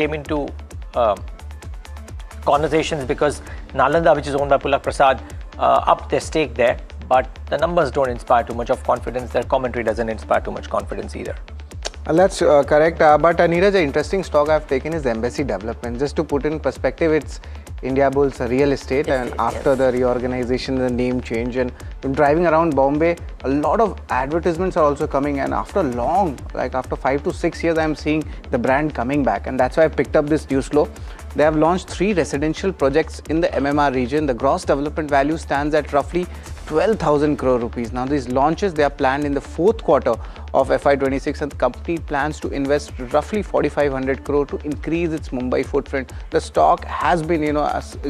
came into conversations because Nalanda, which is owned by Pulak Prasad, upped their stake there. But the numbers don't inspire too much of confidence. Their commentary doesn't inspire too much confidence either. That's correct. But Neeraj, an interesting stock I've taken is Embassy Development. Just to put in perspective, it's India Bull's real estate, and after the reorganization, the name change, and driving around Bombay, a lot of advertisements are also coming, and after long, like after 5 to 6 years, I'm seeing the brand coming back, and that's why I picked up this news flow. They have launched 3 residential projects in the MMR region. The gross development value stands at roughly 12,000 crore rupees. Now these launches, they are planned in the 4th quarter of FY26, and the company plans to invest roughly 4,500 crore to increase its Mumbai footprint. The stock has been,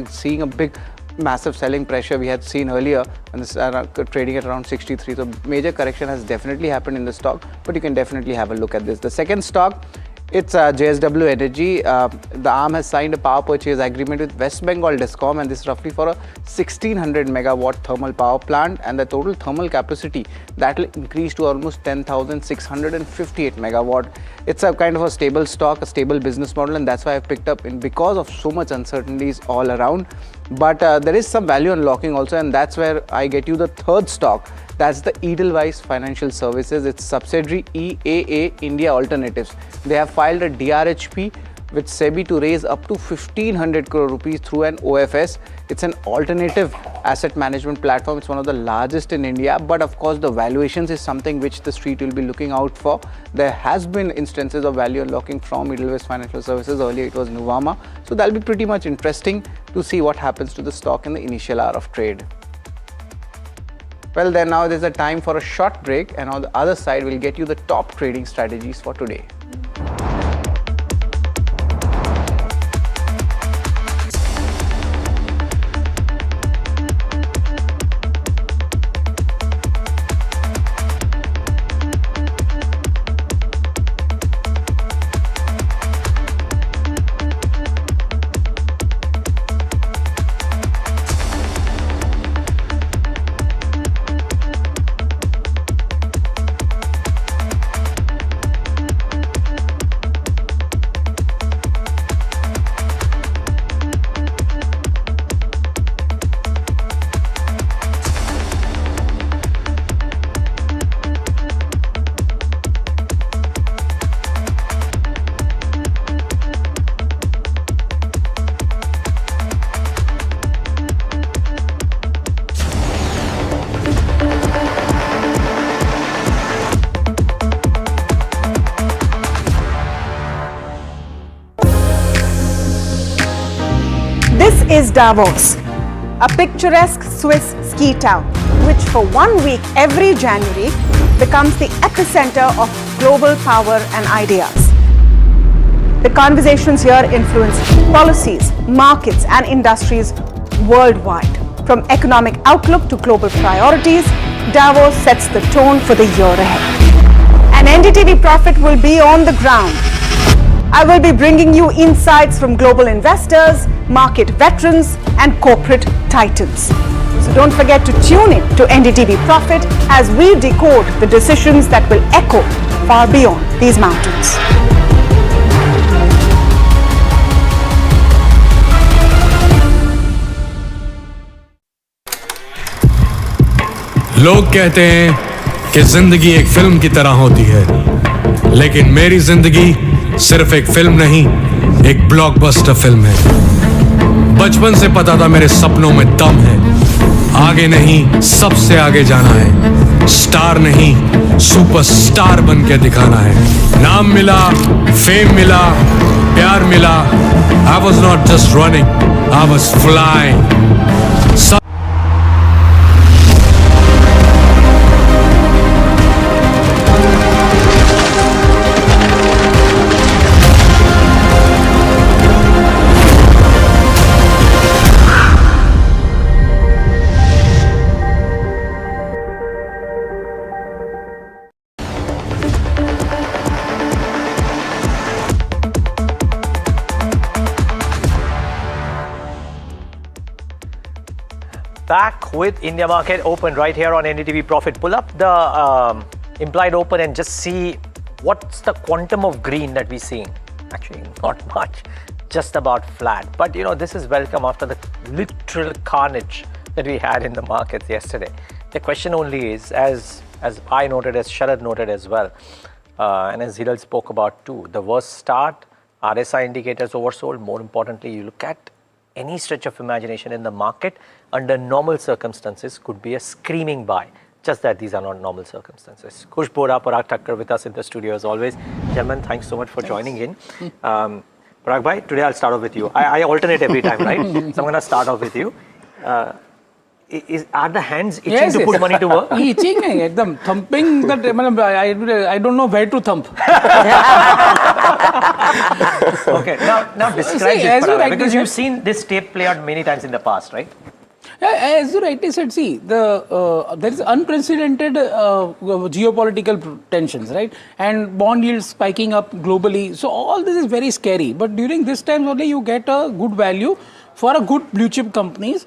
seeing a big massive selling pressure we had seen earlier, and this is trading at around 63. So major correction has definitely happened in the stock, but you can definitely have a look at this. The second stock, it's JSW Energy. The arm has signed a power purchase agreement with West Bengal Discom, and this is roughly for a 1600 megawatt thermal power plant, and the total thermal capacity that will increase to almost 10,658 megawatt. It's a kind of a stable stock, a stable business model, and that's why I picked up in because of so much uncertainties all around. But there is some value unlocking also, and that's where I get you the third stock. That's the Edelweiss Financial Services. Its subsidiary EAA India Alternatives. They have filed a DRHP with SEBI to raise up to 1,500 crore rupees through an OFS. It's an alternative asset management platform. It's one of the largest in India, but of course the valuations is something which the street will be looking out for. There has been instances of value unlocking from Edelweiss Financial Services. Earlier it was Nuvama. So that'll be pretty much interesting to see what happens to the stock in the initial hour of trade. Well, then now there's a time for a short break, and on the other side we'll get you the top trading strategies for today. Is Davos, a picturesque Swiss ski town, which for 1 week every January becomes the epicenter of global power and ideas. The conversations here influence policies, markets and industries worldwide. From economic outlook to global priorities, Davos sets the tone for the year ahead. And NDTV Profit will be on the ground. I will be bringing you insights from global investors, market veterans and corporate titans. So don't forget to tune in to NDTV Profit as we decode the decisions that will echo far beyond these mountains. लोग कहते हैं कि जिंदगी एक film की तरह होती है, लेकिन मेरी जिंदगी सिर्फ एक फिल्म नहीं, एक ब्लॉकबस्टर फिल्म है। बचपन से पता था मेरे सपनों में दम है, आगे नहीं सबसे आगे जाना है, स्टार नहीं सुपरस्टार बन के दिखाना है। नाम मिला, फेम मिला, प्यार मिला, I was not just running, I was flying। Back with India market open right here on NDTV Profit. Pull up the implied open and just see what's the quantum of green that we're seeing. Actually, not much, just about flat. But this is welcome after the literal carnage that we had in the markets yesterday. The question only is, as I noted, as Sharad noted as well, and as Hiral spoke about too, the worst start, RSI indicators oversold. More importantly, you look at any stretch of imagination in the market under normal circumstances could be a screaming buy. Just that these are not normal circumstances. Kush Bora, Parag Thakkar with us in the studio as always. Gentlemen, thanks so much for joining in. Parag bhai, today I'll start off with you. I alternate every time, right? So I'm going to start off with you. Are the hands itching to put money to work? Itching, ekdam thumping. That I don't know where to thump. Okay, now describe this, Parag, because you've seen this tape play out many times in the past, right? As you rightly said, see, there is unprecedented geopolitical tensions, right? And bond yields spiking up globally. So all this is very scary. But during this time only you get a good value for a good blue chip companies.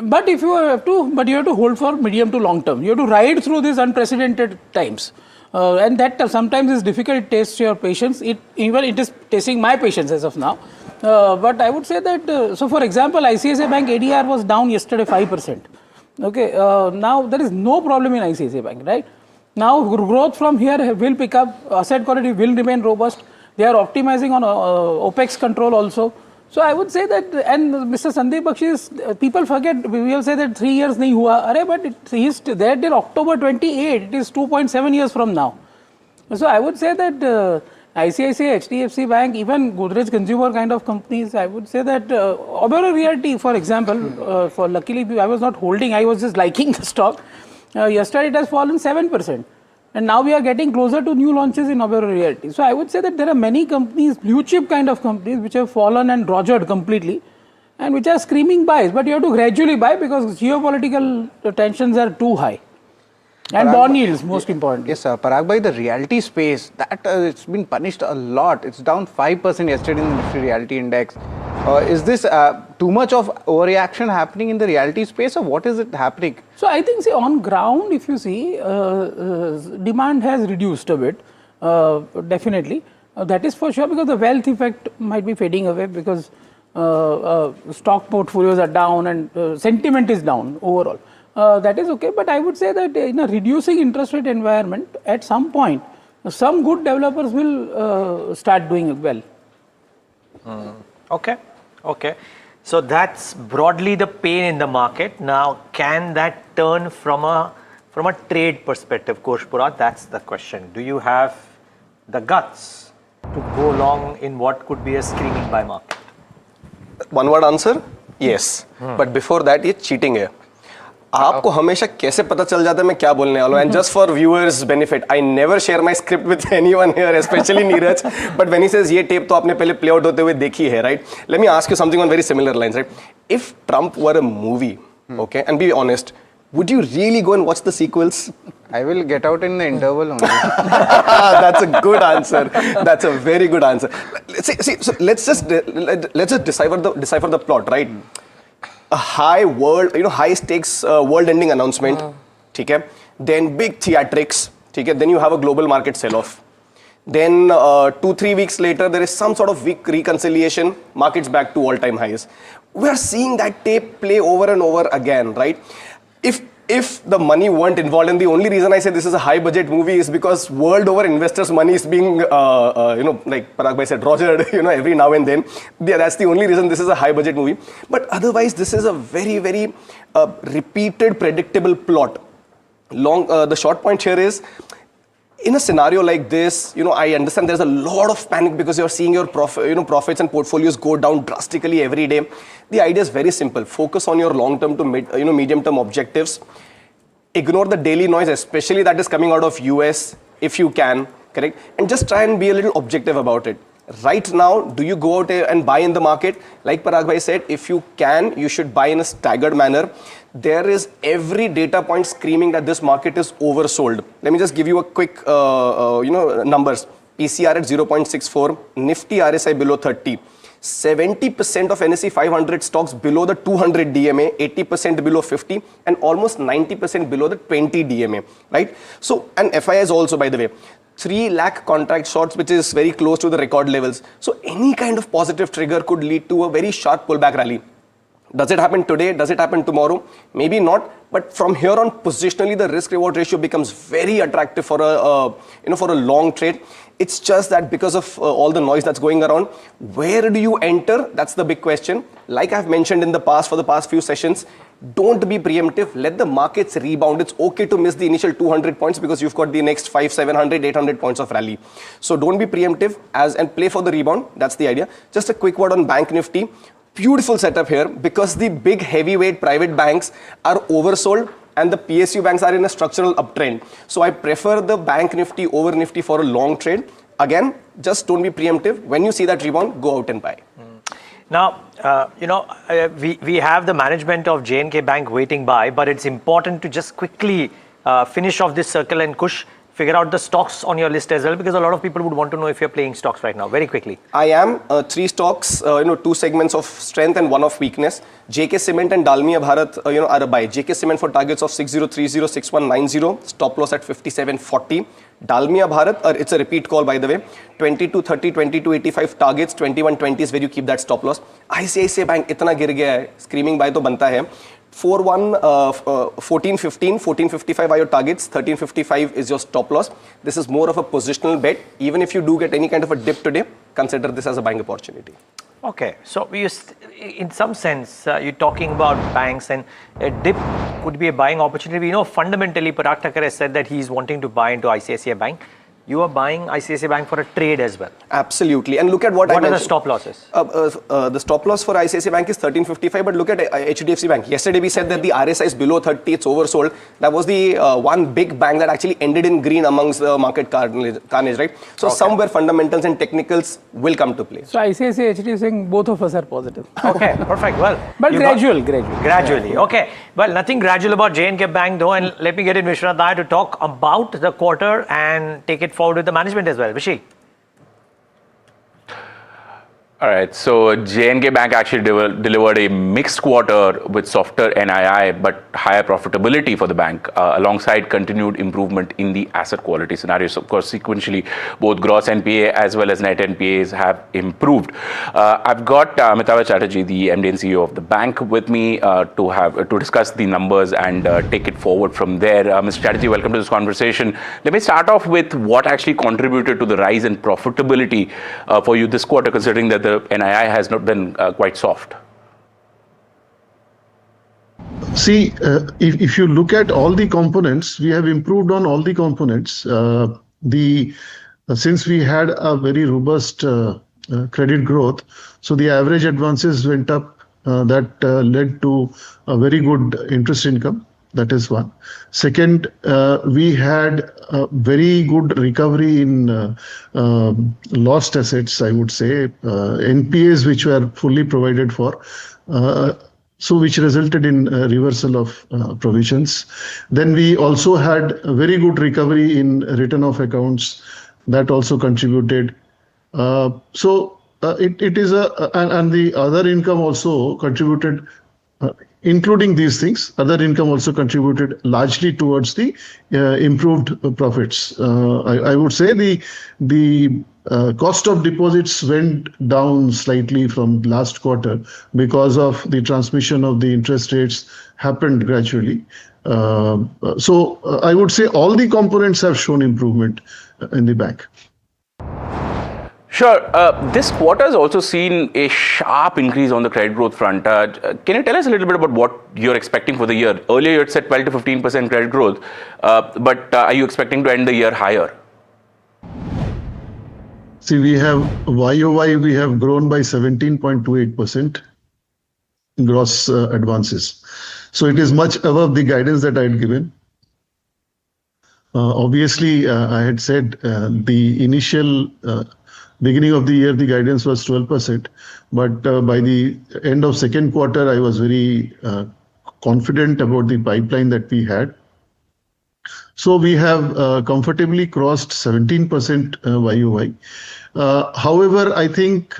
But you have to hold for medium to long term. You have to ride through these unprecedented times. And that sometimes is difficult. It tests your patience. It is testing my patience as of now. But I would say that, so for example, ICICI Bank ADR was down yesterday 5%. Okay, now there is no problem in ICICI Bank, right? Now growth from here will pick up, asset quality will remain robust. They are optimizing on OPEX control also. So I would say that, and Mr. Sandeep Bakshi, people forget, we will say that 3 years nahi hua, but he is there till October 28, it is 2.7 years from now. So I would say that ICICI, HDFC Bank, even Godrej Consumer kind of companies, I would say that Oberoi Realty, for example, for luckily I was not holding, I was just liking the stock. Yesterday it has fallen 7%. And now we are getting closer to new launches in Oberoi Realty. So I would say that there are many companies, blue chip kind of companies, which have fallen and rogered completely and which are screaming buys. But you have to gradually buy because geopolitical tensions are too high. And bond yields, most important. Yes, sir. Parag bhai, the realty space, that it's been punished a lot. It's down 5% yesterday in the Nifty Realty Index. Is this too much of overreaction happening in the realty space, or what is it happening? So I think, see, on ground, if you see, demand has reduced a bit, definitely. That is for sure, because the wealth effect might be fading away because stock portfolios are down and sentiment is down overall. That is okay, but I would say that in a reducing interest rate environment, at some point, some good developers will start doing well. Okay. So that's broadly the pain in the market. Now, can that turn from a trade perspective, Koshpura? That's the question. Do you have the guts to go long in what could be a screaming buy market? One word answer, yes. But before that, ये cheating है. आपको हमेशा कैसे पता चल जाता है मैं क्या बोलने वाला हूँ? And just for viewers' benefit, I never share my script with anyone here, especially Neeraj. But when he says ये tape तो आपने पहले play out होते हुए देखी है, right? Let me ask you something on very similar lines, right? If Trump were a movie, okay, and be honest, would you really go and watch the sequels? I will get out in the interval only. That's a good answer. That's a very good answer. See, so let's just decipher the plot, right? A high stakes world-ending announcement, okay? Then big theatrics, okay? Then you have a global market sell-off. Then 2-3 weeks later, there is some sort of weak reconciliation, markets back to all-time highs. We are seeing that tape play over and over again, right? If the money weren't involved, and the only reason I say this is a high-budget movie is because world over investors' money is being, like Parag bhai said, rogered, every now and then. Yeah, that's the only reason this is a high-budget movie. But otherwise, this is a very, very repeated, predictable plot. The short point here is, in a scenario like this, I understand there's a lot of panic because you're seeing your profits and portfolios go down drastically every day. The idea is very simple. Focus on your long-term to medium-term objectives. Ignore the daily noise, especially that is coming out of US, if you can, correct? And just try and be a little objective about it. Right now, do you go out and buy in the market? Like Parag bhai said, if you can, you should buy in a staggered manner. There is every data point screaming that this market is oversold. Let me just give you a quick, numbers. PCR at 0.64, Nifty RSI below 30. 70% of NSE 500 stocks below the 200 DMA, 80% below 50, and almost 90% below the 20 DMA, right? So, and FIIs also, by the way. 3 lakh contract shorts, which is very close to the record levels. So any kind of positive trigger could lead to a very sharp pullback rally. Does it happen today? Does it happen tomorrow? Maybe not. But from here on, positionally, the risk-reward ratio becomes very attractive for a long trade. It's just that because of all the noise that's going around, where do you enter? That's the big question. Like I've mentioned in the past, for the past few sessions, don't be preemptive. Let the markets rebound. It's okay to miss the initial 200 points because you've got the next 500, 700, 800 points of rally. So don't be preemptive and play for the rebound. That's the idea. Just a quick word on Bank Nifty. Beautiful setup here because the big heavyweight private banks are oversold and the PSU banks are in a structural uptrend. So I prefer the Bank Nifty over Nifty for a long trade. Again, just don't be preemptive. When you see that rebound, go out and buy. Now, we have the management of J&K Bank waiting by, but it's important to just quickly finish off this circle and figure out the stocks on your list as well, because a lot of people would want to know if you're playing stocks right now. Very quickly. I am 3 stocks, 2 segments of strength and 1 of weakness. JK Cement and Dalmia Bharat, are a buy. JK Cement for targets of 6030, 6190, stop loss at 5740. Dalmia Bharat, it's a repeat call by the way, 2230, 2285 targets, 2120 is where you keep that stop loss. ICICI Bank itna gir gaya hai, screaming buy to banta hai. 1415, 1455 are your targets, 1355 is your stop loss. This is more of a positional bet. Even if you do get any kind of a dip today, consider this as a buying opportunity. Okay, so in some sense, you're talking about banks and a dip could be a buying opportunity. We know fundamentally Parag Thakkar has said that he's wanting to buy into ICICI Bank. You are buying ICICI Bank for a trade as well. Absolutely. And look at what I mentioned. What are the stop losses? The stop loss for ICICI Bank is 1355, but look at HDFC Bank. Yesterday we said that the RSI is below 30, it's oversold. That was the one big bank that actually ended in green amongst the market carnage, right? So somewhere fundamentals and technicals will come to play. So ICICI, HDFC, both of us are positive. Okay, perfect. Well, but gradually. Gradually, okay. Well, nothing gradual about J&K Bank though, and let me get in Vishwanath Nair to talk about the quarter and take it forward with the management as well. Vishy. All right, so J&K Bank actually delivered a mixed quarter with softer NII but higher profitability for the bank alongside continued improvement in the asset quality scenarios. Of course, sequentially, both gross NPA as well as net NPAs have improved. I've got Amitabh Chatterjee, the MD and CEO of the bank, with me to discuss the numbers and take it forward from there. Mr. Chatterjee, welcome to this conversation. Let me start off with what actually contributed to the rise in profitability for you this quarter, considering that the NII has not been quite soft. See, if you look at all the components, we have improved on all the components. Since we had a very robust credit growth, so the average advances went up. That led to a very good interest income. That is one. Second, we had a very good recovery in lost assets, I would say, NPAs which were fully provided for, so which resulted in reversal of provisions. Then we also had a very good recovery in return of accounts. That also contributed. It is and the other income also contributed. Including these things, other income also contributed largely towards the improved profits. I would say the cost of deposits went down slightly from last quarter because of the transmission of the interest rates happened gradually. So I would say all the components have shown improvement in the bank. Sure. This quarter has also seen a sharp increase on the credit growth front. Can you tell us a little bit about what you're expecting for the year? Earlier, you had said 12 to 15% credit growth, but are you expecting to end the year higher? See, we have YOY, we have grown by 17.28% gross advances. So it is much above the guidance that I had given. Obviously, I had said the initial beginning of the year, the guidance was 12%, but by the end of second quarter, I was very confident about the pipeline that we had. So we have comfortably crossed 17% YOY. However, I think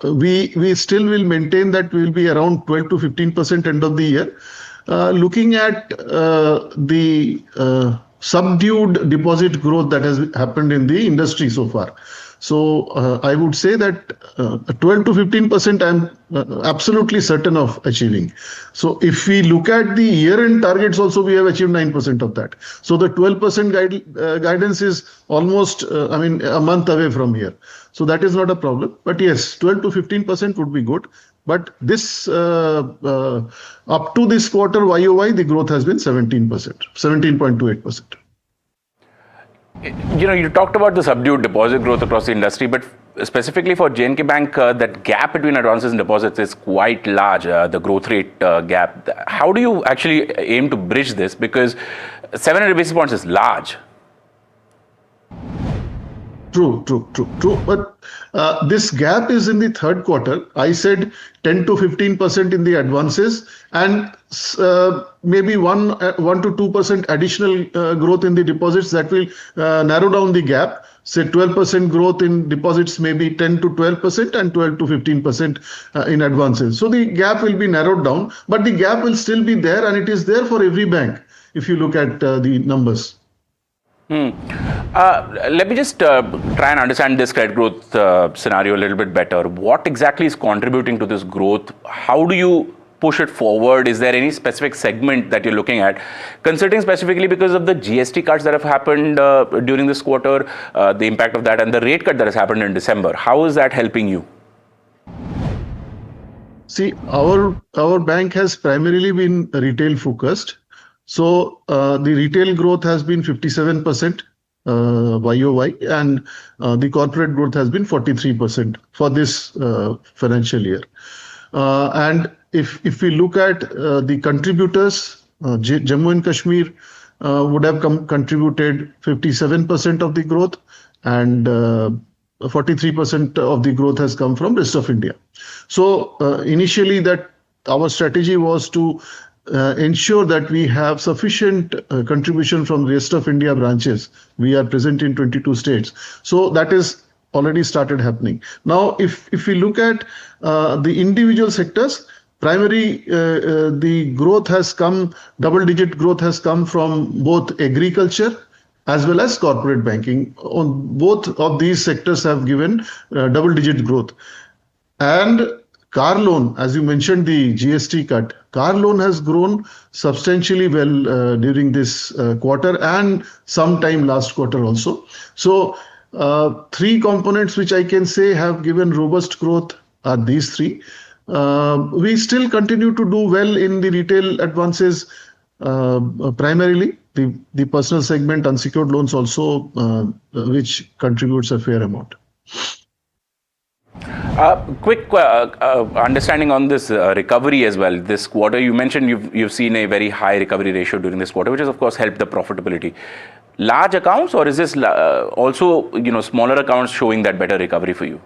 we still will maintain that we will be around 12 to 15% end of the year. Looking at the subdued deposit growth that has happened in the industry so far. So I would say that 12 to 15% I'm absolutely certain of achieving. So if we look at the year-end targets also, we have achieved 9% of that. So the 12% guidance is almost, a month away from here. So that is not a problem. But yes, 12 to 15% would be good. But this, up to this quarter YOY, the growth has been 17%, 17.28%. You talked about the subdued deposit growth across the industry, but specifically for J&K Bank, that gap between advances and deposits is quite large, the growth rate gap. How do you actually aim to bridge this? Because 700 basis points is large. True. But this gap is in the third quarter. I said 10 to 15% in the advances and maybe 1 to 2% additional growth in the deposits that will narrow down the gap. Say 12% growth in deposits, maybe 10 to 12% and 12 to 15% in advances. So the gap will be narrowed down, but the gap will still be there, and it is there for every bank if you look at the numbers. Let me just try and understand this credit growth scenario a little bit better. What exactly is contributing to this growth? How do you push it forward? Is there any specific segment that you're looking at? Considering specifically because of the GST cuts that have happened during this quarter, the impact of that and the rate cut that has happened in December, how is that helping you? See, our bank has primarily been retail focused. So the retail growth has been 57% YOY, and the corporate growth has been 43% for this financial year. And if we look at the contributors, Jammu and Kashmir would have contributed 57% of the growth, and 43% of the growth has come from rest of India. So initially that our strategy was to ensure that we have sufficient contribution from the rest of India branches. We are present in 22 states. So that is already started happening. Now, if we look at the individual sectors, primary, the growth has come, double-digit growth has come from both agriculture as well as corporate banking. On both of these sectors have given double-digit growth. And car loan, as you mentioned, the GST cut, car loan has grown substantially well during this quarter and sometime last quarter also. So three components which I can say have given robust growth are these three. We still continue to do well in the retail advances, primarily the personal segment, unsecured loans also, which contributes a fair amount. Quick understanding on this recovery as well. This quarter, you mentioned you've seen a very high recovery ratio during this quarter, which has of course helped the profitability. Large accounts, or is this also smaller accounts showing that better recovery for you?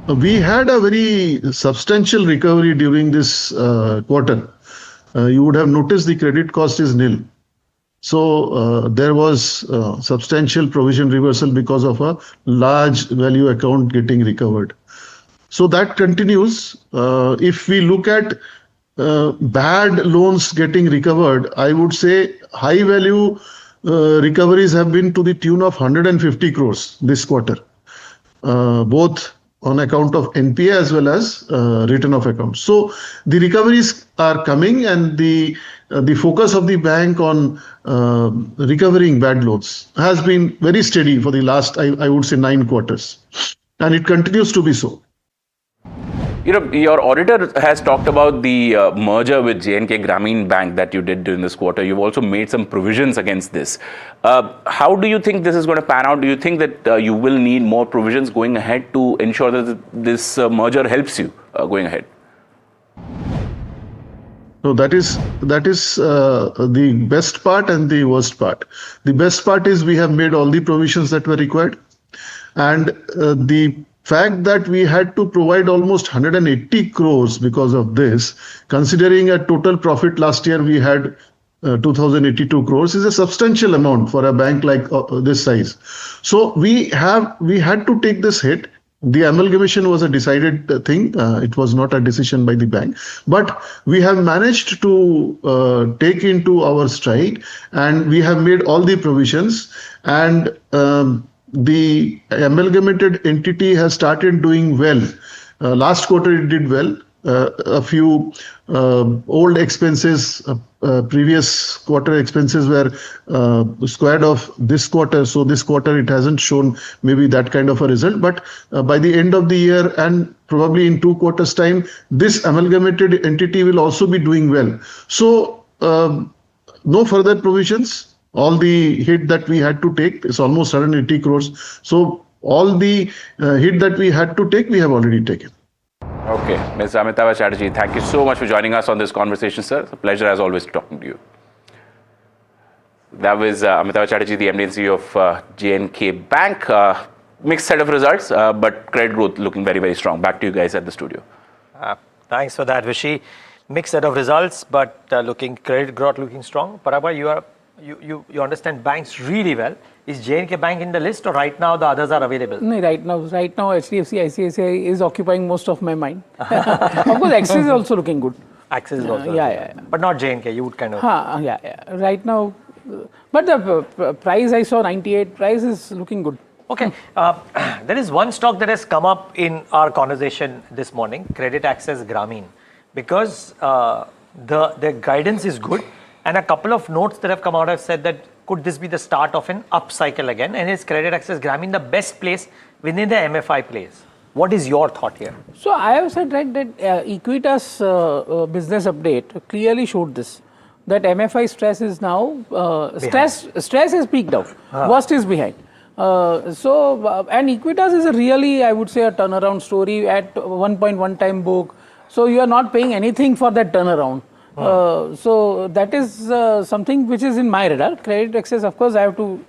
We had a very substantial recovery during this quarter. You would have noticed the credit cost is nil. So there was substantial provision reversal because of a large value account getting recovered. So that continues. If we look at bad loans getting recovered, I would say high value recoveries have been to the tune of 150 crores this quarter, both on account of NPA as well as written off accounts. So the recoveries are coming, and the focus of the bank on recovering bad loans has been very steady for the last, I would say, 9 quarters. And it continues to be so. Your auditor has talked about the merger with J&K Bank that you did during this quarter. You've also made some provisions against this. How do you think this is going to pan out? Do you think that you will need more provisions going ahead to ensure that this merger helps you going ahead? No, that is the best part and the worst part. The best part is we have made all the provisions that were required, and the fact that we had to provide almost 180 crores because of this, considering a total profit last year we had 2,082 crores, is a substantial amount for a bank like this size. So we had to take this hit. the amalgamation was a decided thing. It was not a decision by the bank, but we have managed to take into our stride, and we have made all the provisions, and the amalgamated entity has started doing well. Last quarter it did well. A few old expenses, previous quarter expenses were squared off this quarter. So this quarter it hasn't shown maybe that kind of a result. But by the end of the year and probably in 2 quarters time, this amalgamated entity will also be doing well. So no further provisions. All the hit that we had to take is almost 180 crores. So all the hit that we had to take, we have already taken. Okay, Ms. Amitava Chatterjee, thank you so much for joining us on this conversation, sir. It's a pleasure as always talking to you. That was Amitava Chatterjee, the MD and CEO of J&K Bank. Mixed set of results, but credit growth looking very, very strong. Back to you guys at the studio. Thanks for that, Vishy. Mixed set of results, but credit growth looking strong. Paragba, you understand banks really well. Is J&K Bank in the list, or right now the others are available? No, right now HDFC, ICICI is occupying most of my mind. Of course, Axis is also looking good. Axis is also yeah. But not J&K, you would kind of... Yeah. Right now, but the price I saw, 98, price is looking good. Okay, there is one stock that has come up in our conversation this morning, Credit Access Grameen, because the guidance is good, and a couple of notes that have come out have said that could this be the start of an upcycle again, and is Credit Access Grameen the best place within the MFI place? What is your thought here? So I have said that Equitas business update clearly showed this, that MFI stress is now stress has peaked out. Worst is behind. And Equitas is a really, I would say, a turnaround story at 1.1 time book. So you are not paying anything for that turnaround. So that is something which is in my radar. Credit access, of course, I have to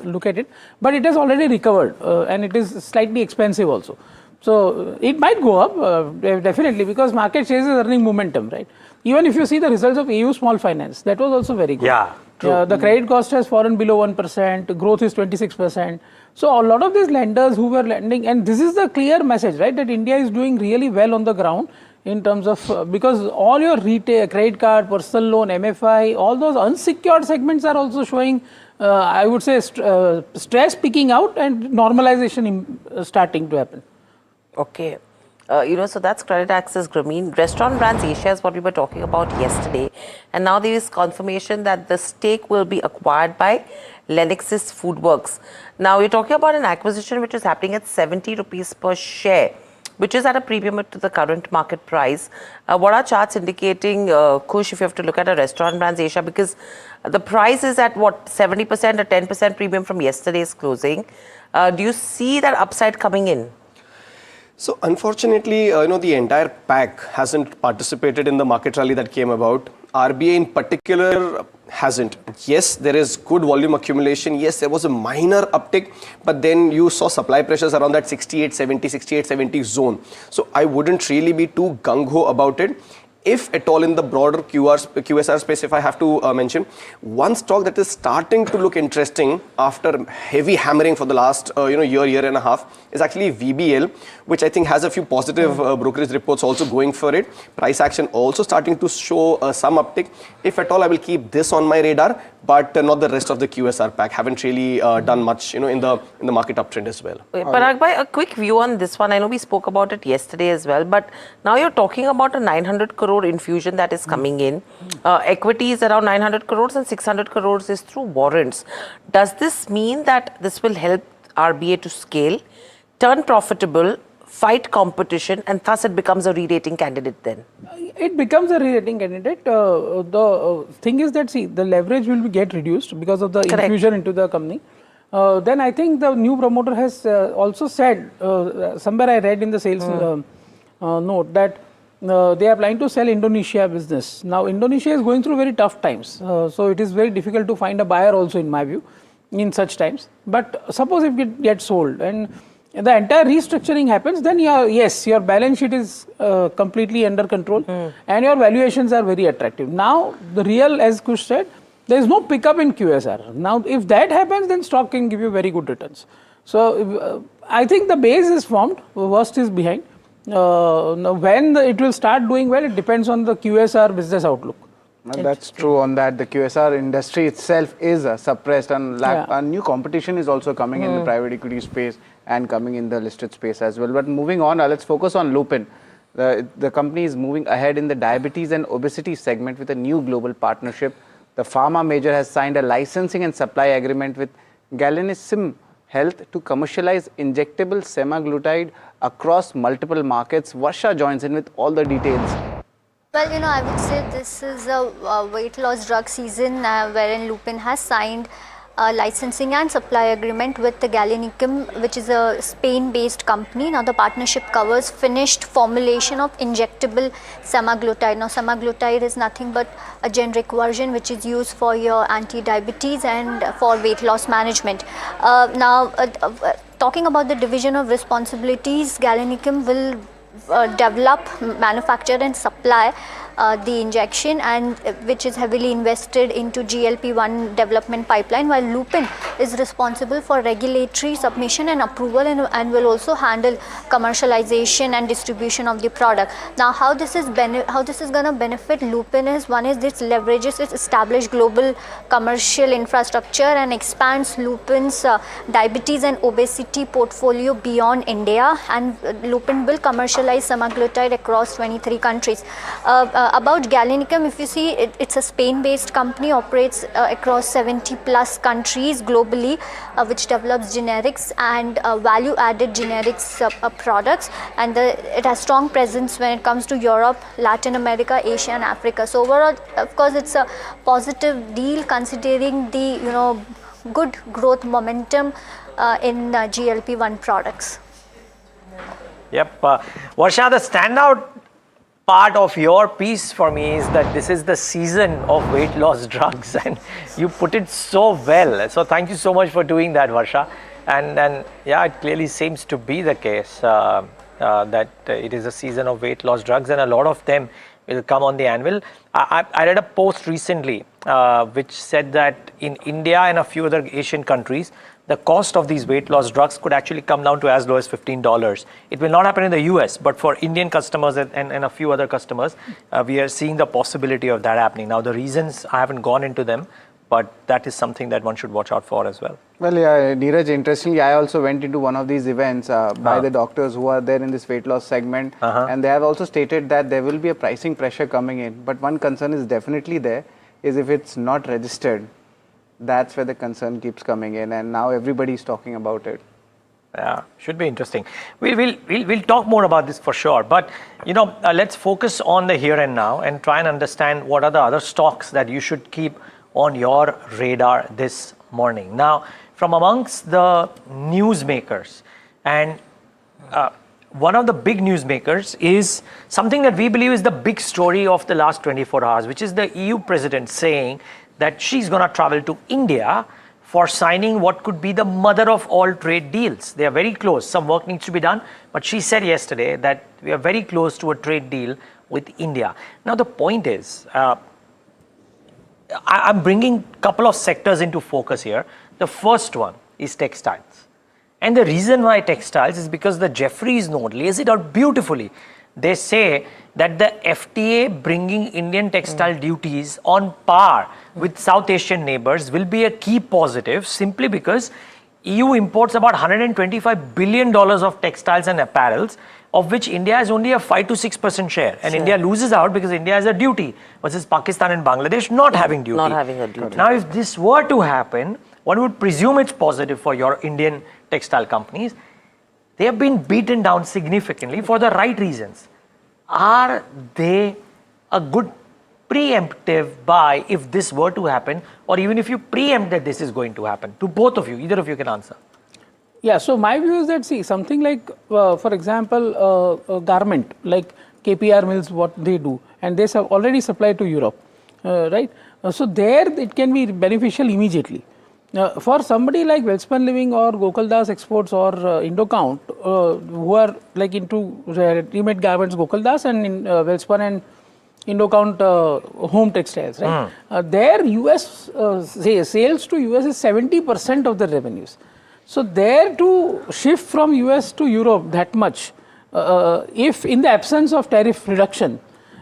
look at it, but it has already recovered and it is slightly expensive also. So it might go up definitely, because market shares is earning momentum, right? Even if you see the results of EU Small Finance, that was also very good. Yeah, true. The credit cost has fallen below 1%, growth is 26%. So a lot of these lenders who were lending, and this is the clear message, right, that India is doing really well on the ground in terms of, because all your retail, credit card, personal loan, MFI, all those unsecured segments are also showing, I would say, stress peaking out and normalization starting to happen. Okay. So that's Credit Access Grameen. Restaurant Brands Asia is what we were talking about yesterday. And now there is confirmation that the stake will be acquired by Lenexis Foodworks. Now you're talking about an acquisition which is happening at 70 rupees per share, which is at a premium to the current market price. What are charts indicating, Kush, if you have to look at a Restaurant Brands Asia, because the price is at what, 70% or 10% premium from yesterday's closing. Do you see that upside coming in? So unfortunately, the entire pack hasn't participated in the market rally that came about. RBI in particular hasn't. Yes, there is good volume accumulation. Yes, there was a minor uptick, but then you saw supply pressures around that 68-70 zone. So I wouldn't really be too gung-ho about it. If at all in the broader QSR space, if I have to mention, one stock that is starting to look interesting after heavy hammering for the last year and a half is actually VBL, which I think has a few positive brokerage reports also going for it. Price action also starting to show some uptick. If at all, I will keep this on my radar, but not the rest of the QSR pack. Haven't really done much, in the market uptrend as well. Parag bhai, a quick view on this one. I know we spoke about it yesterday as well, but now you're talking about a 900 crore infusion that is coming in. Equity is around 900 crores and 600 crores is through warrants. Does this mean that this will help RBA to scale, turn profitable, fight competition, and thus it becomes a re-rating candidate then? It becomes a re-rating candidate. The thing is that, see, the leverage will get reduced because of the infusion into the company. Then I think the new promoter has also said, somewhere I read in the sales note, that they are planning to sell Indonesia business. Now, Indonesia is going through very tough times. So it is very difficult to find a buyer also, in my view, in such times. But suppose if it gets sold and the entire restructuring happens, then your balance sheet is completely under control and your valuations are very attractive. Now, the real, as Kush said, there is no pickup in QSR. Now, if that happens, then stock can give you very good returns. So I think the base is formed, worst is behind. Now when it will start doing well, it depends on the QSR business outlook. Well, that's true on that. The QSR industry itself is suppressed, and new competition is also coming in the private equity space and coming in the listed space as well. But moving on, let's focus on Lupin. The company is moving ahead in the diabetes and obesity segment with a new global partnership. The pharma major has signed a licensing and supply agreement with Galenissum Health to commercialize injectable semaglutide across multiple markets. Varsha joins in with all the details. Well, I would say this is a weight loss drug season wherein Lupin has signed a licensing and supply agreement with the Galenissum, which is a Spain-based company. Now, the partnership covers finished formulation of injectable semaglutide. Now, semaglutide is nothing but a generic version which is used for your anti-diabetes and for weight loss management. Talking about the division of responsibilities, Galenissum will develop, manufacture and supply the injection, and which is heavily invested into GLP-1 development pipeline, while Lupin is responsible for regulatory submission and approval and will also handle commercialization and distribution of the product. Now, how this is going to benefit Lupin is, one is this leverages its established global commercial infrastructure and expands Lupin's diabetes and obesity portfolio beyond India, and Lupin will commercialize semaglutide across 23 countries. About Galenissum, if you see, it's a Spain-based company, operates across 70 plus countries globally, which develops generics and value-added generics products, and it has strong presence when it comes to Europe, Latin America, Asia and Africa. So overall, of course, it's a positive deal considering the good growth momentum in GLP-1 products. Yep. Varsha, the standout part of your piece for me is that this is the season of weight loss drugs, and you put it so well. So thank you so much for doing that, Varsha. And yeah, it clearly seems to be the case that it is a season of weight loss drugs, and a lot of them will come on the anvil. I read a post recently which said that in India and a few other Asian countries, the cost of these weight loss drugs could actually come down to as low as $15. It will not happen in the US, but for Indian customers and a few other customers, we are seeing the possibility of that happening. Now, the reasons, I haven't gone into them, but that is something that one should watch out for as well. Well, yeah, Neeraj, interestingly, I also went into one of these events by the doctors who are there in this weight loss segment, and they have also stated that there will be a pricing pressure coming in. But one concern is definitely there, is if it's not registered. That's where the concern keeps coming in, and now everybody is talking about it. Yeah, should be interesting. We'll talk more about this for sure. But let's focus on the here and now and try and understand what are the other stocks that you should keep on your radar this morning. Now, from amongst the newsmakers, and one of the big newsmakers is something that we believe is the big story of the last 24 hours, which is the EU president saying that she's going to travel to India for signing what could be the mother of all trade deals. They are very close. Some work needs to be done, but she said yesterday that we are very close to a trade deal with India. Now, the point is, I'm bringing a couple of sectors into focus here. The first one is textiles. And the reason why textiles is because the Jeffries note lays it out beautifully. They say that the FTA bringing Indian textile duties on par with South Asian neighbors will be a key positive, simply because EU imports about $125 billion of textiles and apparels, of which India has only a 5 to 6% share. And India loses out because India has a duty, versus Pakistan and Bangladesh not having duty. Not having a duty. Now, if this were to happen, one would presume it's positive for your Indian textile companies. They have been beaten down significantly for the right reasons. Are they a good preemptive buy if this were to happen, or even if you preempt that this is going to happen? To both of you, either of you can answer. Yeah, so my view is that, see, something like, for example, a garment, like KPR mills, what they do, and they have already supplied to Europe, right? So there it can be beneficial immediately. For somebody like Welspun Living or Gokaldas Exports or Indocount, who are like into ready-made garments, Gokaldas and Welspun and Indocount home textiles, right? Their US sales to US is 70% of the revenues. So there to shift from US to Europe that much, if in the absence of tariff reduction,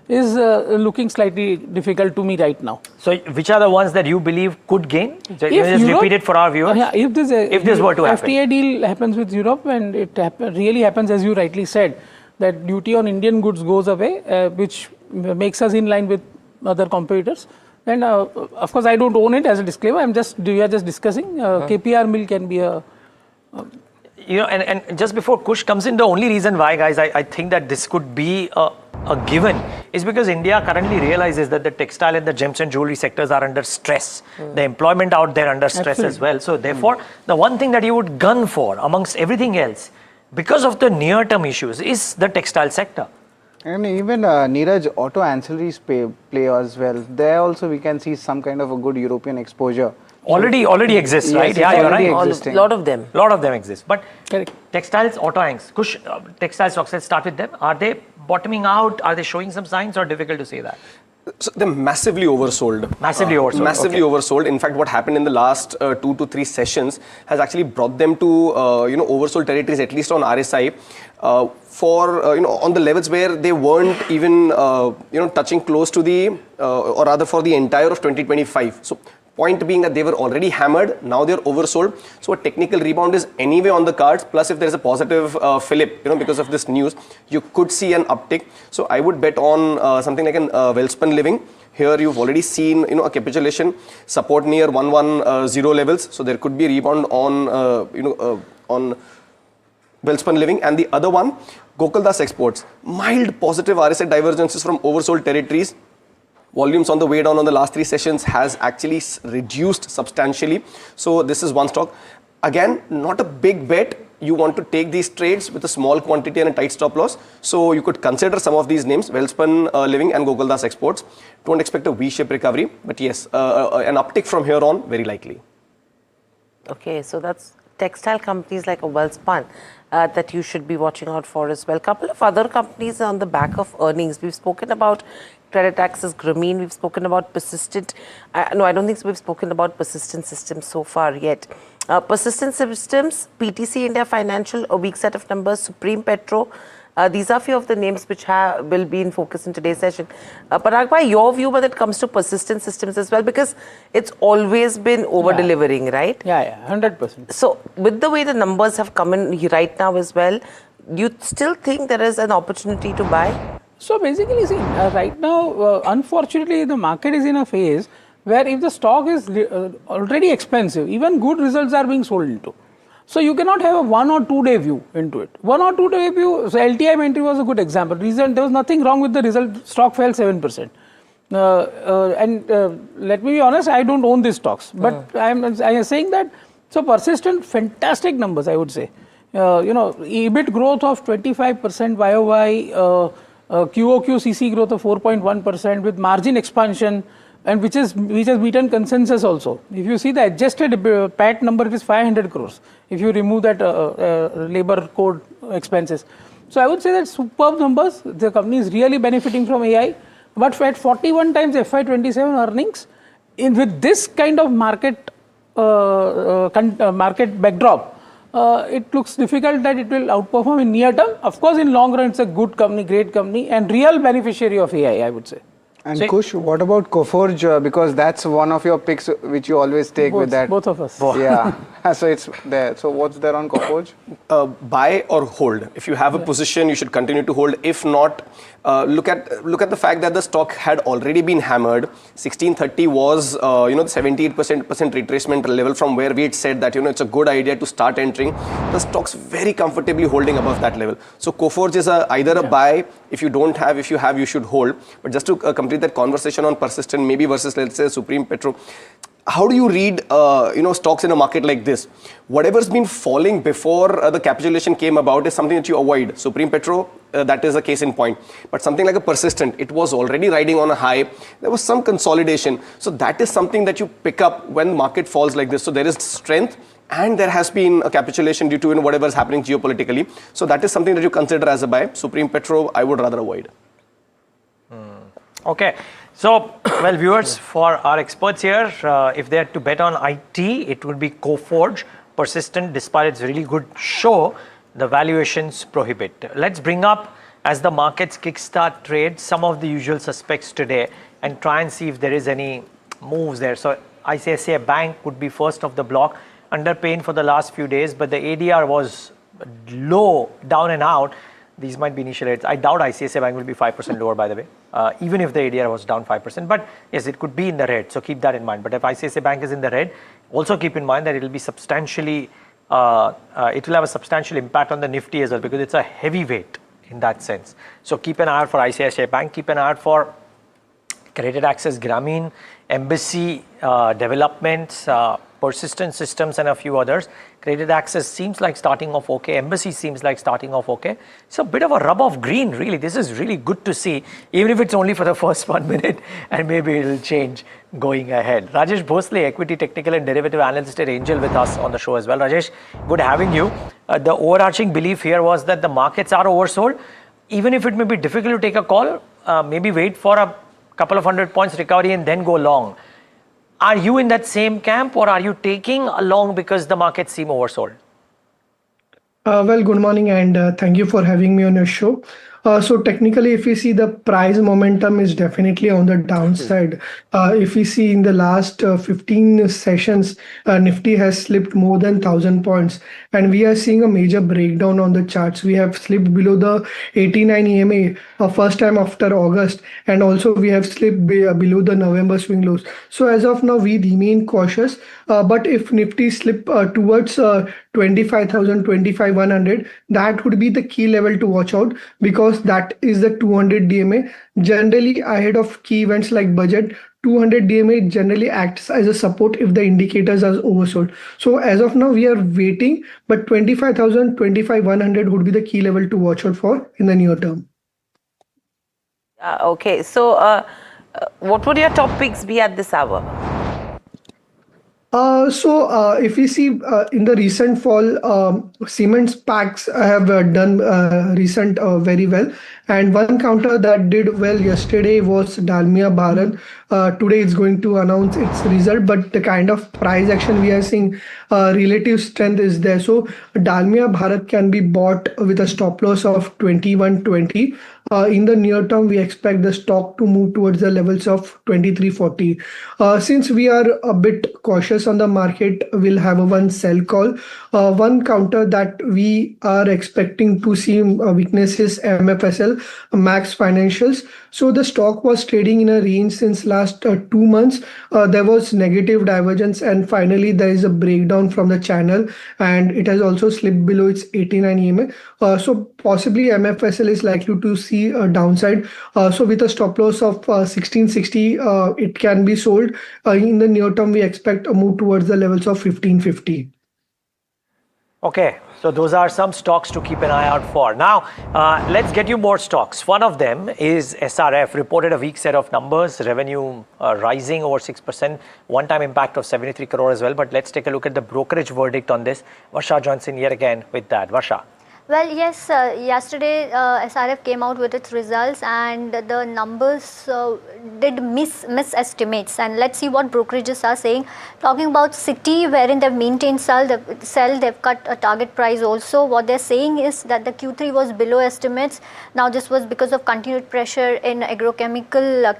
is looking slightly difficult to me right now. So which are the ones that you believe could gain? Just repeat it for our viewers. If this were to happen. FTA deal happens with Europe and it really happens as you rightly said, that duty on Indian goods goes away, which makes us in line with other competitors. And of course, I don't own it as a disclaimer. We are just discussing. KPR mill can be a. And just before Kush comes in, the only reason why, guys, I think that this could be a given is because India currently realizes that the textile and the gems and jewelry sectors are under stress. The employment out there under stress as well. So therefore, the one thing that you would gun for amongst everything else, because of the near-term issues, is the textile sector. And even Neeraj, auto ancillaries play as well. There also we can see some kind of a good European exposure. Already exists, Yes, right? it's Yeah, you're already right. existing. Lot of them. Lot of them exist. But Correct. textiles, auto anchors, Kush, textile stocks, let's start with them. Are they bottoming out? Are they showing some signs, or difficult to say that? So they're massively oversold. Massively oversold. Massively oversold. In fact, what happened in the last 2 to 3 sessions has actually brought them to oversold territories, at least on RSI, on the levels where they weren't even touching close to the or rather for the entire of 2025. So point being that they were already hammered, now they're oversold. So a technical rebound is anyway on the cards. Plus, if there's a positive fillip, because of this news, you could see an uptick. So I would bet on something like an Welspun Living. Here you've already seen, a capitulation support near 110 levels. So there could be a rebound on Welspun Living. And the other one, Gokaldas Exports, mild positive RSI divergences from oversold territories. Volumes on the way down on the last 3 sessions has actually reduced substantially. So this is one stock. Again, not a big bet. You want to take these trades with a small quantity and a tight stop loss. So you could consider some of these names, Welspun Living and Gokaldas Exports. Don't expect a V-shaped recovery, but yes, an uptick from here on, very likely. Okay, so that's textile companies like a Welspun that you should be watching out for as well. Couple of other companies on the back of earnings. We've spoken about Credit Access Grameen. We've spoken about Persistent. No, I don't think we've spoken about Persistent Systems so far yet. Persistent Systems, PTC India Financial, a weak set of numbers, Supreme Petro. These are a few of the names which will be in focus in today's session. Parag bhai, your view when it comes to Persistent Systems as well, because it's always been over-delivering, right? Yeah, 100%. So with the way the numbers have come in right now as well, do you still think there is an opportunity to buy? So basically, see, right now, unfortunately, the market is in a phase where if the stock is already expensive, even good results are being sold into. So you cannot have a 1 or 2 day view into it. 1 or 2 day view, so LTI entry was a good example. There was nothing wrong with the result, stock fell 7%. Let me be honest, I don't own these stocks. But I am saying that, so Persistent, fantastic numbers, I would say. EBIT growth of 25% YOY, QOQ CC growth of 4.1% with margin expansion, and which has beaten consensus also. If you see the adjusted PAT number, it is 500 crores. If you remove that labor code expenses. So I would say that superb numbers. The company is really benefiting from AI. But at 41 times FY27 earnings, with this kind of market backdrop, it looks difficult that it will outperform in near term. Of course, in long run, it's a good company, great company, and real beneficiary of AI, I would say. And Kush, what about Coforge? Because that's one of your picks which you always take with that. Both of us. Yeah. So it's there. So what's there on Coforge? Buy or hold. If you have a position, you should continue to hold. If not, look at the fact that the stock had already been hammered. 1630 was the 78% retracement level from where we had said that it's a good idea to start entering. The stock's very comfortably holding above that level. So Coforge is either a buy. If you don't have, if you have, you should hold. But just to complete that conversation on Persistent, maybe versus let's say Supreme Petro. How do you read, stocks in a market like this? Whatever's been falling before the capitulation came about is something that you avoid. Supreme Petro, that is a case in point. But something like a Persistent, it was already riding on a high. There was some consolidation. So that is something that you pick up when the market falls like this. So there is strength and there has been a capitulation due to whatever is happening geopolitically. So that is something that you consider as a buy. Supreme Petro, I would rather avoid. Okay. So, viewers, for our experts here, if they had to bet on IT, it would be Coforge. persistent despite its really good show. The valuations prohibit. Let's bring up, as the markets kickstart trade, some of the usual suspects today and try and see if there is any moves there. So ICICI Bank would be first of the block, under pain for the last few days, but the ADR was low, down and out. These might be initial rates. I doubt ICICI Bank will be 5% lower, by the way, even if the ADR was down 5%. But yes, it could be in the red, so keep that in mind. But if ICICI Bank is in the red, also keep in mind that it will be substantially, it will have a substantial impact on the Nifty as well, because it's a heavyweight in that sense. So keep an eye out for ICICI Bank, keep an eye out for Credit Access Grameen, Embassy Developments, Persistent Systems and a few others. Credit Access seems like starting off okay. Embassy seems like starting off okay. It's a bit of a rub of green, really. This is really good to see, even if it's only for the first 1 minute, and maybe it'll change going ahead. Rajesh Bhosle, Equity Technical and Derivative Analyst at Angel, with us on the show as well. Rajesh, good having you. The overarching belief here was that the markets are oversold. Even if it may be difficult to take a call, maybe wait for a couple of 100 points recovery and then go long. Are you in that same camp, or are you taking along because the markets seem oversold? Well, good morning, and thank you for having me on your show. So technically, if we see, the price momentum is definitely on the downside. If we see in the last 15 sessions, Nifty has slipped more than 1,000 points, and we are seeing a major breakdown on the charts. We have slipped below the 89 EMA first time after August, and also we have slipped below the November swing lows. So as of now, we remain cautious. But if Nifty slip towards 25,000, 25,100, that would be the key level to watch out, because that is the 200 DMA. Generally, ahead of key events like budget, 200 DMA generally acts as a support if the indicators are oversold. So as of now, we are waiting, but 25,000, 25,100 would be the key level to watch out for in the near term. Okay, so what would your top picks be at this hour? If we see in the recent fall, cement packs have done recent very well. And one counter that did well yesterday was Dalmia Bharat. Today it's going to announce its result, but the kind of price action we are seeing, relative strength is there. So Dalmia Bharat can be bought with a stop loss of 21.20. In the near term, we expect the stock to move towards the levels of 23.40. Since we are a bit cautious on the market, we'll have a one sell call. One counter that we are expecting to see weakness is MFSL, Max Financials. So the stock was trading in a range since last 2 months. There was negative divergence, and finally there is a breakdown from the channel, and it has also slipped below its 89 EMA. So possibly MFSL is likely to see a downside. So with a stop loss of 1660, it can be sold. In the near term, we expect a move towards the levels of 1550. Okay, so those are some stocks to keep an eye out for. Now, let's get you more stocks. One of them is SRF, reported a weak set of numbers, revenue rising over 6%, one-time impact of 73 crore as well. But let's take a look at the brokerage verdict on this. Varsha joins in yet again with that. Varsha. Well, yes, yesterday SRF came out with its results, and the numbers did miss estimates. And let's see what brokerages are saying. Talking about Citi, wherein they've maintained sell, they've cut a target price also. What they're saying is that the Q3 was below estimates. Now this was because of continued pressure in agrochemical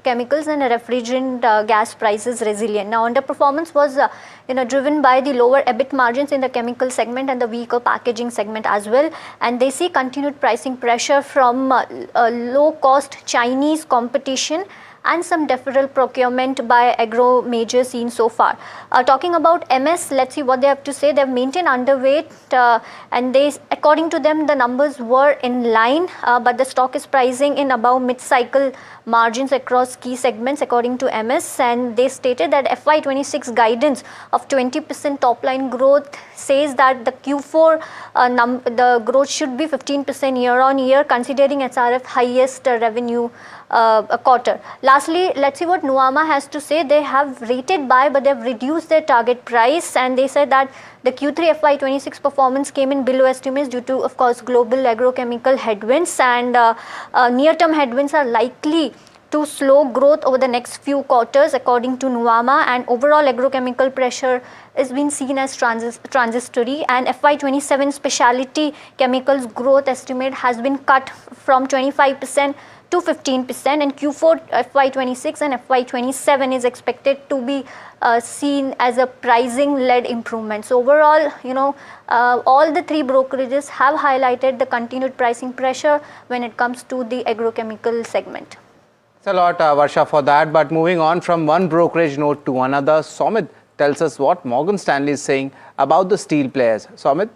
chemicals and refrigerant gas prices resilient. Now underperformance was driven by the lower EBIT margins in the chemical segment and the weaker packaging segment as well, and they see continued pricing pressure from low cost Chinese competition and some deferral procurement by agro majors seen so far. Talking about MS, let's see what they have to say. They've maintained underweight, and according to them, the numbers were in line, but the stock is pricing in above mid-cycle margins across key segments according to MS, and they stated that FY26 guidance of 20% top line growth says that the Q4 the growth should be 15% year on year, considering SRF highest revenue quarter. Lastly, let's see what Nuvama has to say. They have rated buy, but they've reduced their target price, and they said that the Q3 FY26 performance came in below estimates due to, of course, global agrochemical headwinds, and near-term headwinds are likely to slow growth over the next few quarters according to Nuvama, and overall agrochemical pressure is being seen as transitory, and FY27 specialty chemicals growth estimate has been cut from 25% to 15%, and Q4 FY26 and FY27 is expected to be seen as a pricing led improvement. So overall, all the three brokerages have highlighted the continued pricing pressure when it comes to the agrochemical segment. Thanks a lot, Varsha, for that. But moving on from one brokerage note to another, Somit tells us what Morgan Stanley is saying about the steel players. Somit?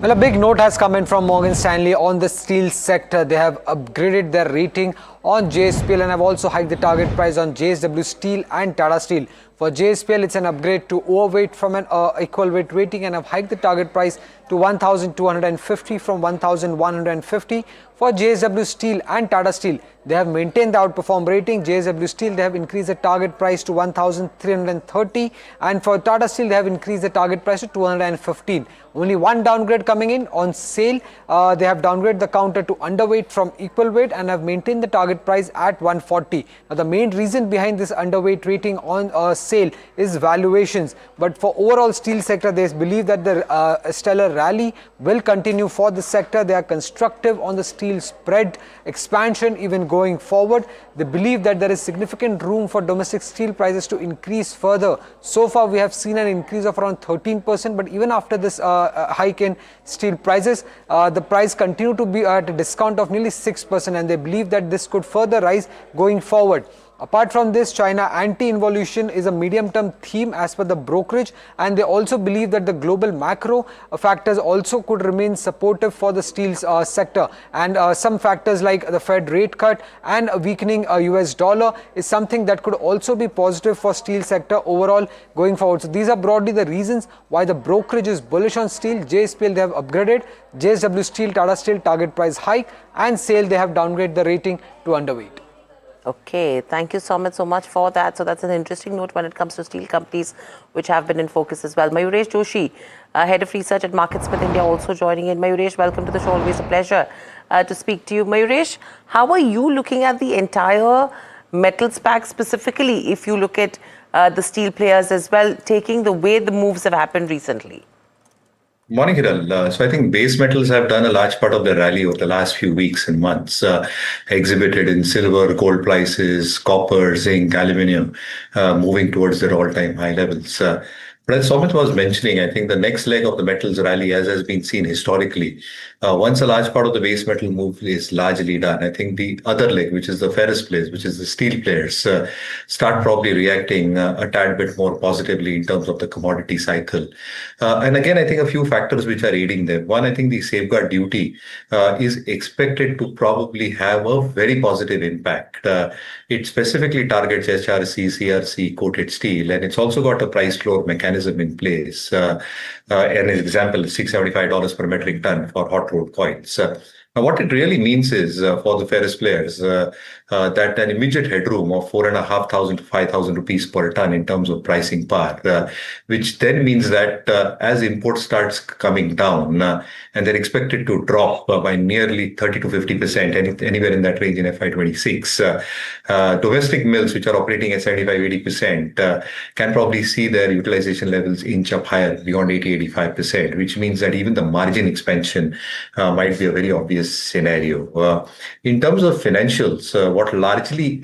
Well, a big note has come in from Morgan Stanley on the steel sector. They have upgraded their rating on JSPL and have also hiked the target price on JSW Steel and Tata Steel. For JSPL, it's an upgrade to overweight from an equal weight rating and have hiked the target price to 1,250 from 1,150. For JSW Steel and Tata Steel, they have maintained the outperform rating. JSW Steel, they have increased the target price to 1,330, and for Tata Steel, they have increased the target price to 215. Only one downgrade coming in on SAIL. They have downgraded the counter to underweight from equal weight and have maintained the target price at 140. Now, the main reason behind this underweight rating on SAIL is valuations, but for overall steel sector, they believe that the stellar rally will continue for the sector. They are constructive on the steel spread expansion even going forward. They believe that there is significant room for domestic steel prices to increase further. So far, we have seen an increase of around 13%, but even after this hike in steel prices, the price continue to be at a discount of nearly 6%, and they believe that this could further rise going forward. Apart from this, China anti-involution is a medium-term theme as per the brokerage, and they also believe that the global macro factors also could remain supportive for the steel sector, and some factors like the Fed rate cut and a weakening US dollar is something that could also be positive for steel sector overall going forward. So these are broadly the reasons why the brokerage is bullish on steel. JSPL, they have upgraded, JSW Steel, Tata Steel target price hike, and SAIL, they have downgraded the rating to underweight. Okay, thank you so much for that. So that's an interesting note when it comes to steel companies which have been in focus as well. Mayuresh Joshi, Head of Research at MarketSmith India, also joining in. Mayuresh, welcome to the show. Always a pleasure to speak to you. Mayuresh, how are you looking at the entire metals pack specifically, if you look at the steel players as well, taking the way the moves have happened recently? Morning, Hiral. So I think base metals have done a large part of the rally over the last few weeks and months, exhibited in silver, gold prices, copper, zinc, aluminium, moving towards their all-time high levels. But as Somit was mentioning, I think the next leg of the metals rally, as has been seen historically, once a large part of the base metal move is largely done, I think the other leg, which is the ferrous players, which is the steel players, start probably reacting a tad bit more positively in terms of the commodity cycle. And again, I think a few factors which are aiding them. One, I think the safeguard duty is expected to probably have a very positive impact. It specifically targets HRC, CRC, coated steel, and it's also got a price floor mechanism in place. An example, $675 per metric ton for hot rolled coils. Now, what it really means is for the ferrous players that an immediate headroom of 4,500 to 5,000 rupees per ton in terms of pricing power, which then means that as imports starts coming down and they're expected to drop by nearly 30 to 50%, anywhere in that range in FY26, domestic mills which are operating at 75-80% can probably see their utilization levels inch up higher beyond 80-85%, which means that even the margin expansion might be a very obvious scenario. In terms of financials, what largely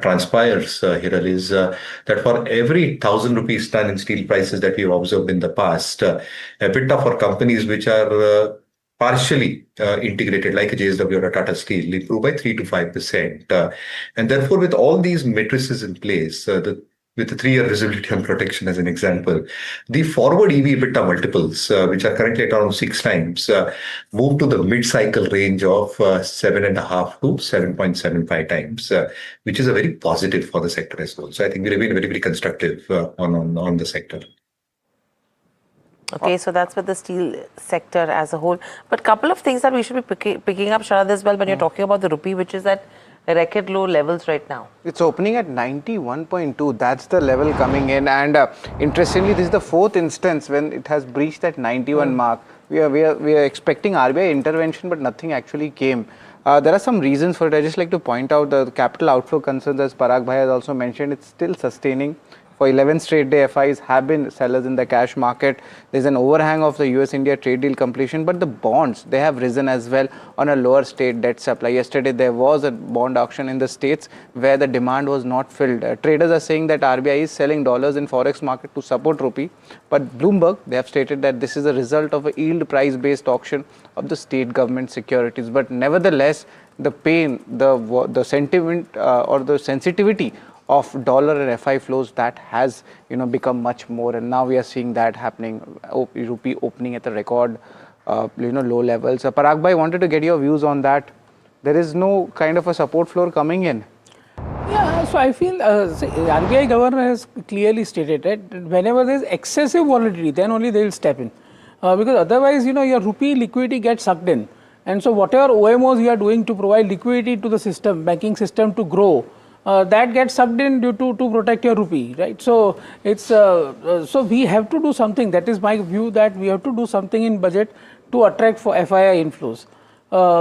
transpires here is that for every 1,000 rupees ton in steel prices that we've observed in the past, EBITDA for companies which are partially integrated like a JSW or a Tata Steel improve by 3 to 5%. And therefore, with all these matrices in place, with the 3-year visibility on protection as an example, the forward EV EBITDA multiples, which are currently at around 6 times, move to the mid-cycle range of 7.5 to 7.75 times, which is a very positive for the sector as well. So I think we remain very, very constructive on the sector. Okay, so that's with the steel sector as a whole. But a couple of things that we should be picking up, Sharad, as well, when you're talking about the rupee, which is at record low levels right now. It's opening at 91.2. That's the level coming in. And interestingly, this is the fourth instance when it has breached that 91 mark. we are expecting RBI intervention, but nothing actually came. There are some reasons for it. I just like to point out the capital outflow concerns, as Parag Bhai has also mentioned, it's still sustaining. For 11 straight day, FIs have been sellers in the cash market. There's an overhang of the US-India trade deal completion, but the bonds, they have risen as well on a lower state debt supply. Yesterday, there was a bond auction in the States where the demand was not filled. Traders are saying that RBI is selling dollars in forex market to support rupee, but Bloomberg, they have stated that this is a result of a yield price-based auction of the state government securities. But nevertheless, the pain, the sentiment or the sensitivity of dollar and FI flows, that has become much more, and now we are seeing that happening. Rupee opening at a record low levels. Parag Bhai, wanted to get your views on that. There is no kind of a support floor coming in. Yeah, so I feel RBI governor has clearly stated that whenever there is excessive volatility, then only they will step in, because otherwise your rupee liquidity gets sucked in, and so whatever OMOs you are doing to provide liquidity to the system, banking system to grow, that gets sucked in due to protect your rupee, right? So it's so we have to do something. That is my view, that we have to do something in budget to attract for FII inflows.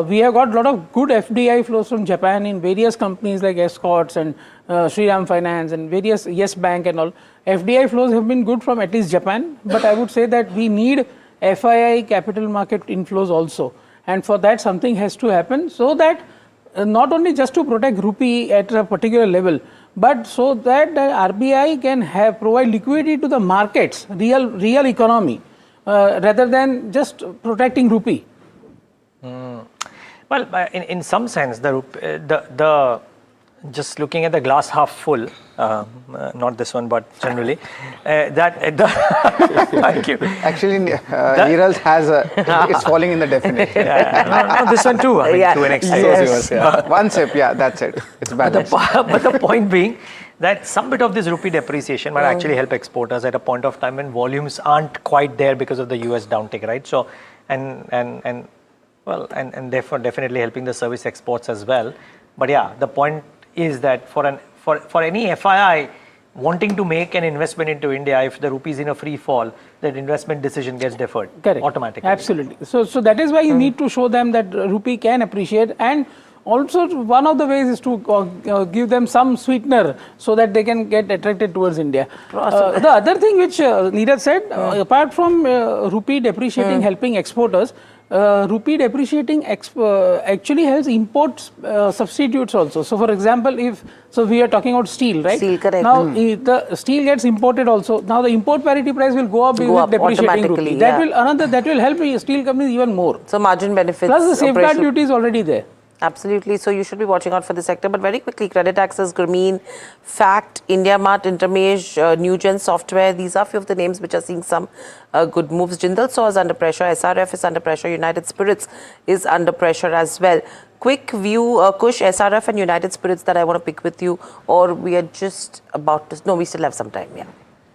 We have got a lot of good FDI flows from Japan in various companies like Escorts and Shriram Finance and various Yes Bank and all. FDI flows have been good from at least Japan, but I would say that we need FII capital market inflows also, and for that something has to happen, so that not only just to protect rupee at a particular level, but so that the RBI can provide liquidity to the markets, real economy, rather than just protecting rupee. Well, in some sense, the just looking at the glass half full, not this one, but generally, thank you. Actually, Neeraj has it's falling in the definition. No, this one too. I mean, to an extent. Yes. One sip, yeah, that's it. It's balanced. But the point being that some bit of this rupee depreciation might actually help exporters at a point of time when volumes aren't quite there because of the US downtick, right? So, and therefore definitely helping the service exports as well. But yeah, the point is that for any FII wanting to make an investment into India, if the rupee is in a free fall, that investment decision gets deferred. Correct. Automatically. Absolutely. So that is why you need to show them that rupee can appreciate, and also one of the ways is to give them some sweetener so that they can get attracted towards India. The other thing which Neeraj said, apart from rupee depreciating helping exporters, rupee depreciating actually helps import substitutes also. So for example, we are talking about steel, right? Steel, correct. Now the steel gets imported also. Now the import parity price will go up with depreciating rupee. That will help steel companies even more. So margin benefits. Plus the safeguard duty is already there. Absolutely. So you should be watching out for the sector. But very quickly, Credit Access, Grameen, Fact, India Mart, Intermage, Newgen Software. These are a few of the names which are seeing some good moves. Jindal SAW is under pressure. SRF is under pressure. United Spirits is under pressure as well. Quick view, Kush, SRF and United Spirits that I want to pick with you, or we are just about to... No, we still have some time, yeah.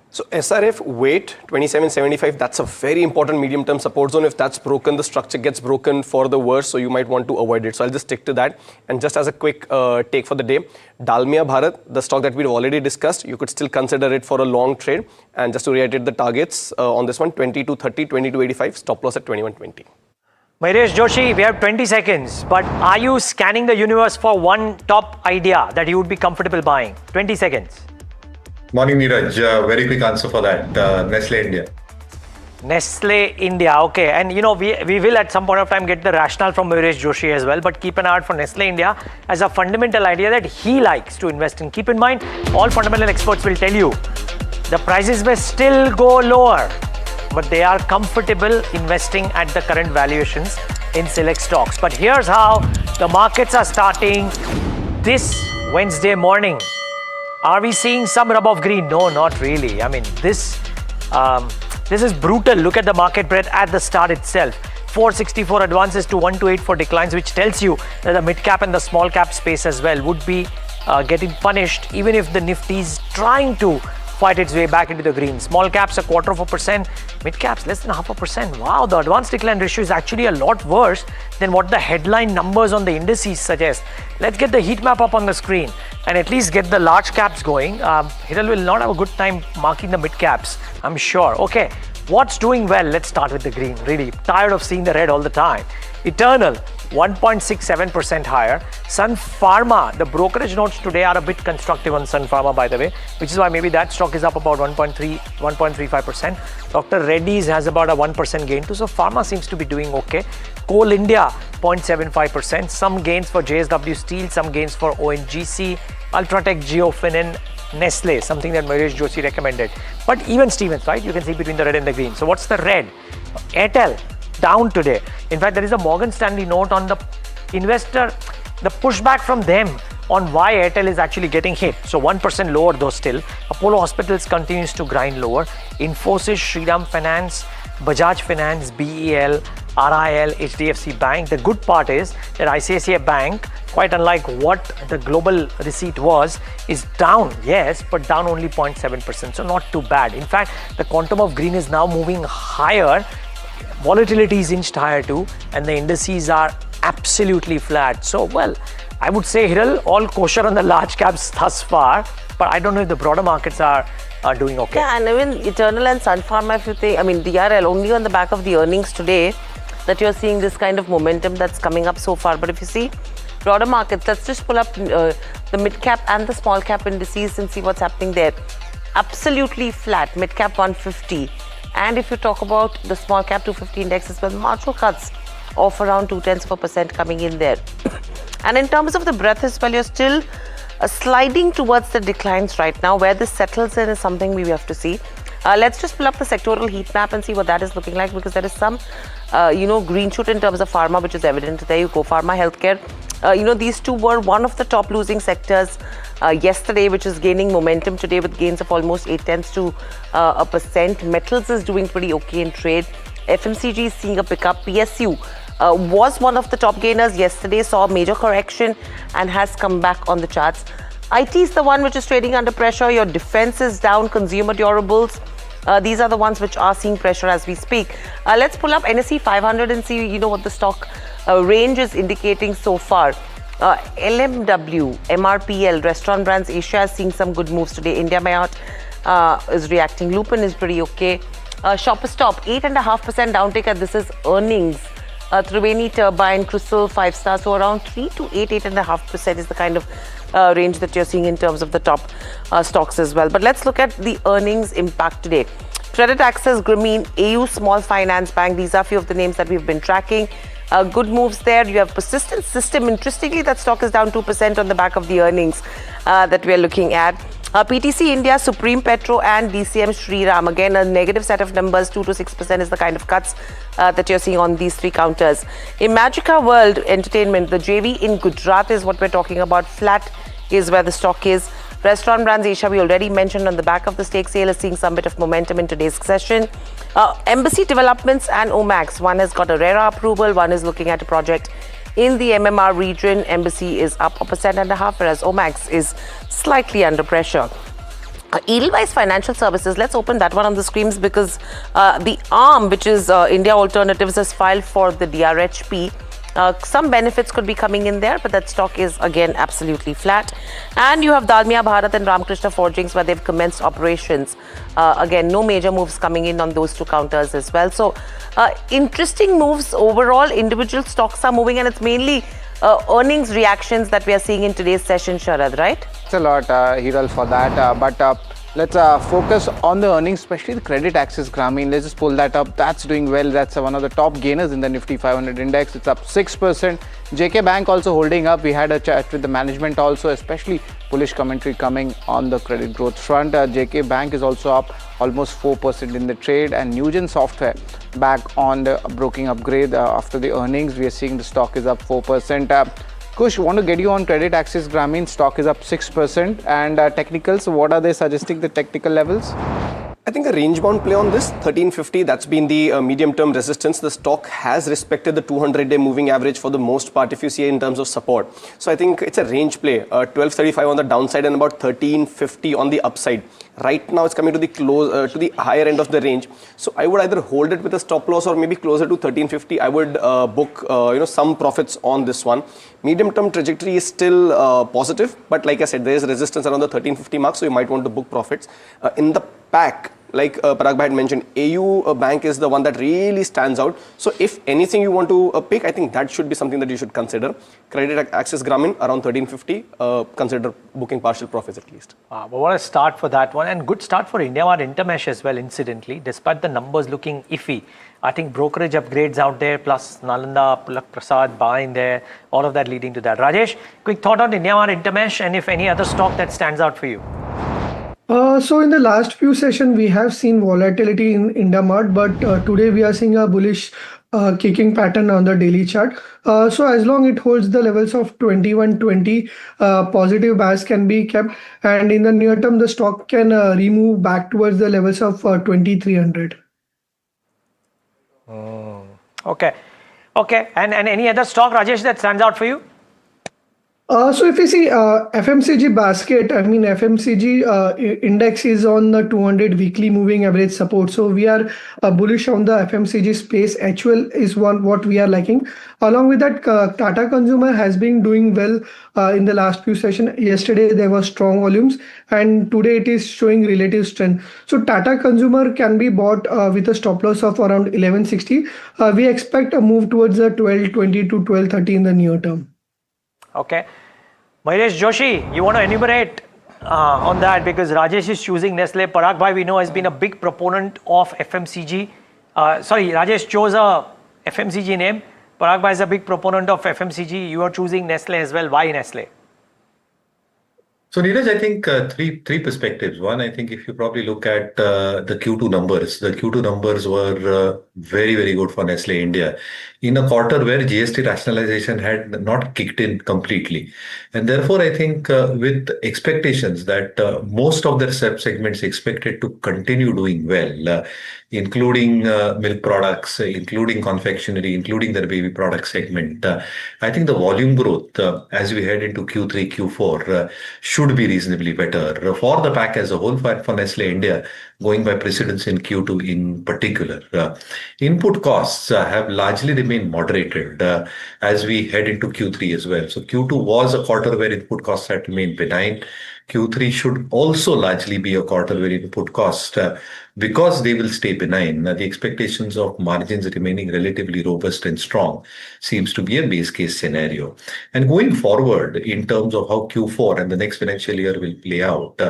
So SRF, wait, 27.75, that's a very important medium-term support zone. If that's broken, the structure gets broken for the worse, so you might want to avoid it. So I'll just stick to that. And just as a quick take for the day, Dalmia Bharat, the stock that we've already discussed, you could still consider it for a long trade. And just to reiterate the targets on this one, 22.30, 22.85, stop loss at 21.20. Mahindra Joshi, we have 20 seconds, but are you scanning the universe for one top idea that you would be comfortable buying? 20 seconds. Morning, Neeraj. Very quick answer for that. Nestle India. Nestle India, okay. And we will at some point of time get the rationale from Mahindra Joshi as well, but keep an eye out for Nestle India as a fundamental idea that he likes to invest in. Keep in mind, all fundamental experts will tell you the prices may still go lower, but they are comfortable investing at the current valuations in select stocks. But here's how the markets are starting this Wednesday morning. Are we seeing some rub of green? No, not really. I mean, this is brutal. Look at the market breadth at the start itself. 464 advances to 128 for declines, which tells you that the mid cap and the small cap space as well would be getting punished, even if the Nifty is trying to fight its way back into the green. Small caps 0.25%, mid caps less than 0.5%. Wow, the advanced decline ratio is actually a lot worse than what the headline numbers on the indices suggest. Let's get the heat map up on the screen and at least get the large caps going. Hiral will not have a good time marking the mid caps, I'm sure. Okay, What's doing well? Let's start with the green. Really tired of seeing the red all the time. Eternal, 1.67% higher. Sun Pharma, the brokerage notes today are a bit constructive on Sun Pharma, by the way, which is why maybe that stock is up about 1.35%. Dr. Reddy's has about a 1% gain too. So Pharma seems to be doing okay. Coal India, 0.75%. Some gains for JSW Steel, some gains for ONGC, Ultratech, Geofin, Nestle, something that Mahesh Joshi recommended. But even Stevens, right? You can see between the red and the green. So what's the red? Airtel, down today. In fact, there is a Morgan Stanley note on the investor, the pushback from them on why Airtel is actually getting hit. So 1% lower though still. Apollo Hospitals continues to grind lower. Infosys, Shriram Finance, Bajaj Finance, BEL, RIL, HDFC Bank. The good part is that ICICI Bank, quite unlike what the global receipt was, is down, yes, but down only 0.7%. So not too bad. In fact, the quantum of green is now moving higher. Volatility is inched higher too, and the indices are absolutely flat. So, well, I would say, Hiral, all kosher on the large caps thus far, but I don't know if the broader markets are doing okay. Yeah, and even Eternal and Sun Pharma, if you think, I mean, DRL, only on the back of the earnings today that you're seeing this kind of momentum that's coming up so far. But if you see broader markets, let's just pull up the mid cap and the small cap indices and see what's happening there. Absolutely flat, mid cap 150. And if you talk about the small cap 250 index as well, marginal cuts of around 0.2% coming in there. And in terms of the breadth as well, you're still sliding towards the declines right now. Where this settles in is something we have to see. Let's just pull up the sectoral heat map and see what that is looking like, because there is some, green shoot in terms of pharma, which is evident there. You go Pharma, Healthcare. These two were one of the top losing sectors yesterday, which is gaining momentum today with gains of almost 0.8%. Metals is doing pretty okay in trade. FMCG is seeing a pickup. PSU was one of the top gainers yesterday, saw a major correction and has come back on the charts. IT is the one which is trading under pressure. Your defense is down, consumer durables. These are the ones which are seeing pressure as we speak. Let's pull up NSE 500 and see, what the stock range is indicating so far. LMW, MRPL, Restaurant Brands Asia is seeing some good moves today. India Mayot is reacting. Lupin is pretty okay. Shoppers Stop, 8.5% downtick, and this is earnings. Triveni Turbine, Crystal, 5 stars, so around 3 to 8.5% is the kind of range that you're seeing in terms of the top stocks as well. But let's look at the earnings impact today. Credit Access, Grameen, AU Small Finance Bank, these are a few of the names that we've been tracking. Good moves there. You have Persistent System. Interestingly, that stock is down 2% on the back of the earnings that we are looking at. PTC India, Supreme Petro and DCM Shriram. Again, a negative set of numbers, 2 to 6% is the kind of cuts that you're seeing on these three counters. Imagica World Entertainment, the JV in Gujarat is what we're talking about. Flat is where the stock is. Restaurant Brands Asia, we already mentioned on the back of the stake sale, is seeing some bit of momentum in today's session. Embassy Developments and Omax, one has got a RERA approval, one is looking at a project in the MMR region. Embassy is up 1.5%, whereas Omax is slightly under pressure. Edelweiss Financial Services, let's open that one on the screens, because the ARM, which is India Alternatives, has filed for the DRHP. Some benefits could be coming in there, but that stock is again absolutely flat. And you have Dalmia Bharat and Ramakrishna Forgings, where they've commenced operations. Again, no major moves coming in on those two counters as well. So interesting moves overall. Individual stocks are moving, and it's mainly earnings reactions that we are seeing in today's session, Sharad, right? It's a lot, Hiral, for that. But let's focus on the earnings, especially the Credit Access Grameen. Let's just pull that up. That's doing well. That's one of the top gainers in the Nifty 500 index. It's up 6%. JK Bank also holding up. We had a chat with the management also, especially bullish commentary coming on the credit growth front. JK Bank is also up almost 4% in the trade. And Newgen Software back on the broking upgrade after the earnings. We are seeing the stock is up 4%. Kush, want to get you on Credit Access Grameen. Stock is up 6%. And technicals, what are they suggesting, the technical levels? I think a range-bound play on this, 1350, that's been the medium-term resistance. The stock has respected the 200-day moving average for the most part, if you see in terms of support. So I think it's a range play, 1235 on the downside and about 1350 on the upside. Right now, it's coming to the close to the higher end of the range. So I would either hold it with a stop loss or maybe closer to 1350. I would book some profits on this one. Medium-term trajectory is still positive, but like I said, there is resistance around the 1350 mark, so you might want to book profits. In the pack, like Parag had mentioned, AU Bank is the one that really stands out. So if anything you want to pick, I think that should be something that you should consider. Credit Access Grameen around 1350. Consider booking partial profits at least. But what a start for that one, and good start for IndiaMart Intermesh as well, incidentally, despite the numbers looking iffy. I think brokerage upgrades out there, plus Nalanda, Pulak Prasad buying there, all of that leading to that. Rajesh, quick thought on IndiaMart Intermesh, and if any other stock that stands out for you. So in the last few sessions, we have seen volatility in IndiaMart, but today we are seeing a bullish kicking pattern on the daily chart. So as long it holds the levels of 2120, positive bias can be kept, and in the near term, the stock can remove back towards the levels of 2300. Okay. And any other stock, Rajesh, that stands out for you? So if you see FMCG basket, I mean FMCG index is on the 200 weekly moving average support. So we are bullish on the FMCG space. HUL is what we are liking. Along with that, Tata Consumer has been doing well in the last few sessions. Yesterday there were strong volumes, and today it is showing relative strength. So Tata Consumer can be bought with a stop loss of around 1160. We expect a move towards the 1220 to 1230 in the near term. Okay. Mahesh Joshi, you want to enumerate on that, because Rajesh is choosing Nestle. Parag Bhai, we know, has been a big proponent of FMCG. Rajesh chose a FMCG name. Parag Bhai is a big proponent of FMCG. You are choosing Nestle as well. Why Nestle? So Neeraj, I think three perspectives. One, I think if you probably look at the Q2 numbers, the Q2 numbers were very, very good for Nestle India in a quarter where GST rationalization had not kicked in completely. And therefore, I think with expectations that most of their segments expected to continue doing well, including milk products, including confectionery, including their baby product segment, I think the volume growth as we head into Q3, Q4 should be reasonably better for the pack as a whole, for Nestle India, going by precedence in Q2 in particular. Input costs have largely remained moderated as we head into Q3 as well. So Q2 was a quarter where input costs had remained benign. Q3 should also largely be a quarter where input costs, because they will stay benign, the expectations of margins remaining relatively robust and strong seems to be a base case scenario. And going forward, in terms of how Q4 and the next financial year will play out,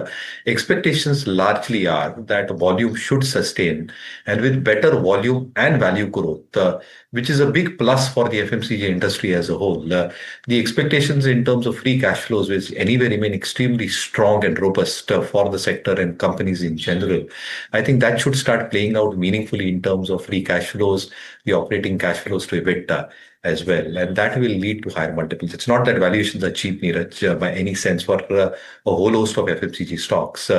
expectations largely are that volume should sustain, and with better volume and value growth, which is a big plus for the FMCG industry as a whole. The expectations in terms of free cash flows will anyway remain extremely strong and robust for the sector and companies in general. I think that should start playing out meaningfully in terms of free cash flows, the operating cash flows to EBITDA as well. And that will lead to higher multiples. It's not that valuations are cheap, Neeraj, by any sense for a whole host of FMCG stocks.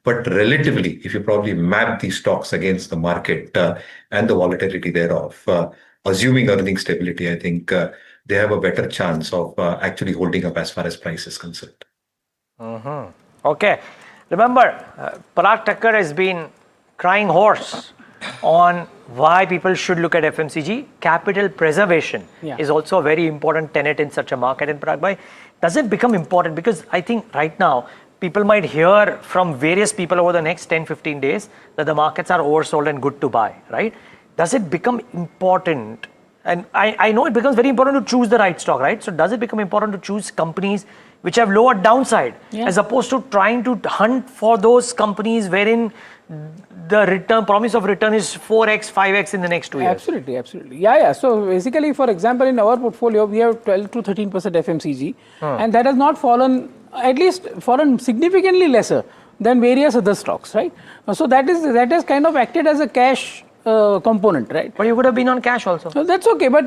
But relatively, if you probably map these stocks against the market and the volatility thereof, assuming earning stability, I think they have a better chance of actually holding up as far as price is concerned. Okay. Remember, Parag Thakkar has been crying hoarse on why people should look at FMCG. Capital preservation is also a very important tenet in such a market. And Parag Bhai, does it become important? Because I think right now, people might hear from various people over the next 10-15 days that the markets are oversold and good to buy, right? Does it become important? And I know it becomes very important to choose the right stock, right? So does it become important to choose companies which have lower downside as opposed to trying to hunt for those companies wherein the promise of return is 4x, 5x in the next 2 years? Absolutely. Yeah. So basically, for example, in our portfolio, we have 12 to 13% FMCG, and that has not fallen, at least fallen significantly lesser than various other stocks, right? So that has kind of acted as a cash component, right? But you could have been on cash also. So that's okay, but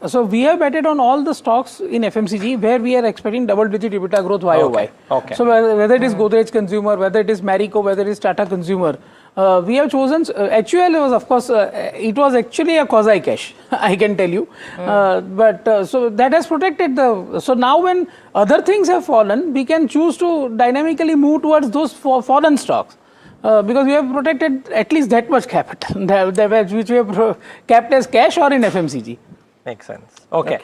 so we have betted on all the stocks in FMCG where we are expecting double-digit EBITDA growth YOY. Okay. So whether it is Godrej Consumer, whether it is Marico, whether it is Tata Consumer, we have chosen HUL was, of course, it was actually a quasi cash, I can tell you. But so that has protected so now when other things have fallen, we can choose to dynamically move towards those fallen stocks. Because we have protected at least that much capital, which we have kept as cash or in FMCG. Makes sense. Okay.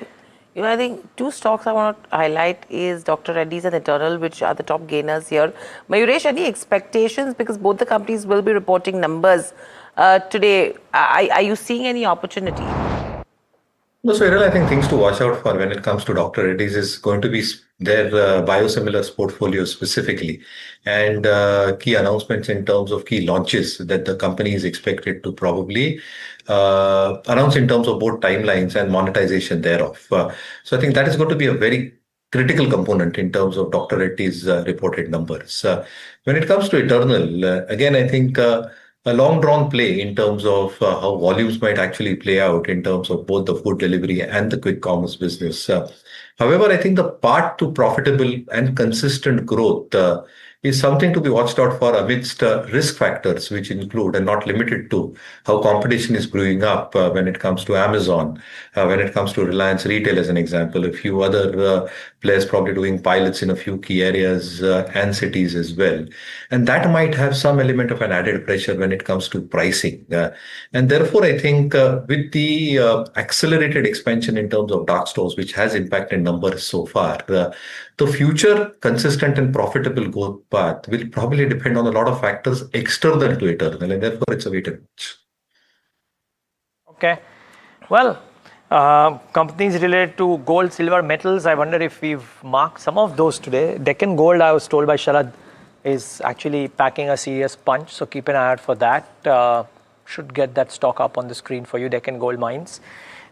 I think two stocks I want to highlight is Dr. Reddy's and Eternal, which are the top gainers here. Mayuresh, any expectations, because both the companies will be reporting numbers today? Are you seeing any opportunity? No, so Viral, I think things to watch out for when it comes to Dr. Reddy's is going to be their biosimilars portfolio specifically, and key announcements in terms of key launches that the company is expected to probably announce in terms of both timelines and monetization thereof. So I think that is going to be a very critical component in terms of Dr. Reddy's reported numbers. When it comes to Eternal, again, I think a long drawn play in terms of how volumes might actually play out in terms of both the food delivery and the quick commerce business. However, I think the path to profitable and consistent growth is something to be watched out for amidst risk factors, which include and not limited to how competition is brewing up when it comes to Amazon, when it comes to Reliance Retail, as an example, a few other players probably doing pilots in a few key areas and cities as well. And that might have some element of an added pressure when it comes to pricing. And therefore, I think with the accelerated expansion in terms of dark stores, which has impacted numbers so far, the future consistent and profitable growth path will probably depend on a lot of factors external to Eternal, and therefore it's a wait and watch. Okay. Well, companies related to gold, silver, metals, I wonder if we've marked some of those today. Deccan Gold, I was told by Sharad, is actually packing a serious punch, so keep an eye out for that. Should get that stock up on the screen for you, Deccan Gold Mines.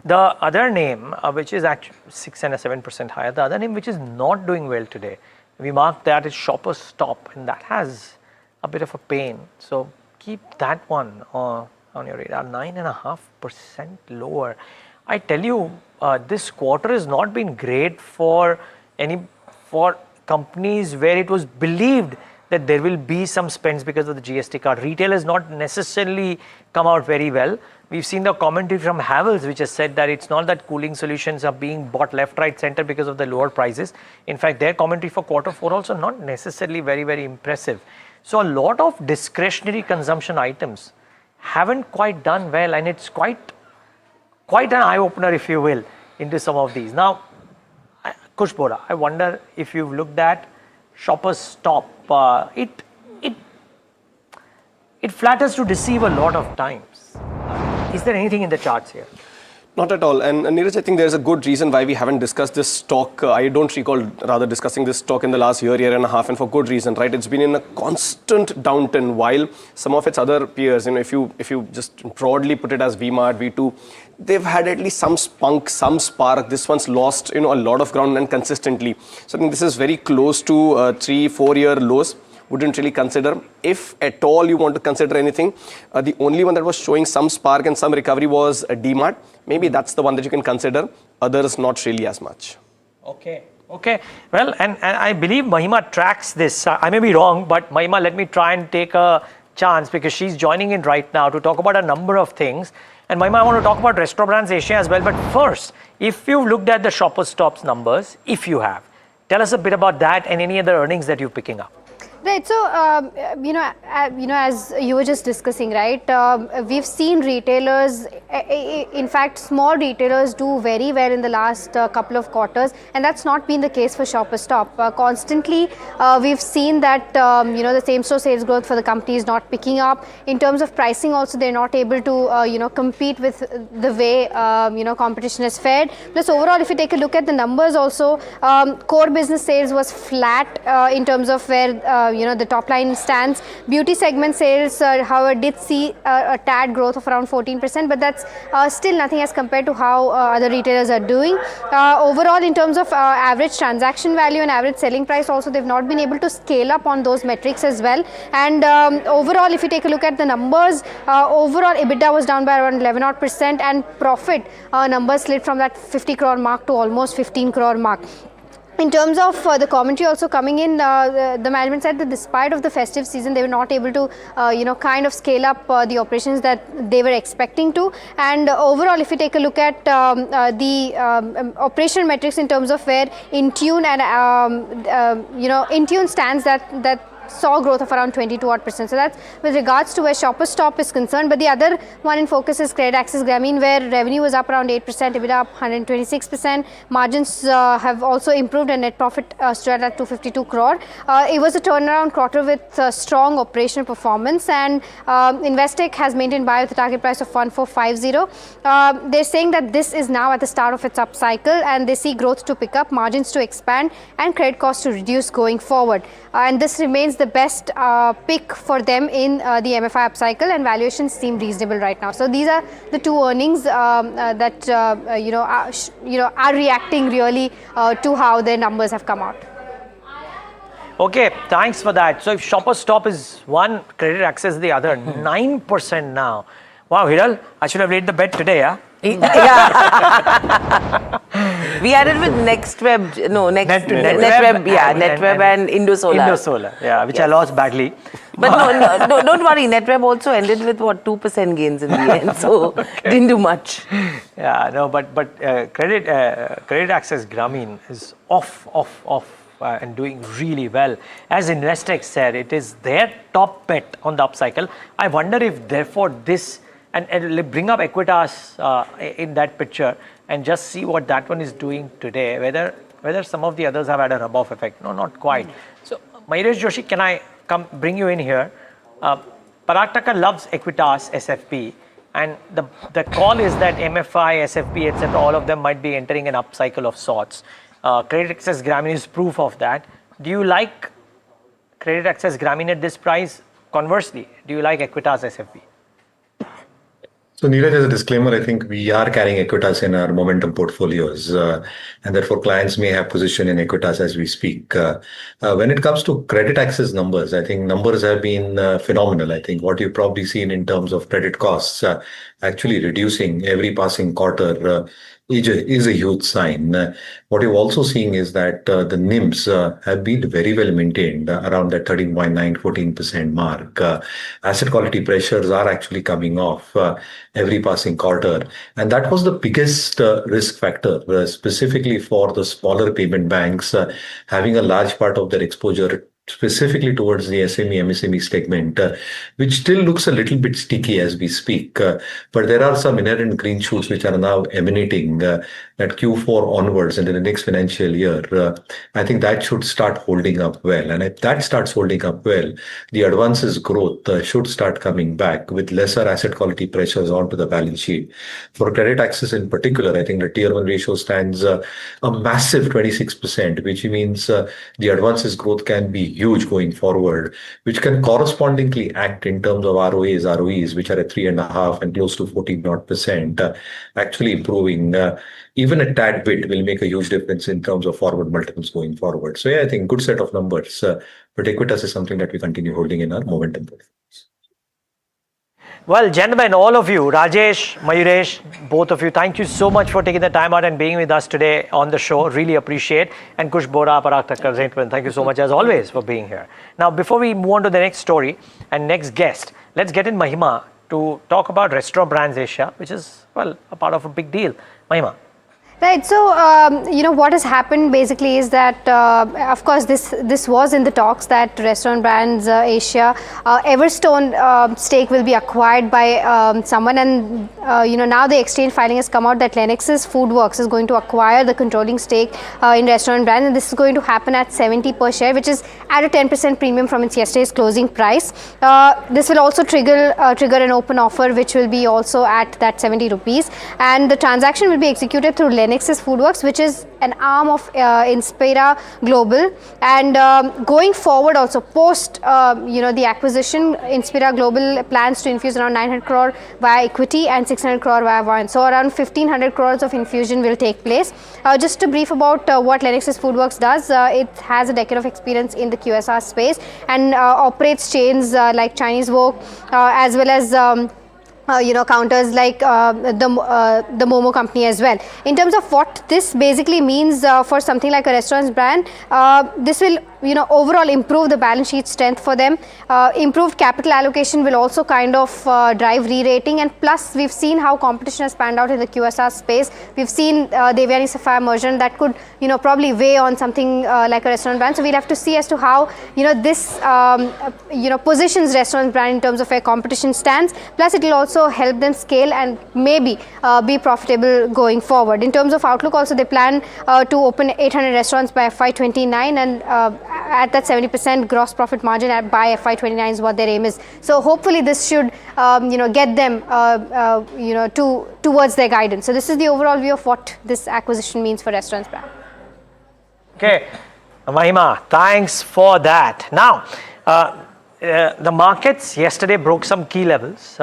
The other name, which is actually 6 and 7% higher, the other name which is not doing well today, we marked that is Shoppers Stop, and that has a bit of a pain. So keep that one on your radar. 9.5% lower. I tell you, this quarter has not been great for companies where it was believed that there will be some spends because of the GST card. Retail has not necessarily come out very well. We've seen the commentary from Havells, which has said that it's not that cooling solutions are being bought left, right, center because of the lower prices. In fact, their commentary for quarter 4 also not necessarily very, very impressive. So a lot of discretionary consumption items haven't quite done well, and it's quite an eye-opener, if you will, into some of these. Now, Kush Bora, I wonder if you've looked at Shoppers Stop. It flatters to deceive a lot of times. Is there anything in the charts here? Not at all. And Neeraj, I think there's a good reason why we haven't discussed this stock. I don't recall rather discussing this stock in the last year and a half, and for good reason, right? It's been in a constant downturn while some of its other peers, if you just broadly put it as V-Mart, V2, they've had at least some spunk, some spark. This one's lost, a lot of ground and consistently. So I think this is very close to 3-4 year lows. Wouldn't really consider. If at all you want to consider anything, the only one that was showing some spark and some recovery was DMart. Maybe that's the one that you can consider. Others not really as much. Okay. Well, and I believe Mahima tracks this. I may be wrong, but Mahima, let me try and take a chance because she's joining in right now to talk about a number of things. And Mahima, I want to talk about Restaurant Brands Asia as well. But first, if you've looked at the Shoppers Stop's numbers, if you have, tell us a bit about that and any other earnings that you're picking up. Right. So, as you were just discussing, right, we've seen retailers, in fact, small retailers do very well in the last couple of quarters, and that's not been the case for Shoppers Stop. Constantly, we've seen that, the same-store sales growth for the company is not picking up. In terms of pricing also, they're not able to, compete with the way, competition is fared. Plus, overall, if you take a look at the numbers also, core business sales was flat in terms of where, the top line stands. Beauty segment sales, however, did see a tad growth of around 14%, but that's still nothing as compared to how other retailers are doing. Overall, in terms of average transaction value and average selling price also, they've not been able to scale up on those metrics as well. And overall, if you take a look at the numbers, overall EBITDA was down by around 11% and profit numbers slid from that 50 crore mark to almost 15 crore mark. In terms of the commentary also coming in, the management said that despite of the festive season, they were not able to, kind of scale up the operations that they were expecting to. And overall, if you take a look at the operational metrics in terms of where Intune and, Intune stands, that saw growth of around 22%. So that's with regards to where Shoppers Stop is concerned. But the other one in focus is Credit Access Grameen, where revenue was up around 8%, EBITDA up 126%. Margins have also improved and net profit stood at 252 crore. It was a turnaround quarter with strong operational performance, and Investec has maintained buy with a target price of 1450. They're saying that this is now at the start of its upcycle, and they see growth to pick up, margins to expand, and credit costs to reduce going forward. And this remains the best pick for them in the MFI upcycle, and valuations seem reasonable right now. So these are the two earnings that are reacting really to how their numbers have come out. Okay, thanks for that. So if Shoppers Stop is one, Credit Access the other, 9% now. Wow, Hiral, I should have laid the bet today, yeah? We had it with Netweb and Indosolar. Indosolar, yeah, which I lost badly. But no, don't worry. Netweb also ended with 2% gains in the end, so didn't do much. Yeah, no, but Credit Access Grameen is off and doing really well. As Investec said, it is their top bet on the upcycle. I wonder if therefore this, and bring up Equitas in that picture and just see what that one is doing today, whether some of the others have had a rub-off effect. No, not quite. So, Mayuresh Joshi, can I bring you in here? Parag Thakkar loves Equitas, SFP, and the call is that MFI, SFP, etc., all of them might be entering an upcycle of sorts. Credit Access Grameen is proof of that. Do you like Credit Access Grameen at this price? Conversely, do you like Equitas, SFP? So Neeraj, as a disclaimer, I think we are carrying Equitas in our momentum portfolios, and therefore clients may have position in Equitas as we speak. When it comes to Credit Access numbers, I think numbers have been phenomenal. I think what you've probably seen in terms of credit costs actually reducing every passing quarter is a huge sign. What you're also seeing is that the NIMs have been very well maintained around that 13.9, 14% mark. Asset quality pressures are actually coming off every passing quarter. And that was the biggest risk factor, specifically for the smaller payment banks having a large part of their exposure specifically towards the SME, MSME segment, which still looks a little bit sticky as we speak. But there are some inherent green shoots which are now emanating that Q4 onwards and in the next financial year. I think that should start holding up well. And if that starts holding up well, the advances growth should start coming back with lesser asset quality pressures onto the balance sheet. For Credit Access in particular, I think the Tier 1 ratio stands a massive 26%, which means the advances growth can be huge going forward, which can correspondingly act in terms of ROAs, ROEs, which are at 3.5% and close to 14%, actually improving even a tad bit will make a huge difference in terms of forward multiples going forward. So yeah, I think good set of numbers, but Equitas is something that we continue holding in our momentum portfolios. Well, gentlemen, all of you, Rajesh, Mayuresh, both of you, thank you so much for taking the time out and being with us today on the show. Really appreciate. And Kush Bora, Parag Thakkar, gentlemen, thank you so much as always for being here. Now, before we move on to the next story and next guest, let's get in Mahima to talk about Restaurant Brands Asia, which is, well, a part of a big deal. Mahima. Right. So, what has happened basically is that, of course, this was in the talks that Restaurant Brands Asia, Everstone stake will be acquired by someone. And, now the exchange filing has come out that Lennox's Foodworks is going to acquire the controlling stake in Restaurant Brands. And this is going to happen at 70 per share, which is at a 10% premium from its yesterday's closing price. This will also trigger an open offer, which will be also at that 70 rupees. And the transaction will be executed through Lennox's Foodworks, which is an arm of Inspira Global. And going forward also, post the acquisition, Inspira Global plans to infuse around 900 crore via equity and 600 crore via warrants. So around 1500 crores of infusion will take place. Just a brief about what Lennox's Foodworks does. It has a decade of experience in the QSR space and operates chains like Chinese Wok as well as counters like the Momo company as well. In terms of what this basically means for something like a restaurants brand, this will overall improve the balance sheet strength for them. Improved capital allocation will also kind of drive re-rating, and plus we've seen how competition has panned out in the QSR space. We've seen Devyani Sapphire merger, and that could probably weigh on something like a restaurant brand. So we'll have to see as to how this positions restaurant brand in terms of where competition stands. Plus it will also help them scale and maybe be profitable going forward. In terms of outlook also, they plan to open 800 restaurants by FY29, and at that 70% gross profit margin by FY29 is what their aim is. So hopefully this should get them towards their guidance. So this is the overall view of what this acquisition means for restaurants brand. Okay, Mahima, thanks for that. Now, the markets yesterday broke some key levels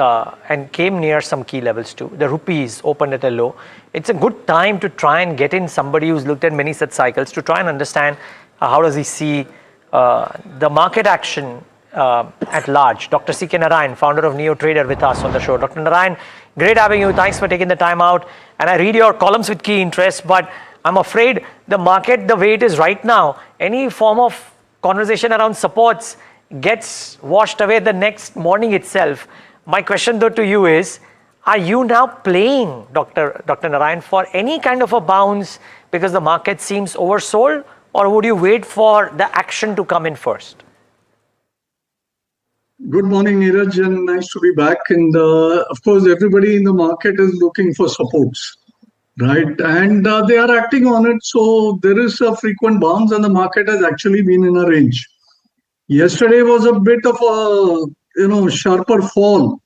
and came near some key levels too. The rupees opened at a low. It's a good time to try and get in somebody who's looked at many such cycles to try and understand how does he see the market action at large. Dr. C.K. Narayan, founder of Neo Trader, with us on the show. Dr. Narayan, great having you. Thanks for taking the time out. And I read your columns with key interest, but I'm afraid the market, the way it is right now, any form of conversation around supports gets washed away the next morning itself. My question though to you is, are you now playing, Dr. Narayan, for any kind of a bounce because the market seems oversold, or would you wait for the action to come in first? Good morning, Neeraj, and nice to be back. And of course, everybody in the market is looking for supports, right? And they are acting on it. So there is a frequent bounce, and the market has actually been in a range. Yesterday was a bit of a sharper fall.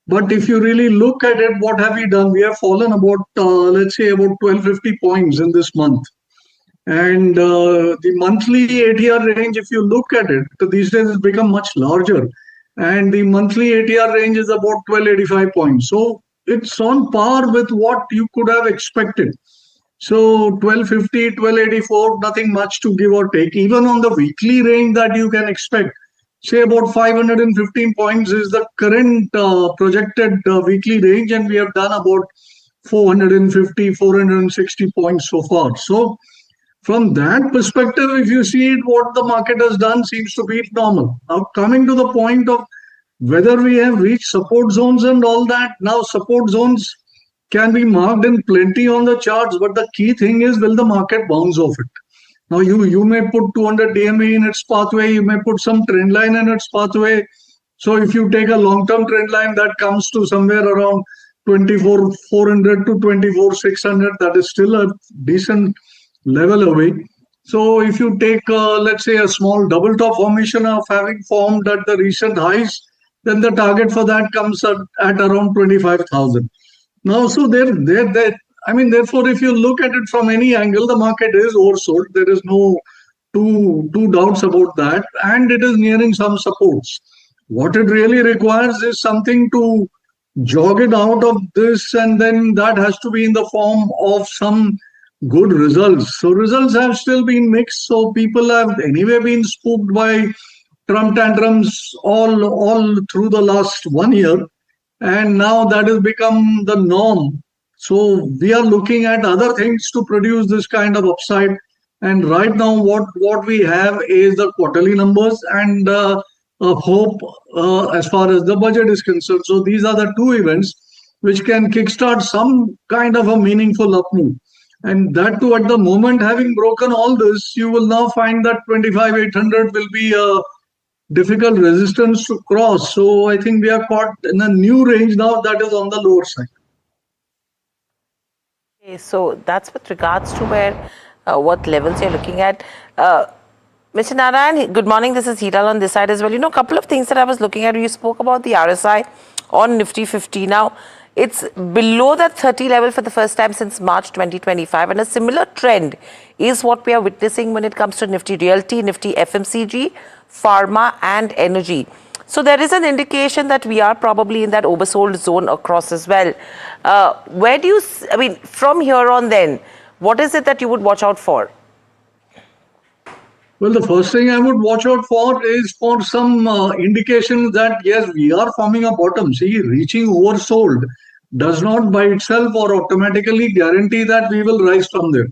But if you really look at it, what have we done? We have fallen about, let's say, about 1250 points in this month. And the monthly ATR range, if you look at it, these days has become much larger. And the monthly ATR range is about 1285 points. So it's on par with what you could have expected. So 1250, 1284, nothing much to give or take. Even on the weekly range that you can expect, say about 515 points is the current projected weekly range, and we have done about 450, 460 points so far. So from that perspective, if you see it, what the market has done seems to be normal. Now, coming to the point of whether we have reached support zones and all that, now support zones can be marked in plenty on the charts, but the key thing is, will the market bounce off it? Now, you may put 200 DMA in its pathway, you may put some trend line in its pathway. So if you take a long-term trend line that comes to somewhere around 24,400 to 24,600, that is still a decent level away. So if you take, let's say, a small double top formation of having formed at the recent highs, then the target for that comes at around 25,000. Now, so therefore, if you look at it from any angle, the market is oversold. There is no two doubts about that, and it is nearing some supports. What it really requires is something to jog it out of this, and then that has to be in the form of some good results. So results have still been mixed. So people have anyway been spooked by Trump tantrums all through the last 1 year. And now that has become the norm. So we are looking at other things to produce this kind of upside. And right now what we have is the quarterly numbers and a hope as far as the budget is concerned. So these are the two events which can kickstart some kind of a meaningful up move. And that too, at the moment, having broken all this, you will now find that 25,800 will be a difficult resistance to cross. So I think we are caught in a new range now that is on the lower side. Okay, so that's with regards to where what levels you're looking at. Mr. Narayan, good morning. This is Hiral on this side as well. You know, a couple of things that I was looking at. You spoke about the RSI on Nifty 50. Now, it's below that 30 level for the first time since March 2025. And a similar trend is what we are witnessing when it comes to Nifty Realty, Nifty FMCG, Pharma and Energy. So there is an indication that we are probably in that oversold zone across as well. Where do you, I mean, from here on then, what is it that you would watch out for? Well, the first thing I would watch out for is for some indications that yes, we are forming a bottom. See, reaching oversold does not by itself or automatically guarantee that we will rise from there.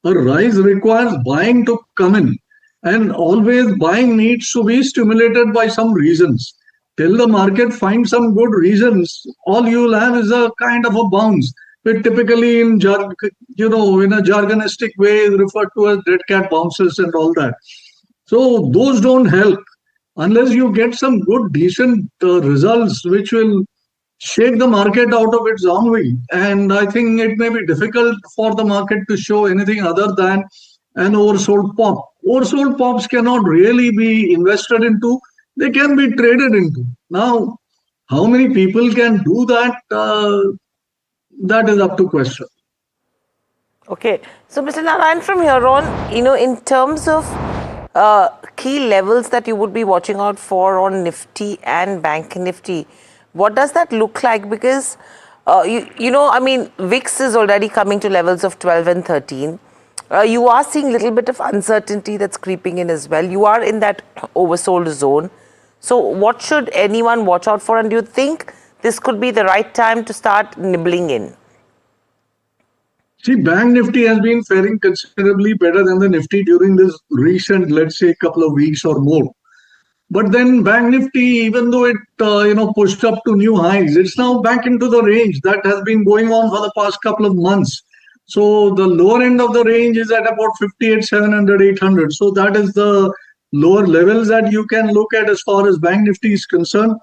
A rise requires buying to come in, and always buying needs to be stimulated by some reasons. Till the market finds some good reasons, all you'll have is a kind of a bounce, which typically in in a jargonistic way is referred to as dead cat bounces and all that. So those don't help unless you get some good, decent results which will shake the market out of its ennui. And I think it may be difficult for the market to show anything other than an oversold pop. Oversold pops cannot really be invested into, they can be traded into. Now, how many people can do that? That is up to question. Okay, so Mr. Narayan, from here on, in terms of key levels that you would be watching out for on Nifty and Bank Nifty, what does that look like? Because, VIX is already coming to levels of 12 and 13. You are seeing a little bit of uncertainty that's creeping in as well. You are in that oversold zone. So what should anyone watch out for? And do you think this could be the right time to start nibbling in? See, Bank Nifty has been faring considerably better than the Nifty during this recent, let's say, couple of weeks or more. But then Bank Nifty, even though it pushed up to new highs, it's now back into the range that has been going on for the past couple of months. So the lower end of the range is at about 58,700, 800. So that is the lower levels that you can look at as far as Bank Nifty is concerned.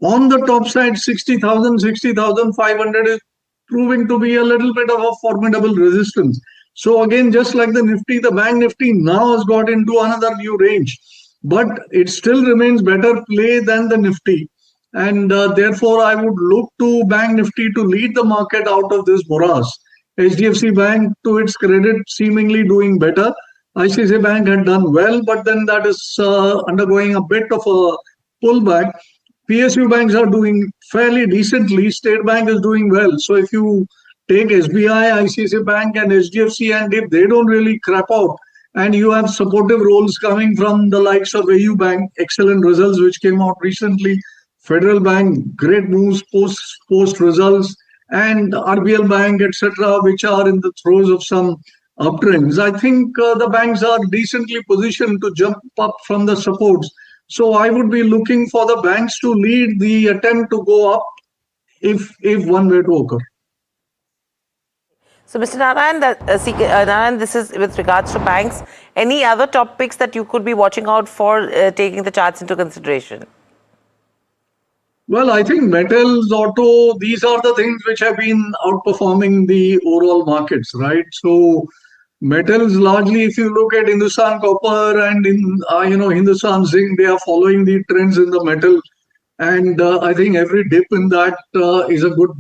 On the top side, 60,000, 60,500 is proving to be a little bit of a formidable resistance. So again, just like the Nifty, the Bank Nifty now has got into another new range. But it still remains better play than the Nifty. And therefore, I would look to Bank Nifty to lead the market out of this morass. HDFC Bank, to its credit, seemingly doing better. ICICI Bank had done well, but then that is undergoing a bit of a pullback. PSU banks are doing fairly decently. State Bank is doing well. So if you take SBI, ICICI Bank and HDFC, and if they don't really crap out, and you have supportive roles coming from the likes of AU Bank, excellent results which came out recently, Federal Bank, great moves post results, and RBL Bank, etc., which are in the throes of some uptrends. I think the banks are decently positioned to jump up from the supports. So I would be looking for the banks to lead the attempt to go up if one were to occur. So, Mr. Narayan, this is with regards to banks. Any other topics that you could be watching out for, taking the charts into consideration? Well, I think metals, auto, these are the things which have been outperforming the overall markets, right? So, metals largely, if you look at Hindustan Copper and Hindustan Zinc, they are following the trends in the metal. And I think every dip in that is a good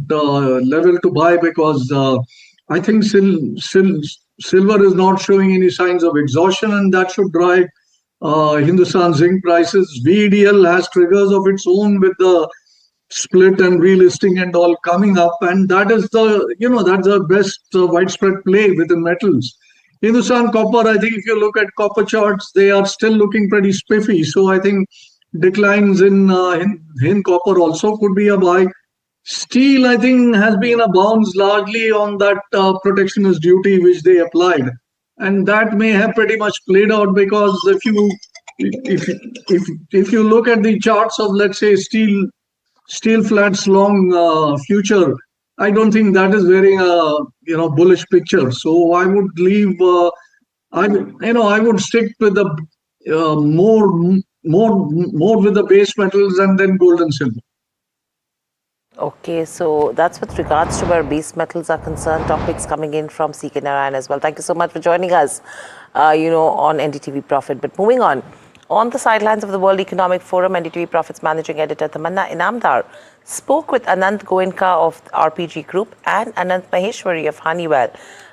level to buy, because I think silver is not showing any signs of exhaustion, and that should drive Hindustan Zinc prices. VEDL has triggers of its own with the split and relisting and all coming up, and that is that's the best widespread play within metals. Hindustan Copper, I think if you look at copper charts, they are still looking pretty spiffy. So I think declines in Hind Copper also could be a buy. Steel, I think, has been a bounce largely on that protectionist duty which they applied, and that may have pretty much played out, because if you look at the charts of, let's say, steel flats long future, I don't think that is wearing a bullish picture. So I would leave. I would stick with the more with the base metals and then gold and silver. Okay, so that's with regards to where base metals are concerned. Topics coming in from CK Narayan as well. Thank you so much for joining us, on NDTV Profit. But moving on the sidelines of the World Economic Forum, NDTV Profit's managing editor Tamanna Inamdar spoke with Anant Goenka of RPG Group and Anant Maheshwari of Honeywell.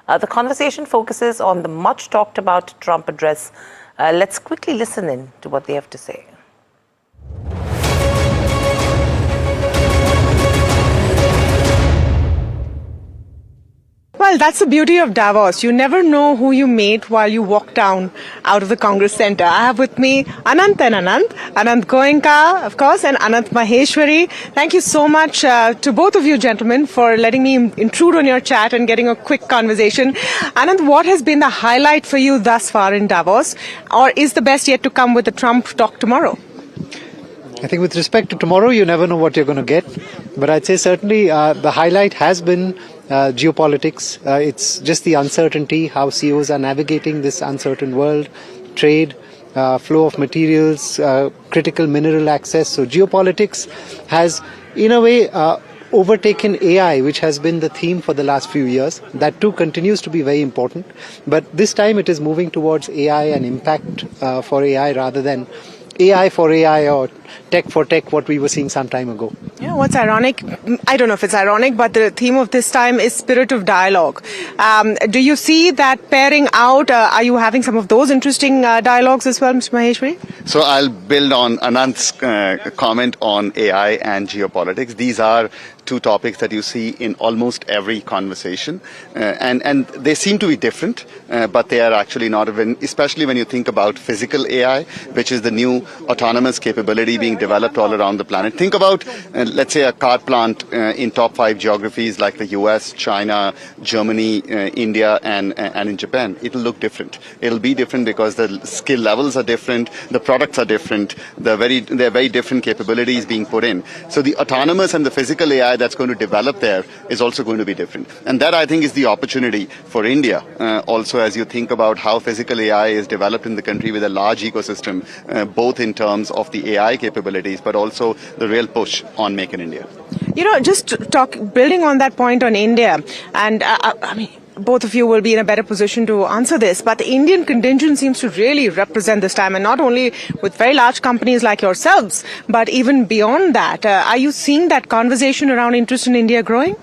The conversation focuses on the much talked about Trump address. Let's quickly listen in to what they have to say. Well, that's the beauty of Davos. You never know who you meet while you walk down out of the Congress Center. I have with me Anant and Anant Goenka, of course, and Anant Maheshwari. Thank you so much to both of you gentlemen for letting me intrude on your chat and getting a quick conversation. Anant, what has been the highlight for you thus far in Davos? Or is the best yet to come with the Trump talk tomorrow? I think with respect to tomorrow, you never know what you're going to get. But I'd say certainly the highlight has been geopolitics. It's just the uncertainty, how CEOs are navigating this uncertain world, trade, flow of materials, critical mineral access. So geopolitics has, in a way, overtaken AI, which has been the theme for the last few years. That too continues to be very important. But this time it is moving towards AI and impact for AI rather than AI for AI or tech for tech, what we were seeing some time ago. Yeah, what's ironic, I don't know if it's ironic, but the theme of this time is spirit of dialogue. Do you see that pairing out? Are you having some of those interesting dialogues as well, Mr. Maheshwari? So I'll build on Anant's comment on AI and geopolitics. These are two topics that you see in almost every conversation, and they seem to be different, but they are actually not, especially when you think about physical AI, which is the new autonomous capability being developed all around the planet. Think about, let's say, a car plant in top 5 geographies like the US, China, Germany, India, and in Japan. It'll look different. It'll be different because the skill levels are different, the products are different, there are very different capabilities being put in. So the autonomous and the physical AI that's going to develop there is also going to be different. And that, I think, is the opportunity for India. Also, as you think about how physical AI is developed in the country with a large ecosystem, both in terms of the AI capabilities, but also the real push on Make in India. You know, just building on that point on India, and I mean, both of you will be in a better position to answer this, but the Indian contingent seems to really represent this time, and not only with very large companies like yourselves, but even beyond that. Are you seeing that conversation around interest in India growing?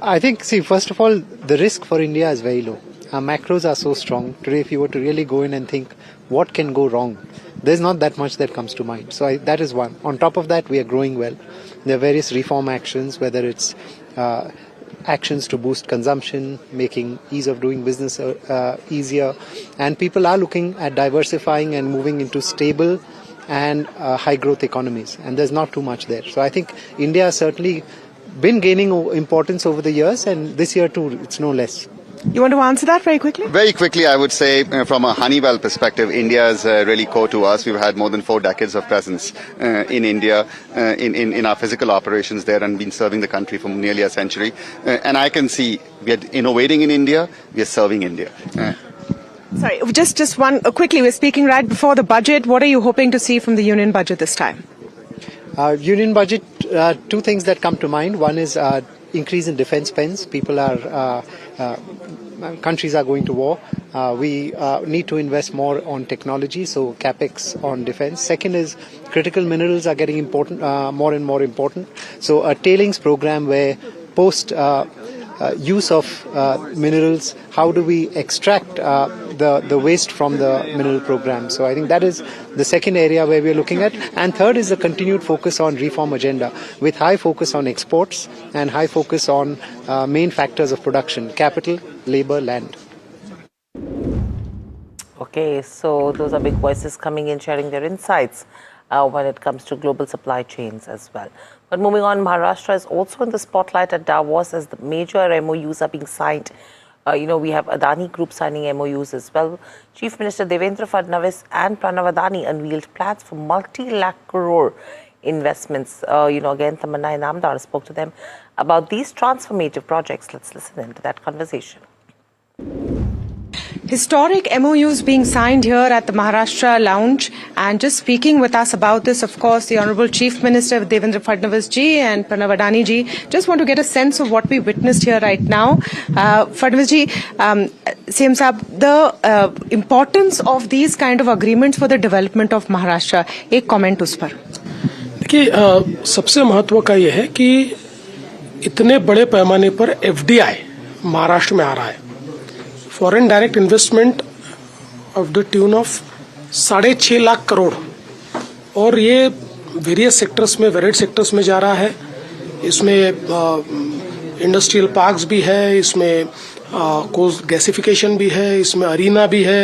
I think, see, first of all, the risk for India is very low. Our macros are so strong. Today, if you were to really go in and think, what can go wrong? There's not that much that comes to mind. So that is one. On top of that, we are growing well. There are various reform actions, whether it's actions to boost consumption, making ease of doing business easier. And people are looking at diversifying and moving into stable and high growth economies. And there's not too much there. So I think India has certainly been gaining importance over the years, and this year too, it's no less. You want to answer that very quickly? Very quickly, I would say, from a Honeywell perspective, India is really core to us. We've had more than 4 decades of presence in India, in our physical operations there, and been serving the country for nearly a century. And I can see we are innovating in India, we are serving India. Sorry, just one quickly. We're speaking right before the budget. What are you hoping to see from the union budget this time? Union budget, 2 things that come to mind. One is increase in defense spends. People are countries are going to war. We need to invest more on technology, so capex on defense. Second is critical minerals are getting important, more and more important. So a tailings program where post use of minerals, how do we extract the waste from the mineral program? So I think that is the second area where we are looking at. And third is the continued focus on reform agenda with high focus on exports and high focus on main factors of production: capital, labor, land. Okay, so those are big voices coming in, sharing their insights when it comes to global supply chains as well. But moving on, Maharashtra is also in the spotlight at Davos as the major MOUs are being signed. We have Adani Group signing MOUs as well. Chief Minister Devendra Fadnavis and Pranav Adani unveiled plans for multi-lakh crore investments. Again, Tamanna Inamdar spoke to them about these transformative projects. Let's listen into that conversation. Historic MOUs being signed here at the Maharashtra Lounge, and just speaking with us about this, of course, the Honourable Chief Minister Devendra Fadnavis ji and Pranav Adani ji. Just want to get a sense of what we witnessed here right now. Fadnavis ji, CM Saab, the importance of these kind of agreements for the development of Maharashtra. एक comment उस पर. देखिए, सबसे महत्व का ये है कि इतने बड़े पैमाने पर FDI महाराष्ट्र में आ रहा है. Foreign direct investment of the tune of 6.5 lakh crore, और ये वेरियस सेक्टर्स में, वेरिड सेक्टर्स में जा रहा है. इसमें इंडस्ट्रियल पार्क्स भी है, इसमें कोस्ट गैसिफिकेशन भी है, इसमें अरीना भी है,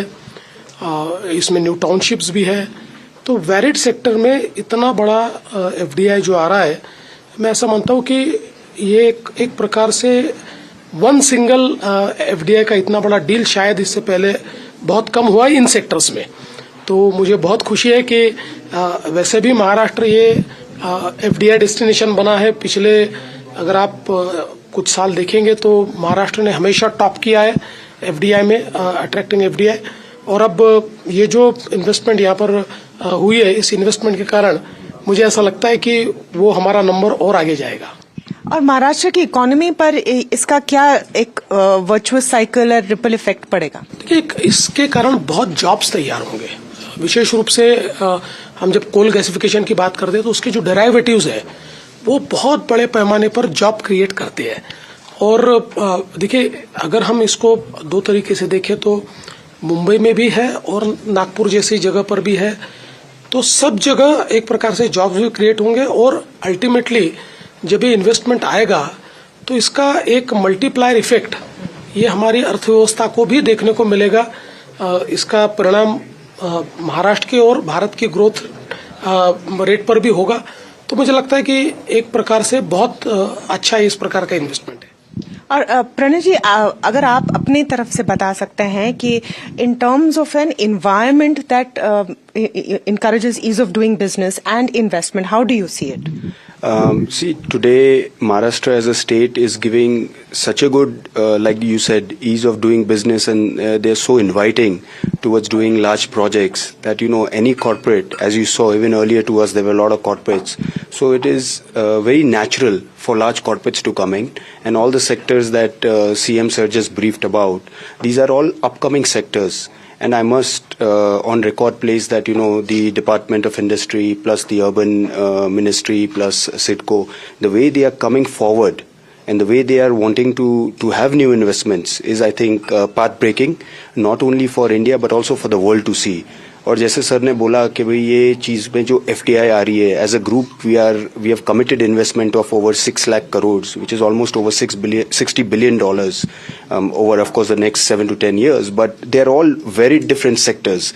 इसमें न्यू टाउनशिप्स भी है। तो वैलिड सेक्टर में इतना बड़ा एफडीआई जो आ रहा है, मैं ऐसा मानता हूँ कि ये एक प्रकार से वन सिंगल एफडीआई का इतना बड़ा डील शायद इससे पहले बहुत कम हुआ है इन सेक्टर्स में। तो मुझे बहुत खुशी है कि वैसे भी महाराष्ट्र ये एफडीआई डेस्टिनेशन बना है। पिछले अगर आप कुछ साल देखेंगे तो महाराष्ट्र ने हमेशा टॉप किया है एफडीआई में, अट्रैक्टिंग एफडीआई। और अब ये जो इन्वेस्टमेंट यहाँ पर हुई है, इस इन्वेस्टमेंट के कारण मुझे ऐसा लगता है कि वो हमारा नंबर और आगे जाएगा। और महाराष्ट्र की इकोनॉमी पर इसका क्या एक वर्चुअस साइकिल और रिपल इफेक्ट पड़ेगा? देखिए, इसके कारण बहुत जॉब्स तैयार होंगे। विशेष रूप से हम जब कोल गैसिफिकेशन की बात करते हैं तो उसके जो डेराइवेटिव्स है वो बहुत बड़े पैमाने पर जॉब क्रिएट करते हैं। और देखिए, अगर हम इसको दो तरीके से देखें तो मुंबई में भी है और नागपुर जैसी जगह पर भी है। तो सब जगह एक प्रकार से जॉब्स भी क्रिएट होंगे और अल्टीमेटली जब ये इन्वेस्टमेंट आएगा तो इसका एक मल्टीप्लायर इफेक्ट ये हमारी अर्थव्यवस्था को भी देखने को मिलेगा। इसका परिणाम महाराष्ट्र के और भारत की ग्रोथ रेट पर भी होगा। तो मुझे लगता है कि एक प्रकार से बहुत अच्छा इस प्रकार का इन्वेस्टमेंट है। और प्रणय जी, अगर आप अपनी तरफ से बता सकते हैं कि in terms of an environment that encourages ease of doing business and investment, how do you see it? See, today Maharashtra as a state is giving such a good, like you said, ease of doing business, and they're so inviting towards doing large projects that, any corporate, as you saw even earlier to us, there were a lot of corporates. So it is very natural for large corporates to come in, and all the sectors that CM sir just briefed about, these are all upcoming sectors. And I must on record place that, the Department of Industry plus the Urban Ministry plus CIDCO, the way they are coming forward and the way they are wanting to have new investments is, I think, path breaking, not only for India but also for the world to see. और जैसे sir ने बोला कि भाई ये चीज़ में जो FDI आ रही है, as a group we have committed investment of over 6 lakh crores, which is almost over $60 billion over, of course, the next 7 to 10 years. But they're all very different sectors.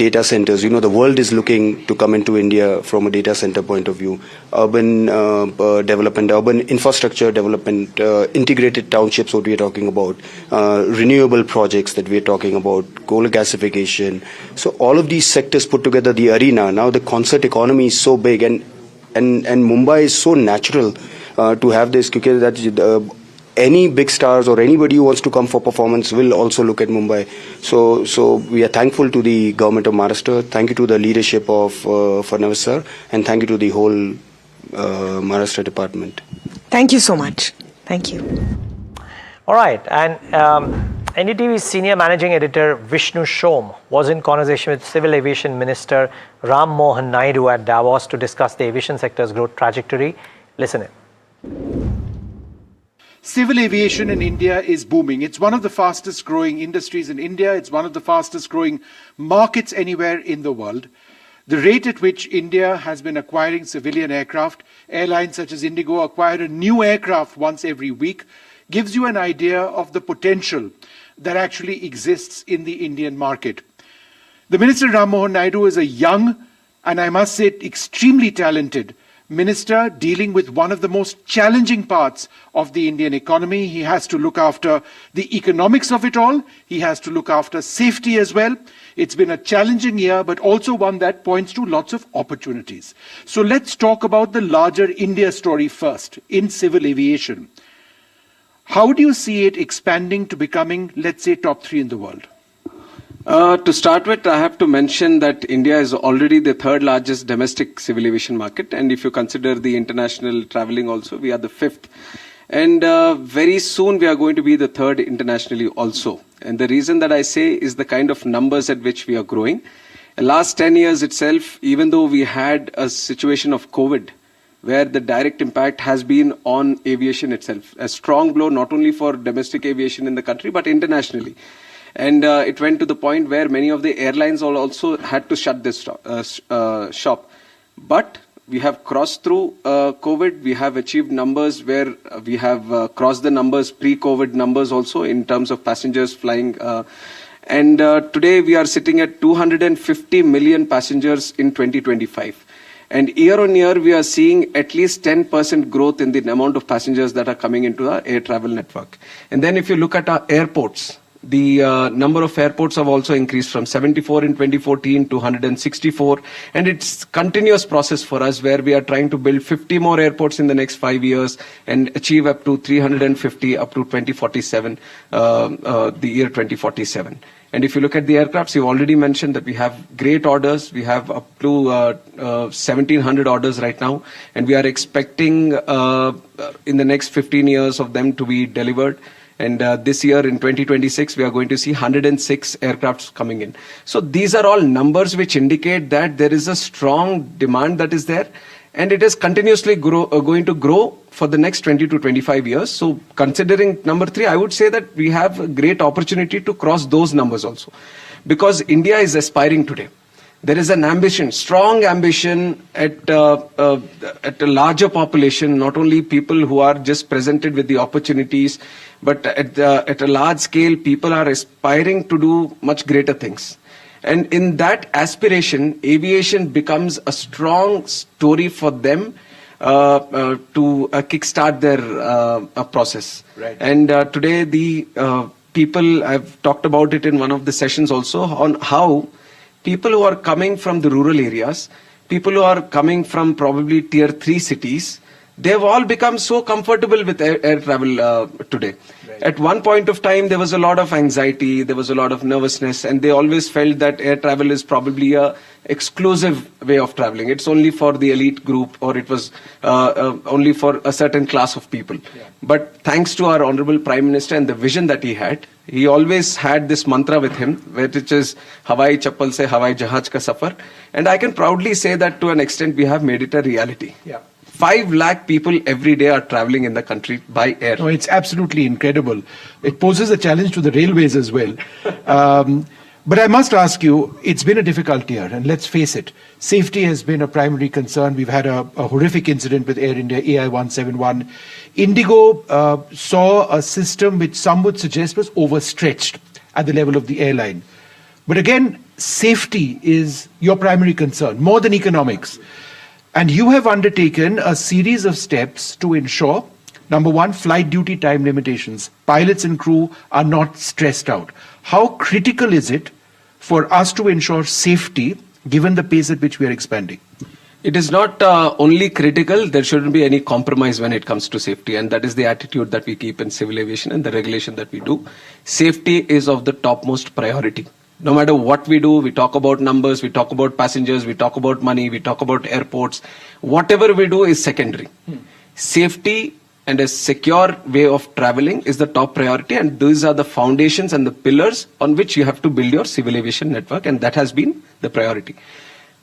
Data centers, the world is looking to come into India from a data center point of view. Urban development, urban infrastructure development, integrated townships, what we are talking about, renewable projects that we are talking about, coal gasification. So all of these sectors put together, the arena, now the concert economy is so big, and Mumbai is so natural to have this, because that any big stars or anybody who wants to come for performance will also look at Mumbai. So we are thankful to the government of Maharashtra, thank you to the leadership of Fadnavis sir, and thank you to the whole Maharashtra department. Thank you so much. Thank you. All right, and NDTV's senior managing editor Vishnu Shom was in conversation with Civil Aviation Minister Ram Mohan Naidu at Davos to discuss the aviation sector's growth trajectory. Listen in. Civil aviation in India is booming. It's one of the fastest growing industries in India. It's one of the fastest growing markets anywhere in the world. The rate at which India has been acquiring civilian aircraft, airlines such as Indigo acquire a new aircraft once every week, gives you an idea of the potential that actually exists in the Indian market. The Minister Ram Mohan Naidu is a young, and I must say extremely talented minister dealing with one of the most challenging parts of the Indian economy. He has to look after the economics of it all. He has to look after safety as well. It's been a challenging year, but also one that points to lots of opportunities. So let's talk about the larger India story first in civil aviation. How do you see it expanding to becoming, let's say, top 3 in the world? To start with, I have to mention that India is already the 3rd largest domestic civil aviation market, and if you consider the international traveling also, we are the 5th. And very soon we are going to be the 3rd internationally also. And the reason that I say is the kind of numbers at which we are growing. The last 10 years itself, even though we had a situation of COVID, where the direct impact has been on aviation itself, a strong blow not only for domestic aviation in the country, but internationally. And it went to the point where many of the airlines also had to shut this shop. But we have crossed through COVID. We have achieved numbers where we have crossed the numbers, pre-COVID numbers also in terms of passengers flying. And today we are sitting at 250 million passengers in 2025. And year on year, we are seeing at least 10% growth in the amount of passengers that are coming into our air travel network. And then if you look at our airports, the number of airports have also increased from 74 in 2014 to 164. And it's continuous process for us where we are trying to build 50 more airports in the next 5 years and achieve up to 350 up to 2047, the year 2047. And if you look at the aircrafts, you've already mentioned that we have great orders. We have up to 1,700 orders right now. And we are expecting in the next 15 years of them to be delivered. And this year in 2026, we are going to see 106 aircrafts coming in. So these are all numbers which indicate that there is a strong demand that is there. And it is continuously going to grow for the next 20 to 25 years. So considering number 3, I would say that we have a great opportunity to cross those numbers also. Because India is aspiring today. There is an ambition, strong ambition at a larger population, not only people who are just presented with the opportunities, but at a large scale, people are aspiring to do much greater things. And in that aspiration, aviation becomes a strong story for them to kickstart their process. Right. And today the people, I've talked about it in one of the sessions also, on how people who are coming from the rural areas, people who are coming from probably tier 3 cities, they've all become so comfortable with air travel today. Right. At one point of time, there was a lot of anxiety, there was a lot of nervousness, and they always felt that air travel is probably a exclusive way of traveling. It's only for the elite group, or it was only for a certain class of people. Yeah. But thanks to our Honorable Prime Minister and the vision that he always had this mantra with him, which is Hawai Chappal se Hawai Jahaj ka safar. And I can proudly say that to an extent we have made it a reality. Yeah. 5 lakh people every day are traveling in the country by air. No, it's absolutely incredible. It poses a challenge to the railways as well. But I must ask you, it's been a difficult year, and let's face it, safety has been a primary concern. We've had a horrific incident with Air India, AI-171. Indigo saw a system which some would suggest was overstretched at the level of the airline. But again, safety is your primary concern, more than economics. And you have undertaken a series of steps to ensure, number 1, flight duty time limitations. Pilots and crew are not stressed out. How critical is it for us to ensure safety given the pace at which we are expanding? It is not only critical, there shouldn't be any compromise when it comes to safety, and that is the attitude that we keep in civil aviation and the regulation that we do. Safety is of the topmost priority. No matter what we do, we talk about numbers, we talk about passengers, we talk about money, we talk about airports. Whatever we do is secondary. Safety and a secure way of traveling is the top priority, and these are the foundations and the pillars on which you have to build your civil aviation network, and that has been the priority.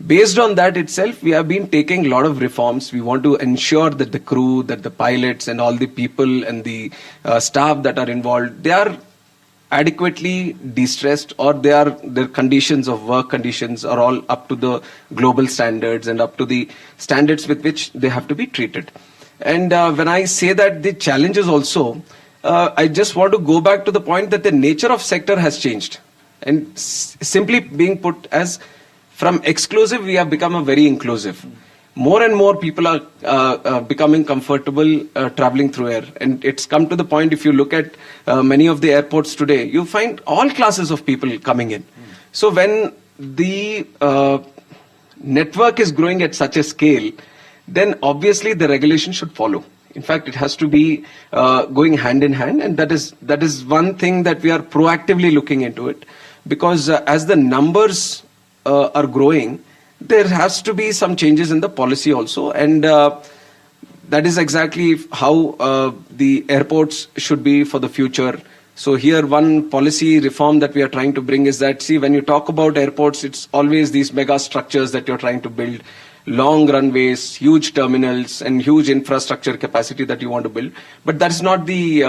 Based on that itself, we have been taking a lot of reforms. We want to ensure that the crew, that the pilots and all the people and the staff that are involved, they are adequately de-stressed, or their conditions of work conditions are all up to the global standards and up to the standards with which they have to be treated. And when I say that the challenges also, I just want to go back to the point that the nature of sector has changed. And simply being put as from exclusive, we have become a very inclusive. More and more people are becoming comfortable traveling through air. And it's come to the point, if you look at many of the airports today, you find all classes of people coming in. So when the network is growing at such a scale, then obviously the regulation should follow. In fact, it has to be going hand in hand. And that is one thing that we are proactively looking into it. Because as the numbers are growing, there has to be some changes in the policy also, and that is exactly how the airports should be for the future. So here one policy reform that we are trying to bring is that, see, when you talk about airports, it's always these mega structures that you're trying to build, long runways, huge terminals, and huge infrastructure capacity that you want to build. But that's not the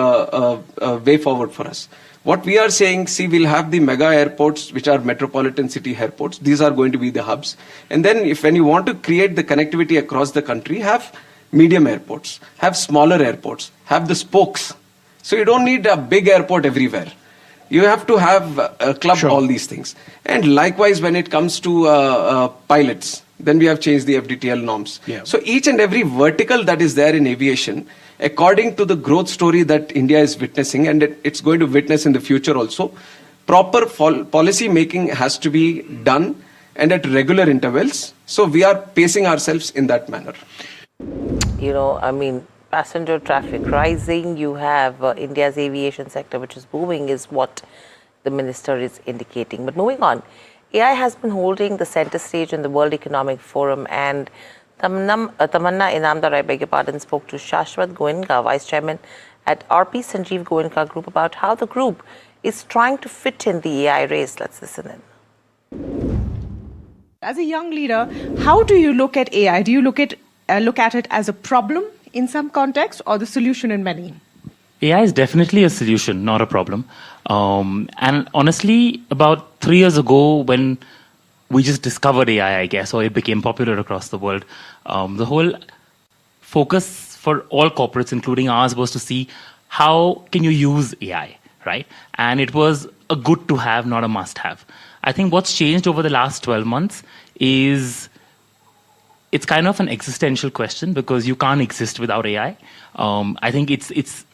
way forward for us. What we are saying, see, we'll have the mega airports, which are metropolitan city airports. These are going to be the hubs. And then when you want to create the connectivity across the country, have medium airports, have smaller airports, have the spokes. So you don't need a big airport everywhere. You have to have club all these things. And likewise, when it comes to pilots, then we have changed the FDTL norms. Yeah. So each and every vertical that is there in aviation, according to the growth story that India is witnessing, and it's going to witness in the future also, proper policy making has to be done and at regular intervals. So we are pacing ourselves in that manner. You know, I mean, passenger traffic rising, you have India's aviation sector, which is booming, is what the minister is indicating. But moving on, AI has been holding the center stage in the World Economic Forum, and Tamanna Inamdar, I beg your pardon, spoke to Shashwat Goenka, Vice Chairman at RP Sanjeev Goenka Group, about how the group is trying to fit in the AI race. Let's listen in. As a young leader, how do you look at AI? Do you look at it as a problem in some context or the solution in many? AI is definitely a solution, not a problem. And honestly, about 3 years ago, when we just discovered AI, I guess, or it became popular across the world, the whole focus for all corporates, including ours, was to see how can you use AI, right? And it was a good to have, not a must have. I think what's changed over the last 12 months is it's kind of an existential question, because you can't exist without AI. I think it's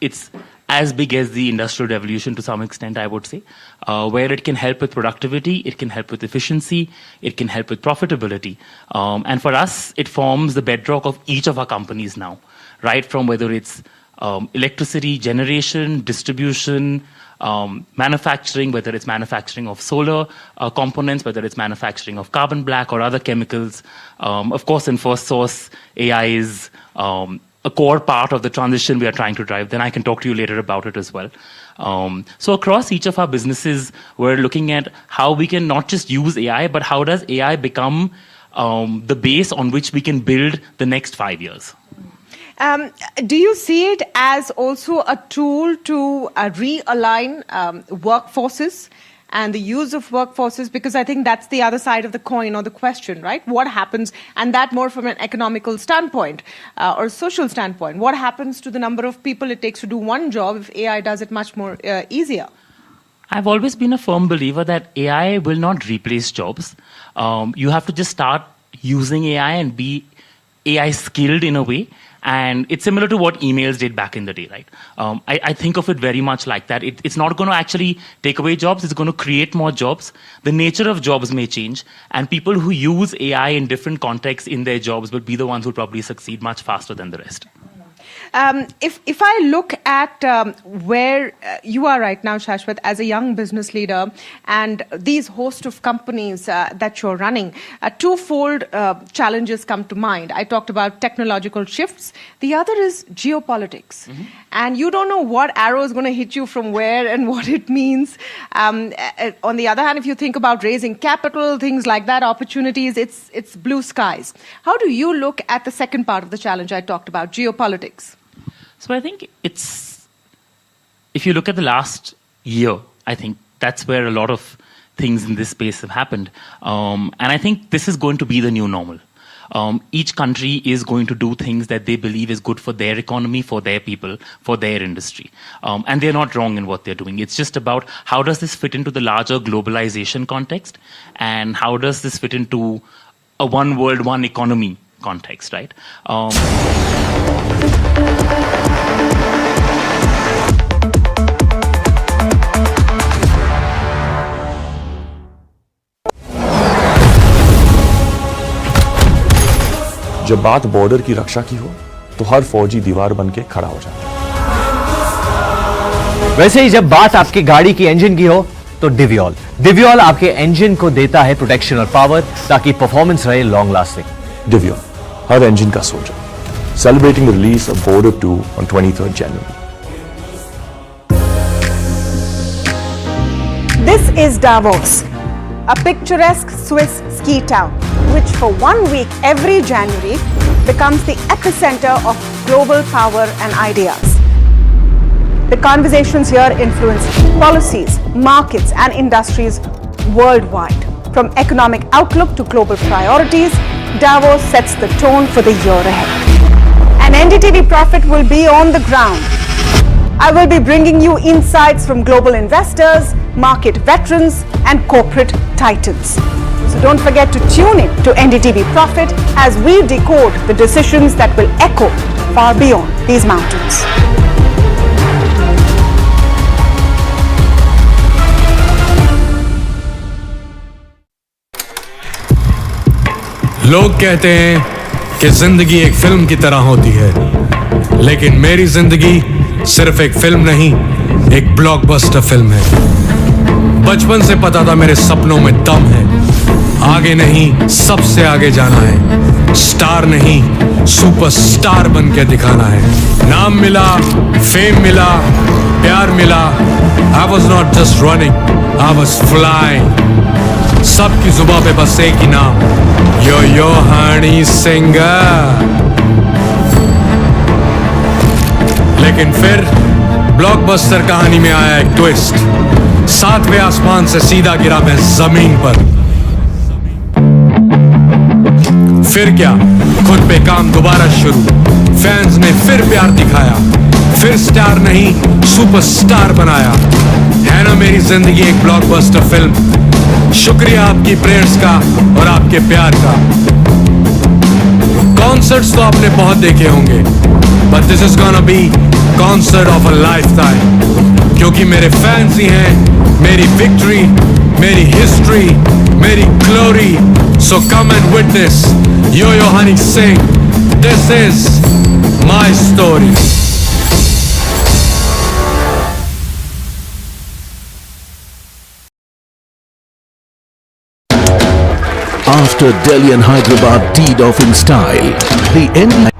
as big as the industrial revolution to some extent, I would say, where it can help with productivity, it can help with efficiency, it can help with profitability. And for us, it forms the bedrock of each of our companies now, right? From whether it's electricity generation, distribution, manufacturing, whether it's manufacturing of solar components, whether it's manufacturing of carbon black or other chemicals. Of course, in First Source, AI is a core part of the transition we are trying to drive. Then I can talk to you later about it as well. So across each of our businesses, we're looking at how we can not just use AI, but how does AI become the base on which we can build the next 5 years. Do you see it as also a tool to realign workforces and the use of workforces? Because I think that's the other side of the coin or the question, right? What happens, and that more from an economical standpoint or social standpoint, what happens to the number of people it takes to do one job if AI does it much more easier? I've always been a firm believer that AI will not replace jobs. You have to just start using AI and be AI skilled in a way. And it's similar to what emails did back in the day, right? I think of it very much like that. It's not going to actually take away jobs. It's going to create more jobs. The nature of jobs may change. And people who use AI in different contexts in their jobs will be the ones who probably succeed much faster than the rest. If I look at where you are right now, Shashwat, as a young business leader, and these host of companies that you're running, twofold challenges come to mind. I talked about technological shifts. The other is geopolitics. Mm-hmm. And you don't know what arrow is going to hit you from where and what it means. On the other hand, if you think about raising capital, things like that, opportunities, it's blue skies. How do you look at the second part of the challenge I talked about, geopolitics? So I think if you look at the last year, I think that's where a lot of things in this space have happened. And I think this is going to be the new normal. Each country is going to do things that they believe is good for their economy, for their people, for their industry. And they're not wrong in what they're doing. It's just about how does this fit into the larger globalization context, and how does this fit into a one world, one economy context, right? जब बात border की रक्षा की हो तो हर फौजी दीवार बनके खड़ा हो जाता है। वैसे ही जब बात आपकी गाड़ी की इंजन की हो तो डिवियोल आपके इंजन को देता है प्रोटेक्शन और पावर, ताकि परफॉर्मेंस रहे लॉन्ग लास्टिंग। डिवियोल हर इंजन का soldier, celebrating the release of Border 2 on 23rd January. This is Davos, a picturesque Swiss ski town, which for 1 week every January becomes the epicenter of global power and ideas. The conversations here influence policies, markets, and industries worldwide. From economic outlook to global priorities, Davos sets the tone for the year ahead. And NDTV Profit will be on the ground. I will be bringing you insights from global investors, market veterans, and corporate titans. So don't forget to tune in to NDTV Profit as we decode the decisions that will echo far beyond these mountains. लोग कहते हैं कि जिंदगी एक film की तरह होती है, लेकिन मेरी जिंदगी सिर्फ एक फिल्म नहीं, एक ब्लॉकबस्टर फिल्म है। बचपन से पता था मेरे सपनों में दम है, आगे नहीं सबसे आगे जाना है, स्टार नहीं सुपरस्टार बन के दिखाना है। नाम मिला, फेम मिला, प्यार मिला, I was not just running, I was flying। सबकी जुबां पे बस एक ही नाम, यो हनी सिंगर। लेकिन फिर ब्लॉकबस्टर कहानी में आया एक ट्विस्ट, 7वें आसमान से सीधा गिरा मैं जमीन पर। फिर क्या, खुद पे काम दोबारा शुरू, फैंस ने फिर प्यार दिखाया, फिर स्टार नहीं सुपरस्टार बनाया। है ना मेरी जिंदगी एक ब्लॉकबस्टर फिल्म। शुक्रिया आपकी प्रेयर्स का और आपके प्यार का। कॉन्सर्ट्स तो आपने बहुत देखे होंगे, but this is gonna be concert of a lifetime, क्योंकि मेरे फैंस ही हैं मेरी विक्ट्री, मेरी हिस्ट्री, मेरी glory. So come and witness yo Honey Singh, this is my story. After Delhi and Hyderabad teed off in style, the end.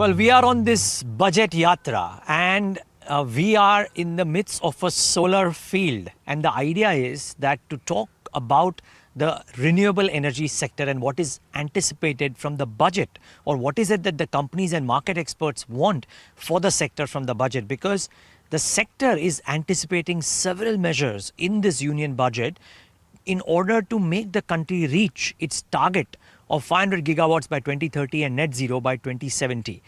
Well, we are on this budget yatra and we are in the midst of a solar field, and the idea is that to talk about the renewable energy sector and what is anticipated from the budget, or what is it that the companies and market experts want for the sector from the budget, because the sector is anticipating several measures in this union budget in order to make the country reach its target of 500 gigawatts by 2030 and net zero by 2070.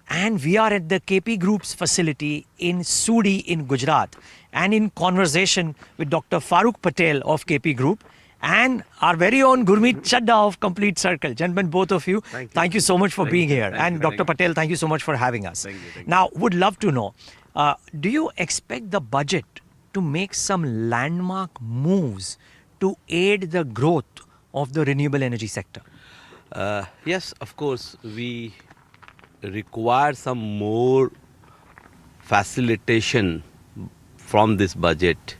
And we are at the KP Group's facility in Sudi in Gujarat, and in conversation with Dr. Farooq Patel of KP Group and our very own Gurmeet Chadda of Complete Circle. Gentlemen, both of you, thank you so much for being here. And Dr. Patel, thank you so much for having us. Now, would love to know, do you expect the budget to make some landmark moves to aid the growth of the renewable energy sector? Yes, of course, we require some more facilitation from this budget.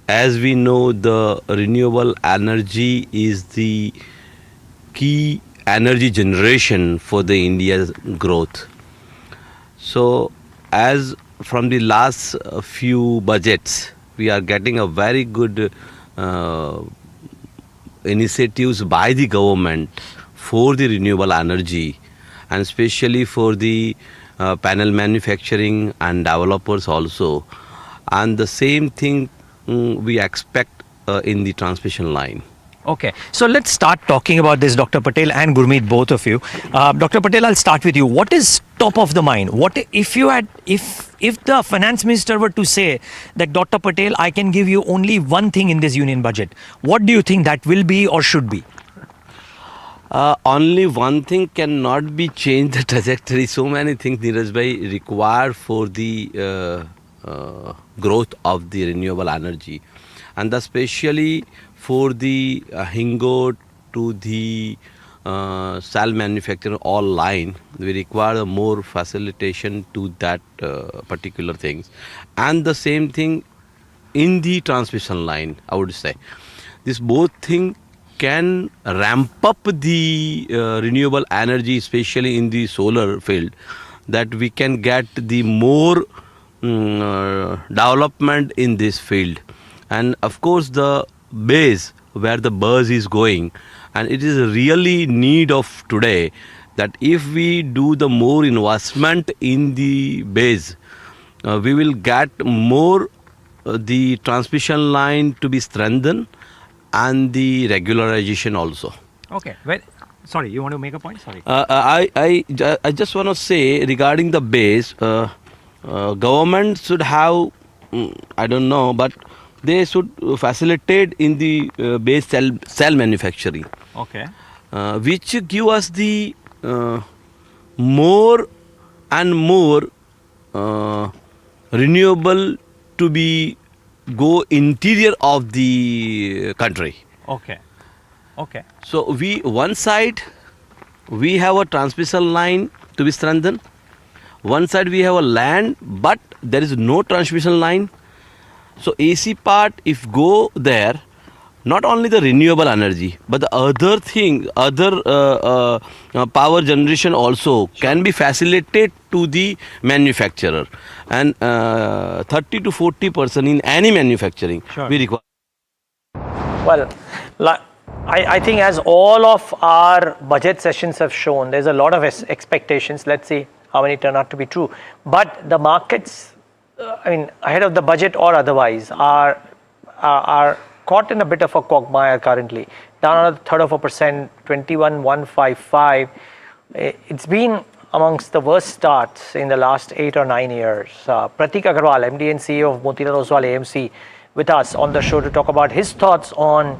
As we know, the renewable energy is the key energy generation for the India's growth. So, as from the last few budgets, we are getting a very good initiatives by the government for the renewable energy, and especially for the panel manufacturing and developers also. And the same thing we expect in the transmission line. Okay, so let's start talking about this, Dr. Patel and Gurmeet, both of you. Dr. Patel, I'll start with you. What is top of the mind? What if you had, if the finance minister were to say that, Dr. Patel, I can give you only one thing in this union budget, what do you think that will be or should be? Only one thing cannot be changed the trajectory. So many things, Neeraj bhai, required for the growth of the renewable energy, and especially for the ingot to the cell manufacturer all line, we require more facilitation to that particular things, and the same thing in the transmission line. I would say this both thing can ramp up the renewable energy, especially in the solar field, that we can get the more development in this field. And of course the base where the buzz is going, and it is really need of today, that if we do the more investment in the base, we will get more the transmission line to be strengthened and the regularization also. Okay, well, sorry, you want to make a point? Sorry. I just want to say regarding the base, government should have, I don't know, but they should facilitate in the base cell manufacturing. Okay. Which give us the more and more renewable to be go interior of the country. Okay. Okay. So one side we have a transmission line to be strengthened. One side we have a land, but there is no transmission line. So AC part, if go there, not only the renewable energy, but the other thing, power generation also can be facilitated to the manufacturer, and 30 to 40% in any manufacturing we require. Well, I think as all of our budget sessions have shown, there's a lot of expectations. Let's see how many turn out to be true. But the markets, I mean, ahead of the budget or otherwise, are caught in a bit of a quagmire currently. Down another third of 1%, 21,155. It's been amongst the worst starts in the last 8 or 9 years. Prateek Agrawal, MD and CEO of Motilal Oswal AMC, with us on the show to talk about his thoughts on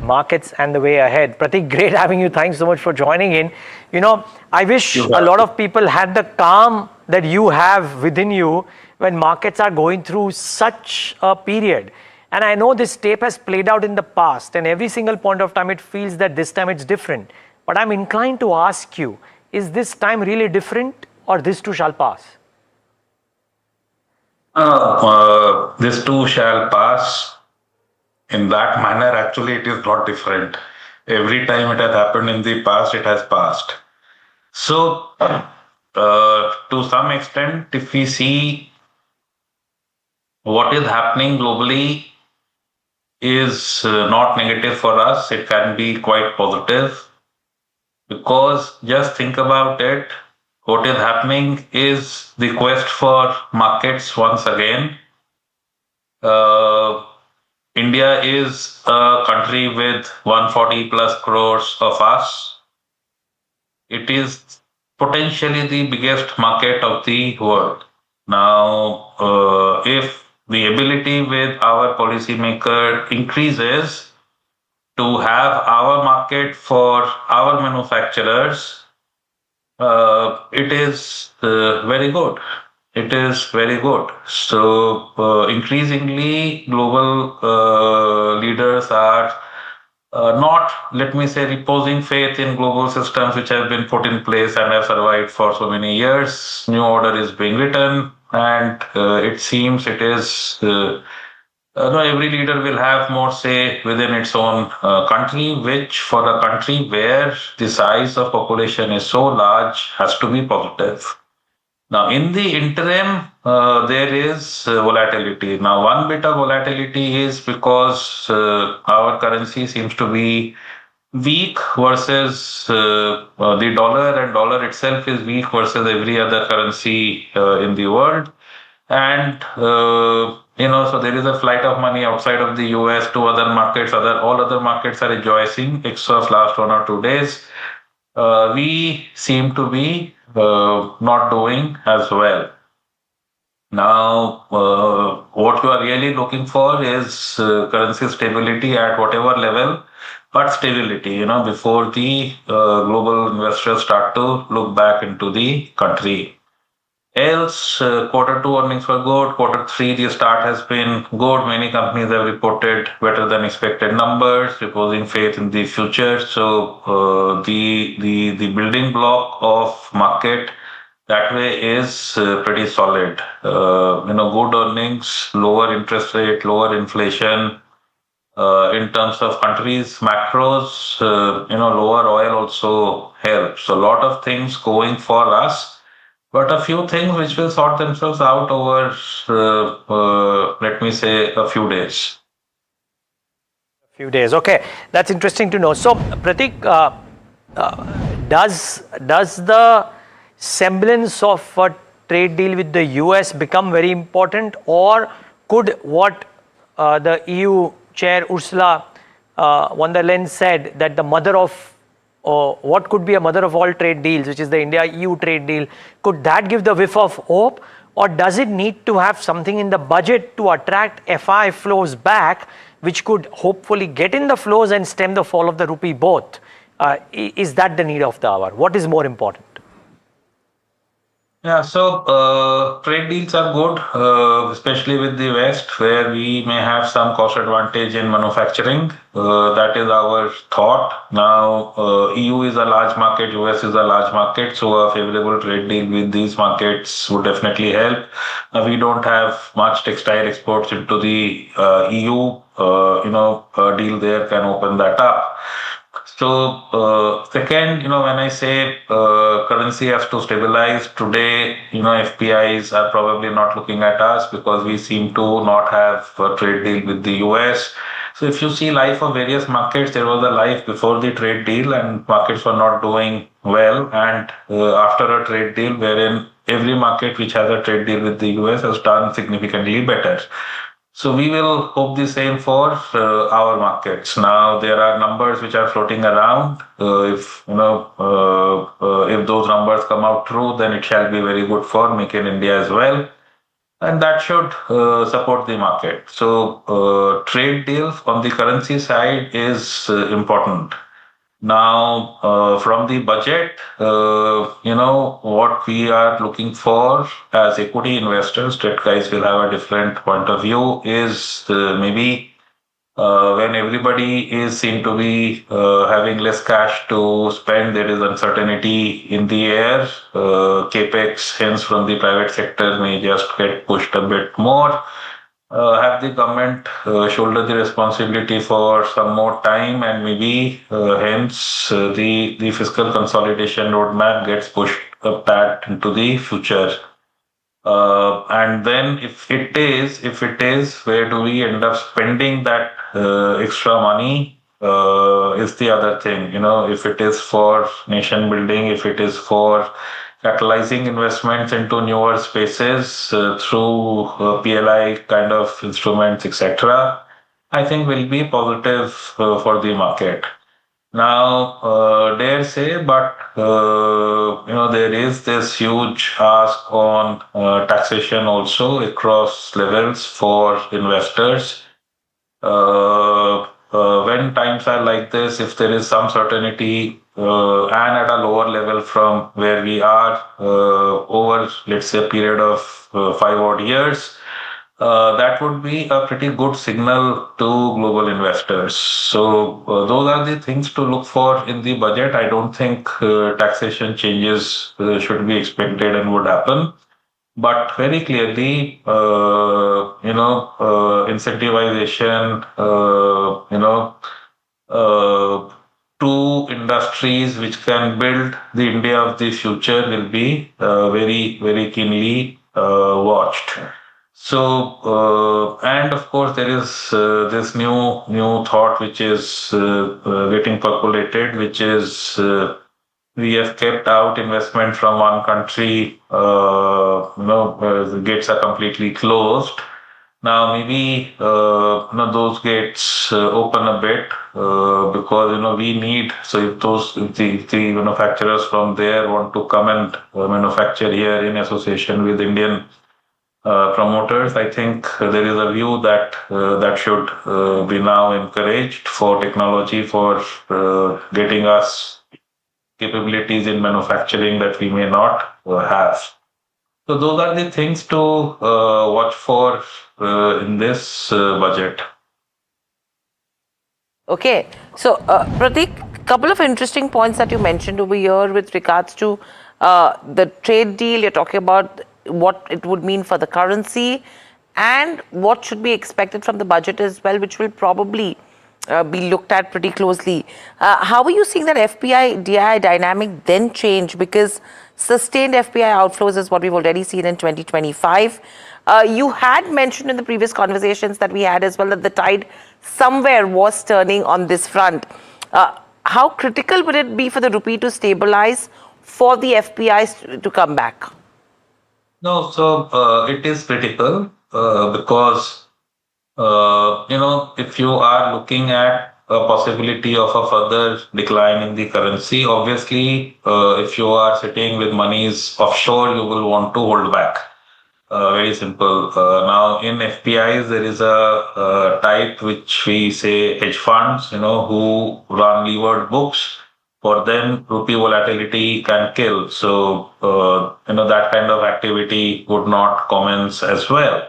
markets and the way ahead. Prateek, great having you. Thanks so much for joining in. You know, I wish a lot of people had the calm that you have within you when markets are going through such a period. And I know this tape has played out in the past, and every single point of time it feels that this time it's different. But I'm inclined to ask you, is this time really different, or this too shall pass? This too shall pass. In that manner, actually, it is not different. Every time it has happened in the past, it has passed. So, to some extent, if we see what is happening globally is not negative for us, it can be quite positive, because just think about it. What is happening is the quest for markets once again. India is a country with 140 plus crores of us. It is potentially the biggest market of the world. Now, if the ability with our policymaker increases to have our market for our manufacturers, it is very good. It is very good. So increasingly, global leaders are not, let me say, reposing faith in global systems which have been put in place and have survived for so many years. New order is being written, and it seems it is. No, every leader will have more say within its own country, which for a country where the size of population is so large has to be positive. Now, in the interim, there is volatility. Now, one bit of volatility is because our currency seems to be weak versus the dollar, and dollar itself is weak versus every other currency in the world. And so there is a flight of money outside of the US to other markets. All other markets are rejoicing, except last 1 or 2 days. We seem to be not doing as well. Now, what you are really looking for is currency stability at whatever level, but stability, before the global investors start to look back into the country. Else, Q2 earnings were good. Q3, the start has been good. Many companies have reported better than expected numbers, reposing faith in the future. So, the building block of market that way is pretty solid. Good earnings, lower interest rate, lower inflation. In terms of countries, macros, lower oil also helps. So, a lot of things going for us. But a few things which will sort themselves out over, let me say, a few days. Few days. Okay, that's interesting to know. So, Pratik, does the semblance of a trade deal with the US become very important, or could what the EU chair Ursula von der Leyen said, that the mother of what could be a mother of all trade deals, which is the India-EU trade deal, could that give the whiff of hope, or does it need to have something in the budget to attract FI flows back, which could hopefully get in the flows and stem the fall of the rupee both? Is that the need of the hour? What is more important? Yeah, so trade deals are good, especially with the West, where we may have some cost advantage in manufacturing. That is our thought. Now, EU is a large market, US is a large market, so a favorable trade deal with these markets would definitely help. We don't have much textile exports into the EU. A deal there can open that up. So, second, when I say currency has to stabilize today, FPIs are probably not looking at us because we seem to not have a trade deal with the US. So, if you see life of various markets, there was a life before the trade deal and markets were not doing well. And after a trade deal, wherein every market which has a trade deal with the US has done significantly better. So we will hope the same for our markets. Now there are numbers which are floating around. If those numbers come out true, then it shall be very good for Make in India as well, and that should support the market. So trade deals on the currency side is important. Now, from the budget, what we are looking for as equity investors, that guys will have a different point of view, is maybe when everybody is seen to be having less cash to spend, there is uncertainty in the air. Capex, hence from the private sector, may just get pushed a bit more. Have the government shoulder the responsibility for some more time, and maybe hence the fiscal consolidation roadmap gets pushed a tad into the future. And then if it is, where do we end up spending that extra money is the other thing. If it is for nation building, if it is for catalyzing investments into newer spaces through PLI kind of instruments, etc., I think will be positive for the market. Now, dare say, but there is this huge ask on taxation also across levels for investors. When times are like this, if there is some certainty and at a lower level from where we are over, let's say, a period of 5 odd years, that would be a pretty good signal to global investors. So those are the things to look for in the budget. I don't think taxation changes should be expected and would happen. But very clearly, incentivization, to industries which can build the India of the future will be very, very keenly watched. So, and of course, there is this new thought which is getting percolated, which is we have kept out investment from one country. The gates are completely closed. Now maybe those gates open a bit because we need. So if the manufacturers from there want to come and manufacture here in association with Indian promoters, I think there is a view that that should be now encouraged for technology for getting us capabilities in manufacturing that we may not have. So those are the things to watch for in this budget. Okay, so Pratik, couple of interesting points that you mentioned over here with regards to the trade deal. You're talking about what it would mean for the currency and what should be expected from the budget as well, which will probably be looked at pretty closely. How are you seeing that FPI-DI dynamic then change? Because sustained FPI outflows is what we've already seen in 2025. You had mentioned in the previous conversations that we had as well that the tide somewhere was turning on this front. How critical would it be for the rupee to stabilize for the FPIs to come back? No, so it is critical because if you are looking at a possibility of a further decline in the currency, obviously, if you are sitting with monies offshore, you will want to hold back. Very simple. Now, in FPIs, there is a type which we say hedge funds, who run levered books. For them, rupee volatility can kill. So, that kind of activity would not commence as well.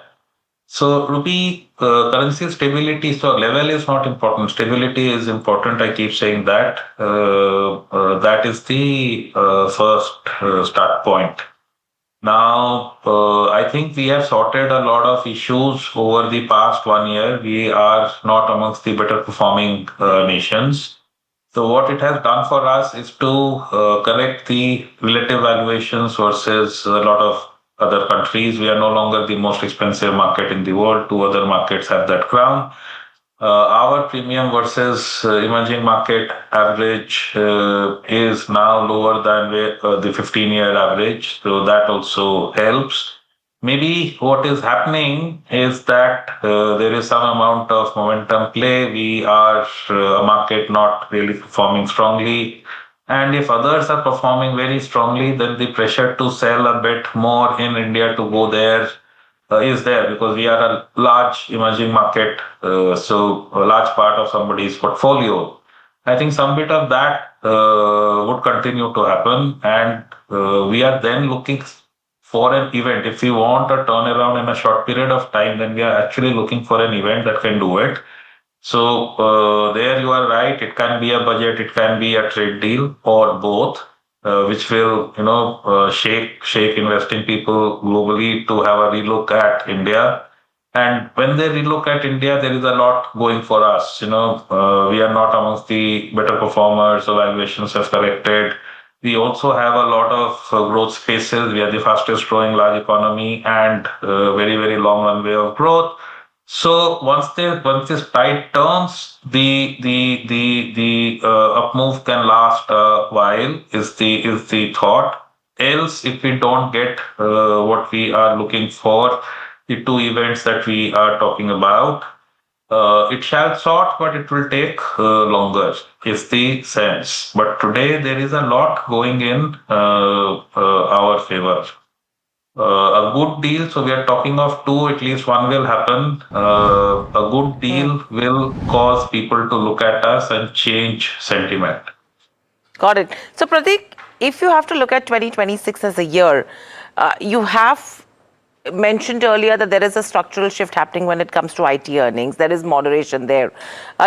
So, rupee currency stability, so level is not important. Stability is important. I keep saying that. That is the first start point. Now, I think we have sorted a lot of issues over the past 1 year. We are not amongst the better performing nations. So what it has done for us is to correct the relative valuations versus a lot of other countries. We are no longer the most expensive market in the world. Two other markets have that crown. Our premium versus emerging market average is now lower than the 15-year average. So that also helps. Maybe what is happening is that there is some amount of momentum play. We are a market not really performing strongly. And if others are performing very strongly, then the pressure to sell a bit more in India to go there is there because we are a large emerging market. So a large part of somebody's portfolio. I think some bit of that would continue to happen. And we are then looking for an event. If we want a turnaround in a short period of time, then we are actually looking for an event that can do it. So there you are right. It can be a budget, it can be a trade deal, or both, which will shake investing people globally to have a relook at India. And when they relook at India, there is a lot going for us. We are not amongst the better performers. So valuations have corrected. We also have a lot of growth spaces. We are the fastest growing large economy and very, very long runway of growth. So once this tide turns, the up move can last a while. Is the thought. Else, if we don't get what we are looking for, the two events that we are talking about, it shall sort, but it will take longer, is the sense. But today there is a lot going in our favor. A good deal, so we are talking of two, at least one will happen. A good deal will cause people to look at us and change sentiment. Got it. So Pratik, if you have to look at 2026 as a year, you have mentioned earlier that there is a structural shift happening when it comes to IT earnings. There is moderation there.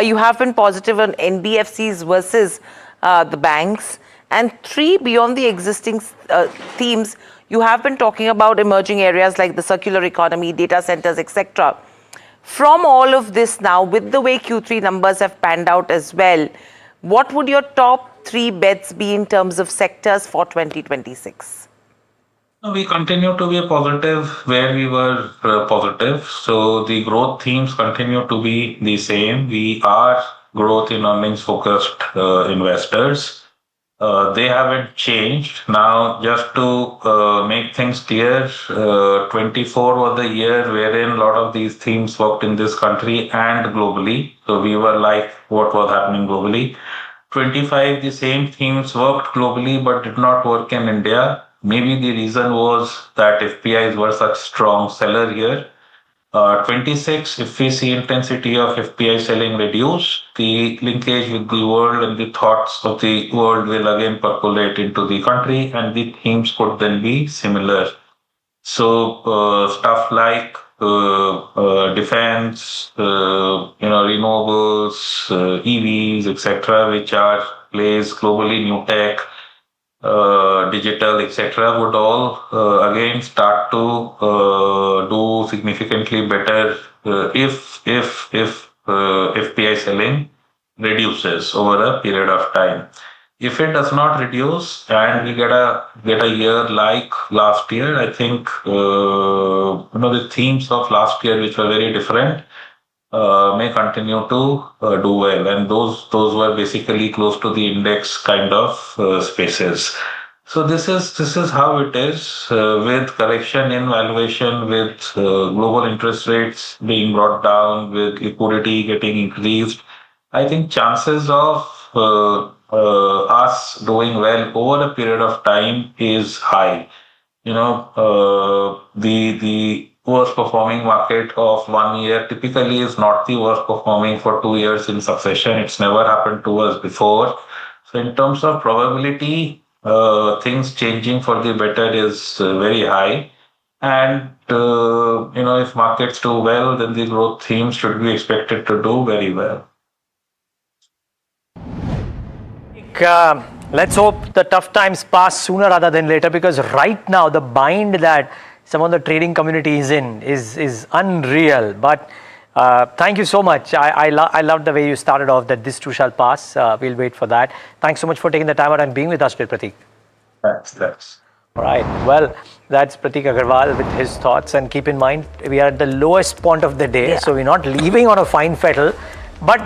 You have been positive on NBFCs versus the banks. And three, beyond the existing themes, you have been talking about emerging areas like the circular economy, data centers, etc. From all of this now, with the way Q3 numbers have panned out as well, what would your top three bets be in terms of sectors for 2026? We continue to be positive where we were positive. So the growth themes continue to be the same. We are growth in earnings focused investors. They haven't changed. Now, just to make things clear, 24 was the year wherein a lot of these themes worked in this country and globally. So we were like what was happening globally. 25, the same themes worked globally but did not work in India. Maybe the reason was that FPIs were such strong seller here. 26, if we see intensity of FPI selling reduce, the linkage with the world and the thoughts of the world will again percolate into the country, and the themes could then be similar. So stuff like defense, renewables, EVs, etc., which are plays globally, new tech, digital, etc., would all again start to do significantly better if FPI selling reduces over a period of time. If it does not reduce and we get a year like last year, I think the themes of last year, which were very different, may continue to do well, and those were basically close to the index kind of spaces. So this is how it is with correction in valuation, with global interest rates being brought down, with liquidity getting increased. I think chances of us doing well over a period of time is high. The worst performing market of 1 year typically is not the worst performing for 2 years in succession. It's never happened to us before. So in terms of probability, things changing for the better is very high. And, if markets do well, then the growth themes should be expected to do very well. Let's hope the tough times pass sooner rather than later, because right now the bind that some of the trading community is in is unreal. But thank you so much. I love the way you started off, that this too shall pass. We'll wait for that. Thanks so much for taking the time out and being with us today, Prateek. Thanks. All right. Well, that's Prateek Agarwal with his thoughts. And keep in mind, we are at the lowest point of the day. Yeah. So we're not leaving on a fine fettle. But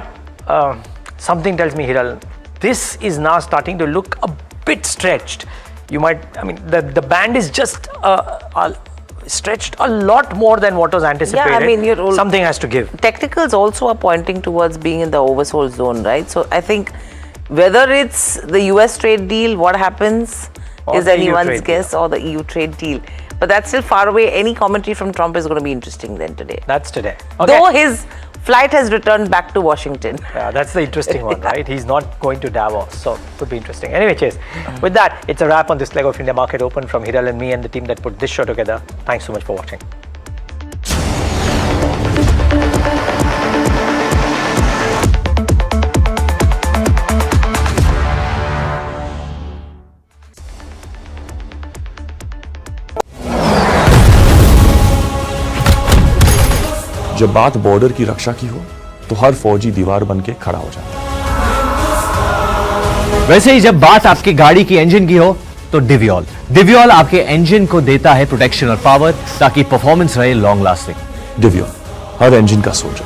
something tells me, Hiral, this is now starting to look a bit stretched. The band is just stretched a lot more than what was anticipated. Something has to give. Technicals also are pointing towards being in the oversold zone, right? So I think whether it's the US trade deal, what happens is anyone's guess, or the EU trade deal. But that's still far away. Any commentary from Trump is going to be interesting then today. That's today. Okay. Though his flight has returned back to Washington. Yeah, that's the interesting one, right? He's not going to Davos, so could be interesting. Anyway, Chase, with that, it's a wrap on this leg of India Market Open from Hiral and me and the team that put this show together. Thanks so much for watching. जब बात border की रक्षा की हो तो हर फौजी दीवार बनके खड़ा हो जाता है। वैसे ही जब बात आपकी गाड़ी की इंजन की हो तो डिवियोल आपके इंजन को देता है प्रोटेक्शन और पावर, ताकि परफॉर्मेंस रहे लॉन्ग लास्टिंग। डिवियोल, हर इंजन का soldier,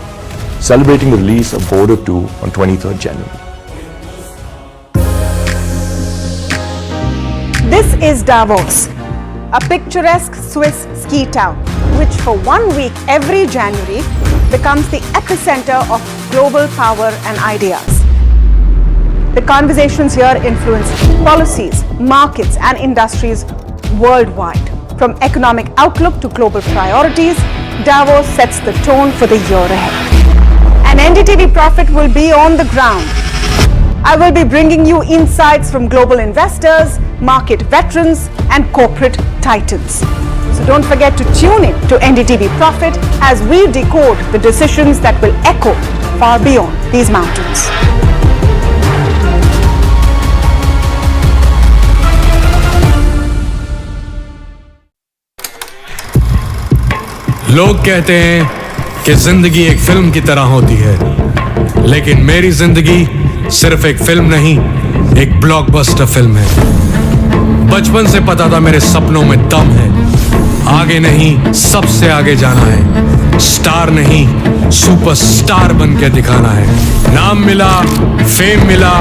celebrating the release of border 2 on 23rd January. This is Davos, a picturesque Swiss ski town, which for 1 week every January becomes the epicenter of global power and ideas. The conversations here influence policies, markets, and industries worldwide. From economic outlook to global priorities, Davos sets the tone for the year ahead. And NDTV Profit will be on the ground. I will be bringing you insights from global investors, market veterans, and corporate titans. So don't forget to tune in to NDTV Profit as we decode the decisions that will echo far beyond these mountains. लोग कहते हैं कि जिंदगी एक film की तरह होती है, लेकिन मेरी जिंदगी सिर्फ एक फिल्म नहीं, एक ब्लॉकबस्टर फिल्म है। बचपन से पता था मेरे सपनों में दम है, आगे नहीं सबसे आगे जाना है, स्टार नहीं सुपरस्टार बन के दिखाना है। नाम मिला, फेम मिला,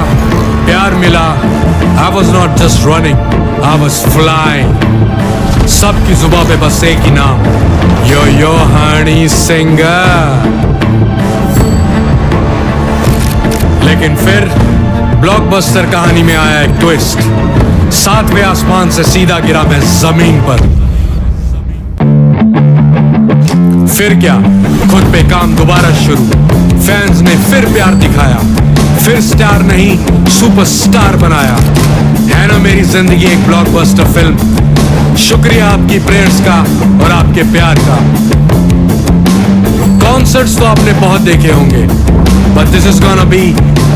प्यार मिला, I was not just running, I was flying. सबकी जुबां पे बस एक ही नाम, यो हनी सिंगर. लेकिन फिर ब्लॉकबस्टर कहानी में आया एक ट्विस्ट. 7वें आसमान से सीधा गिरा मैं जमीन पर. फिर क्या, खुद पे काम दोबारा शुरू. फैंस ने फिर प्यार दिखाया, फिर स्टार नहीं सुपरस्टार बनाया. है ना मेरी जिंदगी एक ब्लॉकबस्टर फिल्म. शुक्रिया आपकी प्रेयर्स का और आपके प्यार का. कॉन्सर्ट्स तो आपने बहुत देखे होंगे, but this is gonna be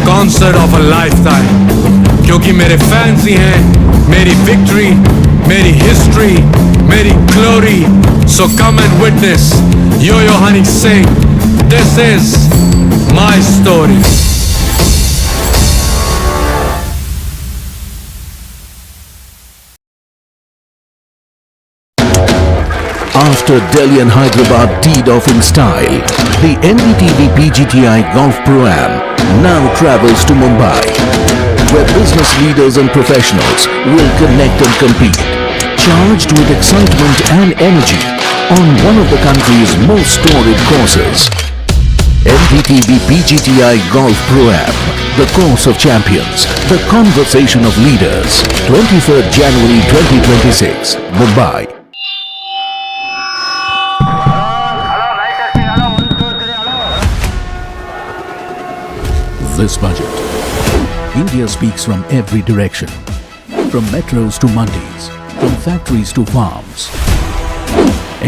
concert of a lifetime. क्योंकि मेरे फैंस ही हैं मेरी विक्ट्री, मेरी हिस्ट्री, मेरी glory. So come and witness Yo Honey Singh. This is my story. After Delhi and Hyderabad teed off in style, the NDTV PGTI Golf Pro-Am now travels to Mumbai, where business leaders and professionals will connect and compete, charged with excitement and energy on one of the country's most storied courses. NDTV PGTI Golf Pro-Am, the course of champions, the conversation of leaders. 23rd January 2026, Mumbai. This budget, India speaks from every direction, from metros to mandis, from factories to farms.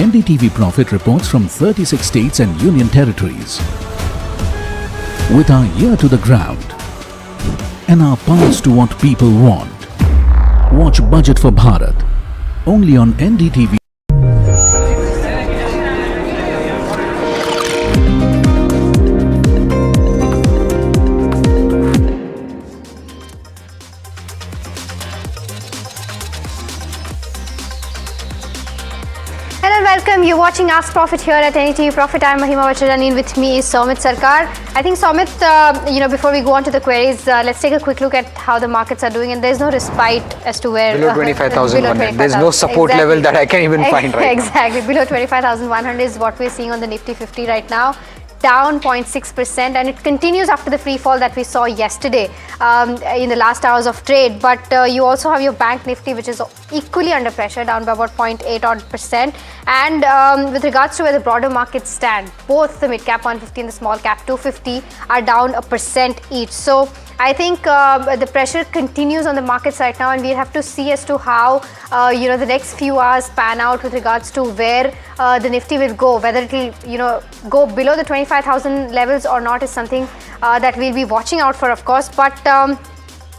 NDTV Profit reports from 36 states and union territories. With our ear to the ground and our pulse to what people want. Watch Budget for Bharat only on NDTV. Welcome. You're watching Ask Profit here at NDTV Profit. I'm Mahima Vachharani, and with me is Somit Sarkar. I think Somit, before we go on to the queries, let's take a quick look at how the markets are doing. And there's no respite as to where below 25,100. There's no support level that I can even find right Exactly. Below 25,100 is what we're seeing on the Nifty 50 right now. Down 0.6%, and it continues after the free fall that we saw yesterday in the last hours of trade. But you also have your bank Nifty, which is equally under pressure, down by about 0.8%. And with regards to where the broader markets stand, both the mid cap 150 and the small cap 250 are down 1% each. So I think the pressure continues on the markets right now, and we have to see as to how the next few hours pan out with regards to where the Nifty will go. Whether it will go below the 25,000 levels or not is something that we'll be watching out for, of course. But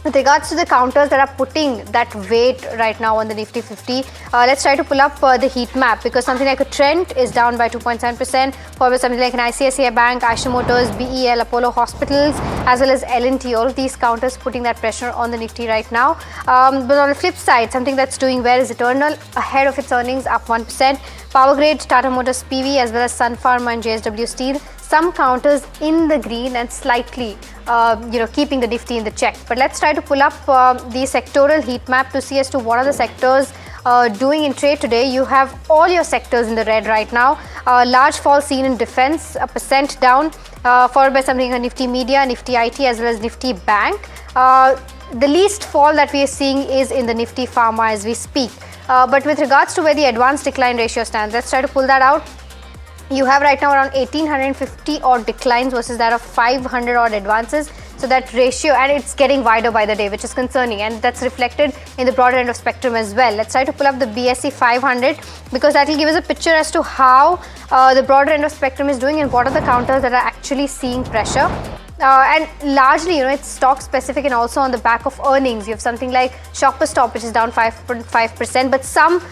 with regards to the counters that are putting that weight right now on the Nifty 50, let's try to pull up the heat map, because something like a Trent is down by 2.7%, followed by something like an ICICI Bank, Eicher Motors, BEL, Apollo Hospitals, as well as L&T. All of these counters putting that pressure on the Nifty right now. But on the flip side, something that's doing well is Eternal, ahead of its earnings, up 1%. Power Grid, Tata Motors PV, as well as Sun Pharma and JSW Steel. Some counters in the green and slightly, keeping the Nifty in the check. But let's try to pull up the sectoral heat map to see as to what are the sectors doing in trade today. You have all your sectors in the red right now. Large fall seen in defense, 1% down, followed by something like Nifty Media, Nifty IT, as well as Nifty Bank. The least fall that we are seeing is in the Nifty Pharma as we speak. But with regards to where the advanced decline ratio stands, let's try to pull that out. You have right now around 1850 odd declines versus that of 500 odd advances. So that ratio, and it's getting wider by the day, which is concerning, and that's reflected in the broader end of spectrum as well. Let's try to pull up the BSE 500, because that will give us a picture as to how the broader end of spectrum is doing and what are the counters that are actually seeing pressure. And largely, it's stock specific and also on the back of earnings. You have something like Shoppers Stop, which is down 5.5%, but some,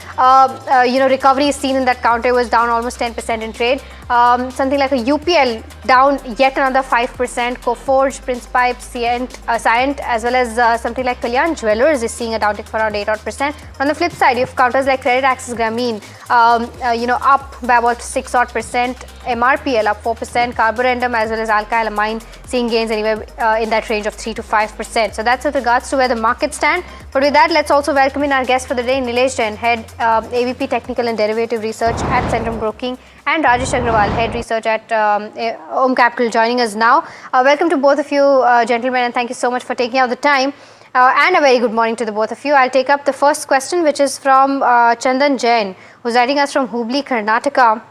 recovery is seen in that counter. It was down almost 10% in trade. Something like a UPL down yet another 5%. Coforge, Prince Pipes, Scient, as well as something like Kalyan Jewelers is seeing a downtick for around 8%. On the flip side, you have counters like Credit Access Grameen, up by about 6%. MRPL up 4%, carborundum as well as alkyl amine seeing gains anywhere in that range of 3 to 5%. So that's with regards to where the markets stand. But with that, let's also welcome in our guest for the day, Nilesh Jain, Head AVP Technical and Derivative Research at Centrum Broking, and Rajesh Agrawal, Head Research at Om Capital, joining us now. Welcome to both of you, gentlemen, and thank you so much for taking out the time. And a very good morning to the both of you. I'll take up the first question, which is from Chandan Jain, who's writing us from Hubli, Karnataka.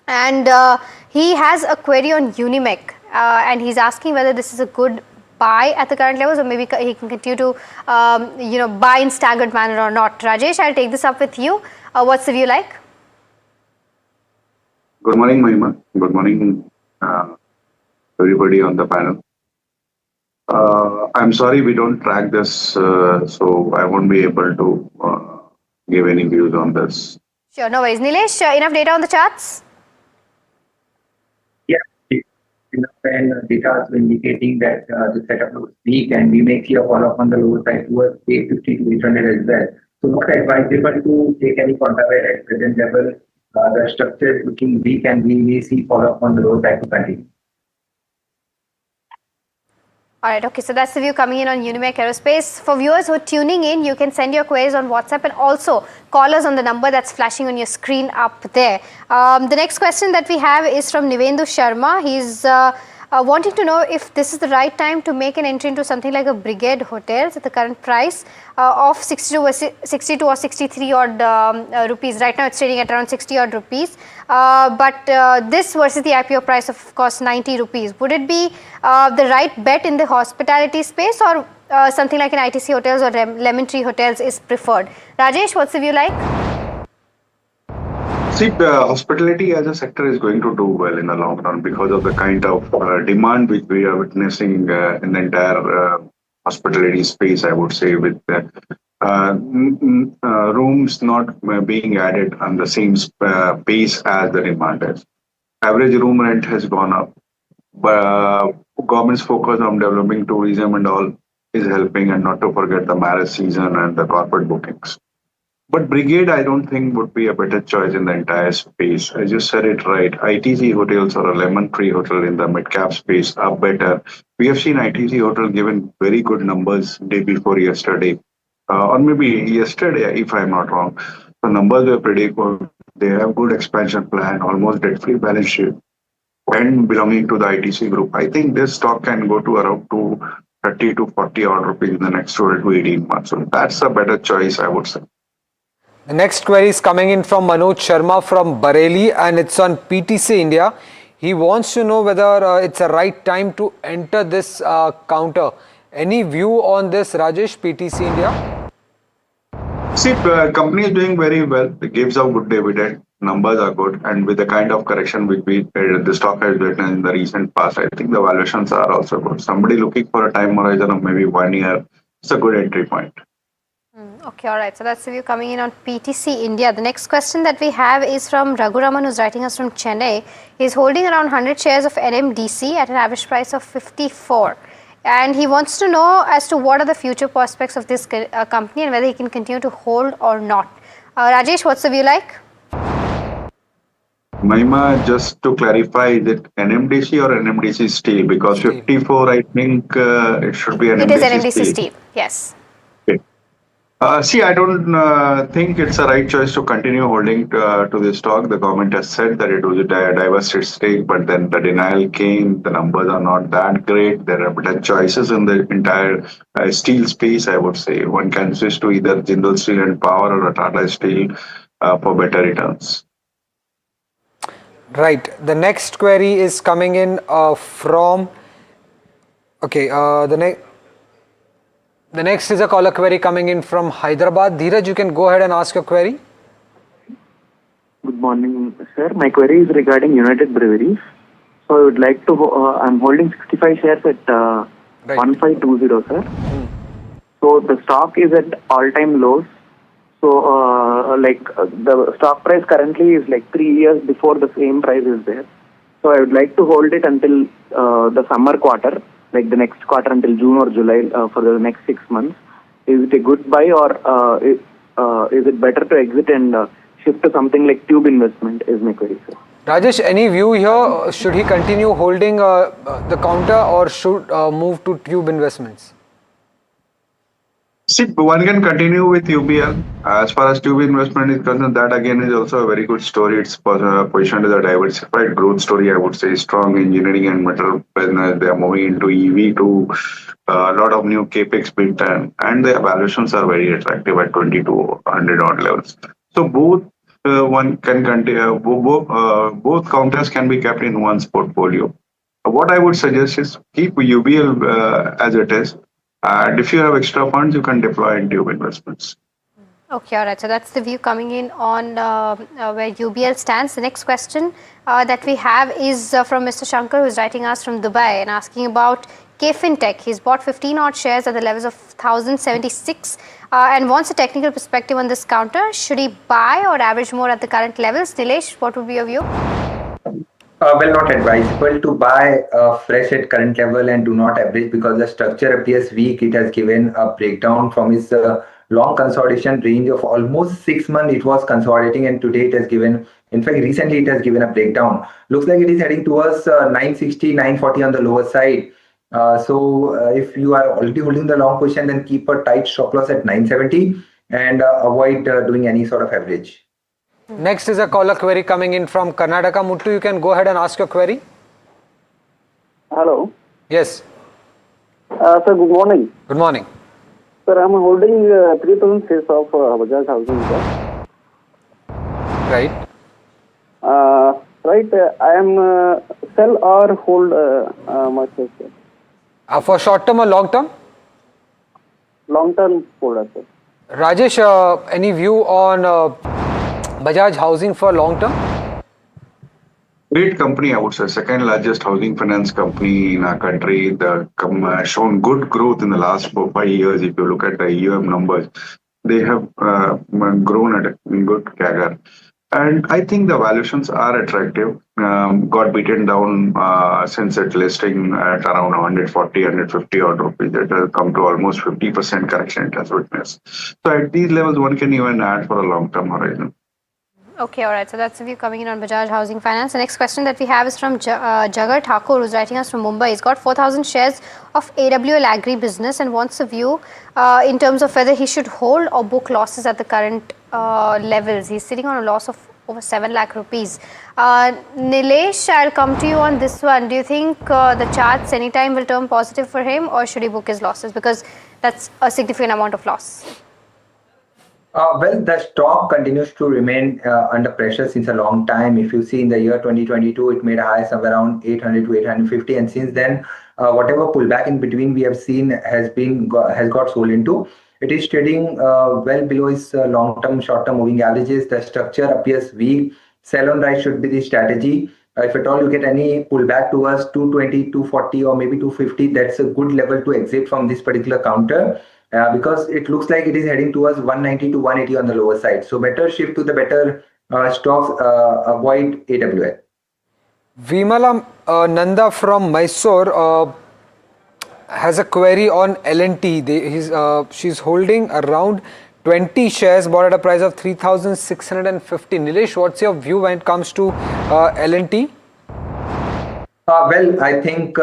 And he has a query on Unimec, and he's asking whether this is a good buy at the current levels, or maybe he can continue to buy in staggered manner or not. Rajesh, I'll take this up with you. What's the view like? Good morning, Mahima. Good morning, everybody on the panel. I'm sorry we don't track this, so I won't be able to give any views on this. Sure, no worries. Nilesh, enough data on the charts? Yeah, enough data are indicating that the setup looks weak, and we may see a follow-up on the lower side towards 850 to 800 as well. So not advisable to take any counterweight at present level. The structure is looking weak, and we may see follow-up on the lower side to continue. All right, okay, so that's the view coming in on Unimec Aerospace. For viewers who are tuning in, you can send your queries on WhatsApp and also call us on the number that's flashing on your screen up there. The next question that we have is from Nivendu Sharma. He's wanting to know if this is the right time to make an entry into something like a Brigade Hotels at the current price of 62 or 63 odd rupees. Right now it's trading at around 60 odd rupees. But this versus the IPO price of course 90 rupees. Would it be the right bet in the hospitality space, or something like an ITC Hotels or Lemon Tree Hotels is preferred? Rajesh, what's the view like? See, hospitality as a sector is going to do well in the long run because of the kind of demand which we are witnessing in the entire hospitality space, I would say, with rooms not being added on the same pace as the demand is. Average room rent has gone up, but government's focus on developing tourism and all is helping, and not to forget the marriage season and the corporate bookings. But Brigade, I don't think would be a better choice in the entire space. As you said it right, ITC Hotels or a Lemon Tree Hotel in the mid-cap space are better. We have seen ITC Hotel given very good numbers day before yesterday, or maybe yesterday, if I'm not wrong. The numbers were pretty good. They have good expansion plan, almost debt-free balance sheet, and belonging to the ITC group. I think this stock can go to around 30 to 40 odd rupees in the next 12 to 18 months. So that's a better choice, I would say. The next query is coming in from Manoj Sharma from Bareilly, and it's on PTC India. He wants to know whether it's a right time to enter this counter. Any view on this, Rajesh, PTC India? See, the company is doing very well. It gives out good dividend. Numbers are good. And with the kind of correction which the stock has written in the recent past, I think the valuations are also good. Somebody looking for a time horizon of maybe 1 year, it's a good entry point. Okay, all right. So that's the view coming in on PTC India. The next question that we have is from Raghuraman, who's writing us from Chennai. He's holding around 100 shares of NMDC at an average price of 54. And he wants to know as to what are the future prospects of this company and whether he can continue to hold or not. Rajesh, what's the view like? Mahima, just to clarify, is it NMDC or NMDC Steel? Because 54, I think it should be NMDC Steel. It is NMDC Steel, yes. See, I don't think it's a right choice to continue holding to this stock. The government has said that it was a divested stake, but then the denial came. The numbers are not that great. There are better choices in the entire steel space, I would say. One can switch to either Jindal Steel and Power or a Tata Steel for better returns. Right. The next query is coming in from... Okay, the next is a caller query coming in from Hyderabad. Dheeraj, you can go ahead and ask your query. Good morning, sir. My query is regarding United Breweries. So I would like to, I'm holding 65 shares at 1520, sir. So the stock is at all-time lows. So the stock price currently is like 3 years before the same price is there. So I would like to hold it until the summer quarter, like the next quarter until June or July for the next 6 months. Is it a good buy, or is it better to exit and shift to something like Tube Investment is my query, sir. Rajesh, any view here? Should he continue holding the counter or should move to tube investments? See, one can continue with UBL. As far as tube investment is concerned, that again is also a very good story. It's positioned as a diversified growth story, I would say. Strong engineering and metal business. They are moving into EV to a lot of new capex being done, and the valuations are very attractive at 20 to 100 odd levels. So both one can continue. Both counters can be kept in one's portfolio. What I would suggest is keep UBL as it is. And if you have extra funds, you can deploy in tube investments. Okay, all right. So that's the view coming in on where UBL stands. The next question that we have is from Mr. Shankar, who's writing us from Dubai and asking about KFinTech. He's bought 15 odd shares at the levels of 1076 and wants a technical perspective on this counter. Should he buy or average more at the current levels? Nilesh, what would be your view? Well, not advisable to buy fresh at current level and do not average because the structure appears weak. It has given a breakdown from its long consolidation range of almost 6 months. It was consolidating and today it has given, in fact, recently it has given a breakdown. Looks like it is heading towards 960, 940 on the lower side. So if you are already holding the long position, then keep a tight stop loss at 970 and avoid doing any sort of average. Next is a caller query coming in from Karnataka. Muttu, you can go ahead and ask your query. Hello. Yes. Sir, good morning. Good morning. Sir, I'm holding 3,000 shares of Bajaj Housing. Sir. Right. Right. I am sell or hold my shares, sir. For short term or long term? Long term holder, sir. Rajesh, any view on Bajaj Housing for long term? Great company, I would say, second largest housing finance company in our country. They have shown good growth in the last 4-5 years. If you look at the AUM numbers, they have grown at a good CAGR. And I think the valuations are attractive. Got beaten down since its listing at around 140, 150 odd rupees. It has come to almost 50% correction it has witnessed. So at these levels, one can even add for a long-term horizon. Okay, all right. So that's the view coming in on Bajaj Housing Finance. The next question that we have is from Jagar Thakur, who's writing us from Mumbai. He's got 4,000 shares of AWL Agri Business and wants a view in terms of whether he should hold or book losses at the current levels. He's sitting on a loss of over 7 lakh rupees. Nilesh, I'll come to you on this one. Do you think the charts anytime will turn positive for him, or should he book his losses? Because that's a significant amount of loss. Well, the stock continues to remain under pressure since a long time. If you see in the year 2022, it made a high somewhere around 800 to 850, and since then, whatever pullback in between we have seen has got sold into. It is trading well below its long-term, short-term moving averages. The structure appears weak. Sell on right should be the strategy. If at all you get any pullback towards 220, 240, or maybe 250, that's a good level to exit from this particular counter. Because it looks like it is heading towards 190 to 180 on the lower side. So better shift to the better stocks, avoid AWL. Vimala Nanda from Mysore has a query on L&T. She's holding around 20 shares bought at a price of 3,650. Nilesh, what's your view when it comes to L&T? Well, I think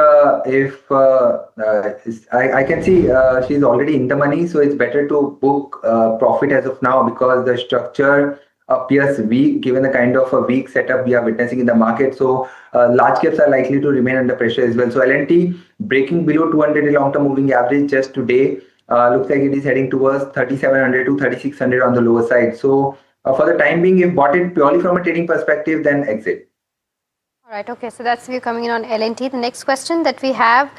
if I can see she's already in the money, so it's better to book profit as of now because the structure appears weak given the kind of a weak setup we are witnessing in the market. So large caps are likely to remain under pressure as well. So L&T breaking below 200 long-term moving average just today looks like it is heading towards 3,700 to 3,600 on the lower side. So for the time being, if bought it purely from a trading perspective, then exit. Right, okay, so that's the view coming in on L&T. The next question that we have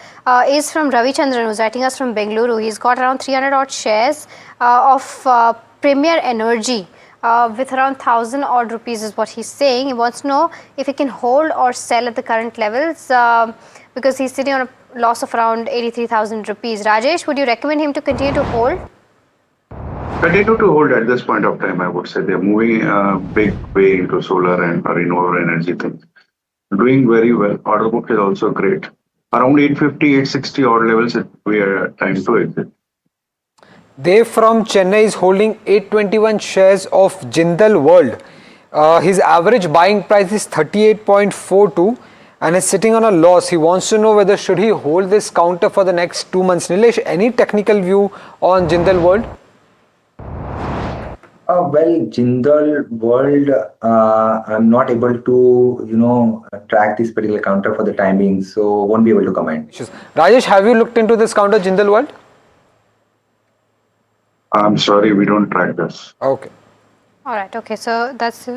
is from Ravi Chandran, who's writing us from Bengaluru. He's got around 300 odd shares of Premier Energy with around 1,000 odd rupees is what he's saying. He wants to know if he can hold or sell at the current levels because he's sitting on a loss of around 83,000 rupees. Rajesh, would you recommend him to continue to hold? Continue to hold at this point of time, I would say. They're moving a big way into solar and renewable energy things. Doing very well. Order book is also great. Around 850, 860 odd levels, we are time to exit. Dev from Chennai is holding 821 shares of Jindal World. His average buying price is 38.42 and is sitting on a loss. He wants to know whether should he hold this counter for the next 2 months. Nilesh, any technical view on Jindal World? Well, Jindal World, I'm not able to, track this particular counter for the time being, so won't be able to comment. Rajesh, have you looked into this counter, Jindal World? I'm sorry, we don't track this. Okay. All right. Okay. So that's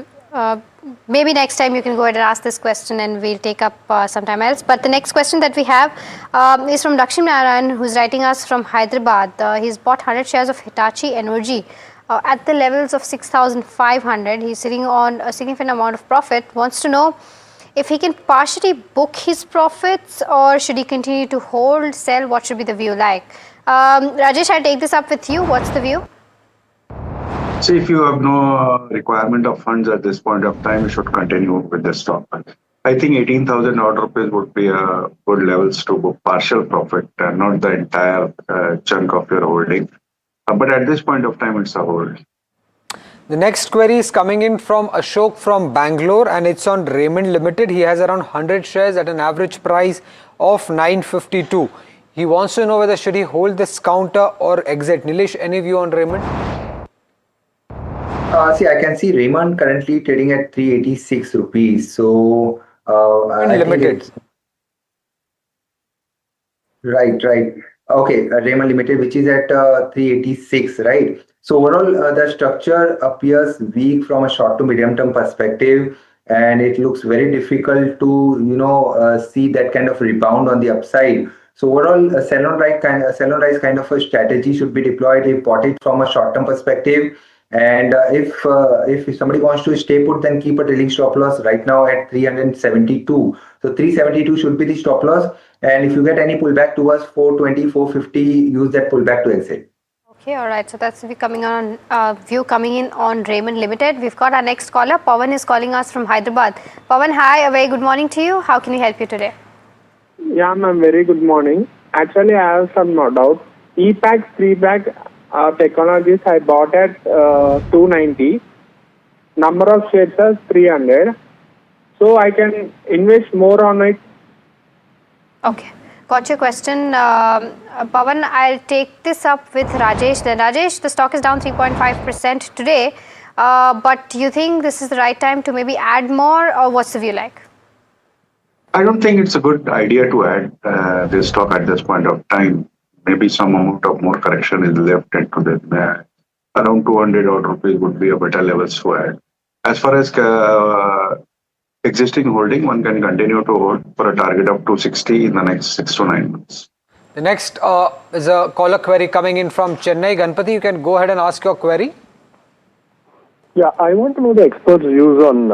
maybe next time you can go ahead and ask this question and we'll take up sometime else. But the next question that we have is from Lakshmi Narayan, who's writing us from Hyderabad. He's bought 100 shares of Hitachi Energy at the levels of 6,500. He's sitting on a significant amount of profit. Wants to know if he can partially book his profits or should he continue to hold, sell? What should be the view like? Rajesh, I'll take this up with you. What's the view? See, if you have no requirement of funds at this point of time, you should continue with the stock. I think 18,000 odd rupees would be a good levels to book partial profit and not the entire chunk of your holding. But at this point of time, it's a hold. The next query is coming in from Ashok from Bangalore and it's on Raymond Limited. He has around 100 shares at an average price of 952. He wants to know whether should he hold this counter or exit. Nilesh, any view on Raymond? See, I can see Raymond currently trading at 386 rupees. So, Limited. Right. Okay, Raymond Limited, which is at 386, right? So overall, the structure appears weak from a short to medium term perspective, and it looks very difficult to see that kind of rebound on the upside. So overall, a sell on rise kind of a strategy should be deployed if bought it from a short term perspective. And if somebody wants to stay put, then keep a trailing stop loss right now at 372. So 372 should be the stop loss. And if you get any pullback towards 420, 450, use that pullback to exit. Okay, all right. So that's the view coming in on Raymond Limited. We've got our next caller. Pawan is calling us from Hyderabad. Pawan, hi. A very good morning to you. How can we help you today? Yeah, ma'am. Very good morning. Actually, I have some doubt. E-Pack 3-pack Technologies I bought at 290. Number of shares is 300. So I can invest more on it. Okay. Got your question. Pawan, I'll take this up with Rajesh. Then Rajesh, the stock is down 3.5% today. But do you think this is the right time to maybe add more, or what's the view like? I don't think it's a good idea to add this stock at this point of time. Maybe some amount of more correction is left into the around 200 odd rupees would be a better levels to add. As far as existing holding, one can continue to hold for a target of 260 in the next 6 to 9 months. The next is a caller query coming in from Chennai. Ganpati, you can go ahead and ask your query. Yeah, I want to know the experts' views on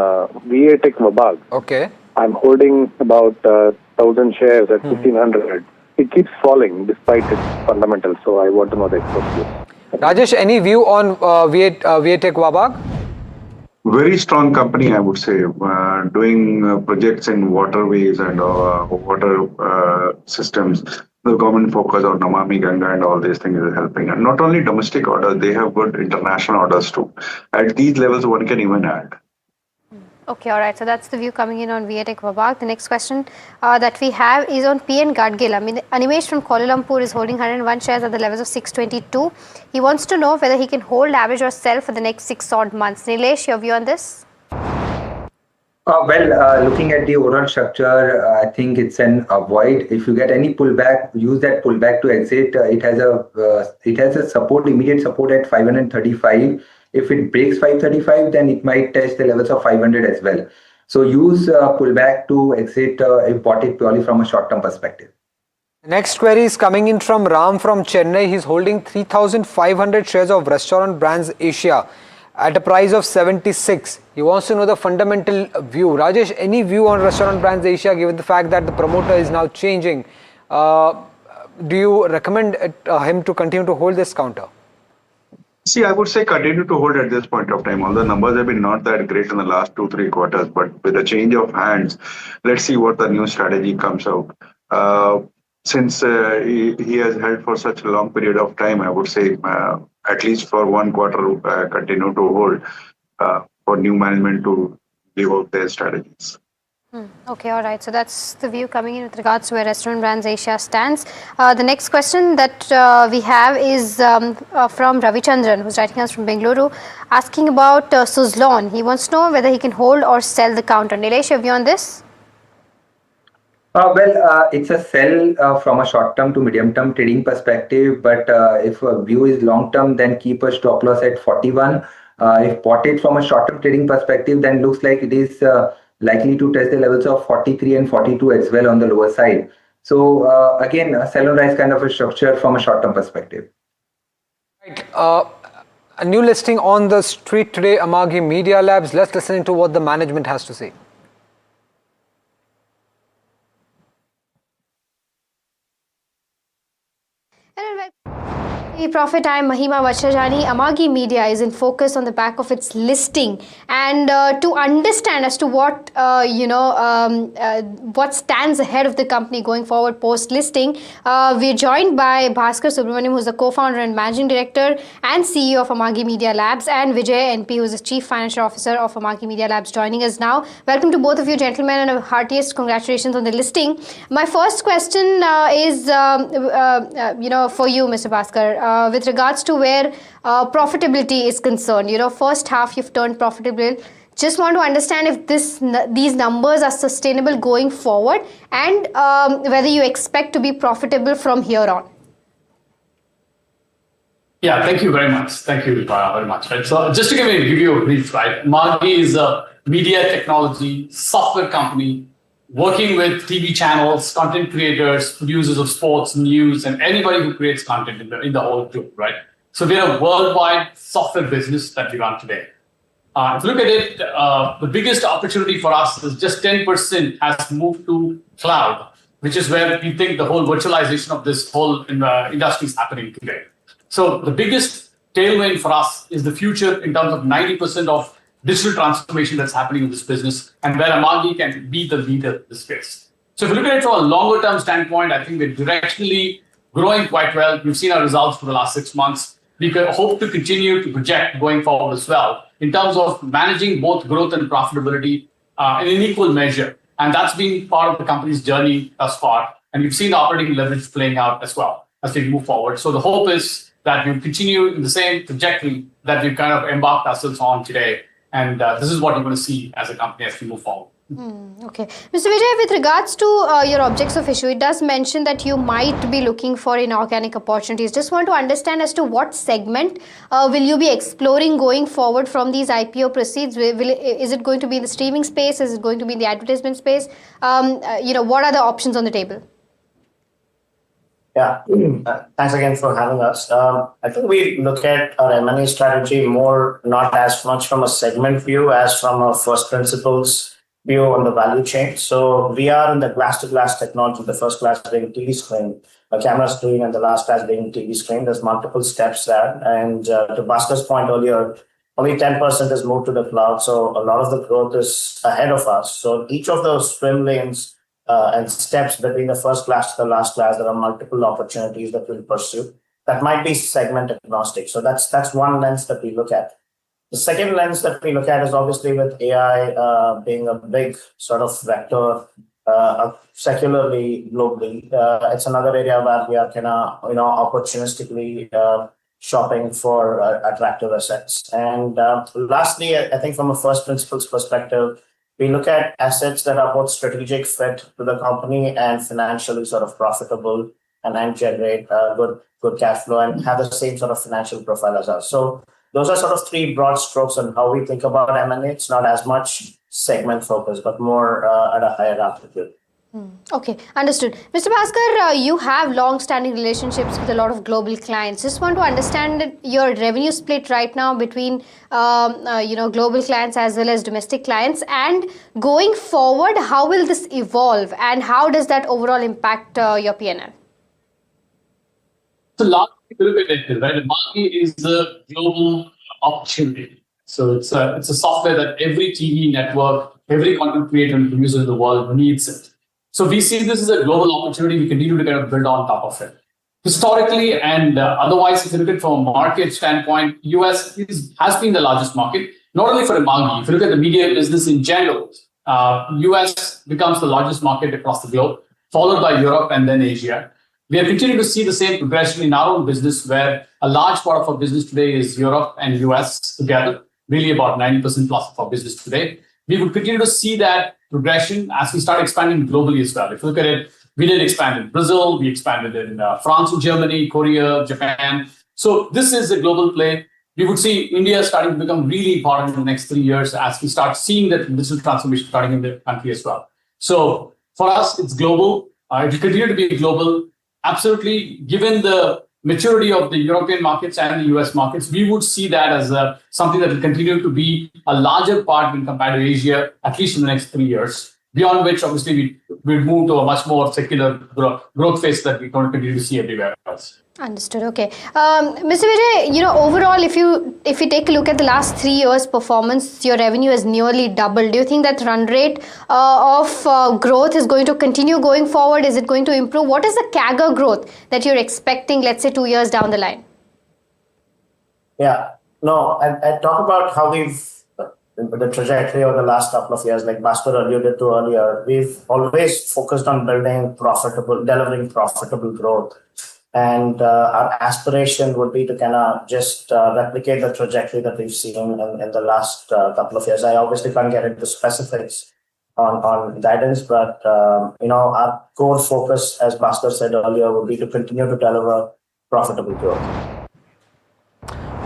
VA Tech Vabag. Okay. I'm holding about 1,000 shares at 1,500. It keeps falling despite its fundamentals, so I want to know the experts' views. Rajesh, any view on VA Tech Vabag? Very strong company, I would say, doing projects in waterways and water systems. The government focus on Namami Ganga and all these things is helping. And not only domestic orders, they have good international orders too. At these levels, one can even add. Okay, all right. So that's the view coming in on VA Tech Vabag. The next question that we have is on PN Gadgil. Animesh from Kuala Lumpur is holding 101 shares at the levels of 622. He wants to know whether he can hold, average or sell for the next 6 odd months. Nilesh, your view on this? Looking at the overall structure, I think it's an avoid. If you get any pullback, use that pullback to exit. It has a support, immediate support at 535. If it breaks 535, then it might test the levels of 500 as well. So use pullback to exit if bought it purely from a short-term perspective. The next query is coming in from Ram from Chennai. He's holding 3,500 shares of Restaurant Brands Asia at a price of 76. He wants to know the fundamental view. Rajesh, any view on Restaurant Brands Asia given the fact that the promoter is now changing? Do you recommend him to continue to hold this counter? See, I would say continue to hold at this point of time. Although numbers have been not that great in the last 2-3 quarters, but with a change of hands, let's see what the new strategy comes out. Since he has held for such a long period of time, I would say at least for 1 quarter, continue to hold. for new management to live out their strategies. Okay, all right. So that's the view coming in with regards to where Restaurant Brands Asia stands. The next question that we have is from Ravichandran, who's writing us from Bengaluru, asking about Suzlon. He wants to know whether he can hold or sell the counter. Nilesh, your view on this? It's a sell from a short-term to medium-term trading perspective. But if a view is long-term, then keep a stop loss at 41. If potted from a short-term trading perspective, then looks like it is likely to test the levels of 43 and 42 as well on the lower side. So again, a sell on rise kind of a structure from a short-term perspective. Right. A new listing on the street today, Amagi Media Labs. Let's listen to what the management has to say. Profit, I am Mahima Vachajani. Amagi Media is in focus on the back of its listing, and to understand as to what what stands ahead of the company going forward post listing, we are joined by Bhaskar Subramaniam, who is the co-founder and managing director and CEO of Amagi Media Labs, and Vijay NP, who is the chief financial officer of Amagi Media Labs, joining us now. Welcome to both of you, gentlemen, and heartiest congratulations on the listing. My first question is for you, Mr. Bhaskar. With regards to where profitability is concerned, first half you've turned profitable. Just want to understand if these numbers are sustainable going forward, and whether you expect to be profitable from here on. Yeah, thank you very much. Thank you very much. Right. So just to give you a brief, right? Amagi is a media technology software company working with TV channels, content creators, producers of sports, news, and anybody who creates content in the whole group, right? So we're a worldwide software business that we run today. If you look at it, the biggest opportunity for us is just 10% has moved to cloud, which is where we think the whole virtualization of this whole industry is happening today. So the biggest tailwind for us is the future in terms of 90% of digital transformation that's happening in this business, and where Amagi can be the leader in this space. So if you look at it from a longer term standpoint, I think we're directionally growing quite well. We've seen our results for the last 6 months. We could hope to continue to project going forward as well in terms of managing both growth and profitability in an equal measure. And that's been part of the company's journey thus far. And we've seen the operating leverage playing out as well as we move forward. So the hope is that we'll continue in the same trajectory that we've kind of embarked ourselves on today. And this is what you're going to see as a company as we move forward. Okay. Mr. Vijay, with regards to your objects of issue, it does mention that you might be looking for inorganic opportunities. Just want to understand as to what segment will you be exploring going forward from these IPO proceeds? Is it going to be in the streaming space? Is it going to be in the advertisement space? What are the options on the table? Yeah, thanks again for having us. I think we look at our M&A strategy more not as much from a segment view as from a first principles view on the value chain. So we are in the glass-to-glass technology, the first glass being TV screen, a camera screen, and the last glass being TV screen. There's multiple steps there. And to Bhaskar's point earlier, only 10% is moved to the cloud. So a lot of the growth is ahead of us. So each of those swim lanes and steps between the first class to the last class, there are multiple opportunities that we'll pursue. That might be segment agnostic. So that's one lens that we look at. The second lens that we look at is obviously with AI being a big sort of vector secularly, globally. It's another area where we are kind of opportunistically shopping for attractive assets. And lastly, I think from a first principles perspective, we look at assets that are both strategic fit to the company and financially sort of profitable and generate good cash flow and have the same sort of financial profile as us. So those are sort of three broad strokes on how we think about M&A. It's not as much segment focus, but more at a higher altitude. Okay, understood. Mr. Bhaskar, you have long-standing relationships with a lot of global clients. Just want to understand your revenue split right now between, global clients as well as domestic clients. And going forward, how will this evolve and how does that overall impact your P&L? So largely, if you look at it, right, Amagi is a global opportunity. So it's a software that every TV network, every content creator and producer in the world needs it. So we see this as a global opportunity. We continue to kind of build on top of it. Historically and otherwise, if you look at it from a market standpoint, US has been the largest market. not only for Amagi. If you look at the media business in general, US becomes the largest market across the globe, followed by Europe and then Asia. We are continuing to see the same progression in our own business, where a large part of our business today is Europe and US together, really about 90% plus of our business today. We will continue to see that progression as we start expanding globally as well. If you look at it, we did expand in Brazil, we expanded in France and Germany, Korea, Japan. So this is a global play. We would see India starting to become really important in the next 3 years as we start seeing that digital transformation starting in the country as well. So for us, it's global. It will continue to be global. Absolutely, given the maturity of the European markets and the US markets, we would see that as something that will continue to be a larger part when compared to Asia, at least in the next 3 years. Beyond which, obviously, we'll move to a much more secular growth phase that we're going to continue to see everywhere else. Understood. Okay, Mr. Vijay, overall, if you take a look at the last 3 years' performance, your revenue has nearly doubled. Do you think that run rate of growth is going to continue going forward? Is it going to improve? What is the CAGR growth that you're expecting, let's say, 2 years down the line? Yeah, no, I talk about how the trajectory of the last couple of years, like Bhaskar alluded to earlier, we've always focused on delivering profitable growth. And our aspiration would be to kind of just replicate the trajectory that we've seen in the last couple of years. I obviously can't get into specifics on guidance, but our core focus, as Bhaskar said earlier, would be to continue to deliver profitable growth.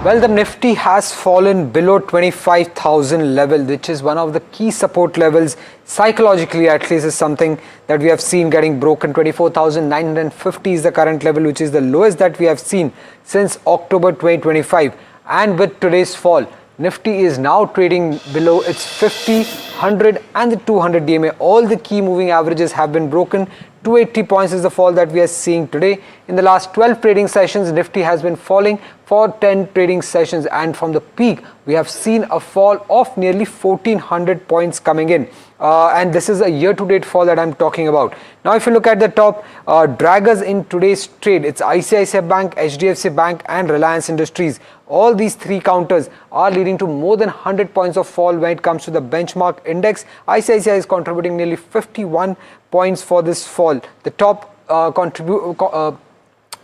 Well, the Nifty has fallen below 25,000 level, which is one of the key support levels. Psychologically, at least, is something that we have seen getting broken. 24,950 is the current level, which is the lowest that we have seen since October 2025. And with today's fall, Nifty is now trading below its 50, 100 and the 200 DMA. All the key moving averages have been broken. 280 points is the fall that we are seeing today. In the last 12 trading sessions, Nifty has been falling for 10 trading sessions, and from the peak, we have seen a fall of nearly 1400 points coming in. And this is a year-to-date fall that I'm talking about. Now, if you look at the top draggers in today's trade, it's ICICI Bank, HDFC Bank and Reliance Industries. All these three counters are leading to more than 100 points of fall when it comes to the benchmark index. ICICI is contributing nearly 51 points for this fall. The top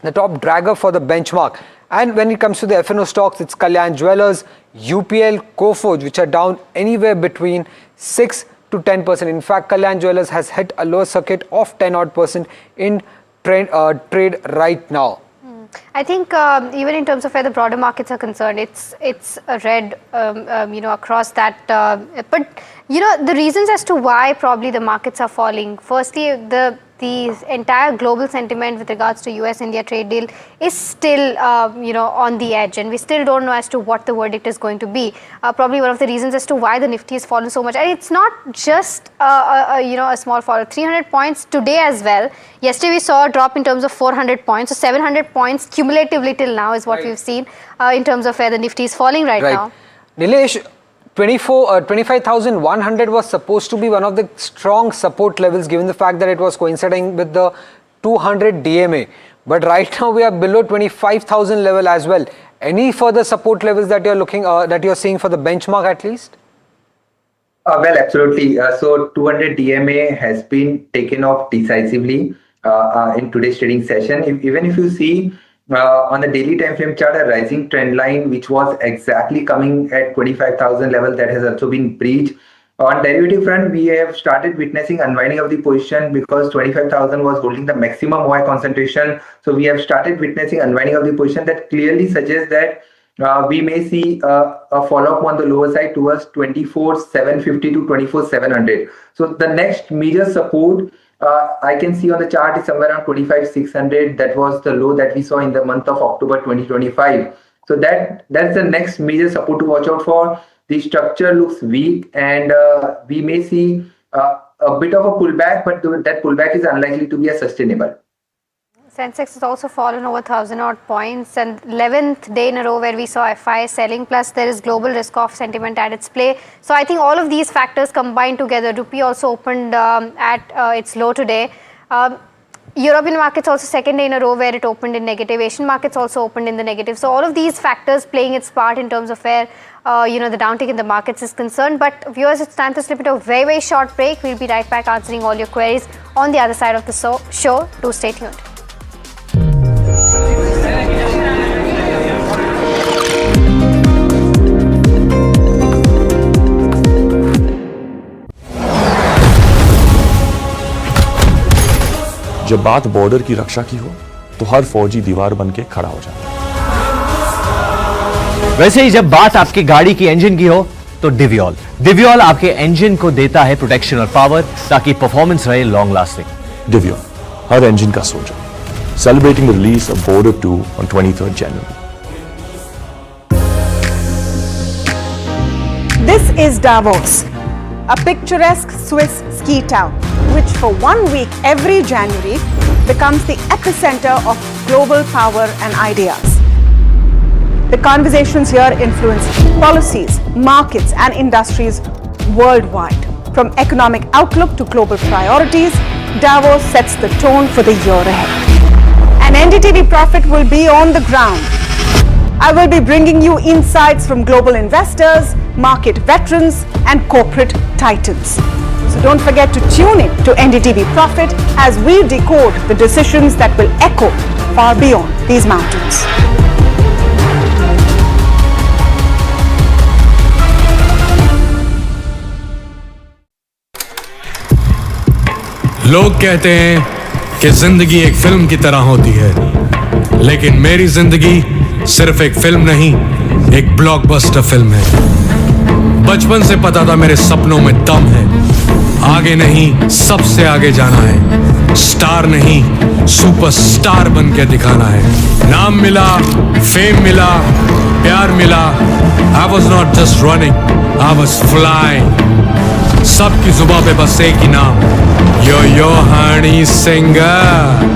dragger for the benchmark. And when it comes to the F&O stocks, it's Kalyan Jewellers, UPL, Coforge, which are down anywhere between 6 to 10%. In fact, Kalyan Jewellers has hit a lower circuit of 10% in trade right now. I think even in terms of where the broader markets are concerned, it's a red, across that. But the reasons as to why probably the markets are falling. Firstly, the entire global sentiment with regards to US-India trade deal is still, on the edge, and we still don't know as to what the verdict is going to be. Probably one of the reasons as to why the Nifty has fallen so much. And it's not just a small fall. 300 points today as well. Yesterday we saw a drop in terms of 400 points. So 700 points cumulatively till now is what we've seen in terms of where the Nifty is falling right now. Nilesh, 25,100 was supposed to be one of the strong support levels, given the fact that it was coinciding with the 200 DMA. But right now we are below 25,000 level as well. Any further support levels that you're seeing for the benchmark at least? Well, absolutely. So 200 DMA has been taken off decisively in today's trading session. Even if you see on the daily time frame chart, a rising trend line, which was exactly coming at 25,000 level, that has also been breached. On derivative front, we have started witnessing unwinding of the position because 25,000 was holding the maximum OI concentration. So we have started witnessing unwinding of the position that clearly suggests that we may see a follow-up on the lower side towards 24,750 to 24,700. So the next major support I can see on the chart is somewhere around 25,600. That was the low that we saw in the month of October 2025. So that's the next major support to watch out for. The structure looks weak, and we may see a bit of a pullback, but that pullback is unlikely to be sustainable. Sensex has also fallen over 1,000 odd points, and 11th day in a row where we saw FI selling, plus there is global risk-off sentiment at its play. So I think all of these factors combined together. Rupee also opened at its low today. European markets also second day in a row where it opened in negative. Asian markets also opened in the negative. So all of these factors playing its part in terms of where the downtick in the markets is concerned. But viewers, it's time to slip into a very, very short break. We'll be right back answering all your queries on the other side of the show. Do stay tuned. जब बात border की रक्षा की हो तो हर फौजी दीवार बन के खड़ा हो जाता है। वैसे ही जब बात आपकी गाड़ी की इंजन की हो तो डिवियोल आपके इंजन को देता है प्रोटेक्शन और पावर ताकि परफॉर्मेंस रहे लॉन्ग लास्टिंग। डिवियोल हर इंजन का soldier, celebrating the release of border 2 on 23rd January. This is Davos, a picturesque Swiss ski town, which for 1 week every January becomes the epicenter of global power and ideas. The conversations here influence policies, markets and industries worldwide. From economic outlook to global priorities, Davos sets the tone for the year ahead. And NDTV Profit will be on the ground. I will be bringing you insights from global investors, market veterans and corporate titans. So don't forget to tune in to NDTV Profit as we decode the decisions that will echo far beyond these mountains. लोग कहते हैं कि जिंदगी एक film की तरह होती है, लेकिन मेरी जिंदगी सिर्फ एक फिल्म नहीं, एक ब्लॉकबस्टर फिल्म है। बचपन से पता था मेरे सपनों में दम है, आगे नहीं सबसे आगे जाना है, स्टार नहीं सुपरस्टार बन के दिखाना है। नाम मिला, फेम मिला, प्यार मिला, I was not just running, I was flying. सबकी जुबां पे बस एक ही नाम, यो हनी सिंगर।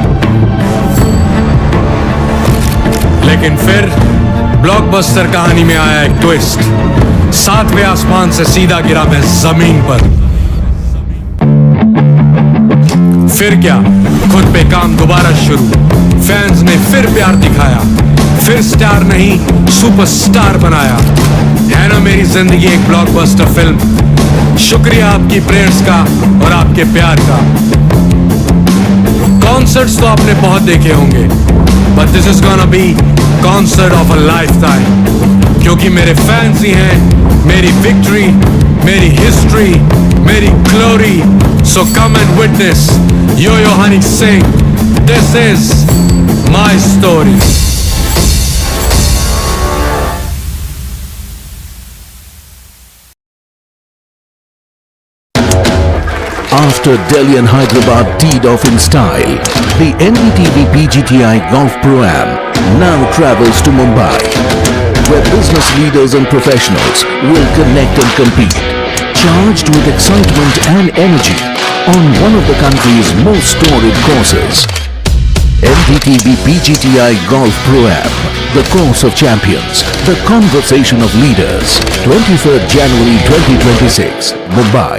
लेकिन फिर ब्लॉकबस्टर कहानी में आया एक ट्विस्ट, 7वें आसमान से सीधा गिरा मैं जमीन पर। फिर क्या, खुद पे काम दोबारा शुरू, फैंस ने फिर प्यार दिखाया, फिर स्टार नहीं सुपरस्टार बनाया। है ना मेरी जिंदगी एक ब्लॉकबस्टर फिल्म। शुक्रिया आपकी प्रेयर्स का और आपके प्यार का। कॉन्सर्ट्स तो आपने बहुत देखे होंगे, but this is gonna be concert of a lifetime, क्योंकि मेरे फैंस ही हैं मेरी विक्ट्री, मेरी हिस्ट्री, मेरी glory. So come and witness yo Honey Singh, this is my story. After Delhi and Hyderabad teed off in style, the NDTV PGTI Golf Pro-Am now travels to Mumbai, where business leaders and professionals will connect and compete, charged with excitement and energy on one of the country's most storied courses. NDTV PGTI Golf Pro-Am, the course of champions, the conversation of leaders. 23rd January 2026, Mumbai.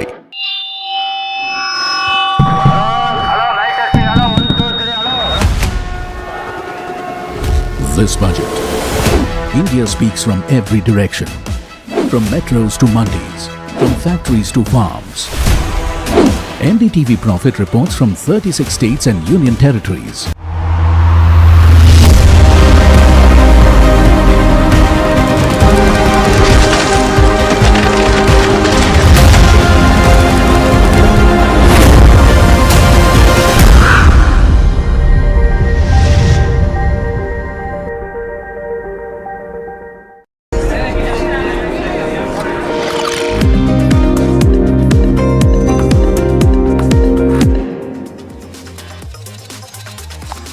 This budget, India speaks from every direction, from metros to mandis, from factories to farms. NDTV Profit reports from 36 states and union territories.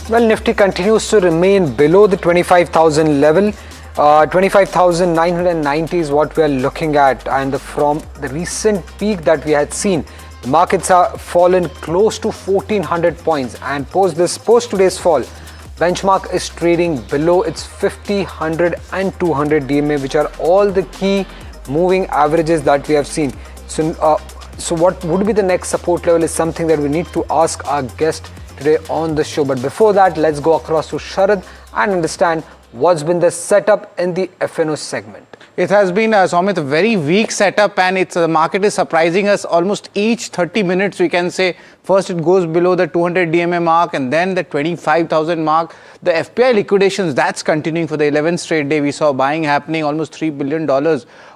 Well, Nifty continues to remain below the 25,000 level. 25,990 is what we are looking at, and from the recent peak that we had seen, the markets have fallen close to 1,400 points, and post today's fall, benchmark is trading below its 50, 100 and 200 DMA, which are all the key moving averages that we have seen. So what would be the next support level is something that we need to ask our guest today on the show. But before that, let's go across to Sharad and understand what's been the setup in the FNO segment. It has been, Somit, a very weak setup, and the market is surprising us almost each 30 minutes, we can say. First it goes below the 200 DMA mark and then the 25,000 mark. The FPI liquidations, that's continuing for the 11th straight day. We saw buying happening, almost $3 billion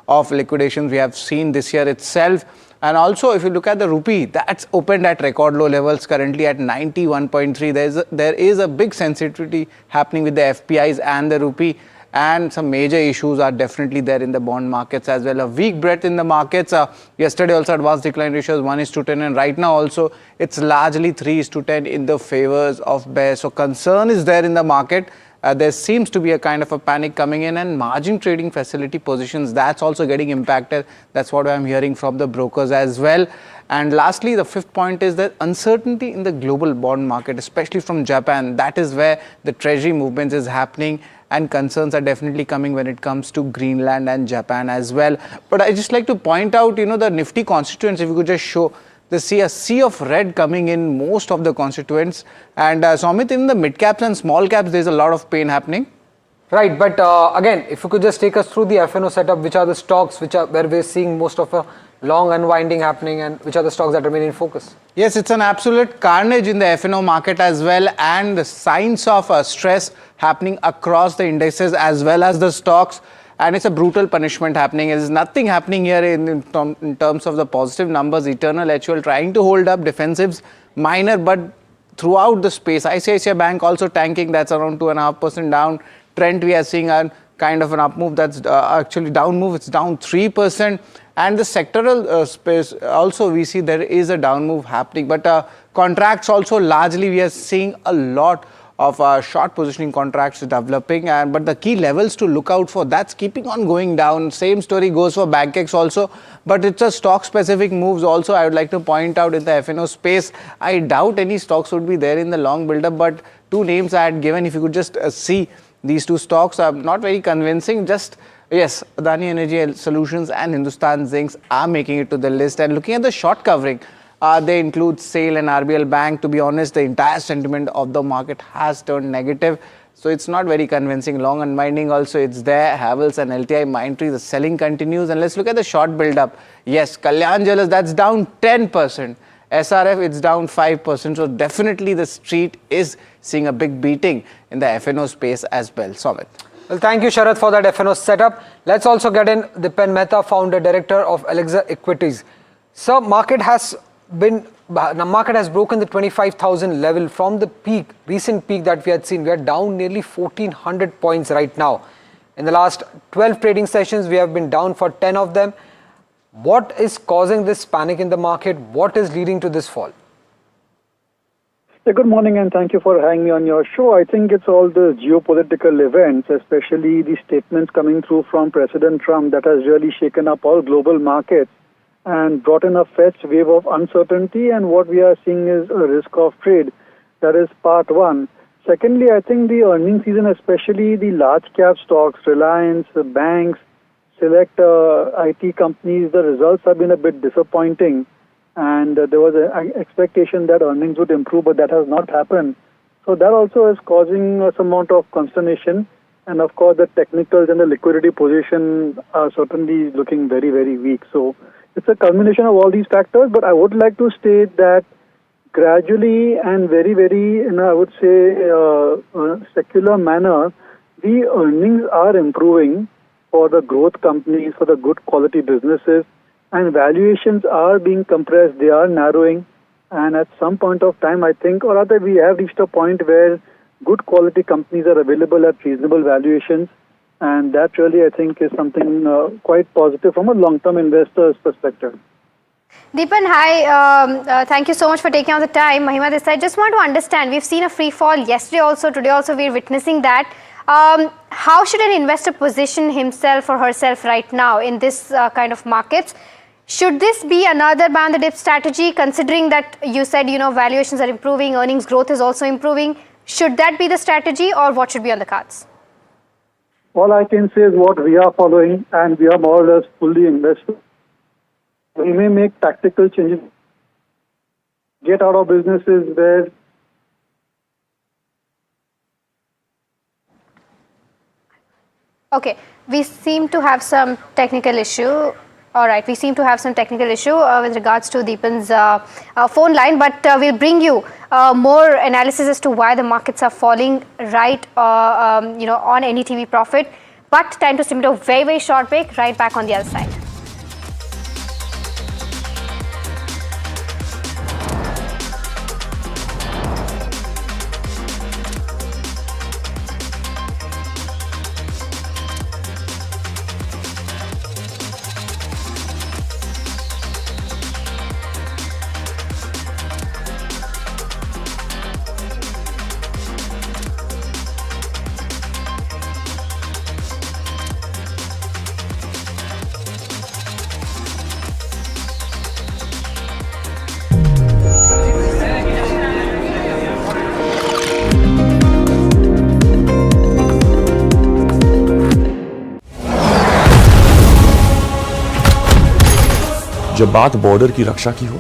of liquidations we have seen this year itself. And also, if you look at the rupee, that's opened at record low levels, currently at 91.3. There is a big sensitivity happening with the FPIs and the rupee, and some major issues are definitely there in the bond markets as well. A weak breadth in the markets. Yesterday also advanced decline ratios 1:10, and right now also it's largely 3:10 in the favors of bears. So concern is there in the market. There seems to be a kind of a panic coming in, and margin trading facility positions, that's also getting impacted. That's what I'm hearing from the brokers as well. And lastly, the fifth point is that uncertainty in the global bond market, especially from Japan. That is where the treasury movements is happening, and concerns are definitely coming when it comes to Greenland and Japan as well. But I just like to point out, the Nifty constituents, if you could just show, they see a sea of red coming in most of the constituents. And Somit, in the mid caps and small caps, there's a lot of pain happening. Right, but again, if you could just take us through the FNO setup, which are the stocks where we're seeing most of a long unwinding happening, and which are the stocks that remain in focus? Yes, it's an absolute carnage in the FNO market as well, and the signs of stress happening across the indices as well as the stocks, and it's a brutal punishment happening. There's nothing happening here in terms of the positive numbers. Eternal HUL trying to hold up, defensives minor, but throughout the space. ICICI Bank also tanking, that's around 2.5% down. Trend, we are seeing a kind of an up move, that's actually down move, it's down 3%. And the sectoral space also, we see there is a down move happening. But contracts also, largely we are seeing a lot of short positioning contracts developing. But the key levels to look out for, that's keeping on going down. Same story goes for BankX also. But it's a stock specific moves also. I would like to point out in the FNO space, I doubt any stocks would be there in the long build-up. But two names I had given, if you could just see, these two stocks are not very convincing. Just yes, Adani Energy Solutions and Hindustan Zinc are making it to the list. And looking at the short covering, they include SAIL and RBL Bank. To be honest, the entire sentiment of the market has turned negative. So it's not very convincing. Long unwinding also, it's there. Havels and LTI Mindtree, the selling continues. And let's look at the short build-up. Yes, Kalyan Jewellers, that's down 10%. SRF, it's down 5%. So definitely the street is seeing a big beating in the FNO space as well. Somit. Well, thank you, Sharad, for that FNO setup. Let's also get in Dipen Mehta, founder director of Alexa Equities. Sir, market has broken the 25,000 level from the peak, recent peak that we had seen. We are down nearly 1,400 points right now. In the last 12 trading sessions, we have been down for 10 of them. What is causing this panic in the market? What is leading to this fall? Good morning, and thank you for having me on your show. I think it's all the geopolitical events, especially the statements coming through from President Trump, that has really shaken up all global markets and brought in a fresh wave of uncertainty. And what we are seeing is a risk of trade. That is part one. Secondly, I think the earnings season, especially the large cap stocks, Reliance, banks, select IT companies, the results have been a bit disappointing. And there was an expectation that earnings would improve, but that has not happened. So that also is causing some amount of consternation. And of course, the technicals and the liquidity position are certainly looking very, very weak. So it's a culmination of all these factors. But I would like to state that gradually and very, very, I would say, secular manner, the earnings are improving for the growth companies, for the good quality businesses. And valuations are being compressed, they are narrowing. And at some point of time, I think, or rather we have reached a point where good quality companies are available at reasonable valuations. And that really, I think, is something quite positive from a long-term investor's perspective. Deepan, hi. Thank you so much for taking out the time. Mahima this side. I just want to understand, we've seen a free fall yesterday also, today also we're witnessing that. How should an investor position himself or herself right now in this kind of markets? Should this be another buy on the dip strategy, considering that you said, valuations are improving, earnings growth is also improving? Should that be the strategy, or what should be on the cards? All I can say is what we are following, and we are more or less fully invested. We may make tactical changes, get out of businesses where Okay, we seem to have some technical issue. All right, we seem to have some technical issue with regards to Deepan's phone line, but we'll bring you more analysis as to why the markets are falling right, on NDTV Profit. But time to submit a very, very short break. Right back on the other side. जब बात border की रक्षा की हो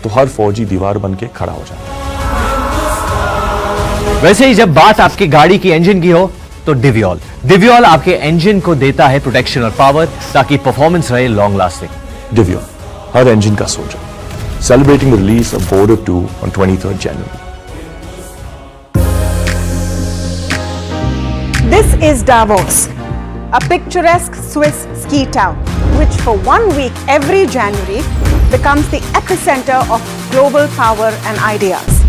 तो हर फौजी दीवार बन के खड़ा हो जाए। वैसे ही जब बात आपकी गाड़ी की इंजन की हो तो डिवियोल आपके इंजन को देता है प्रोटेक्शन और पावर ताकि परफॉर्मेंस रहे लॉन्ग लास्टिंग। डिवियोल हर इंजन का soldier, celebrating the release of border 2 on 23rd January. This is Davos, a picturesque Swiss ski town, which for 1 week every January becomes the epicenter of global power and ideas.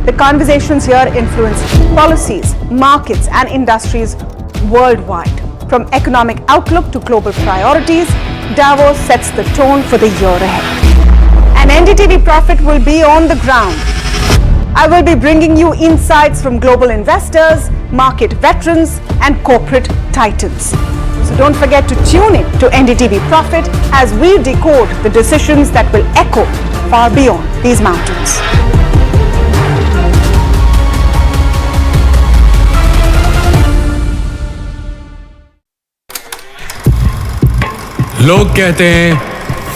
The conversations here influence policies, markets and industries worldwide. From economic outlook to global priorities, Davos sets the tone for the year ahead. And NDTV Profit will be on the ground. I will be bringing you insights from global investors, market veterans and corporate titans. So don't forget to tune in to NDTV Profit as we decode the decisions that will echo far beyond these mountains. लोग कहते हैं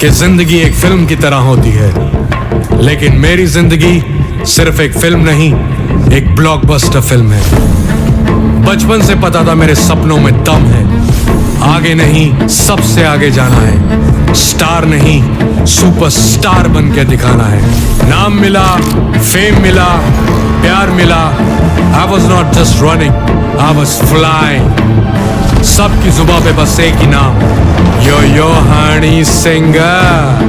कि जिंदगी एक film की तरह होती है, लेकिन मेरी जिंदगी सिर्फ एक फिल्म नहीं, एक ब्लॉकबस्टर फिल्म है। बचपन से पता था मेरे सपनों में दम है, आगे नहीं सबसे आगे जाना है, स्टार नहीं सुपरस्टार बन के दिखाना है। नाम मिला, फेम मिला, प्यार मिला, I was not just running, I was flying. सबकी जुबां पे बस एक ही नाम, यो हनी सिंगर।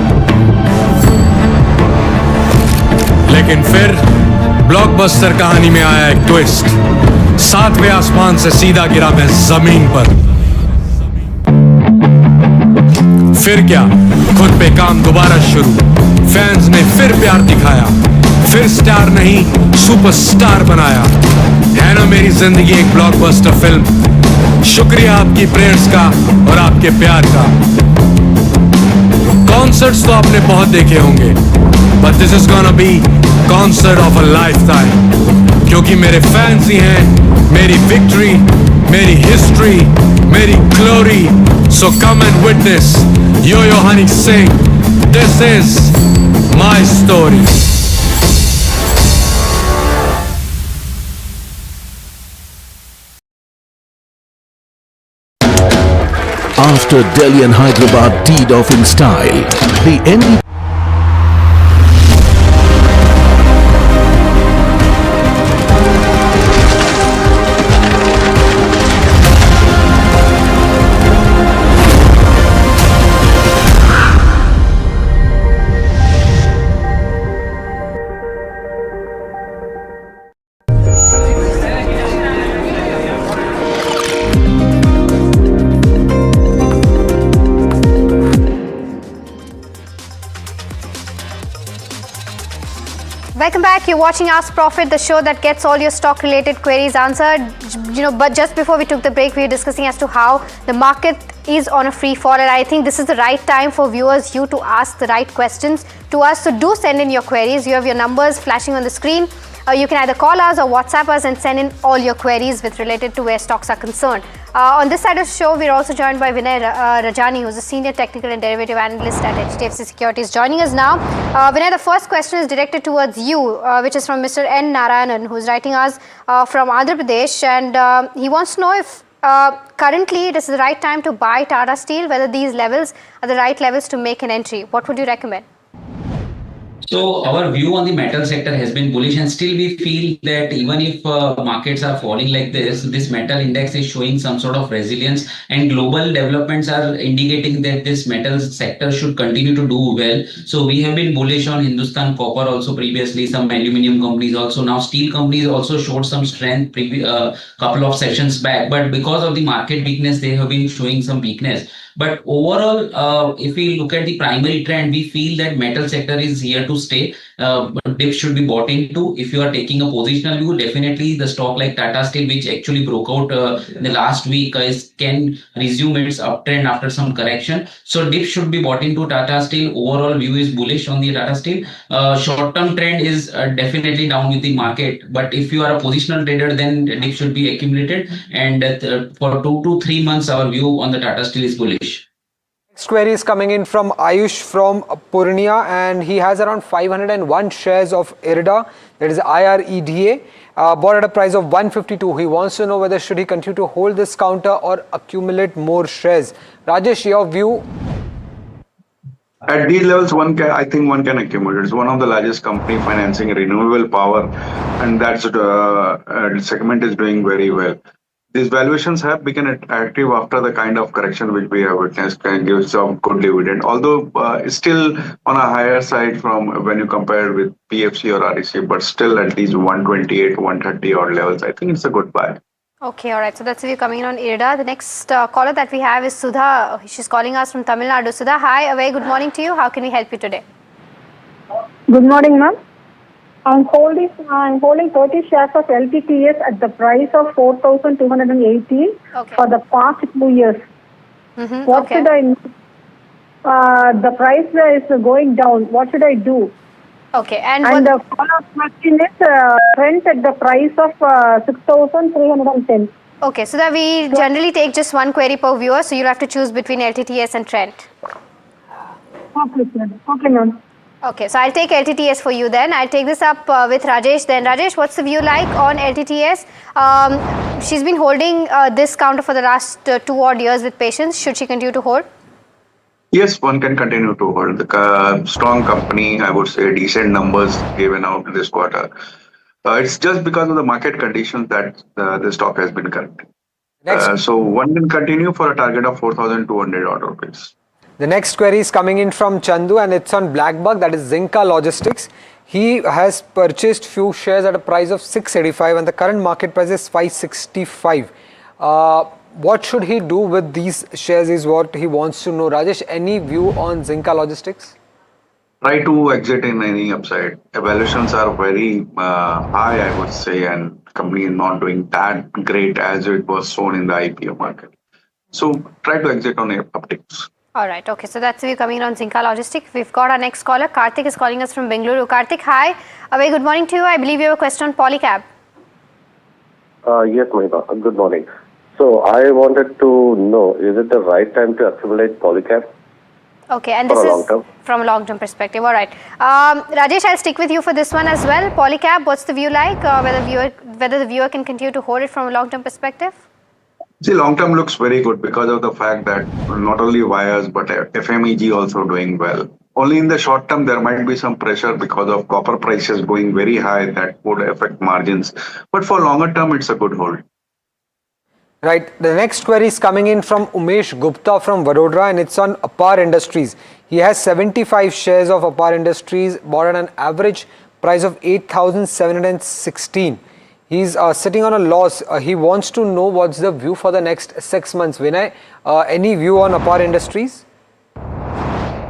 लेकिन फिर ब्लॉकबस्टर कहानी में आया एक ट्विस्ट, 7वें आसमान से सीधा गिरा मैं जमीन पर। फिर क्या, खुद पे काम दोबारा शुरू, फैंस ने फिर प्यार दिखाया, फिर स्टार नहीं सुपरस्टार बनाया। है ना मेरी जिंदगी एक ब्लॉकबस्टर फिल्म। शुक्रिया आपकी प्रेयर्स का और आपके प्यार का। कॉन्सर्ट्स तो आपने बहुत देखे होंगे, but this is gonna be concert of a lifetime, क्योंकि मेरे फैंस ही हैं मेरी विक्ट्री, मेरी हिस्ट्री, मेरी glory. So come and witness yo Honey Singh, this is my story. After Delhi and Hyderabad teed off in style, the NDTV Welcome back. You're watching Ask Profit, the show that gets all your stock-related queries answered. But just before we took the break, we were discussing as to how the market is on a free fall, and I think this is the right time for viewers, you to ask the right questions to us. So do send in your queries. You have your numbers flashing on the screen. You can either call us or WhatsApp us and send in all your queries with related to where stocks are concerned. On this side of the show, we're also joined by Vinay Rajani, who's a senior technical and derivative analyst at HDFC Securities, joining us now. Vinay, the first question is directed towards you, which is from Mr. N. Narayanan, who's writing us from Andhra Pradesh, and he wants to know if currently it is the right time to buy Tata Steel, whether these levels are the right levels to make an entry. What would you recommend? So our view on the metal sector has been bullish, and still we feel that even if markets are falling like this metal index is showing some sort of resilience, and global developments are indicating that this metal sector should continue to do well. So we have been bullish on Hindustan Copper also previously, some aluminium companies also. Now steel companies also showed some strength couple of sessions back, but because of the market weakness, they have been showing some weakness. But overall, if we look at the primary trend, we feel that metal sector is here to stay. But dips should be bought into. If you are taking a positional view, definitely the stock like Tata Steel, which actually broke out in the last week, can resume its uptrend after some correction. So dips should be bought into Tata Steel. Overall view is bullish on the Tata Steel. Short-term trend is definitely down with the market. But if you are a positional trader, then dip should be accumulated. And for 2 to 3 months, our view on the Tata Steel is bullish. Next query is coming in from Ayush from Purnia, and he has around 501 shares of IREDA, that is IREDA, bought at a price of 152. He wants to know whether should he continue to hold this counter or accumulate more shares. Rajesh, your view? At these levels, I think one can accumulate. It's one of the largest company financing renewable power, and that segment is doing very well. These valuations have become attractive after the kind of correction which we have witnessed, can give some good dividend. Although it's still on a higher side from when you compare with PFC or REC, but still at least 128, 130 odd levels. I think it's a good buy. Okay, all right. So that's the view coming in on IREDA. The next caller that we have is Sudha. She's calling us from Tamil Nadu. Sudha, hi, a very good morning to you. How can we help you today? Good morning, ma'am. I'm holding 30 shares of LTTS at the price of 4,218 for the past 2 years. What should I? The price is going down. What should I do? Okay, and the follow-up question is Trent at the price of 6,310. Okay, so that we generally take just one query per viewer, so you'll have to choose between LTTS and Trent. Okay, sir. Okay, ma'am. Okay, so I'll take LTTS for you then. I'll take this up with Rajesh then. Rajesh, what's the view like on LTTS? She's been holding this counter for the last 2 odd years with patience. Should she continue to hold? Yes, one can continue to hold. The strong company, I would say, decent numbers given out this quarter. It's just because of the market conditions that the stock has been corrected. So one can continue for a target of 4,200 odd rupees. The next query is coming in from Chandu, and it's on Blackbuck, that is Zinka Logistics. He has purchased few shares at a price of 685 and the current market price is 565. What should he do with these shares is what he wants to know. Rajesh, any view on Zinka Logistics? Try to exit in any upside. Evaluations are very high, I would say, and company is not doing that great as it was shown in the IPO market. So try to exit on upticks. All right, okay, so that's the view coming in on Zinka Logistics. We've got our next caller. Karthik is calling us from Bengaluru. Karthik, hi. A very good morning to you. I believe you have a question on Polycab. Yes, Mahima. Good morning. So I wanted to know, is it the right time to accumulate Polycab? Okay, and this is from a long-term perspective. All right. Rajesh, I'll stick with you for this one as well. Polycab, what's the view like? Whether the viewer can continue to hold it from a long-term perspective? See, long-term looks very good because of the fact that not only wires, but FMEG also doing well. Only in the short term, there might be some pressure because of copper prices going very high that would affect margins. But for longer term, it's a good hold. Right. The next query is coming in from Umesh Gupta from Vadodara, and it's on Apar Industries. He has 75 shares of Apar Industries, bought at an average price of 8,716. He's sitting on a loss. He wants to know what's the view for the next 6 months. Vinay, any view on Apar Industries?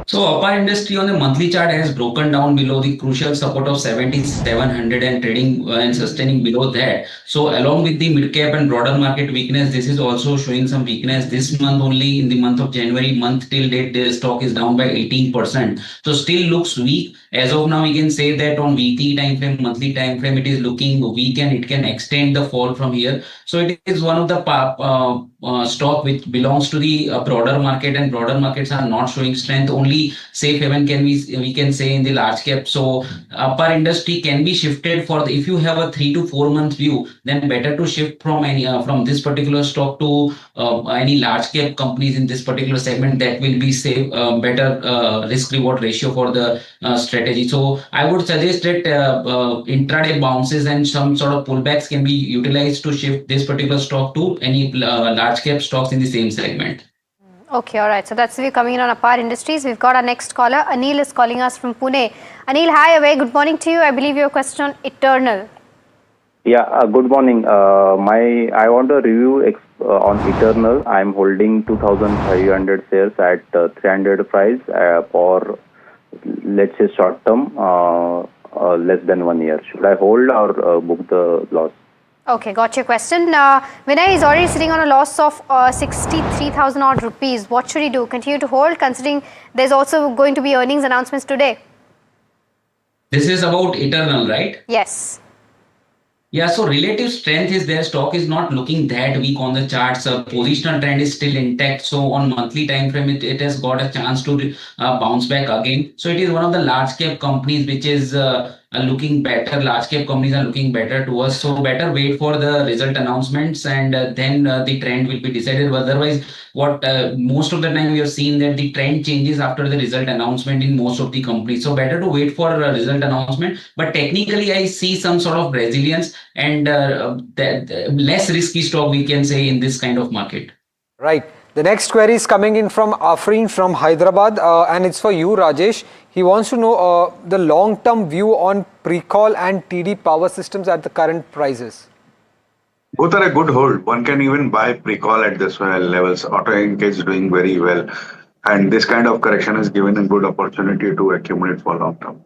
So Apar Industry on the monthly chart has broken down below the crucial support of 7,700 and trading and sustaining below that. So along with the mid cap and broader market weakness, this is also showing some weakness. This month only, in the month of January, month till date, the stock is down by 18%. So still looks weak. as of now, we can say that on weekly time frame, monthly time frame, it is looking weak and it can extend the fall from here. So it is one of the stock which belongs to the broader market, and broader markets are not showing strength. Only safe haven can we can say in the large cap. So upper industry can be shifted for if you have a 3 to 4 month view, then better to shift from any from this particular stock to any large cap companies in this particular segment. That will be safe, better risk reward ratio for the strategy. So I would suggest that intraday bounces and some sort of pullbacks can be utilized to shift this particular stock to any large cap stocks in the same segment. Okay, all right. So that's the view coming in on APAR Industries. We've got our next caller. Anil is calling us from Pune. Anil, hi, a very good morning to you. I believe your question on Eternal. Yeah, good morning. I want a review on Eternal. I'm holding 2,500 shares at 300 price for, let's say, short term, less than 1 year. Should I hold or book the loss? Okay, got your question. Vinay is already sitting on a loss of 63,000 odd rupees. What should he do? Continue to hold, considering there's also going to be earnings announcements today? This is about Eternal, right? Yes. Yeah, so relative strength is there. Stock is not looking that weak on the charts. Positional trend is still intact. So on monthly time frame, it has got a chance to bounce back again. So it is one of the large cap companies which is looking better. Large cap companies are looking better to us. So better wait for the result announcements, and then the trend will be decided. Otherwise, what most of the time we have seen that the trend changes after the result announcement in most of the companies. So better to wait for a result announcement. But technically, I see some sort of resilience and less risky stock, we can say, in this kind of market. Right. The next query is coming in from Afreen from Hyderabad, and it's for you, Rajesh. He wants to know the long-term view on Precol and TD Power Systems at the current prices. Both are a good hold. One can even buy Precol at this levels. Auto Inc is doing very well. And this kind of correction has given a good opportunity to accumulate for long term.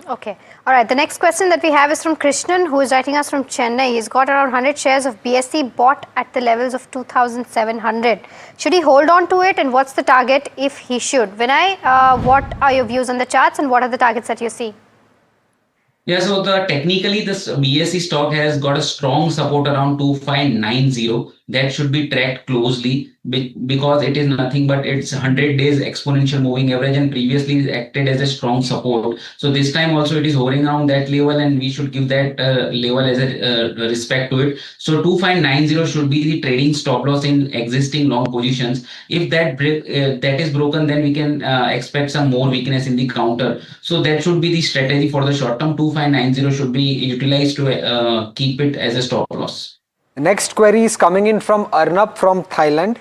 Okay. All right. The next question that we have is from Krishnan, who is writing us from Chennai. He's got around 100 shares of BSE bought at the levels of 2,700. Should he hold on to it, and what's the target if he should? Vinay, what are your views on the charts, and what are the targets that you see? Yeah, so technically this BSE stock has got a strong support around 2590. That should be tracked closely because it is nothing but it's 100 days exponential moving average, and previously it acted as a strong support. So this time also it is hovering around that level, and we should give that level as a respect to it. So 2590 should be the trading stop loss in existing long positions. If that that is broken, then we can expect some more weakness in the counter. So that should be the strategy for the short term. 2590 should be utilized to keep it as a stop loss. The next query is coming in from Arnab from Thailand.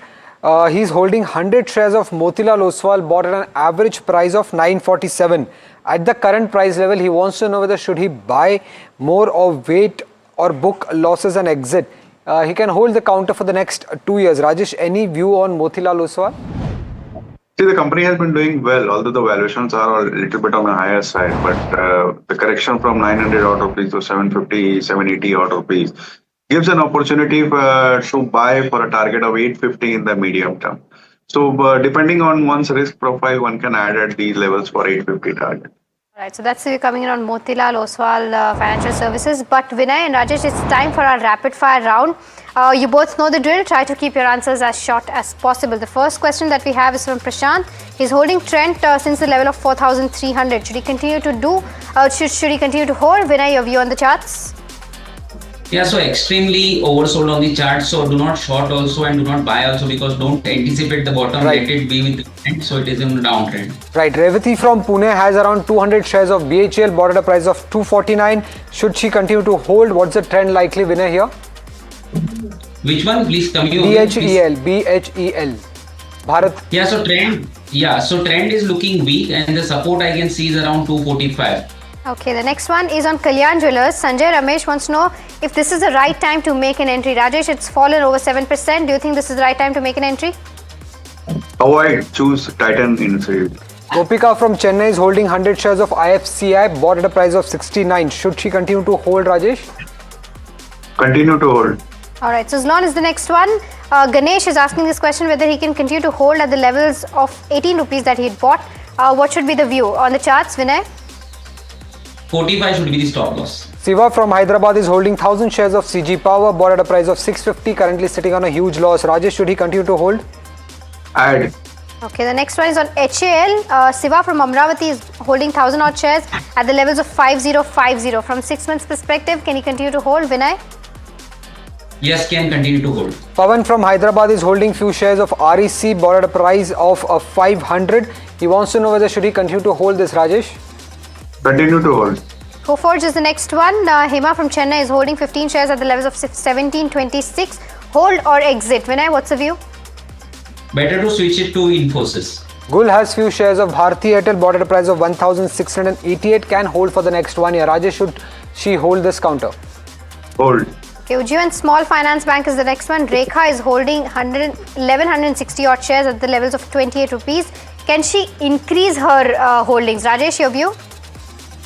He's holding 100 shares of Motilal Oswal bought at an average price of 947. At the current price level, he wants to know whether should he buy more or wait or book losses and exit. He can hold the counter for the next 2 years. Rajesh, any view on Motilal Oswal? See, the company has been doing well, although the valuations are a little bit on the higher side. But the correction from 900 odd rupees to 750, 780 odd rupees gives an opportunity to buy for a target of 850 in the medium term. So depending on one's risk profile, one can add at these levels for 850 target. All right, so that's coming in on Motilal Oswal Financial Services. But Vinay and Rajesh, it's time for our rapid fire round. You both know the drill. Try to keep your answers as short as possible. The first question that we have is from Prashant. He's holding Trent since the level of 4,300. Should he continue to should he continue to hold? Vinay, your view on the charts? Yeah, so extremely oversold on the chart. So do not short also and do not buy also, because don't anticipate the bottom. Right. Let it be with the trend. So it is in the downtrend. Right. Revati from Pune has around 200 shares of BHEL bought at a price of 249. Should she continue to hold? What's the trend likely, Vinay, here? Which one? Please come you. BHEL. BHEL. Bharat. Yeah, so trend. Yeah, so trend is looking weak, and the support I can see is around 245. Okay, the next one is on Kalyan Jewellers. Sanjay Ramesh wants to know if this is the right time to make an entry. Rajesh, it's fallen over 7%. Do you think this is the right time to make an entry? Avoid, choose Titan Insight. Gopika from Chennai is holding 100 shares of IFCI bought at a price of 69. Should she continue to hold, Rajesh? Continue to hold. All right, so as long as the next one, Ganesh is asking this question whether he can continue to hold at the levels of 18 rupees that he had bought. What should be the view on the charts, Vinay? 45 should be the stop loss. Siva from Hyderabad is holding 1,000 shares of CG Power, bought at a price of 650, currently sitting on a huge loss. Rajesh, should he continue to hold? Add. Okay, the next one is on HAL. Siva from Amravati is holding 1,000 odd shares at the levels of 5050. From 6 months perspective, can he continue to hold, Vinay? Yes, can continue to hold. Pavan from Hyderabad is holding few shares of REC, bought at a price of 500. He wants to know whether should he continue to hold this, Rajesh? Continue to hold. Coforge is the next one. Hema from Chennai is holding 15 shares at the levels of 1726. Hold or exit? Vinay, what's the view? Better to switch it to Infosys. Gul has few shares of Bharti Airtel, bought at a price of 1,688. Can hold for the next 1 year. Rajesh, should she hold this counter? Hold. Okay, Ujjivan Small Finance Bank is the next one. Rekha is holding 1,160 odd shares at the levels of 28 rupees. Can she increase her holdings? Rajesh, your view?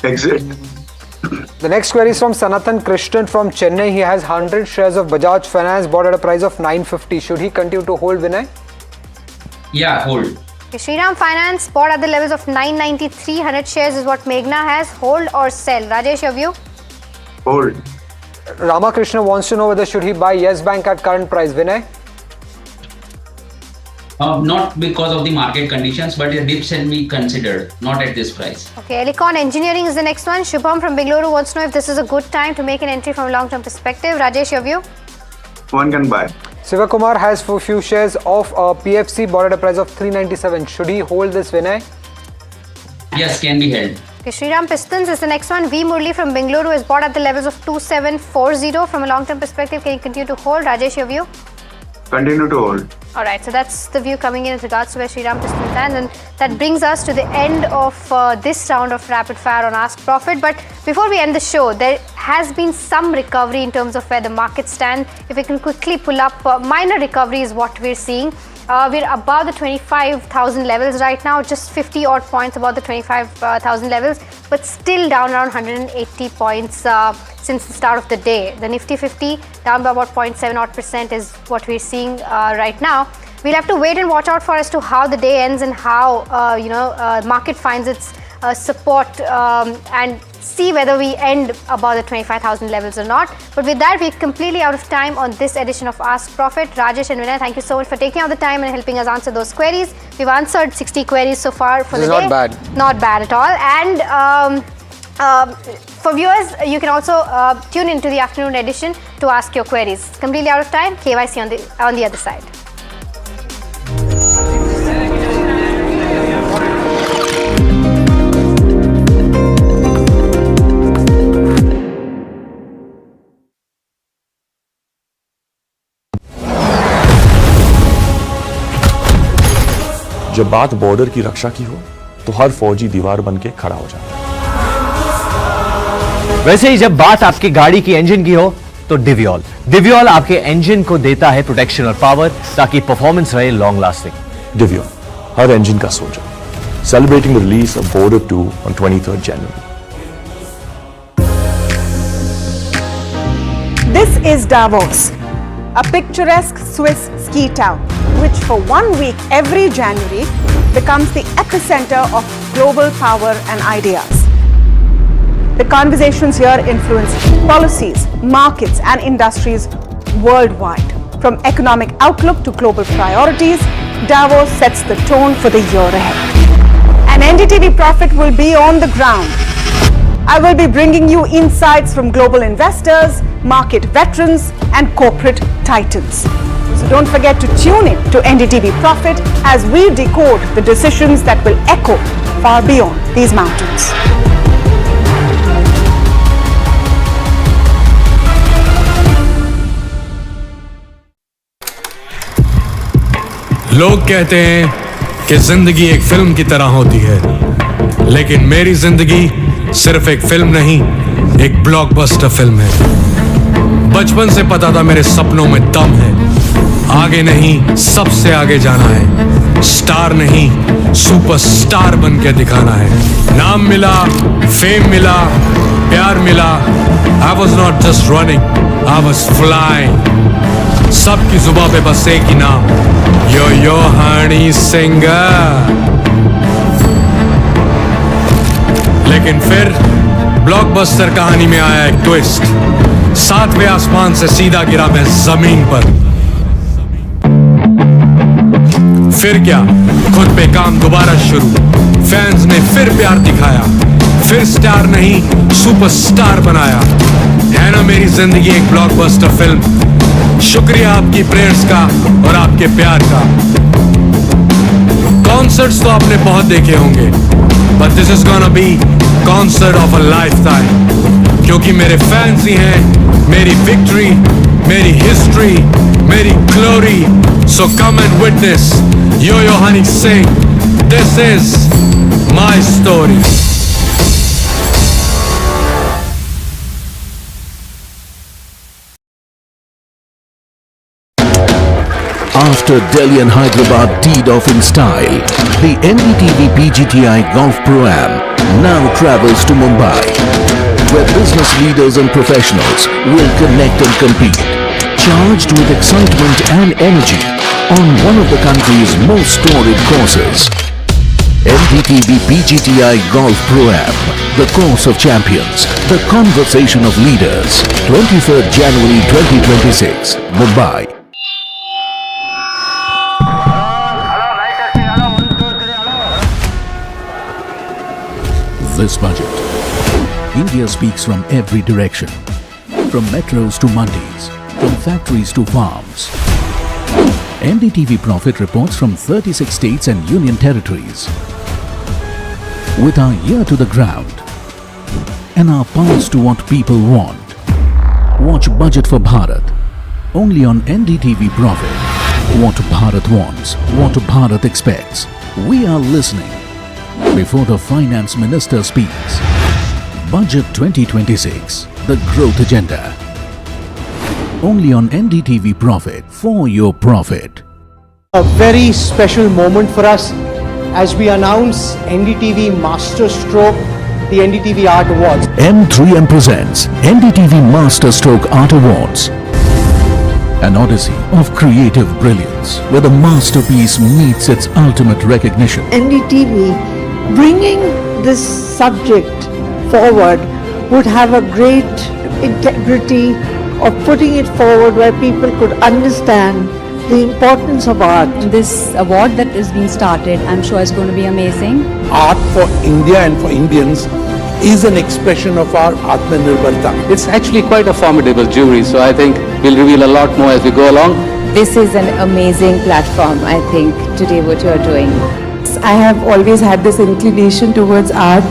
Exit. The next query is from Sanatan Krishnan from Chennai. He has 100 shares of Bajaj Finance, bought at a price of 950. Should he continue to hold, Vinay? Yeah, hold. Okay, Shriram Finance bought at the levels of 993. 100 shares is what Meghna has. Hold or sell? Rajesh, your view? Hold. Ramakrishna wants to know whether should he buy Yes Bank at current price, Vinay? Not because of the market conditions, but a dip can be considered, not at this price. Okay, Elecon Engineering is the next one. Shubham from Bengaluru wants to know if this is a good time to make an entry from a long-term perspective. Rajesh, your view? One can buy. Sivakumar has a few shares of PFC, bought at a price of 397. Should he hold this, Vinay? Yes, can be held. Okay, Shriram Pistons is the next one. V Murli from Bengaluru is bought at the levels of 2740. From a long-term perspective, can you continue to hold? Rajesh, your view? Continue to hold. Alright, so that's the view coming in with regards to where Shriram Pistons stands, and that brings us to the end of this round of Rapid Fire on Ask Profit. But before we end the show, there has been some recovery in terms of where the markets stand. If we can quickly pull up, minor recovery is what we're seeing. We're above the 25,000 levels right now, just 50 odd points above the 25,000 levels, but still down around 180 points since the start of the day. The Nifty 50 down by about 0.7 odd percent is what we're seeing right now. We'll have to wait and watch out for as to how the day ends and how market finds its support and see whether we end above the 25,000 levels or not. But with that, we're completely out of time on this edition of Ask Profit. Rajesh and Vinay, thank you so much for taking out the time and helping us answer those queries. We've answered 60 queries so far for the day. Not bad. Not bad at all. And for viewers, you can also tune into the afternoon edition to ask your queries. Completely out of time. KYC on the other side. जब बात border की रक्षा की हो तो हर फौजी दीवार बन के खड़ा हो जाता है। वैसे ही जब बात आपकी गाड़ी की इंजन की हो तो डिवियोल आपके इंजन को देता है प्रोटेक्शन और पावर ताकि परफॉर्मेंस रहे लॉन्ग लास्टिंग। डिवियोल हर इंजन का soldier, celebrating the release of border 2 on 23rd January. This is Davos, a picturesque Swiss ski town, which for 1 week every January becomes the epicenter of global power and ideas. The conversations here influence policies, markets and industries worldwide. From economic outlook to global priorities, Davos sets the tone for the year ahead. And NDTV Profit will be on the ground. I will be bringing you insights from global investors, market veterans and corporate titans. So don't forget to tune in to NDTV Profit as we decode the decisions that will echo far beyond these mountains. लोग कहते हैं कि जिंदगी एक film की तरह होती है, लेकिन मेरी जिंदगी सिर्फ एक फिल्म नहीं, एक ब्लॉकबस्टर फिल्म है। बचपन से पता था मेरे सपनों में दम है, आगे नहीं सबसे आगे जाना है, स्टार नहीं सुपरस्टार बन के दिखाना है। नाम मिला, फेम मिला, प्यार मिला, I was not just running, I was flying। सबकी जुबां पे बस एक ही नाम, यो हनी सिंगर। लेकिन फिर ब्लॉकबस्टर कहानी में आया एक ट्विस्ट, 7वें आसमान से सीधा गिरा मैं जमीन पर। फिर क्या, खुद पे काम दोबारा शुरू, फैंस ने फिर प्यार दिखाया, फिर स्टार नहीं सुपरस्टार बनाया। है ना मेरी जिंदगी एक ब्लॉकबस्टर फिल्म। शुक्रिया आपकी प्रेयर्स का और आपके प्यार का। कॉन्सर्ट्स तो आपने बहुत देखे होंगे, but this is gonna be concert of a lifetime, क्योंकि मेरे फैंस ही हैं मेरी विक्ट्री, मेरी हिस्ट्री, मेरी glory. So come and witness Yo-Yo Honey Singh. This is my story. After Delhi and Hyderabad teed off in style, the NDTV PGTI Golf Pro-Am now travels to Mumbai, where business leaders and professionals will connect and compete, charged with excitement and energy on one of the country's most storied courses. NDTV PGTI Golf Pro-Am, the course of champions, the conversation of leaders. 23rd January 2026, Mumbai. This budget, India speaks from every direction, from metros to mandis, from factories to farms. NDTV Profit reports from 36 states and union territories. With our ear to the ground and our pulse to what people want. Watch Budget for Bharat only on NDTV Profit. What Bharat wants, what Bharat expects. We are listening before the Finance Minister speaks. Budget 2026, the growth agenda. Only on NDTV Profit, for your profit. A very special moment for us as we announce NDTV Master Stroke, the NDTV Art Awards. M3M presents NDTV Master Stroke Art Awards. An odyssey of creative brilliance where the masterpiece meets its ultimate recognition. NDTV bringing this subject forward would have a great integrity of putting it forward where people could understand the importance of art. This award that is being started, I'm sure is going to be amazing. Art for India and for Indians is an expression of our Atmanirbharta. It's actually quite a formidable jury, so I think we'll reveal a lot more as we go along. This is an amazing platform, I think, today what you're doing. I have always had this inclination towards art.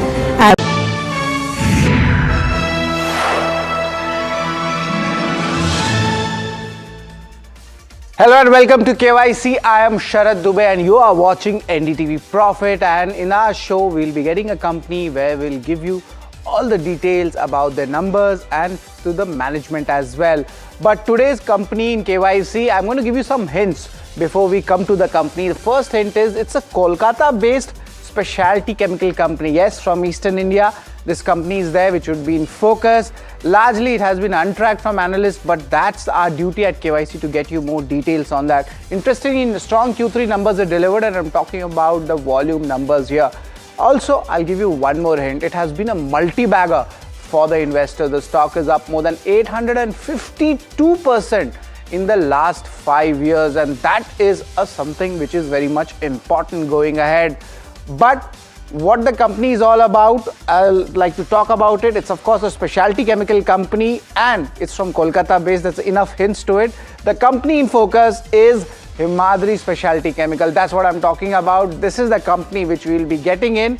Hello and welcome to KYC. I am Sharad Dubey and you are watching NDTV Profit, and in our show we'll be getting a company where we'll give you all the details about their numbers and to the management as well. But today's company in KYC, I'm going to give you some hints before we come to the company. The first hint is it's a Kolkata based specialty chemical company. Yes, from Eastern India. This company is there, which would be in focus. Largely, it has been untracked from analysts, but that's our duty at KYC to get you more details on that. Interestingly, strong Q3 numbers are delivered, and I'm talking about the volume numbers here. Also, I'll give you one more hint. It has been a multi-bagger for the investor. The stock is up more than 852% in the last 5 years, and that is something which is very much important going ahead. But what the company is all about, I'll like to talk about it. It's of course a specialty chemical company and it's from Kolkata based. That's enough hints to it. The company in focus is Himadri Specialty Chemical. That's what I'm talking about. This is the company which we'll be getting in.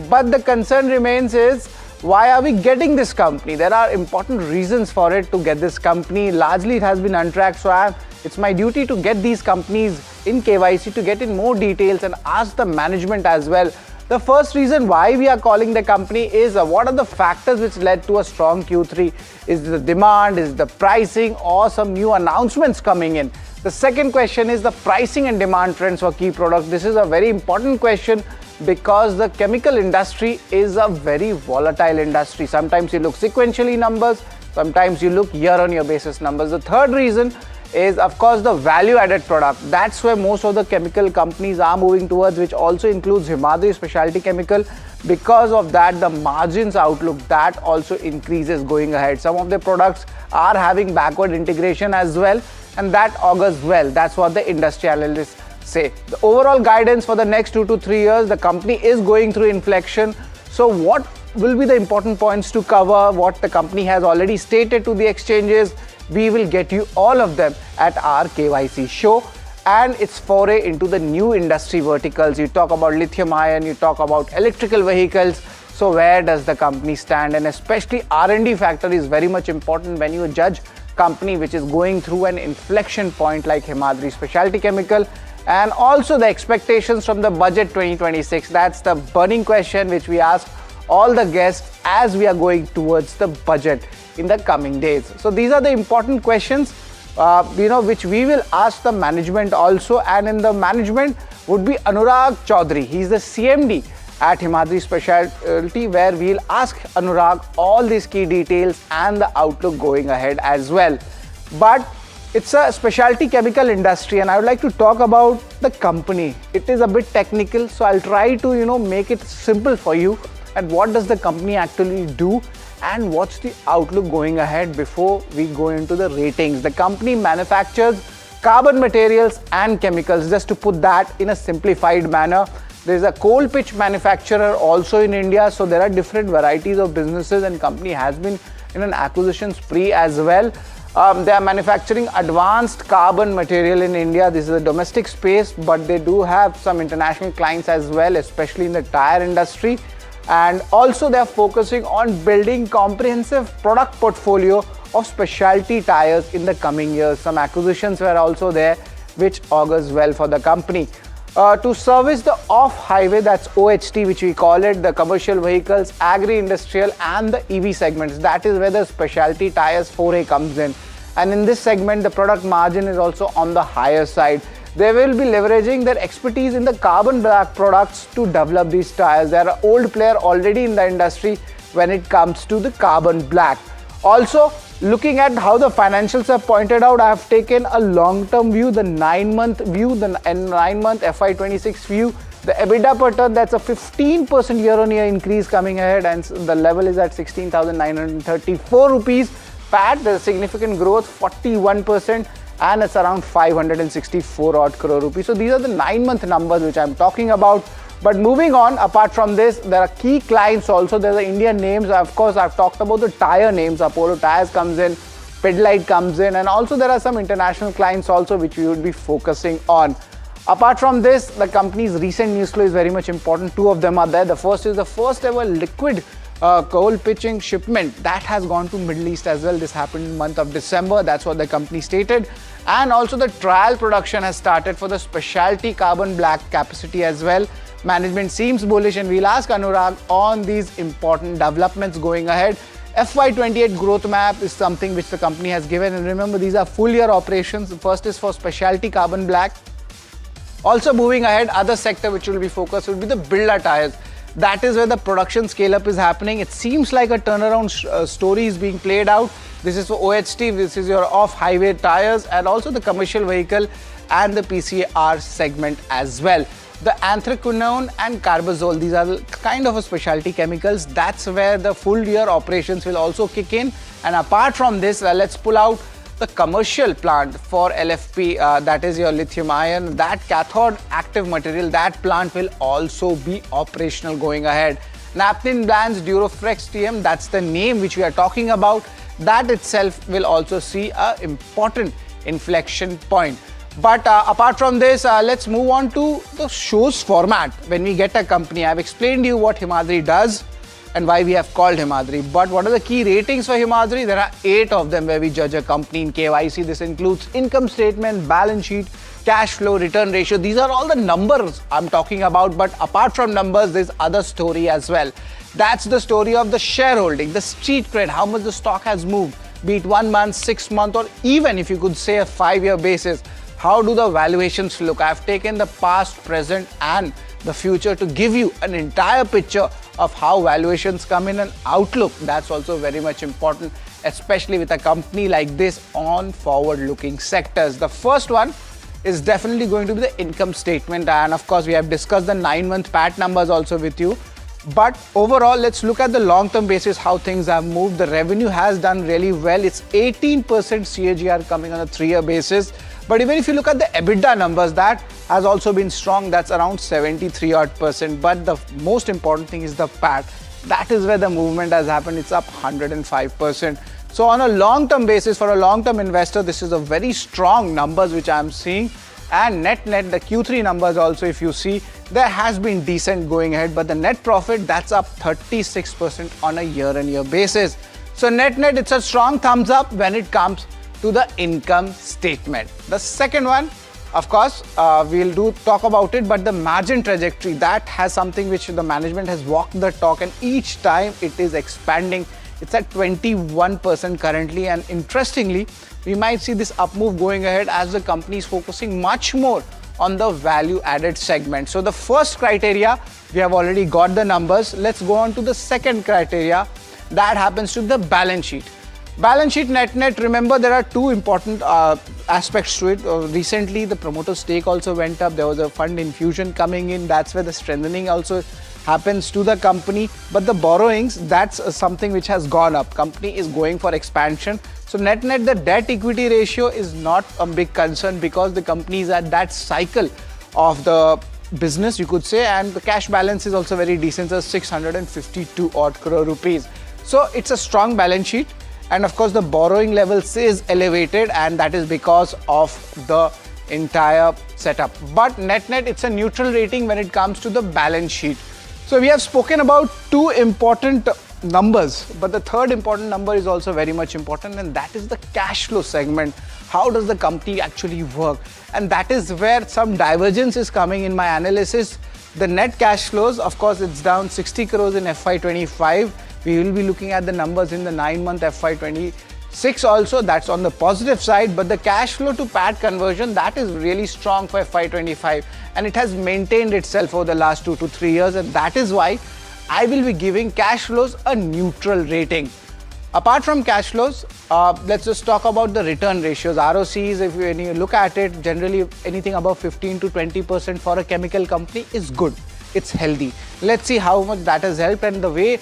But the concern remains is, why are we getting this company? There are important reasons for it to get this company. Largely it has been untracked, so it's my duty to get these companies in KYC to get in more details and ask the management as well. The first reason why we are calling the company is what are the factors which led to a strong Q3? Is the demand, is the pricing, or some new announcements coming in? The second question is the pricing and demand trends for key products. This is a very important question because the chemical industry is a very volatile industry. Sometimes you look sequentially numbers, sometimes you look year-on-year basis numbers. The third reason is of course the value added product. That's where most of the chemical companies are moving towards, which also includes Himadri Specialty Chemical. Because of that, the margins outlook that also increases going ahead. Some of the products are having backward integration as well, and that augurs well. That's what the industry analysts say. The overall guidance for the next 2 to 3 years, the company is going through inflection. So what will be the important points to cover, what the company has already stated to the exchanges? We will get you all of them at our KYC show. And its foray into the new industry verticals. You talk about lithium ion, you talk about electrical vehicles. So where does the company stand? And especially R&D factor is very much important when you judge company which is going through an inflection point like Himadri Specialty Chemical. And also the expectations from the budget 2026. That's the burning question which we ask all the guests as we are going towards the budget in the coming days. So these are the important questions which we will ask the management also. And in the management would be Anurag Chaudhary. He's the CMD at Himadri Specialty, where we'll ask Anurag all these key details and the outlook going ahead as well. But it's a specialty chemical industry, and I would like to talk about the company. It is a bit technical, so I'll try to make it simple for you. And what does the company actually do? And what's the outlook going ahead before we go into the ratings? The company manufactures carbon materials and chemicals. Just to put that in a simplified manner, there is a coal pitch manufacturer also in India. So there are different varieties of businesses, and company has been in an acquisition spree as well. They are manufacturing advanced carbon material in India. This is a domestic space, but they do have some international clients as well, especially in the tire industry. And also they are focusing on building comprehensive product portfolio of specialty tires in the coming years. Some acquisitions were also there, which augurs well for the company. To service the off-highway, that's OHT, which we call it, the commercial vehicles, agri-industrial and the EV segments. That is where the specialty tires foray comes in. And in this segment, the product margin is also on the higher side. They will be leveraging their expertise in the carbon black products to develop these tires. They are an old player already in the industry when it comes to the carbon black. Also, looking at how the financials are pointed out, I have taken a long-term view, the 9-month view, the 9-month FY26 view. The EBITDA per ton, that's a 15% year-on-year increase coming ahead, and the level is at 16,934 rupees. PAT, there's significant growth, 41%. And it's around 564 odd crore rupees. So these are the 9-month numbers which I'm talking about. But moving on, apart from this, there are key clients also. There are the Indian names. Of course, I've talked about the tire names. Apollo Tires comes in, Pidilite comes in, and also there are some international clients also which we would be focusing on. Apart from this, the company's recent news flow is very much important. 2 of them are there. The first is the first ever liquid coal pitching shipment that has gone to Middle East as well. This happened in the month of December. That's what the company stated. And also the trial production has started for the specialty carbon black capacity as well. Management seems bullish, and we'll ask Anurag on these important developments going ahead. FY28 growth map is something which the company has given, and remember, these are full year operations. The first is for specialty carbon black. Also moving ahead, other sector which will be focused will be the builder tires. That is where the production scale-up is happening. It seems like a turnaround story is being played out. This is for OHT, this is your off-highway tires, and also the commercial vehicle and the PCR segment as well. The anthraquinone and carbazole, these are kind of a specialty chemicals. That's where the full year operations will also kick in. And apart from this, let's pull out the commercial plant for LFP, that is your lithium ion, that cathode active material, that plant will also be operational going ahead. Naphthalene Bland's Duroflex TM, that's the name which we are talking about. That itself will also see an important inflection point. But apart from this, let's move on to the show's format. When we get a company, I've explained to you what Himadri does and why we have called Himadri. But what are the key ratings for Himadri? There are 8 of them where we judge a company in KYC. This includes income statement, balance sheet, cash flow, return ratio. These are all the numbers I'm talking about. But apart from numbers, there's other story as well. That's the story of the shareholding, the street cred, how much the stock has moved, be it 1 month, 6 month, or even if you could say a 5-year basis. How do the valuations look? I've taken the past, present, and the future to give you an entire picture of how valuations come in, and outlook. That's also very much important, especially with a company like this on forward-looking sectors. The first one is definitely going to be the income statement, and of course we have discussed the 9-month PAT numbers also with you. But overall, let's look at the long-term basis how things have moved. The revenue has done really well. It's 18% CAGR coming on a 3-year basis. But even if you look at the EBITDA numbers, that has also been strong. That's around 73%. But the most important thing is the PAT. That is where the movement has happened. It's up 105%. So on a long-term basis, for a long-term investor, this is a very strong numbers which I'm seeing. And net, the Q3 numbers also, if you see, there has been decent going ahead, but the net profit, that's up 36% on a year-on-year basis. So net, it's a strong thumbs up when it comes to the income statement. The second one, of course, we'll talk about it, but the margin trajectory, that has something which the management has walked the talk, and each time it is expanding. It's at 21% currently, and interestingly, we might see this up move going ahead as the company is focusing much more on the value added segment. So the first criteria, we have already got the numbers. Let's go on to the second criteria. That happens to the balance sheet. Balance sheet net, remember there are two important aspects to it. Recently, the promoter stake also went up. There was a fund infusion coming in. That's where the strengthening also happens to the company. But the borrowings, that's something which has gone up. Company is going for expansion. So net, the debt equity ratio is not a big concern because the company is at that cycle of the business, you could say, and the cash balance is also very decent, so 652 odd crore rupees. So it's a strong balance sheet, and of course the borrowing levels is elevated, and that is because of the entire setup. But net, it's a neutral rating when it comes to the balance sheet. So we have spoken about two important numbers, but the third important number is also very much important, and that is the cash flow segment. How does the company actually work? And that is where some divergence is coming in my analysis. The net cash flows, of course, it's down 60 crores in FY25. We will be looking at the numbers in the 9-month FY26 also. That's on the positive side, but the cash flow to PAT conversion, that is really strong for FY25, and it has maintained itself over the last 2 to 3 years, and that is why I will be giving cash flows a neutral rating. Apart from cash flows, let's just talk about the return ratios. ROCs, when you look at it, generally anything above 15 to 20% for a chemical company is good. It's healthy. Let's see how much that has helped, and the way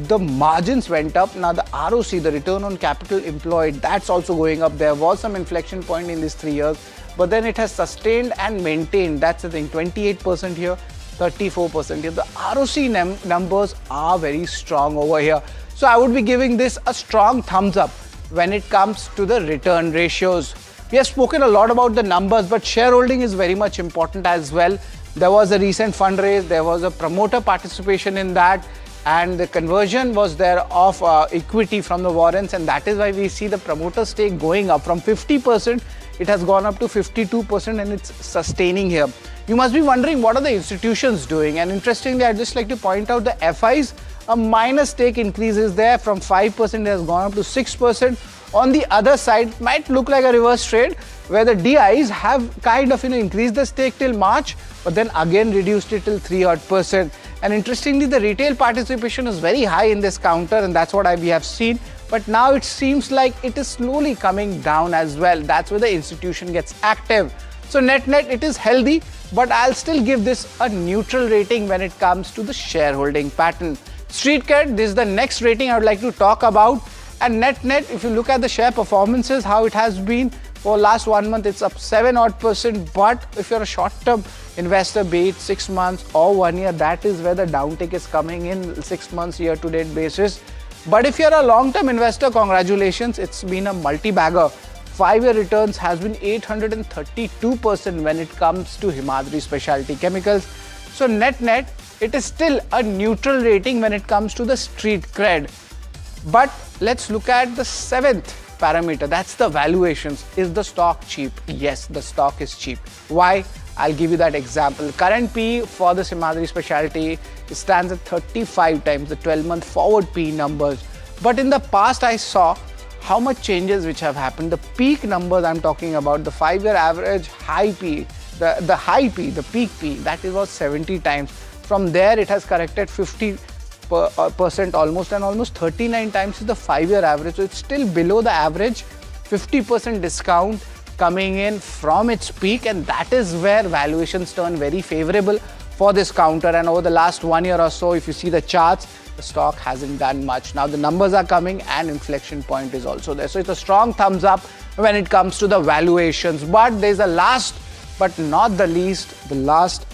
the margins went up. Now the ROC, the return on capital employed, that's also going up. There was some inflection point in these 3 years, but then it has sustained and maintained. That's the thing, 28% here, 34% here. The ROC numbers are very strong over here. So I would be giving this a strong thumbs up when it comes to the return ratios. We have spoken a lot about the numbers, but shareholding is very much important as well. There was a recent fundraise, there was a promoter participation in that, and the conversion was there of equity from the warrants, and that is why we see the promoter stake going up from 50%. It has gone up to 52%, and it's sustaining here. You must be wondering, what are the institutions doing? And interestingly, I'd just like to point out the FIs, a minor stake increase is there from 5%, it has gone up to 6%. On the other side, it might look like a reverse trade where the DIs have kind of increased the stake till March, but then again reduced it till 3%. And interestingly, the retail participation is very high in this counter, and that's what we have seen. But now it seems like it is slowly coming down as well. That's where the institution gets active. So net, it is healthy, but I'll still give this a neutral rating when it comes to the shareholding pattern. Street cred, this is the next rating I would like to talk about. And net, if you look at the share performances, how it has been for last 1 month, it's up 7% odd. But if you're a short-term investor, be it 6 months or 1 year, that is where the downtick is coming in 6 months year-to-date basis. But if you're a long-term investor, congratulations, it's been a multi-bagger. 5-year returns has been 832% when it comes to Himadri Specialty Chemicals. So net, it is still a neutral rating when it comes to the street cred. But let's look at the 7th parameter. That's the valuations. Is the stock cheap? Yes, the stock is cheap. Why? I'll give you that example. Current PE for the Himadri Specialty stands at 35 times the 12-month forward PE numbers. But in the past, I saw how much changes which have happened. The peak numbers I'm talking about, the 5-year average high PE, the high PE, the peak PE, that was 70 times. From there, it has corrected 50 percent almost, and almost 39 times is the 5-year average. So it's still below the average, 50% discount coming in from its peak, and that is where valuations turn very favorable for this counter. And over the last 1 year or so, if you see the charts, the stock hasn't done much. Now the numbers are coming and inflection point is also there. So it's a strong thumbs up when it comes to the valuations. But there's a last but not the least. The last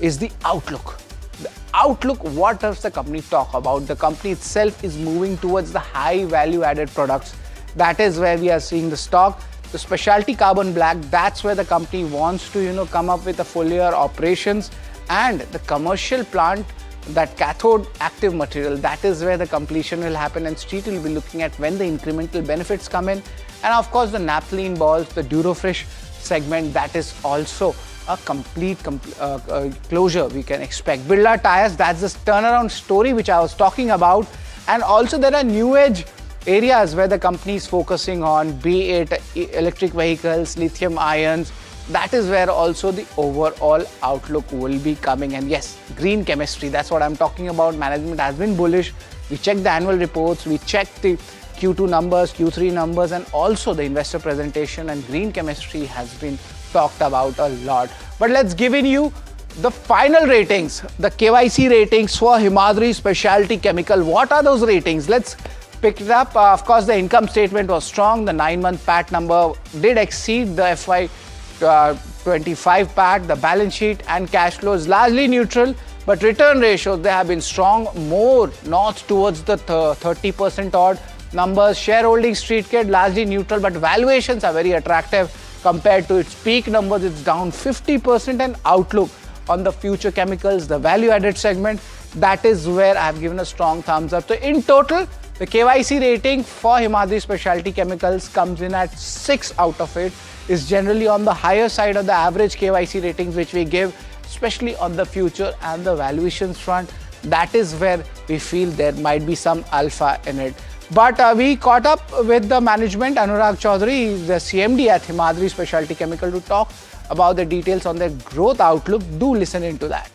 is the outlook. The outlook, what does the company talk about? The company itself is moving towards the high value added products. That is where we are seeing the stock. The specialty carbon black, that's where the company wants to, come up with a full year operations, and the commercial plant, that cathode active material, that is where the completion will happen, and Street will be looking at when the incremental benefits come in. And of course the naphthalene balls, the Durofresh segment, that is also a complete closure we can expect. Birla Tyres, that's the turnaround story which I was talking about. And also there are new age areas where the company is focusing on, be it electric vehicles, lithium ions. That is where also the overall outlook will be coming. And yes, green chemistry, that's what I'm talking about. Management has been bullish. We checked the annual reports, we checked the Q2 numbers, Q3 numbers, and also the investor presentation, and green chemistry has been talked about a lot. But let's give you the final ratings, the KYC ratings for Himadri Specialty Chemical. What are those ratings? Let's pick it up. Of course, the income statement was strong. The 9-month PAT number did exceed the FY25 PAT. The balance sheet and cash flow is largely neutral, but return ratios, they have been strong, more north towards the 30% odd numbers. Shareholding Street Kid largely neutral, but valuations are very attractive compared to its peak numbers. It's down 50%. And outlook on the future chemicals, the value added segment, that is where I have given a strong thumbs up. So in total, the KYC rating for Himadri Specialty Chemicals comes in at 6 out of 8. Is generally on the higher side of the average KYC ratings which we give, especially on the future and the valuations front. That is where we feel there might be some alpha in it. But we caught up with the management, Anurag Chaudhary, the CMD at Himadri Specialty Chemical, to talk about the details on their growth outlook. Do listen into that.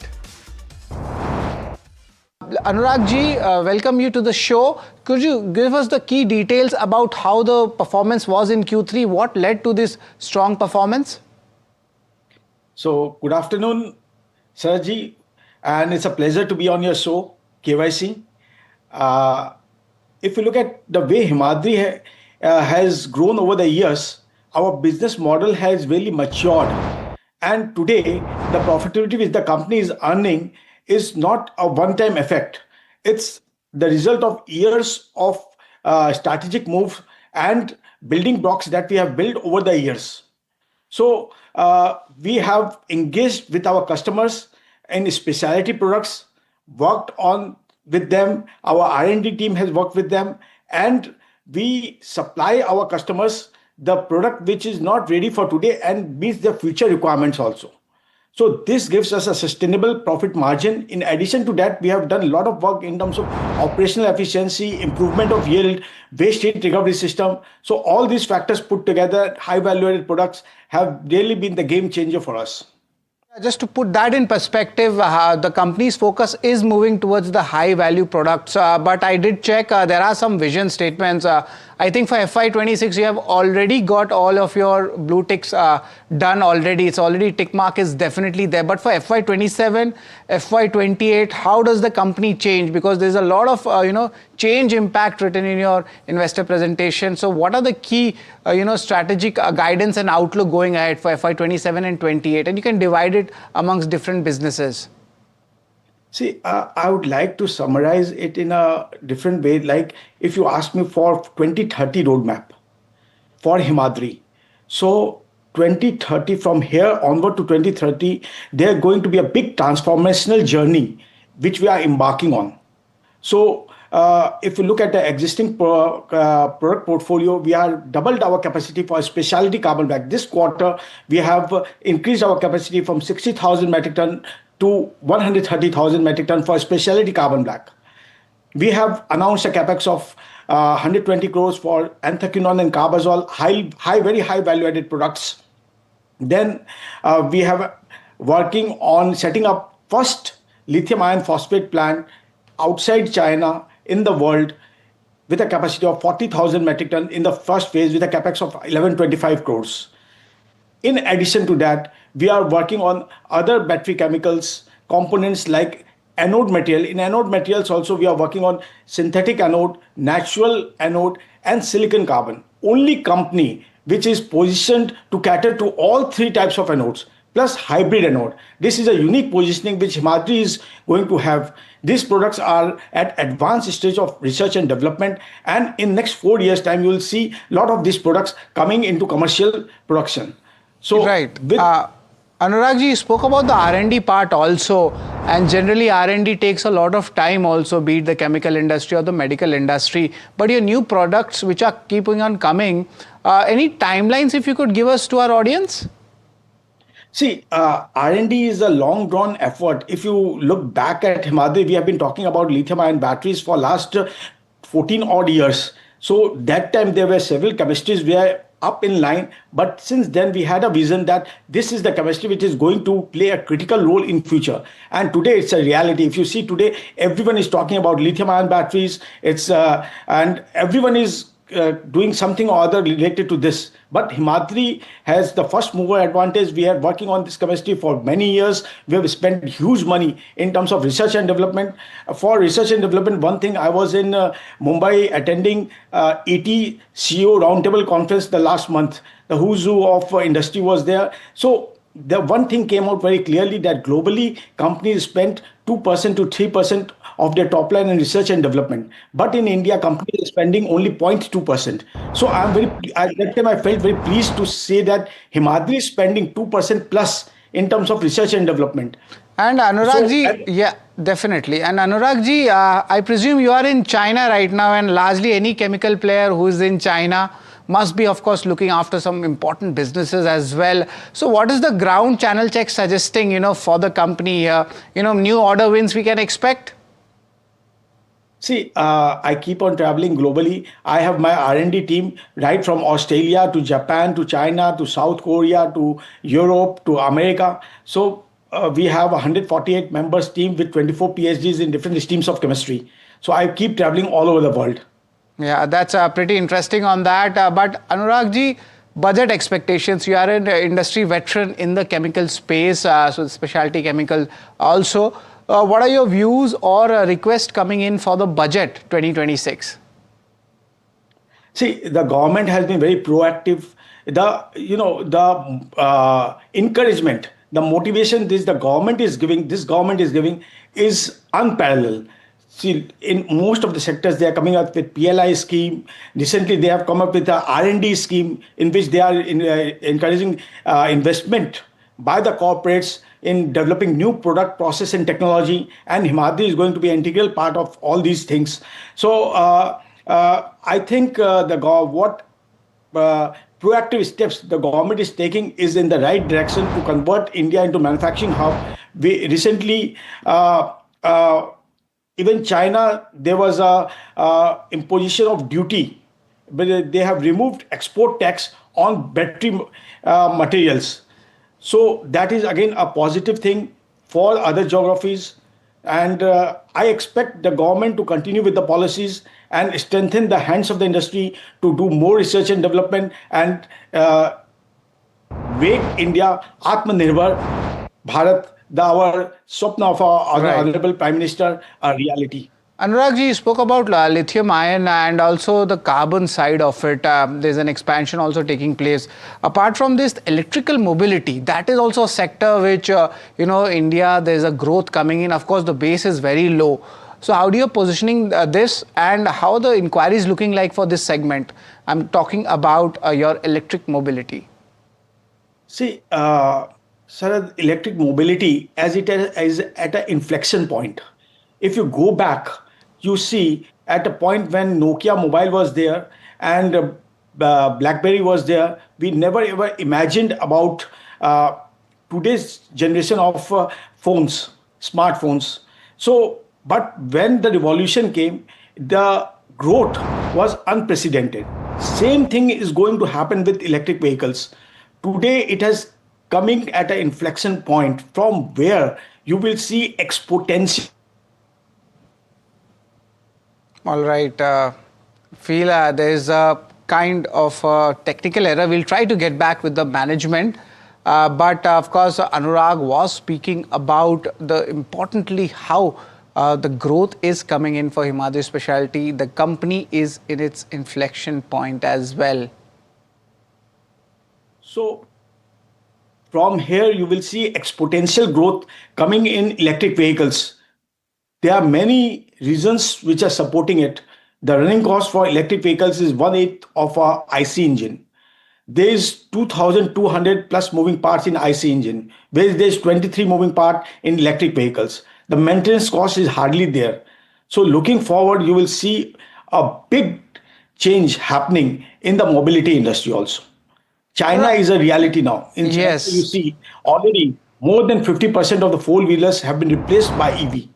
Anurag ji, welcome you to the show. Could you give us the key details about how the performance was in Q3? What led to this strong performance? So, good afternoon, Sirji, and it's a pleasure to be on your show, KYC. If you look at the way Himadri has grown over the years, our business model has really matured. And today, the profitability which the company is earning is not a one-time effect. It's the result of years of strategic moves and building blocks that we have built over the years. So we have engaged with our customers in specialty products, worked on with them, our R&D team has worked with them, and we supply our customers the product which is not ready for today and meets their future requirements also. So this gives us a sustainable profit margin. In addition to that, we have done a lot of work in terms of operational efficiency, improvement of yield, waste heat recovery system. So all these factors put together, high value-added products have really been the game changer for us. Just to put that in perspective, the company's focus is moving towards the high value products. But I did check, there are some vision statements. I think for FY26, you have already got all of your blue ticks done already. It's already tick mark is definitely there. But for FY27, FY28, how does the company change? Because there's a lot of, change impact written in your investor presentation. So what are the key, strategic guidance and outlook going ahead for FY27 and 28? And you can divide it amongst different businesses. See, I would like to summarize it in a different way. Like if you ask me for 2030 roadmap for Himadri. So 2030, from here onward to 2030, there are going to be a big transformational journey which we are embarking on. So if you look at the existing product portfolio, we are doubled our capacity for specialty carbon black. This quarter, we have increased our capacity from 60,000 metric ton to 130,000 metric ton for specialty carbon black. We have announced a capex of 120 crores for anthraquinone and carbazole, very high value-added products. Then we have working on setting up first lithium iron phosphate plant outside China in the world with a capacity of 40,000 metric ton in the first phase with a capex of 1125 crores. In addition to that, we are working on other battery chemicals, components like anode material. In anode materials also, we are working on synthetic anode, natural anode, and silicon carbon. Only company which is positioned to cater to all three types of anodes, plus hybrid anode. This is a unique positioning which Himadri is going to have. These products are at advanced stage of research and development, and in next 4 years time, you will see a lot of these products coming into commercial production. So, right. Anurag ji, you spoke about the R&D part also, and generally R&D takes a lot of time also, be it the chemical industry or the medical industry. But your new products which are keeping on coming, any timelines if you could give us to our audience? See, R&D is a long drawn effort. If you look back at Himadri, we have been talking about lithium ion batteries for last 14 odd years. So that time there were several chemistries where up in line, but since then we had a vision that this is the chemistry which is going to play a critical role in future, and today it's a reality. If you see today, everyone is talking about lithium ion batteries, and everyone is doing something or other related to this. But Himadri has the first mover advantage. We are working on this chemistry for many years. We have spent huge money in terms of research and development. For research and development, one thing, I was in Mumbai attending ET CEO roundtable conference the last month. The who's who of industry was there. So the one thing came out very clearly that globally companies spent 2% to 3% of their top line in research and development. But in India, companies are spending only 0.2%. So at that time, I felt very pleased to say that Himadri is spending 2% plus in terms of research and development. And Anurag ji, yeah, definitely. And Anurag ji, I presume you are in China right now, and largely any chemical player who is in China must be, of course, looking after some important businesses as well. So what is the ground channel check suggesting, for the company here? New order wins we can expect? See, I keep on traveling globally. I have my R&D team right from Australia to Japan to China to South Korea to Europe to America. So we have a 148 members team with 24 PhDs in different streams of chemistry. So I keep traveling all over the world. Yeah, that's pretty interesting on that. But Anurag ji, budget expectations. You are an industry veteran in the chemical space, so specialty chemical also. What are your views or request coming in for the budget 2026? See, the government has been very proactive. The encouragement, the motivation this government is giving is unparalleled. See, in most of the sectors, they are coming up with PLI scheme. Recently, they have come up with a R&D scheme in which they are encouraging investment by the corporates in developing new product, process, and technology. And Himadri is going to be an integral part of all these things. So I think proactive steps the government is taking is in the right direction to convert India into manufacturing hub. We recently, even China, there was a imposition of duty, but they have removed export tax on battery materials. So that is again a positive thing for other geographies. And I expect the government to continue with the policies and strengthen the hands of the industry to do more research and development and make India Atmanirbhar Bharat, our Swapna of our Honorable Prime Minister, a reality. Anurag ji, you spoke about lithium ion and also the carbon side of it. There's an expansion also taking place. Apart from this, electrical mobility, that is also a sector which, India, there's a growth coming in. Of course, the base is very low. So how do you positioning this and how the inquiry is looking like for this segment? I'm talking about your electric mobility. See, sir, electric mobility as it is at an inflection point. If you go back, you see at a point when Nokia mobile was there and BlackBerry was there, we never ever imagined about today's generation of phones, smartphones. So, but when the revolution came, the growth was unprecedented. Same thing is going to happen with electric vehicles. Today, it has coming at an inflection point from where you will see exponential All right. Feel there is a kind of technical error. We'll try to get back with the management. But of course, Anurag was speaking about importantly how the growth is coming in for Himadri Specialty. The company is in its inflection point as well. So from here, you will see exponential growth coming in electric vehicles. There are many reasons which are supporting it. The running cost for electric vehicles is 1/8 of our IC engine. There is 2,200 plus moving parts in IC engine, whereas there is 23 moving parts in electric vehicles. The maintenance cost is hardly there. So looking forward, you will see a big change happening in the mobility industry also. China is a reality now. In China, you see already more than 50% of the four-wheelers have been replaced by EV.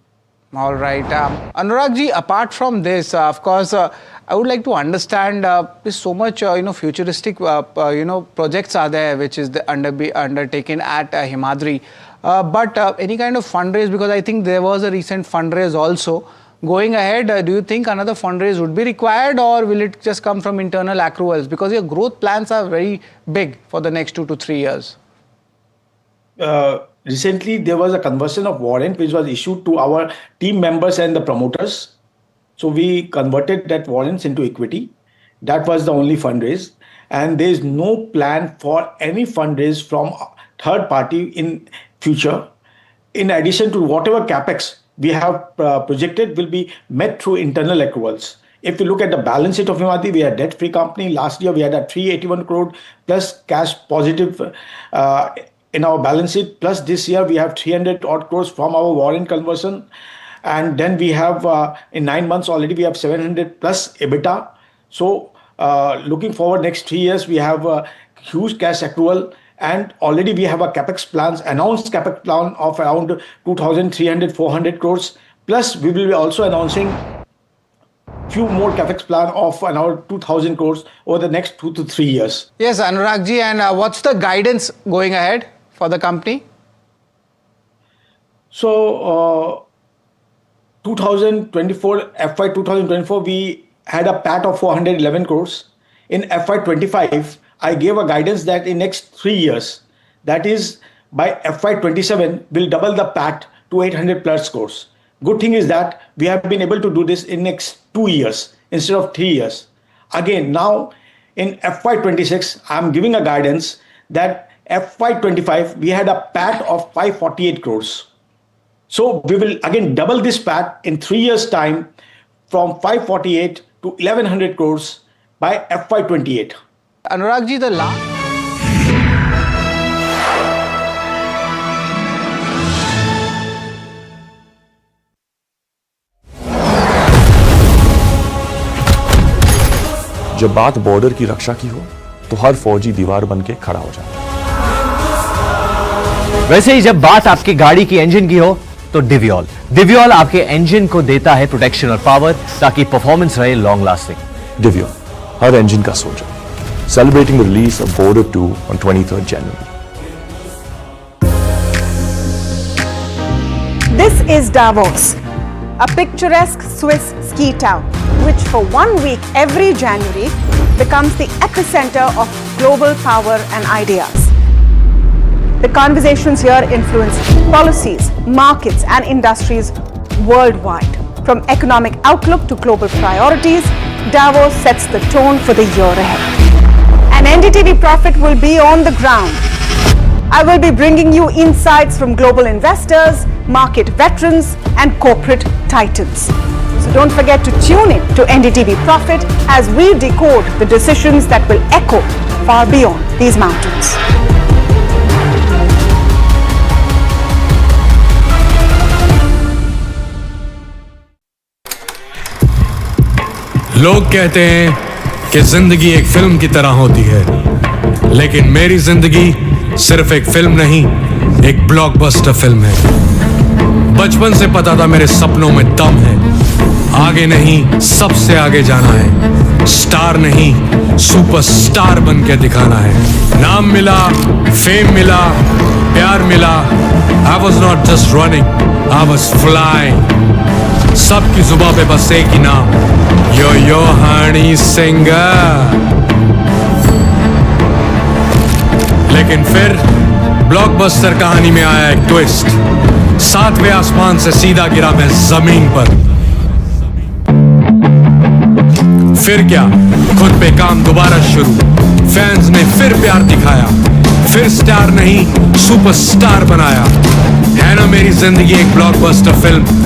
All right. Anurag ji, apart from this, of course, I would like to understand there's so much, futuristic, projects are there which is undertaken at Himadri. But any kind of fundraise, because I think there was a recent fundraise also. Going ahead, do you think another fundraise would be required, or will it just come from internal accruals? Because your growth plans are very big for the next 2 to 3 years. Recently, there was a conversion of warrant which was issued to our team members and the promoters. So we converted that warrants into equity. That was the only fundraise. And there is no plan for any fundraise from third party in future. In addition to whatever capex we have projected will be met through internal accruals. If you look at the balance sheet of Himadri, we are a debt-free company. Last year, we had a 381 crore plus cash positive in our balance sheet. Plus this year, we have 300 odd crores from our warrant conversion. And then we have, in 9 months already, we have 700 plus EBITDA. So looking forward next 3 years, we have a huge cash accrual. And already we have a capex plans, announced capex plan of around 2,300, 400 crores. Plus we will be also announcing few more capex plan of around 2,000 crores over the next 2 to 3 years. Yes, Anurag ji, and what's the guidance going ahead for the company? So 2024, FY 2024, we had a PAT of 411 crores. In FY 25, I gave a guidance that in next 3 years, that is by FY 27, we'll double the PAT to 800 plus crores. Good thing is that we have been able to do this in next 2 years instead of 3 years. Again, now in FY 26, I'm giving a guidance that FY 25, we had a PAT of 548 crores. So we will again double this PAT in 3 years time from 548 to 1100 crores by FY 28. Anurag ji, the last. जब बात border की रक्षा की हो तो हर फौजी दीवार बन के खड़ा हो जाए। वैसे ही जब बात आपकी गाड़ी की इंजन की हो तो डिवियोल आपके इंजन को देता है प्रोटेक्शन और पावर ताकि परफॉर्मेंस रहे लॉन्ग लास्टिंग। डिवियोल हर इंजन का soldier, celebrating the release of Border 2 on 23rd January. This is Davos, a picturesque Swiss ski town, which for 1 week every January becomes the epicenter of global power and ideas. The conversations here influence policies, markets and industries worldwide. From economic outlook to global priorities, Davos sets the tone for the year ahead. And NDTV Profit will be on the ground. I will be bringing you insights from global investors, market veterans and corporate titans. So don't forget to tune in to NDTV Profit as we decode the decisions that will echo far beyond these mountains. लोग कहते हैं कि जिंदगी एक film की तरह होती है, लेकिन मेरी जिंदगी सिर्फ एक फिल्म नहीं, एक ब्लॉकबस्टर फिल्म है। बचपन से पता था मेरे सपनों में दम है, आगे नहीं सबसे आगे जाना है, स्टार नहीं सुपरस्टार बन के दिखाना है। नाम मिला, फेम मिला, प्यार मिला, I was not just running, I was flying. सबकी जुबां पे बस एक ही नाम, यो हनी सिंह। लेकिन फिर ब्लॉकबस्टर कहानी में आया एक ट्विस्ट। 7वें आसमान से सीधा गिरा मैं जमीन पर। फिर क्या, खुद पे काम दोबारा शुरू। फैंस ने फिर प्यार दिखाया, फिर स्टार नहीं सुपरस्टार बनाया। है ना मेरी जिंदगी एक ब्लॉकबस्टर फिल्म।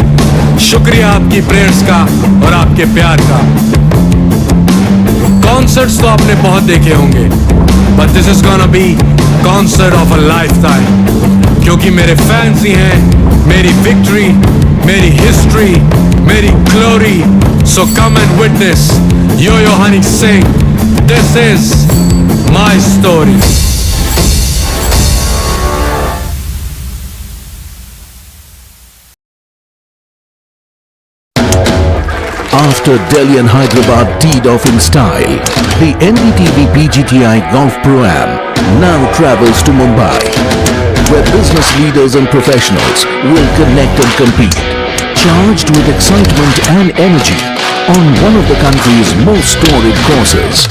शुक्रिया आपकी प्रेयर्स का और आपके प्यार का। कॉन्सर्ट्स तो आपने बहुत देखे होंगे, but this is gonna be concert of a lifetime, क्योंकि मेरे फैंस ही हैं मेरी विक्ट्री, मेरी हिस्ट्री, मेरी glory. So come and witness yo Honey Singh, this is my story. After Delhi and Hyderabad teed off in style, the NDTV PGTI Golf Pro-Am now travels to Mumbai, where business leaders and professionals will connect and compete, charged with excitement and energy on one of the country's most storied courses.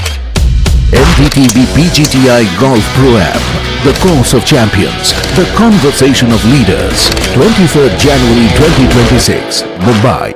NDTV PGTI Golf Pro-Am, the course of champions, the conversation of leaders. 23rd January 2026, Mumbai.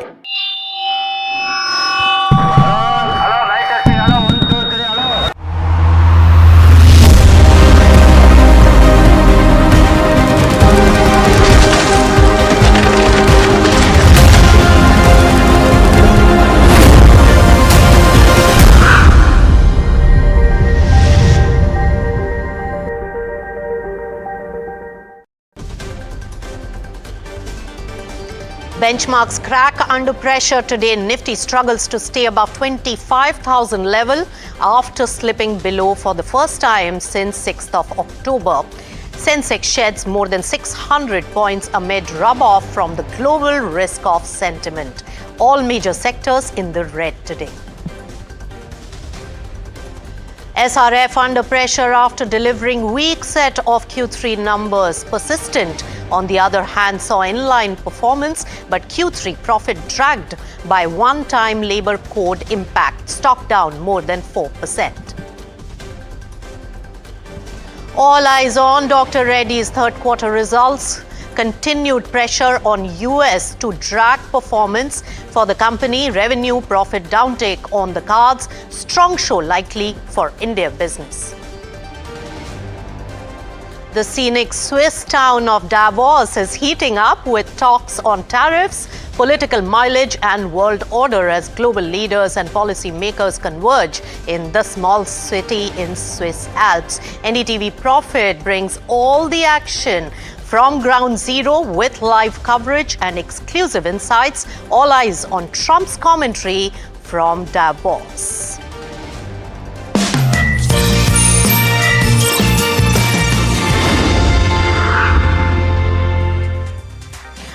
Benchmarks crack under pressure today. Nifty struggles to stay above 25,000 level after slipping below for the first time since 6th of October. Sensex sheds more than 600 points amid rub-off from the global risk-off sentiment. All major sectors in the red today. SRF under pressure after delivering weak set of Q3 numbers. Persistent, on the other hand, saw inline performance, but Q3 profit dragged by one-time labor code impact. Stock down more than 4%. All eyes on Dr. Reddy's third quarter results. Continued pressure on US to drag performance for the company. Revenue profit downtake on the cards. Strong show likely for India business. The scenic Swiss town of Davos is heating up with talks on tariffs, political mileage and world order as global leaders and policy makers converge in the small city in Swiss Alps. NDTV Profit brings all the action from ground zero with live coverage and exclusive insights. All eyes on Trump's commentary from Davos.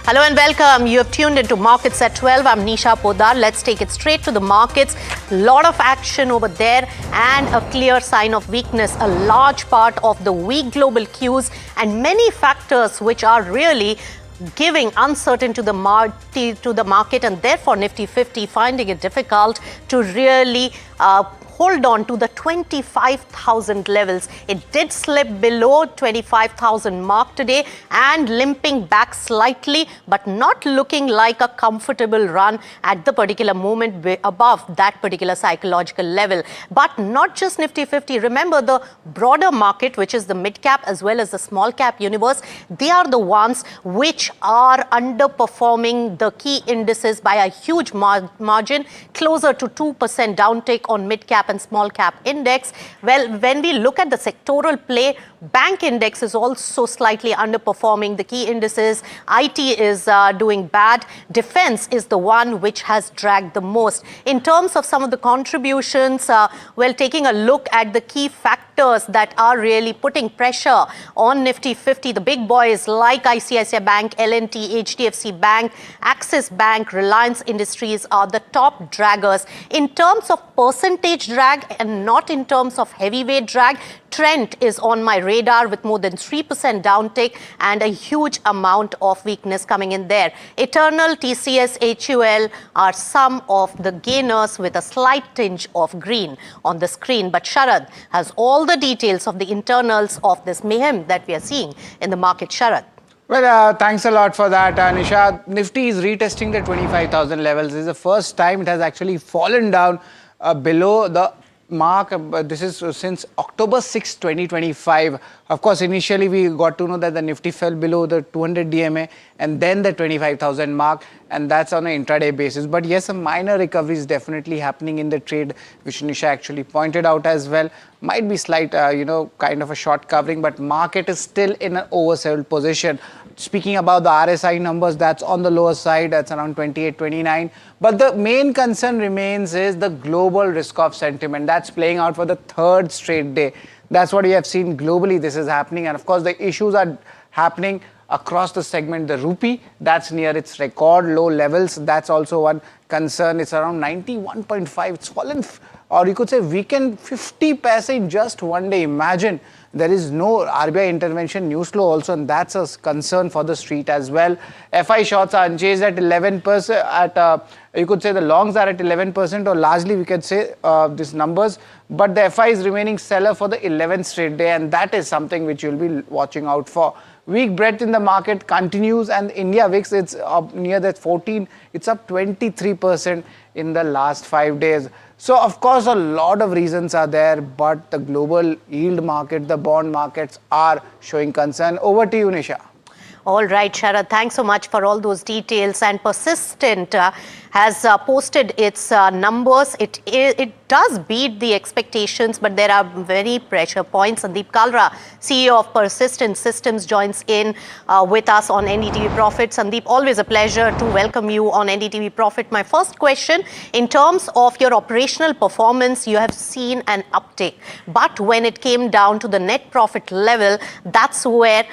Hello and welcome. You have tuned into Markets at 12. I'm Nisha Podar. Let's take it straight to the markets. Lot of action over there and a clear sign of weakness. A large part of the weak global cues and many factors which are really giving uncertainty to the market, and therefore Nifty 50 finding it difficult to really hold on to the 25,000 levels. It did slip below 25,000 mark today and limping back slightly, but not looking like a comfortable run at the particular moment above that particular psychological level. But not just Nifty 50. Remember, the broader market, which is the mid cap as well as the small cap universe, they are the ones which are underperforming the key indices by a huge margin, closer to 2% downtake on mid cap and small cap index. Well, when we look at the sectoral play, bank index is also slightly underperforming the key indices. IT is doing bad. Defense is the one which has dragged the most. In terms of some of the contributions, well, taking a look at the key factors that are really putting pressure on Nifty 50, the big boys like ICICI Bank, L&T, HDFC Bank, Axis Bank, Reliance Industries are the top draggers. In terms of percentage drag and not in terms of heavyweight drag, Trent is on my radar with more than 3% downtick and a huge amount of weakness coming in there. Eternal, TCS, HUL are some of the gainers with a slight tinge of green on the screen. But Sharad has all the details of the internals of this mayhem that we are seeing in the market. Sharad. Well, thanks a lot for that, Nisha. Nifty is retesting the 25,000 levels. This is the first time it has actually fallen down below the mark. This is since October 6, 2025. Of course, initially we got to know that the Nifty fell below the 200 DMA and then the 25,000 mark, and that's on an intraday basis. But yes, a minor recovery is definitely happening in the trade, which Nisha actually pointed out as well. Might be slight, kind of a short covering, but market is still in an oversold position. Speaking about the RSI numbers, that's on the lower side, that's around 28, 29. But the main concern remains is the global risk-off sentiment. That's playing out for the third straight day. That's what we have seen globally. This is happening. And of course, the issues are happening across the segment. The rupee, that's near its record low levels. That's also one concern. It's around 91.5. It's fallen, or you could say weakened 50 paise in just one day. Imagine. There is no RBI intervention news flow also, and that's a concern for the street as well. FI shorts are unchanged at 11%. You could say the longs are at 11%, or largely we could say these numbers. But the FI is remaining seller for the 11th straight day, and that is something which you'll be watching out for. Weak breadth in the market continues, and India VIX, it's up near that 14. It's up 23% in the last 5 days. So, of course, a lot of reasons are there, but the global yield market, the bond markets are showing concern. Over to you, Nisha. All right, Sharad, thanks so much for all those details. And Persistent has posted its numbers. It does beat the expectations, but there are very pressure points. Sandeep Kalra, CEO of Persistent Systems, joins in with us on NDTV Profit. Sandeep, always a pleasure to welcome you on NDTV Profit. My first question, in terms of your operational performance, you have seen an uptick. But when it came down to the net profit level, that's where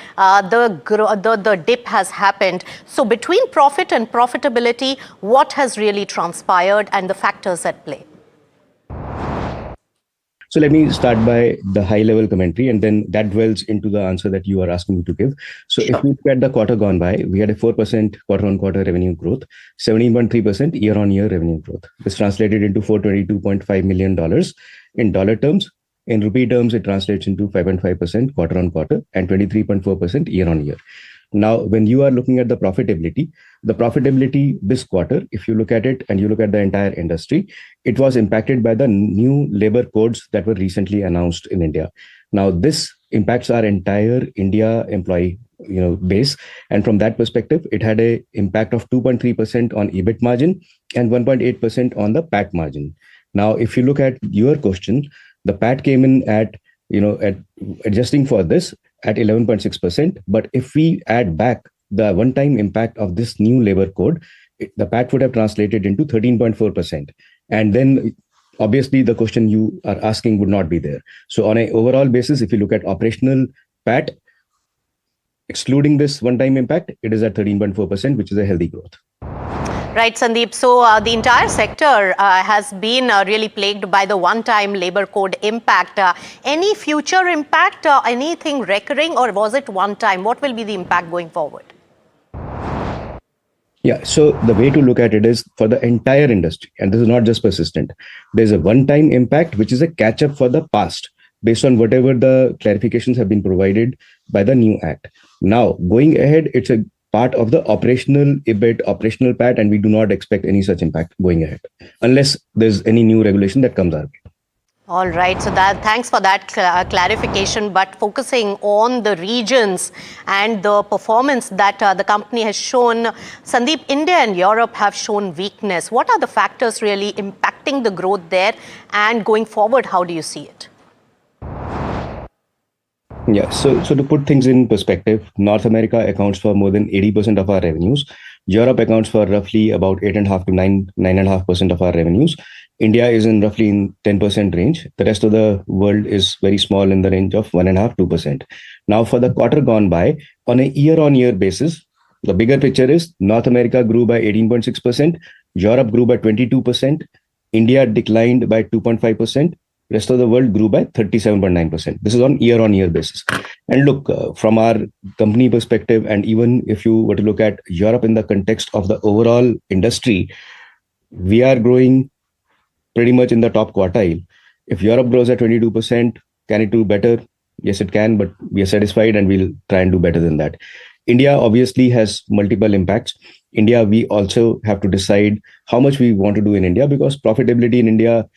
the dip has happened. So between profit and profitability, what has really transpired and the factors at play? So let me start by the high level commentary, and then that dwells into the answer that you are asking me to give. So if we look at the quarter gone by, we had a 4% quarter on quarter revenue growth, 17.3% year on year revenue growth. This translated into $422.5 million in dollar terms. In rupee terms, it translates into 5.5% quarter on quarter and 23.4% year on year. Now, when you are looking at the profitability this quarter, if you look at it and you look at the entire industry, it was impacted by the new labor codes that were recently announced in India. Now, this impacts our entire India employee base. And from that perspective, it had an impact of 2.3% on EBIT margin and 1.8% on the PAT margin. Now, if you look at your question, the PAT came in at adjusting for this at 11.6%. But if we add back the one-time impact of this new labor code, the PAT would have translated into 13.4%. And then obviously the question you are asking would not be there. So on an overall basis, if you look at operational PAT, excluding this one-time impact, it is at 13.4%, which is a healthy growth. Right, Sandeep. So the entire sector has been really plagued by the one-time labor code impact. Any future impact, anything recurring, or was it one time? What will be the impact going forward? Yeah, so the way to look at it is for the entire industry, and this is not just Persistent. There's a one-time impact, which is a catch-up for the past, based on whatever the clarifications have been provided by the new act. Now, going ahead, it's a part of the operational EBIT, operational PAT, and we do not expect any such impact going ahead, unless there's any new regulation that comes our way. All right, so thanks for that clarification. But focusing on the regions and the performance that the company has shown, Sandeep, India and Europe have shown weakness. What are the factors really impacting the growth there? And going forward, how do you see it? Yeah, so to put things in perspective, North America accounts for more than 80% of our revenues. Europe accounts for roughly about 8.5 to 9.5% of our revenues. India is in roughly in 10% range. The rest of the world is very small in the range of 1.5 to 2%. Now, for the quarter gone by, on a year-on-year basis, the bigger picture is North America grew by 18.6%, Europe grew by 22%, India declined by 2.5%, Rest of the world grew by 37.9%. This is on year-on-year basis. And look, from our company perspective, and even if you were to look at Europe in the context of the overall industry, we are growing pretty much in the top quartile. If Europe grows at 22%, can it do better? Yes, it can, but we are satisfied and we'll try and do better than that. India obviously has multiple impacts. India, we also have to decide how much we want to do in India, because profitability in India,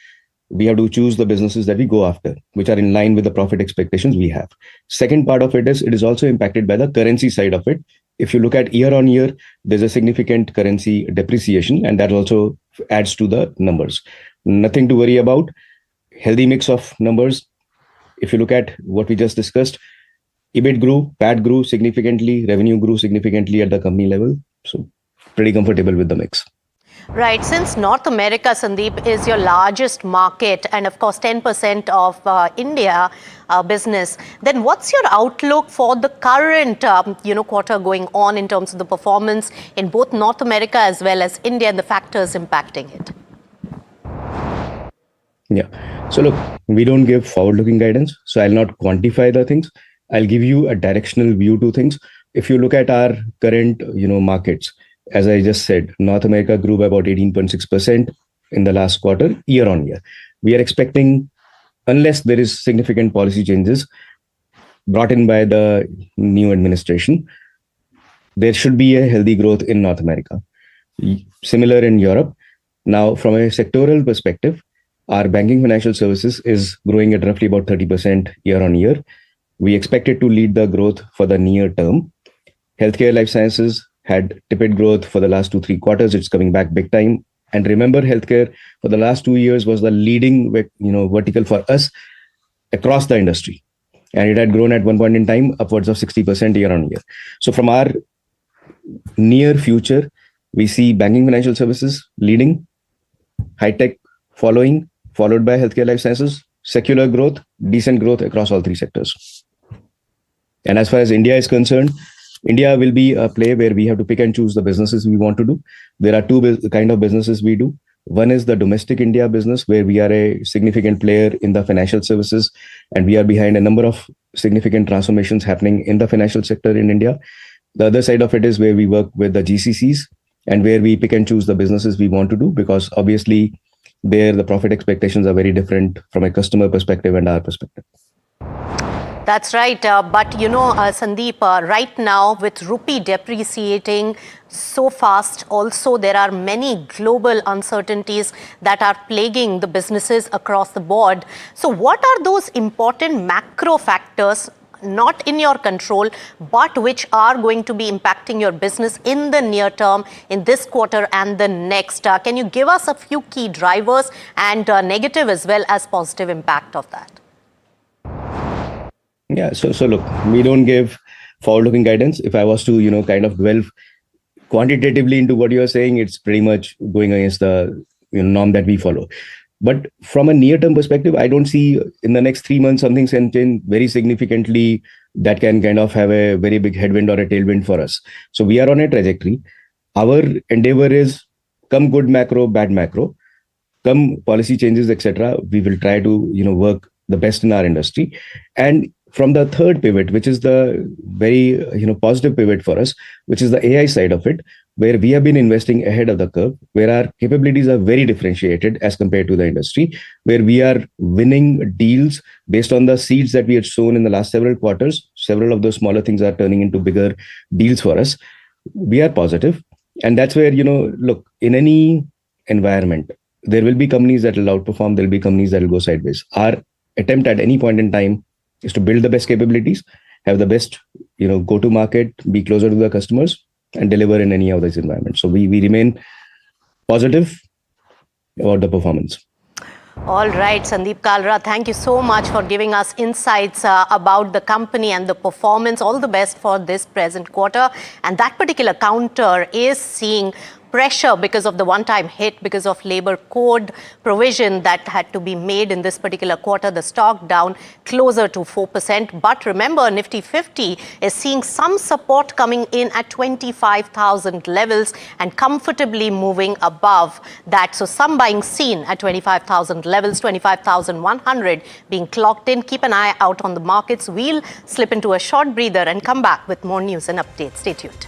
we have to choose the businesses that we go after, which are in line with the profit expectations we have. Second part of it is also impacted by the currency side of it. If you look at year on year, there's a significant currency depreciation, and that also adds to the numbers. Nothing to worry about. Healthy mix of numbers. If you look at what we just discussed, EBIT grew, PAT grew significantly, revenue grew significantly at the company level. So pretty comfortable with the mix. Right. Since North America, Sandeep, is your largest market and of course 10% of India business, then what's your outlook for the current quarter going on in terms of the performance in both North America as well as India and the factors impacting it? Yeah. So look, we don't give forward-looking guidance, so I'll not quantify the things. I'll give you a directional view to things. If you look at our current, markets, as I just said, North America grew by about 18.6% in the last quarter, year on year. We are expecting, unless there is significant policy changes brought in by the new administration, there should be a healthy growth in North America. Similar in Europe. Now, from a sectoral perspective, our banking financial services is growing at roughly about 30% year on year. We expect it to lead the growth for the near term. Healthcare life sciences had tepid growth for the last 2-3 quarters. It's coming back big time. And remember, healthcare for the last 2 years was the leading, vertical for us across the industry. And it had grown at one point in time upwards of 60% year on year. So from our near future, we see banking financial services leading, high tech following, followed by healthcare life sciences, secular growth, decent growth across all three sectors. And as far as India is concerned, India will be a play where we have to pick and choose the businesses we want to do. There are two kind of businesses we do. One is the domestic India business, where we are a significant player in the financial services, and we are behind a number of significant transformations happening in the financial sector in India. The other side of it is where we work with the GCCs and where we pick and choose the businesses we want to do, because obviously there the profit expectations are very different from a customer perspective and our perspective. That's right. But Sandeep, right now with Rupee depreciating so fast, also there are many global uncertainties that are plaguing the businesses across the board. So what are those important macro factors, not in your control, but which are going to be impacting your business in the near term, in this quarter and the next? Can you give us a few key drivers and negative as well as positive impact of that? Yeah, so look, we don't give forward-looking guidance. If I was to, kind of delve quantitatively into what you're saying, it's pretty much going against the norm that we follow. But from a near-term perspective, I don't see in the next 3 months something can change very significantly that can kind of have a very big headwind or a tailwind for us. So we are on a trajectory. Our endeavor is, come good macro, bad macro, come policy changes, etc. We will try to, work the best in our industry. And from the third pivot, which is the very positive pivot for us, which is the AI side of it, where we have been investing ahead of the curve, where our capabilities are very differentiated as compared to the industry, where we are winning deals based on the seeds that we had sown in the last several quarters. Several of those smaller things are turning into bigger deals for us. We are positive. And that's where, look, in any environment, there will be companies that will outperform, there will be companies that will go sideways. Our attempt at any point in time is to build the best capabilities, have the best, go to market, be closer to the customers, and deliver in any of these environments. So we remain positive about the performance. All right, Sandeep Kalra, thank you so much for giving us insights about the company and the performance. All the best for this present quarter. And that particular counter is seeing pressure because of the one-time hit because of labor code provision that had to be made in this particular quarter. The stock down closer to 4%. But remember, Nifty 50 is seeing some support coming in at 25,000 levels and comfortably moving above that. So some buying seen at 25,000 levels, 25,100 being clocked in. Keep an eye out on the markets. We'll slip into a short breather and come back with more news and updates. Stay tuned.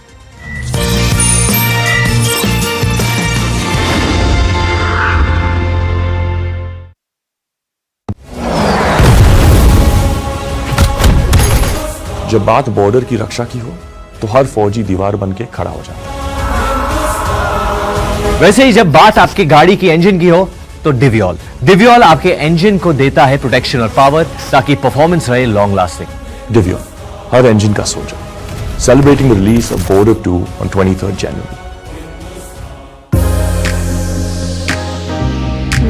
जब बात border की रक्षा की हो तो हर फौजी दीवार बन के खड़ा हो जाता है। वैसे ही जब बात आपकी गाड़ी की इंजन की हो तो डिवियोल आपके इंजन को देता है प्रोटेक्शन और पावर ताकि परफॉर्मेंस रहे लॉन्ग लास्टिंग। डिवियोल हर इंजन का soldier, celebrating the release of Border 2 on 23rd January.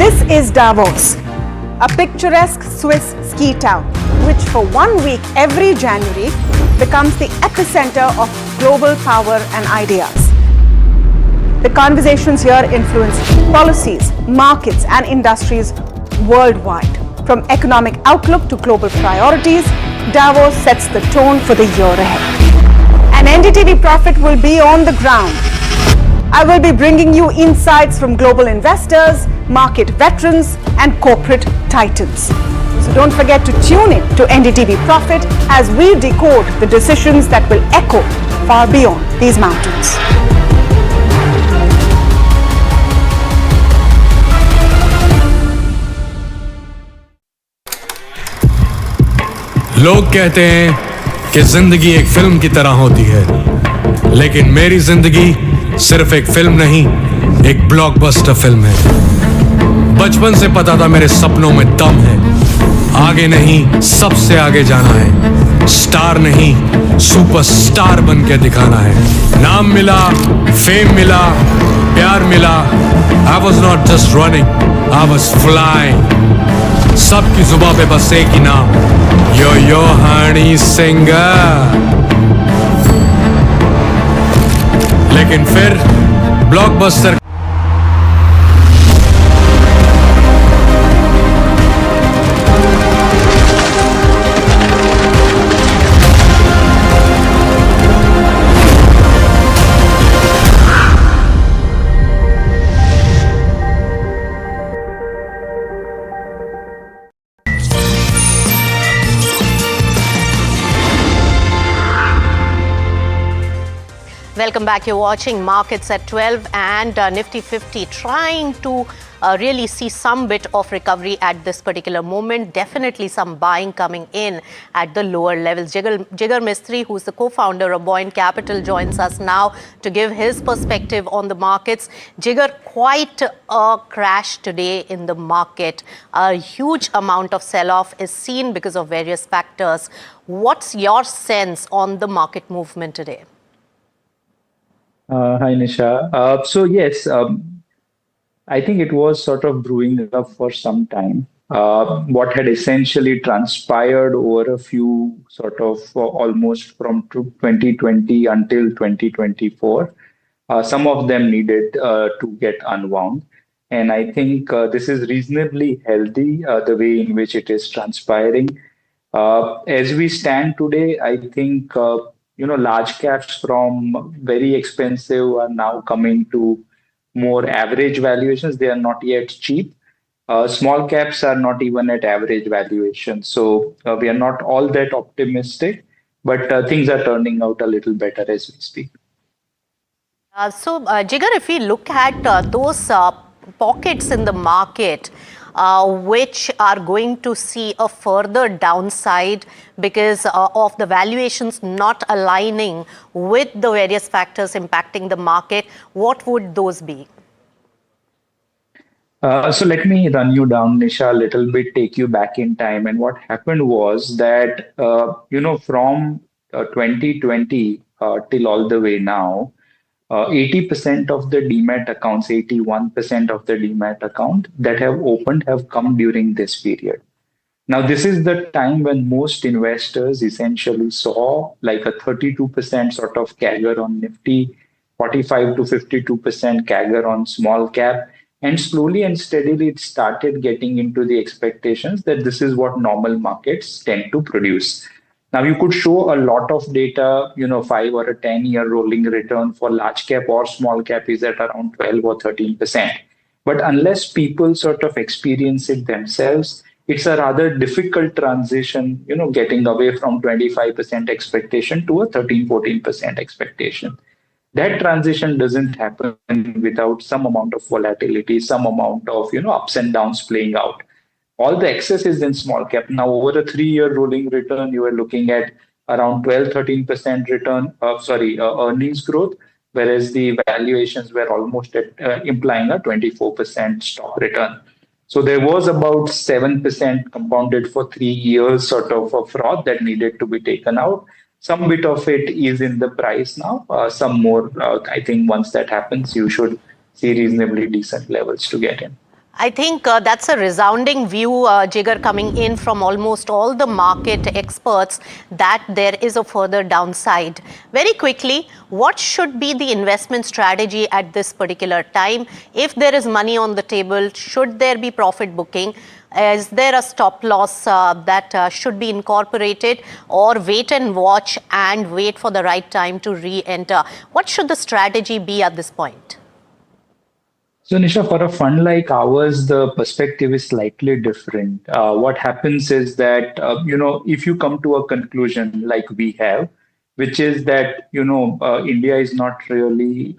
This is Davos, a picturesque Swiss ski town, which for 1 week every January becomes the epicenter of global power and ideas. The conversations here influence policies, markets, and industries worldwide. From economic outlook to global priorities, Davos sets the tone for the year ahead. And NDTV Profit will be on the ground. I will be bringing you insights from global investors, market veterans, and corporate titans. So don't forget to tune in to NDTV Profit as we decode the decisions that will echo far beyond these mountains. लोग कहते हैं कि जिंदगी एक film की तरह होती है, लेकिन मेरी जिंदगी सिर्फ एक फिल्म नहीं, एक ब्लॉकबस्टर फिल्म है। बचपन से पता था मेरे सपनों में दम है, आगे नहीं सबसे आगे जाना है, स्टार नहीं सुपरस्टार बन के दिखाना है। नाम मिला, फेम मिला, प्यार मिला, I was not just running, I was flying। सबकी जुबां पे बस एक ही नाम, यो हनी सिंगर। लेकिन फिर blockbuster Welcome back. You're watching Markets at 12 and Nifty 50 trying to really see some bit of recovery at this particular moment. Definitely some buying coming in at the lower levels. Jigar Mistry, who's the co-founder of Buoyant Capital, joins us now to give his perspective on the markets. Jigar, quite a crash today in the market. A huge amount of sell-off is seen because of various factors. What's your sense on the market movement today? Hi, Nisha. So yes, I think it was sort of brewing up for some time. What had essentially transpired over a few sort of almost from 2020 until 2024, some of them needed to get unwound. And I think this is reasonably healthy, the way in which it is transpiring. As we stand today, I think large caps from very expensive are now coming to more average valuations. They are not yet cheap. Small caps are not even at average valuation. So we are not all that optimistic, but things are turning out a little better as we speak. Jigar, if we look at those pockets in the market, which are going to see a further downside because of the valuations not aligning with the various factors impacting the market, what would those be? So let me run you down, Nisha, a little bit, take you back in time. And what happened was that, from 2020 till all the way now, 80% of the demat accounts, 81% of the demat account that have opened have come during this period. Now, this is the time when most investors essentially saw like a 32% sort of CAGR on Nifty, 45 to 52% CAGR on small cap. And slowly and steadily, it started getting into the expectations that this is what normal markets tend to produce. Now, you could show a lot of data, 5 or a 10-year rolling return for large cap or small cap is at around 12 or 13%. But unless people sort of experience it themselves, it's a rather difficult transition, getting away from 25% expectation to a 13-14% expectation. That transition doesn't happen without some amount of volatility, some amount of ups and downs playing out. All the excess is in small cap. Now, over a 3-year rolling return, you are looking at around 12-13% return, earnings growth, whereas the valuations were almost implying a 24% stock return. So there was about 7% compounded for 3 years sort of a fraud that needed to be taken out. Some bit of it is in the price now. Some more, I think once that happens, you should see reasonably decent levels to get in. I think that's a resounding view, Jigar, coming in from almost all the market experts that there is a further downside. Very quickly, what should be the investment strategy at this particular time? If there is money on the table, should there be profit booking? Is there a stop loss that should be incorporated, or wait and watch and wait for the right time to re-enter? What should the strategy be at this point? So, Nisha, for a fund like ours, the perspective is slightly different. What happens is that, if you come to a conclusion like we have, which is that, India is not really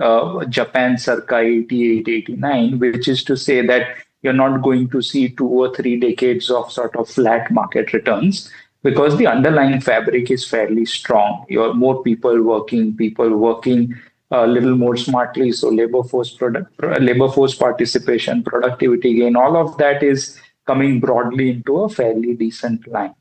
Japan circa 88, 89, which is to say that you're not going to see 2 or 3 decades of sort of flat market returns, because the underlying fabric is fairly strong. You're more people working a little more smartly. So labor force participation, productivity gain, all of that is coming broadly into a fairly decent line.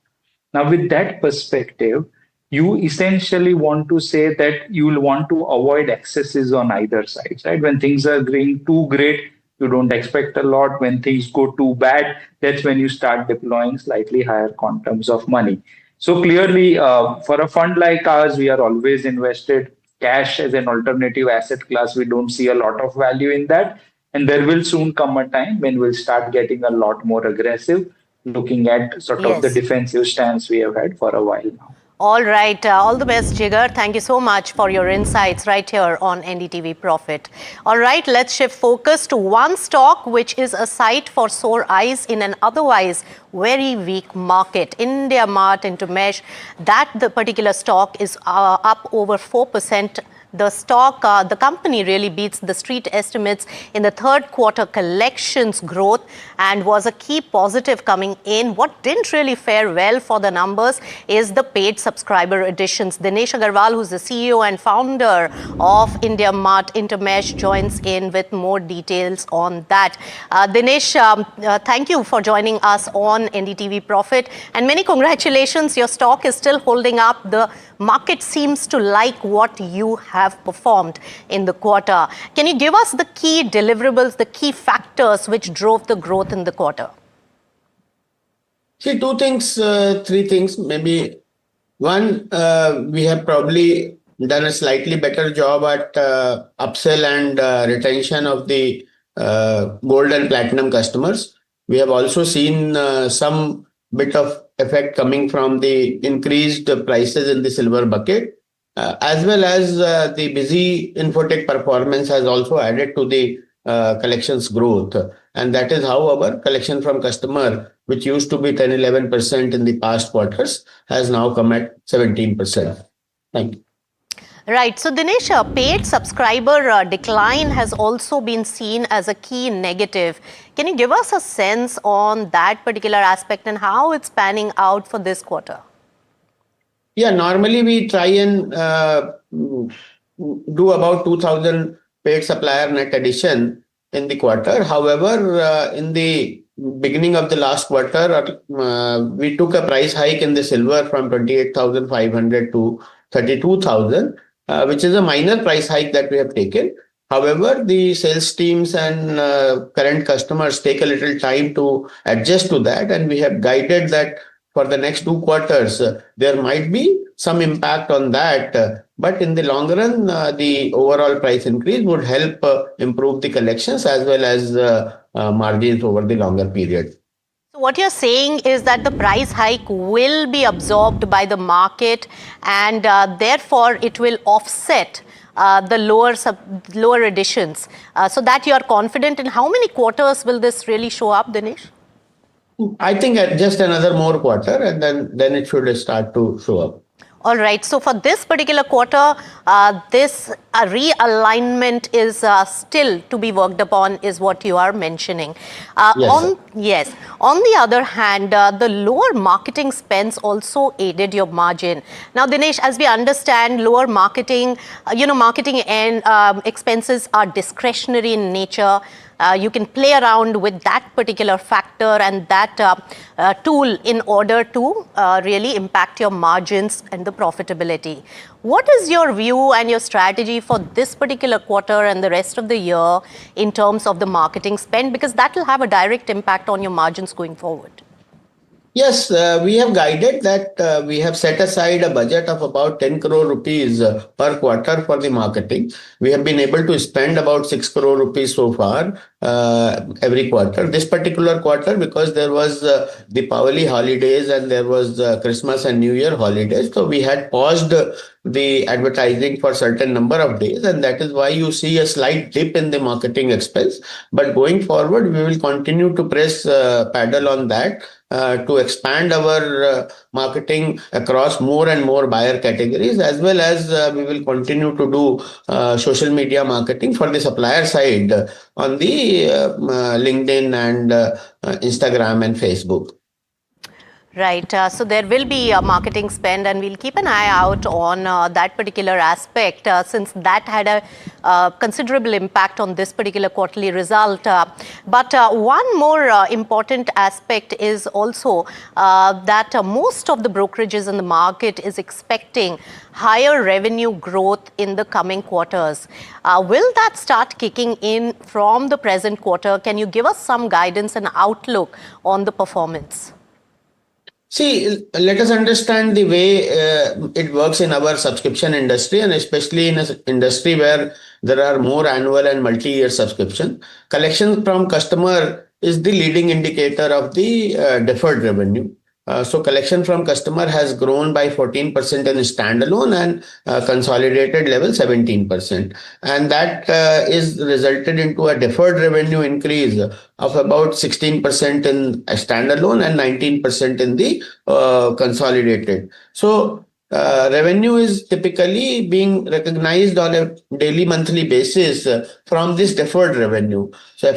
Now, with that perspective, you essentially want to say that you will want to avoid excesses on either side, right? When things are going too great, you don't expect a lot. When things go too bad, that's when you start deploying slightly higher quantums of money. So clearly, for a fund like ours, we are always invested. Cash as an alternative asset class, we don't see a lot of value in that. And there will soon come a time when we'll start getting a lot more aggressive, looking at sort of the defensive stance we have had for a while now. All right. All the best, Jigar. Thank you so much for your insights right here on NDTV Profit. All right, let's shift focus to one stock which is a sight for sore eyes in an otherwise very weak market. IndiaMART Intermesh, that the particular stock is up over 4%. The stock, the company really beats the street estimates in the third quarter collections growth and was a key positive coming in. What didn't really fare well for the numbers is the paid subscriber additions. Dinesh Agarwal, who's the CEO and founder of IndiaMART Intermesh, joins in with more details on that. Dinesh, thank you for joining us on NDTV Profit, and many congratulations. Your stock is still holding up. The market seems to like what you have performed in the quarter. Can you give us the key deliverables, the key factors which drove the growth in the quarter? See, 2 things, 3 things, maybe. One, we have probably done a slightly better job at upsell and retention of the gold and platinum customers. We have also seen some bit of effect coming from the increased prices in the silver bucket, as well as the busy infotech performance has also added to the collections growth. And that is how our collection from customer, which used to be 10-11% in the past quarters, has now come at 17%. Thank you. Right. So, Dinesh, paid subscriber decline has also been seen as a key negative. Can you give us a sense on that particular aspect and how it's panning out for this quarter? Yeah, normally we try and do about 2,000 paid supplier net addition in the quarter. However, in the beginning of the last quarter, we took a price hike in the silver from 28,500 to 32,000. Which is a minor price hike that we have taken. However, the sales teams and current customers take a little time to adjust to that. And we have guided that for the next 2 quarters, there might be some impact on that. But in the long run, the overall price increase would help improve the collections as well as margins over the longer period. So what you're saying is that the price hike will be absorbed by the market, and therefore it will offset the lower additions. So that you are confident in. How many quarters will this really show up, Dinesh? I think just another more quarter, and then it should start to show up. All right. So for this particular quarter, this realignment is still to be worked upon, is what you are mentioning. Yes. On the other hand, the lower marketing spends also aided your margin. Now, Dinesh, as we understand, lower marketing, marketing and expenses are discretionary in nature. You can play around with that particular factor and that tool in order to really impact your margins and the profitability. What is your view and your strategy for this particular quarter and the rest of the year in terms of the marketing spend? Because that will have a direct impact on your margins going forward. Yes, we have guided that we have set aside a budget of about 10 crore rupees per quarter for the marketing. We have been able to spend about 6 crore rupees so far every quarter. This particular quarter, because there was the Diwali holidays and there was Christmas and New Year holidays, so we had paused the advertising for certain number of days, and that is why you see a slight dip in the marketing expense. But going forward, we will continue to press pedal on that to expand our marketing across more and more buyer categories, as well as we will continue to do social media marketing for the supplier side on the LinkedIn and Instagram and Facebook. Right. So there will be a marketing spend, and we'll keep an eye out on that particular aspect since that had a considerable impact on this particular quarterly result. But one more important aspect is also that most of the brokerages in the market is expecting higher revenue growth in the coming quarters. Will that start kicking in from the present quarter? Can you give us some guidance and outlook on the performance? See, let us understand the way it works in our subscription industry, and especially in an industry where there are more annual and multi-year subscription. Collection from customer is the leading indicator of the deferred revenue. So collection from customer has grown by 14% in standalone and consolidated level 17%. And that is resulted into a deferred revenue increase of about 16% in standalone and 19% in the consolidated. So revenue is typically being recognized on a daily, monthly basis from this deferred revenue. So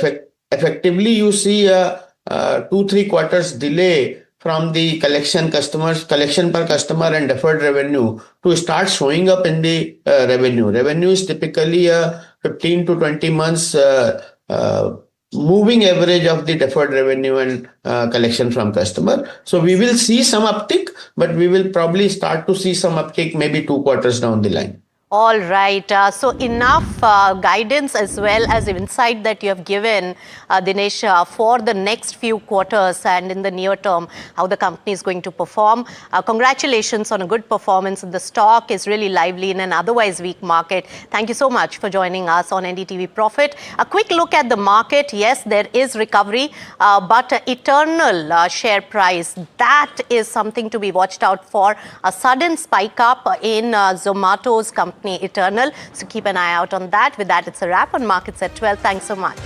effectively, you see a 2-3 quarters delay from the collection per customer and deferred revenue to start showing up in the revenue. Revenue is typically a 15 to 20 months moving average of the deferred revenue and collection from customer. So we will see some uptick, but we will probably start to see some uptick maybe 2 quarters down the line. All right. So enough guidance as well as insight that you have given, Dinesh, for the next few quarters and in the near term, how the company is going to perform. Congratulations on a good performance. The stock is really lively in an otherwise weak market. Thank you so much for joining us on NDTV Profit. A quick look at the market. Yes, there is recovery, but eternal share price, that is something to be watched out for. A sudden spike up in Zomato's company Eternal. So keep an eye out on that. With that, it's a wrap on Markets at 12. Thanks so much.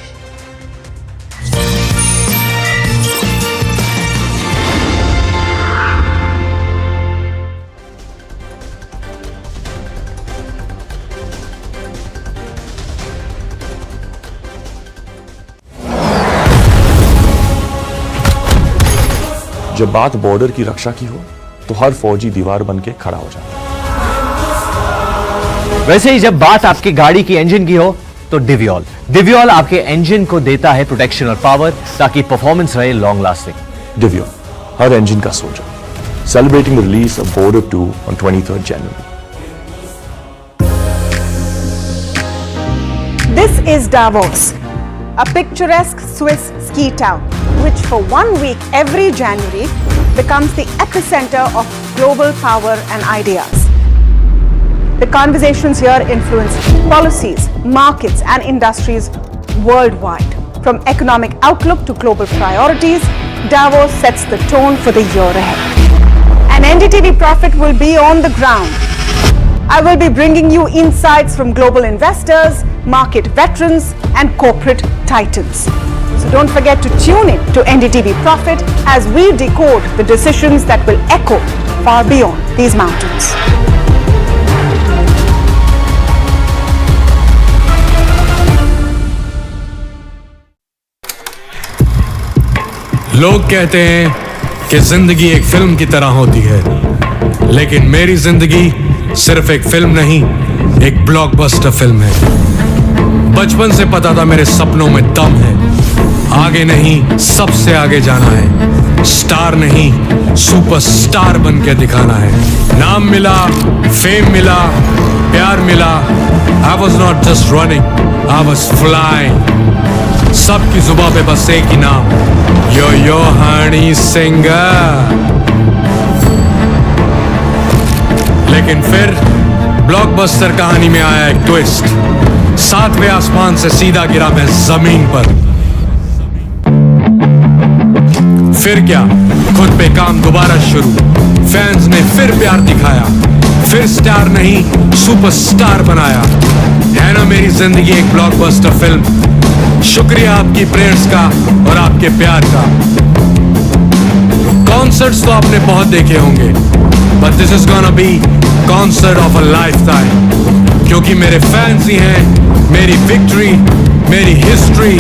जब बात border की रक्षा की हो तो हर फौजी दीवार बनके खड़ा हो जाता है। वैसे ही जब बात आपकी गाड़ी की इंजन की हो तो डिवियोल आपके इंजन को देता है प्रोटेक्शन और पावर ताकि परफॉर्मेंस रहे लॉन्ग लास्टिंग। डिवियोल हर इंजन का soldier, celebrating the release of Border 2 on 23rd January. This is Davos, a picturesque Swiss ski town, which for 1 week every January becomes the epicenter of global power and ideas. The conversations here influence policies, markets, and industries worldwide. From economic outlook to global priorities, Davos sets the tone for the year ahead. And NDTV Profit will be on the ground. I will be bringing you insights from global investors, market veterans, and corporate titans. So don't forget to tune in to NDTV Profit as we decode the decisions that will echo far beyond these mountains. लोग कहते हैं कि जिंदगी एक film की तरह होती है, लेकिन मेरी जिंदगी सिर्फ एक फिल्म नहीं, एक ब्लॉकबस्टर फिल्म है। बचपन से पता था मेरे सपनों में दम है, आगे नहीं सबसे आगे जाना है, स्टार नहीं सुपरस्टार बन के दिखाना है। नाम मिला, फेम मिला, प्यार मिला, I was not just running, I was flying। सबकी जुबां पे बस एक ही नाम, यो हनी सिंगर। लेकिन फिर ब्लॉकबस्टर कहानी में आया एक ट्विस्ट, 7वें आसमान से सीधा गिरा मैं जमीन पर। फिर क्या, खुद पे काम दोबारा शुरू, फैंस ने फिर प्यार दिखाया, फिर स्टार नहीं सुपरस्टार बनाया। है ना मेरी जिंदगी एक ब्लॉकबस्टर फिल्म। शुक्रिया आपकी प्रेयर्स का और आपके प्यार का। कॉन्सर्ट्स तो आपने बहुत देखे होंगे, but this is gonna be concert of a lifetime, क्योंकि मेरे फैंस ही हैं मेरी विक्ट्री, मेरी history.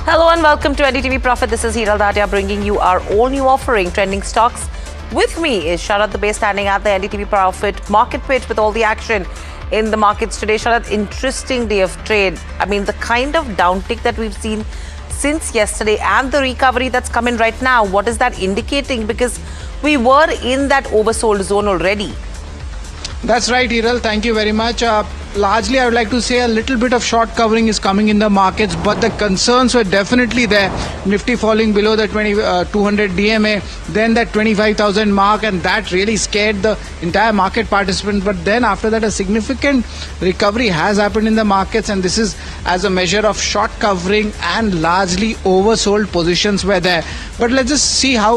Hello and welcome to NDTV Profit. This is Hiral Datia bringing you our all new offering, Trending Stocks. With me is Sharad Dubey standing at the NDTV Profit market pit with all the action in the markets today. Sharad, interesting day of trade. I mean, the kind of downtick that we've seen since yesterday and the recovery that's come in right now, what is that indicating? Because we were in that oversold zone already. That's right, Hiral. Thank you very much. Largely, I would like to say a little bit of short covering is coming in the markets, but the concerns were definitely there. Nifty falling below the 200 DMA, then that 25,000 mark, and that really scared the entire market participant. But then after that, a significant recovery has happened in the markets, and this is as a measure of short covering and largely oversold positions were there. But let's just see how,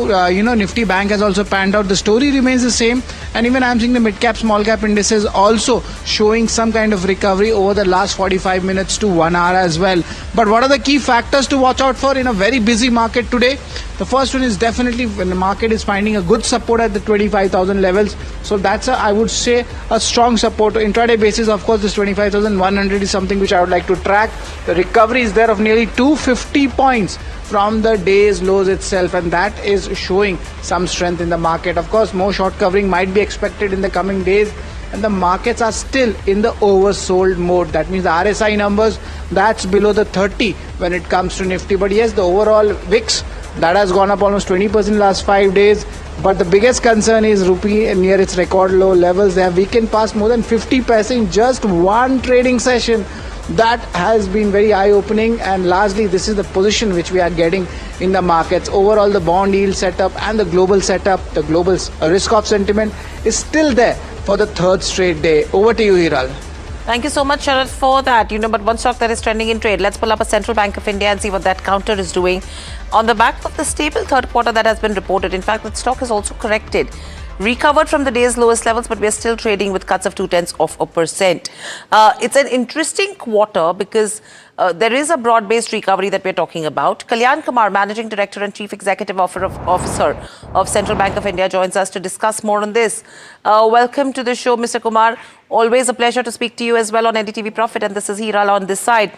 Nifty Bank has also panned out. The story remains the same, and even I'm seeing the mid-cap, small-cap indices also showing some kind of recovery over the last 45 minutes to 1 hour as well. But what are the key factors to watch out for in a very busy market today? The first one is definitely when the market is finding a good support at the 25,000 levels. So that's I would say a strong support. Intraday basis, of course, this 25,100 is something which I would like to track. The recovery is there of nearly 250 points from the day's lows itself, and that is showing some strength in the market. Of course, more short covering might be expected in the coming days, and the markets are still in the oversold mode. That means the RSI numbers, that's below the 30 when it comes to Nifty. But yes, the overall VIX, that has gone up almost 20% in the last 5 days. But the biggest concern is Rupee near its record low levels. They have weakened past more than 50% in just one trading session. That has been very eye-opening, and largely this is the position which we are getting in the markets. Overall, the bond yield setup and the global setup, the global risk-off sentiment is still there for the third straight day. Over to you, Hiral. Thank you so much, Sharad, for that. But one stock that is trending in trade. Let's pull up a Central Bank of India and see what that counter is doing. On the back of the stable third quarter that has been reported, in fact, that stock has also corrected. recovered from the day's lowest levels, but we're still trading with cuts of 0.2%. It's an interesting quarter because there is a broad-based recovery that we're talking about. Kalyan Kumar, Managing Director and Chief Executive Officer of Central Bank of India, joins us to discuss more on this. Welcome to the show, Mr. Kumar. Always a pleasure to speak to you as well on NDTV Profit, and this is Hiral on this side.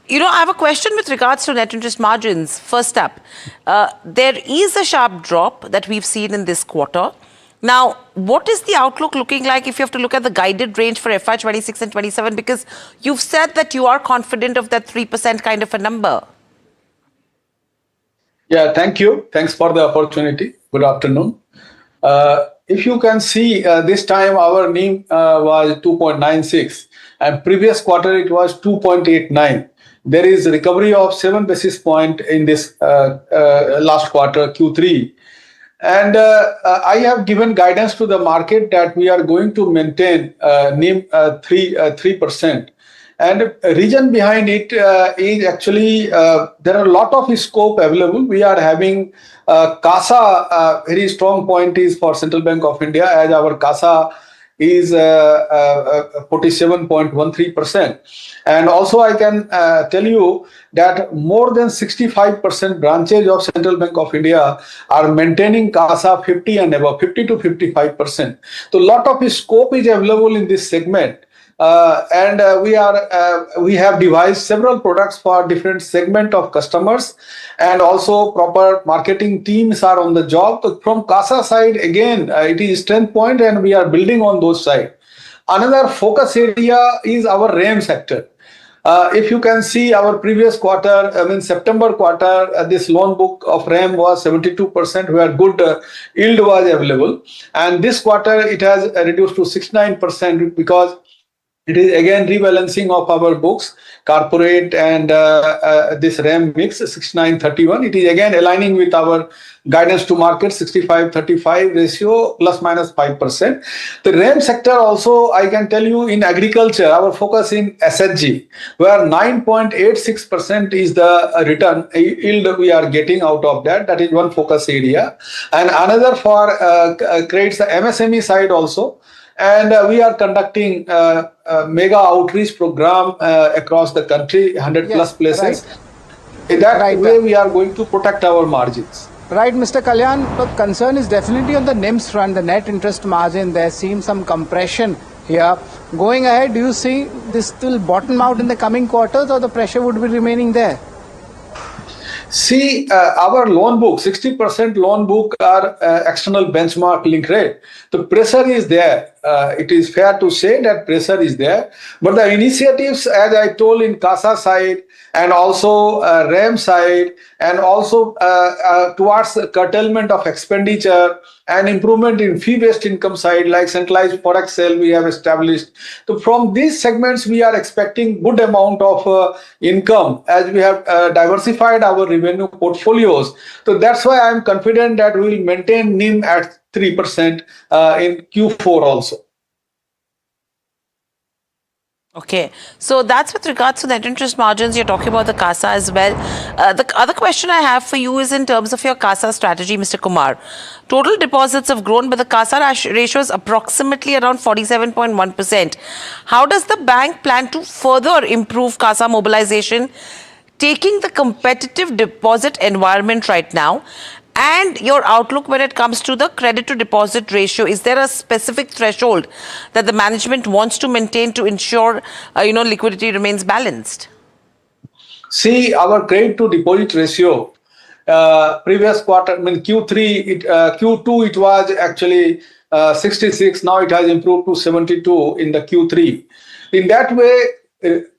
You know, I have a question with regards to net interest margins. First up, there is a sharp drop that we've seen in this quarter. Now, what is the outlook looking like if you have to look at the guided range for FY26 and 27? Because you've said that you are confident of that 3% kind of a number. Yeah, thank you. Thanks for the opportunity. Good afternoon. If you can see, this time our NIM was 2.96 and previous quarter it was 2.89. There is recovery of 7 basis points in this last quarter, Q3. And I have given guidance to the market that we are going to maintain NIM 3%. And reason behind it is actually there are a lot of scope available. We are having CASA, very strong point is for Central Bank of India, as our CASA is 47.13%. And also I can tell you that more than 65% branches of Central Bank of India are maintaining CASA 50 and above, 50 to 55%. So a lot of scope is available in this segment. We have devised several products for different segment of customers, and also proper marketing teams are on the job. So from CASA side, again, it is strength point and we are building on those side. Another focus area is our RAM sector. If you can see our previous quarter, September quarter, this loan book of RAM was 72%, where good yield was available. And this quarter, it has reduced to 69% because it is again rebalancing of our books, corporate and this RAM mix 69-31. It is again aligning with our guidance to market 65-35 ratio plus minus 5%. The RAM sector also, I can tell you, in agriculture, our focus in SHG, where 9.86% is the return yield we are getting out of that. That is one focus area. And another for creates the MSME side also. And we are conducting a mega outreach program across the country, 100 plus places. Right. In that way, we are going to protect our margins. Right, Mr. Kalyan, the concern is definitely on the NIMS front, the net interest margin. There seems some compression here. Going ahead, do you see this still bottom out in the coming quarters, or the pressure would be remaining there? See, our loan book, 60% loan book are external benchmark link rate. The pressure is there. It is fair to say that pressure is there. But the initiatives, as I told, in CASA side and also RAM side, and also towards curtailment of expenditure and improvement in fee-based income side, like centralized forex sale we have established. So from these segments, we are expecting good amount of income as we have diversified our revenue portfolios. So that's why I'm confident that we will maintain NIM at 3% in Q4 also. Okay, so that's with regards to net interest margins. You're talking about the CASA as well. The other question I have for you is in terms of your CASA strategy, Mr. Kumar. Total deposits have grown, but the CASA ratio is approximately around 47.1%. How does the bank plan to further improve CASA mobilization, taking the competitive deposit environment right now? And your outlook when it comes to the credit to deposit ratio, is there a specific threshold that the management wants to maintain to ensure, liquidity remains balanced? See, our credit to deposit ratio, previous quarter, Q3, Q2, it was actually 66. Now it has improved to 72 in the Q3. In that way,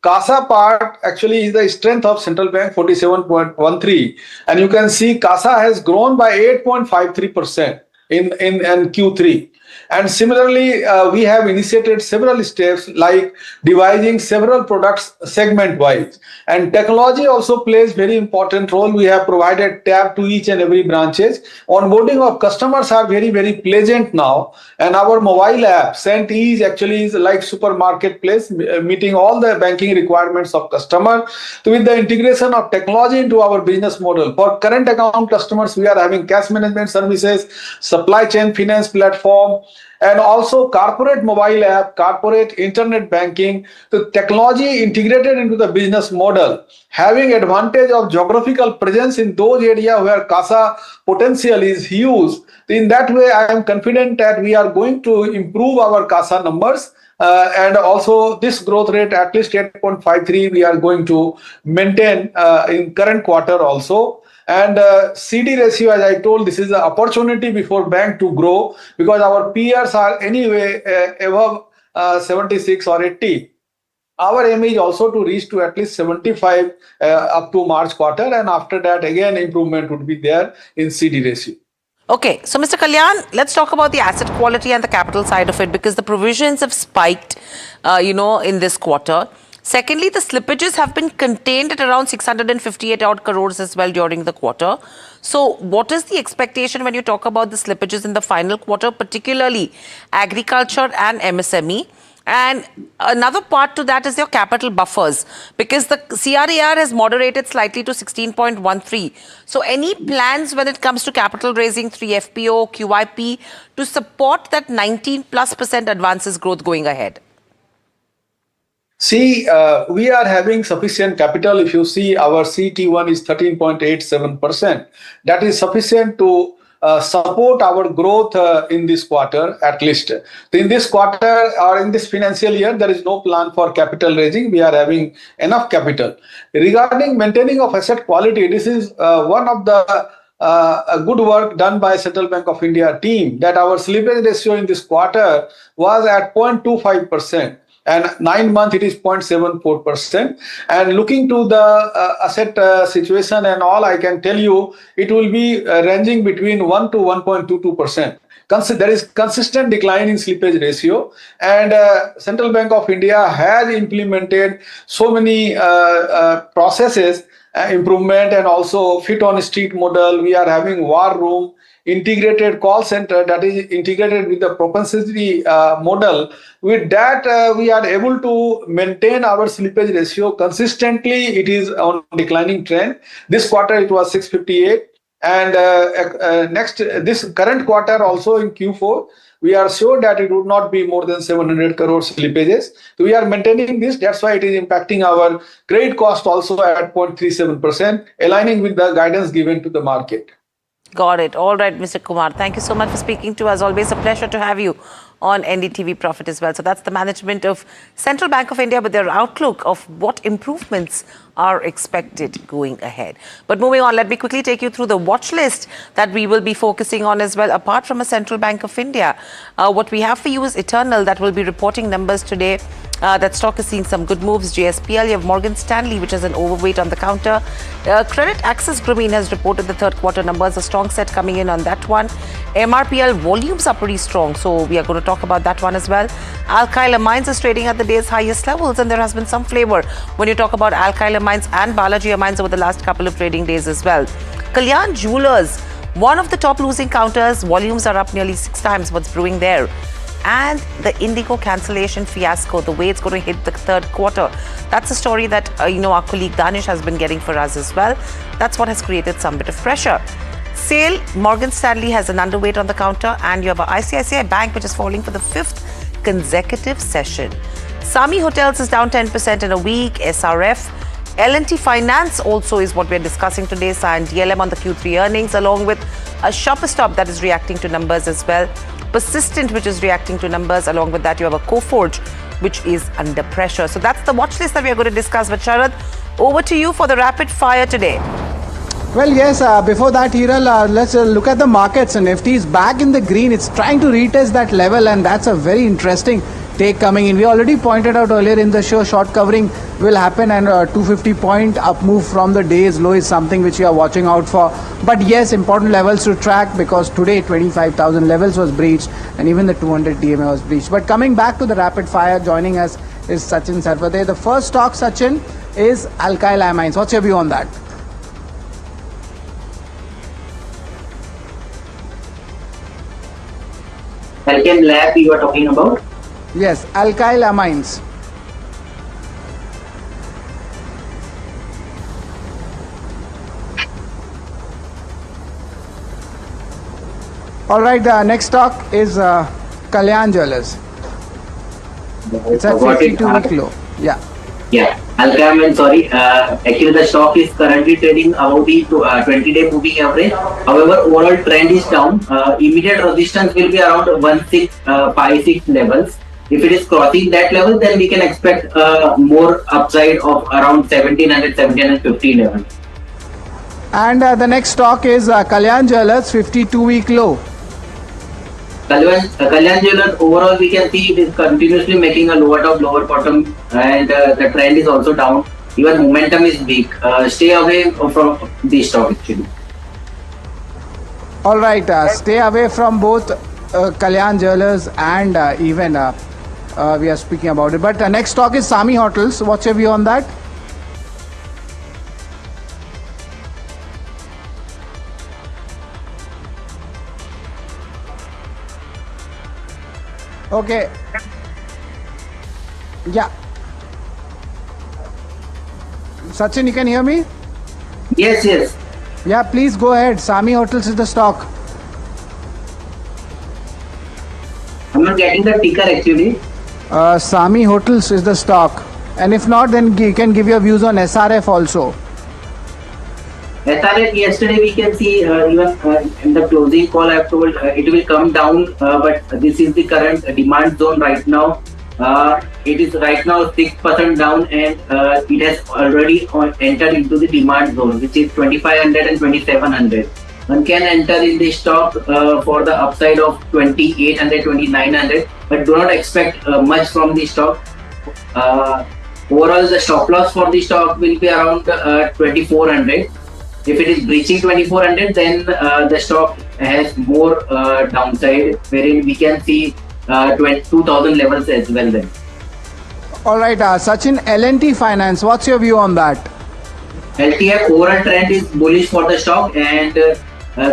CASA part actually is the strength of Central Bank, 47.13, and you can see CASA has grown by 8.53% in Q3. And similarly, we have initiated several steps like devising several products segment-wise. And technology also plays very important role. We have provided tab to each and every branches. Onboarding of customers are very, very pleasant now. And our mobile app, Sent is actually is like supermarket place, meeting all the banking requirements of customer. So with the integration of technology into our business model, for current account customers, we are having cash management services, supply chain finance platform, and also corporate mobile app, corporate internet banking. The technology integrated into the business model, having advantage of geographical presence in those areas where CASA potential is huge. In that way, I am confident that we are going to improve our CASA numbers. And also this growth rate, at least 8.53, we are going to maintain in current quarter also. And CD ratio, as I told, this is an opportunity before bank to grow, because our peers are anyway above 76 or 80. Our aim is also to reach to at least 75 up to March quarter, and after that again improvement would be there in CD ratio. Okay, so Mr. Kalyan, let's talk about the asset quality and the capital side of it, because the provisions have spiked, in this quarter. Secondly, the slippages have been contained at around 658 odd crores as well during the quarter. So what is the expectation when you talk about the slippages in the final quarter, particularly agriculture and MSME? And another part to that is your capital buffers, because the CRAR has moderated slightly to 16.13. So any plans when it comes to capital raising through FPO, QIP to support that 19+% advances growth going ahead? See, we are having sufficient capital. If you see, our CET1 is 13.87%. That is sufficient to support our growth in this quarter, at least. In this quarter or in this financial year, there is no plan for capital raising. We are having enough capital. Regarding maintaining of asset quality, this is one of the good work done by Central Bank of India team, that our slippage ratio in this quarter was at 0.25%. And 9 months it is 0.74%. And looking to the asset situation and all, I can tell you it will be ranging between 1 to 1.22%. There is consistent decline in slippage ratio, and Central Bank of India has implemented so many processes, improvement, and also fit on street model. We are having war room, integrated call center that is integrated with the propensity model. With that, we are able to maintain our slippage ratio consistently. It is on declining trend. This quarter it was 658, and this current quarter also in Q4, we are sure that it would not be more than 700 crore slippages. So we are maintaining this. That's why it is impacting our credit cost also at 0.37%, aligning with the guidance given to the market. Got it. All right, Mr. Kumar. Thank you so much for speaking to us. Always a pleasure to have you on NDTV Profit as well. So that's the management of Central Bank of India with their outlook of what improvements are expected going ahead. But moving on, let me quickly take you through the watch list that we will be focusing on as well. Apart from a Central Bank of India, what we have for you is Eternal, that will be reporting numbers today. That stock is seeing some good moves. JSPL, you have Morgan Stanley, which is an overweight on the counter. Credit Access Grameen has reported the third quarter numbers, a strong set coming in on that one. MRPL volumes are pretty strong, so we are going to talk about that one as well. Alkyl Amines is trading at the day's highest levels, and there has been some flavor when you talk about Alkyl Amines and Balaji Amines over the last couple of trading days as well. Kalyan Jewelers, one of the top losing counters, volumes are up nearly 6 times what's brewing there. And the Indigo cancellation fiasco, the way it's going to hit the third quarter. That's a story that, our colleague Danish has been getting for us as well. That's what has created some bit of pressure. SAIL, Morgan Stanley has an underweight on the counter, and you have a ICICI Bank, which is falling for the 5th consecutive session. Sami Hotels is down 10% in a week. SRF, L&T Finance also is what we're discussing today. And DLM on the Q3 earnings, along with a Shopper Stop that is reacting to numbers as well. Persistent, which is reacting to numbers. Along with that, you have a Coforge, which is under pressure. So that's the watch list that we are going to discuss. But Sharad, over to you for the rapid fire today. Well, yes, before that, Hiral, let's look at the markets. And Nifty is back in the green. It's trying to retest that level, and that's a very interesting take coming in. We already pointed out earlier in the show, short covering will happen, and 250 point up move from the day's low is something which we are watching out for. But yes, important levels to track, because today 25,000 levels was breached and even the 200 DMA was breached. But coming back to the rapid fire, joining us is Sachin Sarvade. The first stock, Sachin, is alkyl amines. What's your view on that? Alchem Lab you are talking about? Yes, alkyl amines. All right, the next stock is Kalyan Jewellers. It's at 52-week low. Yeah. Yeah, Alchem, sorry. Actually, the stock is currently trading above the 20-day moving average. However, overall trend is down. Immediate resistance will be around 1656 levels. If it is crossing that level, then we can expect more upside of around 1700, 1750 levels. And the next stock is Kalyan Jewellers, 52-week low. Kalyan Jewellers, overall we can see it is continuously making a lower top, lower bottom, and the trend is also down. Even momentum is weak. Stay away from this stock actually. All right, stay away from both Kalyan Jewellers and even we are speaking about it. But next stock is Sami Hotels. What's your view on that? Okay. Yeah. Sachin, you can hear me? Yes, yes. Yeah, please go ahead. Sami Hotels is the stock. I'm not getting the ticker actually. Sami Hotels is the stock. And if not, then you can give your views on SRF also. SRF, yesterday we can see even in the closing call I have told it will come down, but this is the current demand zone right now. It is right now 6% down, and it has already entered into the demand zone, which is 2500 and 2700. One can enter in the stock for the upside of 2800, 2900, but do not expect much from the stock. Overall, the stop loss for the stock will be around 2400. If it is breaching 2400, then the stock has more downside, wherein we can see 2000 levels as well then. All right, Sachin, L&T Finance, what's your view on that? LTF overall trend is bullish for the stock, and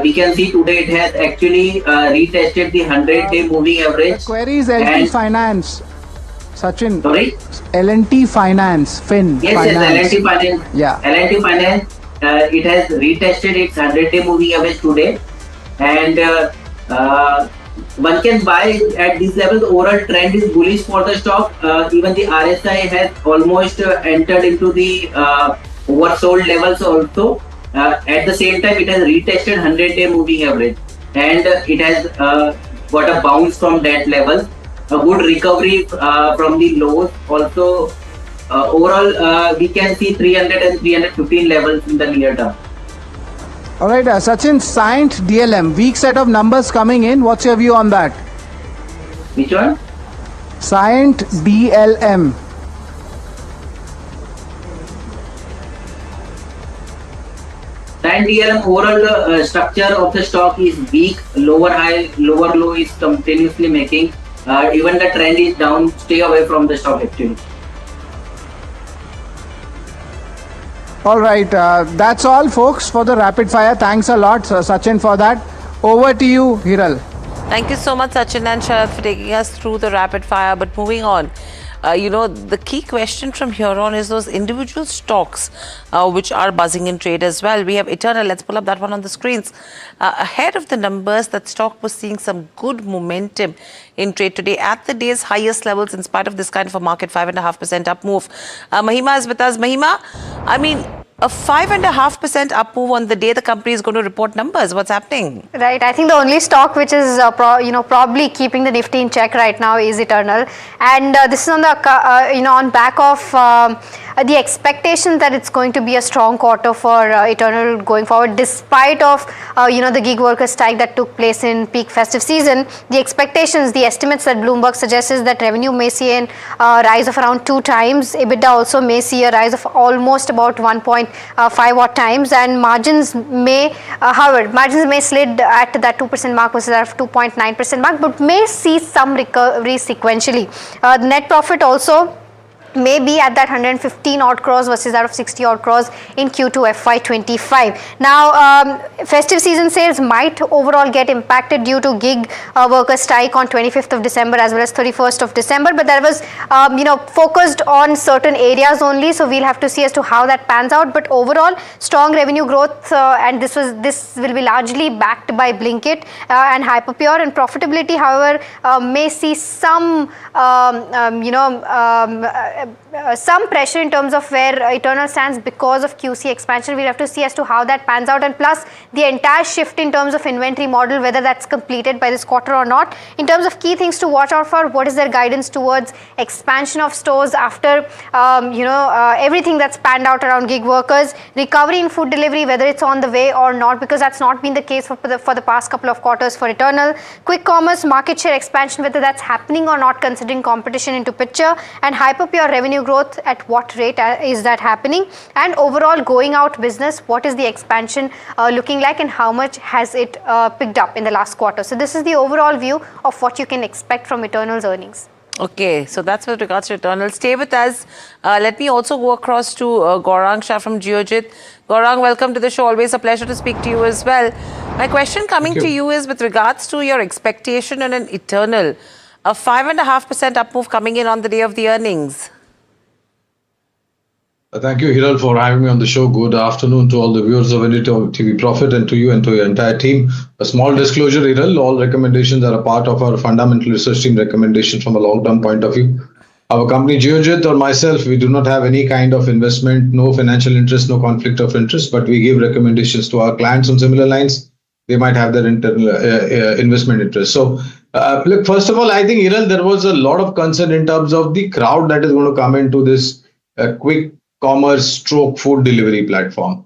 we can see today it has actually retested the 100-day moving average. The query is L&T Finance. Sachin. Sorry? L&T Finance, Fin. Yes, Finance. yes, L&T Finance. Yeah. L&T Finance. It has retested its 100-day moving average today, and one can buy at this level. The overall trend is bullish for the stock. Even the RSI has almost entered into the oversold levels also. At the same time, it has retested 100-day moving average, and it has got a bounce from that level. A good recovery from the lows also. Overall, we can see 300 and 315 levels in the near term. All right, Sachin, Scient DLM, weak set of numbers coming in. What's your view on that? Which one? Scient DLM. Scient DLM, overall structure of the stock is weak. Lower high, lower low is continuously making. Even the trend is down. Stay away from the stock actually. All right, that's all folks for the rapid fire. Thanks a lot, Sachin, for that. Over to you, Hiral. Thank you so much, Sachin and Sharad, for taking us through the rapid fire. But moving on, the key question from here on is those individual stocks which are buzzing in trade as well. We have Eternal. Let's pull up that one on the screens. Ahead of the numbers, that stock was seeing some good momentum in trade today at the day's highest levels in spite of this kind of a market 5.5% up move. Mahima is with us. Mahima, I mean, a 5.5% up move on the day the company is going to report numbers. What's happening? Right. I think the only stock which is probably keeping the Nifty in check right now is Eternal, and this is on the on back of the expectation that it's going to be a strong quarter for Eternal going forward, despite of the gig worker strike that took place in peak festive season. The expectations, the estimates that Bloomberg suggests is that revenue may see a rise of around 2 times. EBITDA also may see a rise of almost about 1.5 odd times, and margins may, however, margins may slid at that 2% mark versus that 2.9% mark, but may see some recovery sequentially. The net profit also may be at that 115 odd crores versus that of 60 odd crores in Q2 FY25. Now, festive season sales might overall get impacted due to gig worker strike on 25th of December as well as 31st of December, but that was focused on certain areas only, so we'll have to see as to how that pans out. But overall, strong revenue growth, and this will be largely backed by Blinkit and Hyperpure, and profitability, however, may see some some pressure in terms of where Eternal stands because of QC expansion. We'll have to see as to how that pans out, and plus the entire shift in terms of inventory model, whether that's completed by this quarter or not. In terms of key things to watch out for, what is their guidance towards expansion of stores after everything that's panned out around gig workers, recovery in food delivery, whether it's on the way or not, because that's not been the case for the past couple of quarters for Eternal. Quick commerce market share expansion, whether that's happening or not considering competition into picture, and Hyperpure revenue growth, at what rate is that happening, and overall going out business, what is the expansion looking like, and how much has it picked up in the last quarter. So this is the overall view of what you can expect from Eternal's earnings. Okay, so that's with regards to Eternal. Stay with us. Let me also go across to Gaurang Shah from Geojit. Gaurang, welcome to the show. Always a pleasure to speak to you as well. My question coming to you is with regards to your expectation on an Eternal, a 5.5% up move coming in on the day of the earnings. Thank you, Hiral, for having me on the show. Good afternoon to all the viewers of NDTV Profit and to you and to your entire team. A small disclosure, Hiral, all recommendations are a part of our fundamental research team recommendations from a long-term point of view. Our company, Geojit, or myself, we do not have any kind of investment, no financial interest, no conflict of interest, but we give recommendations to our clients on similar lines. They might have their internal investment interest. So, look, first of all, I think, Hiral, there was a lot of concern in terms of the crowd that is going to come into this quick commerce stroke food delivery platform.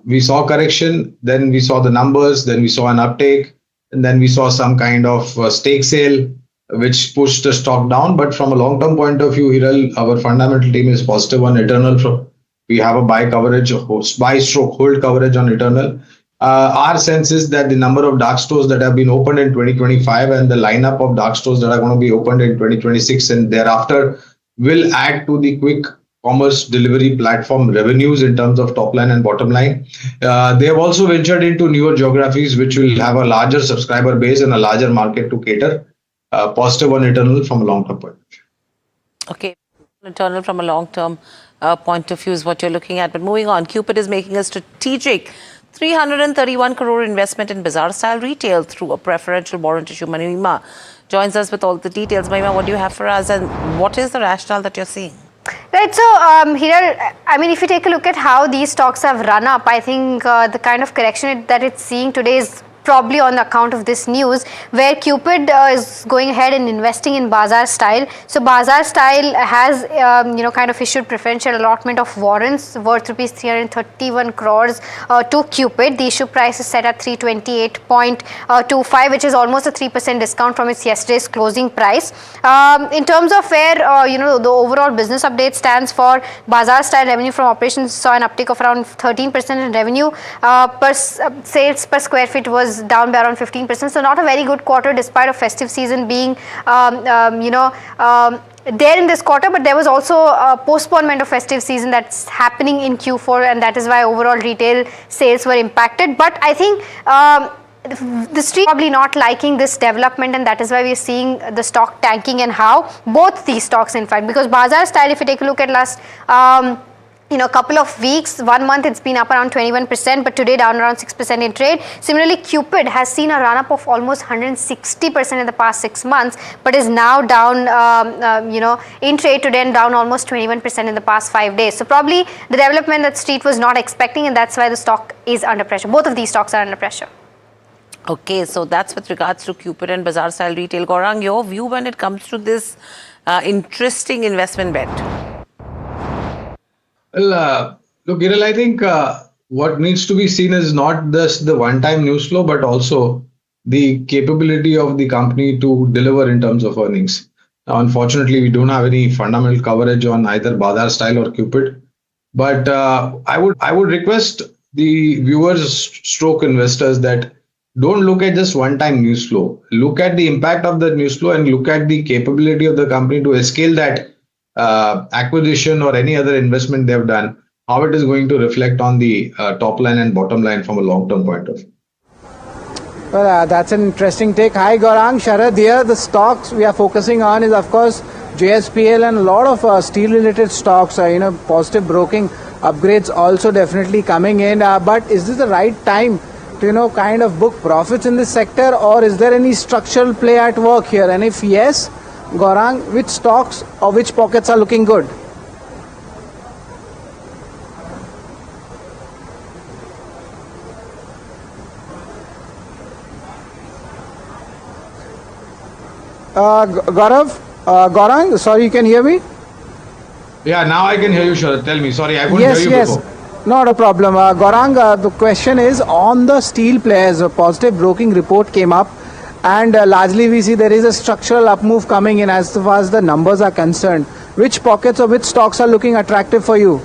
We saw correction, then we saw the numbers, then we saw an uptake, and then we saw some kind of stake sale, which pushed the stock down. But from a long-term point of view, Hiral, our fundamental team is positive on Eternal. We have a buy coverage, buy stroke hold coverage on Eternal. Our sense is that the number of dark stores that have been opened in 2025 and the lineup of dark stores that are going to be opened in 2026 and thereafter will add to the quick commerce delivery platform revenues in terms of top line and bottom line. They have also ventured into newer geographies, which will have a larger subscriber base and a larger market to cater. Positive on Eternal from a long-term point of view. Okay, Eternal from a long-term point of view is what you're looking at. But moving on, Cupid is making a strategic 331 crore investment in Bazaar Style Retail through a preferential warrant issue. Mahima joins us with all the details. Mahima, what do you have for us, and what is the rationale that you're seeing? Right, so here, I mean, if you take a look at how these stocks have run up, I think the kind of correction that it's seeing today is probably on account of this news, where Cupid is going ahead and investing in Bazaar Style. So Bazaar Style has, kind of issued preferential allotment of warrants worth rupees 331 crores to Cupid. The issue price is set at 328.25, which is almost a 3% discount from its yesterday's closing price. In terms of where, the overall business update stands for Bazaar Style, revenue from operations saw an uptick of around 13% in revenue. Sales per square feet was down by around 15%. So not a very good quarter despite a festive season being, there in this quarter, but there was also a postponement of festive season that's happening in Q4, and that is why overall retail sales were impacted. But I think the street probably not liking this development, and that is why we're seeing the stock tanking, and how both these stocks, in fact, because Bazaar Style, if you take a look at last couple of weeks, 1 month, it's been up around 21%, but today down around 6% in trade. Similarly, Cupid has seen a run up of almost 160% in the past 6 months, but is now down, in trade today and down almost 21% in the past 5 days. So probably the development that street was not expecting, and that's why the stock is under pressure. Both of these stocks are under pressure. Okay, so that's with regards to Cupid and Bazaar Style Retail. Gaurang, your view when it comes to this interesting investment bet? Well, look, Hiral, I think what needs to be seen is not just the one-time news flow, but also the capability of the company to deliver in terms of earnings. Now, unfortunately, we don't have any fundamental coverage on either Badar Style or Cupid, but I would request the viewers stroke investors that don't look at just one-time news flow. Look at the impact of the news flow and look at the capability of the company to scale that acquisition or any other investment they've done, how it is going to reflect on the top line and bottom line from a long-term point of view. Well, that's an interesting take. Hi, Gaurang, Sharad here. The stocks we are focusing on is, of course, JSPL and a lot of steel-related stocks. Positive broking upgrades also definitely coming in. But is this the right time to, kind of book profits in this sector, or is there any structural play at work here? And if yes, Gaurang, which stocks or which pockets are looking good? Gaurang, sorry, you can hear me? Yeah, now I can hear you, Sharad. Tell me. Sorry, I couldn't hear you before. Not a problem. Gaurang, the question is on the steel players. A positive broking report came up, and largely we see there is a structural up move coming in as far as the numbers are concerned. Which pockets or which stocks are looking attractive for you?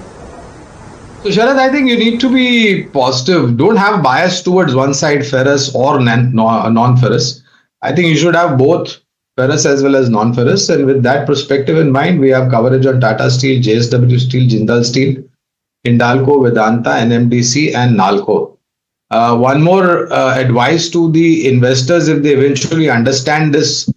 So, Sharad, I think you need to be positive. Don't have bias towards one side, ferrous or non-ferrous. I think you should have both ferrous as well as non-ferrous. And with that perspective in mind, we have coverage on Tata Steel, JSW Steel, Jindal Steel, Hindalco, Vedanta, NMDC, and Nalco. One more advice to the investors: if they eventually understand this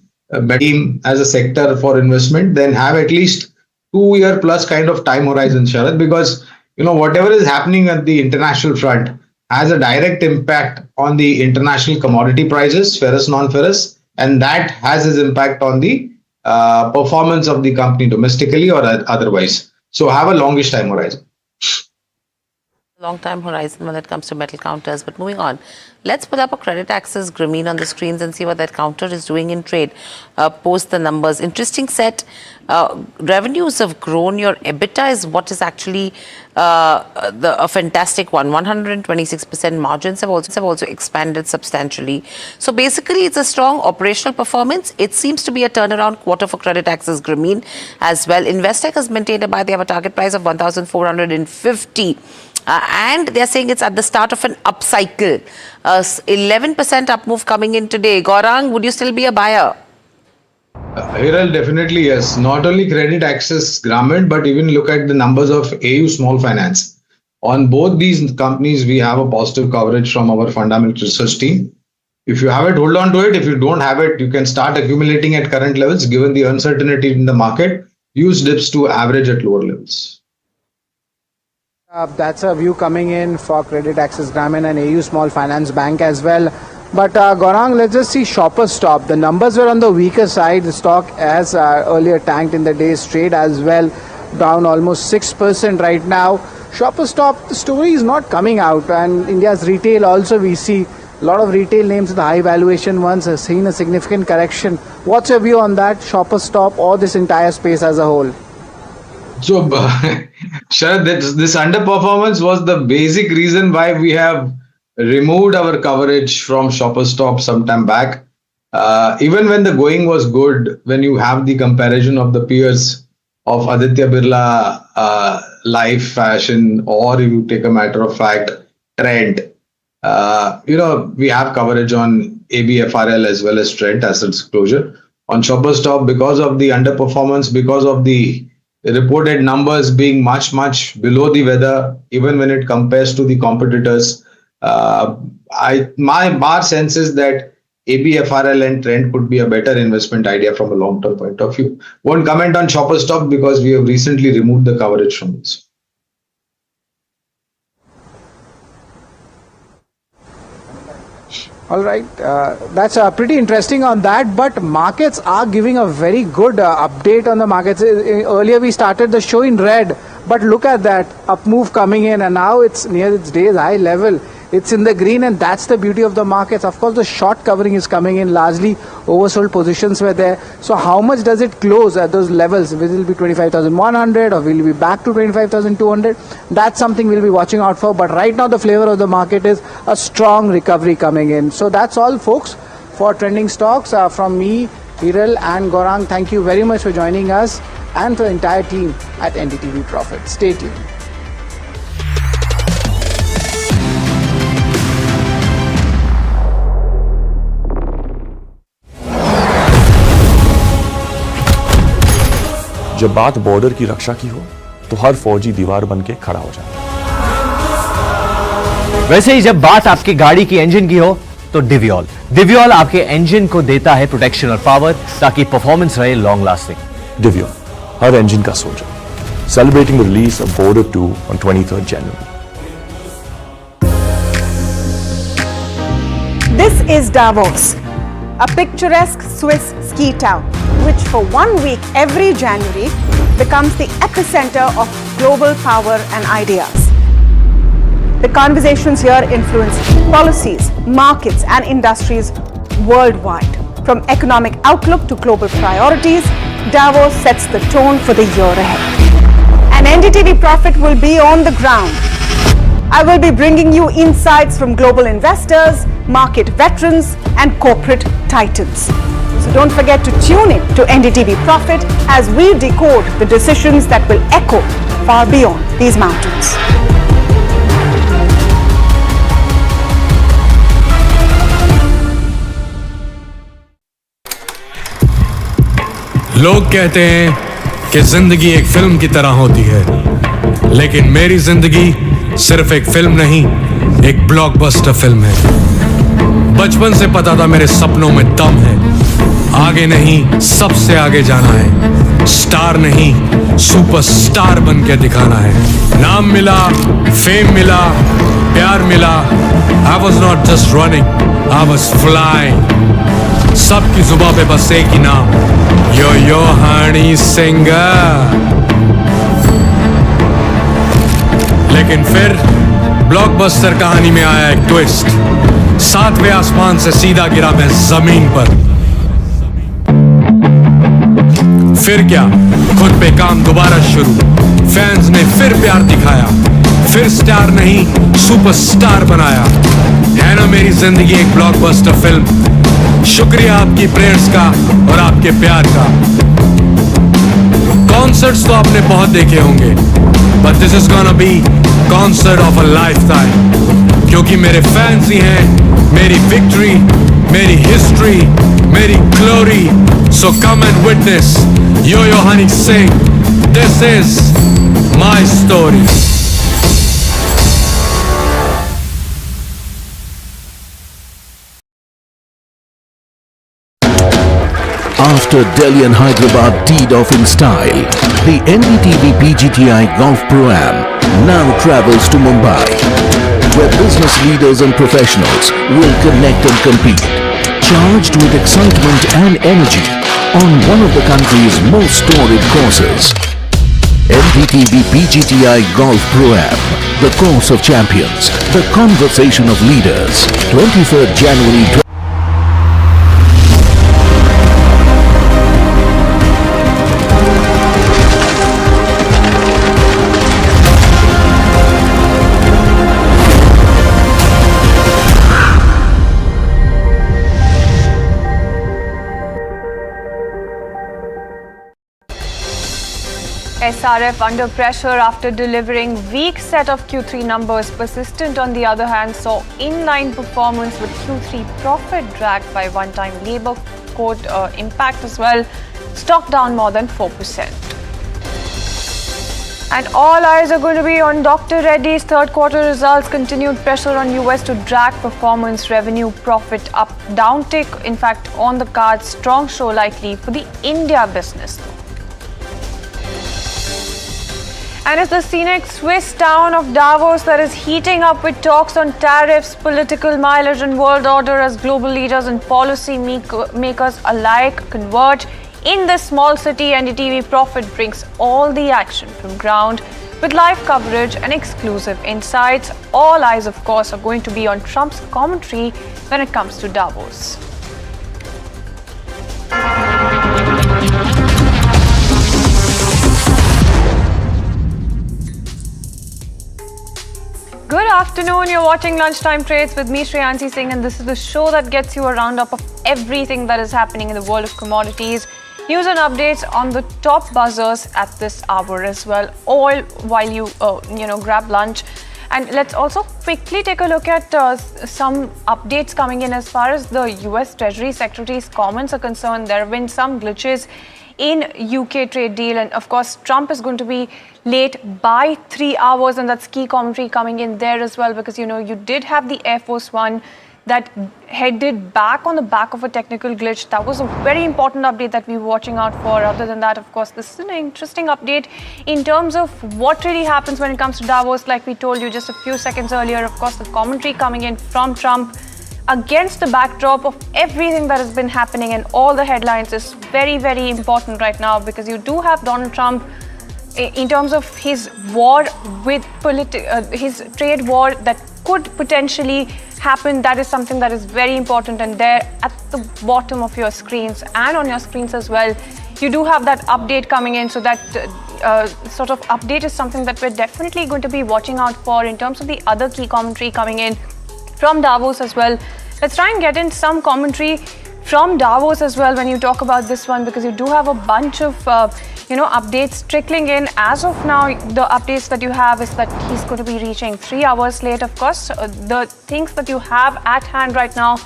team as a sector for investment, then have at least 2-year plus kind of time horizon, Sharad, because whatever is happening at the international front has a direct impact on the international commodity prices, ferrous, non-ferrous, and that has its impact on the performance of the company domestically or otherwise. So have a longish time horizon. Long time horizon when it comes to metal counters. But moving on, let's put up a credit access Grameen on the screens and see what that counter is doing in trade. Post the numbers. Interesting set. Revenues have grown. Your EBITDA is what is actually a fantastic one. 126% margins have also expanded substantially. So basically, it's a strong operational performance. It seems to be a turnaround quarter for credit access Grameen as well. Investec has maintained a buy. They have a target price of 1,450. And they're saying it's at the start of an upcycle. 11% up move coming in today. Gaurang, would you still be a buyer? Hiral, definitely yes. Not only credit access Grameen, but even look at the numbers of AU Small Finance. On both these companies, we have a positive coverage from our fundamental research team. If you have it, hold on to it. If you don't have it, you can start accumulating at current levels. Given the uncertainty in the market, use dips to average at lower levels. That's a view coming in for Credit Access Grameen and AU Small Finance Bank as well. But Gaurang, let's just see Shoppers Stop. The numbers were on the weaker side. The stock has earlier tanked in the day's trade as well, down almost 6% right now. Shoppers Stop, the story is not coming out. And India's retail also, we see a lot of retail names, the high valuation ones, have seen a significant correction. What's your view on that, Shoppers Stop or this entire space as a whole? So, Sharad, this underperformance was the basic reason why we have removed our coverage from Shoppers Stop some time back. Even when the going was good, when you have the comparison of the peers of Aditya Birla, Life Fashion, or if you take a matter of fact, Trend, we have coverage on ABFRL as well as Trend asset disclosure. On Shoppers Stop, because of the underperformance, because of the reported numbers being much below the weather, even when it compares to the competitors, my sense is that ABFRL and Trend could be a better investment idea from a long-term point of view. Won't comment on Shoppers Stop because we have recently removed the coverage from this. All right, that's pretty interesting on that, but markets are giving a very good update on the markets. Earlier we started the show in red, but look at that up move coming in and now it's near its day's high level. it's in the green, and that's the beauty of the markets. Of course, the short covering is coming in, largely oversold positions were there. So how much does it close at those levels? Will it be 25,100 or will it be back to 25,200? That's something we'll be watching out for. But right now the flavor of the market is a strong recovery coming in. So that's all, folks, for trending stocks. From me, Hiral and Gaurang, thank you very much for joining us, and for the entire team at NDTV Profit. Stay tuned. जब बात border की रक्षा की हो तो हर फौजी दीवार बन के खड़ा हो जाए। वैसे ही जब बात आपकी गाड़ी की इंजन की हो तो डिवियोल आपके इंजन को देता है प्रोटेक्शन और पावर, ताकि परफॉर्मेंस रहे लॉन्ग लास्टिंग। डिवियोल, हर इंजन का soldier. Celebrating the release of Border 2 on 23rd January. This is Davos, a picturesque Swiss ski town, which for 1 week every January becomes the epicenter of global power and ideas. The conversations here influence policies, markets, and industries worldwide. From economic outlook to global priorities, Davos sets the tone for the year ahead. And NDTV Profit will be on the ground. I will be bringing you insights from global investors, market veterans, and corporate titans. So don't forget to tune in to NDTV Profit as we decode the decisions that will echo far beyond these mountains. लोग कहते हैं कि जिंदगी एक film की तरह होती है, लेकिन मेरी जिंदगी सिर्फ एक फिल्म नहीं, एक ब्लॉकबस्टर फिल्म है। बचपन से पता था मेरे सपनों में दम है, आगे नहीं सबसे आगे जाना है, स्टार नहीं सुपरस्टार बन के दिखाना है। नाम मिला, फेम मिला, प्यार मिला, I was not just running, I was flying। सबकी जुबां पे बस एक ही नाम, यो हनी सिंह। लेकिन फिर ब्लॉकबस्टर कहानी में आया एक ट्विस्ट, 7वें आसमान से सीधा गिरा मैं जमीन पर। फिर क्या, खुद पे काम दोबारा शुरू, फैंस ने फिर प्यार दिखाया, फिर स्टार नहीं सुपरस्टार बनाया। है ना मेरी जिंदगी एक ब्लॉकबस्टर फिल्म। शुक्रिया आपकी प्रेयर्स का और आपके प्यार का। कॉन्सर्ट्स तो आपने बहुत देखे होंगे, but this is gonna be concert of a lifetime, क्योंकि मेरे फैंस ही हैं मेरी विक्ट्री, मेरी हिस्ट्री, मेरी glory. So come and witness yo Honey Singh, this is my story. After Delhi and Hyderabad teed off in style, the NDTV PGTI Golf Pro-Am now travels to Mumbai, where business leaders and professionals will connect and compete, charged with excitement and energy on one of the country's most storied courses. NDTV PGTI Golf Pro-Am, the course of champions, the conversation of leaders, 23rd January. SRF under pressure after delivering weak set of Q3 numbers. Persistent, on the other hand, saw inline performance with Q3 profit dragged by one-time labour code impact as well. Stock down more than 4%. And all eyes are going to be on Dr. Reddy's third quarter results. Continued pressure on US to drag performance, revenue, profit up, downtick. In fact, on the cards, strong show likely for the India business. And it's the scenic Swiss town of Davos that is heating up with talks on tariffs, political mileage and world order as global leaders and policy makers alike converge. In this small city, NDTV Profit brings all the action from ground with live coverage and exclusive insights. All eyes, of course, are going to be on Trump's commentary when it comes to Davos. Good afternoon, you're watching Lunchtime Trades with me, Shreyansi Singh, and this is the show that gets you a roundup of everything that is happening in the world of commodities, news and updates on the top buzzers at this hour as well, all while you grab lunch. And let's also quickly take a look at some updates coming in as far as the US Treasury Secretary's comments are concerned. There have been some glitches in UK trade deal, and of course Trump is going to be late by 3 hours, and that's key commentary coming in there as well, because you did have the Air Force One that headed back on the back of a technical glitch. That was a very important update that we were watching out for. Other than that, of course, this is an interesting update in terms of what really happens when it comes to Davos. Like we told you just a few seconds earlier, of course, the commentary coming in from Trump against the backdrop of everything that has been happening and all the headlines is very, very important right now, because you do have Donald Trump in terms of his war with his trade war that could potentially happen. That is something that is very important, and there at the bottom of your screens and on your screens as well, you do have that update coming in. So that sort of update is something that we're definitely going to be watching out for in terms of the other key commentary coming in from Davos as well. Let's try and get in some commentary from Davos as well when you talk about this one, because you do have a bunch of updates trickling in. As of now, the updates that you have is that he's going to be reaching 3 hours late. Of course, the things that you have at hand right now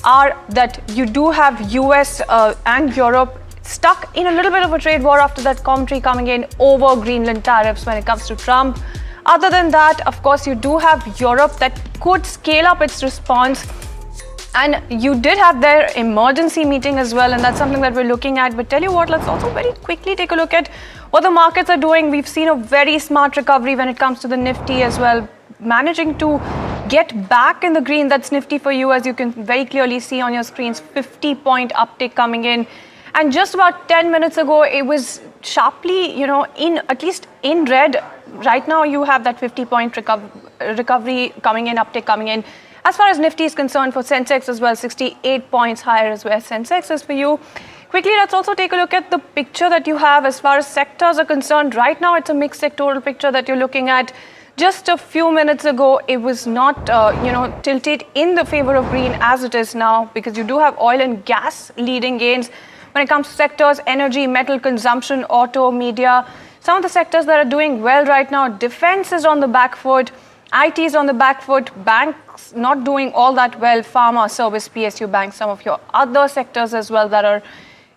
are that you do have US and Europe stuck in a little bit of a trade war after that commentary coming in over Greenland tariffs when it comes to Trump. Other than that, of course, you do have Europe that could scale up its response. And you did have their emergency meeting as well, and that's something that we're looking at. But tell you what, let's also very quickly take a look at what the markets are doing. We've seen a very smart recovery when it comes to the Nifty as well, managing to get back in the green. That's Nifty for you, as you can very clearly see on your screens, 50-point uptick coming in. And just about 10 minutes ago, it was sharply, in at least in red. Right now, you have that 50-point recovery coming in, uptick coming in. As far as Nifty is concerned, for Sensex as well, 68 points higher as well. Sensex is for you. Quickly, let's also take a look at the picture that you have as far as sectors are concerned. Right now, it's a mixed sectoral picture that you're looking at. Just a few minutes ago, it was not, tilted in the favor of green as it is now, because you do have oil and gas leading gains. When it comes to sectors, energy, metal consumption, auto, media, some of the sectors that are doing well right now, defense is on the back foot, IT is on the back foot, banks not doing all that well, pharma, service, PSU banks, some of your other sectors as well that are,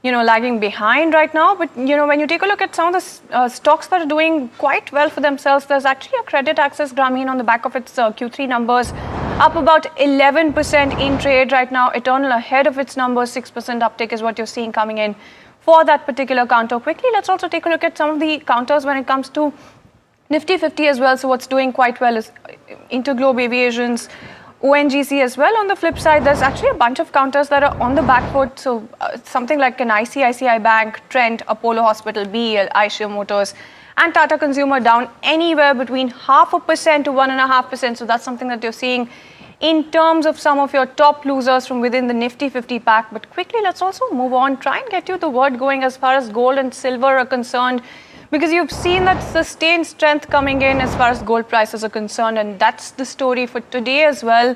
lagging behind right now. But, when you take a look at some of the stocks that are doing quite well for themselves, there's actually a Credit Access Grameen on the back of its Q3 numbers, up about 11% in trade right now. Eternal ahead of its numbers, 6% uptick is what you're seeing coming in for that particular counter. Quickly, let's also take a look at some of the counters when it comes to Nifty 50 as well. So what's doing quite well is Interglobe Aviations, ONGC as well. On the flip side, there's actually a bunch of counters that are on the back foot. So something like an ICICI Bank, Trent, Apollo Hospital, BEL, Eicher Motors, and Tata Consumer down anywhere between 0.5% to 1.5%. So that's something that you're seeing in terms of some of your top losers from within the Nifty 50 pack. But quickly, let's also move on, try and get you the word going as far as gold and silver are concerned, because you've seen that sustained strength coming in as far as gold prices are concerned, and that's the story for today as well.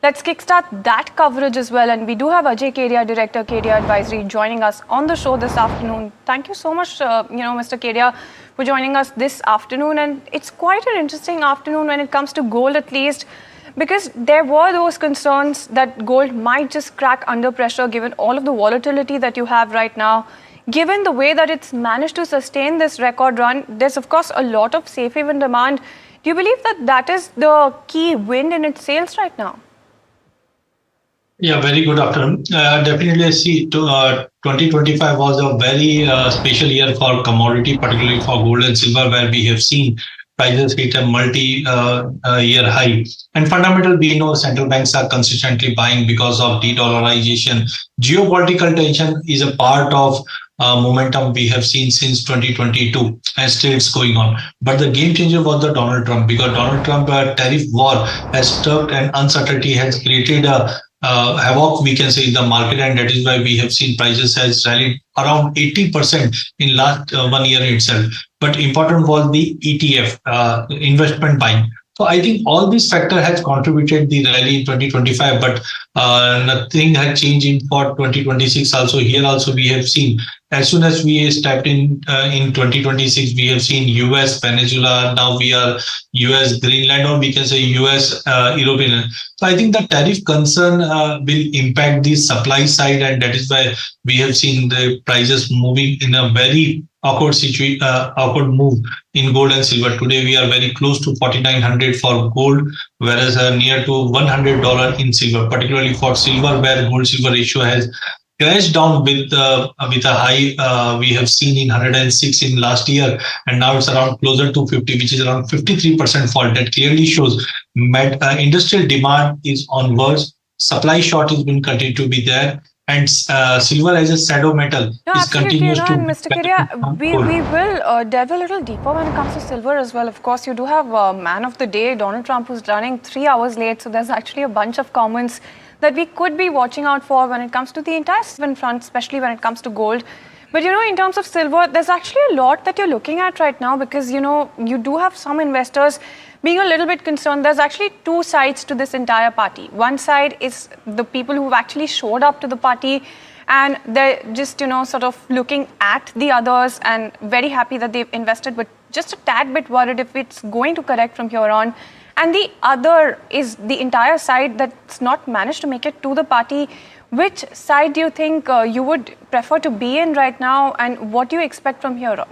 Let's kickstart that coverage as well, and we do have Ajay Kedia, Director, Kedia Advisory, joining us on the show this afternoon. Thank you so much, Mr. Kedia, for joining us this afternoon, and it's quite an interesting afternoon when it comes to gold at least, because there were those concerns that gold might just crack under pressure given all of the volatility that you have right now. Given the way that it's managed to sustain this record run, there's of course a lot of safe haven demand. Do you believe that that is the key wind in its sails right now? Yeah, very good afternoon. Definitely, I see 2025 was a very special year for commodity, particularly for gold and silver, where we have seen prices hit a multi-year high. And fundamental, we know central banks are consistently buying because of de-dollarization. Geopolitical tension is a part of momentum we have seen since 2022, and still it's going on. But the game changer was the Donald Trump, because Donald Trump tariff war has stuck, and uncertainty has created a havoc, we can say, in the market, and that is why we have seen prices has rallied around 80% in last 1 year itself. But important was the ETF, investment buying. So I think all these factor has contributed the rally in 2025, but nothing has changed for 2026 also. Here also we have seen, as soon as we stepped in 2026, we have seen US, Venezuela, now we are US, Greenland, or we can say US, European. So I think the tariff concern will impact the supply side, and that is why we have seen the prices moving in a very awkward move in gold and silver. Today we are very close to 4,900 for gold, whereas near to $100 in silver, particularly for silver, where gold silver ratio has crashed down with a high we have seen in 106 in last year, and now it's around closer to 50, which is around 53% fall. That clearly shows industrial demand is onwards, supply shortage will continue to be there, and silver as a shadow metal continues to. And Mr. Kedia, we will delve a little deeper when it comes to silver as well. Of course, you do have man of the day, Donald Trump, who's running 3 hours late. So there's actually a bunch of comments that we could be watching out for when it comes to the entire front, especially when it comes to gold. But, in terms of silver, there's actually a lot that you're looking at right now, because, you do have some investors being a little bit concerned. There's actually two sides to this entire party. One side is the people who've actually showed up to the party, and they're just, sort of looking at the others and very happy that they've invested, but just a tad bit worried if it's going to correct from here on. And the other is the entire side that's not managed to make it to the party. Which side do you think you would prefer to be in right now, and what do you expect from here on?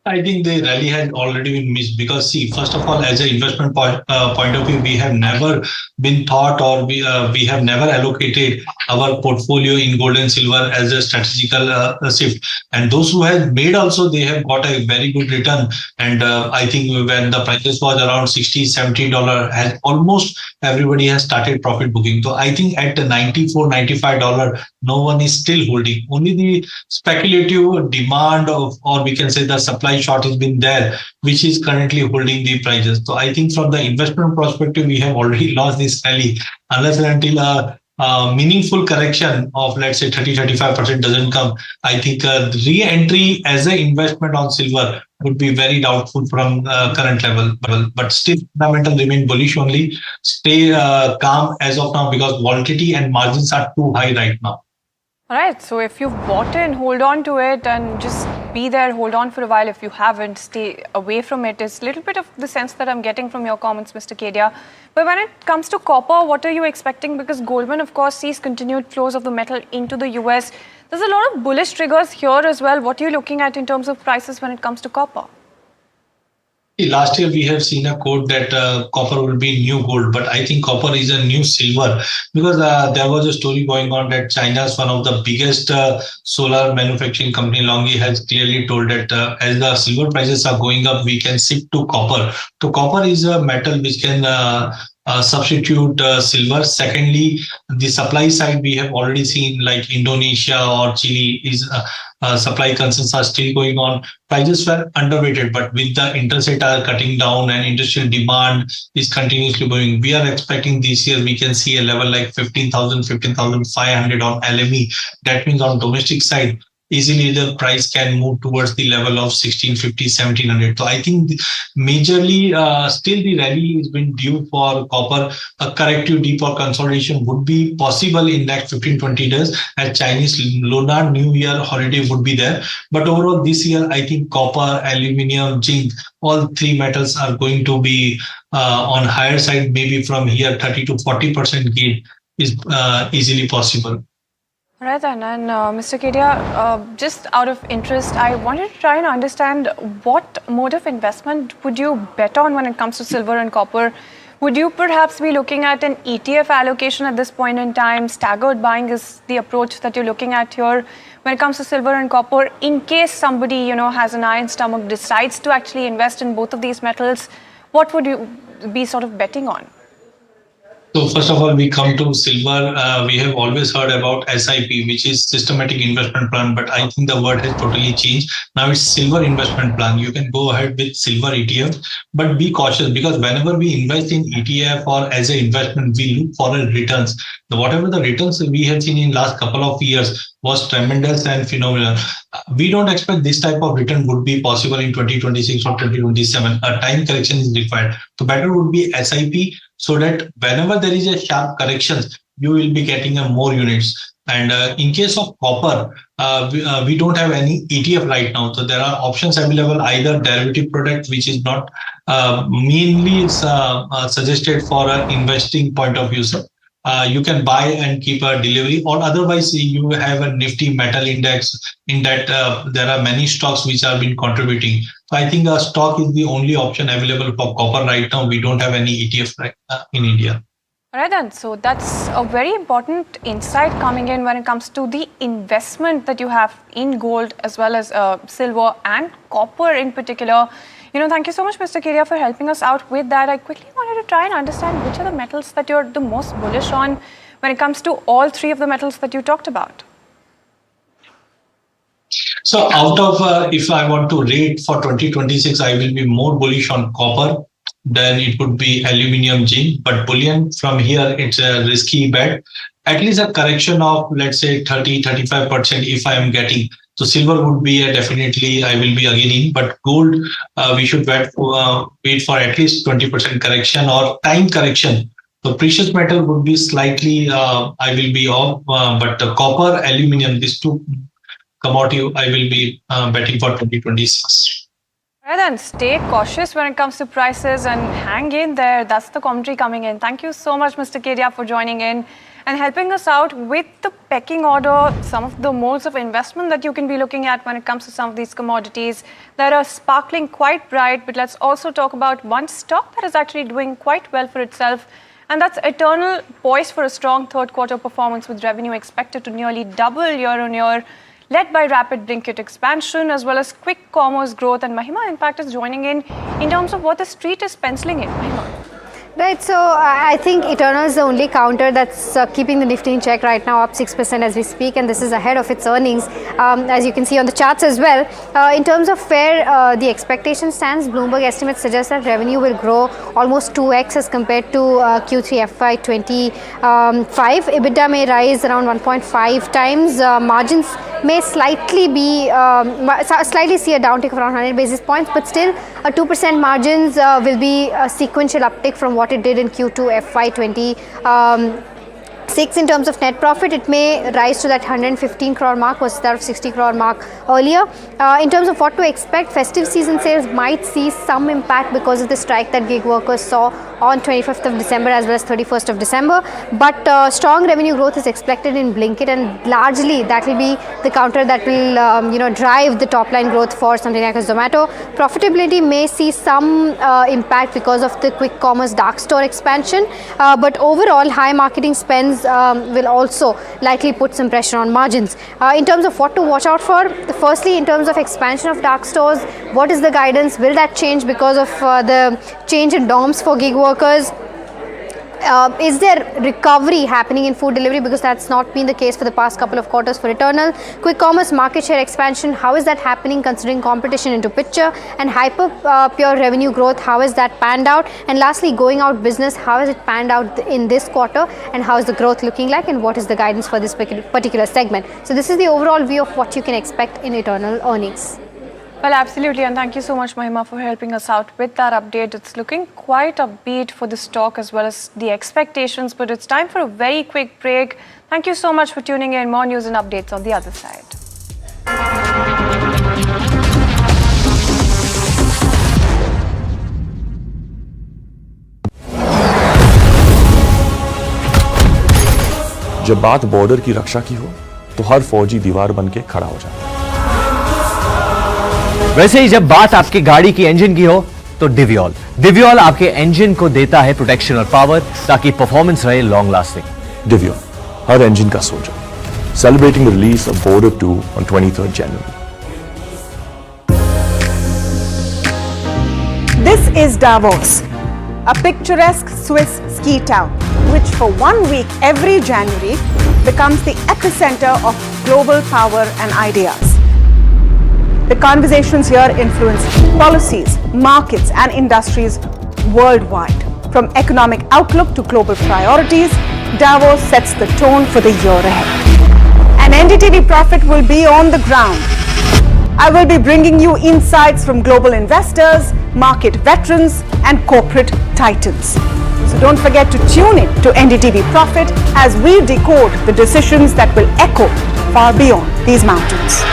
I think the rally has already been missed, because see, first of all, as an investment point of view, we have never been thought, or we have never allocated our portfolio in gold and silver as a strategical shift. And those who have made also, they have got a very good return. And I think when the prices was around $60, $70, has almost everybody has started profit booking. So I think at the $94, $95, no one is still holding. Only the speculative demand of, or we can say the supply short has been there, which is currently holding the prices. So I think from the investment perspective, we have already lost this rally. Unless and until a meaningful correction of, let's say, 30-35% doesn't come, I think re-entry as an investment on silver would be very doubtful from current level. But still, fundamental remain bullish only. Stay calm as of now, because volatility and margins are too high right now. All right, so if you've bought in, hold on to it and just be there, hold on for a while. If you haven't, stay away from it. It's a little bit of the sense that I'm getting from your comments, Mr. Kedia. But when it comes to copper, what are you expecting? Because Goldman, of course, sees continued flows of the metal into the US. There's a lot of bullish triggers here as well. What are you looking at in terms of prices when it comes to copper? Last year, we have seen a quote that copper will be new gold, but I think copper is a new silver, because there was a story going on that China's one of the biggest solar manufacturing company, Longi, has clearly told that as the silver prices are going up, we can shift to copper. So copper is a metal which can substitute silver. Secondly, the supply side, we have already seen like Indonesia or Chile is supply concerns are still going on. Prices were underrated, but with the interest rate are cutting down and industrial demand is continuously going, we are expecting this year we can see a level like 15,000, 15,500 on LME. That means on domestic side, easily the price can move towards the level of 1650, 1700. So I think majorly still the rally has been due for copper. A corrective dip or consolidation would be possible in next 15-20 days, as Chinese Lunar New Year holiday would be there. But overall this year, I think copper, aluminium, zinc, all three metals are going to be on higher side. Maybe from here 30 to 40% gain is easily possible. Right then, and Mr. Kedia, just out of interest, I wanted to try and understand what mode of investment would you bet on when it comes to silver and copper? Would you perhaps be looking at an ETF allocation at this point in time? Staggered buying is the approach that you're looking at here when it comes to silver and copper. In case somebody, has an iron stomach, decides to actually invest in both of these metals, what would you be sort of betting on? So first of all, we come to silver. We have always heard about SIP, which is systematic investment plan, but I think the word has totally changed. Now it's silver investment plan. You can go ahead with silver ETF, but be cautious because whenever we invest in ETF or as an investment, we look for a returns. Whatever the returns we have seen in last couple of years was tremendous and phenomenal. We don't expect this type of return would be possible in 2026 or 2027. A time correction is required. So better would be SIP, so that whenever there is a sharp correction, you will be getting more units. And in case of copper, we don't have any ETF right now. So there are options available, either derivative product, which is not mainly suggested for an investing point of view. So you can buy and keep a delivery, or otherwise you have a nifty metal index in that there are many stocks which have been contributing. So I think a stock is the only option available for copper right now. We don't have any ETF in India. All right, then. So that's a very important insight coming in when it comes to the investment that you have in gold as well as silver and copper in particular. Thank you so much, Mr. Kedia, for helping us out with that. I quickly wanted to try and understand which are the metals that you're the most bullish on when it comes to all three of the metals that you talked about. So out of, if I want to rate for 2026, I will be more bullish on copper. Then it would be aluminium, zinc, but bullion from here, it's a risky bet. At least a correction of, let's say, 30-35% if I am getting. So silver would be definitely I will be again in, but gold we should wait for at least 20% correction or time correction. So precious metal would be slightly I will be off, but copper, aluminium, these two commodity I will be betting for 2026. All right, then stay cautious when it comes to prices and hang in there. That's the commentary coming in. Thank you so much, Mr. Kedia, for joining in and helping us out with the pecking order, some of the modes of investment that you can be looking at when it comes to some of these commodities that are sparkling quite bright. But let's also talk about one stock that is actually doing quite well for itself, and that's Eternal, poised for a strong third quarter performance with revenue expected to nearly double year on year, led by rapid Blinkit expansion as well as quick commerce growth. And Mahima, in fact, is joining in terms of what the street is penciling in. Mahima. Right, so I think Eternal is the only counter that's keeping the Nifty in check right now, up 6% as we speak, and this is ahead of its earnings, as you can see on the charts as well. In terms of where the expectation stands, Bloomberg estimates suggest that revenue will grow almost 2x as compared to Q3 FY25. EBITDA may rise around 1.5 times. Margins may slightly see a downtick of around 100 basis points, but still a 2% margins will be a sequential uptick from what it did in Q2 FY26. In terms of net profit, it may rise to that 115 crore mark versus that of 60 crore mark earlier. In terms of what to expect, festive season sales might see some impact because of the strike that gig workers saw on 25th of December as well as 31st of December. But strong revenue growth is expected in Blinkit, and largely that will be the counter that will drive the top line growth for something like a Zomato. Profitability may see some impact because of the quick commerce dark store expansion, but overall high marketing spends will also likely put some pressure on margins. In terms of what to watch out for, firstly, in terms of expansion of dark stores, what is the guidance? Will that change because of the change in norms for gig workers? Is there recovery happening in food delivery? Because that's not been the case for the past couple of quarters for Eternal. Quick commerce market share expansion, how is that happening considering competition into picture? And hyper pure revenue growth, how is that panned out? And lastly, going out business, how has it panned out in this quarter? And how is the growth looking like? And what is the guidance for this particular segment? So this is the overall view of what you can expect in Eternal earnings. Well, absolutely, and thank you so much, Mahima, for helping us out with that update. It's looking quite upbeat for the stock as well as the expectations, but it's time for a very quick break. Thank you so much for tuning in. More news and updates on the other side. जब बात border की रक्षा की हो तो हर फौजी दीवार बन के खड़ा हो जाए। वैसे ही जब बात आपकी गाड़ी की इंजन की हो तो डिवियोल आपके इंजन को देता है प्रोटेक्शन और पावर ताकि परफॉर्मेंस रहे लॉन्ग लास्टिंग। डिवियोल, हर इंजन का soldier, celebrating the release of border 2 on 23rd January. This is Davos, a picturesque Swiss ski town which for 1 week every January becomes the epicenter of global power and ideas. The conversations here influence policies, markets, and industries worldwide. From economic outlook to global priorities, Davos sets the tone for the year ahead. And NDTV Profit will be on the ground. I will be bringing you insights from global investors, market veterans, and corporate titans. So don't forget to tune in to NDTV Profit as we decode the decisions that will echo far beyond these mountains.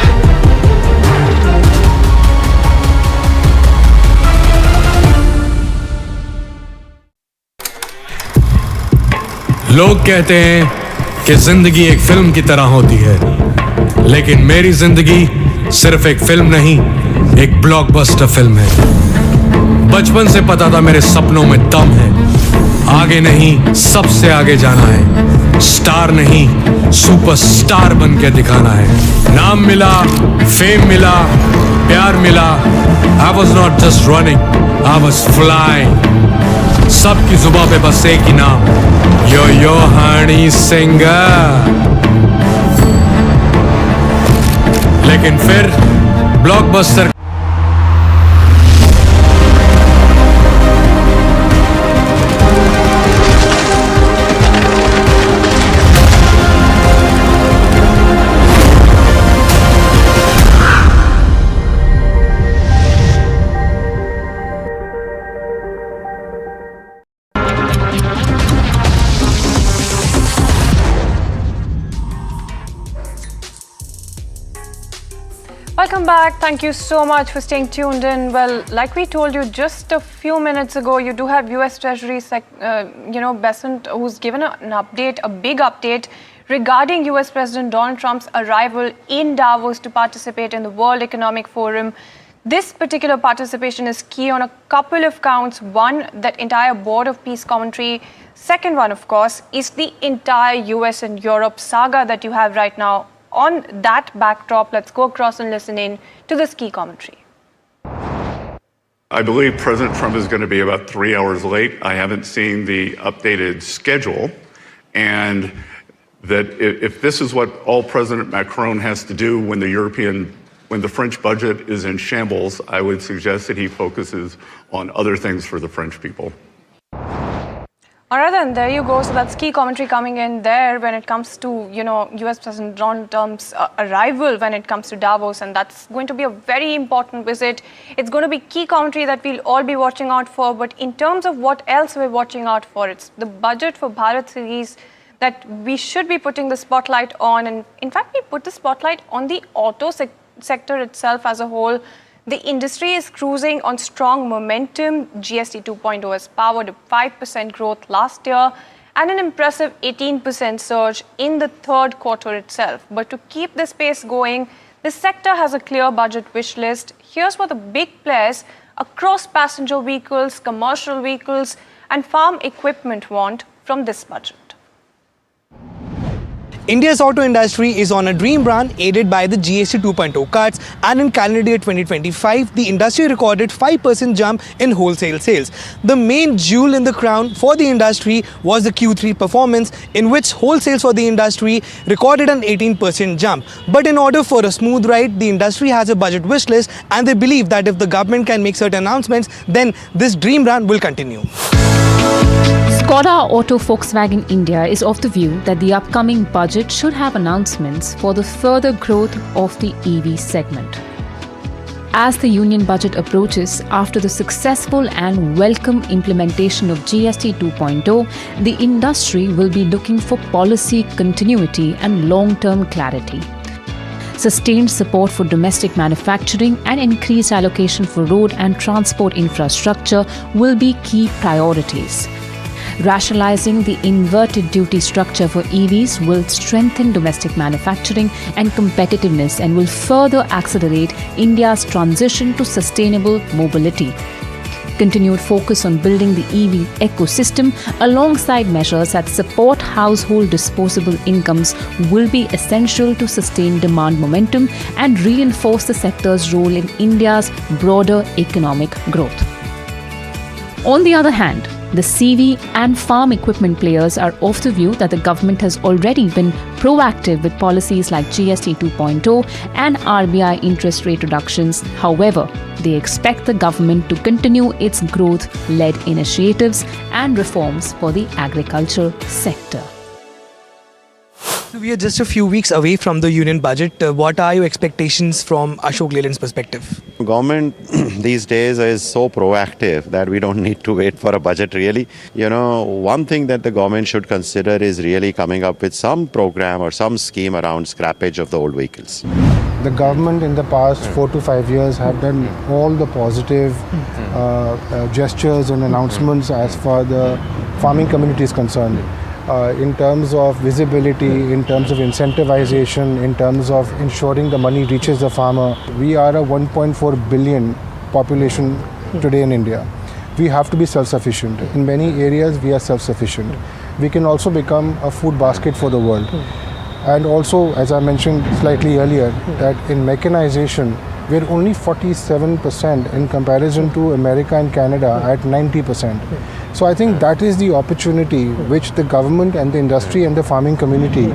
लोग कहते हैं कि जिंदगी एक film की तरह होती है, लेकिन मेरी जिंदगी सिर्फ एक फिल्म नहीं, एक ब्लॉकबस्टर फिल्म है। बचपन से पता था मेरे सपनों में दम है, आगे नहीं सबसे आगे जाना है, स्टार नहीं सुपरस्टार बन के दिखाना है। नाम मिला, फेम मिला, प्यार मिला, I was not just running, I was flying। सबकी जुबां पे बस एक ही नाम, यो हनी सिंह। लेकिन फिर blockbuster Welcome back. Thank you so much for staying tuned in. Well, like we told you just a few minutes ago, you do have US Treasury, Besant, who's given an update, a big update regarding US President Donald Trump's arrival in Davos to participate in the World Economic Forum. This particular participation is key on a couple of counts. One, that entire Board of Peace commentary. Second one, of course, is the entire US and Europe saga that you have right now. On that backdrop, let's go across and listen in to this key commentary. I believe President Trump is going to be about 3 hours late. I haven't seen the updated schedule. And that if this is what all President Macron has to do when the French budget is in shambles, I would suggest that he focuses on other things for the French people. All right, then, there you go. So that's key commentary coming in there when it comes to, US President Donald Trump's arrival when it comes to Davos. And that's going to be a very important visit. It's going to be key commentary that we'll all be watching out for. But in terms of what else we're watching out for, it's the budget for Bharat series that we should be putting the spotlight on. And in fact, we put the spotlight on the auto sector itself as a whole. The industry is cruising on strong momentum. GST 2.0 has powered a 5% growth last year and an impressive 18% surge in the third quarter itself. But to keep this pace going, the sector has a clear budget wish list. Here's what the big players across passenger vehicles, commercial vehicles, and farm equipment want from this budget. India's auto industry is on a dream run aided by the GST 2.0 cuts, and in calendar year 2025, the industry recorded 5% jump in wholesale sales. The main jewel in the crown for the industry was the Q3 performance, in which wholesales for the industry recorded an 18% jump. But in order for a smooth ride, the industry has a budget wish list, and they believe that if the government can make certain announcements, then this dream run will continue. Skoda Auto Volkswagen India is of the view that the upcoming budget should have announcements for the further growth of the EV segment. As the union budget approaches after the successful and welcome implementation of GST 2.0, the industry will be looking for policy continuity and long-term clarity. Sustained support for domestic manufacturing and increased allocation for road and transport infrastructure will be key priorities. Rationalizing the inverted duty structure for EVs will strengthen domestic manufacturing and competitiveness and will further accelerate India's transition to sustainable mobility. Continued focus on building the EV ecosystem alongside measures that support household disposable incomes will be essential to sustain demand momentum and reinforce the sector's role in India's broader economic growth. On the other hand, The CV and farm equipment players are of the view that the government has already been proactive with policies like GST 2.0 and RBI interest rate reductions. However, they expect the government to continue its growth-led initiatives and reforms for the agriculture sector. So we are just a few weeks away from the union budget. What are your expectations from Ashok Leyland's perspective? Government these days is so proactive that we don't need to wait for a budget really. One thing that the government should consider is really coming up with some program or some scheme around scrappage of the old vehicles. The government in the past 4 to 5 years have done all the positive gestures and announcements as far as the farming community is concerned. In terms of visibility, in terms of incentivization, in terms of ensuring the money reaches the farmer. We are a 1.4 billion population today in India. We have to be self-sufficient. In many areas, we are self-sufficient. We can also become a food basket for the world. And also, as I mentioned slightly earlier, that in mechanization, we're only 47% in comparison to America and Canada at 90%. So I think that is the opportunity which the government and the industry and the farming community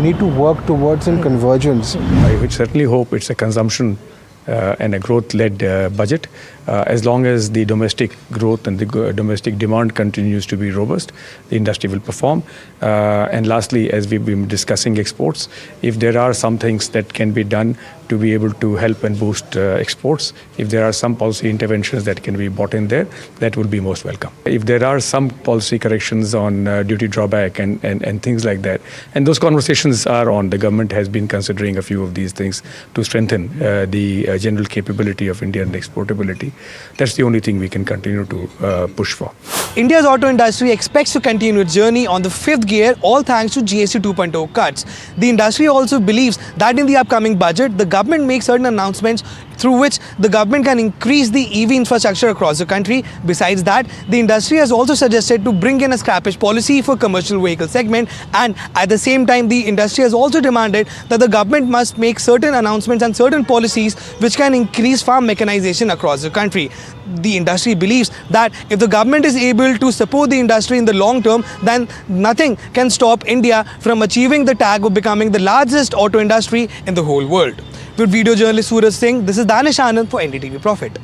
need to work towards in convergence. I would certainly hope it's a consumption and a growth-led budget. As long as the domestic growth and the domestic demand continues to be robust, the industry will perform. And lastly, as we've been discussing exports, if there are some things that can be done to be able to help and boost exports, if there are some policy interventions that can be brought in there, that would be most welcome. If there are some policy corrections on duty drawback and things like that, and those conversations are on, the government has been considering a few of these things to strengthen the general capability of India and exportability. That's the only thing we can continue to push for. India's auto industry expects to continue its journey on the 5th gear, all thanks to GST 2.0 cuts. The industry also believes that in the upcoming budget, the government makes certain announcements through which the government can increase the EV infrastructure across the country. Besides that, the industry has also suggested to bring in a scrappage policy for commercial vehicle segment, and at the same time, the industry has also demanded that the government must make certain announcements and certain policies which can increase farm mechanization across the country. The industry believes that if the government is able to support the industry in the long term, then nothing can stop India from achieving the tag of becoming the largest auto industry in the whole world. With video journalist Suraj Singh, this is Danish Anand for NDTV Profit.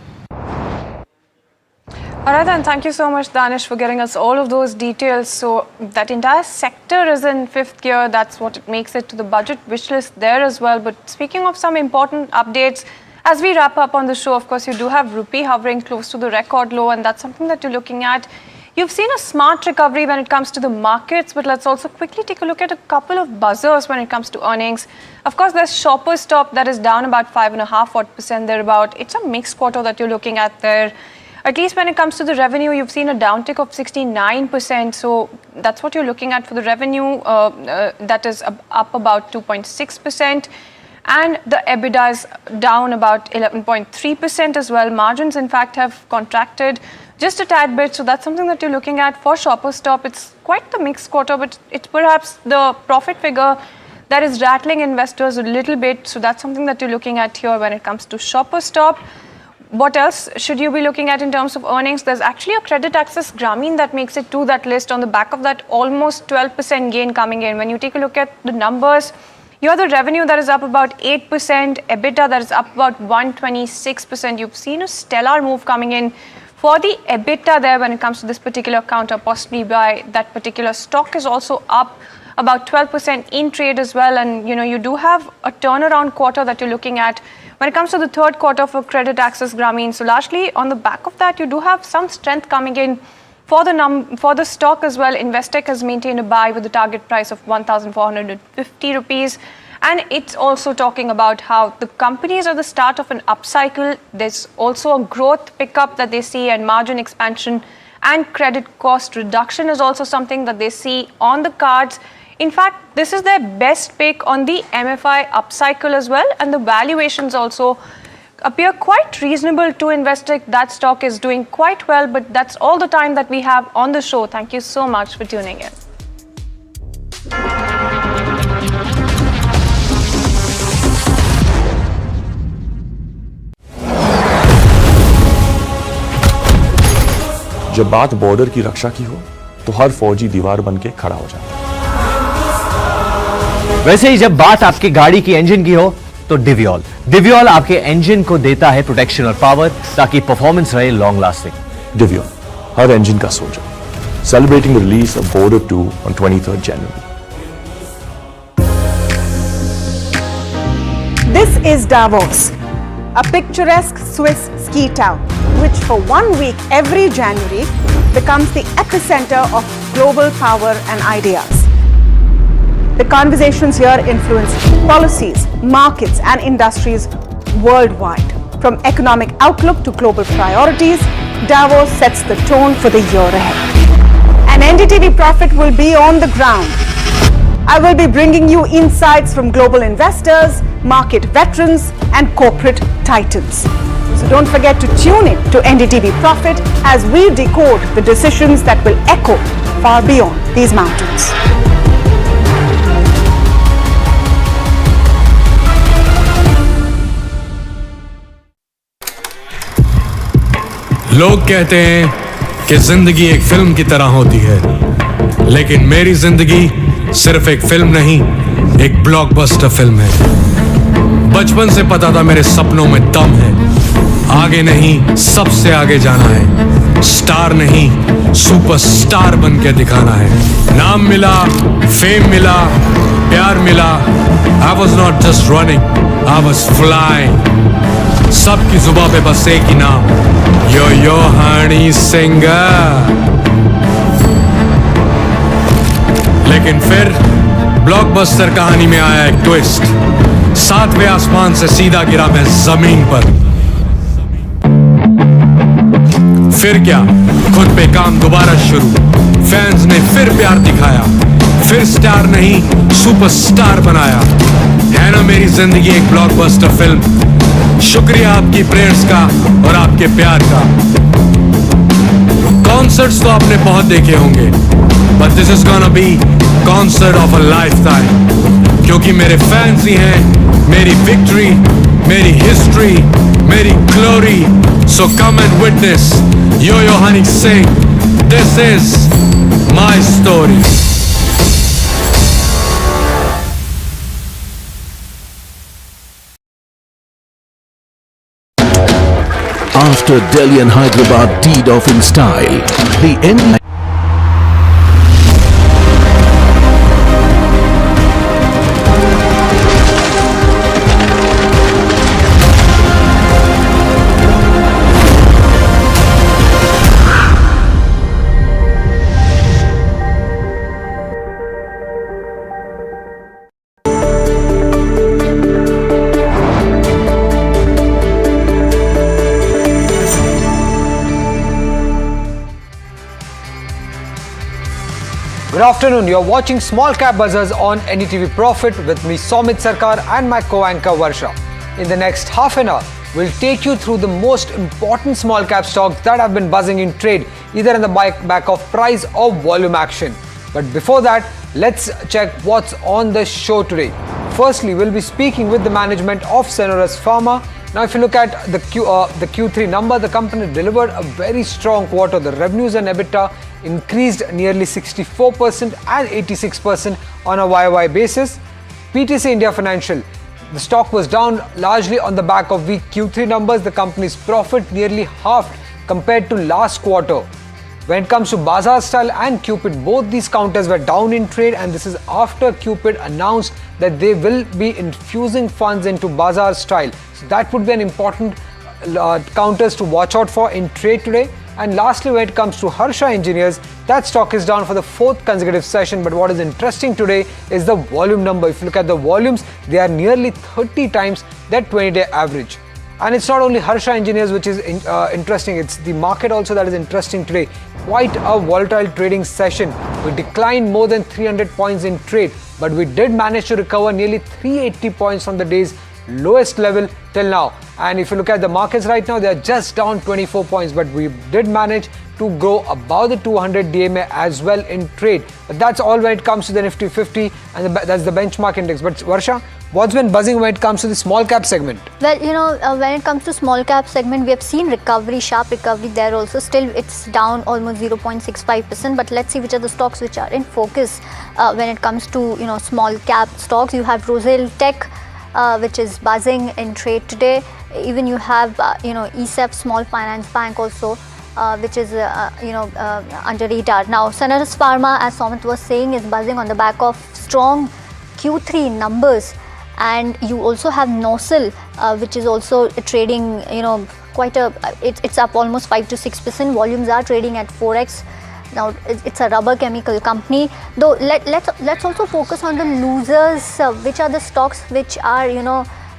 All right, then. Thank you so much, Danish, for getting us all of those details. So that entire sector is in 5th gear. That's what it makes it to the budget wish list there as well. But speaking of some important updates, as we wrap up on the show, of course, you do have Rupee hovering close to the record low, and that's something that you're looking at. You've seen a smart recovery when it comes to the markets, but let's also quickly take a look at a couple of buzzers when it comes to earnings. Of course, there's Shoppers Stop that is down about 5.5% thereabout. It's a mixed quarter that you're looking at there. At least when it comes to the revenue, you've seen a downtick of 69%. So that's what you're looking at for the revenue. That is up about 2.6%. And the EBITDA is down about 11.3% as well. Margins, in fact, have contracted just a tad bit. So that's something that you're looking at for Shoppers Stop. It's quite the mixed quarter, but it's perhaps the profit figure that is rattling investors a little bit. So that's something that you're looking at here when it comes to Shoppers Stop. What else should you be looking at in terms of earnings? There's actually a Credit Access Grameen that makes it to that list on the back of that almost 12% gain coming in. When you take a look at the numbers, you have the revenue that is up about 8%, EBITDA that is up about 126%. You've seen a stellar move coming in for the EBITDA there when it comes to this particular counter, possibly by that particular stock is also up about 12% in trade as well. And you do have a turnaround quarter that you're looking at when it comes to the third quarter for Credit Access Grameen. So largely on the back of that, you do have some strength coming in for the stock as well. Investec has maintained a buy with a target price of 1,450 rupees. And it's also talking about how the companies are the start of an upcycle. There's also a growth pickup that they see, and margin expansion and credit cost reduction is also something that they see on the cards. In fact, this is their best pick on the MFI upcycle as well. And the valuations also appear quite reasonable to Investec. That stock is doing quite well, but that's all the time that we have on the show. Thank you so much for tuning in. जब बात border की रक्षा की हो तो हर फौजी दीवार बन के खड़ा हो जाता है। वैसे ही जब बात आपकी गाड़ी की इंजन की हो तो डिवियोल आपके इंजन को देता है प्रोटेक्शन और पावर ताकि परफॉर्मेंस रहे लॉन्ग लास्टिंग। डिवियोल, हर इंजन का soldier. Celebrating the release of Border 2 on 23rd January. This is Davos, a picturesque Swiss ski town, which for 1 week every January becomes the epicenter of global power and ideas. The conversations here influence policies, markets, and industries worldwide. From economic outlook to global priorities, Davos sets the tone for the year ahead. And NDTV Profit will be on the ground. I will be bringing you insights from global investors, market veterans, and corporate titans. So don't forget to tune in to NDTV Profit as we decode the decisions that will echo far beyond these mountains. लोग कहते हैं कि जिंदगी एक film की तरह होती है, लेकिन मेरी जिंदगी सिर्फ एक फिल्म नहीं, एक ब्लॉकबस्टर फिल्म है। बचपन से पता था मेरे सपनों में दम है, आगे नहीं सबसे आगे जाना है, स्टार नहीं सुपरस्टार बन के दिखाना है। नाम मिला, फेम मिला, प्यार मिला, I was not just running, I was flying। सबकी जुबां पे बस एक ही नाम, यो हनी सिंगर। लेकिन फिर ब्लॉकबस्टर कहानी में आया एक ट्विस्ट, 7वें आसमान से सीधा गिरा मैं जमीन पर। फिर क्या, खुद पे काम दोबारा शुरू, फैंस ने फिर प्यार दिखाया, फिर स्टार नहीं सुपरस्टार बनाया। है ना मेरी जिंदगी एक ब्लॉकबस्टर फिल्म। शुक्रिया आपकी प्रेयर्स का और आपके प्यार का। कॉन्सर्ट्स तो आपने बहुत देखे होंगे, but this is gonna be concert of a lifetime, क्योंकि मेरे फैंस ही हैं मेरी विक्ट्री, मेरी हिस्ट्री, मेरी glory. So come and witness yo Honey Singh, this is my story. After Delhi and Hyderabad teed off in style, the NDTV Good afternoon, you're watching Small Cap Buzzers on NDTV Profit with me Somit Sarkar and my co-anchor Varsha. In the next half an hour, we'll take you through the most important small cap stocks that have been buzzing in trade, either in the back of price or volume action. But before that, let's check what's on the show today. Firstly, we'll be speaking with the management of Ceneris Pharma. Now, if you look at the Q3 number, the company delivered a very strong quarter. The revenues and EBITDA increased nearly 64% and 86% on a YOY basis. PTC India Financial, the stock was down largely on the back of weak Q3 numbers. The company's profit nearly halved compared to last quarter. When it comes to Bajaj Style and Cupid, both these counters were down in trade, and this is after Cupid announced that they will be infusing funds into Bajaj Style. So that would be an important counters to watch out for in trade today. And lastly, when it comes to Harsha Engineers, that stock is down for the 4th consecutive session. But what is interesting today is the volume number. If you look at the volumes, they are nearly 30 times that 20-day average. And it's not only Harsha Engineers which is interesting, it's the market also that is interesting today. Quite a volatile trading session. We declined more than 300 points in trade, but we did manage to recover nearly 380 points from the day's lowest level till now. And if you look at the markets right now, they are just down 24 points, but we did manage to grow above the 200 DMA as well in trade. But that's all when it comes to the Nifty 50, and that's the benchmark index. But Varsha, What's been buzzing when it comes to the small cap segment? Well, when it comes to small cap segment, we have seen recovery, sharp recovery there also. Still, it's down almost 0.65%. But let's see which are the stocks which are in focus when it comes to, small cap stocks. You have Rosel Tech, which is buzzing in trade today. Even you have, ESEF Small Finance Bank also, which is, under radar. Now, Sanofi Pharma, as Somit was saying, is buzzing on the back of strong Q3 numbers. And you also have Nosal, which is also trading, it's up almost 5 to 6%. Volumes are trading at 4x. Now it's a rubber chemical company. Though let's also focus on the losers. Which are the stocks which are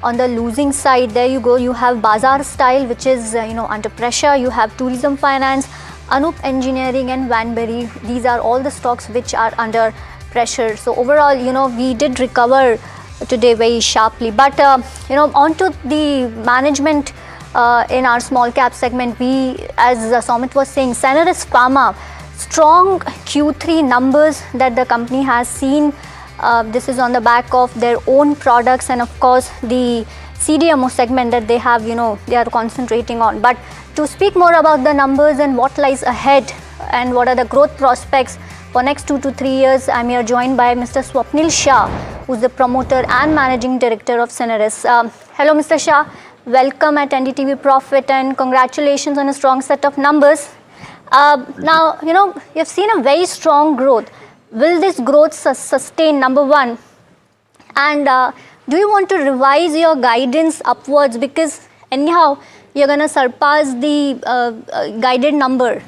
on the losing side? There you go. You have Bazaar Style, which is under pressure. You have Tourism Finance, Anup Engineering, and Vanberry. These are all the stocks which are under pressure. So overall, we did recover today very sharply, but on to the management in our small cap segment. We, as Somit was saying, Sanofi Pharma, strong Q3 numbers that the company has seen. This is on the back of their own products and of course the CDMO segment that they have, they are concentrating on. But to speak more about the numbers and what lies ahead and what are the growth prospects for next 2 to 3 years, I'm here joined by Mr. Swapnil Shah, who's the promoter and managing director of Sanofi. Hello, Mr. Shah. Welcome at NDTV Profit and congratulations on a strong set of numbers. Now, you've seen a very strong growth. Will this growth sustain, number one? And do you want to revise your guidance upwards? Because anyhow, you're going to surpass the guided number.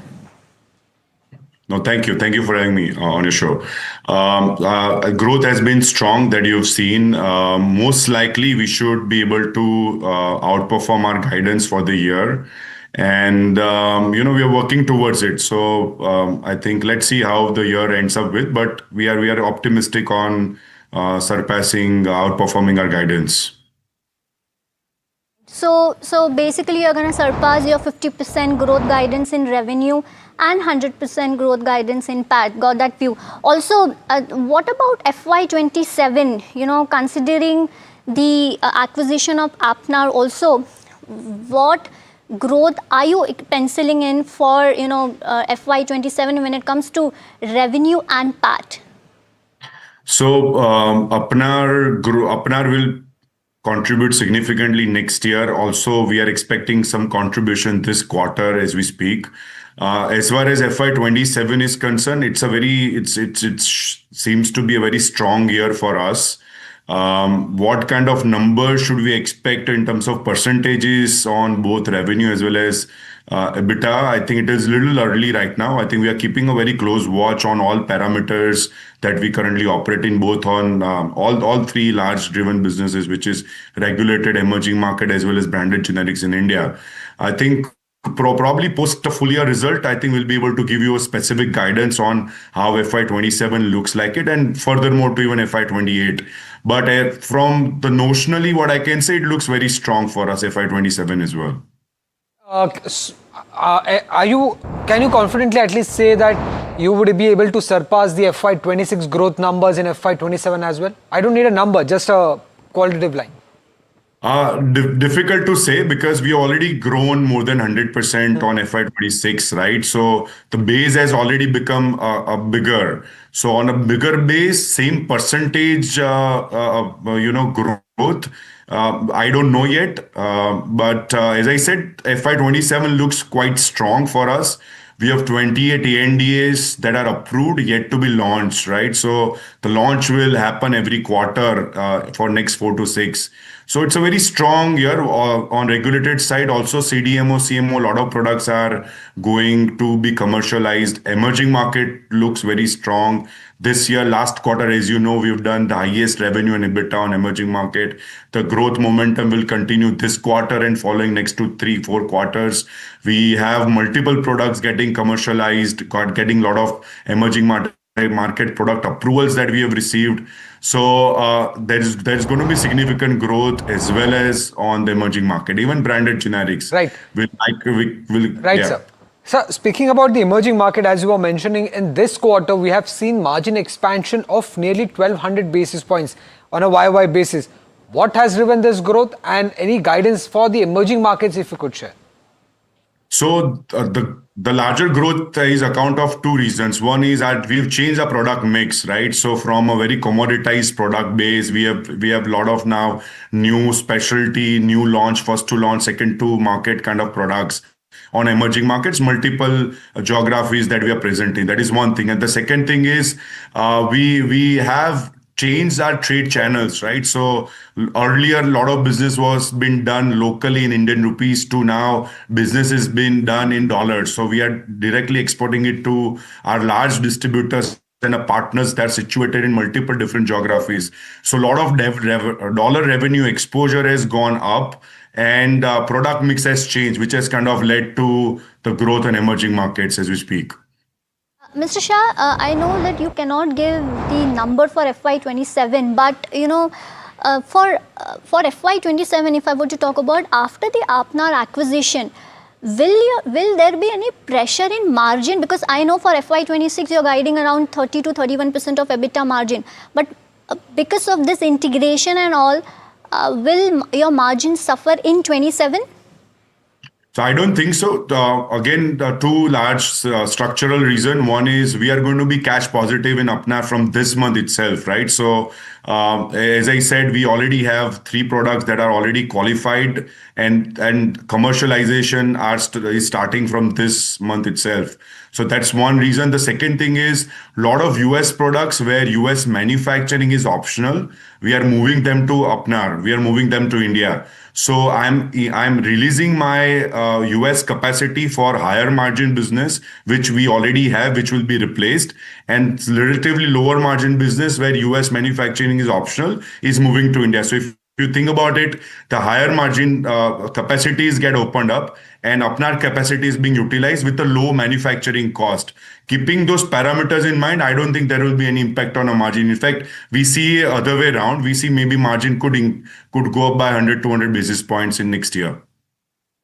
No, thank you. Thank you for having me on your show. Growth has been strong that you've seen. Most likely, we should be able to outperform our guidance for the year. And, we are working towards it. So I think let's see how the year ends up with. But we are optimistic on outperforming our guidance. So basically, you're going to surpass your 50% growth guidance in revenue and 100% growth guidance in PAT. Got that view. Also, what about FY27? Considering the acquisition of Apnar also, what growth are you penciling in for FY27 when it comes to revenue and PAT? So Apnar will contribute significantly next year. Also, we are expecting some contribution this quarter as we speak. As far as FY27 is concerned, it seems to be a very strong year for us. What kind of numbers should we expect in terms of percentages on both revenue as well as EBITDA? I think it is a little early right now. I think we are keeping a very close watch on all parameters that we currently operate in, both on all three large driven businesses, which is regulated emerging market as well as branded generics in India. I think probably post a full year result, I think we'll be able to give you a specific guidance on how FY27 looks like it, and furthermore to even FY28. But from the notionally, what I can say, it looks very strong for us FY27 as well. Can you confidently at least say that you would be able to surpass the FY26 growth numbers in FY27 as well? I don't need a number, just a qualitative line. Difficult to say because we already grown more than 100% on FY26, right? So the base has already become bigger. So on a bigger base, same percentage, growth. I don't know yet, but as I said, FY27 looks quite strong for us. We have 28 ANDAs that are approved yet to be launched, right? So the launch will happen every quarter for next 4 to 6. So it's a very strong year on regulated side. Also CDMO, CMO, a lot of products are going to be commercialized. Emerging market looks very strong. This year, last quarter, as you know, we've done the highest revenue and EBITDA on emerging market. The growth momentum will continue this quarter and following next 2, 3, 4 quarters. We have multiple products getting commercialized, getting a lot of emerging market product approvals that we have received. So there's going to be significant growth as well as on the emerging market, even branded generics. Right. Right, sir. Sir, speaking about the emerging market, as you were mentioning, in this quarter, we have seen margin expansion of nearly 1,200 basis points on a YY basis. What has driven this growth and any guidance for the emerging markets if you could share? So the larger growth is account of two reasons. One is that we've changed our product mix, right? So from a very commoditized product base, we have a lot of now new specialty, new launch, first to launch, second to market kind of products on emerging markets, multiple geographies that we are present in. That is one thing. And the second thing is we have changed our trade channels, right? So earlier, a lot of business was been done locally in Indian rupees to now business is being done in dollars. So we are directly exporting it to our large distributors and our partners that are situated in multiple different geographies. So a lot of dollar revenue exposure has gone up and product mix has changed, which has kind of led to the growth in emerging markets as we speak. Mr. Shah, I know that you cannot give the number for FY27, but for FY27, if I were to talk about after the Apnar acquisition, will there be any pressure in margin? Because I know for FY26 you're guiding around 30 to 31% of EBITDA margin, but because of this integration and all, will your margin suffer in 27? So I don't think so. Again, the two large structural reason. One is we are going to be cash positive in Apnar from this month itself, right? So as I said, we already have 3 products that are already qualified and commercialization is starting from this month itself. So that's one reason. The second thing is a lot of US products where US manufacturing is optional. We are moving them to Apnar. We are moving them to India. So I'm releasing my US capacity for higher margin business, which we already have, which will be replaced, and relatively lower margin business where US manufacturing is optional is moving to India. So if you think about it, the higher margin capacities get opened up and Apnar capacity is being utilized with a low manufacturing cost. Keeping those parameters in mind, I don't think there will be any impact on a margin. In fact, we see other way around. We see maybe margin could go up by 100, 200 basis points in next year.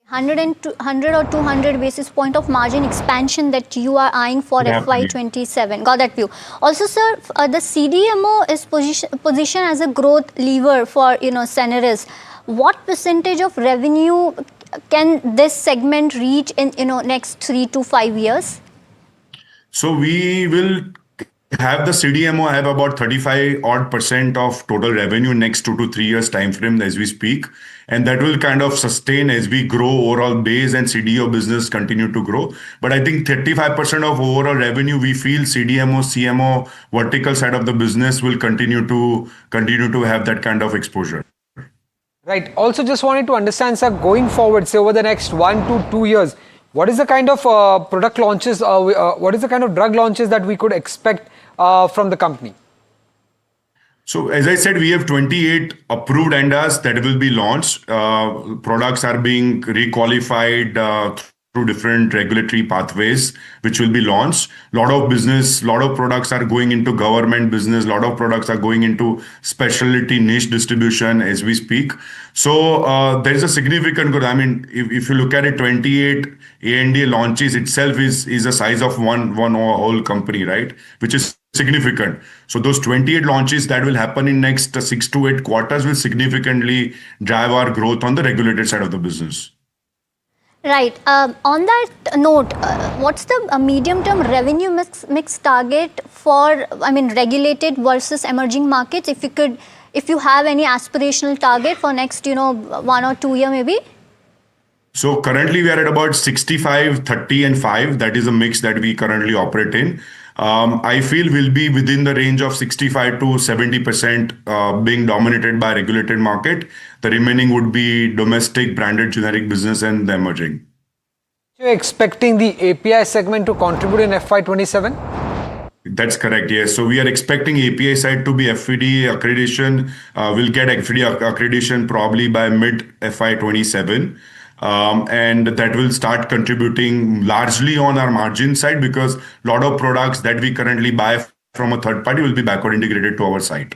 100 or 200 basis point of margin expansion that you are eyeing for FY27. Got that view. Also, sir, the CDMO is positioned as a growth lever for Ceneris. What percentage of revenue can this segment reach in next 3 to 5 years? So we will have the CDMO have about 35% of total revenue next 2 to 3 years time frame as we speak. And that will kind of sustain as we grow overall base and CDO business continue to grow. But I think 35% of overall revenue, we feel CDMO, CMO, vertical side of the business will continue to have that kind of exposure. Right. Also just wanted to understand, sir, going forward, say over the next 1 to 2 years, what is the kind of product launches, what is the kind of drug launches that we could expect from the company? So as I said, we have 28 approved ANDAs that will be launched. Products are being requalified through different regulatory pathways, which will be launched. A lot of business, a lot of products are going into government business. A lot of products are going into specialty niche distribution as we speak. So there is a significant growth. I mean, if you look at it, 28 ANDA launches itself is a size of one whole company, right? Which is significant. So those 28 launches that will happen in next 6 to 8 quarters will significantly drive our growth on the regulated side of the business. Right. On that note, what's the medium-term revenue mix target for, regulated versus emerging markets? If you have any aspirational target for next, 1 or 2 year maybe? So currently we are at about 65, 30 and 5. That is a mix that we currently operate in. I feel we'll be within the range of 65 to 70% being dominated by regulated market. The remaining would be domestic branded generic business and the emerging. You're expecting the API segment to contribute in FY27? That's correct, yes. So we are expecting API side to be FED accreditation. We'll get FED accreditation probably by mid FY27. And that will start contributing largely on our margin side because a lot of products that we currently buy from a third party will be backward integrated to our site.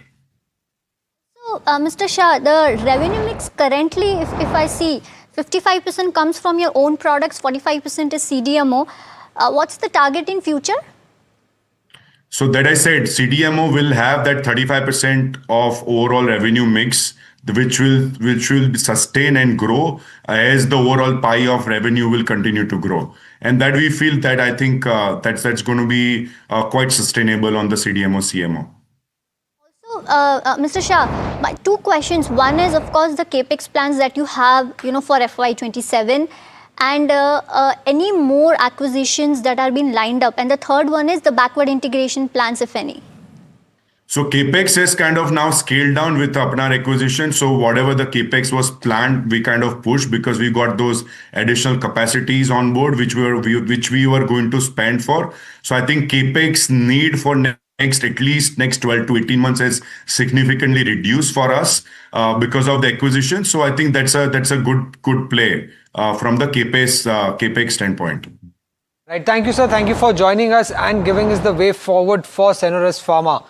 So, Mr. Shah, the revenue mix currently, if I see, 55% comes from your own products, 45% is CDMO. What's the target in future? So that I said, CDMO will have that 35% of overall revenue mix. which will sustain and grow as the overall pie of revenue will continue to grow. And that we feel that I think that's going to be quite sustainable on the CDMO CMO. Mr. Shah, my two questions. One is, of course, the capex plans that you have, for FY27, and any more acquisitions that are being lined up. And the third one is the backward integration plans, if any. So capex is kind of now scaled down with Apnar acquisition. So whatever the capex was planned, we kind of pushed because we got those additional capacities on board, which we were going to spend for. So I think capex need for at least next 12 to 18 months is significantly reduced for us because of the acquisition. So I think that's a good play from the capex standpoint. Right. Thank you, sir. Thank you for joining us and giving us the way forward for Ceneris Pharma.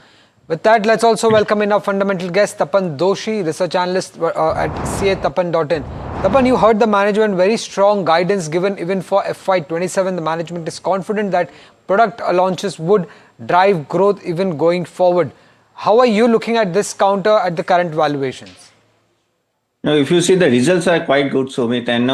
With that, let's also welcome in our fundamental guest, Tapan Doshi, research analyst at CA-Tapan.in. Tapan, you heard the management, very strong guidance given even for FY27. The management is confident that product launches would drive growth even going forward. How are you looking at this counter at the current valuations? No, if you see the results are quite good, Sumit, and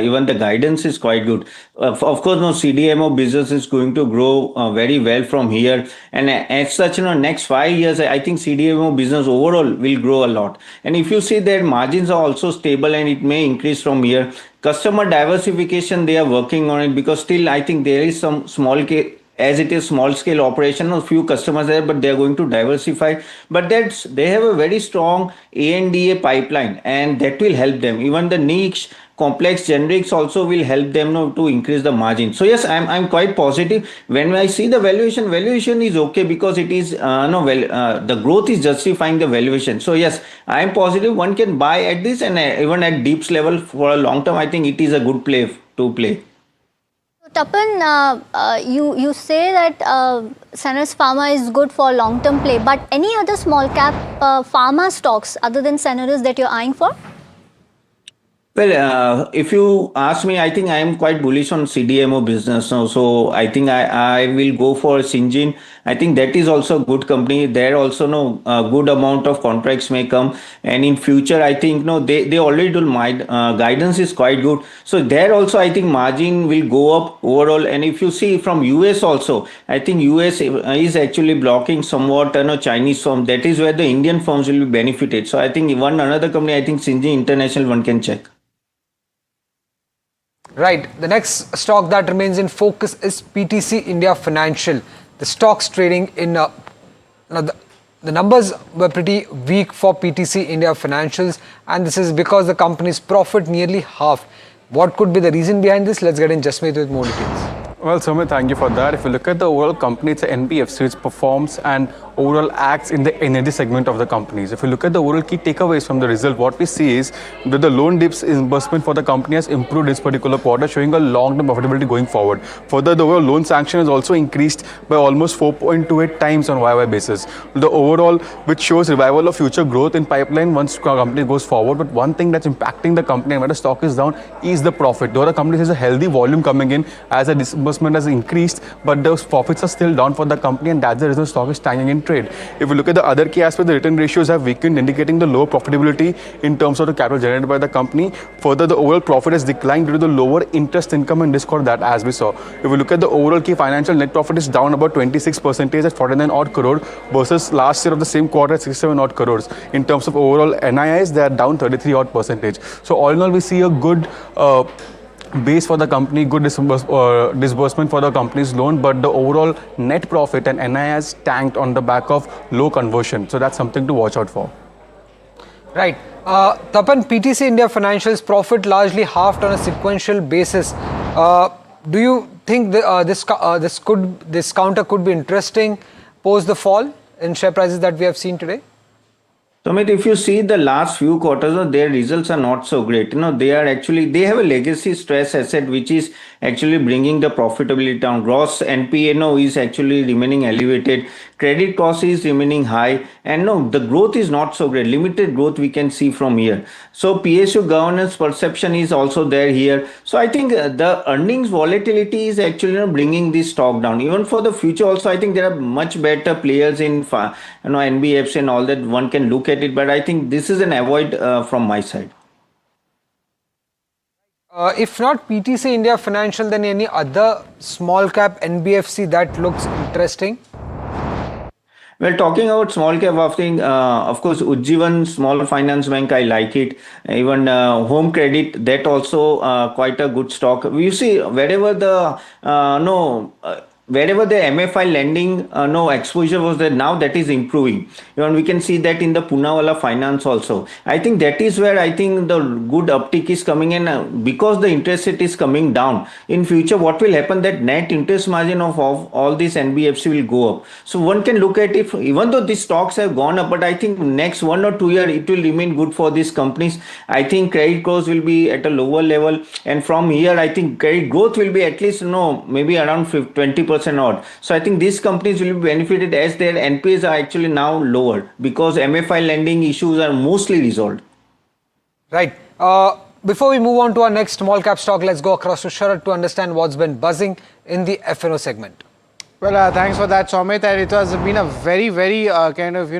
even the guidance is quite good. Of course, CDMO business is going to grow very well from here. And as such, next 5 years, I think CDMO business overall will grow a lot. And if you see their margins are also stable and it may increase from here. Customer diversification, they are working on it because still I think there is some as it is small scale operation, a few customers there, but they are going to diversify. But they have a very strong ANDA pipeline and that will help them. Even the niche complex generics also will help them to increase the margin. So yes, I'm quite positive. When I see the valuation is okay because it is the growth is justifying the valuation. So yes, I'm positive one can buy at this and even at deeps level for a long term. I think it is a good play to play. Tapan, you say that Ceneris Pharma is good for long-term play, but any other small cap pharma stocks other than Ceneris that you're eyeing for? Well, if you ask me, I think I am quite bullish on CDMO business. So I think I will go for Syngene. I think that is also a good company. There also a good amount of contracts may come. And in future, I think they already do my guidance is quite good. So there also, I think margin will go up overall. And if you see from US also, I think US is actually blocking somewhat Chinese firm. That is where the Indian firms will be benefited. So I think another company, I think Syngene International, one can check. Right. The next stock that remains in focus is PTC India Financial. The stock's trading in the numbers were pretty weak for PTC India Financials, and this is because the company's profit nearly halved. What could be the reason behind this? Let's get in Jasmeet with more details. Well, Sumit, thank you for that. If you look at the overall company, it's an NBFC which performs and overall acts in the energy segment of the companies. If you look at the overall key takeaways from the result, what we see is that the loan disbursement for the company has improved this particular quarter, showing a long-term profitability going forward. Further, the overall loan sanction has also increased by almost 4.28 times on YY basis. The overall, which shows revival of future growth in pipeline once the company goes forward. But one thing that's impacting the company and where the stock is down is the profit. Though the company has a healthy volume coming in as a disbursement has increased, but those profits are still down for the company, and that's the reason the stock is staying in trade. If you look at the other key aspect, the return ratios have weakened, indicating the low profitability in terms of the capital generated by the company. Further, the overall profit has declined due to the lower interest income in this quarter, that as we saw. If we look at the overall key financial, net profit is down about 26% at 49 odd crore versus last year of the same quarter at 67 odd crores. In terms of overall NIIs, they are down 33 odd percentage. So all in all, we see a good base for the company, good disbursement for the company's loan, but the overall net profit and NII has tanked on the back of low conversion. So that's something to watch out for. Right. Tapan, PTC India Financial's profit largely halved on a sequential basis. Do you think this counter could be interesting post the fall in share prices that we have seen today? Sumit, if you see the last few quarters, their results are not so great. They have a legacy stress asset which is actually bringing the profitability down. Gross NPA is actually remaining elevated. Credit cost is remaining high, and the growth is not so great. Limited growth we can see from here. So PSU governance perception is also there here. So I think the earnings volatility is actually bringing this stock down. Even for the future also, I think there are much better players in NBFC and all that one can look at it. But I think this is an avoid from my side. If not PTC India Financial, then any other small cap NBFC that looks interesting? Well, talking about small cap, I think, of course, Ujjivan Small Finance Bank, I like it. Even Home Credit, that also quite a good stock. You see, wherever the wherever the MFI lending exposure was there, now that is improving. Even we can see that in the Poonawalla Finance also. I think that is where I think the good uptick is coming in because the interest rate is coming down. In future, what will happen, that net interest margin of all these NBFC will go up. So one can look at it, even though these stocks have gone up, but I think next 1 or 2 years it will remain good for these companies. I think credit cost will be at a lower level, and from here I think credit growth will be at least maybe around 20% odd. So I think these companies will be benefited as their NPAs are actually now lower because MFI lending issues are mostly resolved. Right. Before we move on to our next small cap stock, let's go across to Sharad to understand what's been buzzing in the F&O segment. Well, thanks for that, Somit. And it has been a very, very kind of,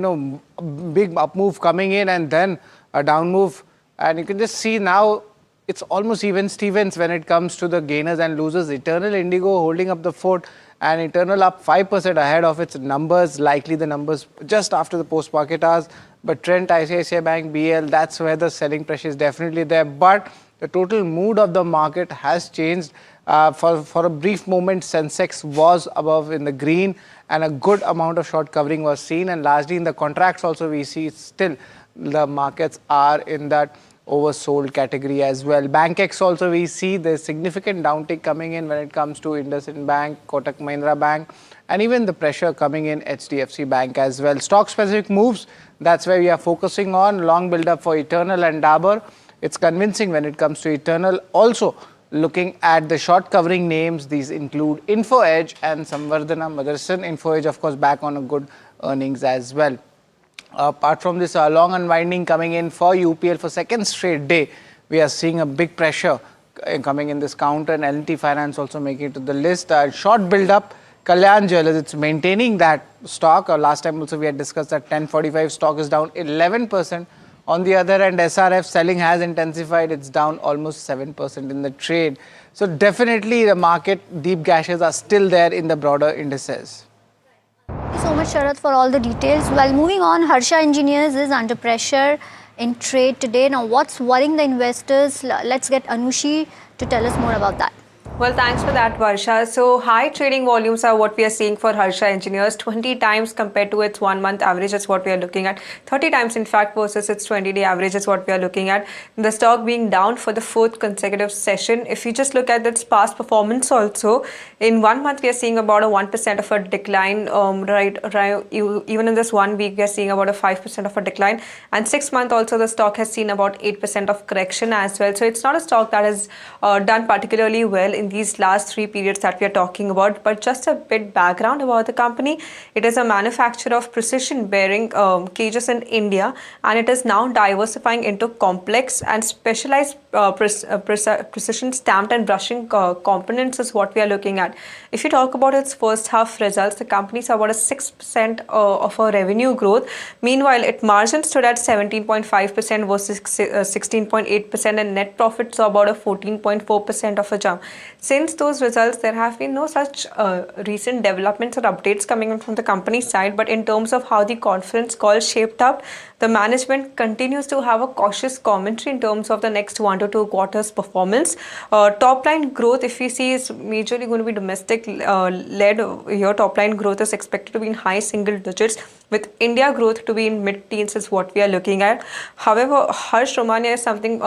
big up move coming in and then a down move. And you can just see now it's almost even Stevens when it comes to the gainers and losers. Eternal Indigo holding up the fort, and Eternal up 5% ahead of its numbers, likely the numbers just after the post-market hours. But Trent, ICICI Bank, BL, that's where the selling pressure is definitely there. But the total mood of the market has changed. For a brief moment, Sensex was above in the green and a good amount of short covering was seen. And largely in the contracts also we see still the markets are in that oversold category as well. BankX also we see there's significant downtick coming in when it comes to IndusInd Bank, Kotak Mahindra Bank, and even the pressure coming in HDFC Bank as well. Stock specific moves, that's where we are focusing on. Long build up for Eternal and Dabur. It's convincing when it comes to Eternal. Also looking at the short covering names, these include InfoEdge and Samvardhana Motherson. InfoEdge of course back on a good earnings as well. Apart from this long unwinding coming in for UPL for second straight day, we are seeing a big pressure coming in this counter, and L&T Finance also making it to the list. Short build up, Kalyan Jewellers, it's maintaining that stock. Last time also we had discussed that 1045 stock is down 11%. On the other hand, SRF selling has intensified, it's down almost 7% in the trade. So definitely the market deep gashes are still there in the broader indices. Thank you so much, Sharad, for all the details. Well, moving on, Harsha Engineers is under pressure in trade today. Now, what's worrying the investors? Let's get Anushi to tell us more about that. Well, thanks for that, Varsha. So high trading volumes are what we are seeing for Harsha Engineers, 20 times compared to its 1 month average is what we are looking at. 30 times, in fact, versus its 20-day average is what we are looking at. The stock being down for the 4th consecutive session. If you just look at its past performance also, in 1 month, we are seeing about a 1% of a decline. Even in this 1 week, we are seeing about a 5% of a decline. And 6 month also, the stock has seen about 8% of correction as well. So it's not a stock that has done particularly well in these last 3 periods that we are talking about. But just a bit background about the company. It is a manufacturer of precision bearing cages in India, and it is now diversifying into complex and specialized precision stamped and brushing components is what we are looking at. If you talk about its first half results, the company saw about a 6% of a revenue growth. Meanwhile, its margin stood at 17.5% versus 16.8%, and net profit saw about a 14.4% of a jump. Since those results, there have been no such recent developments or updates coming in from the company side. But in terms of how the conference call shaped up, the management continues to have a cautious commentary in terms of the next 1 to 2 quarters performance. Top line growth, if we see, is majorly going to be domestic led. Your top line growth is expected to be in high single digits, with India growth to be in mid-teens is what we are looking at. However, Harsha Romania is something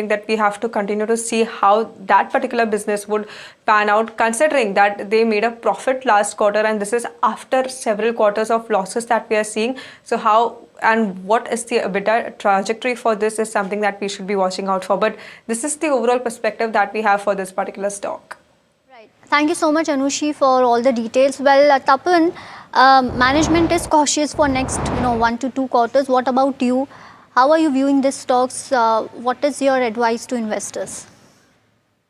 that we have to continue to see how that particular business would pan out, considering that they made a profit last quarter, and this is after several quarters of losses that we are seeing. So how and what is the EBITDA trajectory for this is something that we should be watching out for. But this is the overall perspective that we have for this particular stock. Right. Thank you so much, Anushi, for all the details. Well, Tapan, management is cautious for next 1 to 2 quarters. What about you? How are you viewing these stocks? What is your advice to investors?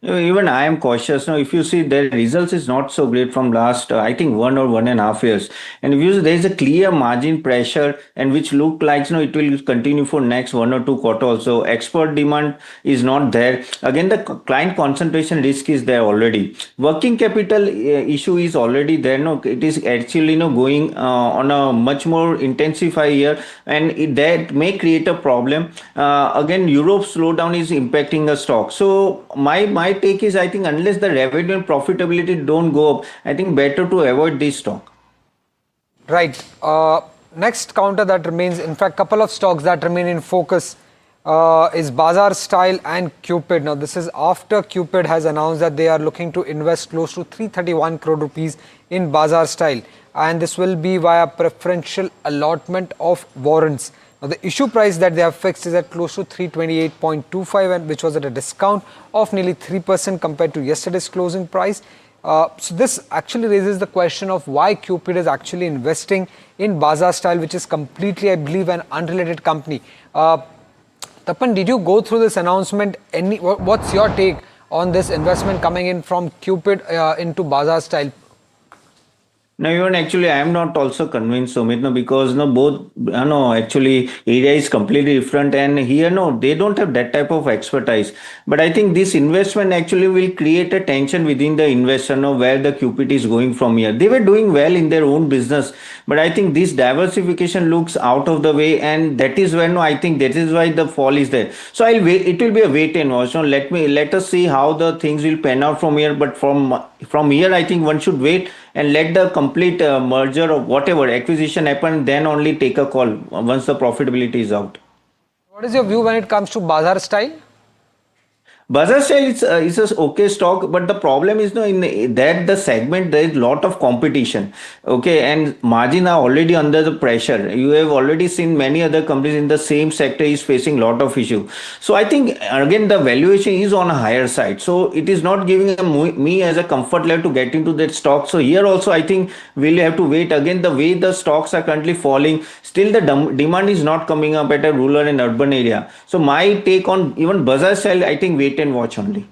Even I am cautious now. If you see their results is not so great from last, I think 1 or 1.5 years, and if you see there is a clear margin pressure, and which look like it will continue for next 1 or 2 quarters. Also, export demand is not there. Again, the client concentration risk is there already. Working capital issue is already there. No, it is actually going on a much more intensify here, and that may create a problem. Again, Europe slowdown is impacting the stock. So my take is, I think unless the revenue and profitability don't go up, I think better to avoid this stock. Right. Next counter that remains, in fact, couple of stocks that remain in focus is Bazaar Style and Cupid. Now, this is after Cupid has announced that they are looking to invest close to 331 crore rupees in Bazaar Style, and this will be via preferential allotment of warrants. Now, the issue price that they have fixed is at close to 328.25, and which was at a discount of nearly 3% compared to yesterday's closing price. So this actually raises the question of why Cupid is actually investing in Bazaar Style, which is completely, I believe, an unrelated company. Tapan, did you go through this announcement? What's your take on this investment coming in from Cupid into Bazaar Style? No, even actually, I am not also convinced, Sumit, no, because both, actually, area is completely different, and here, they don't have that type of expertise. But I think this investment actually will create a tension within the investor, where the Cupid is going from here. They were doing well in their own business, but I think this diversification looks out of the way, and that is when I think that is why the fall is there. So I'll wait. It will be a wait and watch. Let us see how the things will pan out from here. But from here, I think one should wait and let the complete merger or whatever acquisition happen, then only take a call once the profitability is out. What is your view when it comes to Bazaar Style? Bajaj Style is a okay stock, but the problem is in that the segment there is lot of competition. Okay, and margin are already under the pressure. You have already seen many other companies in the same sector is facing lot of issue. So I think again the valuation is on a higher side. So it is not giving me as a comfort level to get into that stock. So here also I think we'll have to wait. Again, the way the stocks are currently falling, still the demand is not coming up at a rural and urban area. So my take on even Bajaj Style, I think wait and watch only.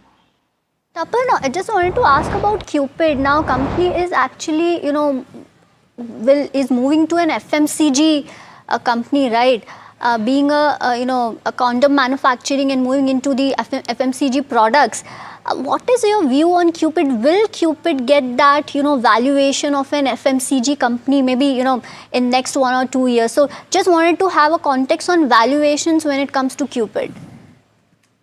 Tapan, I just wanted to ask about Cupid. Now, company is actually, is moving to an FMCG company, right? Being a condom manufacturing and moving into the FMCG products. What is your view on Cupid? Will Cupid get that, valuation of an FMCG company, maybe, in next 1 or 2 years? So, just wanted to have a context on valuations when it comes to Cupid.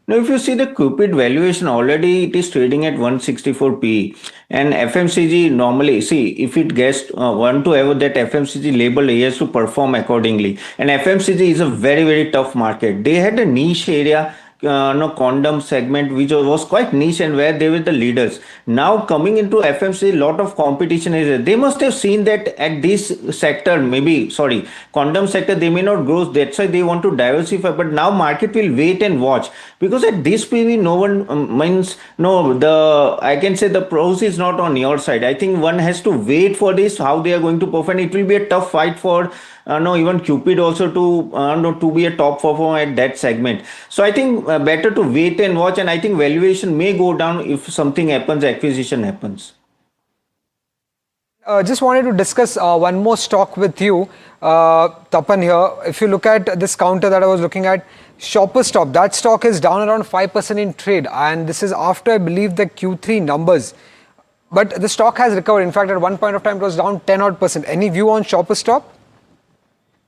Now, if you see the Cupid valuation, already it is trading at 164 PE, and FMCG normally, see, if it gets want to have that FMCG label, it has to perform accordingly. And FMCG is a very, very tough market. They had a niche area, condom segment, which was quite niche and where they were the leaders. Now coming into FMCG, lot of competition is there. They must have seen that at this sector, condom sector, they may not grow. That's why they want to diversify. But now market will wait and watch, because at this PV, no one I can say the pros is not on your side. I think one has to wait for this, how they are going to perform. It will be a tough fight for even Cupid also to be a top performer at that segment. So I think better to wait and watch, and I think valuation may go down if something happens, acquisition happens. Just wanted to discuss one more stock with you, Tapan here. If you look at this counter that I was looking at, Shoppers Stop, that stock is down around 5% in trade, and this is after, I believe, the Q3 numbers. But the stock has recovered. In fact, at one point of time, it was down 10%. Any view on Shoppers Stop?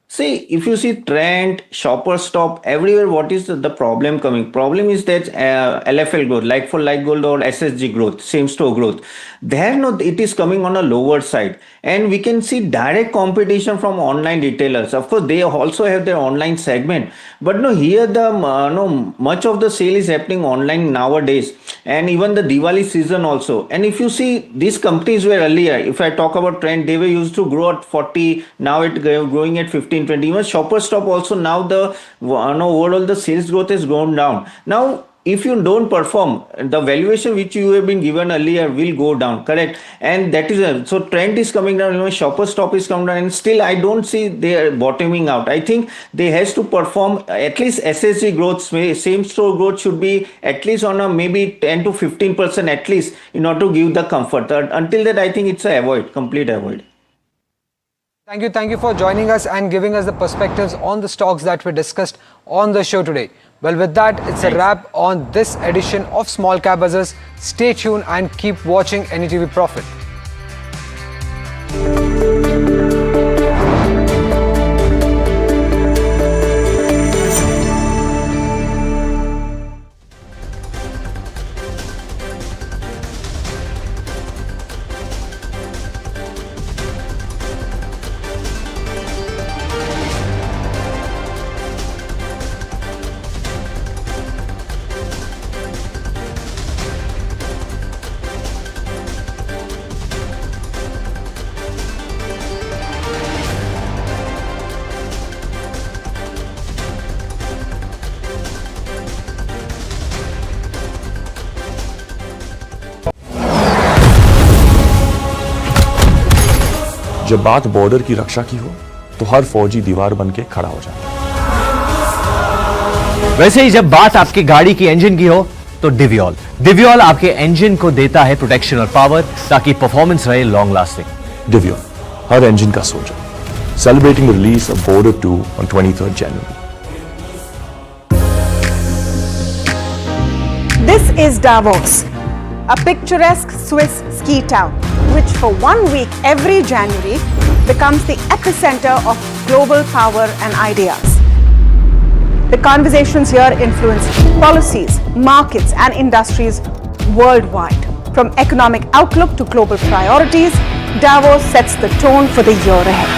See, if you see trend, Shopper Stop, everywhere, what is the problem coming? Problem is that LFL growth, like for like gold or SSG growth, same store growth. There, it is coming on a lower side. And we can see direct competition from online retailers. Of course, they also have their online segment. But here much of the sale is happening online nowadays. And even the Diwali season also. And if you see, these companies were earlier, if I talk about trend, they were used to grow at 40, now it's growing at 15-20. Even Shopper Stop also, now the overall the sales growth has gone down. Now if you don't perform, the valuation which you have been given earlier will go down, correct? And that is so trend is coming down, shopper stop is coming down, and still I don't see they are bottoming out. I think they has to perform at least SSG growth, same store growth should be at least on a maybe 10 to 15% at least in order to give the comfort. Until that, I think it's a complete avoid. Thank you for joining us and giving us the perspectives on the stocks that we discussed on the show today. Well, with that, it's a wrap on this edition of Small Cap Buzzers. Stay tuned and keep watching NDTV Profit. जब बात border की रक्षा की हो तो हर फौजी दीवार बन के खड़ा हो जाए। वैसे ही जब बात आपकी गाड़ी की इंजन की हो तो डिवियोल आपके इंजन को देता है प्रोटेक्शन और पावर ताकि परफॉर्मेंस रहे लॉन्ग लास्टिंग। डिवियोल हर इंजन का soldier, celebrating the release of border 2 on 23rd January. This is Davos, a picturesque Swiss ski town, which for 1 week every January becomes the epicenter of global power and ideas. The conversations here influence policies, markets, and industries worldwide. From economic outlook to global priorities, Davos sets the tone for the year ahead.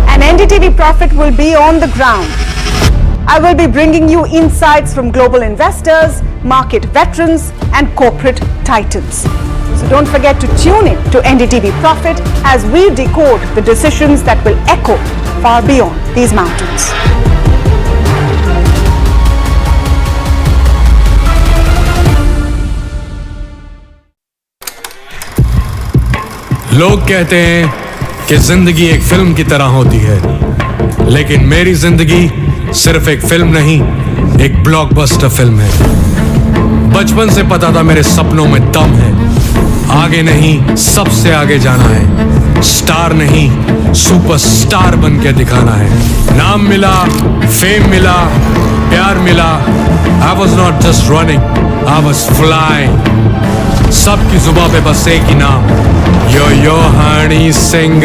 And NDTV Profit will be on the ground. I will be bringing you insights from global investors, market veterans, and corporate titans. So don't forget to tune in to NDTV Profit as we decode the decisions that will echo far beyond these mountains. लोग कहते हैं कि जिंदगी एक film की तरह होती है, लेकिन मेरी जिंदगी सिर्फ एक फिल्म नहीं, एक ब्लॉकबस्टर फिल्म है। बचपन से पता था मेरे सपनों में दम है, आगे नहीं सबसे आगे जाना है, स्टार नहीं सुपरस्टार बन के दिखाना है। नाम मिला, फेम मिला, प्यार मिला, I was not just running, I was flying. सबकी जुबां पे बस एक ही नाम, यो हनी सिंह।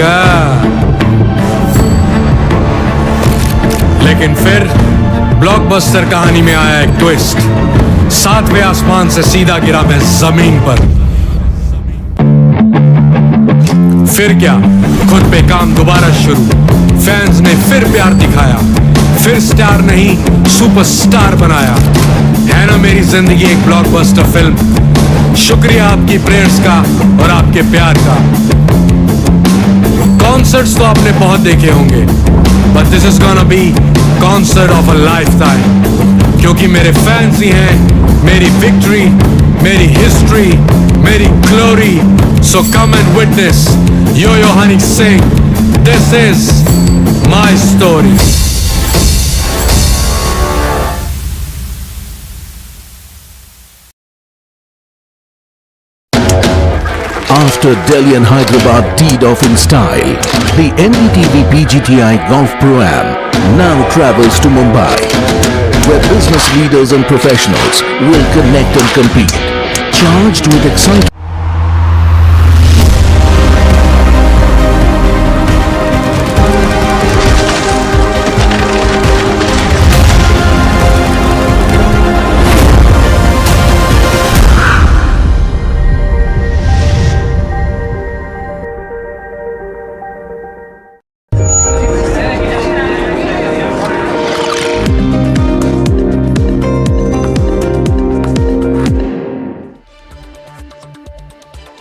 लेकिन फिर ब्लॉकबस्टर कहानी में आया एक ट्विस्ट, 7वें आसमान से सीधा गिरा मैं जमीन पर। फिर क्या, खुद पे काम दोबारा शुरू, फैंस ने फिर प्यार दिखाया, फिर स्टार नहीं सुपरस्टार बनाया। है ना मेरी जिंदगी एक ब्लॉकबस्टर फिल्म। शुक्रिया आपकी प्रेयर्स का और आपके प्यार का। कॉन्सर्ट्स तो आपने बहुत देखे होंगे, but this is gonna be concert of a lifetime, क्योंकि मेरे फैंस ही हैं मेरी विक्ट्री, मेरी हिस्ट्री, मेरी glory. So come and witness yo Honey Singh, this is my story. After Delhi and Hyderabad teed off in style, the NDTV PGTI Golf Pro-Am now travels to Mumbai, where business leaders and professionals will connect and compete, charged with excitement.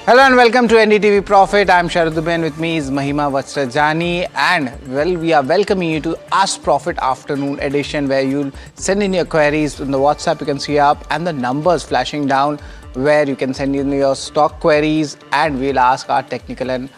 Hello and welcome to NDTV Profit. I'm Sharad Dubey and with me is Mahima Vastrajani, and well, we are welcoming you to Ask Profit Afternoon Edition, where you'll send in your queries in the WhatsApp. You can see up and the numbers flashing down where you can send in your stock queries, and we'll ask our technical and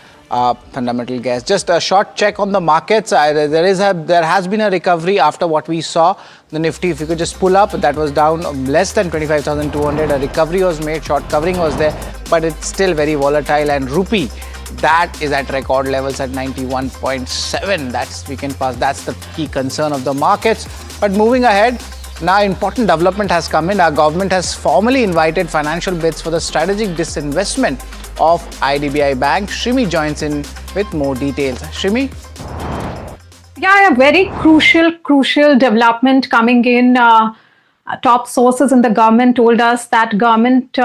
fundamental guests. Just a short check on the markets. There has been a recovery after what we saw. The Nifty, if you could just pull up, that was down less than 25,200. A recovery was made, short covering was there, but it's still very volatile. And Rupee, that is at record levels at 91.7. That's the key concern of the markets. But moving ahead, now important development has come in. Our government has formally invited financial bids for the strategic disinvestment of IDBI Bank. Shrimi joins in with more details. Shrimi? Yeah, a very crucial development coming in. Top sources in the government told us that government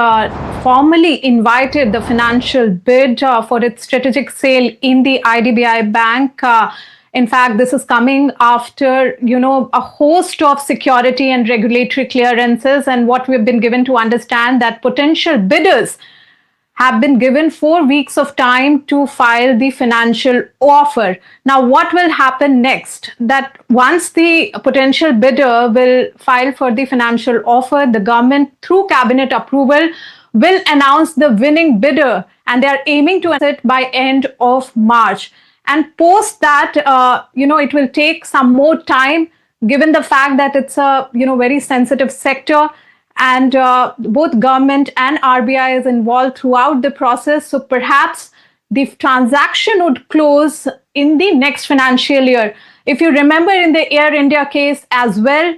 formally invited the financial bid for its strategic sale in the IDBI Bank. In fact, this is coming after, a host of security and regulatory clearances, and what we've been given to understand that potential bidders have been given 4 weeks of time to file the financial offer. Now, what will happen next? That once the potential bidder will file for the financial offer, the government, through cabinet approval, will announce the winning bidder, and they are aiming to announce it by end of March. And post that, it will take some more time, given the fact that it's a, very sensitive sector. And both government and RBI is involved throughout the process. So perhaps the transaction would close in the next financial year. If you remember in the Air India case as well,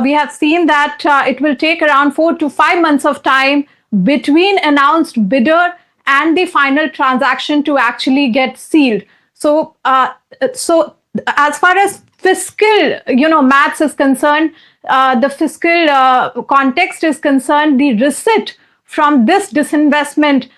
we have seen that it will take around 4 to 5 months of time between announced bidder and the final transaction to actually get sealed. So as far as fiscal, maths is concerned, the fiscal context is concerned, the receipt from this disinvestment,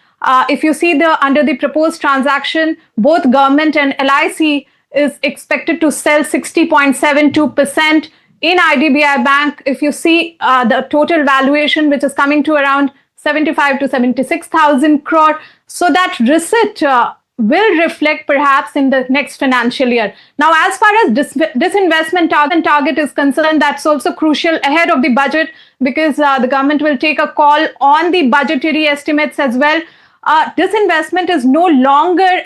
if you see under the proposed transaction, both government and LIC is expected to sell 60.72% in IDBI Bank. If you see the total valuation, which is coming to around 75 to 76,000 crore. So that receipt will reflect perhaps in the next financial year. Now, as far as disinvestment target is concerned, that's also crucial ahead of the budget, because the government will take a call on the budgetary estimates as well. Disinvestment is no longer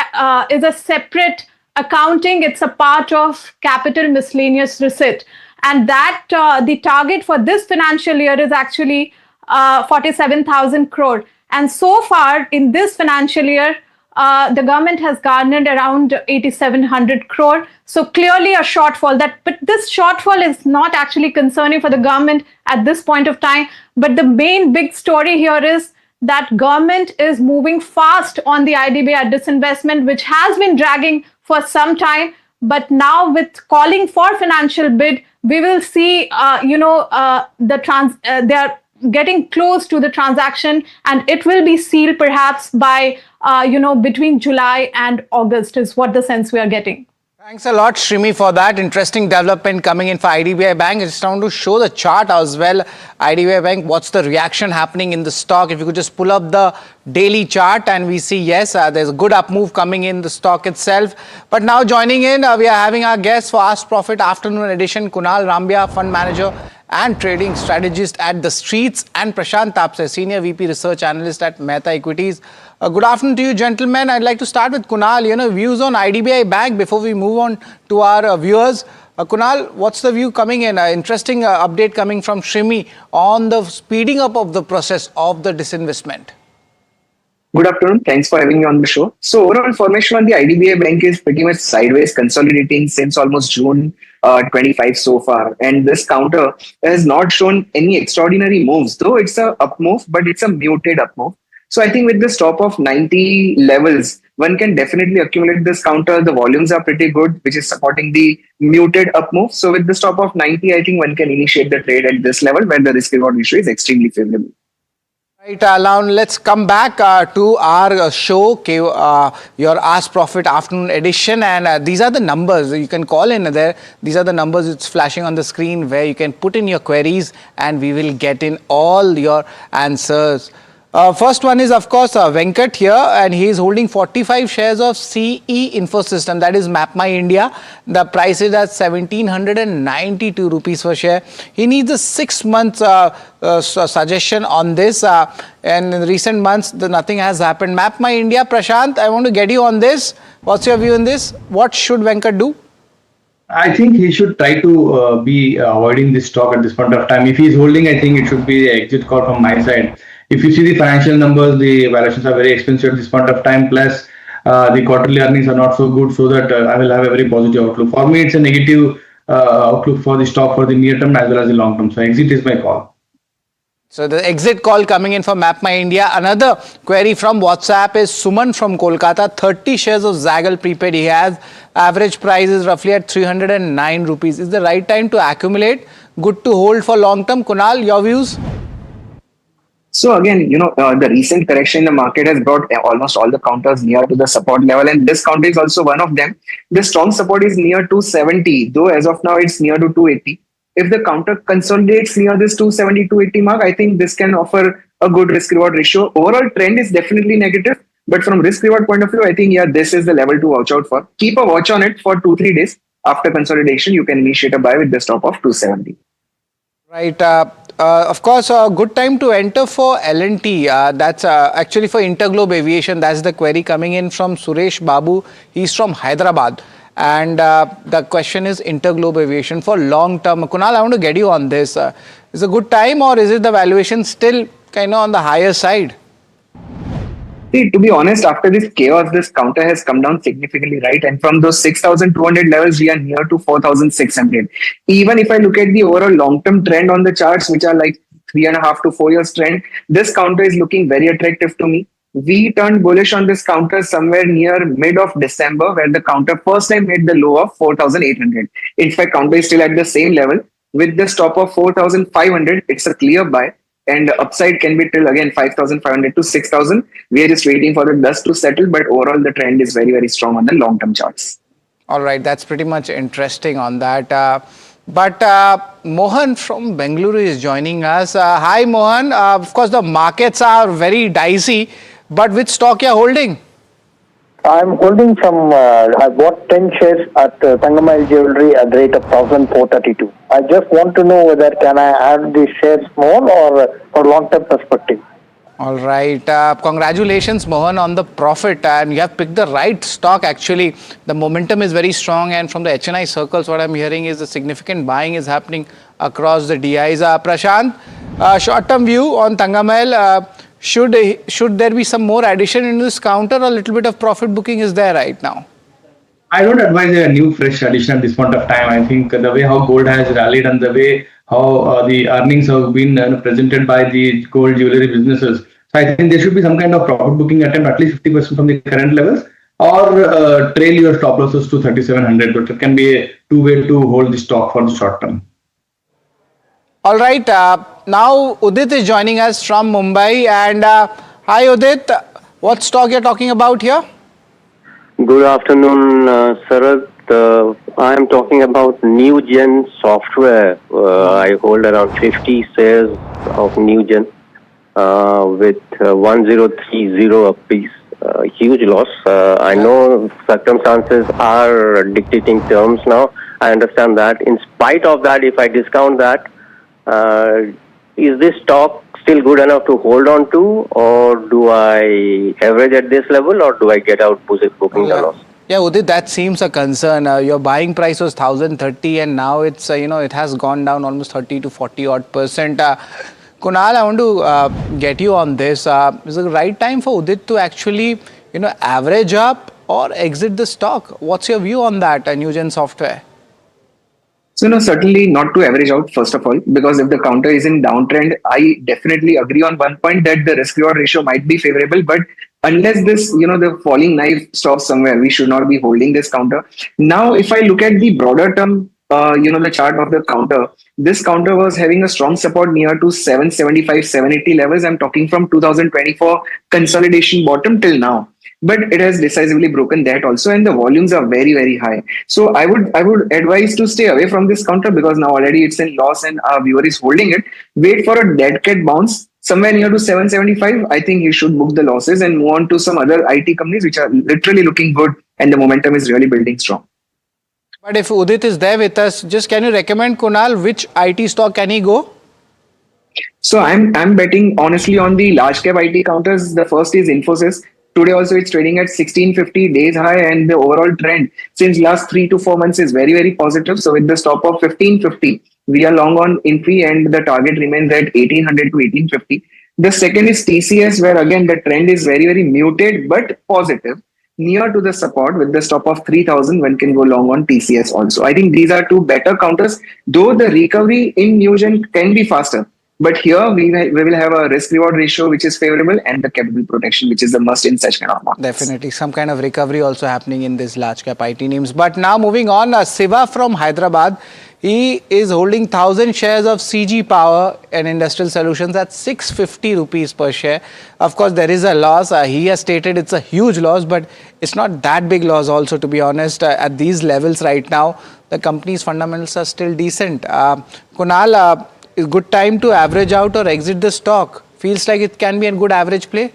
is a separate accounting. It's a part of capital miscellaneous receipt. And that the target for this financial year is actually 47,000 crore. And so far in this financial year, the government has garnered around 8,700 crore. So clearly a shortfall. But this shortfall is not actually concerning for the government at this point of time. But the main big story here is that government is moving fast on the IDBI disinvestment, which has been dragging for some time. But now with calling for financial bid, we will see, they are getting close to the transaction, and it will be sealed perhaps by, between July and August is what the sense we are getting. Thanks a lot, Shrimi, for that interesting development coming in for IDBI Bank. I just want to show the chart as well. IDBI Bank, what's the reaction happening in the stock? If you could just pull up the daily chart, and we see, yes, there's a good up move coming in the stock itself. But now joining in, we are having our guest for Ask Profit Afternoon Edition, Kunal Rambia, Fund Manager and Trading Strategist at The Streets, and Prashant Tapse, Senior VP Research Analyst at Mehta Equities. Good afternoon to you, gentlemen. I'd like to start with Kunal. Views on IDBI Bank before we move on to our viewers. Kunal, what's the view coming in? Interesting update coming from Shrimi on the speeding up of the process of the disinvestment. Good afternoon. Thanks for having me on the show. So overall formation on the IDBI Bank is pretty much sideways, consolidating since almost June 25 so far. And this counter has not shown any extraordinary moves, though it's a up move, but it's a muted up move. So I think with the stop of 90 levels, one can definitely accumulate this counter. The volumes are pretty good, which is supporting the muted up move. So with the stop of 90, I think one can initiate the trade at this level where the risk reward ratio is extremely favorable. Right, now let's come back to our show, your Ask Profit Afternoon Edition, and these are the numbers. You can call in there. These are the numbers it's flashing on the screen where you can put in your queries and we will get in all your answers. First one is, of course, Venkat here, and he is holding 45 shares of CE Infosystem, that is MapMy India. The price is at 1792 rupees per share. He needs a 6 months suggestion on this, and in recent months, nothing has happened. MapMy India, Prashant, I want to get you on this. What's your view on this? What should Venkat do? I think he should try to be avoiding this stock at this point of time. If he is holding, I think it should be the exit call from my side. If you see the financial numbers, the valuations are very expensive at this point of time. Plus, the quarterly earnings are not so good, so that I will have a very positive outlook. For me, it's a negative outlook for the stock for the near term as well as the long term. So exit is my call. So the exit call coming in for MapMy India. Another query from WhatsApp is Suman from Kolkata. 30 shares of Zaggle prepaid he has. Average price is roughly at 309 rupees. Is the right time to accumulate? Good to hold for long term? Kunal, your views? So again, the recent correction in the market has brought almost all the counters near to the support level, and this counter is also one of them. The strong support is near 270, though as of now it's near to 280. If the counter consolidates near this 270, 280 mark, I think this can offer a good risk-reward ratio. Overall trend is definitely negative, but from risk-reward point of view, I think, this is the level to watch out for. Keep a watch on it for 2-3 days. After consolidation, you can initiate a buy with the stop of 270. Right. Of course, a good time to enter for L&T. That's actually for Interglobe Aviation. That's the query coming in from Suresh Babu. He's from Hyderabad. And the question is Interglobe Aviation for long term. Kunal, I want to get you on this. Is it a good time, or is it the valuation still kind of on the higher side? See, to be honest, after this chaos, this counter has come down significantly, right? And from those 6,200 levels, we are near to 4,600. Even if I look at the overall long-term trend on the charts, which are like 3.5 to 4 years trend, this counter is looking very attractive to me. We turned bullish on this counter somewhere near mid of December, where the counter first time made the low of 4,800. In fact, counter is still at the same level. With the stop of 4,500, it's a clear buy. And the upside can be till again 5,500 to 6,000. We are just waiting for the dust to settle, but overall the trend is very, very strong on the long-term charts. All right, that's pretty much interesting on that. But Mohan from Bengaluru is joining us. Hi, Mohan. Of course, the markets are very dicey, but which stock you are holding? I'm holding some, I bought 10 shares at Thangamayil Jewelry at the rate of 1,432. I just want to know whether can I add these shares more or for long-term perspective. All right. Congratulations, Mohan, on the profit. And you have picked the right stock, actually. The momentum is very strong. And from the HNI circles, what I'm hearing is the significant buying is happening across the DIs. Prashant, short-term view on Thangamayil. Should there be some more addition in this counter, or a little bit of profit booking is there right now? I don't advise a new fresh addition at this point of time. I think the way how gold has rallied and the way how the earnings have been presented by the gold jewelry businesses. So I think there should be some kind of profit booking attempt, at least 50% from the current levels, or trail your stop losses to 3,700. But it can be a two-way to hold the stock for the short term. All right. Now Udit is joining us from Mumbai. And hi, Udit. What stock you're talking about here? Good afternoon, Sarath. I am talking about Newgen Software. I hold around 50 shares of Newgen with 1030 a piece. Huge loss. I know circumstances are dictating terms now. I understand that. In spite of that, if I discount that, is this stock still good enough to hold on to, or do I average at this level, or do I get out booking the loss? Yeah, Udit, that seems a concern. Your buying price was 1,030 and now it's, it has gone down almost 30 to 40 odd percent. Kunal, I want to get you on this. Is it the right time for Udit to actually, average up or exit the stock? What's your view on that, Newgen Software? So no, certainly not to average out, first of all, because if the counter is in downtrend, I definitely agree on one point that the risk-reward ratio might be favorable, but unless this, the falling knife stops somewhere, we should not be holding this counter. Now, if I look at the broader term, the chart of the counter, this counter was having a strong support near to 775, 780 levels. I'm talking from 2024 consolidation bottom till now. But it has decisively broken that also, and the volumes are very, very high. So I would advise to stay away from this counter, because now already it's in loss and our viewer is holding it. Wait for a dead cat bounce somewhere near to 775, I think you should book the losses and move on to some other IT companies which are literally looking good and the momentum is really building strong. But if Udit is there with us, just can you recommend Kunal which IT stock can he go? So I'm betting honestly on the large cap IT counters. The first is Infosys. Today also it's trading at 1650 days high, and the overall trend since last 3 to 4 months is very, very positive. So with the stop of 1550, we are long on Infy and the target remains at 1800 to 1850. The second is TCS, where again the trend is very, very muted but positive. Near to the support with the stop of 3000, one can go long on TCS also. I think these are two better counters, though the recovery in Newgen can be faster. But here we will have a risk reward ratio which is favorable and the capital protection which is the must in such kind of markets. Definitely some kind of recovery also happening in this large cap IT names. But now moving on, Siva from Hyderabad, he is holding 1000 shares of CG Power and Industrial Solutions at 650 rupees per share. Of course, there is a loss. He has stated it's a huge loss, but it's not that big loss also, to be honest. At these levels right now, the company's fundamentals are still decent. Kunal, is good time to average out or exit the stock? Feels like it can be a good average play.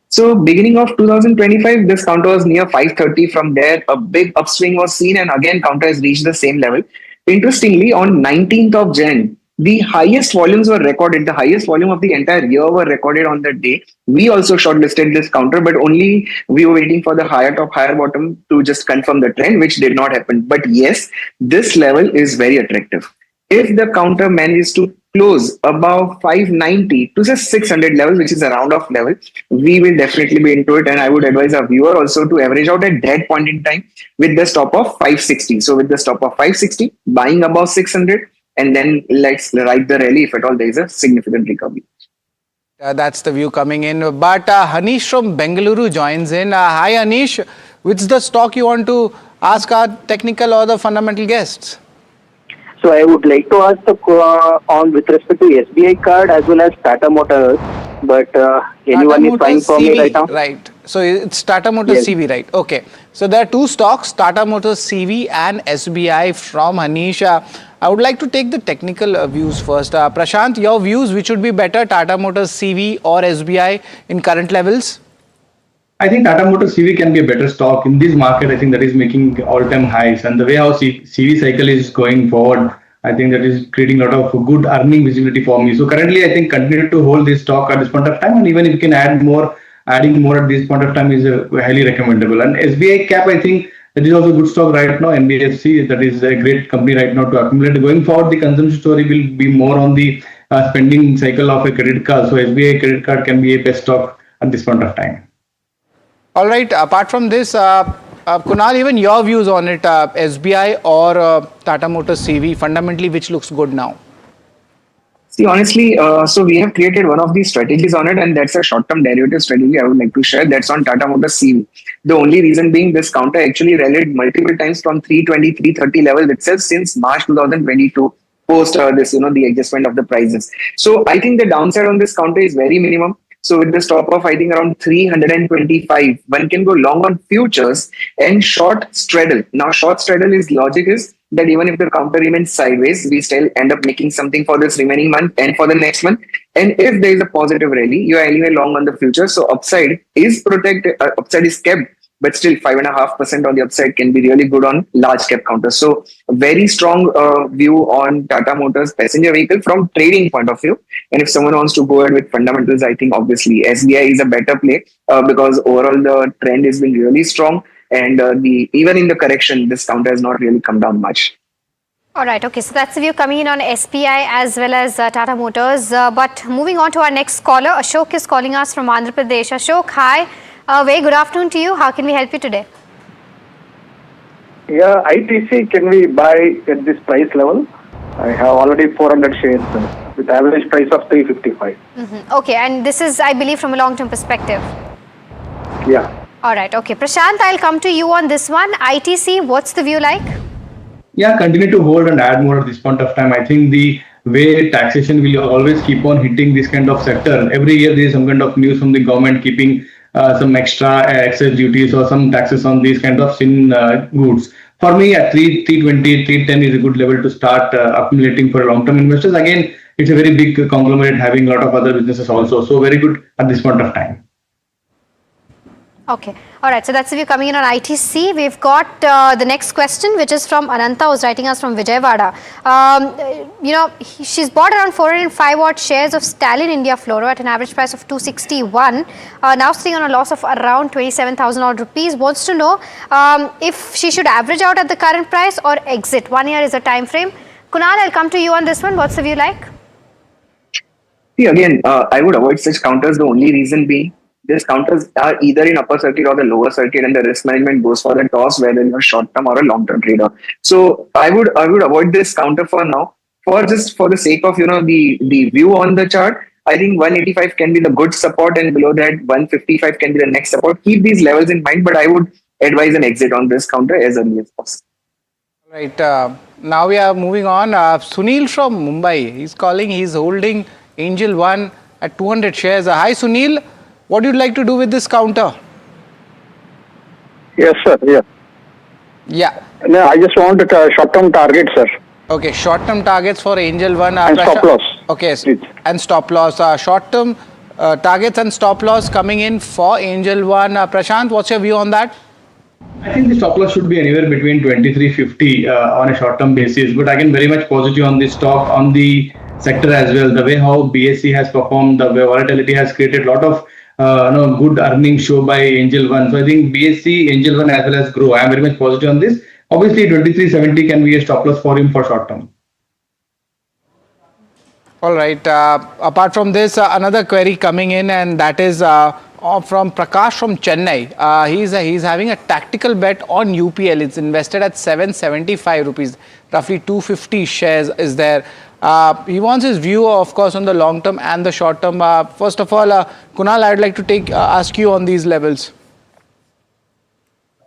So beginning of 2025, this counter was near 530. From there, a big upswing was seen and again counter has reached the same level. Interestingly, on 19th of Jan, the highest volumes were recorded. The highest volume of the entire year were recorded on that day. We also shortlisted this counter, but only we were waiting for the higher top, higher bottom to just confirm the trend, which did not happen. But yes, this level is very attractive. If the counter manages to close above 590 to just 600 level, which is a round off level, we will definitely be into it. And I would advise our viewer also to average out at that point in time with the stop of 560. So with the stop of 560, buying above 600, and then let's ride the rally if at all there is a significant recovery. That's the view coming in. But Hanish from Bengaluru joins in. Hi Hanish, which is the stock you want to ask our technical or the fundamental guests? So I would like to ask on with respect to SBI card as well as Tata Motors, but anyone is buying for me right now? Right. So it's Tata Motors CV, right? Okay. So there are two stocks, Tata Motors CV and SBI from Hanish. I would like to take the technical views first. Prashant, your views, which would be better, Tata Motors CV or SBI in current levels? I think Tata Motors CV can be a better stock in this market. I think that is making all-time highs, and the way how CV cycle is going forward, I think that is creating a lot of good earning visibility for me. So currently, I think continue to hold this stock at this point of time, and even if you can add more, adding more at this point of time is highly recommendable. And SBI Cap, I think that is also a good stock right now. NBFC, that is a great company right now to accumulate. Going forward, the consumption story will be more on the spending cycle of a credit card. So SBI credit card can be a best stock at this point of time. All right. Apart from this, Kunal, even your views on it, SBI or Tata Motors CV, fundamentally, which looks good now? See, honestly, so we have created one of these strategies on it, and that's a short-term derivative strategy I would like to share. That's on Tata Motors CV. The only reason being this counter actually rallied multiple times from 320, 330 level itself since March 2022. Post the adjustment of the prices. So I think the downside on this counter is very minimum. So with the stop of I think around 325, one can go long on futures and short straddle. Now short straddle is logic is that even if the counter remains sideways, we still end up making something for this remaining month and for the next month. And if there is a positive rally, you are anyway long on the future. So upside is protected, upside is kept, but still 5.5% on the upside can be really good on large cap counters. So a very strong view on Tata Motors passenger vehicle from trading point of view. And if someone wants to go ahead with fundamentals, I think obviously SBI is a better play because overall the trend has been really strong. And even in the correction, this counter has not really come down much. All right. Okay. So that's the view coming in on SBI as well as Tata Motors. But moving on to our next caller, Ashok is calling us from Andhra Pradesh. Ashok, hi. Very good afternoon to you. How can we help you today? Yeah, ITC, can we buy at this price level? I have already 400 shares with average price of 355. Okay. And this is, I believe, from a long-term perspective. Yeah. All right. Okay. Prashant, I'll come to you on this one. ITC, what's the view like? Yeah, continue to hold and add more at this point of time. I think the way taxation will always keep on hitting this kind of sector. Every year there is some kind of news from the government keeping some extra excess duties or some taxes on these kind of goods. For me, at 320, 310 is a good level to start accumulating for long-term investors. Again, it's a very big conglomerate having a lot of other businesses also. So very good at this point of time. Okay. All right. So that's the view coming in on ITC. We've got the next question, which is from Ananta, who's writing us from Vijayawada. She's bought around 405 odd shares of Stalin India Fluoro at an average price of 261. Now sitting on a loss of around 27,000 odd rupees. Wants to know if she should average out at the current price or exit. 1 year is the time frame. Kunal, I'll come to you on this one. What's the view like? See, again, I would avoid such counters. The only reason being, these counters are either in upper circuit or the lower circuit, and the risk management goes for the toss, whether you're a short-term or a long-term trader. So I would avoid this counter for now, for the sake of the view on the chart. I think 185 can be the good support, and below that 155 can be the next support. Keep these levels in mind, but I would advise an exit on this counter as early as possible. Right. Now we are moving on. Sunil from Mumbai. He's calling. He's holding Angel One at 200 shares. Hi, Sunil. What would you like to do with this counter? Yes, sir. Yeah. Yeah. No, I just want short-term target, sir. Okay, short-term targets for Angel One. And stop loss. Okay, and stop loss. Short-term targets and stop loss coming in for Angel One. Prashant, what's your view on that? I think the stop loss should be anywhere between 2350 on a short-term basis. But again, very much positive on this stock, on the sector as well. The way how BSE has performed, the way volatility has created a lot of good earnings show by Angel One. So I think BSE, Angel One as well as Grow. I am very much positive on this. Obviously, 2370 can be a stop loss for him for short term. All right. Apart from this, another query coming in, and that is from Prakash from Chennai. He's having a tactical bet on UPL. It's invested at 775 rupees. Roughly 250 shares is there. He wants his view, of course, on the long term and the short term. First of all, Kunal, I'd like to ask you on these levels.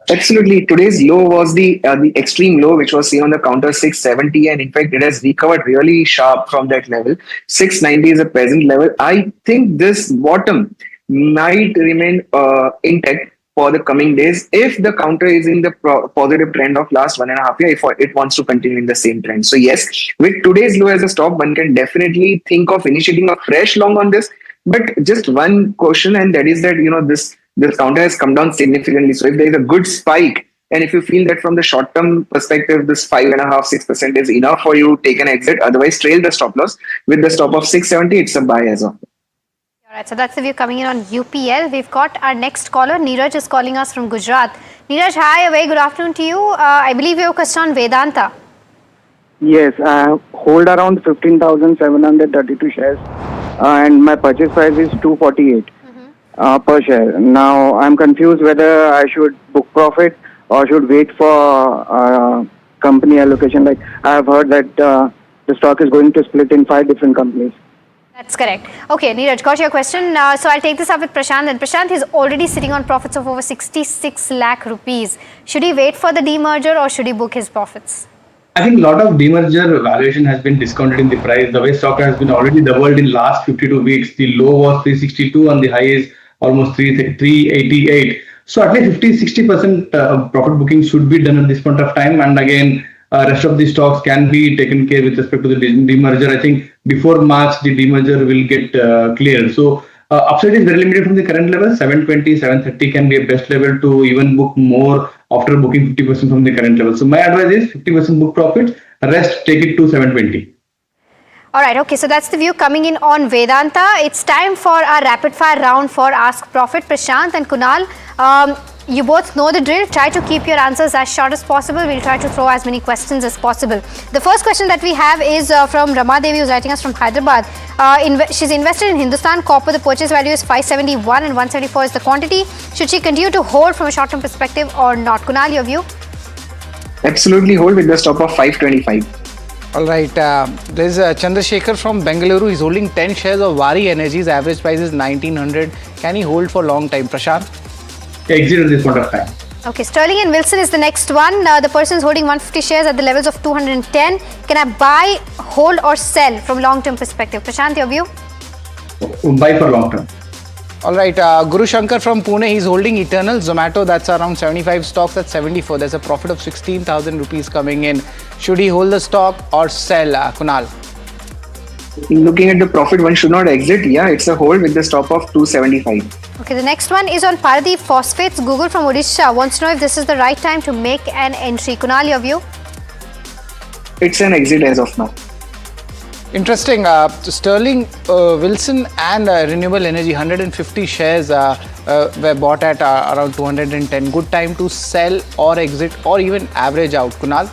Absolutely. Today's low was the extreme low, which was seen on the counter 670, and in fact, it has recovered really sharp from that level. 690 is a present level. I think this bottom might remain intact for the coming days if the counter is in the positive trend of last 1.5 years, if it wants to continue in the same trend. So yes, with today's low as a stop, one can definitely think of initiating a fresh long on this. But just one question, and that is that this counter has come down significantly. So if there is a good spike, and if you feel that from the short term perspective, this 5.5-6% is enough for you, take an exit. Otherwise, trail the stop loss. With the stop of 670, it's a buy as of. All right, so that's the view coming in on UPL. We've got our next caller. Neeraj is calling us from Gujarat. Neeraj, hi, a very good afternoon to you. I believe you have a question on Vedanta. Yes, I hold around 15,732 shares and my purchase price is 248 per share. Now, I'm confused whether I should book profit or should wait for company allocation. Like I have heard that the stock is going to split in 5 different companies. That's correct. Okay, Neeraj, got your question. So I'll take this up with Prashant. And Prashant is already sitting on profits of over 66 lakh rupees. Should he wait for the demerger or should he book his profits? I think a lot of demerger valuation has been discounted in the price. The way stock has been already doubled in last 52 weeks. The low was 362 and the high is almost 388. So at least 50-60% profit booking should be done at this point of time. And again, rest of the stocks can be taken care with respect to the demerger. I think before March, the demerger will get cleared. So upside is very limited from the current level. 720, 730 can be a best level to even book more after booking 50% from the current level. So my advice is 50% book profit, rest take it to 720. All right, okay, so that's the view coming in on Vedanta. It's time for our rapid fire round for Ask Profit. Prashant and Kunal, you both know the drill. Try to keep your answers as short as possible. We'll try to throw as many questions as possible. The first question that we have is from Rama Devi, who's writing us from Hyderabad. She's invested in Hindustan Copper. The purchase value is 571 and 174 is the quantity. Should she continue to hold from a short-term perspective or not? Kunal, your view? Absolutely hold with the stop of 525. All right, there's Chandrasekhar from Bengaluru. He's holding 10 shares of Vari Energies. Average price is 1900. Can he hold for a long time? Prashant? Exit at this point of time. Okay, Sterling and Wilson is the next one. The person is holding 150 shares at the levels of 210. Can I buy, hold or sell from long-term perspective? Prashant, your view? Buy for long term. All right, Guru Shankar from Pune, he's holding Eternal. Zomato, that's around 75 stocks at 74. There's a profit of 16,000 rupees coming in. Should he hold the stock or sell, Kunal? Looking at the profit, one should not exit. Yeah, it's a hold with the stop of 275. Okay, the next one is on Paradeep Phosphates. Google from Odisha wants to know if this is the right time to make an entry. Kunal, your view? It's an exit as of now. Interesting. Sterling, Wilson and Renewable Energy, 150 shares were bought at around 210. Good time to sell or exit or even average out. Kunal?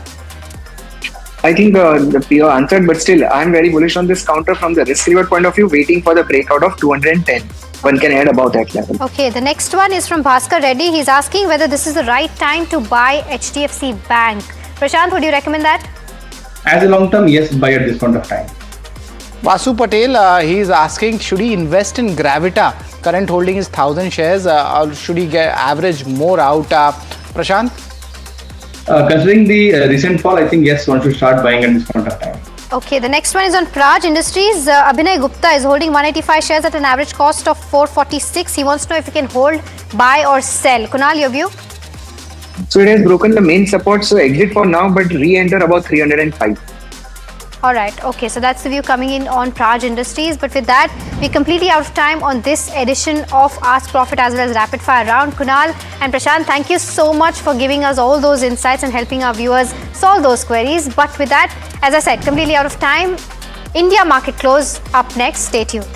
I think the PO answered, but still, I'm very bullish on this counter from the risk reward point of view, waiting for the breakout of 210. One can add about that level. Okay, the next one is from Bhaskar Reddy. He's asking whether this is the right time to buy HDFC Bank. Prashant, would you recommend that? As a long term, yes, buy at this point of time. Vasu Patel, he is asking, should he invest in Gravita? Current holding is 1,000 shares, or should he average more out? Prashant? Considering the recent fall, I think yes, one should start buying at this point of time. Okay, the next one is on Praj Industries. Abhinay Gupta is holding 185 shares at an average cost of 446. He wants to know if he can hold, buy or sell. Kunal, your view? So it has broken the main support, so exit for now, but re-enter about 305. Alright, okay, so that's the view coming in on Praj Industries. But with that, we're completely out of time on this edition of Ask Profit as well as Rapid Fire Round. Kunal and Prashant, thank you so much for giving us all those insights and helping our viewers solve those queries. But with that, as I said, completely out of time. India market close up next. Stay tuned.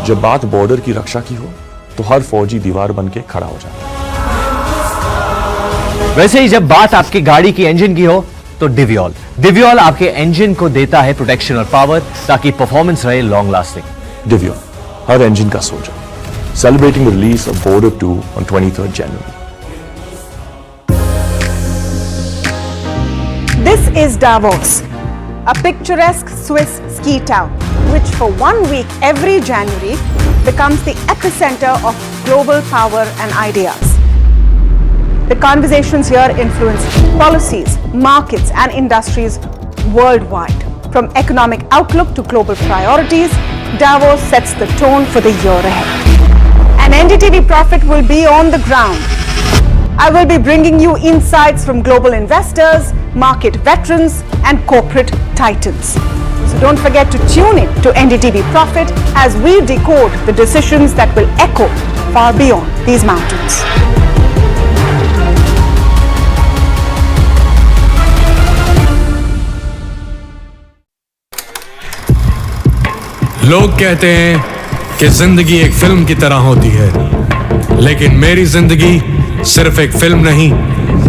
जब बात border की रक्षा की हो तो हर फौजी दीवार बन के खड़ा हो जाता है। वैसे ही जब बात आपकी गाड़ी की इंजन की हो तो डिवियोल आपके इंजन को देता है प्रोटेक्शन और पावर ताकि परफॉर्मेंस रहे लॉन्ग लास्टिंग। डिवियोल हर इंजन का सोचा, celebrating the release of border 2 on 23rd January. This is Davos, a picturesque Swiss ski town, which for 1 week every January becomes the epicenter of global power and ideas. The conversations here influence policies, markets and industries worldwide. From economic outlook to global priorities, Davos sets the tone for the year ahead. And NDTV Profit will be on the ground. I will be bringing you insights from global investors, market veterans and corporate titans. So don't forget to tune in to NDTV Profit as we decode the decisions that will echo far beyond these mountains. लोग कहते हैं कि जिंदगी एक film की तरह होती है, लेकिन मेरी जिंदगी सिर्फ एक फिल्म नहीं,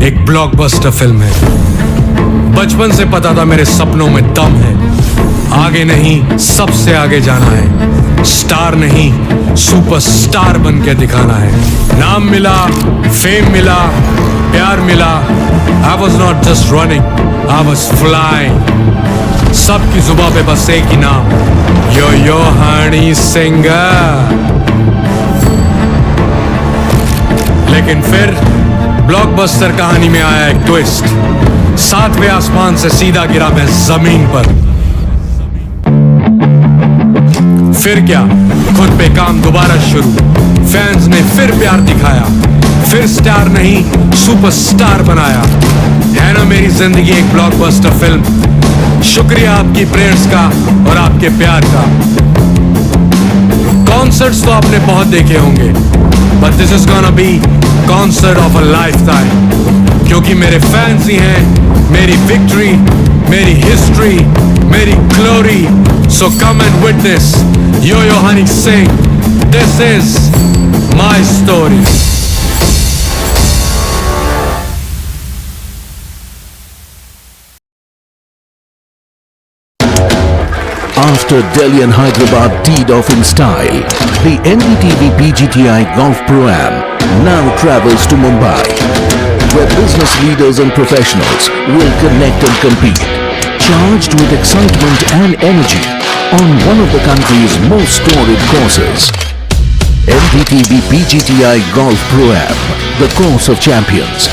एक ब्लॉकबस्टर फिल्म है। बचपन से पता था मेरे सपनों में दम है, आगे नहीं सबसे आगे जाना है, स्टार नहीं सुपरस्टार बन के दिखाना है। नाम मिला, फेम मिला, प्यार मिला, I was not just running, I was flying। सबकी जुबां पे बस एक ही नाम, यो हनी सिंगर। लेकिन फिर ब्लॉकबस्टर कहानी में आया एक ट्विस्ट, 7वें आसमान से सीधा गिरा मैं जमीन पर। फिर क्या, खुद पे काम दोबारा शुरू, फैंस ने फिर प्यार दिखाया, फिर स्टार नहीं सुपरस्टार बनाया। है ना मेरी जिंदगी एक ब्लॉकबस्टर फिल्म। शुक्रिया आपकी प्रेयर्स का और आपके प्यार का। कॉन्सर्ट्स तो आपने बहुत देखे होंगे, but this is gonna be concert of a lifetime, क्योंकि मेरे फैंस ही हैं मेरी विक्ट्री, मेरी हिस्ट्री, मेरी glory. So come and witness yo Honey Singh, this is my story. After Delhi and Hyderabad teed off in style, the NDTV PGTI Golf Pro-Am now travels to Mumbai, where business leaders and professionals will connect and compete, charged with excitement and energy on one of the country's most storied courses. NDTV PGTI Golf Pro-Am, the course of champions.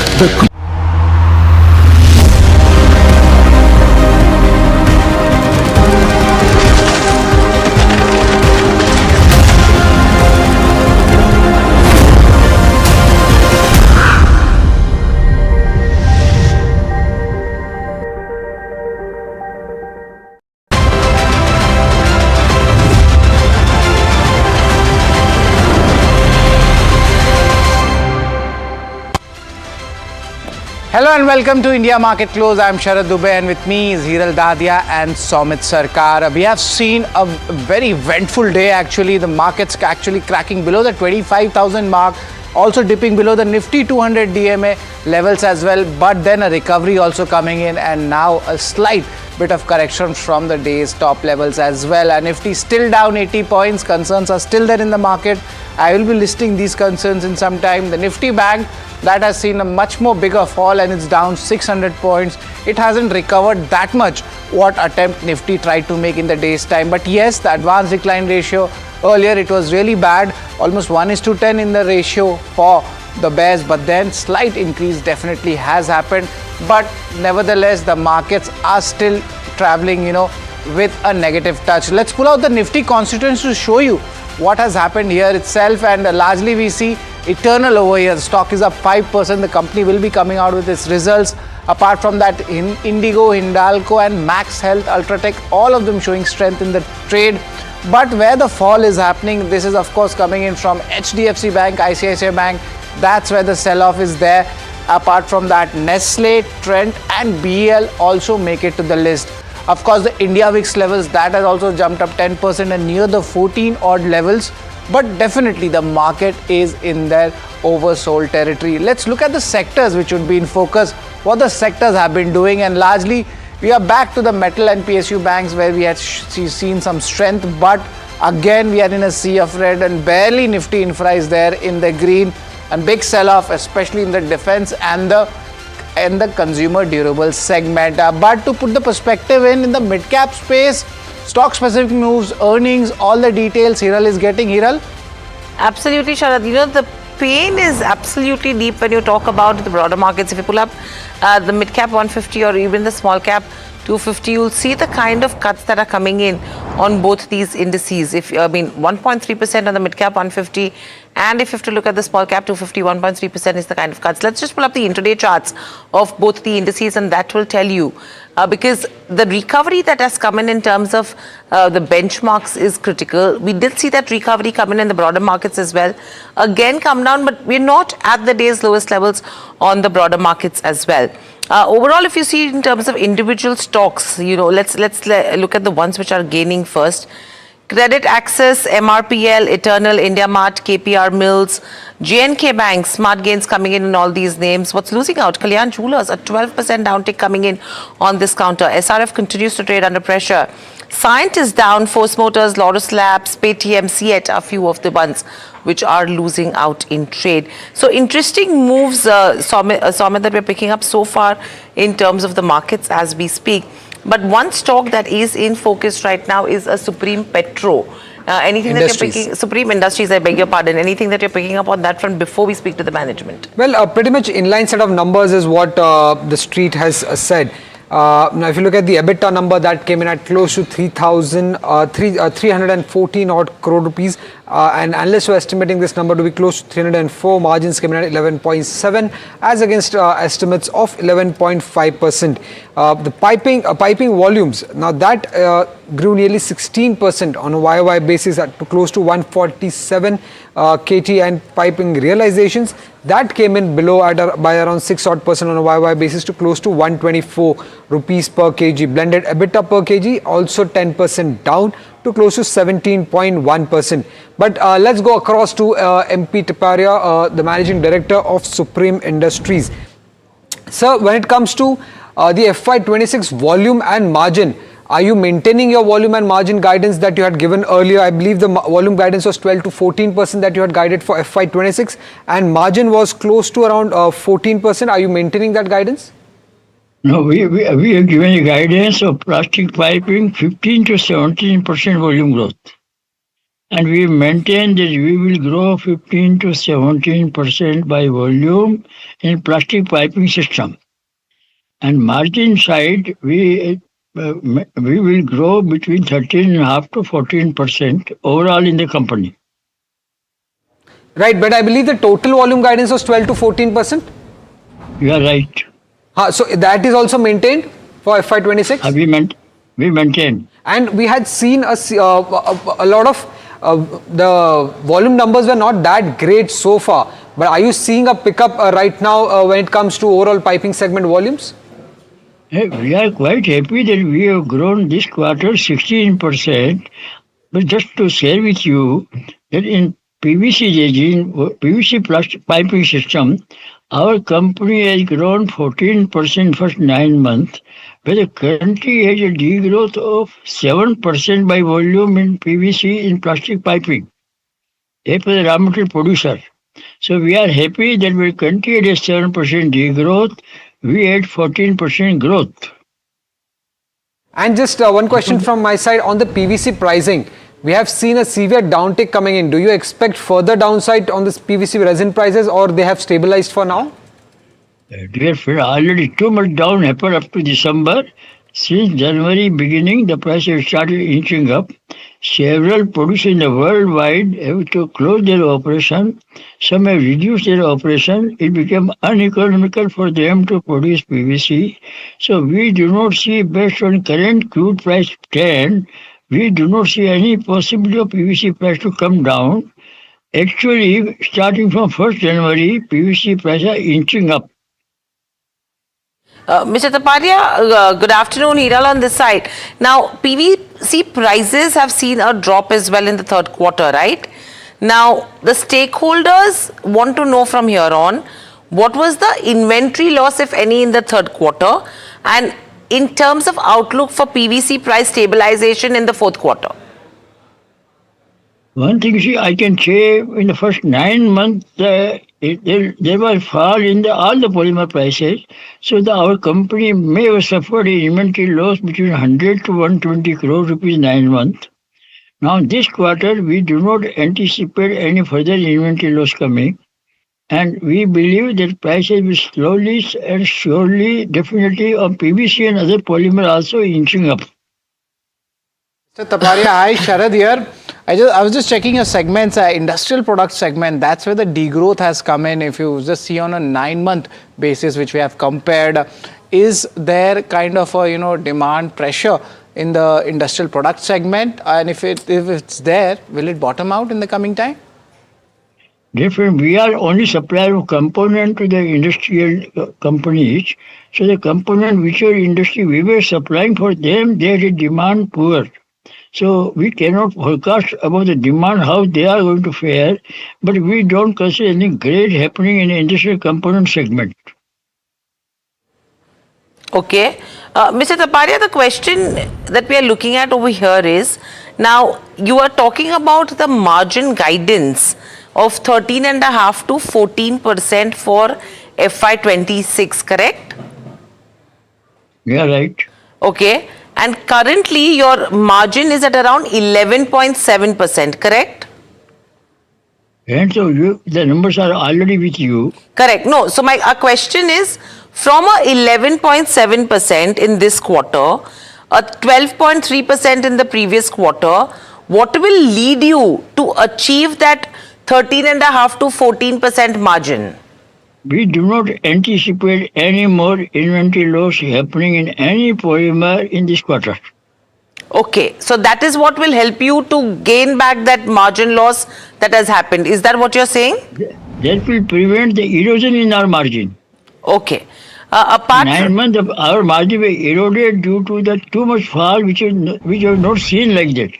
Hello and welcome to India Market Close. I'm Sharad Dubey and with me is Hiral Dadia and Somit Sarkar. We have seen a very eventful day actually. The markets actually cracking below the 25,000 mark, also dipping below the Nifty 200 DMA levels as well, but then a recovery also coming in and now a slight bit of correction from the day's top levels as well. And Nifty still down 80 points. Concerns are still there in the market. I will be listing these concerns in some time. The Nifty Bank, that has seen a much more bigger fall and it's down 600 points. It hasn't recovered that much what attempt Nifty tried to make in the day's time. But yes, the advanced decline ratio earlier, it was really bad, almost 1:10 in the ratio for the bears, but then slight increase definitely has happened. But nevertheless, the markets are still traveling, with a negative touch. Let's pull out the Nifty constituents to show you what has happened here itself, and largely we see eternal over here. The stock is up 5%. The company will be coming out with its results. Apart from that, Indigo, Hindalco and Max Health, Ultratech, all of them showing strength in the trade. But where the fall is happening, this is of course coming in from HDFC Bank, ICICI Bank. That's where the sell-off is there. Apart from that, Nestle, Trent and BEL also make it to the list. Of course, the India VIX levels, that has also jumped up 10% and near the 14 odd levels. But definitely the market is in their oversold territory. Let's look at the sectors which would be in focus, what the sectors have been doing, and largely we are back to the metal and PSU banks where we had seen some strength, but again we are in a sea of red and barely Nifty Infra is there in the green, and big sell-off especially in the defense and the consumer durable segment. But to put the perspective in the mid-cap space, stock-specific moves, earnings, all the details Hiral is getting. Hiral? Absolutely, Sharad. The pain is absolutely deep when you talk about the broader markets. If you pull up the mid-cap 150 or even the small-cap 250, you'll see the kind of cuts that are coming in on both these indices. 1.3% on the mid-cap 150, and if you have to look at the small-cap 250, 1.3% is the kind of cuts. Let's just pull up the intraday charts of both the indices, and that will tell you. Because the recovery that has come in terms of the benchmarks is critical. We did see that recovery come in the broader markets as well. Again, come down, but we're not at the day's lowest levels on the broader markets as well. Overall, if you see in terms of individual stocks, let's look at the ones which are gaining first. Credit Access, MRPL, Eternal, India Mart, KPR Mills, J&K Bank, smart gains coming in all these names. What's losing out? Kalyan Jewellers, a 12% downtick coming in on this counter. SRF continues to trade under pressure. Scient is down, Force Motors, Laurus Labs, Paytm, Ciet are a few of the ones which are losing out in trade. So interesting moves, Somit, that we're picking up so far in terms of the markets as we speak. But one stock that is in focus right now is a Supreme Petro. Anything that you're picking, Supreme Industries, I beg your pardon, anything that you're picking up on that front before we speak to the management? Well, pretty much inline set of numbers is what the street has said. Now, if you look at the EBITDA number, that came in at close to 314 odd crore rupees, and analysts were estimating this number to be close to 304. Margins came in at 11.7 as against estimates of 11.5%. The piping volumes, now that grew nearly 16% on a YOY basis to close to 147 KT, and piping realizations that came in below by around 6% on a YOY basis to close to 124 rupees per kg. Blended EBITDA per kg also 10% down to close to 17.1%. But let's go across to MP Tiparia, the managing director of Supreme Industries. Sir, when it comes to the FY26 volume and margin, are you maintaining your volume and margin guidance that you had given earlier? I believe the volume guidance was 12 to 14% that you had guided for FY26, and margin was close to around 14%. Are you maintaining that guidance? No, we have given a guidance of plastic piping 15 to 17% volume growth. And we maintain that we will grow 15 to 17% by volume in plastic piping system. And margin side, we will grow between 13.5 to 14% overall in the company. Right, but I believe the total volume guidance was 12 to 14%. You are right. So that is also maintained for FY26? We maintain. And we had seen a lot of the volume numbers were not that great so far. But are you seeing a pickup right now when it comes to overall piping segment volumes? We are quite happy that we have grown this quarter 16%. But just to share with you that in PVC resin, PVC plastic piping system, our company has grown 14% first 9 months, where the country has a degrowth of 7% by volume in PVC in plastic piping. As per the raw material producer. So we are happy that we country had a 7% degrowth, we had 14% growth. And just one question from my side on the PVC pricing. We have seen a severe downtick coming in. Do you expect further downside on this PVC resin prices, or they have stabilized for now? Dear friend, already too much down happened up to December. Since January beginning, the price has started inching up. Several producers in the worldwide have to close their operation. Some have reduced their operation. It became uneconomical for them to produce PVC. So we do not see, based on current crude price trend, we do not see any possibility of PVC price to come down. Actually, starting from 1st January, PVC prices are inching up. Mr. Taparia, good afternoon. Hiral on this side. Now, PVC prices have seen a drop as well in the third quarter, right? Now, the stakeholders want to know from here on, what was the inventory loss, if any, in the third quarter? And in terms of outlook for PVC price stabilization in the fourth quarter? One thing, see, I can say in the first 9 months, there was fall in all the polymer prices. So our company may have suffered an inventory loss between 100 to 120 crore rupees 9 months. Now this quarter, we do not anticipate any further inventory loss coming. And we believe that prices will slowly and surely, definitely on PVC and other polymer also inching up. Mr. Taparia, hi, Sharad here. I was just checking your segments, industrial product segment, that's where the degrowth has come in. If you just see on a 9-month basis, which we have compared, is there kind of a, demand pressure in the industrial product segment? And if it's there, will it bottom out in the coming time? Different. We are only supplier of component to the industrial companies. So the component whichever industry we were supplying for them, there is demand poor. So we cannot forecast about the demand, how they are going to fare, but we don't consider any great happening in the industrial component segment. Okay. Mr. Taparia, the question that we are looking at over here is, now you are talking about the margin guidance of 13.5 to 14% for FY26, correct? Yeah, right. Okay. And currently your margin is at around 11.7%, correct? And so the numbers are already with you. Correct. No, so our question is, from a 11.7% in this quarter, a 12.3% in the previous quarter, what will lead you to achieve that 13.5 to 14% margin? We do not anticipate any more inventory loss happening in any polymer in this quarter. Okay, so that is what will help you to gain back that margin loss that has happened. Is that what you're saying? That will prevent the erosion in our margin. Okay. Apart 9 months of our margin were eroded due to the too much fall, which was not seen like that.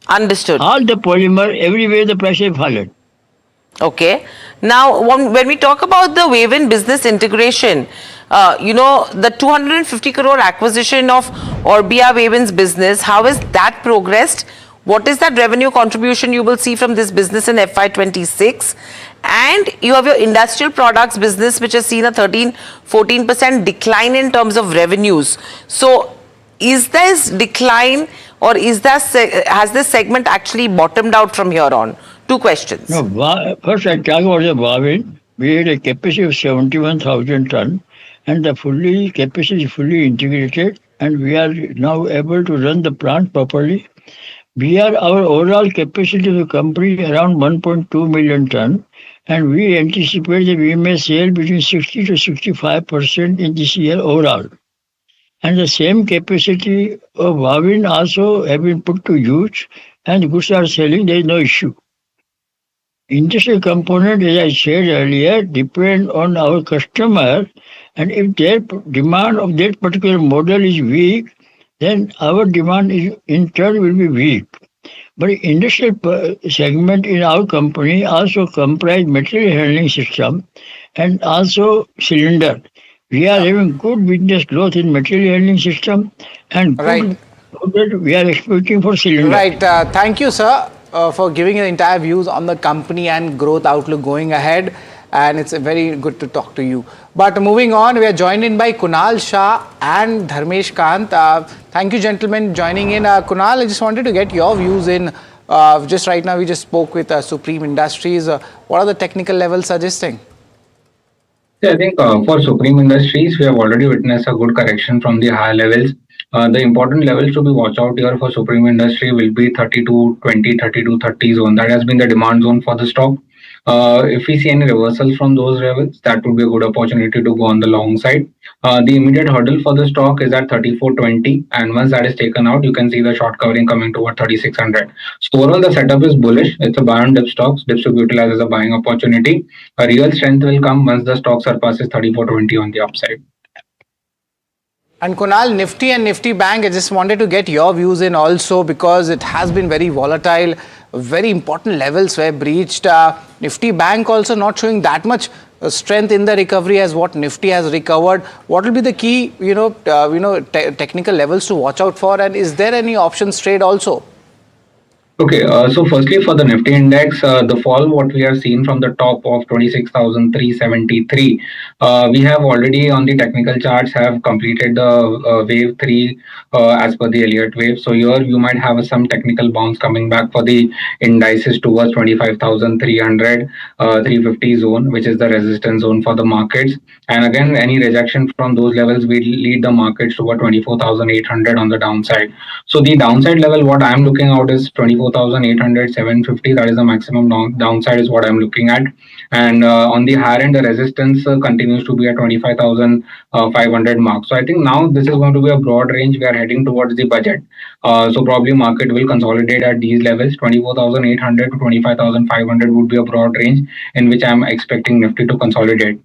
Understood. All the polymer, everywhere the price has fallen. Okay. Now, when we talk about the Wavin business integration, the 250 crore acquisition of Orbia Wavin's business, how has that progressed? What is that revenue contribution you will see from this business in FY26? And you have your industrial products business, which has seen a 13-14% decline in terms of revenues. So, is this decline or has this segment actually bottomed out from here on? Two questions. No, first I talk about the Wavin. We had a capacity of 71,000 ton, and the capacity is fully integrated, and we are now able to run the plant properly. Our overall capacity of the company around 1.2 million ton, and we anticipate that we may sell between 60 to 65% in this year overall. And the same capacity of Wavin also have been put to use, and goods are selling. There is no issue. Industrial component, as I said earlier, depend on our customer, and if their demand of that particular model is weak, then our demand is in turn will be weak. But industrial segment in our company also comprise material handling system and also cylinder. We are having good business growth in material handling system and good growth we are expecting for cylinder. Right. Thank you, sir, for giving the entire views on the company and growth outlook going ahead. And it's very good to talk to you. But moving on, we are joined in by Kunal Shah and Dharmesh Kant. Thank you, gentlemen, joining in. Kunal, I just wanted to get your views in. Just right now, we just spoke with Supreme Industries. What are the technical levels suggesting? I think for Supreme Industries, we have already witnessed a good correction from the higher levels. The important levels to be watch out here for Supreme Industry will be 32.20, 32.30 zone. That has been the demand zone for the stock. If we see any reversals from those levels, that would be a good opportunity to go on the long side. The immediate hurdle for the stock is at 34.20, and once that is taken out, you can see the short covering coming toward 3600. So overall, the setup is bullish. It's a buy on dip stocks. Dips to be utilized as a buying opportunity. A real strength will come once the stock surpasses 34.20 on the upside. And Kunal, Nifty and Nifty Bank, I just wanted to get your views in also because it has been very volatile. Very important levels were breached. Nifty Bank also not showing that much strength in the recovery as what Nifty has recovered. What will be the key, technical levels to watch out for? And is there any options trade also? Okay, so firstly for the Nifty index, the fall what we have seen from the top of 26,373, we have already on the technical charts have completed the wave 3 as per the Elliott wave. So here you might have some technical bounce coming back for the indices towards 25,300, 350 zone, which is the resistance zone for the markets. And again, any rejection from those levels will lead the markets toward 24,800 on the downside. So the downside level, what I'm looking out is 24,800, 750. That is the maximum downside is what I'm looking at. And on the higher end, the resistance continues to be at 25,500 mark. So I think now this is going to be a broad range. We are heading towards the budget. So probably market will consolidate at these levels. 24,800 to 25,500 would be a broad range in which I'm expecting Nifty to consolidate.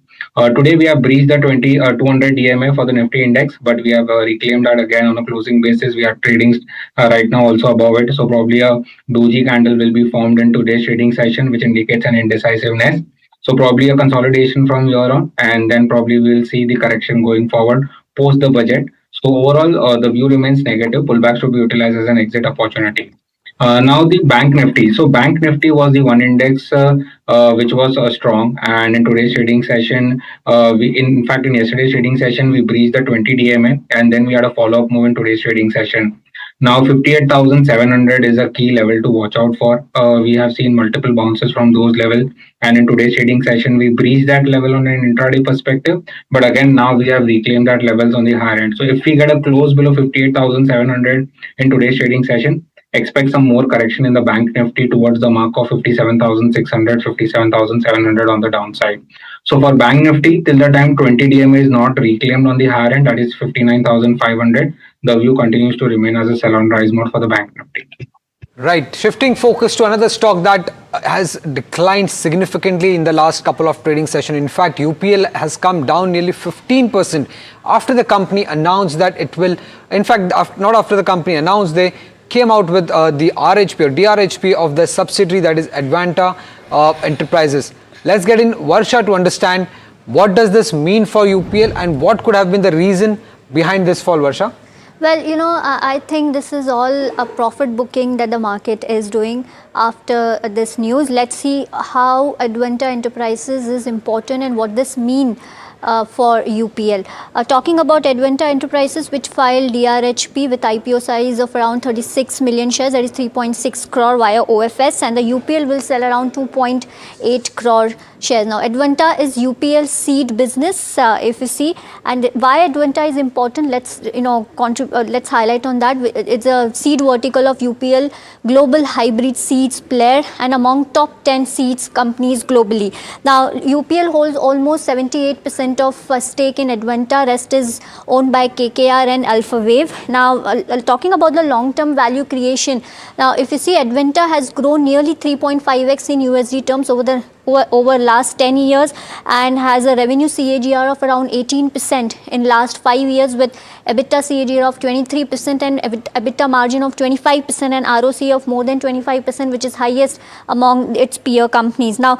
Today we have breached the 200 DMA for the Nifty index, but we have reclaimed that again on a closing basis. We are trading right now also above it. So probably a doji candle will be formed in today's trading session, which indicates an indecisiveness. So probably a consolidation from here on, and then probably we'll see the correction going forward post the budget. So overall, the view remains negative. Pullbacks should be utilized as an exit opportunity. Now the Bank Nifty. So Bank Nifty was the one index which was strong, and in today's trading session, in yesterday's trading session, we breached the 20 DMA, and then we had a follow-up move in today's trading session. Now 58,700 is a key level to watch out for. We have seen multiple bounces from those levels, and in today's trading session, we breached that level on an intraday perspective. But again, now we have reclaimed that levels on the higher end. So if we get a close below 58,700 in today's trading session, expect some more correction in the Bank Nifty towards the mark of 57,600, 57,700 on the downside. So for Bank Nifty, till the time 20 DMA is not reclaimed on the higher end, that is 59,500, the view continues to remain as a sell-on rise mode for the Bank Nifty. Right. Shifting focus to another stock that has declined significantly in the last couple of trading sessions. In fact, UPL has come down nearly 15% after the company announced that it will, in fact, not after the company announced, they came out with the RHP or DRHP of the subsidiary that is Advanta Enterprises. Let's get in Varsha to understand what does this mean for UPL and what could have been the reason behind this fall, Varsha? Well, I think this is all a profit booking that the market is doing after this news. Let's see how Advanta Enterprises is important and what this means for UPL. Talking about Advanta Enterprises, which filed DRHP with IPO size of around 36 million shares, that is 3.6 crore via OFS, and the UPL will sell around 2.8 crore shares. Now, Advanta is UPL seed business, if you see, and why Advanta is important, let's let's highlight on that. It's a seed vertical of UPL, global hybrid seeds player, and among top 10 seeds companies globally. Now, UPL holds almost 78% of stake in Advanta. Rest is owned by KKR and Alpha Wave. Now, talking about the long-term value creation. Now, if you see, Advanta has grown nearly 3.5x in USD terms over last 10 years and has a revenue CAGR of around 18% in last 5 years, with EBITDA CAGR of 23% and EBITDA margin of 25% and ROC of more than 25%, which is highest among its peer companies. Now,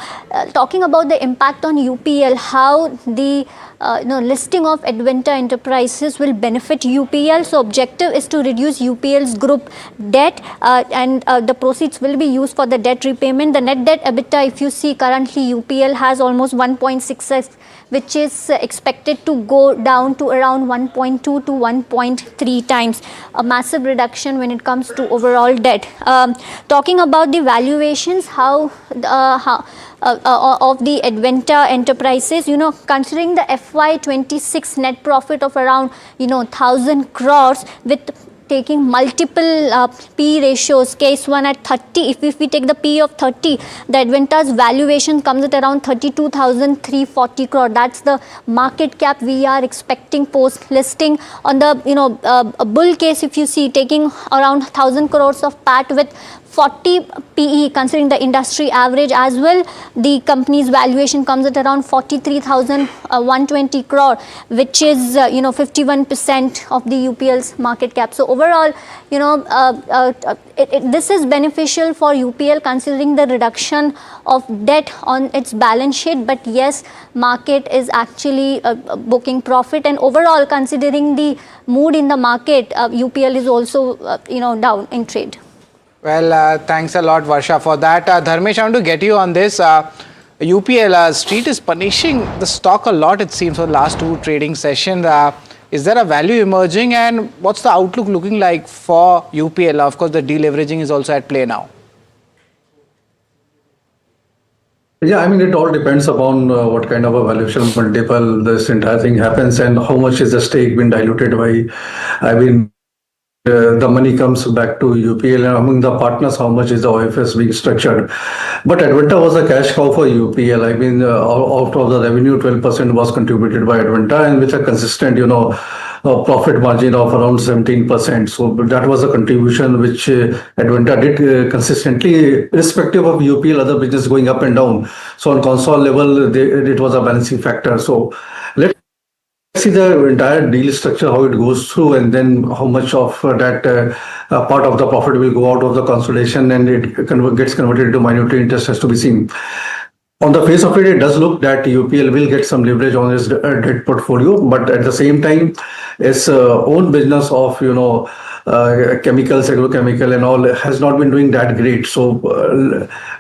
talking about the impact on UPL, how the listing of Advanta Enterprises will benefit UPL. So, objective is to reduce UPL's group debt, and the proceeds will be used for the debt repayment. The net debt EBITDA, if you see, currently UPL has almost 1.6x, which is expected to go down to around 1.2 to 1.3 times, a massive reduction when it comes to overall debt. Talking about the valuations, how of the Advanta Enterprises, considering the FY26 net profit of around 1,000 crores, with taking multiple P ratios, case 1 at 30, if we take the P of 30, the Advanta's valuation comes at around 32,340 crore. That's the market cap we are expecting post listing. On the a bull case, if you see, taking around 1,000 crores of PAT with 40 PE, considering the industry average as well, the company's valuation comes at around 43,120 crore, which is 51% of the UPL's market cap. So overall, this is beneficial for UPL considering the reduction of debt on its balance sheet. But yes, market is actually booking profit, and overall, considering the mood in the market, UPL is also down in trade. Well, thanks a lot, Varsha, for that. Dharmesh, I want to get you on this. UPL, Street is punishing the stock a lot, it seems, for the last two trading sessions. Is there a value emerging, and what's the outlook looking like for UPL? Of course, the deleveraging is also at play now. Yeah, I mean, it all depends upon what kind of a valuation multiple this entire thing happens and how much is the stake been diluted by. The money comes back to UPL, and among the partners, how much is the OFS being structured. But Advanta was a cash cow for UPL. Out of the revenue, 12% was contributed by Advanta, and with a consistent, profit margin of around 17%. So that was a contribution which Advanta did consistently, irrespective of UPL, other business going up and down. So on console level, it was a balancing factor. So let's see the entire deal structure, how it goes through, and then how much of that part of the profit will go out of the consolidation and it gets converted into minority interest has to be seen. On the face of it, it does look that UPL will get some leverage on its debt portfolio, but at the same time, its own business of chemicals, agrochemical and all has not been doing that great. So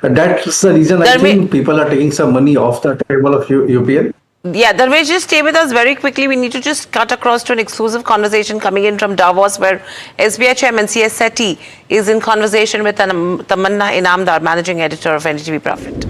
that's the reason I think people are taking some money off the table of UPL. Yeah, Dharmesh, just stay with us very quickly. We need to just cut across to an exclusive conversation coming in from Davos, where SBI Chairman C.S. Sethi is in conversation with Tamanna Inamdar, Managing Editor of NDTV Profit.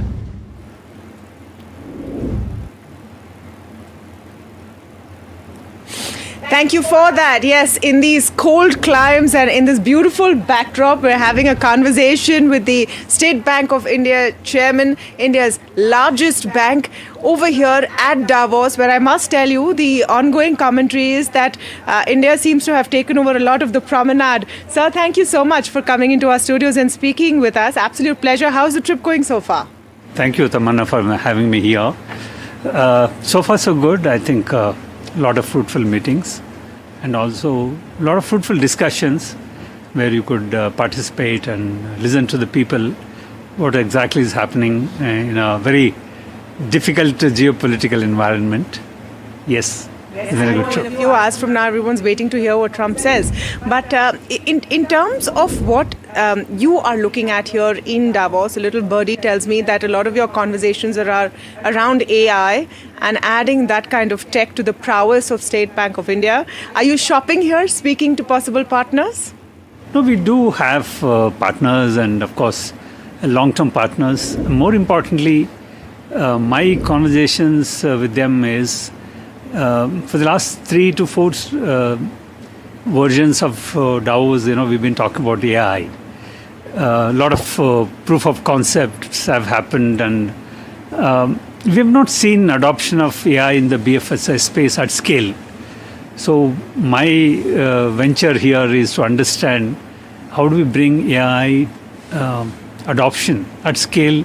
Thank you for that. Yes, in these cold climes and in this beautiful backdrop, we're having a conversation with the State Bank of India Chairman, India's largest bank, over here at Davos, where I must tell you the ongoing commentary is that India seems to have taken over a lot of the promenade. Sir, thank you so much for coming into our studios and speaking with us. Absolute pleasure. How's the trip going so far? Thank you, Tamanna, for having me here. So far, so good. I think a lot of fruitful meetings and also a lot of fruitful discussions where you could participate and listen to the people what exactly is happening in a very difficult geopolitical environment. Yes. very good trip. In a few hours from now, everyone's waiting to hear what Trump says. But in terms of what you are looking at here in Davos, a little birdie tells me that a lot of your conversations are around AI and adding that kind of tech to the prowess of State Bank of India. Are you shopping here, speaking to possible partners? No, we do have partners and, of course, long-term partners. More importantly, my conversations with them is for the last 3 to 4 versions of Davos, we've been talking about AI. A lot of proof of concepts have happened, and we have not seen adoption of AI in the BFSI space at scale. So my venture here is to understand how do we bring AI adoption at scale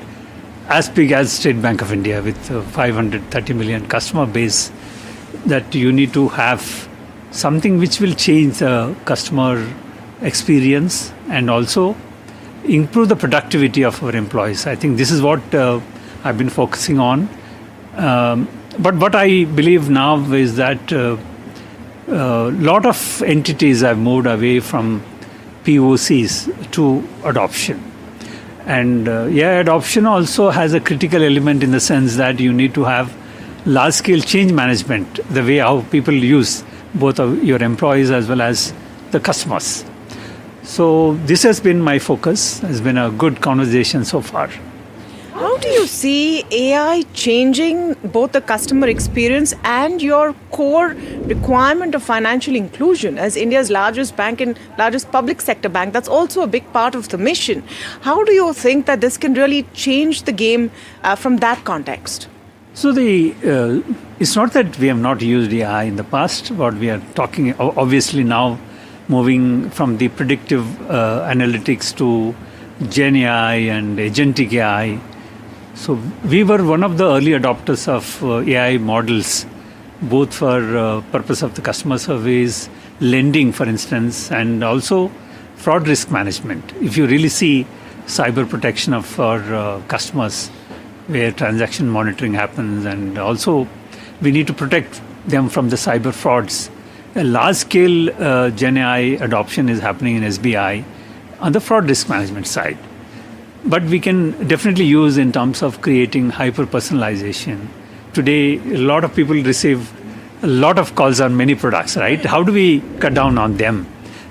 as big as State Bank of India with 530 million customer base, that you need to have something which will change the customer experience and also improve the productivity of our employees. I think this is what I've been focusing on. But what I believe now is that a lot of entities have moved away from POCs to adoption. And adoption also has a critical element in the sense that you need to have large-scale change management, the way how people use both of your employees as well as the customers. So this has been my focus. It's been a good conversation so far. How do you see AI changing both the customer experience and your core requirement of financial inclusion? As India's largest bank and largest public sector bank, that's also a big part of the mission. How do you think that this can really change the game from that context? So it's not that we have not used AI in the past. What we are talking, obviously now moving from the predictive analytics to Gen AI and agentic AI. So we were one of the early adopters of AI models, both for purpose of the customer service, lending, for instance, and also fraud risk management. If you really see cyber protection of our customers, where transaction monitoring happens, and also we need to protect them from the cyber frauds. A large-scale Gen AI adoption is happening in SBI on the fraud risk management side. But we can definitely use in terms of creating hyper-personalization. Today, a lot of people receive a lot of calls on many products, right? How do we cut down on them?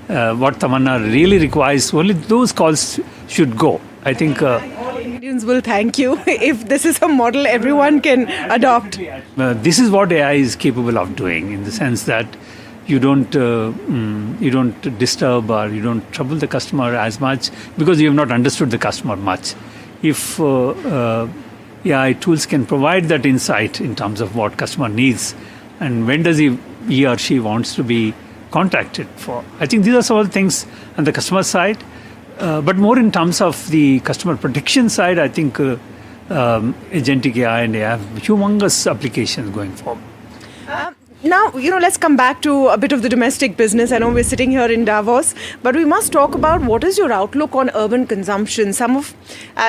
What Tamanna really requires, only those calls should go. I think Indians will thank you if this is a model everyone can adopt. This is what AI is capable of doing, in the sense that you don't disturb or you don't trouble the customer as much because you have not understood the customer much. If AI tools can provide that insight in terms of what customer needs and when does he or she wants to be contacted for. I think these are some of the things on the customer side. But more in terms of the customer protection side, I think agentic AI and AI have humongous applications going forward. Now, let's come back to a bit of the domestic business. I know we're sitting here in Davos, but we must talk about what is your outlook on urban consumption. Some of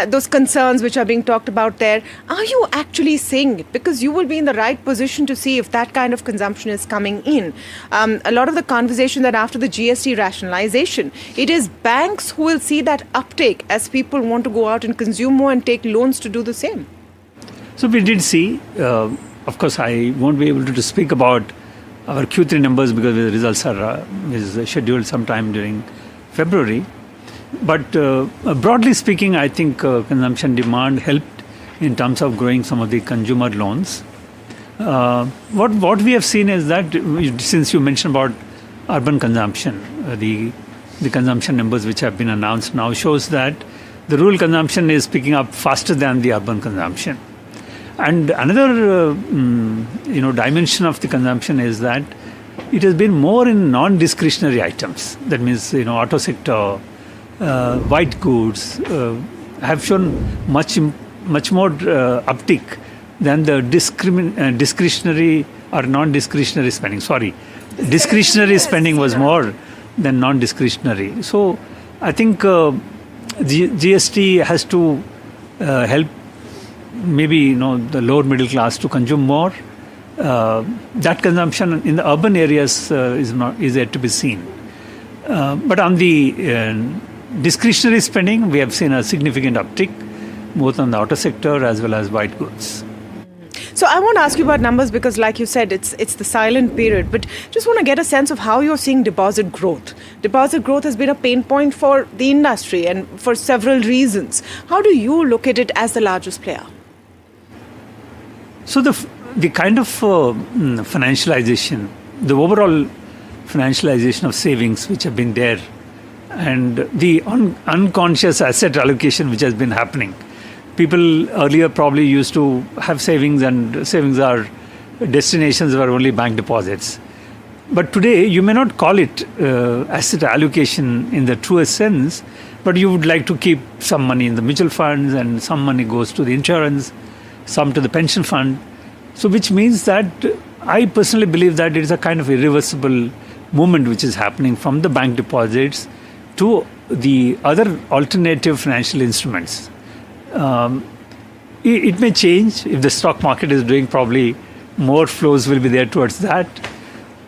those concerns which are being talked about there, are you actually seeing it? Because you will be in the right position to see if that kind of consumption is coming in. A lot of the conversation that after the GST rationalization, it is banks who will see that uptake as people want to go out and consume more and take loans to do the same. So we did see. Of course, I won't be able to speak about our Q3 numbers because the results are scheduled sometime during February. But broadly speaking, I think consumption demand helped in terms of growing some of the consumer loans. What we have seen is that, since you mentioned about urban consumption, the consumption numbers which have been announced now shows that the rural consumption is picking up faster than the urban consumption. And another, dimension of the consumption is that it has been more in non-discretionary items. That means, auto sector, white goods have shown much more uptick than the discretionary or non-discretionary spending. Sorry, discretionary spending was more than non-discretionary. So I think GST has to help maybe the lower middle class to consume more, that consumption in the urban areas is yet to be seen. But on the discretionary spending, we have seen a significant uptick, both on the auto sector as well as white goods. So I want to ask you about numbers because, like you said, it's the silent period. But just want to get a sense of how you're seeing deposit growth. Deposit growth has been a pain point for the industry and for several reasons. How do you look at it as the largest player? So the kind of financialization, the overall financialization of savings which have been there, and the unconscious asset allocation which has been happening. People earlier probably used to have savings, and savings are destinations were only bank deposits. But today you may not call it asset allocation in the truest sense, but you would like to keep some money in the mutual funds and some money goes to the insurance, some to the pension fund. So which means that I personally believe that it is a kind of irreversible movement which is happening from the bank deposits to the other alternative financial instruments. It may change if the stock market is doing, probably more flows will be there towards that.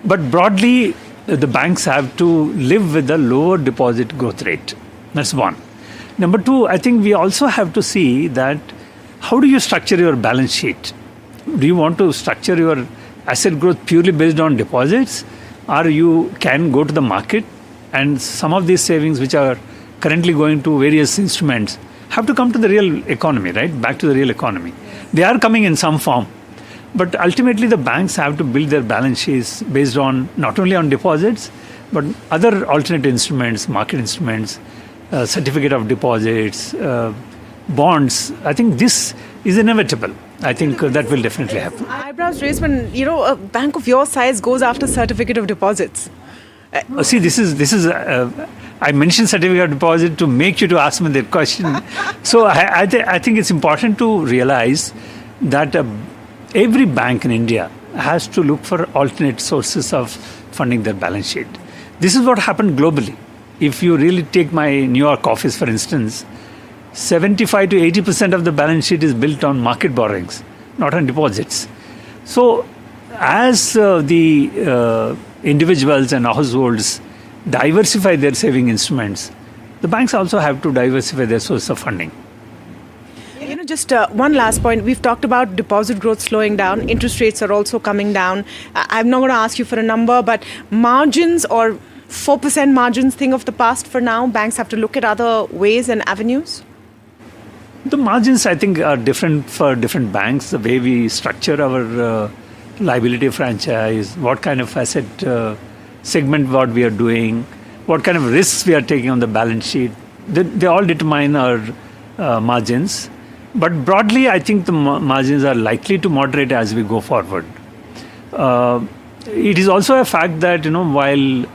But broadly, the banks have to live with a lower deposit growth rate. That's one. Number two, I think we also have to see that how do you structure your balance sheet? Do you want to structure your asset growth purely based on deposits, or you can go to the market and some of these savings which are currently going to various instruments have to come to the real economy, right? Back to the real economy. They are coming in some form. But ultimately the banks have to build their balance sheets based on not only on deposits, but other alternate instruments, market instruments, certificate of deposits, bonds. I think this is inevitable. I think that will definitely happen. Eyebrows raised when, a bank of your size goes after certificate of deposits. See, this is. I mentioned certificate of deposit to make you to ask me that question. So I think it's important to realize that every bank in India has to look for alternate sources of funding their balance sheet. This is what happened globally. If you really take my New York office, for instance, 75 to 80% of the balance sheet is built on market borrowings, not on deposits. So as the individuals and households diversify their saving instruments, the banks also have to diversify their source of funding. Just one last point. We've talked about deposit growth slowing down. Interest rates are also coming down. I'm not going to ask you for a number, but margins or 4% margins, thing of the past for now. Banks have to look at other ways and avenues. The margins, I think, are different for different banks. The way we structure our liability franchise, what kind of asset segment what we are doing, what kind of risks we are taking on the balance sheet, they all determine our margins. But broadly, I think the margins are likely to moderate as we go forward. It is also a fact that, while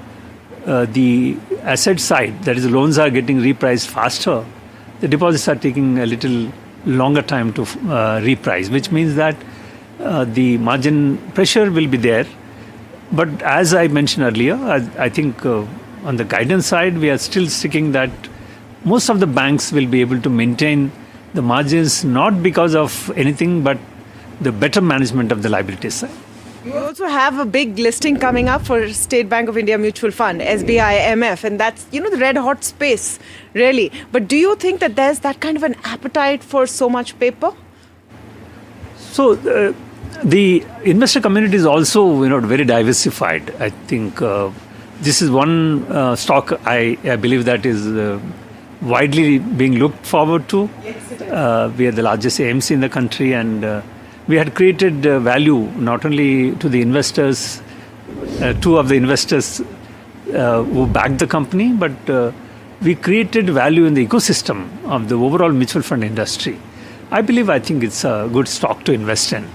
the asset side, that is loans are getting repriced faster, the deposits are taking a little longer time to reprice, which means that the margin pressure will be there. But as I mentioned earlier, I think on the guidance side, we are still sticking that most of the banks will be able to maintain the margins, not because of anything, but the better management of the liability side. You also have a big listing coming up for State Bank of India Mutual Fund, SBI MF, and that's, the red hot space, really. But do you think that there's that kind of an appetite for so much paper? So the investor community is also, very diversified. I think this is one stock I believe that is widely being looked forward to. We are the largest AMC in the country, and we had created value not only to the investors, two of the investors who backed the company, but we created value in the ecosystem of the overall mutual fund industry. I think it's a good stock to invest in.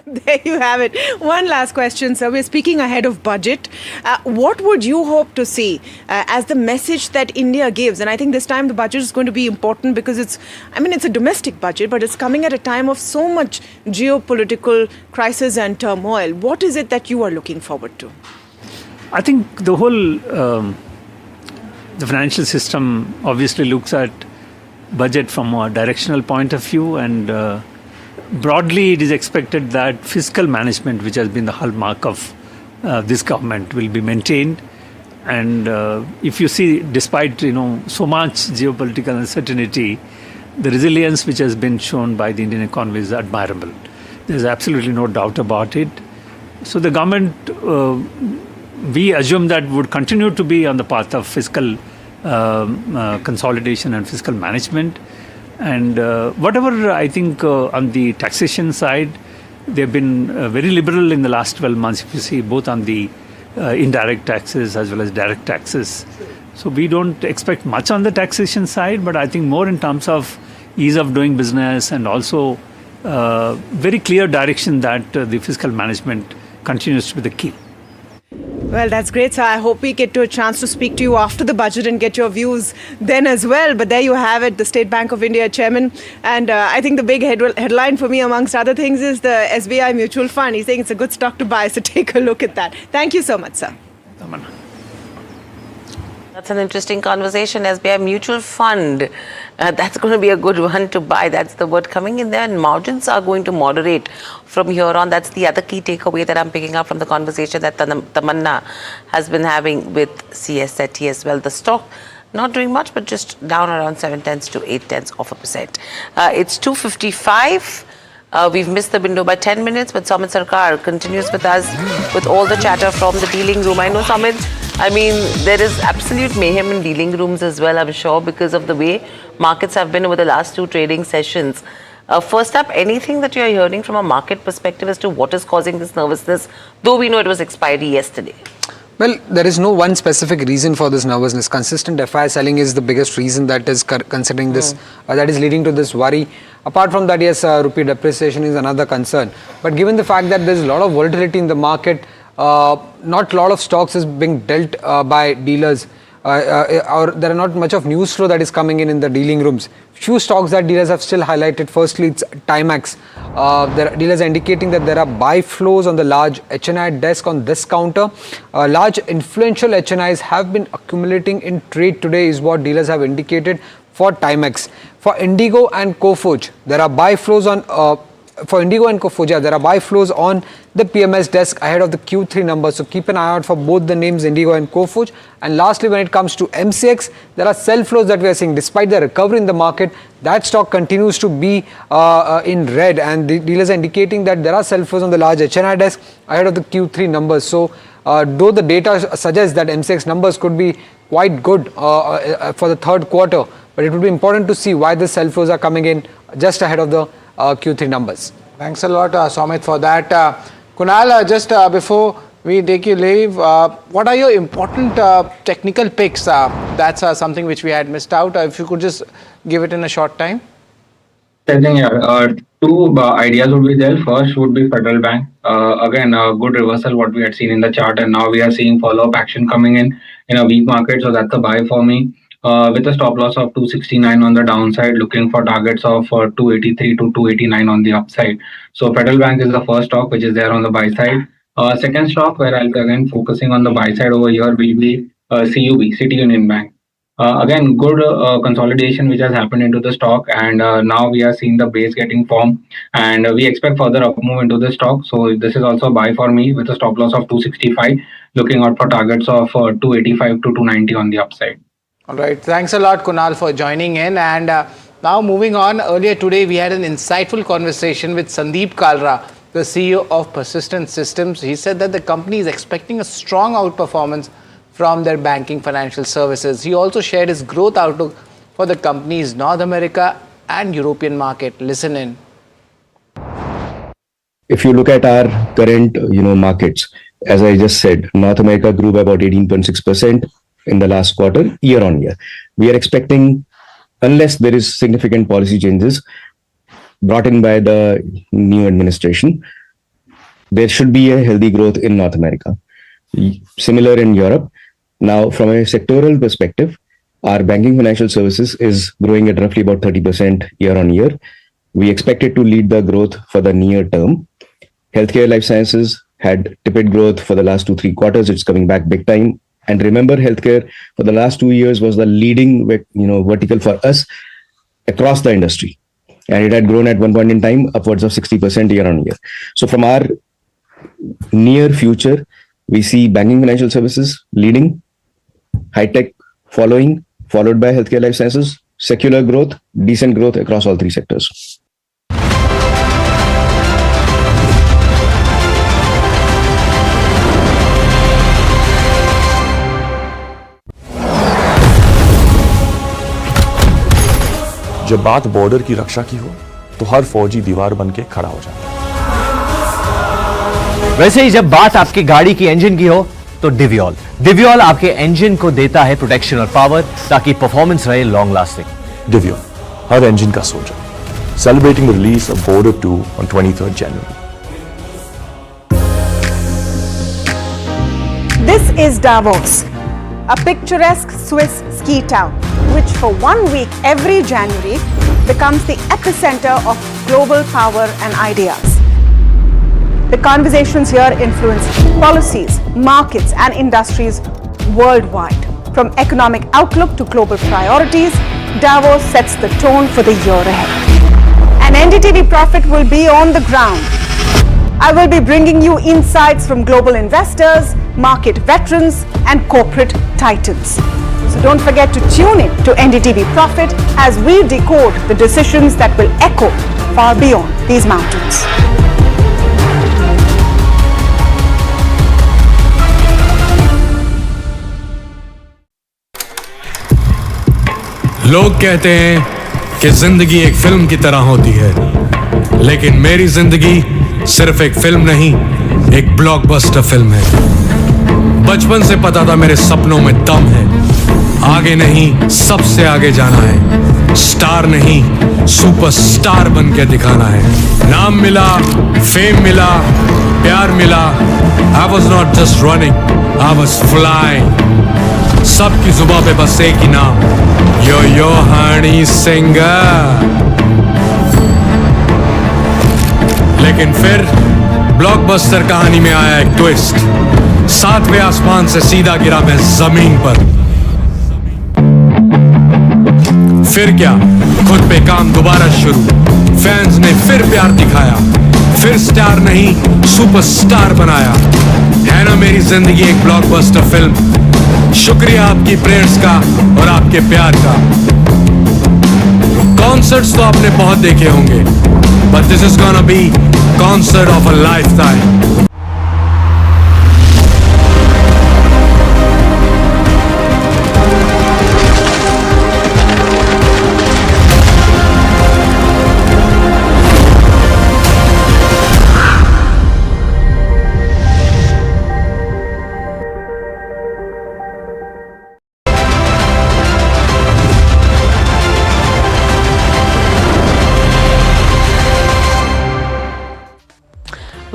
There you have it. One last question, sir. We're speaking ahead of budget. What would you hope to see as the message that India gives? And I think this time the budget is going to be important because it's a domestic budget, but it's coming at a time of so much geopolitical crisis and turmoil. What is it that you are looking forward to? I think the whole the financial system obviously looks at budget from a directional point of view, and broadly, it is expected that fiscal management, which has been the hallmark of this government, will be maintained. And if you see, despite so much geopolitical uncertainty, the resilience which has been shown by the Indian economy is admirable. There is absolutely no doubt about it. So the government, we assume that would continue to be on the path of fiscal consolidation and fiscal management. And whatever I think on the taxation side, they've been very liberal in the last 12 months, if you see, both on the indirect taxes as well as direct taxes. So we don't expect much on the taxation side, but I think more in terms of ease of doing business and also very clear direction that the fiscal management continues to be the key. Well, that's great. So I hope we get to a chance to speak to you after the budget and get your views then as well. But there you have it, the State Bank of India chairman. And I think the big headline for me, amongst other things, is the SBI mutual fund. He's saying it's a good stock to buy. So take a look at that. Thank you so much, sir. That's an interesting conversation. SBI mutual fund, that's going to be a good one to buy. That's the word coming in there. And margins are going to moderate from here on. That's the other key takeaway that I'm picking up from the conversation that Tamanna has been having with CSET as well. The stock not doing much, but just down around 0.7 to 0.8%. It's 2:55. We've missed the window by 10 minutes, but Somit Sarkar continues with us with all the chatter from the dealing room. I know, Somit, there is absolute mayhem in dealing rooms as well, I'm sure, because of the way markets have been over the last two trading sessions. First up, anything that you're hearing from a market perspective as to what is causing this nervousness, though we know it was expiry yesterday? Well, there is no one specific reason for this nervousness. Consistent FI selling is the biggest reason that is considering this, that is leading to this worry. Apart from that, yes, rupee depreciation is another concern. But given the fact that there is a lot of volatility in the market, not a lot of stocks is being dealt by dealers, or there are not much of news flow that is coming in the dealing rooms. Few stocks that dealers have still highlighted. Firstly, it's Timex. Dealers are indicating that there are buy flows on the large HNI desk on this counter. Large influential HNIs have been accumulating in trade today, is what dealers have indicated for Timex. For Indigo and Coforge, there are buy flows on there are buy flows on the PMS desk ahead of the Q3 numbers. So keep an eye out for both the names, Indigo and Coforge. And lastly, when it comes to MCX, there are sell flows that we are seeing. Despite the recovery in the market, that stock continues to be in red, and the dealers are indicating that there are sell flows on the large HNI desk ahead of the Q3 numbers. So though the data suggests that MCX numbers could be quite good for the third quarter, but it would be important to see why the sell flows are coming in just ahead of the Q3 numbers. Thanks a lot, Somit, for that. Kunal, just before we take you leave, what are your important technical picks? That's something which we had missed out. If you could just give it in a short time. I think, two ideas would be there. First would be Federal Bank. Again, a good reversal what we had seen in the chart, and now we are seeing follow-up action coming in a weak market. So that's a buy for me. With a stop loss of 269 on the downside, looking for targets of 283 to 289 on the upside. So Federal Bank is the first stock which is there on the buy side. Second stock where I'll again focusing on the buy side over here will be CUB, City Union Bank. Again, good consolidation which has happened into the stock, and now we are seeing the base getting formed, and we expect further up move into the stock. So this is also a buy for me with a stop loss of 265, looking out for targets of 285 to 290 on the upside. All right. Thanks a lot, Kunal, for joining in. And now moving on, earlier today, we had an insightful conversation with Sandeep Kalra, the CEO of Persistent Systems. He said that the company is expecting a strong outperformance from their banking financial services. He also shared his growth outlook for the company's North America and European market. Listen in. If you look at our current, markets, as I just said, North America grew by about 18.6%. in the last quarter, year on year. We are expecting, unless there is significant policy changes brought in by the new administration, there should be a healthy growth in North America. Similar in Europe. Now, from a sectoral perspective, our banking financial services is growing at roughly about 30% year on year. We expect it to lead the growth for the near term. Healthcare life sciences had tepid growth for the last 2-3 quarters. It's coming back big time. And remember, healthcare for the last 2 years was the leading, vertical for us across the industry. and it had grown at one point in time upwards of 60% year on year. So from our near future, we see banking financial services leading, high tech following, followed by healthcare life sciences, secular growth, decent growth across all three sectors. जब बात border की रक्षा की हो तो हर फौजी दीवार बन के खड़ा हो जाता है। वैसे ही जब बात आपकी गाड़ी की इंजन की हो तो डिवियोल आपके इंजन को देता है प्रोटेक्शन और पावर ताकि परफॉर्मेंस रहे लॉन्ग लास्टिंग। डिवियोल हर इंजन का soldier, celebrating the release of border 2 on 23rd January. This is Davos, a picturesque Swiss ski town, which for 1 week every January becomes the epicenter of global power and ideas. The conversations here influence policies, markets and industries worldwide. From economic outlook to global priorities, Davos sets the tone for the year ahead. And NDTV Profit will be on the ground. I will be bringing you insights from global investors, market veterans and corporate titans. So don't forget to tune in to NDTV Profit as we decode the decisions that will echo far beyond these mountains. लोग कहते हैं कि जिंदगी एक film की तरह होती है, लेकिन मेरी जिंदगी सिर्फ एक फिल्म नहीं, एक ब्लॉकबस्टर फिल्म है। बचपन से पता था मेरे सपनों में दम है, आगे नहीं सबसे आगे जाना है, स्टार नहीं सुपरस्टार बन के दिखाना है। नाम मिला, फेम मिला, प्यार मिला, I was not just running, I was flying. सबकी जुबां पे बस एक ही नाम, यो हनी सिंगर। लेकिन फिर ब्लॉकबस्टर कहानी में आया एक ट्विस्ट, 7वें आसमान से सीधा गिरा मैं जमीन पर। फिर क्या, खुद पे काम दोबारा शुरू, फैंस ने फिर प्यार दिखाया, फिर स्टार नहीं सुपरस्टार बनाया। है ना मेरी जिंदगी एक ब्लॉकबस्टर फिल्म। शुक्रिया आपकी प्रेयर्स का और आपके प्यार का। कॉन्सर्ट्स तो आपने बहुत देखे होंगे, but this is gonna be concert of a lifetime.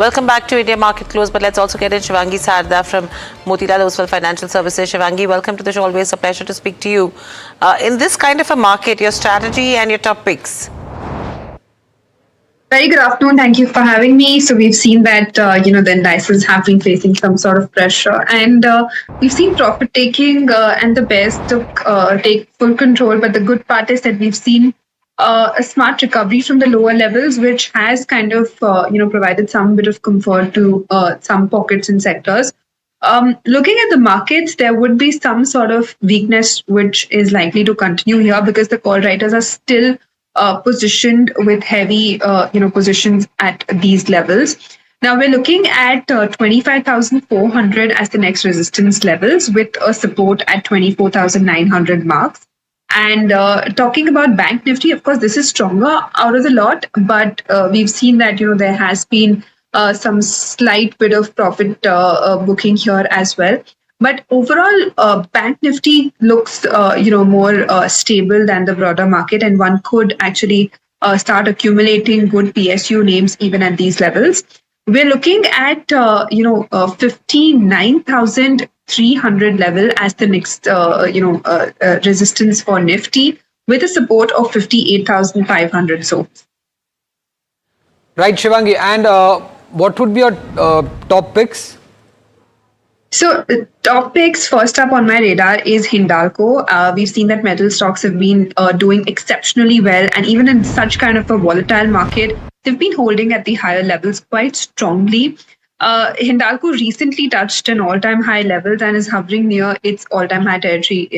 Welcome back to India Market Close, but let's also get in Shivangi Sarda from Motilal Oswal Financial Services. Shivangi, welcome to the show. Always a pleasure to speak to you. In this kind of a market, your strategy and your top picks. Very good afternoon. Thank you for having me. So we've seen that, the indices have been facing some sort of pressure, and we've seen profit taking and the best to take full control. But the good part is that we've seen a smart recovery from the lower levels, which has kind of, provided some bit of comfort to some pockets and sectors. Looking at the markets, there would be some sort of weakness which is likely to continue here because the call writers are still positioned with heavy, positions at these levels. Now we're looking at 25,400 as the next resistance levels with a support at 24,900 marks. And talking about Bank Nifty, of course, this is stronger out of the lot, but we've seen that, there has been some slight bit of profit booking here as well. But overall, Bank Nifty looks, more stable than the broader market, and one could actually start accumulating good PSU names even at these levels. We're looking at, 59,300 level as the next, resistance for Nifty with a support of 58,500. So, right, Shivangi, and what would be your top picks? So, top picks first up on my radar is Hindalco. We've seen that metal stocks have been doing exceptionally well, and even in such kind of a volatile market, they've been holding at the higher levels quite strongly. Hindalco recently touched an all-time high levels and is hovering near its all-time high territory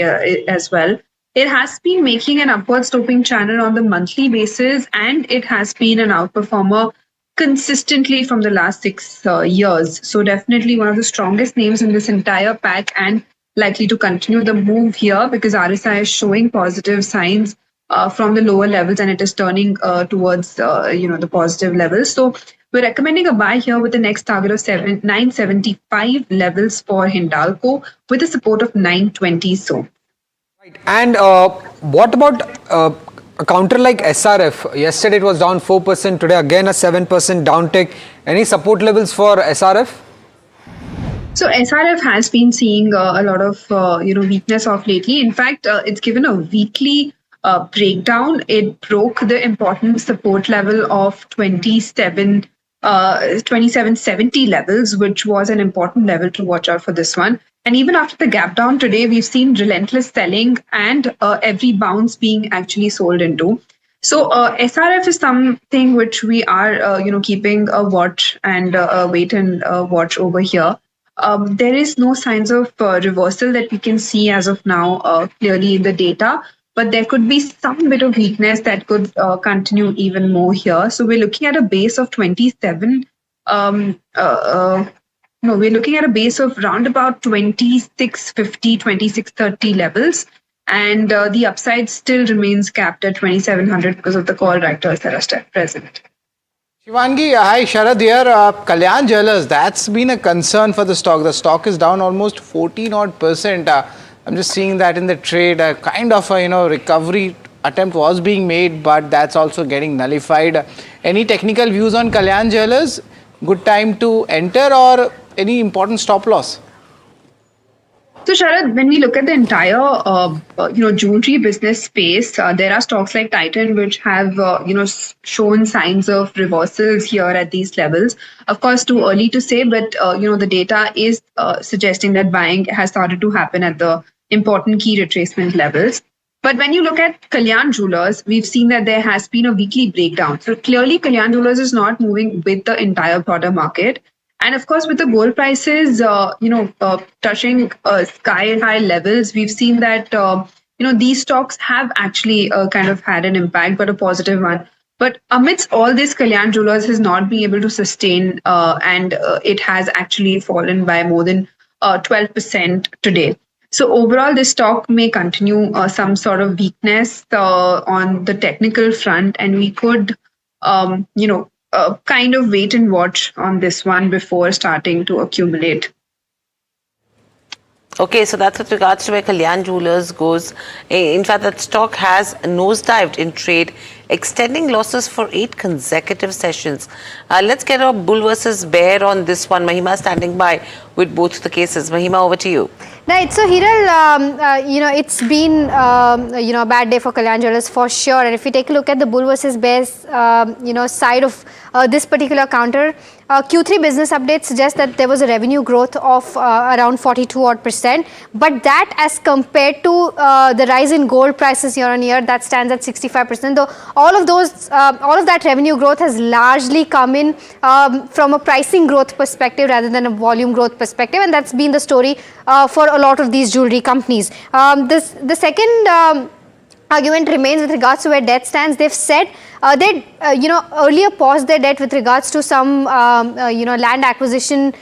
as well. It has been making an upward sloping channel on the monthly basis, and it has been an outperformer consistently from the last 6 years. So definitely one of the strongest names in this entire pack, and likely to continue the move here because RSI is showing positive signs from the lower levels, and it is turning towards the positive levels. So we're recommending a buy here with the next target of 975 levels for Hindalco with a support of 920. So. And what about a counter like SRF? Yesterday it was down 4%, today again a 7% downtick. Any support levels for SRF? So SRF has been seeing a lot of weakness of lately. In fact, it's given a weekly breakdown. It broke the important support level of 2770 levels, which was an important level to watch out for this one. And even after the gap down today, we've seen relentless selling and every bounce being actually sold into. So SRF is something which we are keeping a watch and wait and watch over here. There is no signs of reversal that we can see as of now clearly in the data, but there could be some bit of weakness that could continue even more here. So we're looking at a base of 27. We're looking at a base of around about 2650, 2630 levels. And the upside still remains capped at 2700 because of the call factors that are still present. Shivangi, hi, Sharad here. Kalyan Jewellers, that's been a concern for the stock. The stock is down almost 14%. I'm just seeing that in the trade. Kind of a recovery attempt was being made, but that's also getting nullified. Any technical views on Kalyan Jewellers? Good time to enter or any important stop loss? So Sharad, when we look at the entire jewelry business space, there are stocks like Titan which have shown signs of reversals here at these levels. Of course, too early to say, but the data is suggesting that buying has started to happen at the important key retracement levels. But when you look at Kalyan Jewellers, we've seen that there has been a weekly breakdown. So clearly, Kalyan Jewellers is not moving with the entire broader market. And of course, with the gold prices, touching sky high levels, we've seen that, these stocks have actually kind of had an impact, but a positive one. But amidst all this, Kalyan Jewellers has not been able to sustain, and it has actually fallen by more than 12% today. So overall, this stock may continue some sort of weakness on the technical front, and we could, kind of wait and watch on this one before starting to accumulate. Okay, so that's with regards to where Kalyan Jewellers goes. In fact, that stock has nosedived in trade, extending losses for 8 consecutive sessions. Let's get a bull versus bear on this one. Mahima standing by with both the cases. Mahima, over to you. Right, so Hiral, it's been, a bad day for Kalyan Jewellers for sure. And if we take a look at the bull versus bears, side of this particular counter, Q3 business update suggests that there was a revenue growth of around 42%. But that as compared to the rise in gold prices year on year, that stands at 65%. Though all of that revenue growth has largely come in from a pricing growth perspective rather than a volume growth perspective. And that's been the story for a lot of these jewelry companies. The second argument remains with regards to where debt stands. They've said they earlier paused their debt with regards to some land acquisition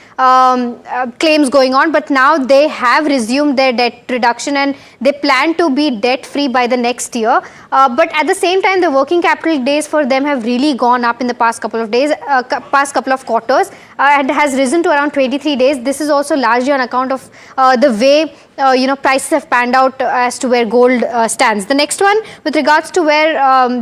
claims going on, but now they have resumed their debt reduction and they plan to be debt free by the next year. But at the same time, the working capital days for them have really gone up in the past couple of days, past couple of quarters, and has risen to around 23 days. This is also largely on account of the way prices have panned out as to where gold stands. The next one, with regards to where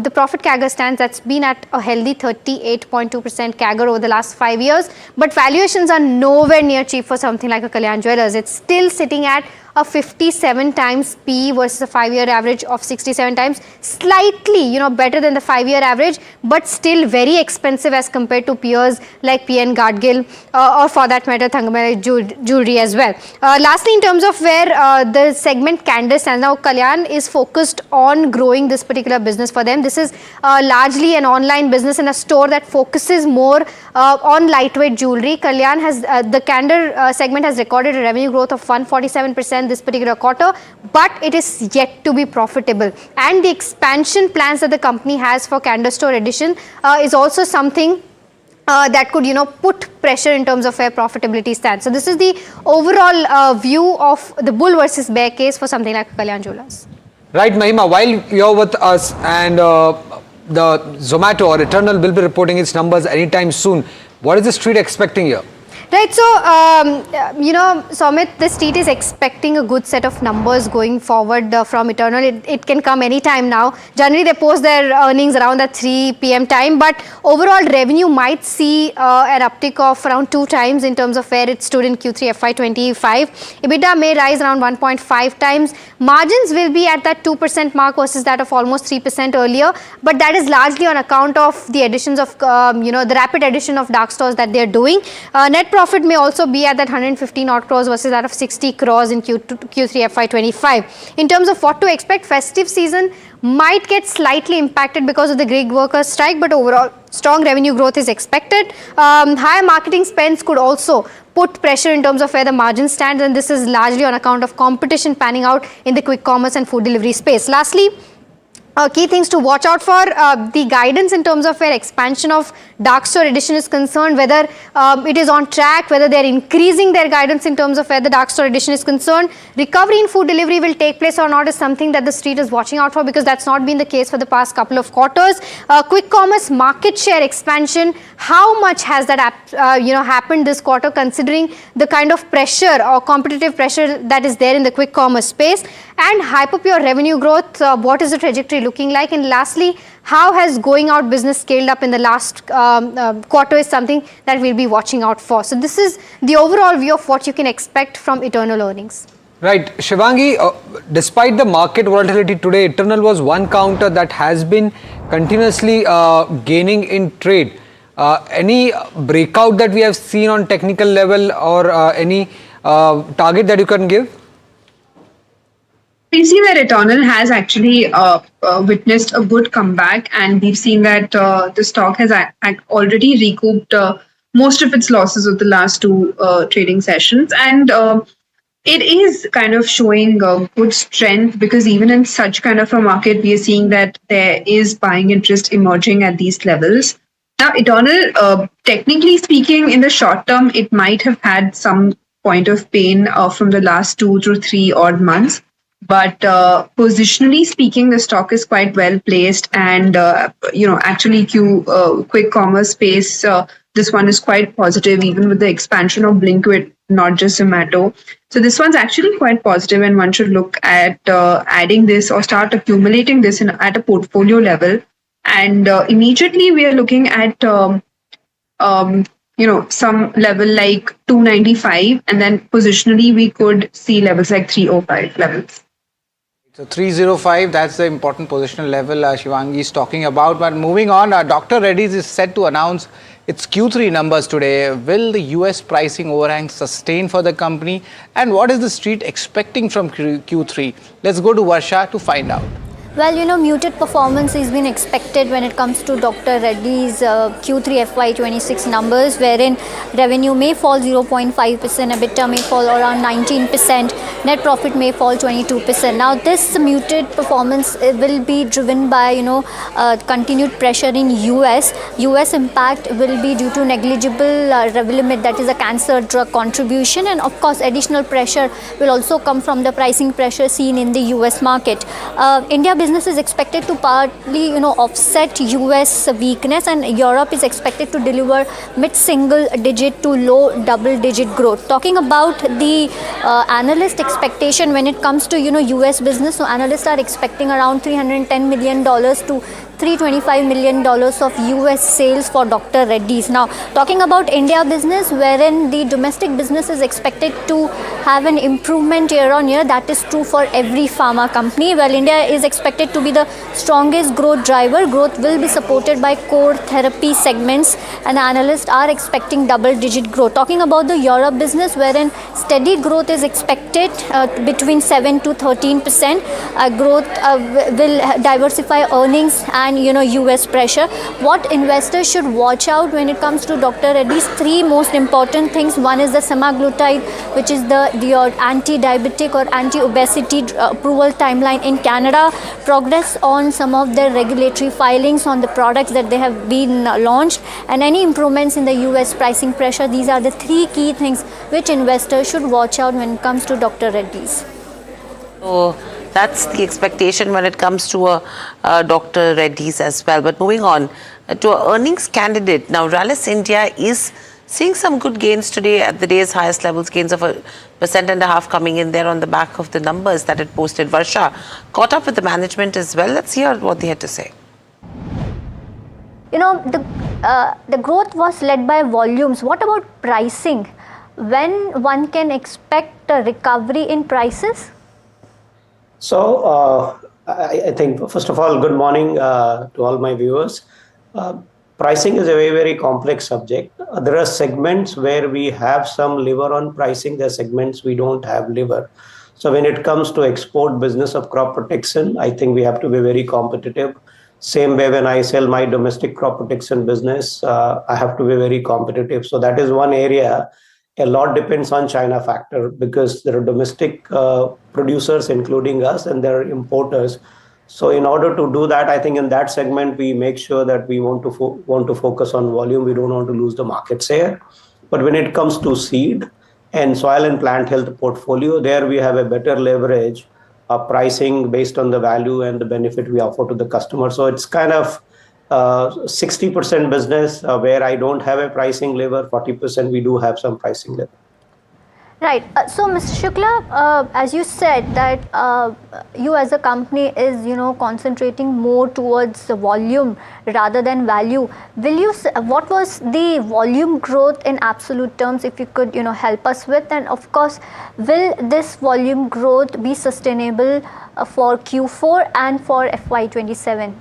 the profit CAGR stands, that's been at a healthy 38.2% CAGR over the last 5 years. But valuations are nowhere near cheap for something like a Kalyan Jewellers. It's still sitting at a 57 times PE versus a 5-year average of 67 times. Slightly, better than the 5-year average, but still very expensive as compared to peers like PN Gadgil or for that matter Thangamali Jewelry as well. Lastly, in terms of where the segment candor stands, now Kalyan is focused on growing this particular business for them. This is largely an online business and a store that focuses more on lightweight jewelry. Kalyan has the candor segment has recorded a revenue growth of 147% this particular quarter, but it is yet to be profitable. And the expansion plans that the company has for candor store addition is also something that could, put pressure in terms of where profitability stands. So this is the overall view of the bull versus bear case for something like Kalyan Jewellers. Right, Mahima, while you're with us and the Zomato or Eternal will be reporting its numbers anytime soon, what is the street expecting here? Right, so, Somit, the street is expecting a good set of numbers going forward from Eternal. It can come anytime now. Generally, they post their earnings around the 3 p.m. time, but overall revenue might see an uptick of around 2 times in terms of where it stood in Q3 FY25. EBITDA may rise around 1.5 times. Margins will be at that 2% mark versus that of almost 3% earlier, but that is largely on account of the additions of, the rapid addition of dark stores that they are doing. Net profit may also be at that 115 odd crores versus that of 60 crores in Q3 FY25. In terms of what to expect, festive season might get slightly impacted because of the gig workers strike, but overall strong revenue growth is expected. Higher marketing spends could also put pressure in terms of where the margin stands, and this is largely on account of competition panning out in the quick commerce and food delivery space. Lastly, key things to watch out for, the guidance in terms of where expansion of dark store addition is concerned, whether it is on track, whether they are increasing their guidance in terms of where the dark store addition is concerned. Recovery in food delivery will take place or not is something that the street is watching out for, because that's not been the case for the past couple of quarters. Quick commerce market share expansion, how much has that happened this quarter, considering the kind of pressure or competitive pressure that is there in the quick commerce space? And Hyperpure revenue growth, what is the trajectory looking like? And lastly, how has going out business scaled up in the last quarter is something that we'll be watching out for. So this is the overall view of what you can expect from Eternal earnings. Right, Shivangi, despite the market volatility today, Eternal was one counter that has been continuously gaining in trade. Any breakout that we have seen on technical level or any target that you can give? We see that Eternal has actually witnessed a good comeback, and we've seen that the stock has already recouped most of its losses of the last 2 trading sessions, and it is kind of showing good strength, because even in such kind of a market, we are seeing that there is buying interest emerging at these levels. Now, Eternal, technically speaking, in the short term, it might have had some point of pain from the last 2 to 3 odd months. But positionally speaking, the stock is quite well placed, and actually quick commerce space, this one is quite positive, even with the expansion of Blinkit, not just Zomato. So this one's actually quite positive, and one should look at adding this or start accumulating this at a portfolio level. And immediately we are looking at some level like 295, and then positionally we could see levels like 305 levels. So 305, that's the important positional level Shivangi is talking about. But moving on, Dr. Reddy's is set to announce its Q3 numbers today. Will the US pricing overhang sustain for the company? And what is the street expecting from Q3? Let's go to Varsha to find out. Well, muted performance has been expected when it comes to Dr. Reddy's Q3 FY26 numbers, wherein revenue may fall 0.5%, EBITDA may fall around 19%, net profit may fall 22%. Now, this muted performance will be driven by, continued pressure in US. US impact will be due to negligible Revlimid, that is a cancer drug contribution, and of course, additional pressure will also come from the pricing pressure seen in the US market. India business is expected to partly, offset US weakness, and Europe is expected to deliver mid-single digit to low double-digit growth. Talking about the analyst expectation when it comes to, US business, so analysts are expecting around $310 million to $325 million of US sales for Dr. Reddy's. Now, talking about India business, wherein the domestic business is expected to have an improvement year on year, that is true for every pharma company. Well, India is expected to be the strongest growth driver. Growth will be supported by core therapy segments, and analysts are expecting double-digit growth. Talking about the Europe business, wherein steady growth is expected between 7 to 13%. Growth will diversify earnings and US pressure. What investors should watch out when it comes to Dr. Reddy's? Three most important things. One is the semaglutide, which is the anti-diabetic or anti-obesity approval timeline in Canada. Progress on some of their regulatory filings on the products that they have been launched, and any improvements in the US pricing pressure. These are the three key things which investors should watch out when it comes to Dr. Reddy's. So that's the expectation when it comes to Dr. Reddy's as well. But moving on to our earnings candidate. Now, Rallis India is seeing some good gains today at the day's highest levels, gains of 1.5% coming in there on the back of the numbers that it posted. Varsha caught up with the management as well. Let's hear what they had to say. The growth was led by volumes. What about pricing? When one can expect a recovery in prices? So, I think, first of all, good morning to all my viewers. Pricing is a very, very complex subject. There are segments where we have some lever on pricing. There are segments we don't have lever. So when it comes to export business of crop protection, I think we have to be very competitive. Same way when I sell my domestic crop protection business, I have to be very competitive. So that is one area. A lot depends on China factor, because there are domestic producers, including us, and there are importers. So in order to do that, I think in that segment, we make sure that we want to focus on volume. We don't want to lose the market share. But when it comes to seed and soil and plant health portfolio, there we have a better leverage of pricing based on the value and the benefit we offer to the customer. So it's kind of 60% business where I don't have a pricing lever, 40% we do have some pricing lever. Right. So, Mr. Shukla, as you said that you as a company is, concentrating more towards the volume rather than value. What was the volume growth in absolute terms, if you could, help us with? And of course, will this volume growth be sustainable for Q4 and for FY27?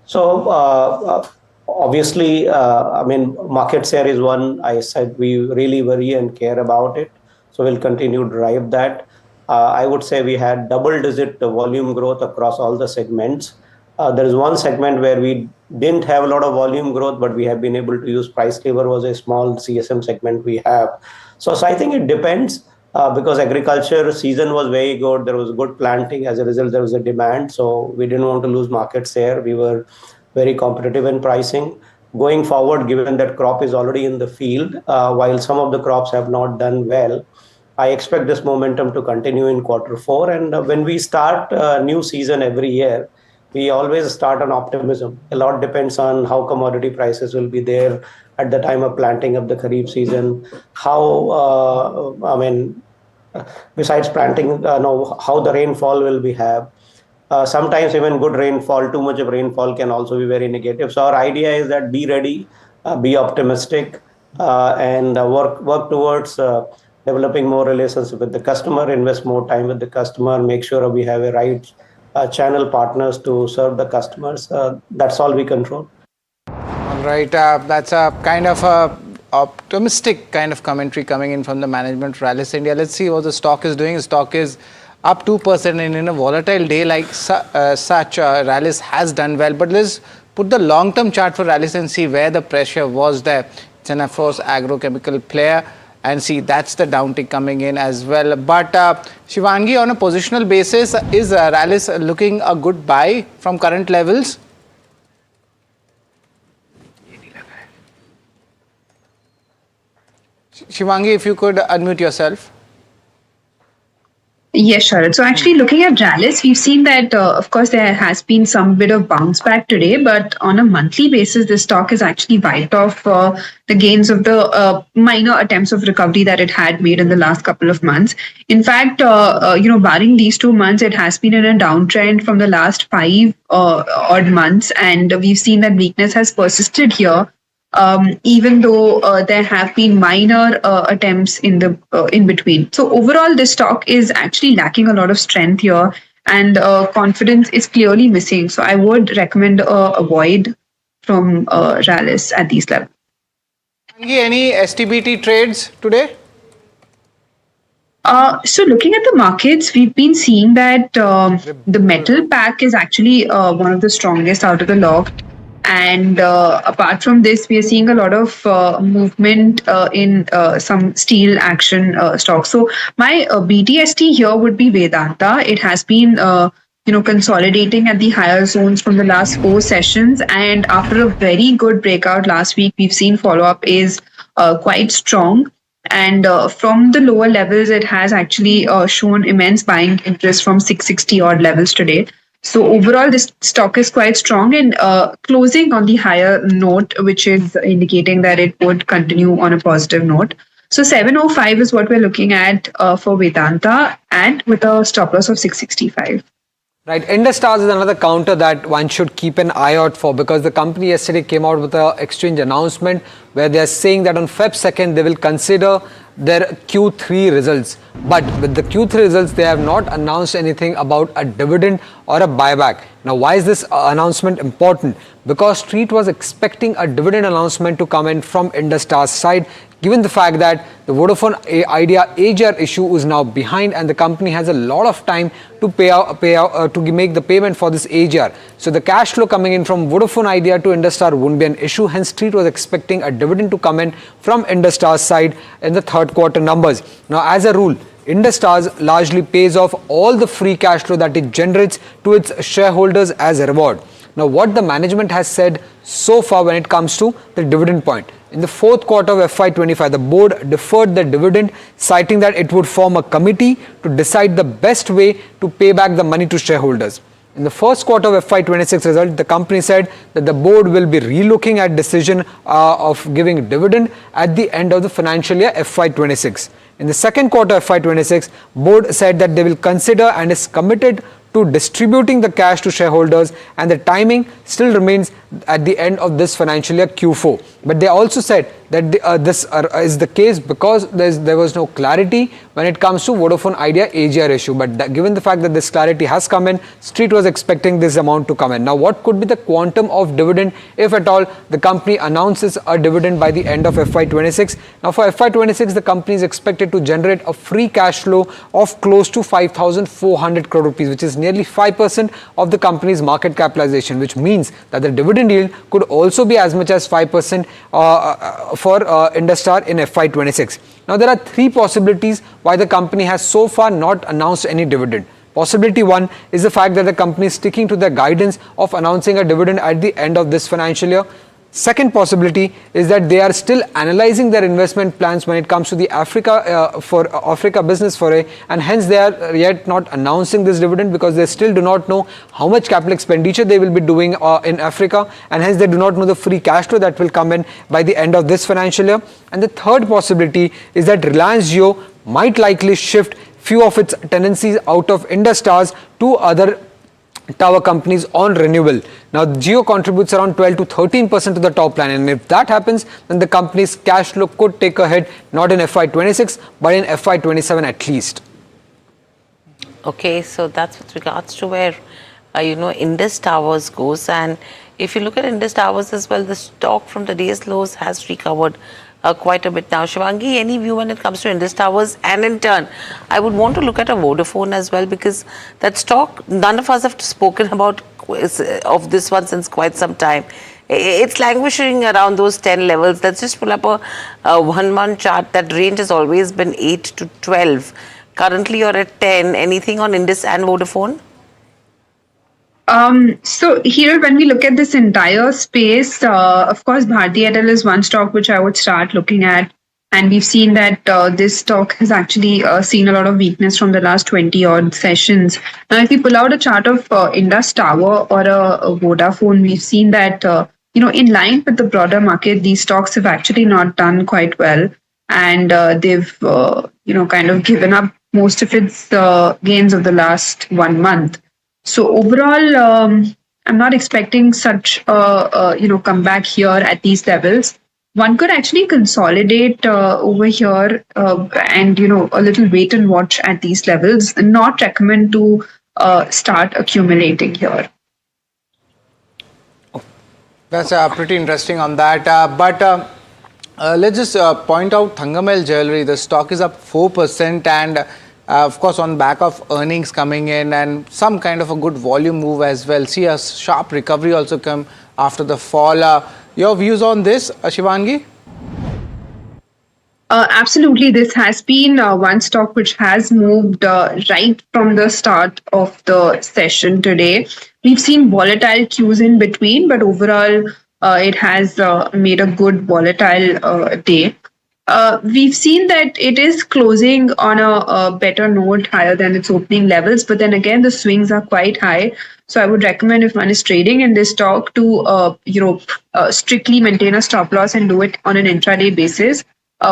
So, obviously, market share is one. I said we really worry and care about it. So we'll continue to drive that. I would say we had double-digit volume growth across all the segments. There is one segment where we didn't have a lot of volume growth, but we have been able to use price lever, was a small CSM segment we have. So I think it depends. Because agriculture season was very good. There was good planting. As a result, there was a demand. So we didn't want to lose market share. We were very competitive in pricing. Going forward, given that crop is already in the field, while some of the crops have not done well, I expect this momentum to continue in Q4. And when we start a new season every year, we always start on optimism. A lot depends on how commodity prices will be there at the time of planting of the Kharif season, how, besides planting, how the rainfall will be have. Sometimes even good rainfall, too much of rainfall can also be very negative. So our idea is that be ready, be optimistic, and work towards developing more relationship with the customer, invest more time with the customer, make sure we have a right channel partners to serve the customers. That's all we control. All right, that's a kind of optimistic kind of commentary coming in from the management for Rallis India. Let's see what the stock is doing. The stock is up 2%, and in a volatile day like such, Rallis has done well. But let's put the long-term chart for Rallis and see where the pressure was there. It's an, of course, agrochemical player, and see that's the downtick coming in as well. But Shivangi, on a positional basis, is Rallis looking a good buy from current levels? Shivangi, if you could unmute yourself. Yes, Sharad. So actually looking at Rallis, we've seen that, of course, there has been some bit of bounce back today, but on a monthly basis, the stock has actually wiped off the gains of the minor attempts of recovery that it had made in the last couple of months. In fact, barring these 2 months, it has been in a downtrend from the last 5 odd months, and we've seen that weakness has persisted here. Even though there have been minor attempts in between. So overall, this stock is actually lacking a lot of strength here, and confidence is clearly missing. So I would recommend avoid from Rallis at these levels. Any STBT trades today? So looking at the markets, we've been seeing that the metal pack is actually one of the strongest out of the lot. And apart from this, we are seeing a lot of movement in some steel action stocks. So my BTST here would be Vedanta. It has been consolidating at the higher zones from the last 4 sessions. And after a very good breakout last week, we've seen follow-up is quite strong. And from the lower levels, it has actually shown immense buying interest from 660 odd levels today. So overall, this stock is quite strong and closing on the higher note, which is indicating that it would continue on a positive note. So 705 is what we're looking at for Vedanta, and with a stop loss of 665. Right, Industars is another counter that one should keep an eye out for, because the company yesterday came out with an exchange announcement where they are saying that on Feb 2nd they will consider their Q3 results. But with the Q3 results, they have not announced anything about a dividend or a buyback. Now, why is this announcement important? Because Street was expecting a dividend announcement to come in from Industars side, given the fact that the Vodafone Idea AGR issue is now behind and the company has a lot of time to make the payment for this AGR. So the cash flow coming in from Vodafone Idea to Industar wouldn't be an issue. Hence, Street was expecting a dividend to come in from Industar's side in the third quarter numbers. Now, as a rule, Industars largely pays off all the free cash flow that it generates to its shareholders as a reward. Now, what the management has said so far when it comes to the dividend point. In the fourth quarter of FY25, the board deferred the dividend, citing that it would form a committee to decide the best way to pay back the money to shareholders. In the first quarter of FY26 result, the company said that the board will be relooking at decision of giving dividend at the end of the financial year FY26. In the second quarter of FY26, board said that they will consider and is committed to distributing the cash to shareholders, and the timing still remains at the end of this financial year Q4. But they also said that this is the case because there was no clarity when it comes to Vodafone Idea AGR issue. But given the fact that this clarity has come in, Street was expecting this amount to come in. Now, what could be the quantum of dividend if at all the company announces a dividend by the end of FY26? Now, for FY26, the company is expected to generate a free cash flow of close to 5,400 crore rupees, which is nearly 5% of the company's market capitalization, which means that the dividend yield could also be as much as 5% for Industar in FY26. Now, there are 3 possibilities why the company has so far not announced any dividend. Possibility 1 is the fact that the company is sticking to their guidance of announcing a dividend at the end of this financial year. Second possibility is that they are still analyzing their investment plans when it comes to the Africa business foray, and hence they are yet not announcing this dividend because they still do not know how much capital expenditure they will be doing in Africa, and hence they do not know the free cash flow that will come in by the end of this financial year. And the third possibility is that Reliance Jio might likely shift few of its tenancies out of Industars to other tower companies on Renewable. Now, Jio contributes around 12 to 13% to the top line, and if that happens, then the company's cash flow could take a hit, not in FY26, but in FY27 at least. Okay, so that's with regards to where, Indus Towers goes. And if you look at Indus Towers as well, the stock from today's lows has recovered quite a bit now. Shivangi, any view when it comes to Indus Towers? And in turn, I would want to look at a Vodafone as well, because that stock, none of us have spoken about of this one since quite some time. It's languishing around those 10 levels. Let's just pull up a 1-month chart. That range has always been 8 to 12. Currently, you're at 10. Anything on Indus and Vodafone? So here, when we look at this entire space, of course, Bharti Airtel is one stock which I would start looking at. And we've seen that this stock has actually seen a lot of weakness from the last 20 odd sessions. Now, if we pull out a chart of Indus Tower or a Vodafone, we've seen that, in line with the broader market, these stocks have actually not done quite well. And they've, kind of given up most of its gains of the last 1 month. So overall, I'm not expecting such comeback here at these levels. One could actually consolidate over here and, a little wait and watch at these levels, and not recommend to start accumulating here. That's pretty interesting on that. But let's just point out Thangamel Jewelry. The stock is up 4% and of course on back of earnings coming in and some kind of a good volume move as well. See a sharp recovery also come after the fall. Your views on this, Shivangi? Absolutely. This has been one stock which has moved right from the start of the session today. We've seen volatile cues in between, but overall it has made a good volatile day. We've seen that it is closing on a better note, higher than its opening levels, but then again, the swings are quite high. So I would recommend if one is trading in this stock to, strictly maintain a stop loss and do it on an intraday basis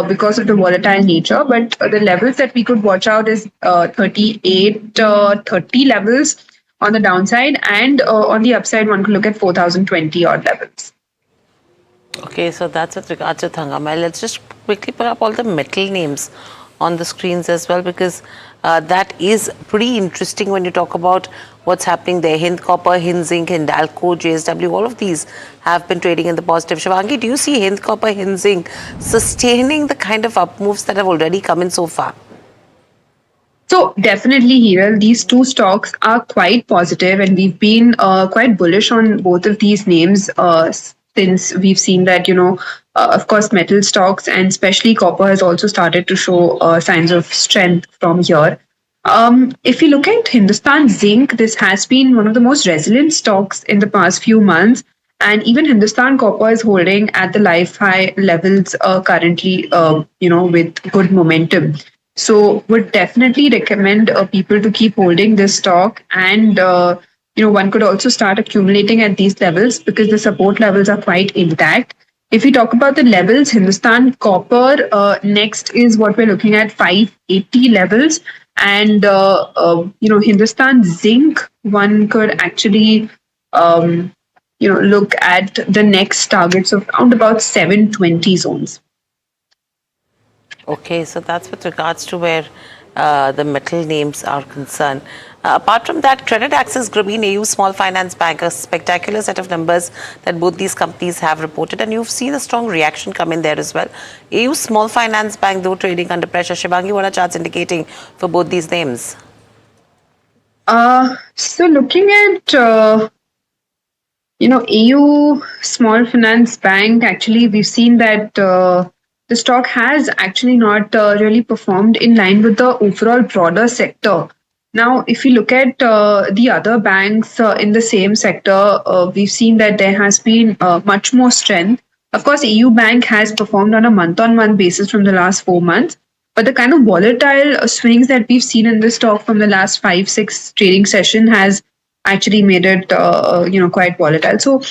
because of the volatile nature. But the levels that we could watch out is 38.30 levels on the downside, and on the upside, one could look at 4,020 odd levels. Okay, so that's with regards to Thangamel. Let's just quickly put up all the metal names on the screens as well, because that is pretty interesting when you talk about what's happening there. Hind Copper, Hind Zinc, Hindalco, JSW, all of these have been trading in the positive. Shivangi, do you see Hind Copper, Hind Zinc sustaining the kind of up moves that have already come in so far? So definitely, Hiral, these two stocks are quite positive, and we've been quite bullish on both of these names since we've seen that, of course, metal stocks and especially copper has also started to show signs of strength from here. If you look at Hindustan Zinc, this has been one of the most resilient stocks in the past few months. And even Hindustan Copper is holding at the life high levels currently, with good momentum. So would definitely recommend people to keep holding this stock, and one could also start accumulating at these levels because the support levels are quite intact. If we talk about the levels, Hindustan Copper next is what we're looking at, 580 levels, and Hindustan Zinc, one could actually look at the next targets of around about 720 zones. Okay, so that's with regards to where the metal names are concerned. Apart from that, Credit Access Grameen, AU Small Finance Bank, a spectacular set of numbers that both these companies have reported, and you've seen a strong reaction come in there as well. AU Small Finance Bank, though, trading under pressure. Shivangi, what are charts indicating for both these names? So looking at AU Small Finance Bank, actually we've seen that the stock has actually not really performed in line with the overall broader sector. Now, if you look at the other banks in the same sector, we've seen that there has been much more strength. Of course, AU Bank has performed on a month-on-month basis from the last 4 months, but the kind of volatile swings that we've seen in this stock from the last 5-6 trading session has actually made it quite volatile. So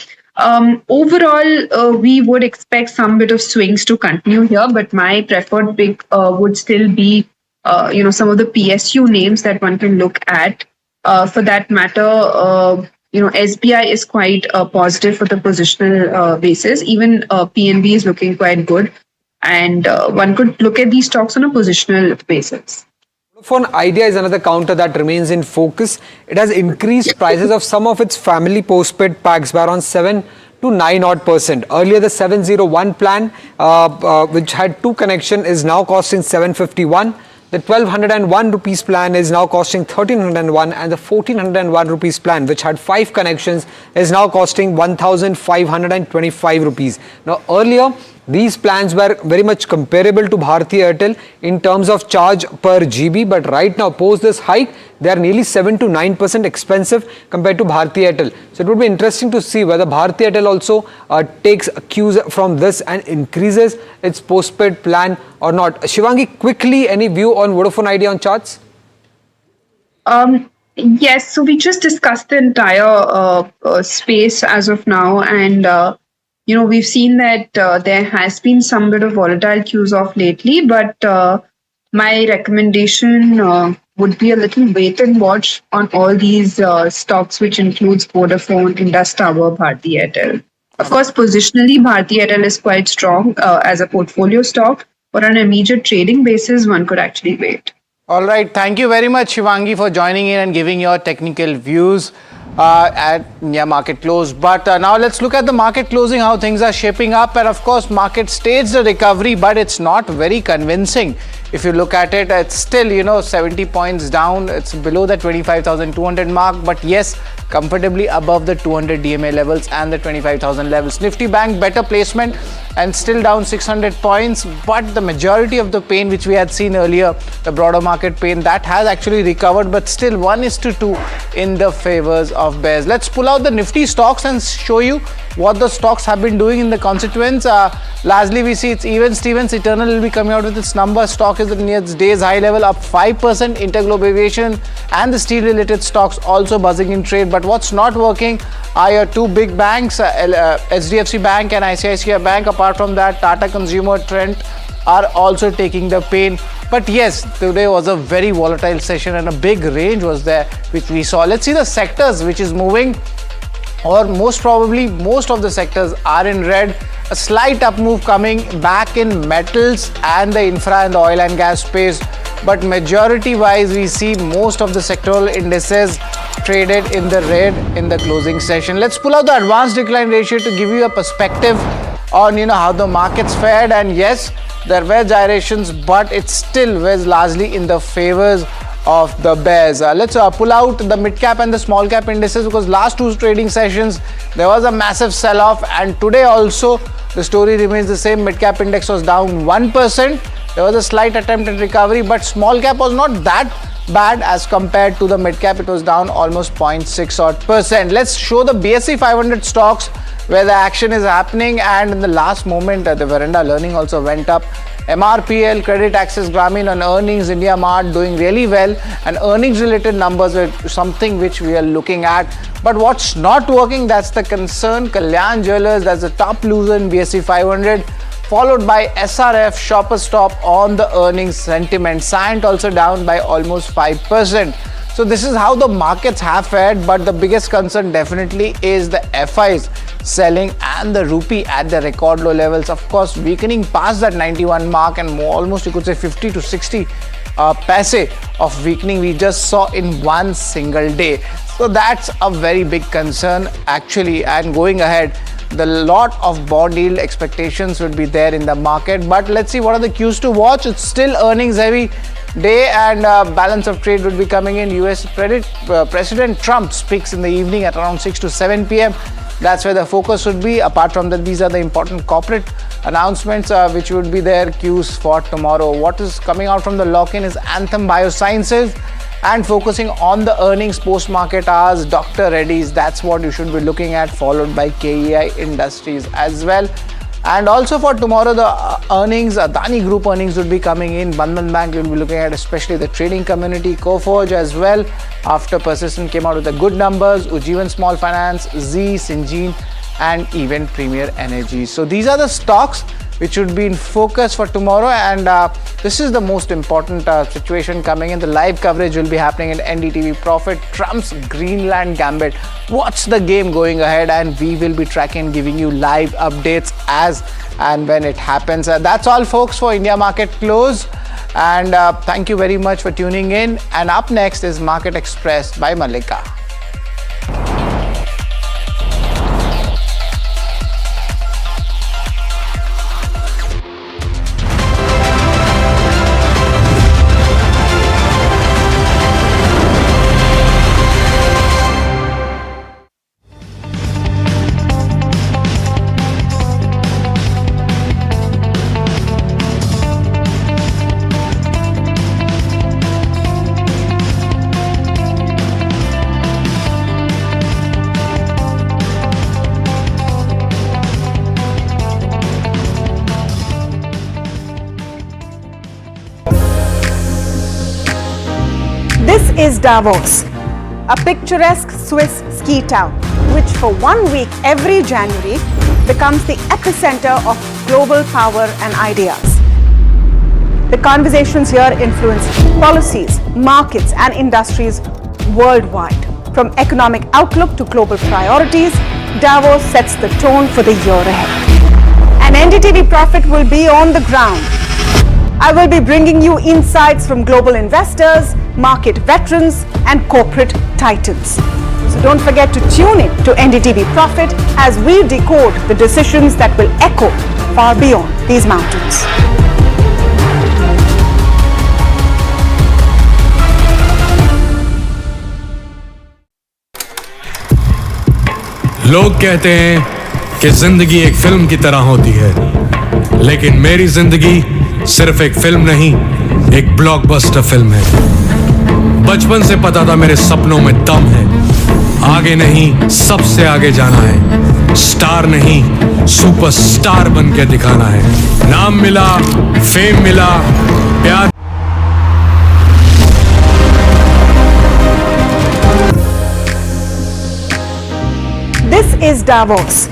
overall, we would expect some bit of swings to continue here, but my preferred pick would still be some of the PSU names that one can look at. For that matter, SBI is quite positive for the positional basis. Even PNB is looking quite good, and one could look at these stocks on a positional basis. Vodafone Idea is another counter that remains in focus. It has increased prices of some of its family postpaid packs by around 7 to 9 odd %. Earlier, the 701 plan, which had 2 connections, is now costing 751. The 1201 rupees plan is now costing 1301, and the 1401 rupees plan, which had 5 connections, is now costing 1525 rupees. Now, earlier, These plans were very much comparable to Bharti Airtel in terms of charge per GB, but right now post this hike, they are nearly 7 to 9% expensive compared to Bharti Airtel. So it would be interesting to see whether Bharti Airtel also takes cues from this and increases its postpaid plan or not. Shivangi, quickly, any view on Vodafone Idea on charts? Yes, so we just discussed the entire space as of now, and we've seen that there has been some bit of volatile cues off lately, but my recommendation would be a little wait and watch on all these stocks, which includes Vodafone, Indus Tower, Bharti Airtel. Of course, positionally, Bharti Airtel is quite strong as a portfolio stock, but on an immediate trading basis, one could actually wait. All right. Thank you very much, Shivangi, for joining in and giving your technical views at India market close. But now let's look at the market closing, how things are shaping up. And of course, market staged the recovery, but it's not very convincing. If you look at it, it's still, 70 points down. It's below the 25,200 mark. But yes, comfortably above the 200 DMA levels and the 25,000 levels. Nifty Bank, better placement and still down 600 points. But the majority of the pain which we had seen earlier, the broader market pain, that has actually recovered. But still 1:2 in the favors of bears. Let's pull out the Nifty stocks and show you what the stocks have been doing in the constituents. Largely we see it's even Stevens. Eternal will be coming out with its number. Stock is near its day's high level, up 5%. Interglobe Aviation and the steel related stocks also buzzing in trade. But what's not working are your two big banks, HDFC Bank and ICICI Bank. Apart from that, Tata Consumer Trend are also taking the pain. But yes, today was a very volatile session and a big range was there which we saw. Let's see the sectors which is moving, or most probably most of the sectors are in red. A slight up move coming back in metals and the infra and the oil and gas space. But majority wise, we see most of the sectoral indices traded in the red in the closing session. Let's pull out the advanced decline ratio to give you a perspective on how the markets fared. And yes, there were gyrations, but it still was largely in the favors of the bears. Let's pull out the mid cap and the small cap indices, because last two trading sessions there was a massive sell off, and today also the story remains the same. Mid cap index was down 1%. There was a slight attempt at recovery, but small cap was not that bad as compared to the mid cap. It was down almost 0.6%. Let's show the BSE 500 stocks where the action is happening, and in the last moment the Veranda Learning also went up. MRPL, Credit Access Grameen on earnings, India Mart doing really well, and earnings related numbers are something which we are looking at. But what's not working, that's the concern. Kalyan Jewellers, that's the top loser in BSE 500, followed by SRF, Shoppers Stop on the earnings sentiment. Cyient also down by almost 5%. So this is how the markets have fared, but the biggest concern definitely is the FIs selling and the rupee at the record low levels. Of course, weakening past that 91 mark, and more, almost you could say 50 to 60 paise of weakening we just saw in one single day. So that's a very big concern actually. And going ahead, the lot of bond yield expectations would be there in the market. But let's see what are the cues to watch. It's still earnings heavy day, and balance of trade would be coming in. US President Trump speaks in the evening at around 6 to 7 p.m. That's where the focus would be. Apart from that, these are the important corporate announcements which would be their cues for tomorrow. What is coming out from the lock-in is Anthem Biosciences, and focusing on the earnings post-market hours, Dr. Reddy's, that's what you should be looking at, followed by KEI Industries as well. And also for tomorrow, the earnings, Adani Group earnings would be coming in. Bandhan Bank will be looking at, especially the trading community. Coforge as well, after Persistent came out with the good numbers. Ujjivan Small Finance, Z, Syngene, and even Premier Energy. So these are the stocks which would be in focus for tomorrow, and this is the most important situation coming in. The live coverage will be happening in NDTV Profit. Trump's Greenland Gambit. What's the game going ahead? And we will be tracking, giving you live updates as and when it happens. That's all, folks, for India Market Close. And thank you very much for tuning in. And up next is Market Express by Malika. is Davos, a picturesque Swiss ski town, which for 1 week every January becomes the epicenter of global power and ideas. The conversations here influence policies, markets, and industries worldwide. From economic outlook to global priorities, Davos sets the tone for the year ahead. And NDTV Profit will be on the ground. I will be bringing you insights from global investors, market veterans, and corporate titans. So don't forget to tune in to NDTV Profit as we decode the decisions that will echo far beyond these mountains. लोग कहते हैं कि जिंदगी एक film की तरह होती है, लेकिन मेरी जिंदगी सिर्फ एक फिल्म नहीं, एक ब्लॉकबस्टर फिल्म है। बचपन से पता था मेरे सपनों में दम है, आगे नहीं सबसे आगे जाना है, स्टार नहीं सुपरस्टार बन के दिखाना है। नाम मिला, फेम मिला, प्यार This is Davos,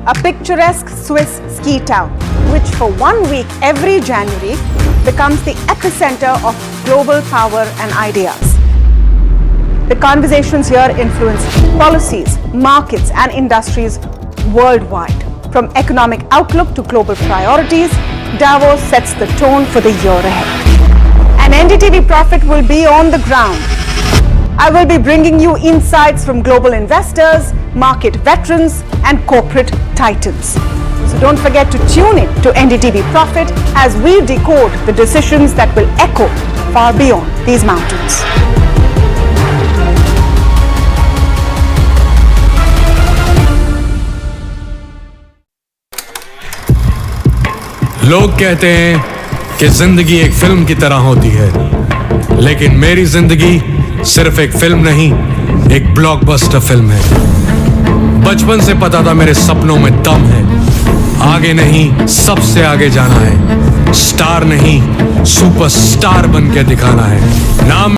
a picturesque Swiss ski town, which for 1 week every January becomes the epicenter of global power and ideas. The conversations here influence policies, markets, and industries worldwide. From economic outlook to global priorities, Davos sets the tone for the year ahead. And NDTV Profit will be on the ground. I will be bringing you insights from global investors, market veterans, and corporate titans. So don't forget to tune in to NDTV Profit as we decode the decisions that will echo far beyond these mountains. लोग कहते हैं कि जिंदगी एक film की तरह होती है, लेकिन मेरी जिंदगी सिर्फ एक फिल्म नहीं, एक ब्लॉकबस्टर फिल्म है। बचपन से पता था मेरे सपनों में दम है, आगे नहीं सबसे आगे जाना है, स्टार नहीं सुपरस्टार बन के दिखाना है। नाम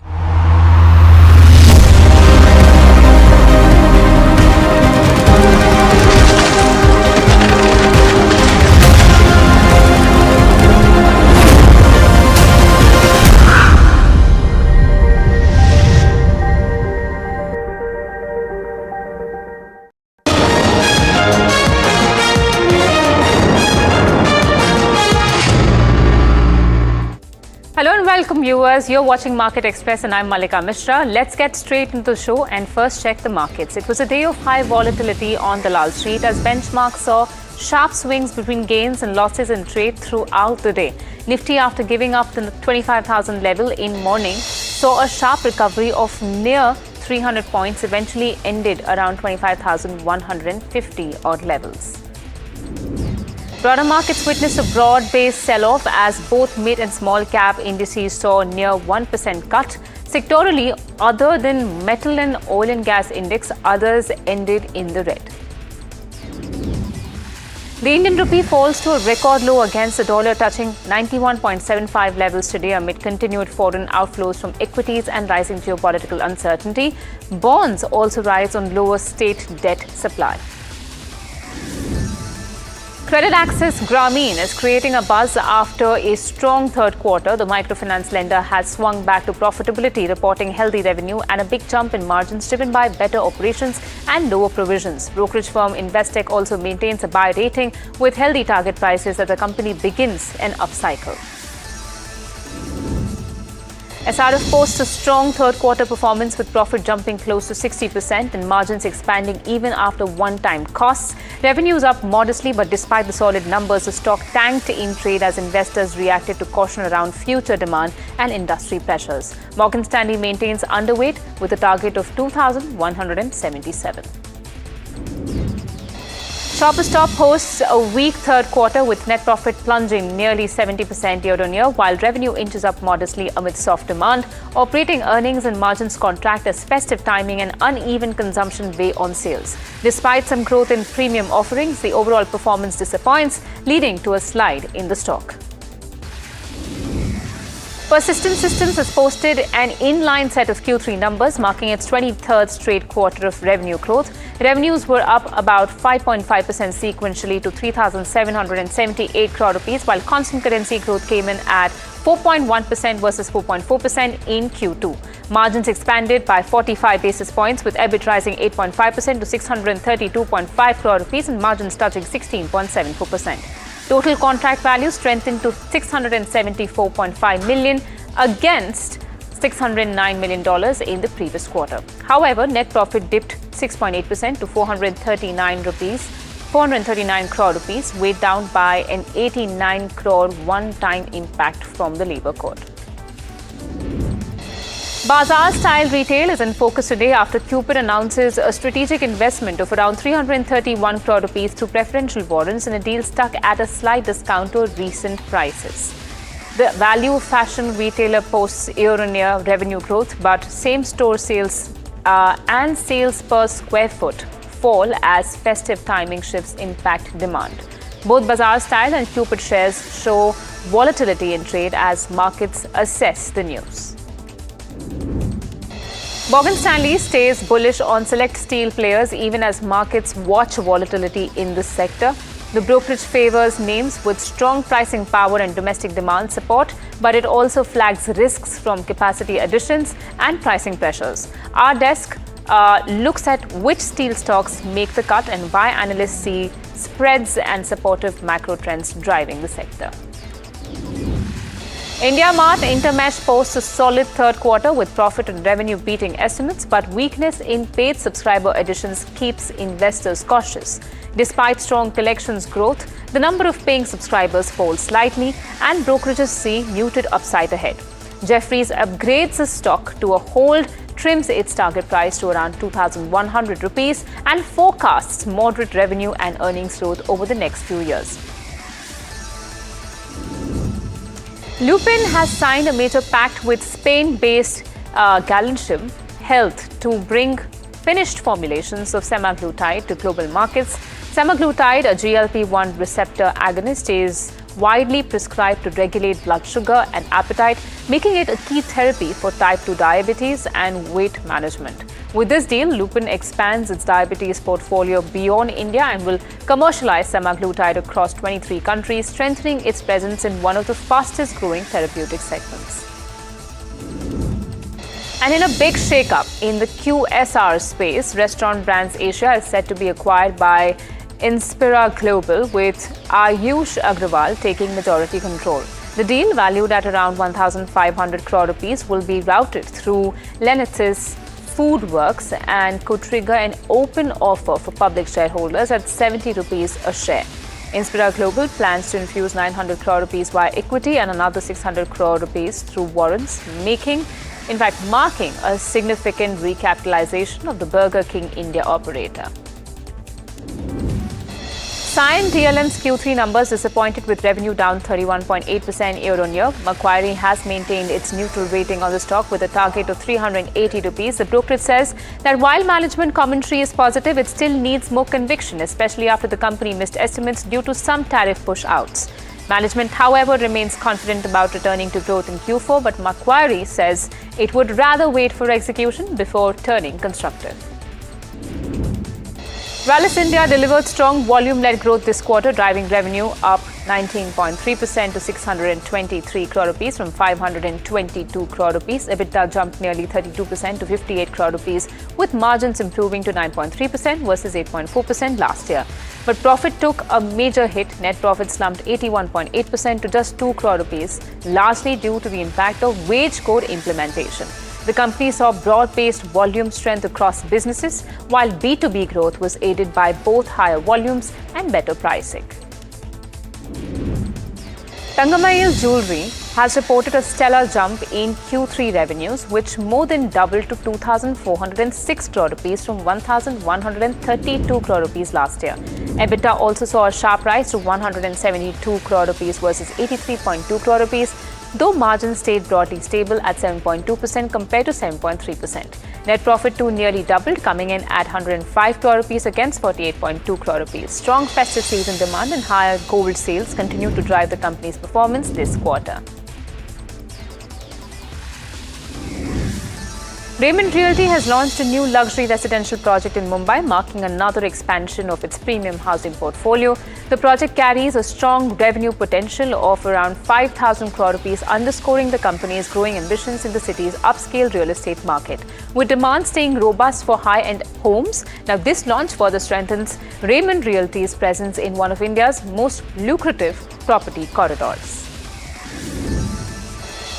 Hello and welcome viewers, you're watching Market Express and I'm Malika Mishra. Let's get straight into the show and first check the markets. It was a day of high volatility on Dalal Street as benchmarks saw sharp swings between gains and losses in trade throughout the day. Nifty, after giving up the 25,000 level in morning, saw a sharp recovery of near 300 points, eventually ended around 25,150 odd levels. Broader markets witnessed a broad-based sell-off as both mid and small cap indices saw near 1% cut. Sectorally, other than metal and oil and gas index, others ended in the red. The Indian rupee falls to a record low against the dollar, touching 91.75 levels today amid continued foreign outflows from equities and rising geopolitical uncertainty. Bonds also rise on lower state debt supply. Credit Access Grameen is creating a buzz after a strong third quarter. The microfinance lender has swung back to profitability, reporting healthy revenue and a big jump in margins driven by better operations and lower provisions. Brokerage firm Investec also maintains a buy rating with healthy target prices as the company begins an upcycle. SRF posts a strong third quarter performance with profit jumping close to 60% and margins expanding even after one-time costs. Revenues up modestly, but despite the solid numbers, the stock tanked in trade as investors reacted to caution around future demand and industry pressures. Morgan Stanley maintains underweight with a target of 2,177. Shoppers Stop hosts a weak third quarter with net profit plunging nearly 70% year-on-year, while revenue inches up modestly amid soft demand. Operating earnings and margins contract as festive timing and uneven consumption weigh on sales. Despite some growth in premium offerings, the overall performance disappoints, leading to a slide in the stock. Persistent Systems has posted an in-line set of Q3 numbers, marking its 23rd straight quarter of revenue growth. Revenues were up about 5.5% sequentially to 3,778 crore rupees, while constant currency growth came in at 4.1% versus 4.4% in Q2. Margins expanded by 45 basis points, with EBIT rising 8.5% to 632.5 crore rupees and margins touching 16.74%. Total contract value strengthened to $674.5 million against $609 million in the previous quarter. However, net profit dipped 6.8% to 439 crore rupees, weighed down by an 89 crore one-time impact from the Labour Code. Bazaar Style Retail is in focus today after Cupid announces a strategic investment of around 331 crore rupees through preferential warrants in a deal stuck at a slight discount to recent prices. The value fashion retailer posts year-on-year revenue growth, but same-store sales and sales per square foot fall as festive timing shifts impact demand. Both Bazaar Style and Cupid shares show volatility in trade as markets assess the news. Morgan Stanley stays bullish on select steel players even as markets watch volatility in this sector. The brokerage favors names with strong pricing power and domestic demand support, but it also flags risks from capacity additions and pricing pressures. Our desk looks at which steel stocks make the cut and why analysts see spreads and supportive macro trends driving the sector. IndiaMart Intermesh posts a solid third quarter with profit and revenue beating estimates, but weakness in paid subscriber additions keeps investors cautious. Despite strong collections growth, the number of paying subscribers falls slightly and brokerages see muted upside ahead. Jefferies upgrades the stock to a hold, trims its target price to around 2,100 rupees and forecasts moderate revenue and earnings growth over the next few years. Lupin has signed a major pact with Spain-based Galicia Health to bring finished formulations of semaglutide to global markets. Semaglutide, a GLP-1 receptor agonist, is widely prescribed to regulate blood sugar and appetite, making it a key therapy for type 2 diabetes and weight management. With this deal, Lupin expands its diabetes portfolio beyond India and will commercialize semaglutide across 23 countries, strengthening its presence in one of the fastest growing therapeutic segments. And in a big shake-up in the QSR space, Restaurant Brands Asia is set to be acquired by Inspira Global, with Ayush Agrawal taking majority control. The deal, valued at around 1,500 crore rupees, will be routed through Lenithis Foodworks and could trigger an open offer for public shareholders at 70 rupees a share. Inspira Global plans to infuse 900 crore rupees via equity and another 600 crore rupees through warrants, marking a significant recapitalization of the Burger King India operator. Cyient DLM's Q3 numbers disappointed with revenue down 31.8% year-on-year. Macquarie has maintained its neutral rating on the stock with a target of 380 rupees. The brokerage says that while management commentary is positive, it still needs more conviction, especially after the company missed estimates due to some tariff push-outs. Management, however, remains confident about returning to growth in Q4, but Macquarie says it would rather wait for execution before turning constructive. Rallis India delivered strong volume-led growth this quarter, driving revenue up 19.3% to 623 crore rupees from 522 crore rupees. EBITDA jumped nearly 32% to 58 crore rupees, with margins improving to 9.3% versus 8.4% last year. But profit took a major hit. Net profit slumped 81.8% to just 2 crore rupees, largely due to the impact of wage code implementation. The company saw broad-based volume strength across businesses, while B2B growth was aided by both higher volumes and better pricing. Tangamail Jewellery has reported a stellar jump in Q3 revenues, which more than doubled to 2,406 crore rupees from 1,132 crore rupees last year. EBITDA also saw a sharp rise to 172 crore rupees versus 83.2 crore rupees, though margins stayed broadly stable at 7.2% compared to 7.3%. Net profit too nearly doubled, coming in at 105 crore rupees against 48.2 crore rupees. Strong festive season demand and higher gold sales continue to drive the company's performance this quarter. Raymond Realty has launched a new luxury residential project in Mumbai, marking another expansion of its premium housing portfolio. The project carries a strong revenue potential of around 5,000 crore rupees, underscoring the company's growing ambitions in the city's upscale real estate market. With demand staying robust for high-end homes, now this launch further strengthens Raymond Realty's presence in one of India's most lucrative property corridors.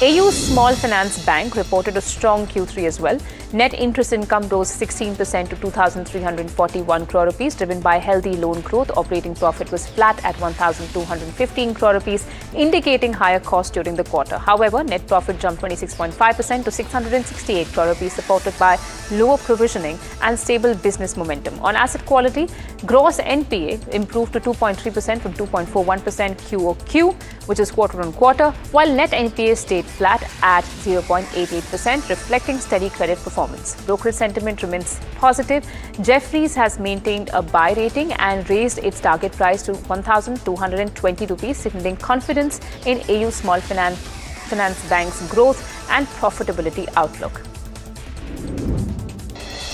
AU Small Finance Bank reported a strong Q3 as well. Net interest income rose 16% to 2,341 crore rupees, driven by healthy loan growth. Operating profit was flat at 1,215 crore rupees, indicating higher cost during the quarter. However, net profit jumped 26.5% to 668 crore rupees, supported by lower provisioning and stable business momentum. On asset quality, gross NPA improved to 2.3% from 2.41% QOQ, which is quarter on quarter, while net NPA stayed flat at 0.88%, reflecting steady credit performance. Brokerage sentiment remains positive. Jefferies has maintained a buy rating and raised its target price to 1,220 rupees, signaling confidence in AU Small Finance Bank's growth and profitability outlook.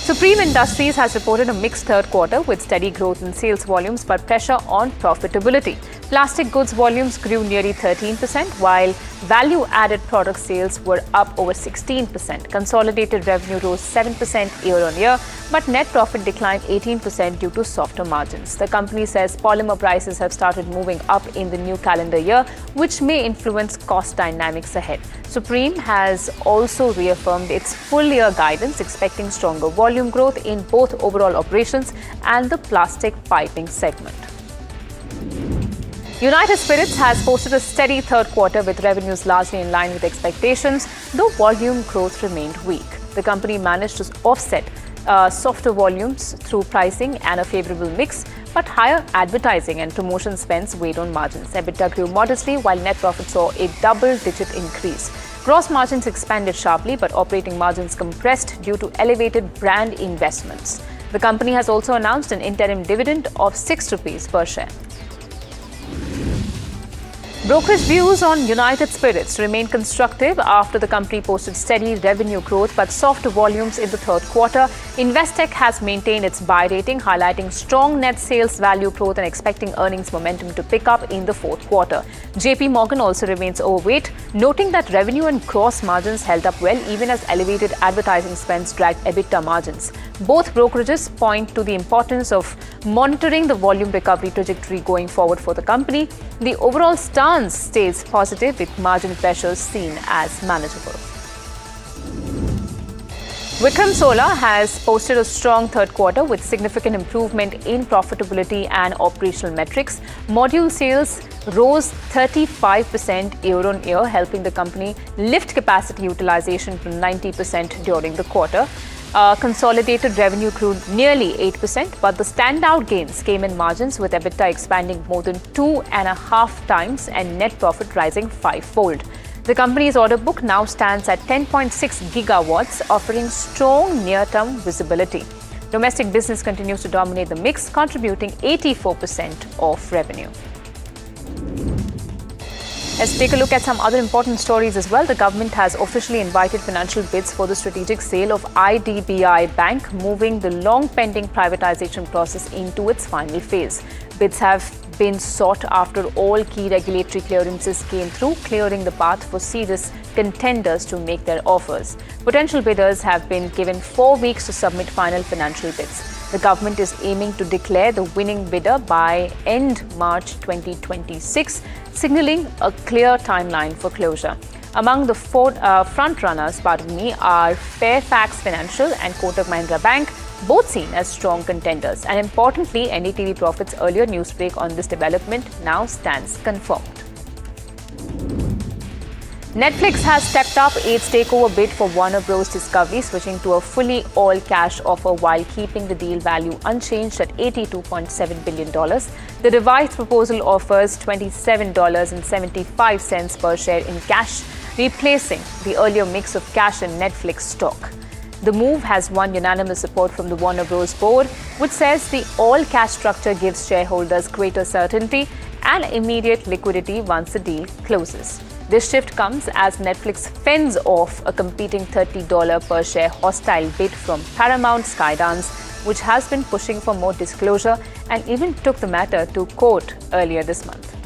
Supreme Industries has reported a mixed third quarter with steady growth in sales volumes but pressure on profitability. Plastic goods volumes grew nearly 13%, while value-added product sales were up over 16%. Consolidated revenue rose 7% year-on-year, but net profit declined 18% due to softer margins. The company says polymer prices have started moving up in the new calendar year, which may influence cost dynamics ahead. Supreme has also reaffirmed its full-year guidance, expecting stronger volume growth in both overall operations and the plastic piping segment. United Spirits has posted a steady third quarter with revenues largely in line with expectations, though volume growth remained weak. The company managed to offset softer volumes through pricing and a favorable mix, but higher advertising and promotion spends weighed on margins. EBITDA grew modestly, while net profit saw a double-digit increase. Gross margins expanded sharply, but operating margins compressed due to elevated brand investments. The company has also announced an interim dividend of 6 rupees per share. Brokerage views on United Spirits remain constructive after the company posted steady revenue growth but soft volumes in the third quarter. Investec has maintained its buy rating, highlighting strong net sales value growth and expecting earnings momentum to pick up in the fourth quarter. JP Morgan also remains overweight, noting that revenue and gross margins held up well even as elevated advertising spends dragged EBITDA margins. Both brokerages point to the importance of monitoring the volume recovery trajectory going forward for the company. The overall stance stays positive, with margin pressures seen as manageable. Vikram Solar has posted a strong third quarter with significant improvement in profitability and operational metrics. Module sales rose 35% year-on-year, helping the company lift capacity utilization to 90% during the quarter. Consolidated revenue grew nearly 8%, but the standout gains came in margins, with EBITDA expanding more than 2.5 times and net profit rising 5-fold. The company's order book now stands at 10.6 gigawatts, offering strong near-term visibility. Domestic business continues to dominate the mix, contributing 84% of revenue. Let's take a look at some other important stories as well. The government has officially invited financial bids for the strategic sale of IDBI Bank, moving the long-pending privatization process into its final phase. Bids have been sought after all key regulatory clearances came through, clearing the path for serious contenders to make their offers. Potential bidders have been given 4 weeks to submit final financial bids. The government is aiming to declare the winning bidder by end March 2026, signaling a clear timeline for closure. Among the four front-runners, are Fairfax Financial and Kotak Mahindra Bank, both seen as strong contenders. And importantly, NDTV Profit's earlier news break on this development now stands confirmed. Netflix has stepped up its takeover bid for Warner Bros. Discovery, switching to a fully all-cash offer while keeping the deal value unchanged at $82.7 billion. The revised proposal offers $27.75 per share in cash, replacing the earlier mix of cash and Netflix stock. The move has won unanimous support from the Warner Bros. Board, which says the all-cash structure gives shareholders greater certainty and immediate liquidity once the deal closes. This shift comes as Netflix fends off a competing $30 per share hostile bid from Paramount Skydance, which has been pushing for more disclosure and even took the matter to court earlier this month.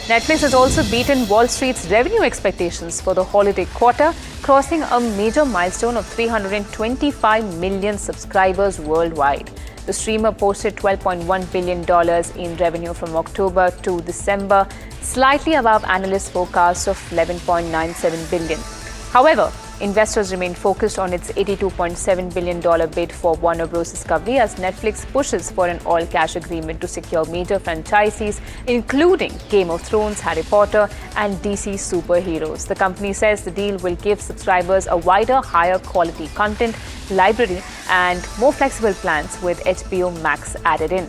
Netflix has also beaten Wall Street's revenue expectations for the holiday quarter, crossing a major milestone of 325 million subscribers worldwide. The streamer posted $12.1 billion in revenue from October to December, slightly above analyst forecasts of $11.97 billion. However, investors remain focused on its $82.7 billion bid for Warner Bros. Discovery as Netflix pushes for an all-cash agreement to secure major franchises, including Game of Thrones, Harry Potter, and DC superheroes. The company says the deal will give subscribers a wider, higher quality content library and more flexible plans with HBO Max added in.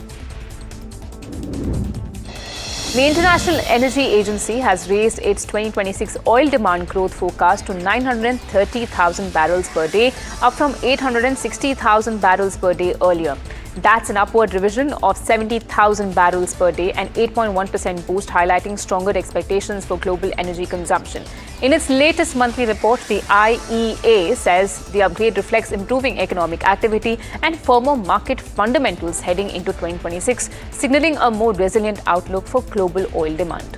The International Energy Agency has raised its 2026 oil demand growth forecast to 930,000 barrels per day, up from 860,000 barrels per day earlier. That's an upward revision of 70,000 barrels per day and 8.1% boost, highlighting stronger expectations for global energy consumption. In its latest monthly report, the IEA says the upgrade reflects improving economic activity and firmer market fundamentals heading into 2026, signaling a more resilient outlook for global oil demand.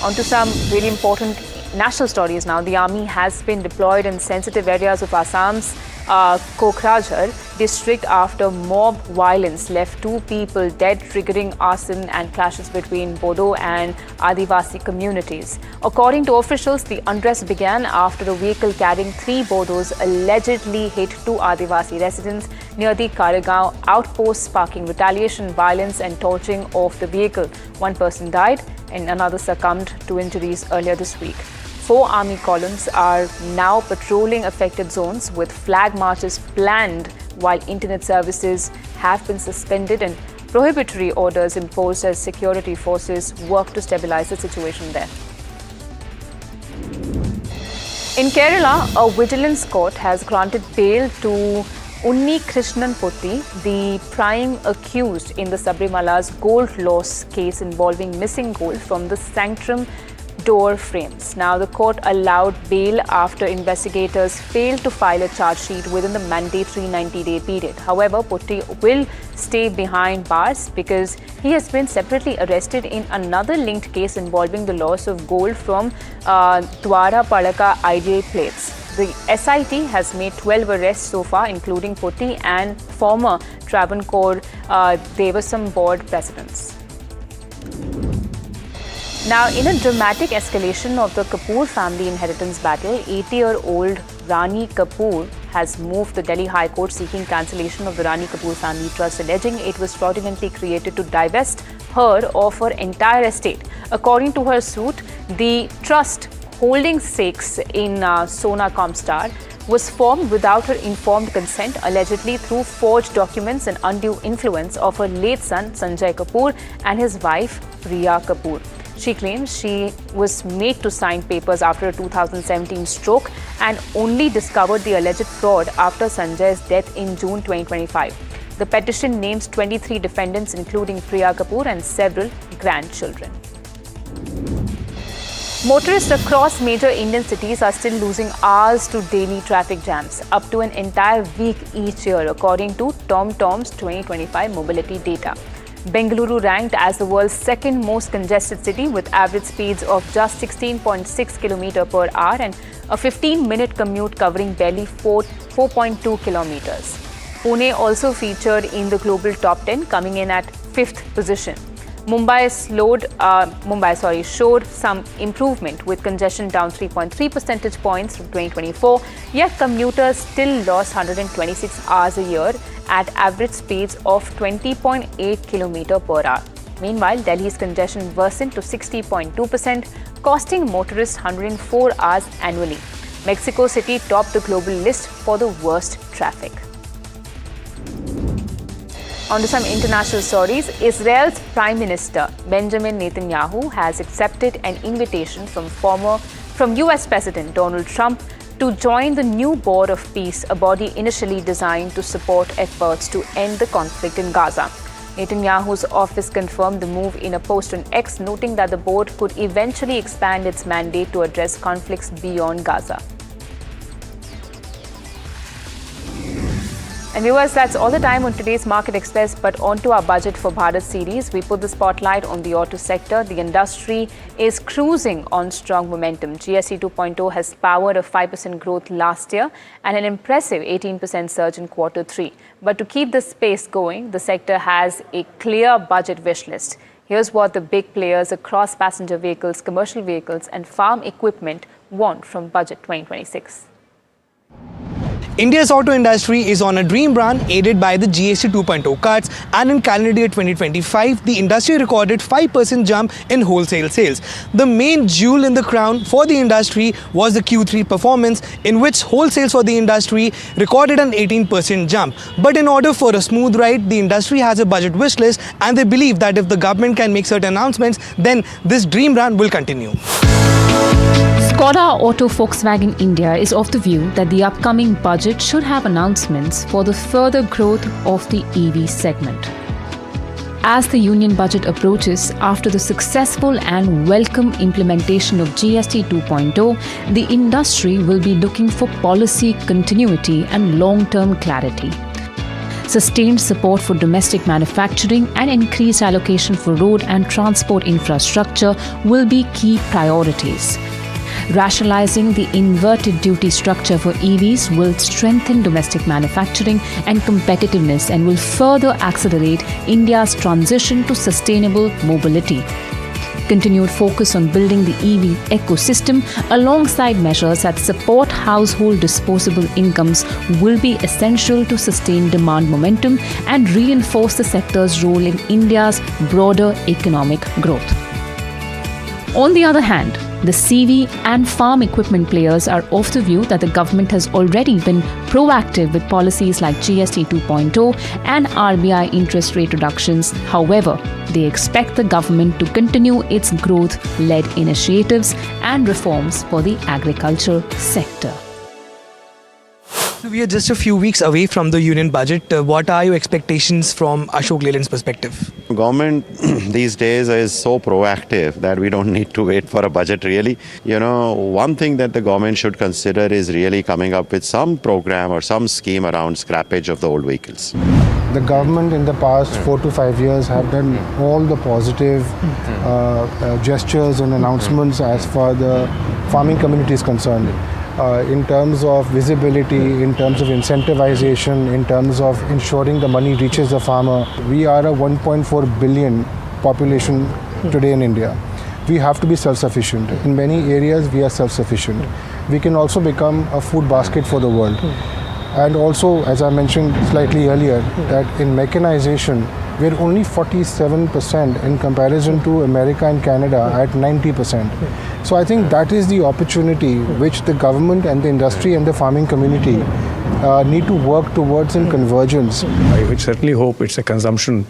On to some really important national stories now. The army has been deployed in sensitive areas of Assam's Kokrajhar district after mob violence left 2 people dead, triggering arson and clashes between Bodo and Adivasi communities. According to officials, the unrest began after a vehicle carrying 3 Bodos allegedly hit 2 Adivasi residents near the Karegaon outpost, sparking retaliation, violence and torching of the vehicle. 1 person died and another succumbed to injuries earlier this week. 4 army columns are now patrolling affected zones with flag marches planned, while internet services have been suspended and prohibitory orders imposed as security forces work to stabilize the situation there. In Kerala, a vigilance court has granted bail to Unni Krishnan Potti, the prime accused in the Sabrimala's gold loss case involving missing gold from the sanctum door frames. Now, the court allowed bail after investigators failed to file a charge sheet within the mandatory 90-day period. However, Potti will stay behind bars because he has been separately arrested in another linked case involving the loss of gold from Dwara Palaka IDA plates. The SIT has made 12 arrests so far, including Potti and former Travancore Devasam board presidents. Now, in a dramatic escalation of the Kapoor family inheritance battle, 80-year-old Rani Kapoor has moved the Delhi High Court seeking cancellation of the Rani Kapoor Family Trust, alleging it was fraudulently created to divest her of her entire estate. According to her suit, the trust holding stakes in Sona Comstar was formed without her informed consent, allegedly through forged documents and undue influence of her late son Sanjay Kapoor and his wife Priya Kapoor. She claims she was made to sign papers after a 2017 stroke and only discovered the alleged fraud after Sanjay's death in June 2025. The petition names 23 defendants, including Priya Kapoor and several grandchildren. Motorists across major Indian cities are still losing hours to daily traffic jams, up to an entire week each year, according to TomTom's 2025 mobility data. Bengaluru ranked as the world's second most congested city with average speeds of just 16.6 km per hour and a 15-minute commute covering barely 4.2 kilometers. Pune also featured in the global top 10, coming in at 5th position. Mumbai showed some improvement with congestion down 3.3 percentage points from 2024, yet commuters still lost 126 hours a year at average speeds of 20.8 km per hour. Meanwhile, Delhi's congestion worsened to 60.2%, costing motorists 104 hours annually. Mexico City topped the global list for the worst traffic. On to some international stories. Israel's Prime Minister Benjamin Netanyahu has accepted an invitation from US President Donald Trump to join the new Board of Peace, a body initially designed to support efforts to end the conflict in Gaza. Netanyahu's office confirmed the move in a post on X, noting that the board could eventually expand its mandate to address conflicts beyond Gaza. And viewers, that's all the time on today's Market Express, but on to our Budget for Bharat series. We put the spotlight on the auto sector. The industry is cruising on strong momentum. GST 2.0 has powered a 5% growth last year and an impressive 18% surge in Q3. But to keep this pace going, the sector has a clear budget wish list. Here's what the big players across passenger vehicles, commercial vehicles and farm equipment want from Budget 2026. India's auto industry is on a dream run aided by the GST 2.0 cuts, and in calendar year 2025, the industry recorded 5% jump in wholesale sales. The main jewel in the crown for the industry was the Q3 performance, in which wholesales for the industry recorded an 18% jump. But in order for a smooth ride, the industry has a budget wish list, and they believe that if the government can make certain announcements, then this dream run will continue. Skoda Auto Volkswagen India is of the view that the upcoming budget should have announcements for the further growth of the EV segment. As the union budget approaches after the successful and welcome implementation of GST 2.0, the industry will be looking for policy continuity and long-term clarity. Sustained support for domestic manufacturing and increased allocation for road and transport infrastructure will be key priorities. Rationalizing the inverted duty structure for EVs will strengthen domestic manufacturing and competitiveness and will further accelerate India's transition to sustainable mobility. Continued focus on building the EV ecosystem alongside measures that support household disposable incomes will be essential to sustain demand momentum and reinforce the sector's role in India's broader economic growth. On the other hand, the CV and farm equipment players are of the view that the government has already been proactive with policies like GST 2.0 and RBI interest rate reductions. However, they expect the government to continue its growth-led initiatives and reforms for the agriculture sector. We are just a few weeks away from the union budget. What are your expectations from Ashok Leyland's perspective? Government these days is so proactive that we don't need to wait for a budget really. You know, one thing that the government should consider is really coming up with some program or some scheme around scrappage of the old vehicles. The government in the past 4 to 5 years have done all the positive gestures and announcements as far the farming community is concerned. In terms of visibility, in terms of incentivization, in terms of ensuring the money reaches the farmer. We are a 1.4 billion population today in India. We have to be self-sufficient. In many areas, we are self-sufficient. We can also become a food basket for the world. And also, as I mentioned slightly earlier, that in mechanization, we're only 47% in comparison to America and Canada at 90%. So I think that is the opportunity which the government and the industry and the farming community need to work towards in convergence. I would certainly hope it's a consumption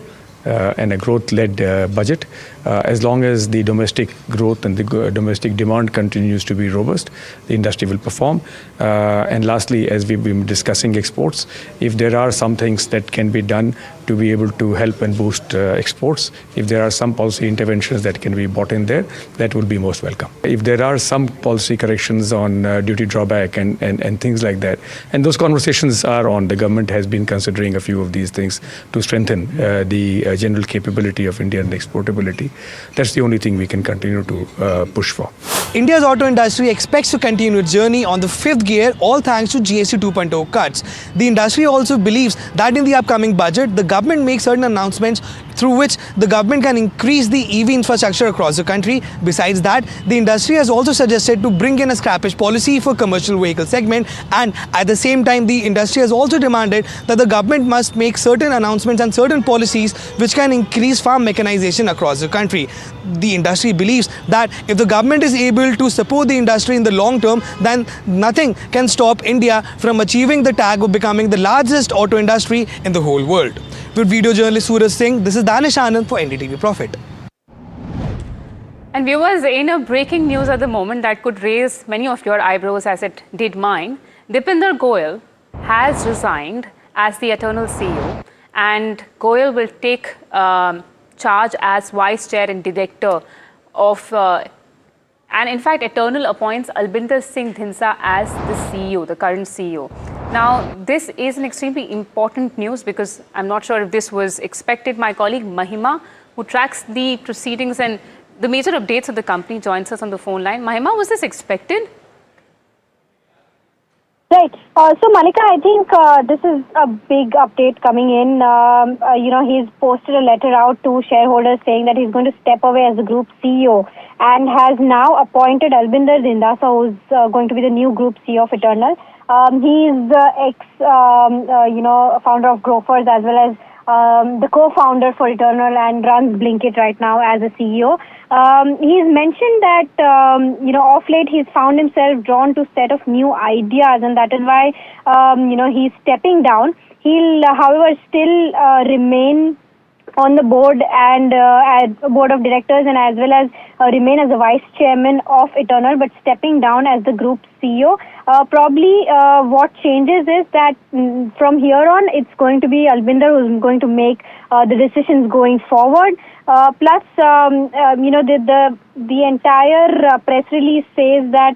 and a growth-led budget. As long as the domestic growth and the domestic demand continues to be robust, the industry will perform. And lastly, as we've been discussing exports, if there are some things that can be done to be able to help and boost exports, if there are some policy interventions that can be brought in there, that would be most welcome. If there are some policy corrections on duty drawback and things like that, and those conversations are on, the government has been considering a few of these things to strengthen the general capability of India and exportability. That's the only thing we can continue to push for. India's auto industry expects to continue its journey on the fifth gear, all thanks to GST 2.0 cuts. The industry also believes that in the upcoming budget, the government makes certain announcements through which the government can increase the EV infrastructure across the country. Besides that, the industry has also suggested to bring in a scrappage policy for commercial vehicle segment, and at the same time, the industry has also demanded that the government must make certain announcements and certain policies which can increase farm mechanization across the country. The industry believes that if the government is able to support the industry in the long term, then nothing can stop India from achieving the tag of becoming the largest auto industry in the whole world. With video journalist Suraj Singh, this is Danish Anand for NDTV Profit. And viewers, in a breaking news at the moment that could raise many of your eyebrows as it did mine, Dipinder Goyal has resigned as the eternal CEO and Goyal will take charge as Vice Chair and Director of, and in fact, Eternal appoints Albinder Singh Dhinsa as the CEO, the current CEO. Now, this is an extremely important news because I'm not sure if this was expected. My colleague Mahima, who tracks the proceedings and the major updates of the company, joins us on the phone line. Mahima, was this expected? Right. So, Malika, I think this is a big update coming in. He's posted a letter out to shareholders saying that he's going to step away as the group CEO and has now appointed Albinder Dhinsa, who's going to be the new group CEO of Eternal. He's founder of Grofers as well as the co-founder for Eternal and runs Blinkit right now as a CEO. He's mentioned that, of late he's found himself drawn to set of new ideas, and that is why, he's stepping down. He'll, however, still remain on the board and as board of directors and as well as remain as the vice chairman of Eternal, but stepping down as the group CEO. Probably what changes is that from here on it's going to be Albinder who's going to make the decisions going forward. Plus, the entire press release says that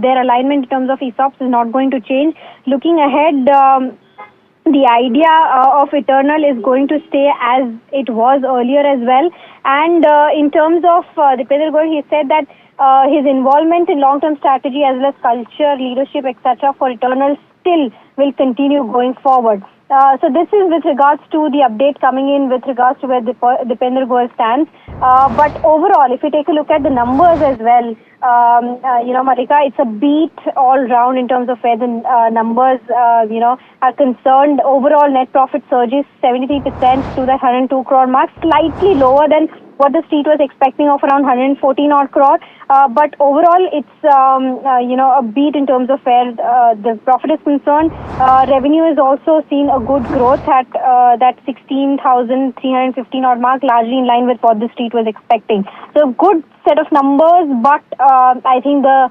their alignment in terms of ESOPs is not going to change. Looking ahead, the idea of Eternal is going to stay as it was earlier as well. And in terms of Dipender Goyal, he said that his involvement in long-term strategy as well as culture, leadership, etc. for Eternal still will continue going forward. So this is with regards to the update coming in with regards to where Dipender Goyal stands. But overall, if you take a look at the numbers as well, Malika, it's a beat all round in terms of where the numbers, are concerned. Overall net profit surges 73% to the 102 crore mark, slightly lower than what the street was expecting of around 114 odd crore. But overall, it's, a beat in terms of where the profit is concerned. Revenue is also seen a good growth at that 16,315 odd mark, largely in line with what the street was expecting. So good set of numbers, but I think the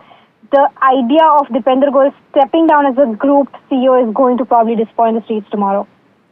idea of Dipender Goyal stepping down as a group CEO is going to probably disappoint the streets tomorrow.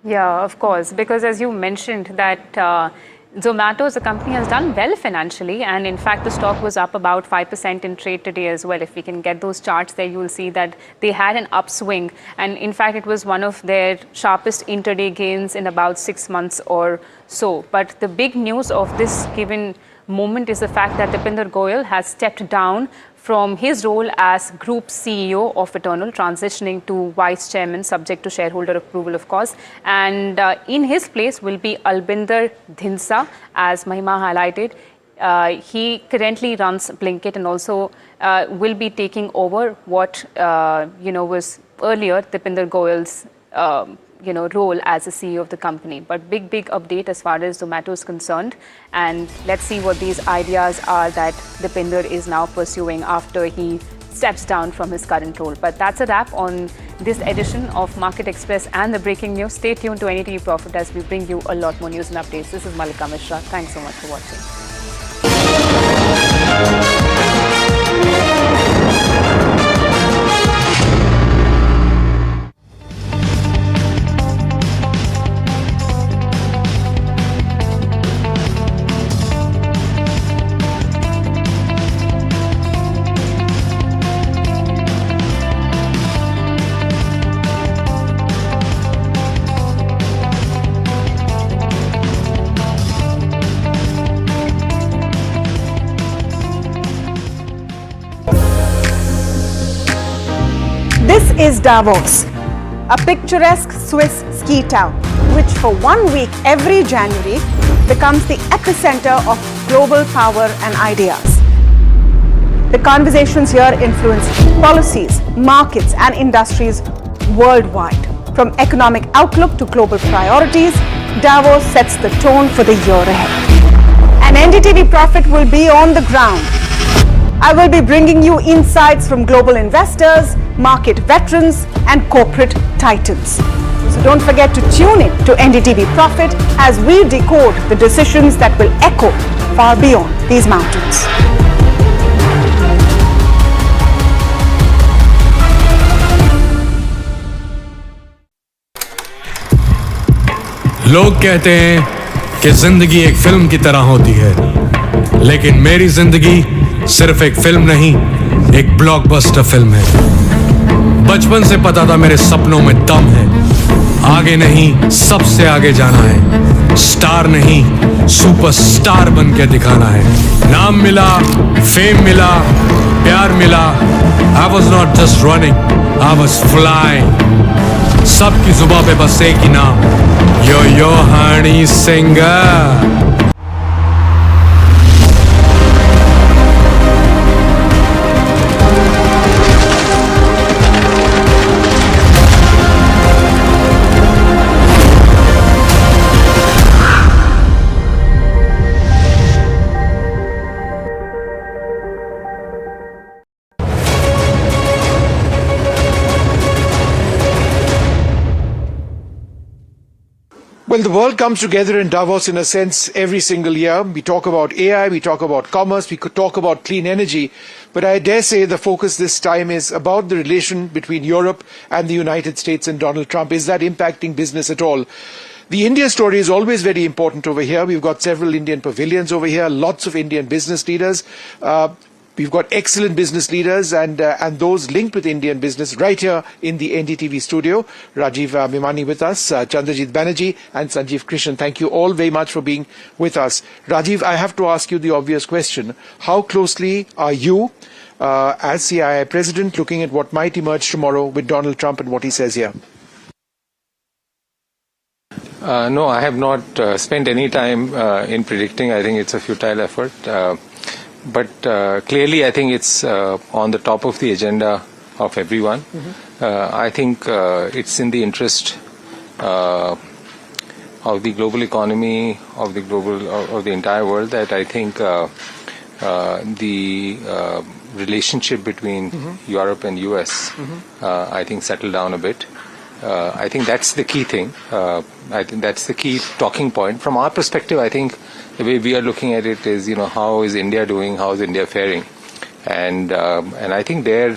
Yeah, of course, because as you mentioned that Zomato as a company has done well financially, and in fact the stock was up about 5% in trade today as well. If we can get those charts there, you will see that they had an upswing, and in fact it was one of their sharpest intraday gains in about 6 months or so. But the big news of this given moment is the fact that Dipender Goyal has stepped down from his role as Group CEO of Eternal, transitioning to Vice Chairman, subject to shareholder approval, of course. And in his place will be Albinder Dhinsa, as Mahima highlighted. He currently runs Blinkit and also will be taking over what was earlier Dipender Goyal's role as the CEO of the company. But big update as far as Zomato is concerned, and let's see what these ideas are that Dipender is now pursuing after he steps down from his current role. But that's a wrap on this edition of Market Express and the breaking news. Stay tuned to NDTV Profit as we bring you a lot more news and updates. This is Malika Mishra. Thanks so much for watching. This is Davos, a picturesque Swiss ski town, which for 1 week every January becomes the epicenter of global power and ideas. The conversations here influence policies, markets, and industries worldwide. From economic outlook to global priorities, Davos sets the tone for the year ahead. And NDTV Profit will be on the ground. I will be bringing you insights from global investors, market veterans, and corporate titans. So don't forget to tune in to NDTV Profit as we decode the decisions that will echo far beyond these mountains. लोग कहते हैं कि जिंदगी एक film की तरह होती है, लेकिन मेरी जिंदगी सिर्फ एक फिल्म नहीं, एक ब्लॉकबस्टर फिल्म है। बचपन से पता था मेरे सपनों में दम है, आगे नहीं सबसे आगे जाना है, स्टार नहीं सुपरस्टार बन के दिखाना है। नाम मिला, फेम मिला, प्यार मिला, I was not just running, I was flying। सबकी जुबां पे बस एक ही नाम, yo Honey singer. Well, the world comes together in Davos in a sense every single year. We talk about AI, we talk about commerce, we could talk about clean energy, but I dare say the focus this time is about the relation between Europe and the United States and Donald Trump. Is that impacting business at all? The India story is always very important over here. We've got several Indian pavilions over here, lots of Indian business leaders. We've got excellent business leaders and those linked with Indian business right here in the NDTV studio. Rajiv Mimani with us, Chandrajit Banerjee and Sanjeev Krishnan. Thank you all very much for being with us. Rajiv, I have to ask you the obvious question. How closely are you as CII President looking at what might emerge tomorrow with Donald Trump and what he says here? No, I have not spent any time in predicting. I think it's a futile effort. But clearly, I think it's on the top of the agenda of everyone. I think it's in the interest of the global economy, of the entire world, that I think the relationship between Europe and US, I think, settle down a bit. I think that's the key thing. I think that's the key talking point. From our perspective, I think the way we are looking at it is, how is India doing? How is India faring? And I think there,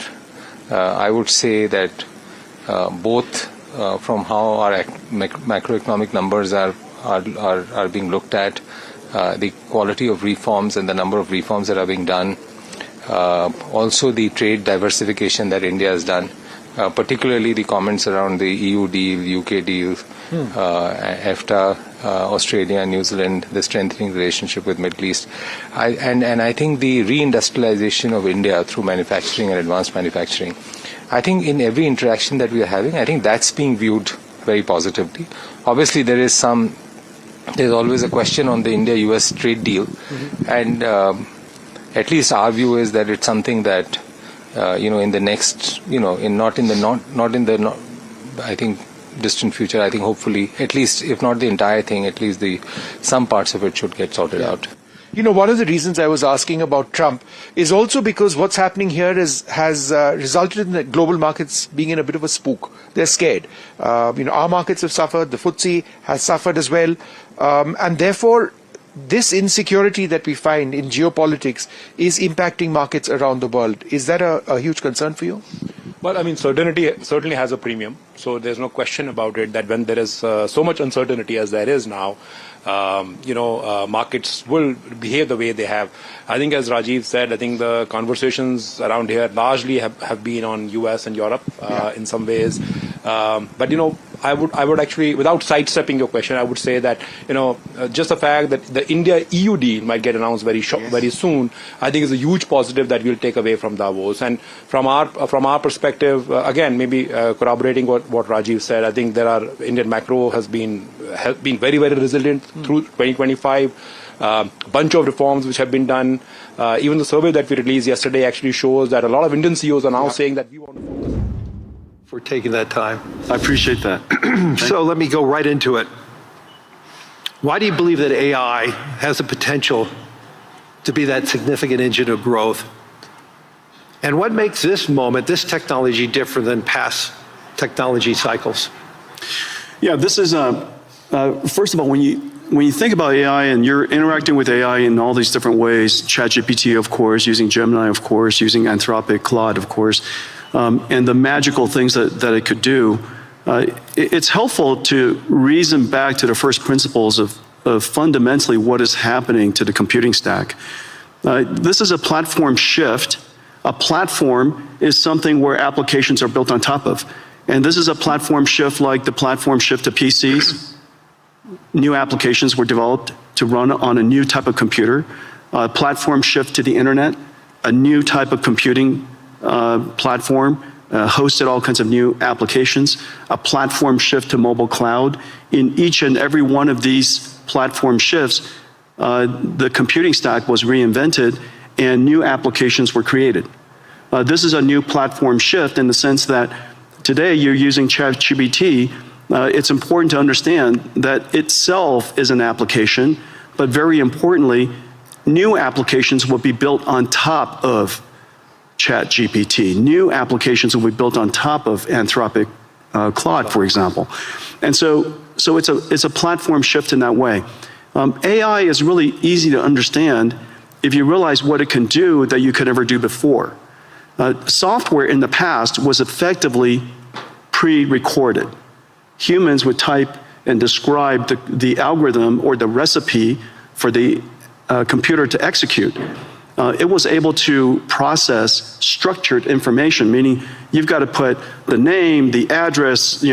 I would say that both from how our macroeconomic numbers are being looked at, the quality of reforms and the number of reforms that are being done, also the trade diversification that India has done, particularly the comments around the EU deal, UK deal, EFTA, Australia and New Zealand, the strengthening relationship with Middle East. And I think the reindustrialization of India through manufacturing and advanced manufacturing, I think in every interaction that we are having, I think that's being viewed very positively. Obviously, there's always a question on the India-US trade deal. And at least our view is that it's something that in the next, I think, distant future, I think hopefully, at least, if not the entire thing, at least some parts of it should get sorted out. One of the reasons I was asking about Trump is also because what's happening here has resulted in the global markets being in a bit of a spook. They're scared. Our markets have suffered, the FTSE has suffered as well, and therefore, this insecurity that we find in geopolitics is impacting markets around the world. Is that a huge concern for you? Well, I mean, certainly has a premium. So there's no question about it that when there is so much uncertainty as there is now, markets will behave the way they have. I think, as Rajiv said, I think the conversations around here largely have been on US and Europe in some ways. But I would actually, without sidestepping your question, I would say that just the fact that the India-EU deal might get announced very soon, I think is a huge positive that we'll take away from Davos. And from our perspective, again, maybe corroborating what Rajiv said, I think Indian macro has been very, very resilient through 2025. Bunch of reforms which have been done. Even the survey that we released yesterday actually shows that a lot of Indian CEOs are now saying that we want to focus. For taking that time. I appreciate that. So let me go right into it. Why do you believe that AI has the potential to be that significant engine of growth? And what makes this moment, this technology, different than past technology cycles? Yeah, this is, first of all, when you think about AI and you're interacting with AI in all these different ways, ChatGPT, of course, using Gemini, of course, using Anthropic, Claude, of course, and the magical things that it could do, it's helpful to reason back to the first principles of fundamentally what is happening to the computing stack. This is a platform shift. A platform is something where applications are built on top of. And this is a platform shift like the platform shift to PCs. New applications were developed to run on a new type of computer. Platform shift to the internet, a new type of computing platform, hosted all kinds of new applications. A platform shift to mobile cloud. In each and every one of these platform shifts, the computing stack was reinvented and new applications were created. This is a new platform shift in the sense that today you're using ChatGPT. It's important to understand that itself is an application, but very importantly, new applications will be built on top of ChatGPT. New applications will be built on top of Anthropic Claude, for example. And so it's a platform shift in that way. AI is really easy to understand if you realize what it can do that you could never do before. Software in the past was effectively pre-recorded. Humans would type and describe the algorithm or the recipe for the computer to execute. It was able to process structured information, meaning you've got to put the name, the address,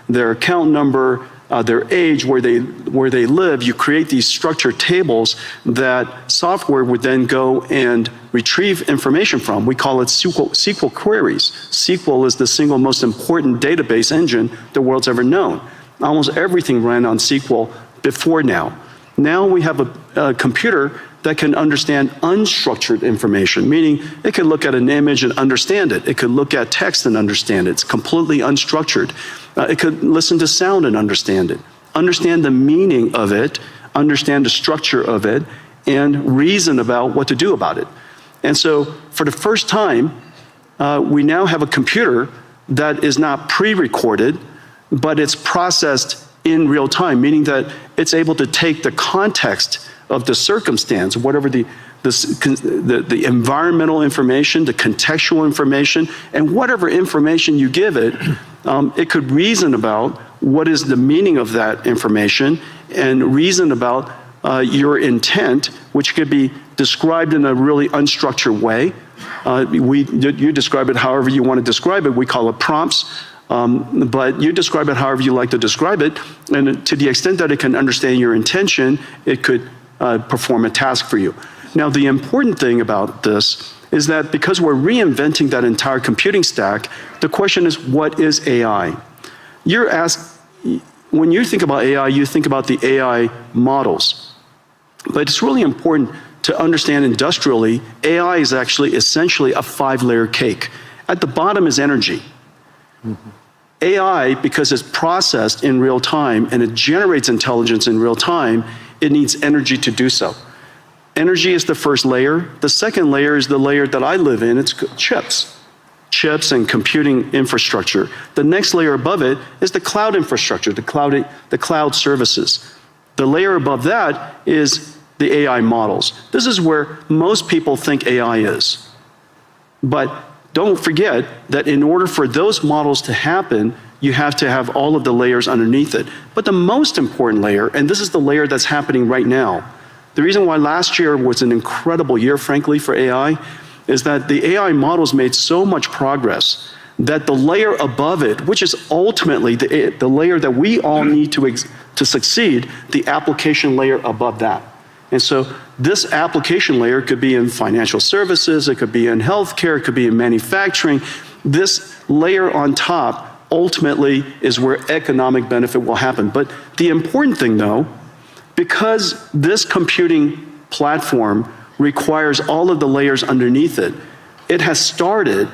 their account number, their age, where they live. You create these structured tables that software would then go and retrieve information from. We call it SQL queries. SQL is the single most important database engine the world's ever known. Almost everything ran on SQL before now. Now we have a computer that can understand unstructured information, meaning it can look at an image and understand it. It could look at text and understand it. It's completely unstructured. It could listen to sound and understand it, understand the meaning of it, understand the structure of it, and reason about what to do about it. And so for the first time, we now have a computer that is not pre-recorded, but it's processed in real time, meaning that it's able to take the context of the circumstance, whatever the environmental information, the contextual information, and whatever information you give it, it could reason about what is the meaning of that information and reason about your intent, which could be described in a really unstructured way. You describe it however you want to describe it. We call it prompts. But you describe it however you like to describe it, and to the extent that it can understand your intention, it could perform a task for you. Now, the important thing about this is that because we're reinventing that entire computing stack, the question is, what is AI? You're asked, when you think about AI, you think about the AI models. But it's really important to understand industrially, AI is actually essentially a 5-layer cake. At the bottom is energy. AI, because it's processed in real time and it generates intelligence in real time, it needs energy to do so. Energy is the first layer. The second layer is the layer that I live in. It's chips. Chips and computing infrastructure. The next layer above it is the cloud infrastructure, the cloud services. The layer above that is the AI models. This is where most people think AI is. But don't forget that in order for those models to happen, you have to have all of the layers underneath it. But the most important layer, and this is the layer that's happening right now, the reason why last year was an incredible year, frankly, for AI, is that the AI models made so much progress that the layer above it, which is ultimately the layer that we all need to succeed, the application layer above that. And so this application layer could be in financial services, it could be in healthcare, it could be in manufacturing. This layer on top ultimately is where economic benefit will happen. But the important thing though, because this computing platform requires all of the layers underneath it, it has started,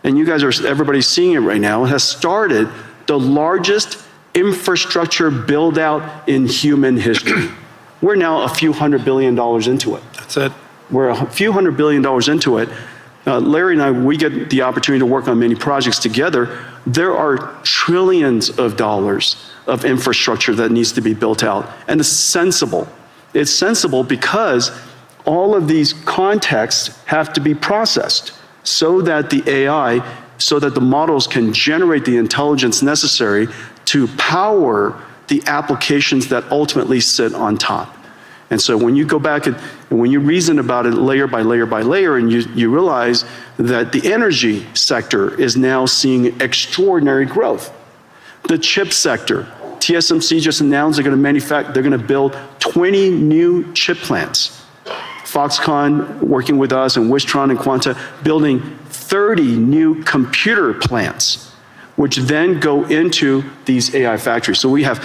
and everybody's seeing it right now, it has started the largest infrastructure build out in human history. We're now a few $100 billion into it. That's it. We're a few $100 billion into it. Larry and I, we get the opportunity to work on many projects together. There are trillions of dollars of infrastructure that needs to be built out. And it's sensible. It's sensible because all of these contexts have to be processed so that the AI so that the models can generate the intelligence necessary to power the applications that ultimately sit on top. And so when you go back and when you reason about it layer by layer by layer, and you realize that the energy sector is now seeing extraordinary growth. The chip sector, TSMC just announced they're going to build 20 new chip plants. Foxconn working with us and Wistron and Quanta building 30 new computer plants, which then go into these AI factories. So we have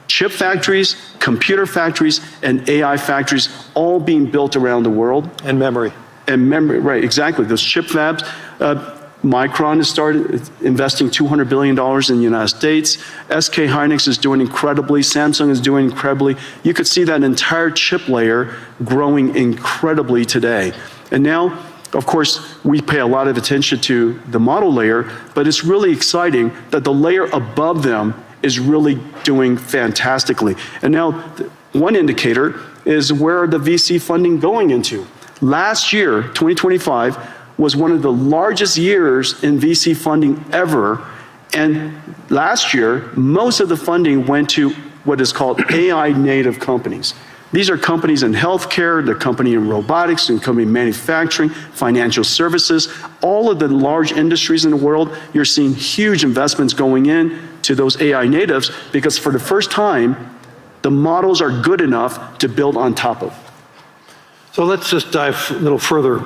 chip factories, computer factories, and AI factories all being built around the world. And memory. And memory, right, exactly. Those chip fabs. Micron has started investing $200 billion in the United States. SK Hynix is doing incredibly. Samsung is doing incredibly. You could see that entire chip layer growing incredibly today. And now, of course, we pay a lot of attention to the model layer, but it's really exciting that the layer above them is really doing fantastically. And now, one indicator is where the VC funding going into. Last year, 2025, was one of the largest years in VC funding ever. And last year, most of the funding went to what is called AI native companies. These are companies in healthcare, the company in robotics, and company in manufacturing, financial services, all of the large industries in the world. You're seeing huge investments going in to those AI natives because for the first time, the models are good enough to build on top of. So let's just dive a little further.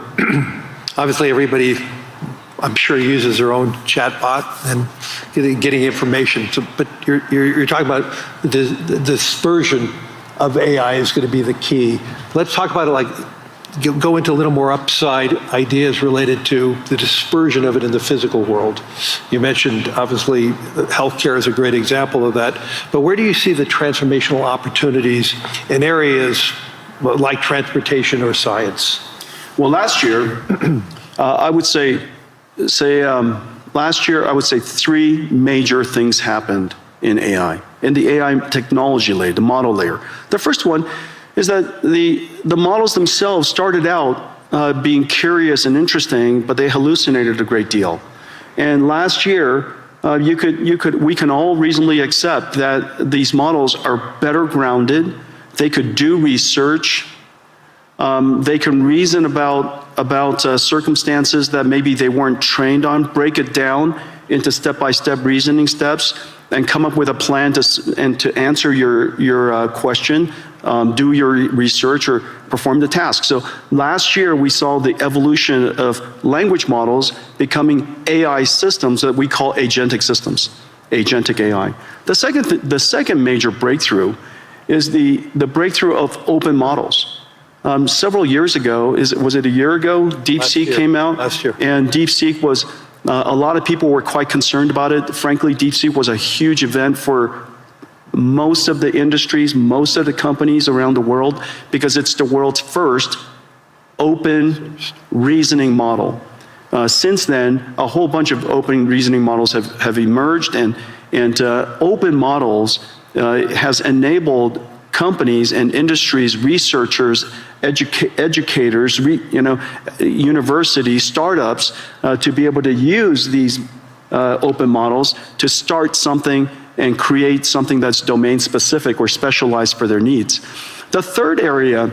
Obviously, everybody, I'm sure, uses their own chatbot and getting information. So, but you're talking about the dispersion of AI is going to be the key. Let's talk about it like, go into a little more upside ideas related to the dispersion of it in the physical world. You mentioned, obviously, healthcare is a great example of that. But where do you see the transformational opportunities in areas like transportation or science? Well, last year, I would say last year, I would say three major things happened in AI, in the AI technology layer, the model layer. The first one is that the models themselves started out being curious and interesting, but they hallucinated a great deal. And last year, we can all reasonably accept that these models are better grounded. They could do research. They can reason about circumstances that maybe they weren't trained on, break it down into step-by-step reasoning steps, and come up with a plan to answer your question, do your research, or perform the task. So last year we saw the evolution of language models becoming AI systems that we call agentic systems, agentic AI. The second major breakthrough is the breakthrough of open models. Several years ago, was it a year ago? DeepSeek came out. Last year. And DeepSeek was, a lot of people were quite concerned about it. Frankly, DeepSeek was a huge event for most of the industries, most of the companies around the world, because it's the world's first open reasoning model. Since then, a whole bunch of open reasoning models have emerged, and open models has enabled companies and industries, researchers, educators, universities, startups to be able to use these open models to start something and create something that's domain specific or specialized for their needs. The third area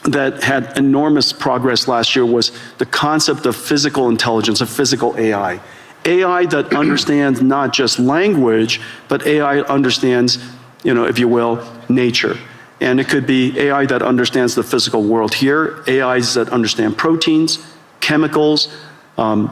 that had enormous progress last year was the concept of physical intelligence, of physical AI. AI that understands not just language, but AI understands, if you will, nature. And it could be AI that understands the physical world here, AIs that understand proteins, chemicals, natural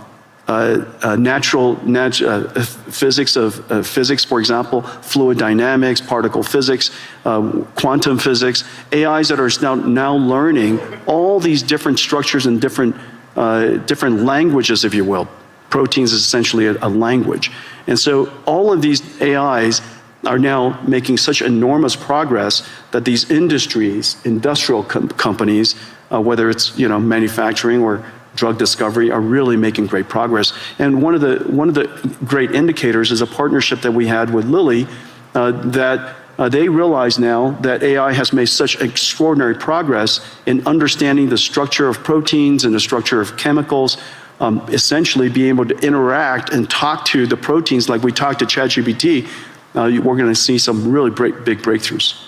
physics, for example, fluid dynamics, particle physics, quantum physics, AIs that are now learning all these different structures and different languages, if you will. Proteins is essentially a language. And so all of these AIs are now making such enormous progress that these industries, industrial companies, whether it's manufacturing or drug discovery, are really making great progress. And one of the great indicators is a partnership that we had with Lilly, that they realize now that AI has made such extraordinary progress in understanding the structure of proteins and the structure of chemicals, essentially be able to interact and talk to the proteins like we talk to ChatGPT, we're going to see some really big breakthroughs.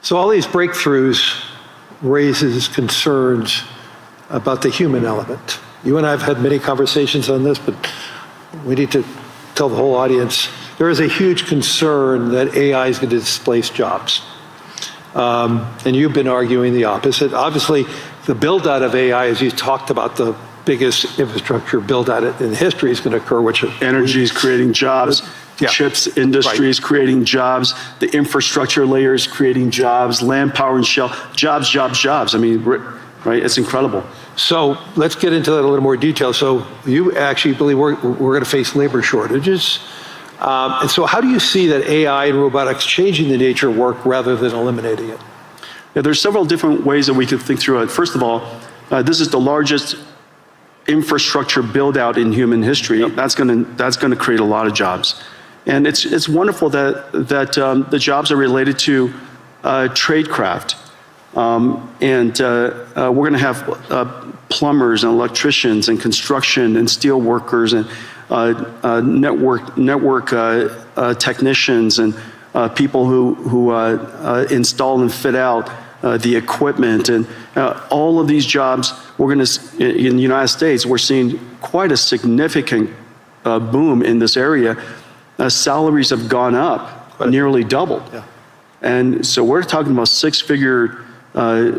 So all these breakthroughs raises concerns about the human element. You and I have had many conversations on this, but we need to tell the whole audience, there is a huge concern that AI is going to displace jobs. And you've been arguing the opposite. Obviously, the build out of AI, as you talked about, the biggest infrastructure build out in history is going to occur, which energy is creating jobs. The chips industry is creating jobs. The infrastructure layer is creating jobs. Land, power, and shell. Jobs. I mean, right? It's incredible. So let's get into that in a little more detail. So you actually believe we're going to face labor shortages. And so how do you see that AI and robotics changing the nature of work rather than eliminating it? Yeah, there's several different ways that we could think through it. First of all, this is the largest infrastructure build out in human history. Yep. That's going to create a lot of jobs. And it's wonderful that the jobs are related to tradecraft. We're going to have plumbers and electricians and construction and steel workers and network technicians and people who install and fit out the equipment, and all of these jobs. We're going to, in the United States, we're seeing quite a significant boom in this area. Salaries have gone up, nearly doubled. Yeah. And so we're talking about six-figure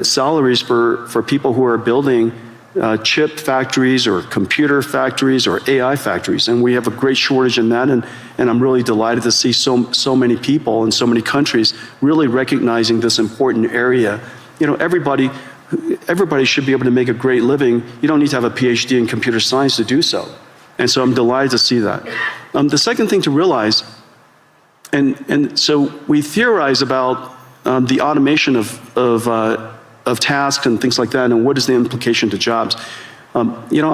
salaries for people who are building chip factories or computer factories or AI factories. And we have a great shortage in that. And I'm really delighted to see so many people in so many countries really recognizing this important area. You know, everybody should be able to make a great living. You don't need to have a PhD in computer science to do so. And so I'm delighted to see that. The second thing to realize, and so we theorize about the automation of tasks and things like that, and what is the implication to jobs. You know,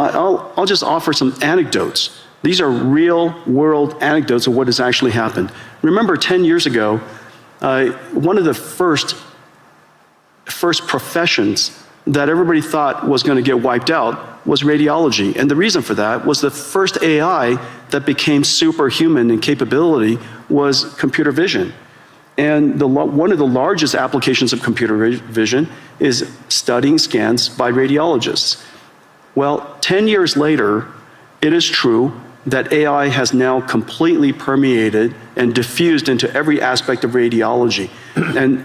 I'll just offer some anecdotes. These are real world anecdotes of what has actually happened. Remember 10 years ago, one of the first professions that everybody thought was going to get wiped out was radiology. And the reason for that was the first AI that became superhuman in capability was computer vision. And one of the largest applications of computer vision is studying scans by radiologists. Well, 10 years later, it is true that AI has now completely permeated and diffused into every aspect of radiology. And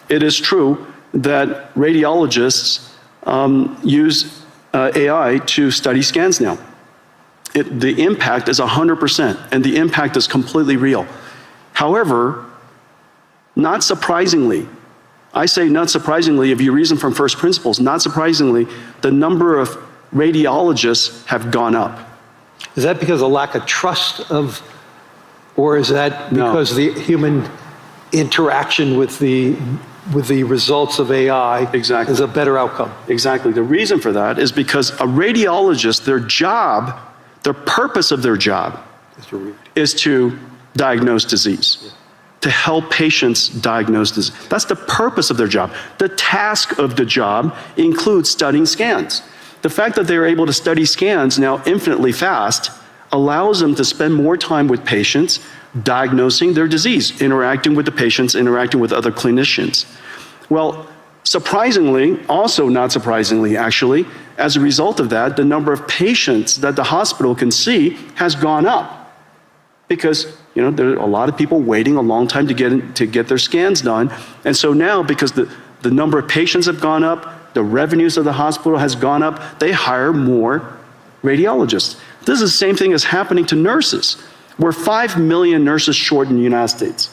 it is true that radiologists use AI to study scans now. The impact is 100%, and the impact is completely real. However, not surprisingly, I say not surprisingly, if you reason from first principles, not surprisingly, the number of radiologists have gone up. Is that because of lack of trust of, or is that because the human interaction with the results of AI is a better outcome? Exactly. The reason for that is because a radiologist, their purpose of their job is to diagnose disease, to help patients diagnose disease. That's the purpose of their job. The task of the job includes studying scans. The fact that they're able to study scans now infinitely fast allows them to spend more time with patients, diagnosing their disease, interacting with the patients, interacting with other clinicians. Well, surprisingly, also not surprisingly actually, as a result of that, the number of patients that the hospital can see has gone up. Because, you know, there are a lot of people waiting a long time to get their scans done. And so now, because the number of patients have gone up, the revenues of the hospital has gone up, they hire more radiologists. This is the same thing as happening to nurses. We're 5 million nurses short in the United States.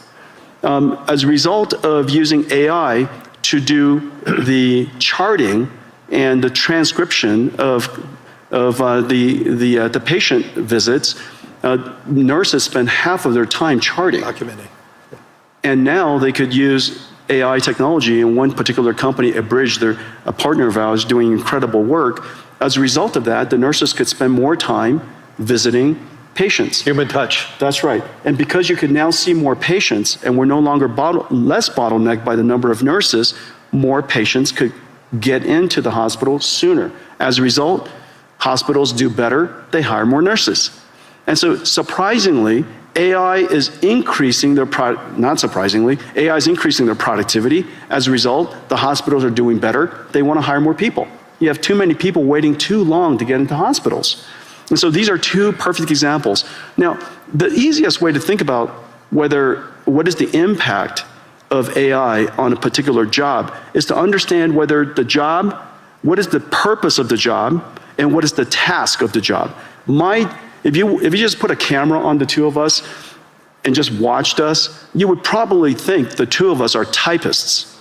As a result of using AI to do the charting and the transcription of the patient visits, nurses spend half of their time charting. Documenting. And now they could use AI technology, and one particular company, Abridge, they're a partner of ours doing incredible work. As a result of that, the nurses could spend more time visiting patients. Human touch. That's right. And because you can now see more patients, and we're no longer less bottlenecked by the number of nurses, more patients could get into the hospital sooner. As a result, Hospitals do better, they hire more nurses. And so surprisingly, AI is increasing their not surprisingly, AI is increasing their productivity. As a result, the hospitals are doing better. They want to hire more people. You have too many people waiting too long to get into hospitals. And so these are two perfect examples. Now, the easiest way to think about what is the impact of AI on a particular job is to understand whether the job, what is the purpose of the job, and what is the task of the job. If you just put a camera on the two of us and just watched us, you would probably think the two of us are typists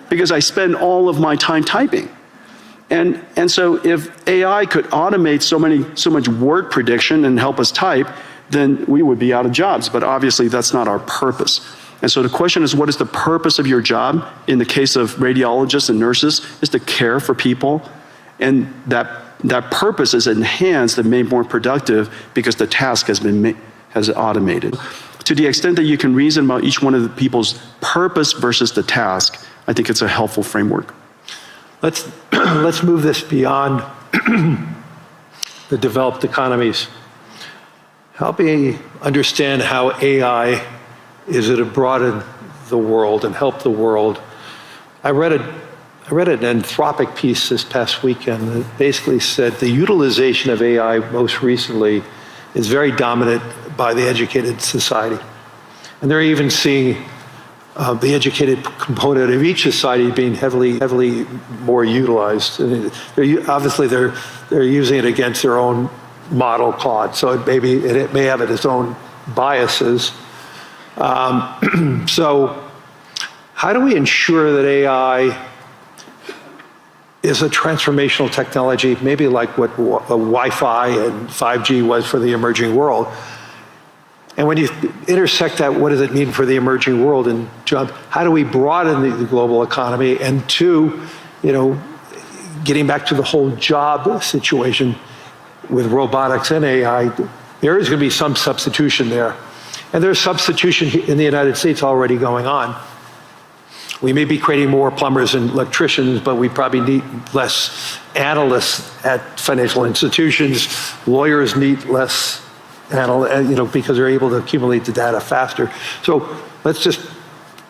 because I spend all of my time typing. And so if AI could automate so much word prediction and help us type, then we would be out of jobs. But obviously that's not our purpose. And so the question is, what is the purpose of your job? In the case of radiologists and nurses, is to care for people. And that purpose is enhanced and made more productive because the task has automated. To the extent that you can reason about each one of the people's purpose versus the task, I think it's a helpful framework. Let's move this beyond the developed economies. Help me understand how AI is going to broaden the world and help the world. I read an Anthropic piece this past weekend that basically said the utilization of AI most recently is very dominant by the educated society. And they're even seeing the educated component of each society being heavily more utilized. And obviously they're using it against their own model, Claude, so it may have its own biases. So how do we ensure that AI is a transformational technology, maybe like what Wi-Fi and 5G was for the emerging world? And when you intersect that, what does it mean for the emerging world? And John, how do we broaden the global economy? And two, getting back to the whole job situation with robotics and AI, there is going to be some substitution there. And there's substitution in the United States already going on. We may be creating more plumbers and electricians, but we probably need less analysts at financial institutions. Lawyers need less because they're able to accumulate the data faster. So let's just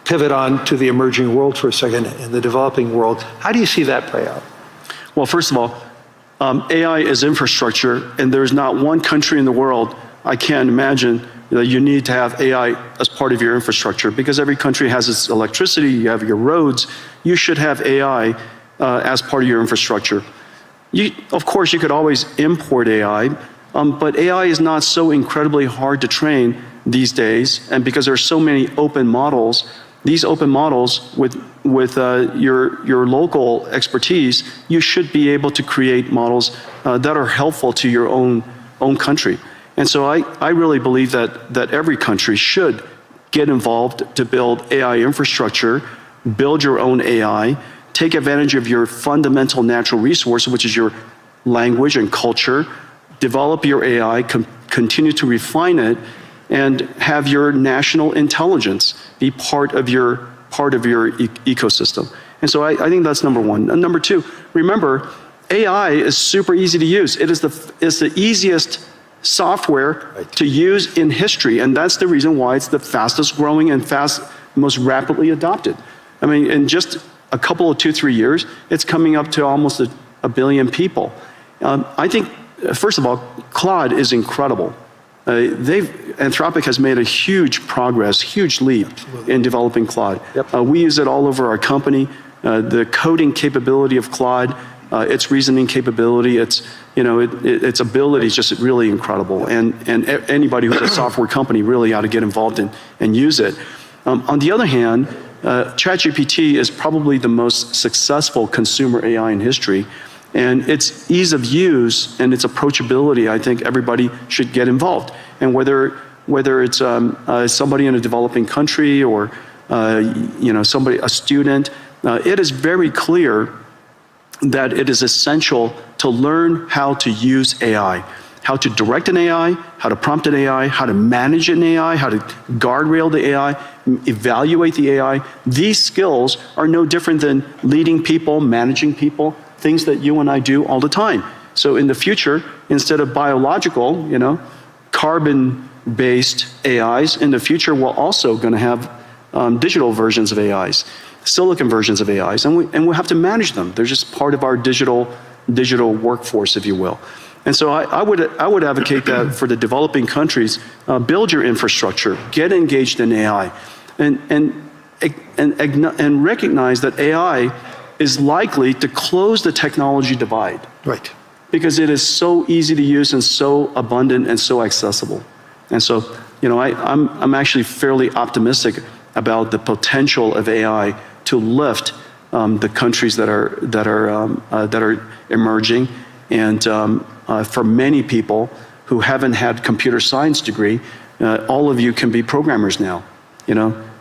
pivot on to the emerging world for a second, in the developing world. How do you see that play out? Well, first of all, AI is infrastructure, and there's not one country in the world, I can't imagine, that you need to have AI as part of your infrastructure, because every country has its electricity, you have your roads, you should have AI as part of your infrastructure. Of course, you could always import AI, but AI is not so incredibly hard to train these days, and because there are so many open models, these open models with your local expertise, you should be able to create models that are helpful to your own country. And so I really believe that every country should get involved to build AI infrastructure, build your own AI, take advantage of your fundamental natural resource, which is your language and culture, develop your AI, continue to refine it, and have your national intelligence be part of your ecosystem. And so I think that's number one. And number two, remember, AI is super easy to use. It's the easiest software to use in history, and that's the reason why it's the fastest growing and most rapidly adopted. I mean, in just a couple of 2-3 years, it's coming up to almost a billion people. I think, first of all, Claude is incredible. Anthropic has made a huge progress, huge leap in developing Claude. Yep. We use it all over our company. The coding capability of Claude, its reasoning capability, its ability is just really incredible. And anybody who's a software company really ought to get involved and use it. On the other hand, ChatGPT is probably the most successful consumer AI in history. And its ease of use and its approachability, I think everybody should get involved. And whether it's somebody in a developing country or a student, it is very clear that it is essential to learn how to use AI, how to direct an AI, how to prompt an AI, how to manage an AI, how to guardrail the AI, evaluate the AI. These skills are no different than leading people, managing people, things that you and I do all the time. So in the future, instead of biological, carbon-based AIs, in the future we're also going to have digital versions of AIs, silicon versions of AIs, and we'll have to manage them. They're just part of our digital workforce, if you will. And so I would advocate that for the developing countries, build your infrastructure, get engaged in AI, and recognize that AI is likely to close the technology divide. Right. Because it is so easy to use and so abundant and so accessible. And so, I'm actually fairly optimistic about the potential of AI to lift the countries that are emerging, and for many people who haven't had computer science degree, all of you can be programmers now,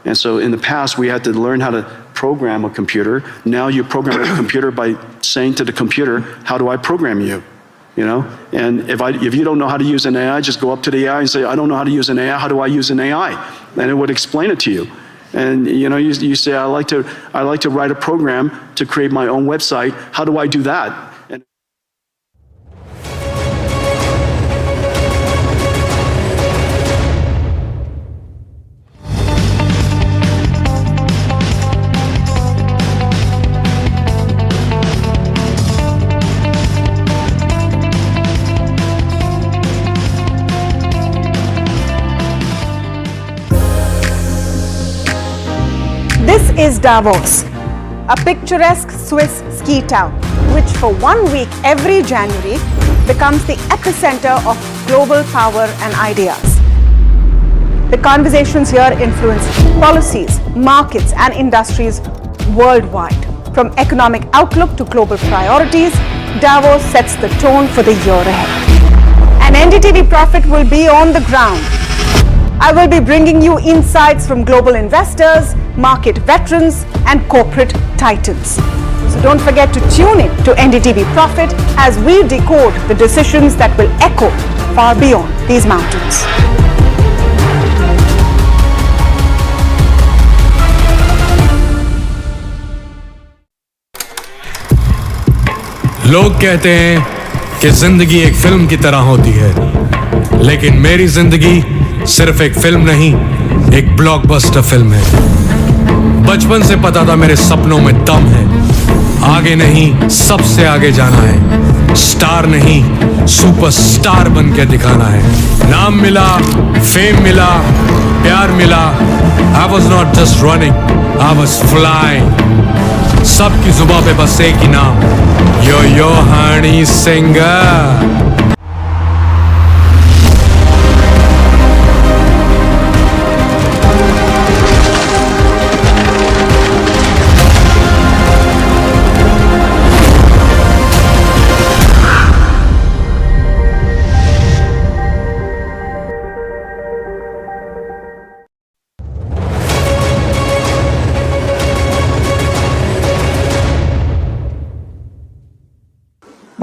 And so in the past, we had to learn how to program a computer. Now you program a computer by saying to the computer, how do I program you? And if you don't know how to use an AI, just go up to the AI and say, I don't know how to use an AI. How do I use an AI? And it would explain it to you. And you say, I like to write a program to create my own website. How do I do that? This is Davos, a picturesque Swiss ski town, which for 1 week every January becomes the epicenter of global power and ideas. The conversations here influence policies, markets, and industries worldwide. From economic outlook to global priorities, Davos sets the tone for the year ahead. And NDTV Profit will be on the ground. I will be bringing you insights from global investors, market veterans, and corporate titans. So don't forget to tune in to NDTV Profit as we decode the decisions that will echo far beyond these mountains. लोग कहते हैं कि जिंदगी एक film की तरह होती है, लेकिन मेरी जिंदगी सिर्फ एक फिल्म नहीं, एक ब्लॉकबस्टर फिल्म है। बचपन से पता था मेरे सपनों में दम है, आगे नहीं सबसे आगे जाना है, स्टार नहीं सुपरस्टार बन के दिखाना है। नाम मिला, फेम मिला, प्यार मिला, I was not just running, I was flying। सबकी जुबां पे बस एक ही नाम, yo Honey singer.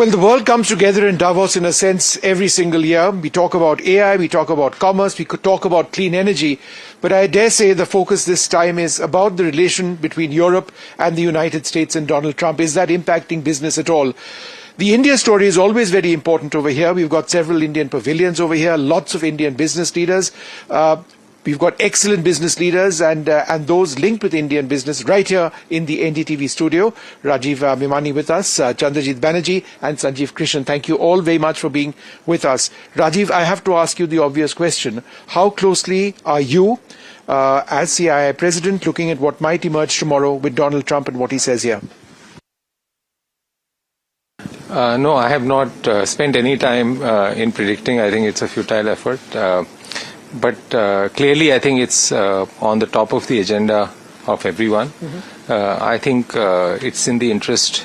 Well, the world comes together in Davos in a sense every single year. We talk about AI, we talk about commerce, we could talk about clean energy. But I dare say the focus this time is about the relation between Europe and the United States and Donald Trump. Is that impacting business at all? The India story is always very important over here. We've got several Indian pavilions over here, lots of Indian business leaders. We've got excellent business leaders and those linked with Indian business right here in the NDTV studio. Rajiv Mimani with us, Chandrajit Banerjee and Sanjeev Krishan. Thank you all very much for being with us. Rajiv, I have to ask you the obvious question. How closely are you, as CII President, looking at what might emerge tomorrow with Donald Trump and what he says here? No, I have not spent any time in predicting. I think it's a futile effort. But clearly, I think it's on the top of the agenda of everyone. I think it's in the interest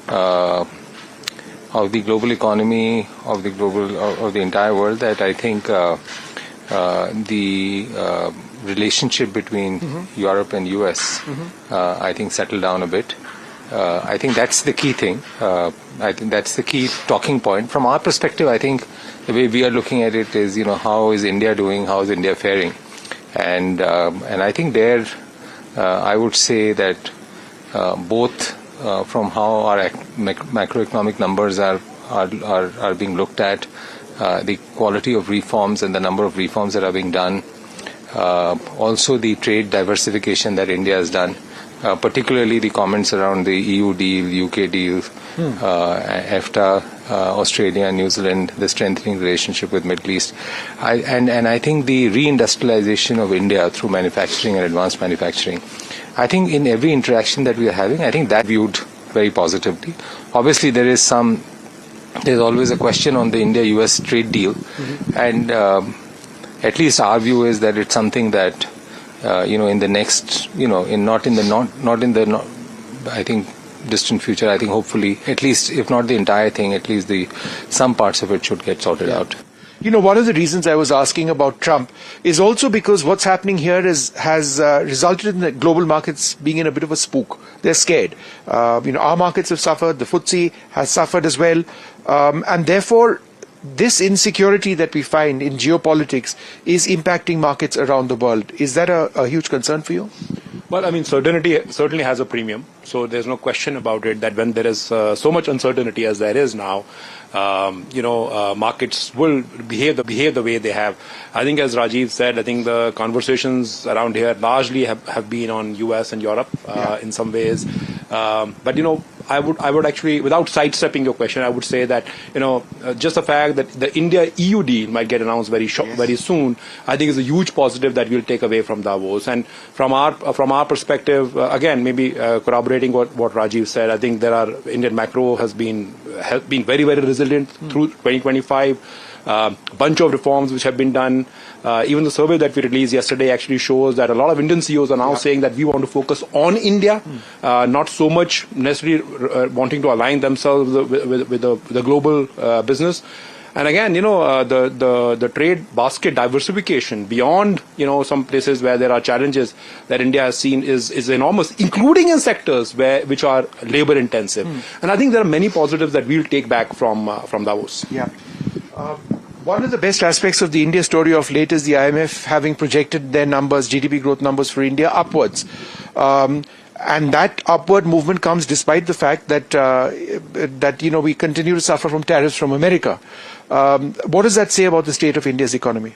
of the global economy, of the entire world, that I think the relationship between Europe and US, I think, settle down a bit. I think that's the key thing. I think that's the key talking point. From our perspective, I think the way we are looking at it is, how is India doing? How is India faring? And I think there, I would say that both from how our macroeconomic numbers are are being looked at, the quality of reforms and the number of reforms that are being done, also the trade diversification that India has done, particularly the comments around the EU deal, UK deal, EFTA, Australia, New Zealand, the strengthening relationship with Middle East. And I think the reindustrialization of India through manufacturing and advanced manufacturing, I think in every interaction that we are having, I think that viewed very positively. Obviously, there's always a question on the India-US trade deal, and at least our view is that it's something that in the next, I think distant future, I think hopefully, at least if not the entire thing, at least some parts of it should get sorted out. One of the reasons I was asking about Trump is also because what's happening here has resulted in the global markets being in a bit of a spook. They're scared. Our markets have suffered, the FTSE has suffered as well, and therefore this insecurity that we find in geopolitics is impacting markets around the world. Is that a huge concern for you? Well, I mean, certainly has a premium. So there's no question about it that when there is so much uncertainty as there is now, markets will behave the way they have. I think, as Rajiv said, I think the conversations around here largely have been on US and Europe in some ways. But I would actually, without sidestepping your question, I would say that just the fact that the India-EU deal might get announced very soon, I think is a huge positive that we'll take away from Davos. And from our perspective, again, maybe corroborating what Rajiv said, I think Indian macro has been very, very resilient through 2025. Bunch of reforms which have been done. Even the survey that we released yesterday actually shows that a lot of Indian CEOs are now saying that we want to focus on India, not so much necessarily wanting to align themselves with the global business. And again, the trade basket diversification beyond, some places where there are challenges that India has seen is enormous, including in sectors which are labor intensive. And I think there are many positives that we'll take back from Davos. Yeah. One of the best aspects of the India story of late is the IMF having projected their numbers, GDP growth numbers for India upwards. And that upward movement comes despite the fact that we continue to suffer from tariffs from America. What does that say about the state of India's economy?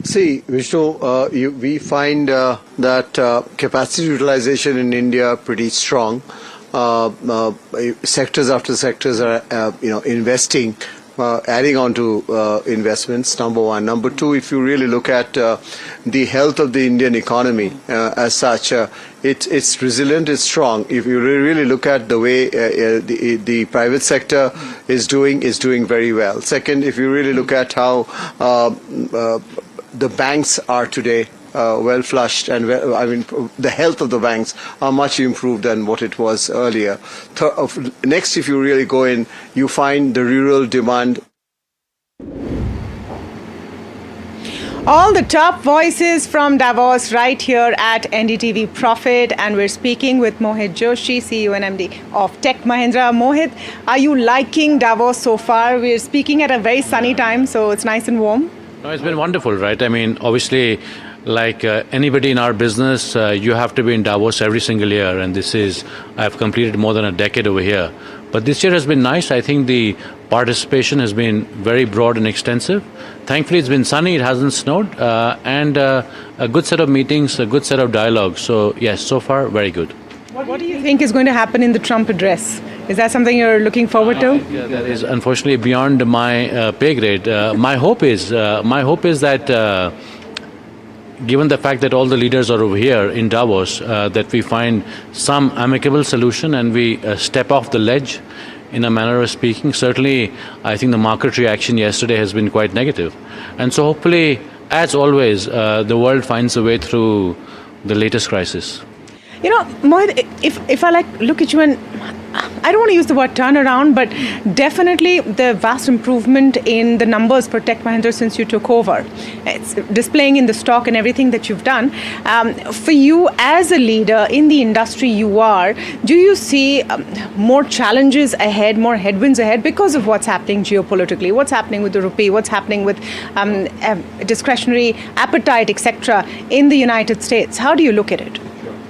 See, Vishnu, we find that capacity utilization in India pretty strong. Sectors after sectors are, investing. Adding on to investments, number one. Number two, if you really look at the health of the Indian economy as such, it's resilient, it's strong. If you really look at the way the private sector is doing very well. Second, if you really look at how the banks are today, well flushed, and the health of the banks are much improved than what it was earlier. Next, if you really go in, you find the rural demand. All the top voices from Davos right here at NDTV Profit, and we're speaking with Mohit Joshi, CEO and MD of Tech Mahindra. Mohit, are you liking Davos so far? We're speaking at a very sunny time, so it's nice and warm. No, it's been wonderful, right? I mean, obviously, like anybody in our business, you have to be in Davos every single year, and I've completed more than a decade over here. But this year has been nice. I think the participation has been very broad and extensive. Thankfully, it's been sunny, it hasn't snowed, and a good set of meetings, a good set of dialogues. So, yes, so far, very good. What do you think is going to happen in the Trump address? Is that something you're looking forward to? Yeah, that is unfortunately beyond my pay grade. My hope is that given the fact that all the leaders are over here in Davos, that we find some amicable solution and we step off the ledge in a manner of speaking. Certainly, I think the market reaction yesterday has been quite negative. And so hopefully, as always, the world finds a way through the latest crisis. Mohit, if I look at you, and I don't want to use the word turnaround, but definitely the vast improvement in the numbers for Tech Mahindra since you took over. It's displaying in the stock and everything that you've done. For you as a leader in the industry you are, do you see more challenges ahead, more headwinds ahead because of what's happening geopolitically, what's happening with the Rupee, what's happening with discretionary appetite, etc. in the United States? How do you look at it?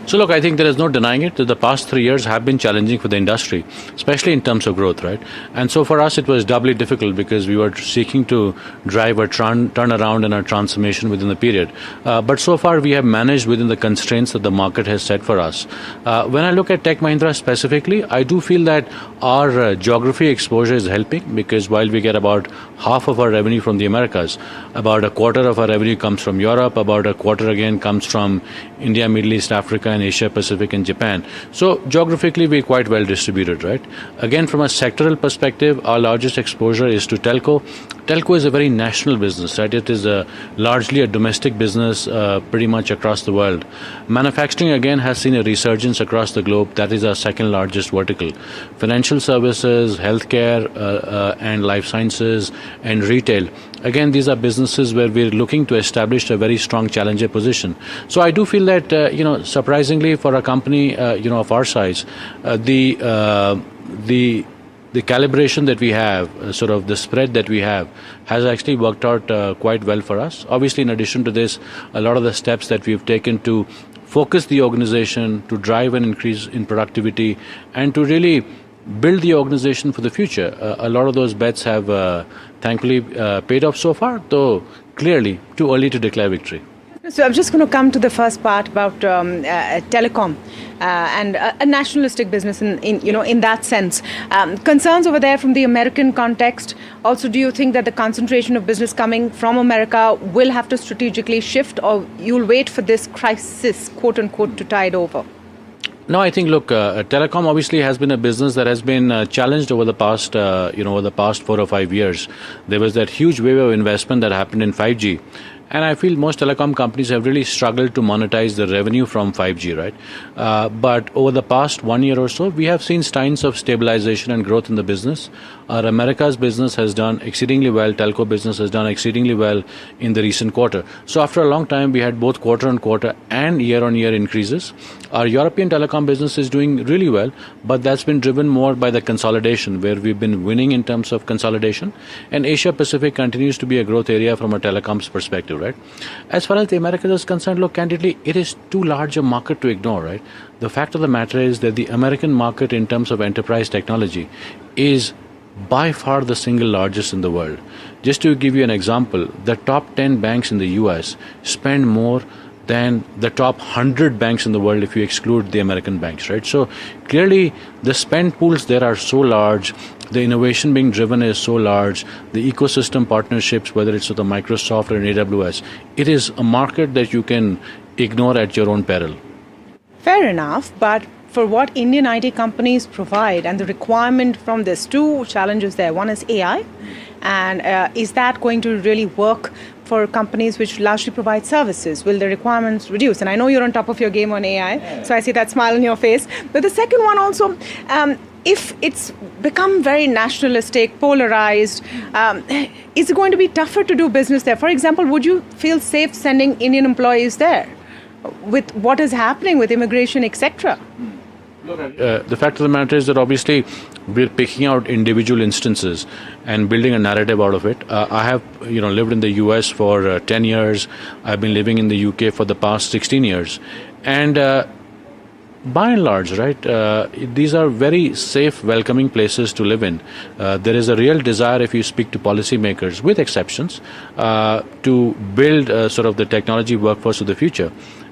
So look, I think there is no denying it that the past 3 years have been challenging for the industry, especially in terms of growth, right? And so for us, it was doubly difficult because we were seeking to drive a turnaround and a transformation within the period. But so far, we have managed within the constraints that the market has set for us. When I look at Tech Mahindra specifically, I do feel that our geography exposure is helping because while we get about half of our revenue from the Americas, about a quarter of our revenue comes from Europe, about a quarter again comes from India, Middle East, Africa, and Asia Pacific and Japan. So geographically, we're quite well distributed, right? Again, from a sectoral perspective, our largest exposure is to telco. Telco is a very national business, right? It is largely a domestic business pretty much across the world. Manufacturing, again, has seen a resurgence across the globe. That is our second largest vertical. Financial services, healthcare, and life sciences, and retail. Again, these are businesses where we're looking to establish a very strong challenger position. So I do feel that, surprisingly for a company, of our size, the calibration that we have, sort of the spread that we have, has actually worked out quite well for us. Obviously, in addition to this, a lot of the steps that we've taken to focus the organization, to drive an increase in productivity, and to really build the organization for the future. A lot of those bets have thankfully paid off so far, though clearly too early to declare victory. So I'm just going to come to the first part about telecom and a nationalistic business in that sense. Concerns over there from the American context. Also, do you think that the concentration of business coming from America will have to strategically shift, or you'll wait for this crisis, quote unquote, to tide over? No, I think, look, telecom obviously has been a business that has been challenged over the past, over the past 4 or 5 years. There was that huge wave of investment that happened in 5G. And I feel most telecom companies have really struggled to monetize the revenue from 5G, right? But over the past 1 year or so, we have seen signs of stabilization and growth in the business. Our Americas business has done exceedingly well. Telco business has done exceedingly well in the recent quarter. So after a long time, we had both quarter-on-quarter and year-on-year increases. Our European telecom business is doing really well, but that's been driven more by the consolidation, where we've been winning in terms of consolidation. And Asia Pacific continues to be a growth area from a telecoms perspective, right? As far as the Americas is concerned, look, candidly, it is too large a market to ignore, right? The fact of the matter is that the American market in terms of enterprise technology is by far the single largest in the world. Just to give you an example, the top 10 banks in the US spend more than the top 100 banks in the world if you exclude the American banks, right? So clearly the spend pools there are so large, the innovation being driven is so large, the ecosystem partnerships, whether it's with the Microsoft or AWS, it is a market that you can ignore at your own peril. Fair enough, but for what Indian IT companies provide and the requirement from this, two challenges there. One is AI, and is that going to really work for companies which largely provide services? Will the requirements reduce? And I know you're on top of your game on AI, so I see that smile on your face. But the second one also, if it's become very nationalistic, polarized, is it going to be tougher to do business there? For example, would you feel safe sending Indian employees there with what is happening with immigration, etc.? The fact of the matter is that obviously we're picking out individual instances and building a narrative out of it. I have, lived in the US for 10 years. I've been living in the UK for the past 16 years. And by and large, right, these are very safe, welcoming places to live in. There is a real desire, if you speak to policymakers, with exceptions, to build sort of the technology workforce of the future.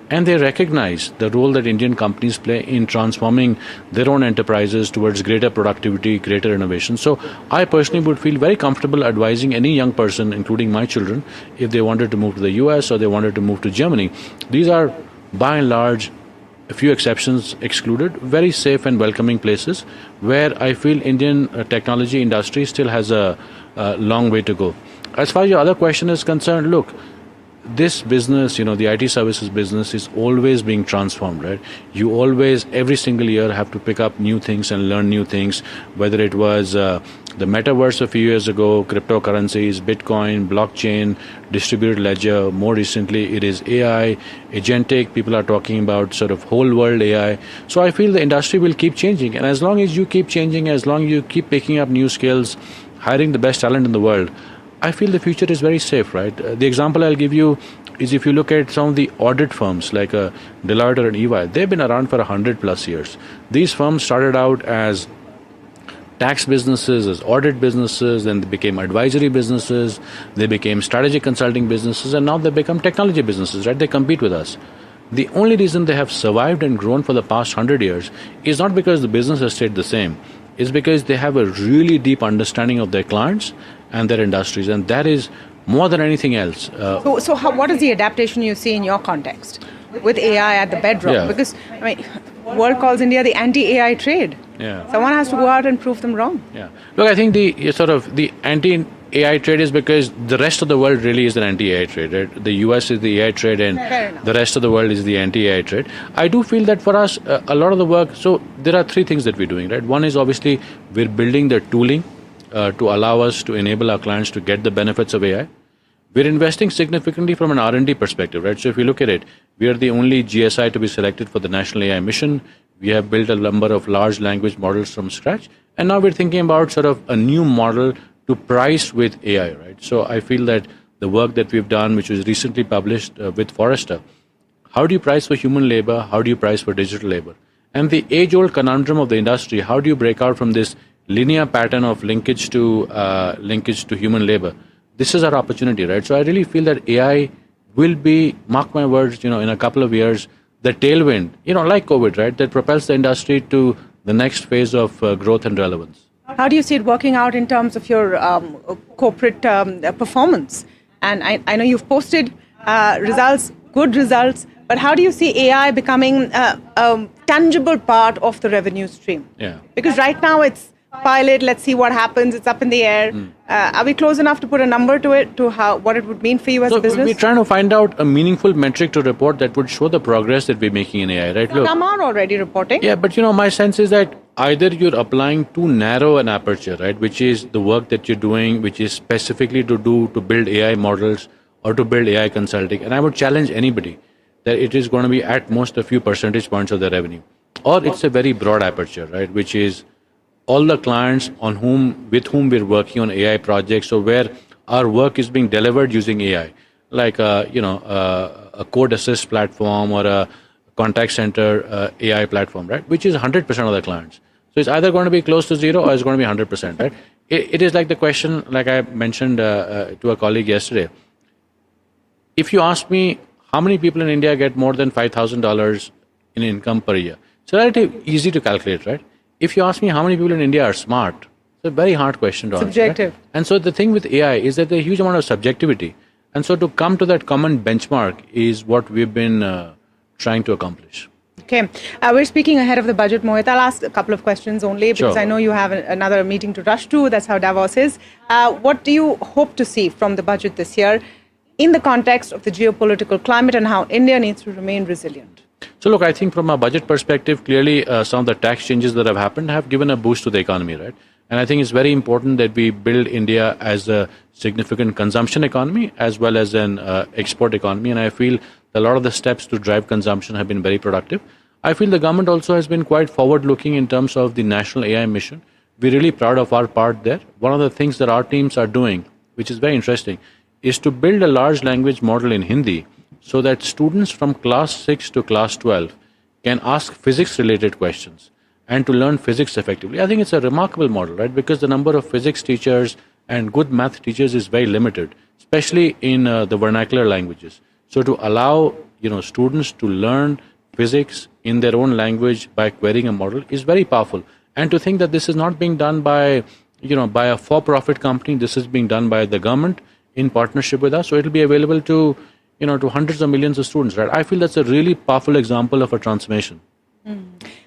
And they recognize the role that Indian companies play in transforming their own enterprises towards greater productivity, greater innovation. So I personally would feel very comfortable advising any young person, including my children, if they wanted to move to the US or they wanted to move to Germany. These are, by and large, a few exceptions excluded, very safe and welcoming places where I feel Indian technology industry still has a long way to go. As far as your other question is concerned, look, this business, the IT services business is always being transformed, right? You always, every single year, have to pick up new things and learn new things, whether it was the metaverse a few years ago, cryptocurrencies, Bitcoin, blockchain, distributed ledger. More recently, it is AI, agentic. People are talking about sort of whole world AI. So I feel the industry will keep changing. And as long as you keep changing, as long as you keep picking up new skills, hiring the best talent in the world, I feel the future is very safe, right? The example I'll give you is if you look at some of the audit firms like Deloitte or an EY, they've been around for 100+ years. These firms started out as tax businesses, as audit businesses, then they became advisory businesses, they became strategic consulting businesses, and now they become technology businesses, right? They compete with us. The only reason they have survived and grown for the past 100 years is not because the business has stayed the same, it's because they have a really deep understanding of their clients and their industries, and that is more than anything else. What is the adaptation you see in your context with AI at the bedrock? Yeah. Because, I mean, world calls India the anti-AI trade. Yeah. Someone has to go out and prove them wrong. Yeah. Look, I think the anti-AI trade is because the rest of the world really is an anti-AI trade, right? The US is the AI trade and the rest of the world is the anti-AI trade. I do feel that for us, a lot of the work, so there are three things that we're doing, right? One is obviously we're building the tooling to allow us to enable our clients to get the benefits of AI. We're investing significantly from an R&D perspective, right? So if you look at it, we are the only GSI to be selected for the National AI Mission. We have built a number of large language models from scratch. And now we're thinking about sort of a new model to price with AI, right? So I feel that the work that we've done, which was recently published with Forrester, how do you price for human labor? How do you price for digital labor? And the age-old conundrum of the industry, how do you break out from this linear pattern of linkage to human labor? This is our opportunity, right? So I really feel that AI will be, mark my words, in a couple of years, the tailwind, like COVID, right, that propels the industry to the next phase of growth and relevance. How do you see it working out in terms of your corporate performance? And I know you've posted results, good results, but how do you see AI becoming a tangible part of the revenue stream? Yeah. Because right now it's pilot, let's see what happens, it's up in the air. Are we close enough to put a number to it, to what it would mean for you as a business? We're trying to find out a meaningful metric to report that would show the progress that we're making in AI, right? Some are already reporting. Yeah, but my sense is that either you're applying too narrow an aperture, right, which is the work that you're doing, which is specifically to build AI models or to build AI consulting. And I would challenge anybody that it is going to be at most a few percentage points of the revenue. Or it's a very broad aperture, right, which is all the clients with whom we're working on AI projects, or where our work is being delivered using AI, like a code assist platform or a contact center AI platform, right? Which is 100% of the clients. So it's either going to be close to zero or it's going to be 100%, right? It is like the question, like I mentioned to a colleague yesterday. If you ask me how many people in India get more than $5,000 in income per year, it's relatively easy to calculate, right? If you ask me how many people in India are smart, it's a very hard question to answer. Subjective. Right? And so the thing with AI is that there's a huge amount of subjectivity. And so to come to that common benchmark is what we've been trying to accomplish. Okay. We're speaking ahead of the budget, Mohit. I'll ask a couple of questions only because Sure. I know you have another meeting to rush to. That's how Davos is. What do you hope to see from the budget this year in the context of the geopolitical climate and how India needs to remain resilient? So look, I think from a budget perspective, clearly some of the tax changes that have happened have given a boost to the economy, right? And I think it's very important that we build India as a significant consumption economy as well as an export economy. And I feel a lot of the steps to drive consumption have been very productive. I feel the government also has been quite forward-looking in terms of the National AI Mission. We're really proud of our part there. One of the things that our teams are doing, which is very interesting, is to build a large language model in Hindi so that students from class 6 to class 12 can ask physics-related questions and to learn physics effectively. I think it's a remarkable model, right? Because the number of physics teachers and good math teachers is very limited, especially in the vernacular languages. So to allow students to learn physics in their own language by querying a model is very powerful. And to think that this is not being done by a for-profit company, this is being done by the government in partnership with us. So it will be available to hundreds of millions of students, right? I feel that's a really powerful example of a transformation.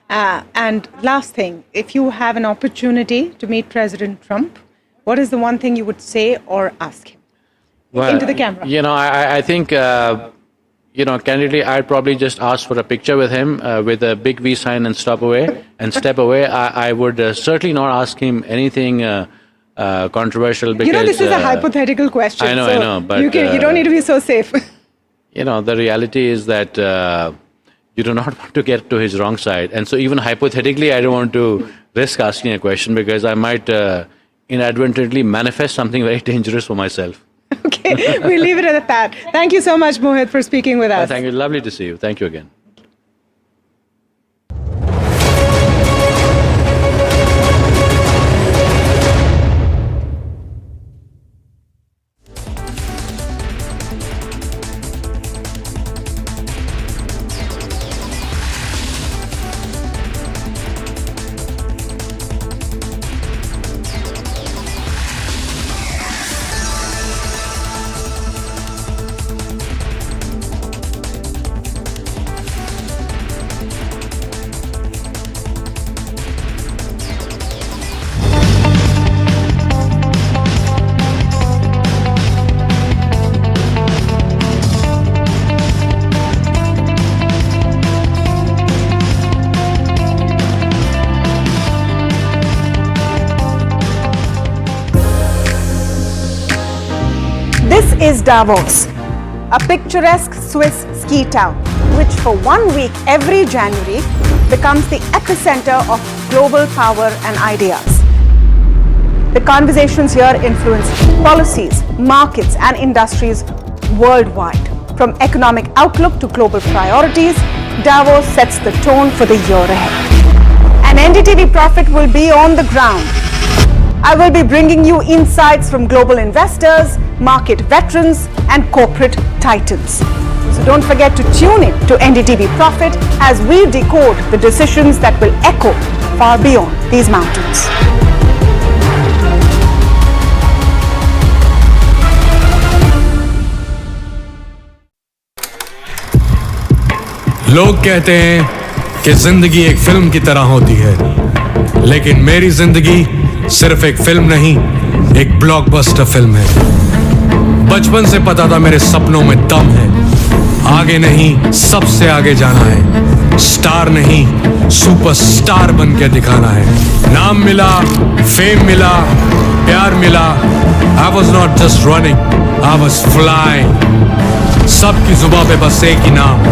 And last thing, if you have an opportunity to meet President Trump, what is the one thing you would say or ask him? Well, into the camera. I think, candidly, I'd probably just ask for a picture with him with a big V sign and step away. I would certainly not ask him anything controversial because... this is a hypothetical question. I know, but... You don't need to be so safe. The reality is that you do not want to get to his wrong side. And so even hypothetically, I don't want to risk asking a question because I might inadvertently manifest something very dangerous for myself. Okay, we leave it at that. Thank you so much, Mohit, for speaking with us. Thank you. Lovely to see you. Thank you again. This is Davos, a picturesque Swiss ski town, which for 1 week every January becomes the epicenter of global power and ideas. The conversations here influence policies, markets, and industries worldwide. From economic outlook to global priorities, Davos sets the tone for the year ahead. And NDTV Profit will be on the ground. I will be bringing you insights from global investors, market veterans, and corporate titans. So don't forget to tune in to NDTV Profit as we decode the decisions that will echo far beyond these mountains. लोग कहते हैं कि जिंदगी एक film की तरह होती है, लेकिन मेरी जिंदगी सिर्फ एक फिल्म नहीं, एक ब्लॉकबस्टर फिल्म है। बचपन से पता था मेरे सपनों में दम है, आगे नहीं सबसे आगे जाना है, स्टार नहीं सुपरस्टार बन के दिखाना है। नाम मिला, फेम मिला, प्यार मिला, I was not just running, I was flying। सबकी जुबां पे बस एक ही नाम,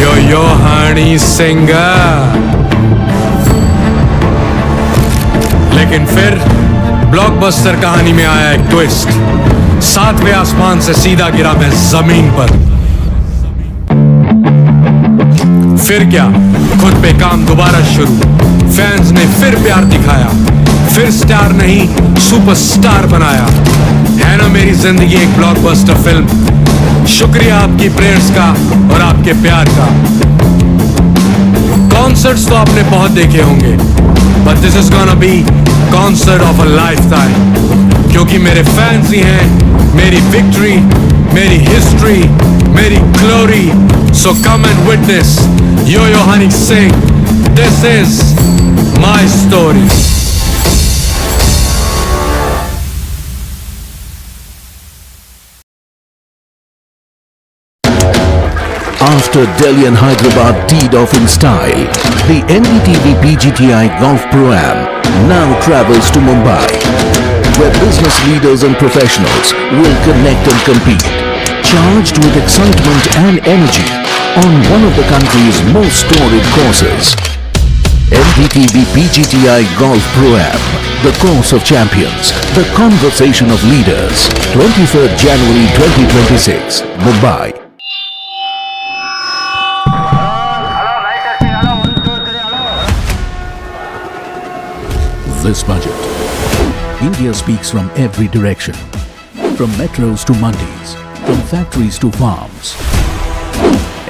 यो हनी सिंह। लेकिन फिर ब्लॉकबस्टर कहानी में आया एक ट्विस्ट, 7वें आसमान से सीधा गिरा मैं जमीन पर। फिर क्या, खुद पे काम दोबारा शुरू, फैंस ने फिर प्यार दिखाया, फिर स्टार नहीं सुपरस्टार बनाया। है ना मेरी जिंदगी एक ब्लॉकबस्टर फिल्म। शुक्रिया आपकी प्रेयर्स का और आपके प्यार का। कॉन्सर्ट्स तो आपने बहुत देखे होंगे, but this is gonna be concert of a lifetime, क्योंकि मेरे फैंस ही हैं मेरी विक्ट्री, मेरी हिस्ट्री, मेरी glory. So come and witness yo Honey Singh, this is my story. After Delhi and Hyderabad teed off in style, the NDTV PGTI Golf Pro-Am now travels to Mumbai, where business leaders and professionals will connect and compete, charged with excitement and energy on one of the country's most storied courses. NDTV PGTI Golf Pro-Am, the course of champions, the conversation of leaders, 23rd January 2026, Mumbai. This budget, India speaks from every direction, from metros to mandis, from factories to farms.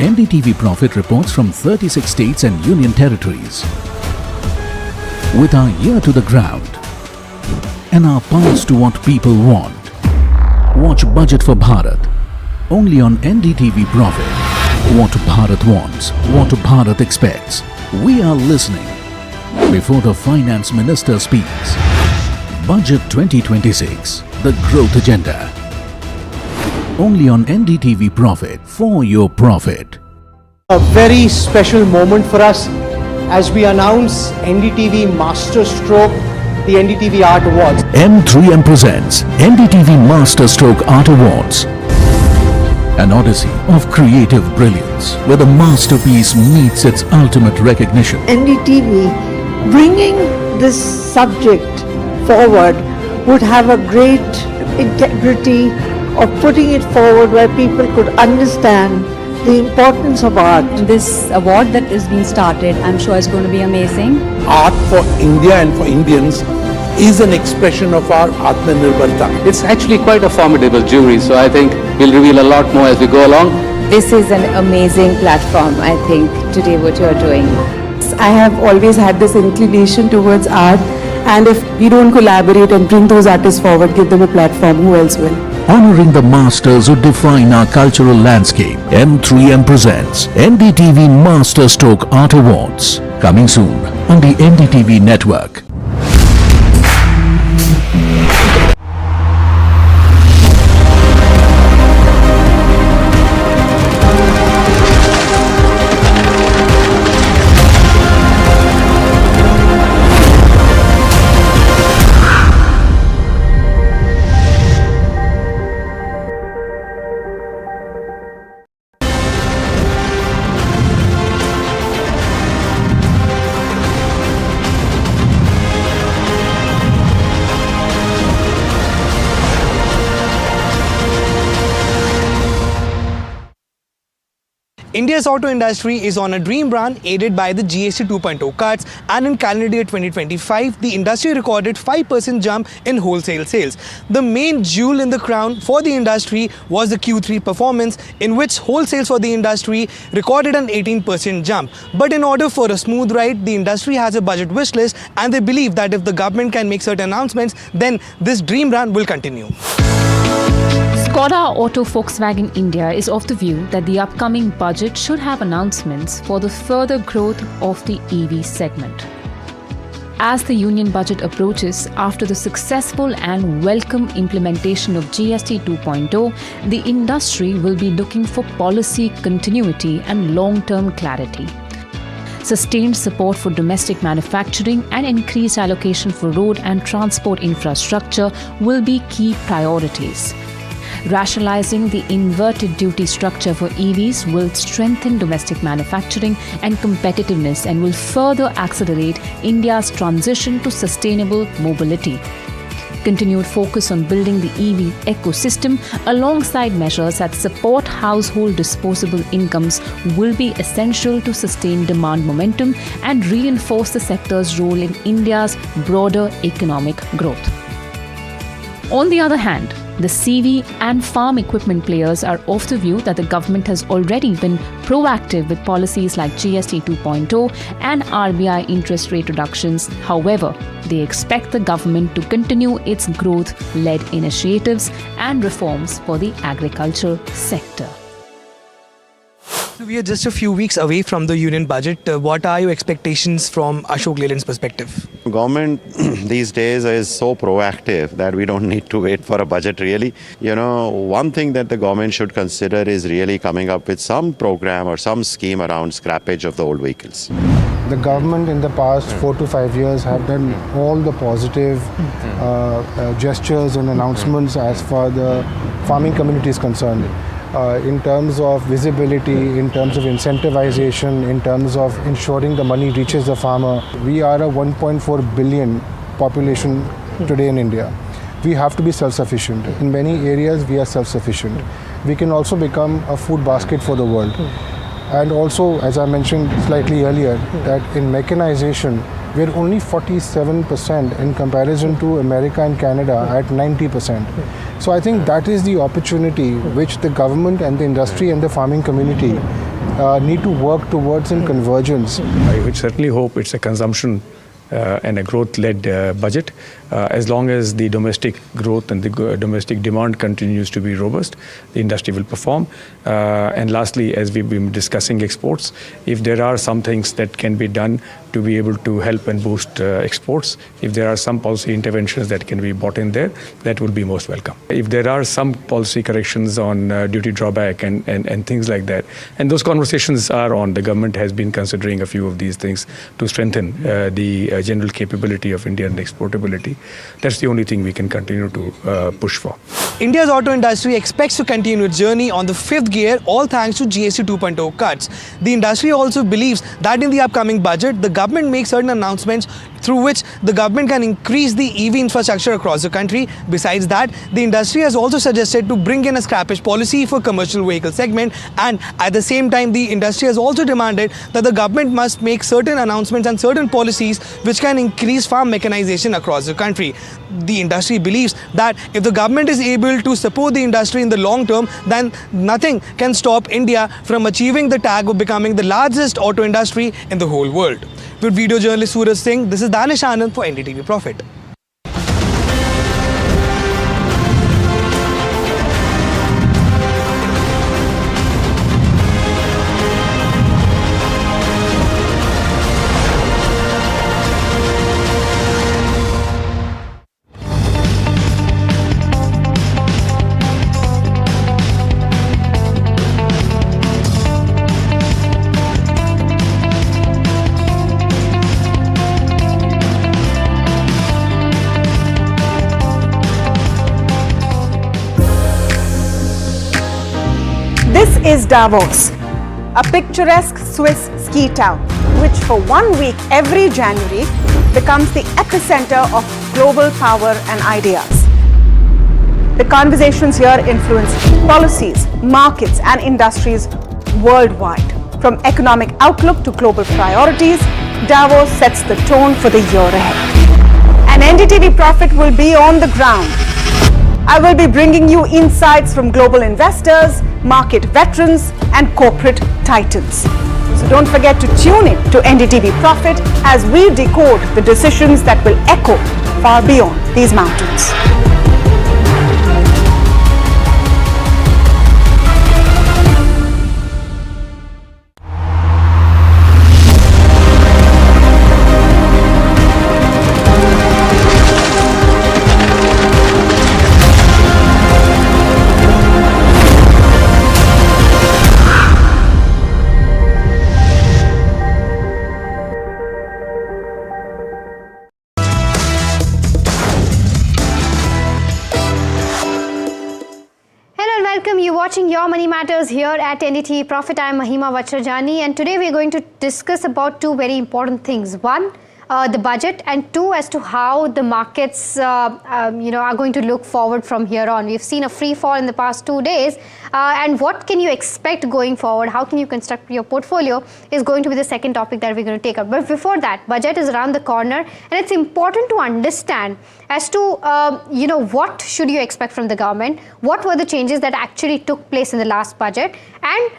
NDTV Profit reports from 36 states and union territories. With our ear to the ground and our pulse to what people want. Watch Budget for Bharat, only on NDTV Profit. What Bharat wants, what Bharat expects. We are listening. Before the Finance Minister speaks. Budget 2026, the growth agenda. Only on NDTV Profit, for your profit. A very special moment for us as we announce NDTV Master Stroke, the NDTV Art Awards. M3M presents NDTV Master Stroke Art Awards. An odyssey of creative brilliance, where the masterpiece meets its ultimate recognition. NDTV bringing this subject forward would have a great integrity of putting it forward where people could understand the importance of art. This award that is being started, I'm sure is going to be amazing. Art for India and for Indians is an expression of our Atmanirbharta. It's actually quite a formidable jury, so I think we'll reveal a lot more as we go along. This is an amazing platform, I think, today what you're doing. I have always had this inclination towards art, and if we don't collaborate and bring those artists forward, give them a platform, who else will? Honoring the masters who define our cultural landscape, M3M presents NDTV Master Stroke Art Awards. Coming soon on the NDTV network. India's auto industry is on a dream run aided by the GST 2.0 cuts, and in calendar year 2025, the industry recorded 5% jump in wholesale sales. The main jewel in the crown for the industry was the Q3 performance, in which wholesales for the industry recorded an 18% jump. But in order for a smooth ride, the industry has a budget wish list, and they believe that if the government can make certain announcements, then this dream run will continue. Skoda Auto Volkswagen India is of the view that the upcoming budget should have announcements for the further growth of the EV segment. As the union budget approaches after the successful and welcome implementation of GST 2.0, the industry will be looking for policy continuity and long-term clarity. Sustained support for domestic manufacturing and increased allocation for road and transport infrastructure will be key priorities. Rationalizing the inverted duty structure for EVs will strengthen domestic manufacturing and competitiveness and will further accelerate India's transition to sustainable mobility. Continued focus on building the EV ecosystem alongside measures that support household disposable incomes will be essential to sustain demand momentum and reinforce the sector's role in India's broader economic growth. On the other hand, the CV and farm equipment players are of the view that the government has already been proactive with policies like GST 2.0 and RBI interest rate reductions. However, they expect the government to continue its growth-led initiatives and reforms for the agriculture sector. We are just a few weeks away from the union budget. What are your expectations from Ashok Leyland's perspective? Government these days is so proactive that we don't need to wait for a budget really. One thing that the government should consider is really coming up with some program or some scheme around scrappage of the old vehicles. The government in the past 4 to 5 years have done all the positive gestures and announcements as far the farming community is concerned. In terms of visibility, in terms of incentivization, in terms of ensuring the money reaches the farmer. We are a 1.4 billion population today in India. We have to be self-sufficient. In many areas, we are self-sufficient. We can also become a food basket for the world. And also, as I mentioned slightly earlier, that in mechanization, we're only 47% in comparison to America and Canada at 90%. So I think that is the opportunity which the government and the industry and the farming community need to work towards in convergence. I would certainly hope it's a consumption and a growth-led budget. As long as the domestic growth and the domestic demand continues to be robust, the industry will perform. And lastly, as we've been discussing exports, if there are some things that can be done to be able to help and boost exports, if there are some policy interventions that can be brought in there, that would be most welcome. If there are some policy corrections on duty drawback and things like that, and those conversations are on, the government has been considering a few of these things to strengthen the general capability of Indian exportability. That's the only thing we can continue to push for. India's auto industry expects to continue its journey on the fifth gear, all thanks to GST 2.0 cuts. The industry also believes that in the upcoming budget, the government government makes certain announcements through which the government can increase the EV infrastructure across the country. Besides that, the industry has also suggested to bring in a scrappage policy for commercial vehicle segment, and at the same time the industry has also demanded that the government must make certain announcements and certain policies which can increase farm mechanization across the country. The industry believes that if the government is able to support the industry in the long term, then nothing can stop India from achieving the tag of becoming the largest auto industry in the whole world. With video journalist Suraj Singh, this is Danish Anand for NDTV Profit. This is Davos, a picturesque Swiss ski town, which for 1 week every January becomes the epicenter of global power and ideas. The conversations here influence policies, markets and industries worldwide. From economic outlook to global priorities, Davos sets the tone for the year ahead. And NDTV Profit will be on the ground. I will be bringing you insights from global investors, market veterans and corporate titans. So don't forget to tune in to NDTV Profit as we decode the decisions that will echo far beyond these mountains. Watching Your Money Matters here at NDTV Profit. I am Mahima Vachrajani, and today we are going to discuss about two very important things. One, the budget, and two, as to how the markets are going to look forward from here on. We've seen a free fall in the past 2 days, and what can you expect going forward? How can you construct your portfolio is going to be the second topic that we're going to take up. But before that, budget is around the corner, and it's important to understand as to what should you expect from the government, what were the changes that actually took place in the last budget, and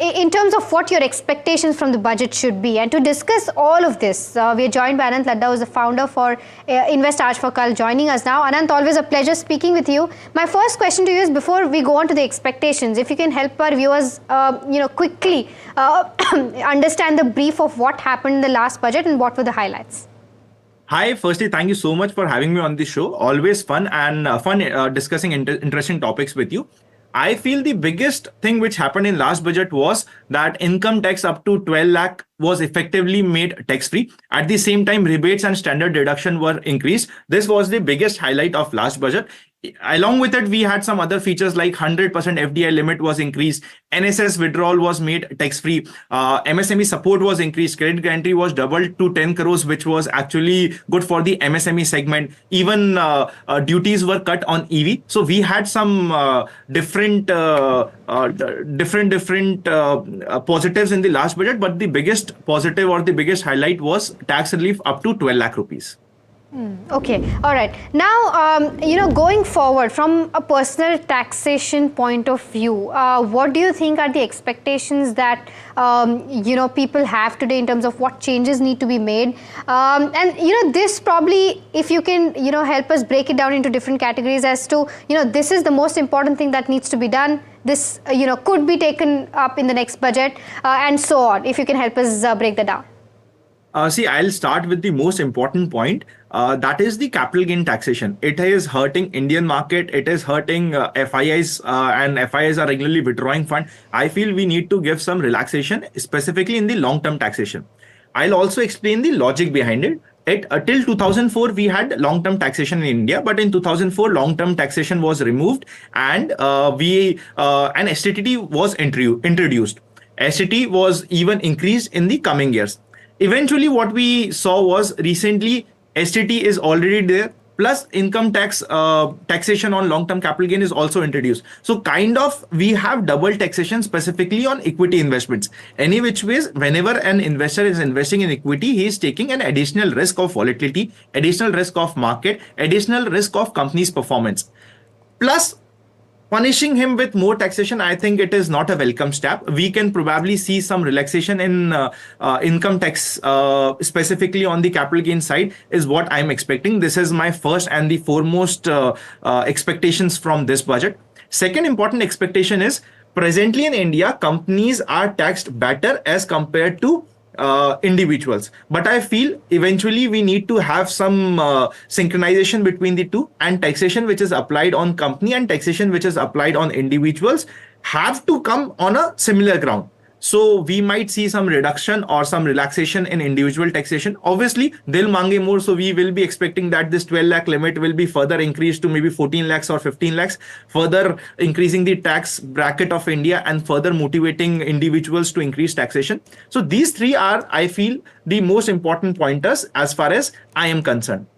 in terms of what your expectations from the budget should be. And to discuss all of this, we are joined by Anant Ladda, who is the founder for Invest Aaj for Kal, joining us now. Anant, always a pleasure speaking with you. My first question to you is, before we go on to the expectations, if you can help our viewers quickly understand the brief of what happened in the last budget and what were the highlights. Hi, firstly, thank you so much for having me on the show. Always fun discussing interesting topics with you. I feel the biggest thing which happened in last budget was that income tax up to 12 lakh was effectively made tax-free. At the same time, rebates and standard deduction were increased. This was the biggest highlight of last budget. Along with it, we had some other features like 100% FDI limit was increased, NSS withdrawal was made tax-free, MSME support was increased, credit guarantee was doubled to 10 crores, which was actually good for the MSME segment. Even duties were cut on EV. So we had some different positives in the last budget, but the biggest positive or the biggest highlight was tax relief up to 12 lakh rupees. Okay, all right. Now, going forward from a personal taxation point of view, what do you think are the expectations that people have today in terms of what changes need to be made? And this probably, if you can help us break it down into different categories as to this is the most important thing that needs to be done. This could be taken up in the next budget, and so on. If you can help us break that down. I'll start with the most important point. That is the capital gain taxation. It is hurting Indian market. It is hurting FIIs, and FIIs are regularly withdrawing fund. I feel we need to give some relaxation, specifically in the long-term taxation. I'll also explain the logic behind it. Till 2004, we had long-term taxation in India, but in 2004, long-term taxation was removed, and an STT was introduced. STT was even increased in the coming years. Eventually, what we saw was recently STT is already there. Plus income tax taxation on long-term capital gain is also introduced. So kind of we have double taxation specifically on equity investments. Any which ways, whenever an investor is investing in equity, he is taking an additional risk of volatility, additional risk of market, additional risk of company's performance. Plus, punishing him with more taxation, I think it is not a welcome step. We can probably see some relaxation in income tax, specifically on the capital gain side, is what I'm expecting. This is my first and the foremost expectations from this budget. Second important expectation is, presently in India, companies are taxed better as compared to individuals, but I feel eventually we need to have some synchronization between the two, and taxation which is applied on company and taxation which is applied on individuals have to come on a similar ground. So we might see some reduction or some relaxation in individual taxation. Obviously, they'll mange more, so we will be expecting that this 12 lakh limit will be further increased to maybe 14 lakhs or 15 lakhs, further increasing the tax bracket of India and further motivating individuals to increase taxation. So these three are, I feel, the most important pointers as far as I am concerned.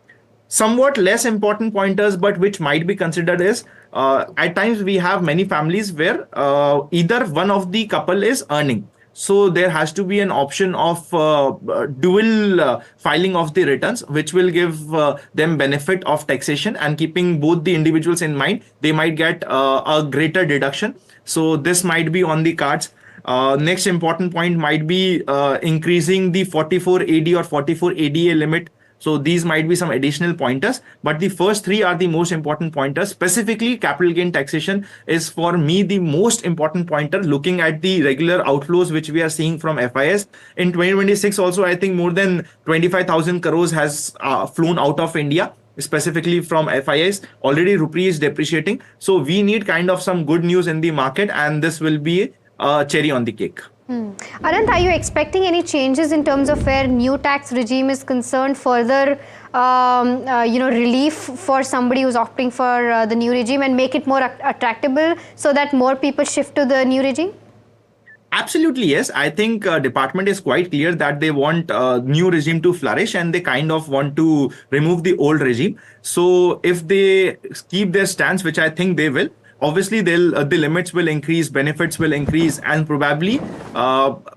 Somewhat less important pointers, but which might be considered is, at times we have many families where either one of the couple is earning. So there has to be an option of dual filing of the returns, which will give them benefit of taxation, and keeping both the individuals in mind, they might get a greater deduction. So this might be on the cards. Next important point might be increasing the 44 AD or 44 ADA limit. So these might be some additional pointers, but the first three are the most important pointers. Specifically, capital gain taxation is for me the most important pointer, looking at the regular outflows which we are seeing from FIS. In 2026 also, I think more than 25,000 crores has flown out of India, specifically from FIS. Already Rupee is depreciating. So we need kind of some good news in the market, and this will be a cherry on the cake. Anant, are you expecting any changes in terms of where new tax regime is concerned, further relief for somebody who's opting for the new regime, and make it more attractable so that more people shift to the new regime? Absolutely, yes. I think department is quite clear that they want new regime to flourish, and they kind of want to remove the old regime. So if they keep their stance, which I think they will, obviously the limits will increase, benefits will increase, and probably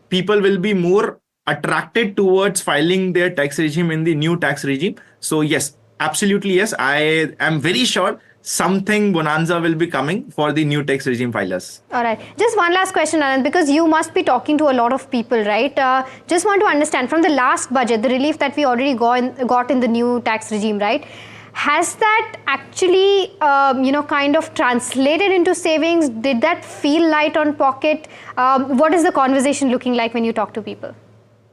people will be more attracted towards filing their tax regime in the new tax regime. So yes, absolutely yes. I am very sure something bonanza will be coming for the new tax regime filers. All right. Just one last question, Anand, because you must be talking to a lot of people, right? Just want to understand, from the last budget, the relief that we already got in the new tax regime, right? Has that actually, kind of translated into savings? Did that feel light on pocket? What is the conversation looking like when you talk to people?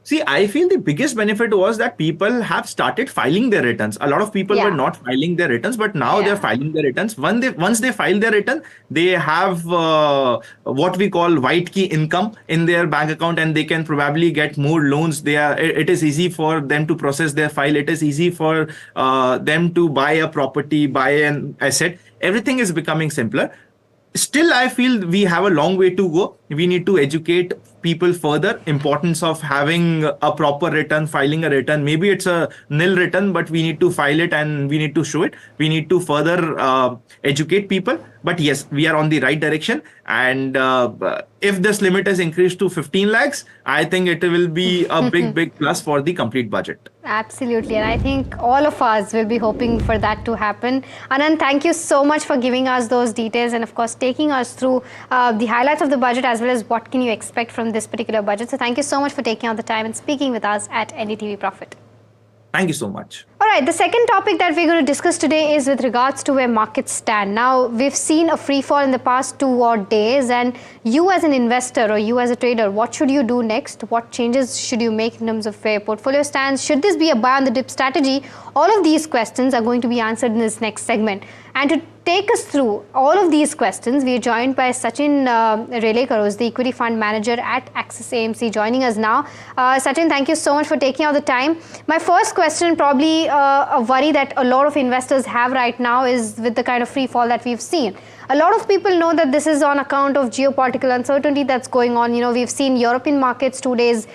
See, I feel the biggest benefit was that people have started filing their returns. A lot of people were not filing their returns, but now they're filing their returns. Once they file their return, they have what we call white key income in their bank account, and they can probably get more loans. It is easy for them to process their file. It is easy for them to buy a property, buy an asset. Everything is becoming simpler. Still, I feel we have a long way to go. We need to educate people further, importance of having a proper return, filing a return. Maybe it's a nil return, but we need to file it and we need to show it. We need to further educate people. But yes, we are on the right direction. And if this limit is increased to 15 lakhs, I think it will be a big plus for the complete budget. Absolutely. And I think all of us will be hoping for that to happen. Anand, thank you so much for giving us those details and, of course, taking us through the highlights of the budget as well as what can you expect from this particular budget. So thank you so much for taking out the time and speaking with us at NDTV Profit. Thank you so much. All right, the second topic that we're going to discuss today is with regards to where markets stand. Now, we've seen a free fall in the past 2 odd days, and you as an investor or you as a trader, what should you do next? What changes should you make in terms of where your portfolio stands? Should this be a buy on the dip strategy? All of these questions are going to be answered in this next segment. And to take us through all of these questions, we are joined by Sachin Relekar, who is the equity fund manager at Axis AMC, joining us now. Sachin, thank you so much for taking out the time. My first question, probably a worry that a lot of investors have right now, is with the kind of free fall that we've seen. A lot of people know that this is on account of geopolitical uncertainty that's going on. We've seen European markets 2 days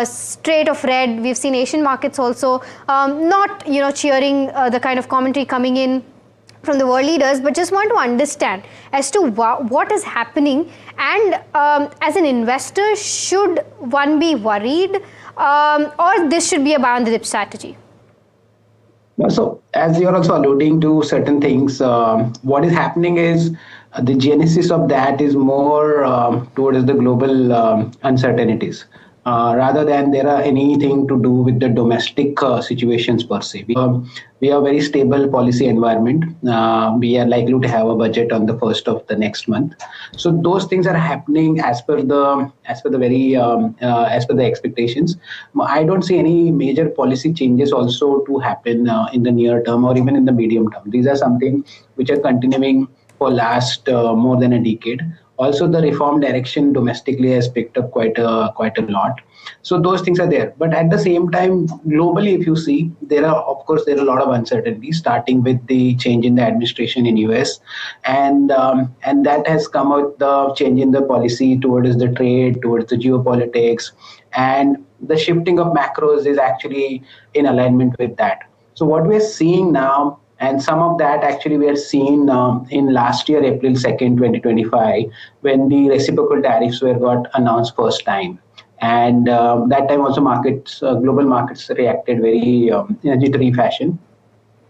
straight of red. We've seen Asian markets also not, cheering the kind of commentary coming in from the world leaders, but just want to understand as to what is happening, and as an investor, should one be worried or this should be a buy on the dip strategy? So, as you're also alluding to certain things, what is happening is the genesis of that is more towards the global uncertainties. Rather than there are anything to do with the domestic situations per se. We have a very stable policy environment. We are likely to have a budget on the 1st of the next month. So those things are happening as per the expectations. I don't see any major policy changes also to happen in the near term or even in the medium term. These are something which are continuing for last more than a decade. Also, the reform direction domestically has picked up quite a lot. So those things are there. But at the same time, globally, if you see, there are a lot of uncertainties, starting with the change in the administration in US, and that has come out the change in the policy towards the trade, towards the geopolitics, and the shifting of macros is actually in alignment with that. So what we're seeing now, and some of that actually we are seeing in last year, April 2nd, 2025, when the reciprocal tariffs got announced first time. And that time also global markets reacted very in a jittery fashion.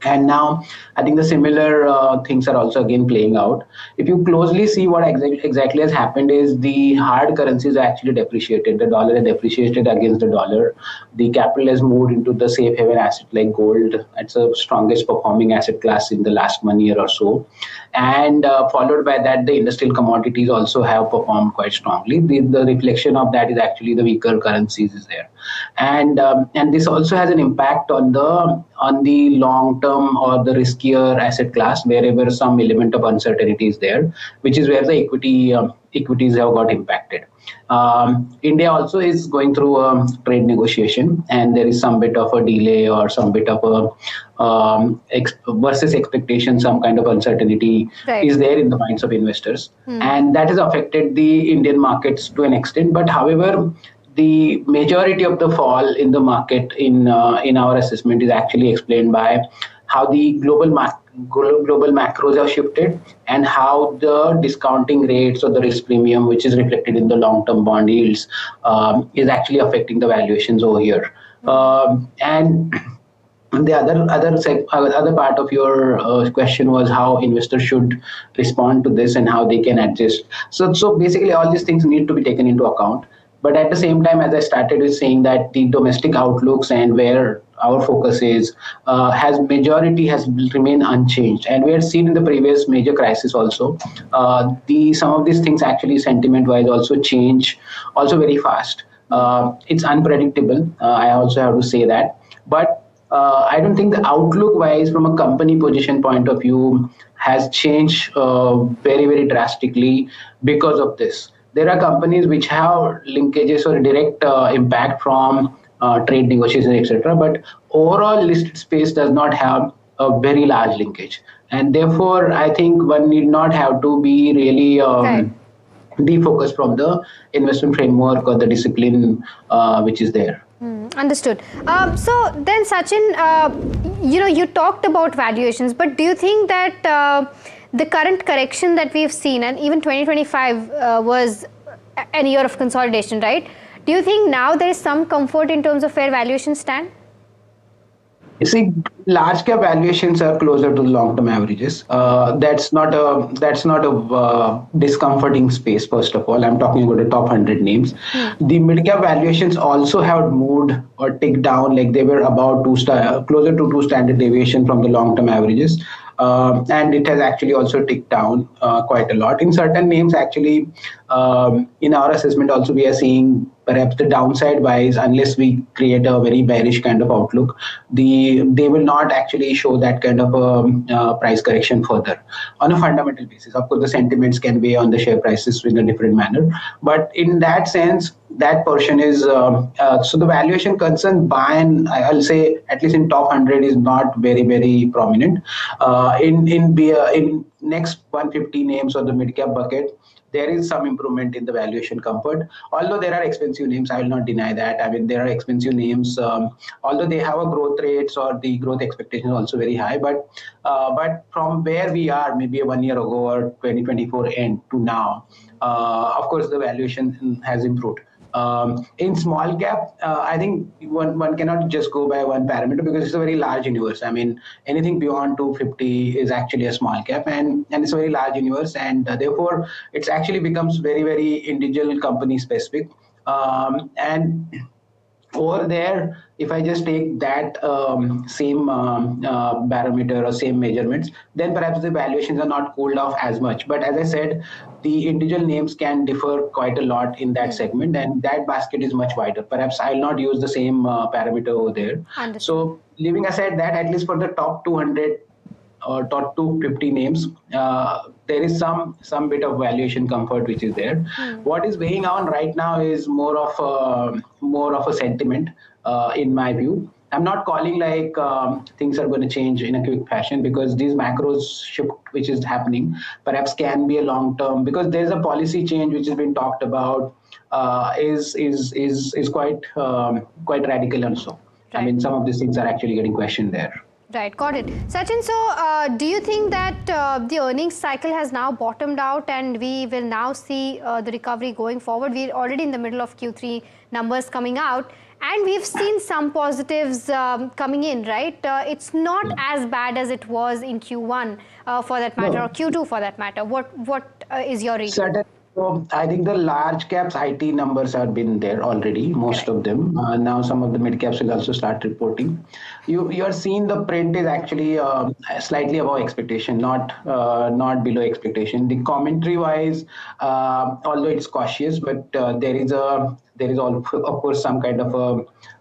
And now I think the similar things are also again playing out. If you closely see what exactly has happened is the hard currencies are actually depreciated. The dollar has depreciated against the dollar. The capital has moved into the safe haven asset like gold. It's the strongest performing asset class in the last 1 year or so. And followed by that, the industrial commodities also have performed quite strongly. The reflection of that is actually the weaker currencies is there. And this also has an impact on the long term or the riskier asset class, wherever some element of uncertainty is there, which is where the equities have got impacted. India also is going through a trade negotiation, and there is some bit of a delay or some bit of a versus expectation, some kind of uncertainty is there in the minds of investors, and that has affected the Indian markets to an extent. But however, the majority of the fall in the market in our assessment is actually explained by how the global macros have shifted and how the discounting rates or the risk premium, which is reflected in the long-term bond yields, is actually affecting the valuations over here. And the other part of your question was how investors should respond to this and how they can adjust. So basically all these things need to be taken into account. But at the same time, as I started with saying that the domestic outlooks and where our focus is, majority has remained unchanged. And we had seen in the previous major crisis also, some of these things actually sentiment-wise also change also very fast. It's unpredictable. I also have to say that. But I don't think the outlook-wise from a company position point of view has changed very, very drastically because of this. There are companies which have linkages or direct impact from trade negotiations, etc. But overall listed space does not have a very large linkage. And therefore, I think one need not have to be really defocused from the investment framework or the discipline which is there. Understood. So then, Sachin, you talked about valuations, but do you think that the current correction that we've seen, and even 2025 was an year of consolidation, right? Do you think now there is some comfort in terms of where valuations stand? You see, large cap valuations are closer to the long-term averages. That's not a discomforting space. First of all, I'm talking about the top 100 names. The mid-cap valuations also have moved or ticked down, like they were about closer to 2 standard deviation from the long-term averages. And it has actually also ticked down quite a lot. In certain names, actually, in our assessment also, we are seeing perhaps the downside wise, unless we create a very bearish kind of outlook, they will not actually show that kind of a price correction further on a fundamental basis. Of course, the sentiments can weigh on the share prices in a different manner, but in that sense, that portion is so the valuation concern by and I'll say at least in top 100 is not very prominent. In next 150 names or the mid cap bucket, there is some improvement in the valuation comfort. Although there are expensive names, I will not deny that. I mean, there are expensive names, although they have a growth rates or the growth expectation also very high. But from where we are, maybe 1 year ago or 2024 end to now, of course, the valuation has improved. In small cap, I think one cannot just go by one parameter because it's a very large universe. I mean, anything beyond 250 is actually a small cap, and it's a very large universe, and therefore it actually becomes very individual company specific. And over there, if I just take that same barometer or same measurements, then perhaps the valuations are not cooled off as much. But as I said, the individual names can differ quite a lot in that segment, and that basket is much wider. Perhaps I'll not use the same parameter over there. So leaving aside that, at least for the top 200 or top 250 names, there is some bit of valuation comfort which is there. What is weighing on right now is more of a sentiment, in my view. I'm not calling like things are going to change in a quick fashion, because these macros shift which is happening perhaps can be a long term, because there's a policy change which has been talked about, is quite radical also. Right. I mean, some of these things are actually getting questioned there. Right, got it. Sachin, so do you think that the earnings cycle has now bottomed out and we will now see the recovery going forward? We're already in the middle of Q3 numbers coming out, and we've seen some positives coming in, right? It's not as bad as it was in Q1 for that matter, or Q2 for that matter. What is your reading? Certainly. So I think the large caps IT numbers have been there already, most of them. Now some of the mid caps will also start reporting. You are seeing the print is actually slightly above expectation, not below expectation. The commentary wise, although it's cautious, but there is of course some kind of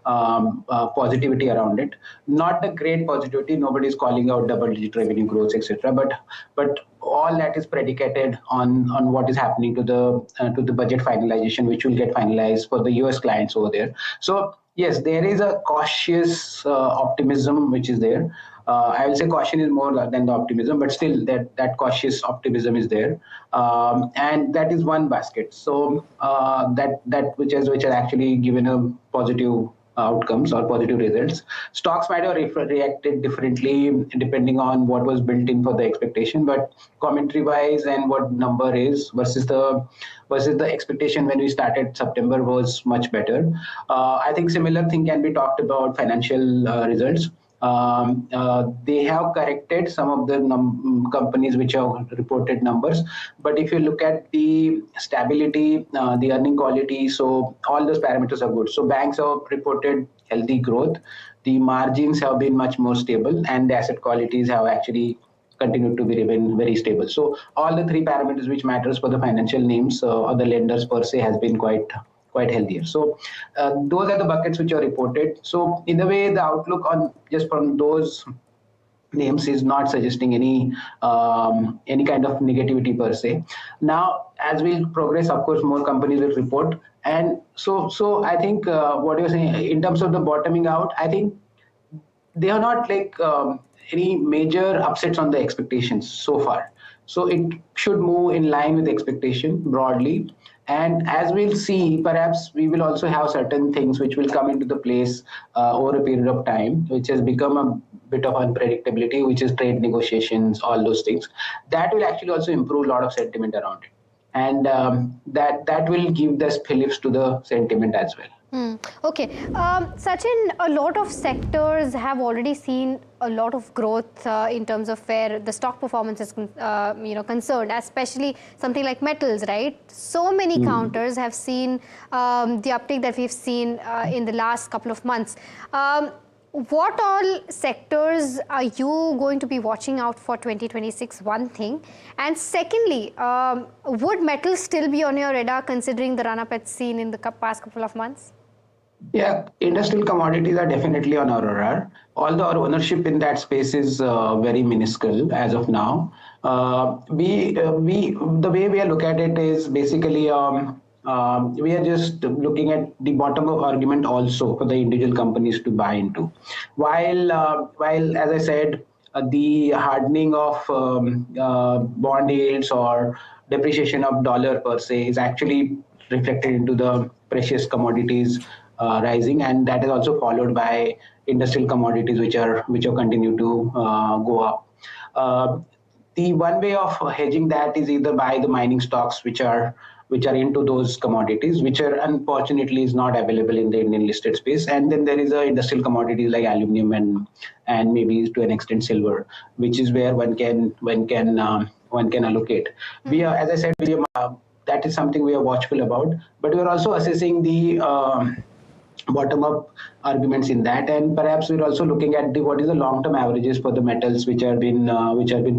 a positivity around it. Not a great positivity. Nobody is calling out double-digit revenue growth, etc. But all that is predicated on what is happening to the budget finalization, which will get finalized for the US clients over there. So yes, there is a cautious optimism which is there. I will say caution is more than the optimism, but still that cautious optimism is there, and that is one basket. So that which has actually given a positive outcomes or positive results. Stocks might have reacted differently depending on what was built in for the expectation, but commentary wise and what number is versus the expectation when we started September was much better. I think similar thing can be talked about financial results. They have corrected some of the companies which have reported numbers, but if you look at the stability, the earning quality, so all those parameters are good. So banks have reported healthy growth, the margins have been much more stable, and the asset qualities have actually continued to be very stable. So all the three parameters which matters for the financial names or the lenders per se has been quite healthier. So those are the buckets which are reported. So in a way, the outlook on just from those names is not suggesting any kind of negativity per se. Now, as we progress, of course, more companies will report, and so I think what you're saying in terms of the bottoming out, I think they are not like any major upsets on the expectations so far. So it should move in line with expectation broadly. And as we'll see, perhaps we will also have certain things which will come into the place over a period of time, which has become a bit of unpredictability, which is trade negotiations, all those things. That will actually also improve a lot of sentiment around it. And that will give the fillip to the sentiment as well. Okay. Sachin, a lot of sectors have already seen a lot of growth in terms of where the stock performance is concerned, especially something like metals, right? So many counters have seen the uptick that we've seen in the last couple of months. what all sectors are you going to be watching out for 2026? One thing. And secondly, would metals still be on your radar considering the run-up it's seen in the past couple of months? Yeah, industrial commodities are definitely on our radar. Although our ownership in that space is very minuscule as of now. The way we look at it is basically we are just looking at the bottom of argument also for the individual companies to buy into. While as I said, the hardening of bond yields or depreciation of dollar per se is actually reflected into the precious commodities rising, and that is also followed by industrial commodities which are continue to go up. The one way of hedging that is either buy the mining stocks which are into those commodities, which are unfortunately is not available in the Indian listed space, and then there is industrial commodities like aluminum and maybe to an extent silver, which is where one can allocate. We are, as I said, that is something we are watchful about, but we are also assessing the bottom-up arguments in that, and perhaps we're also looking at what is the long-term averages for the metals which have been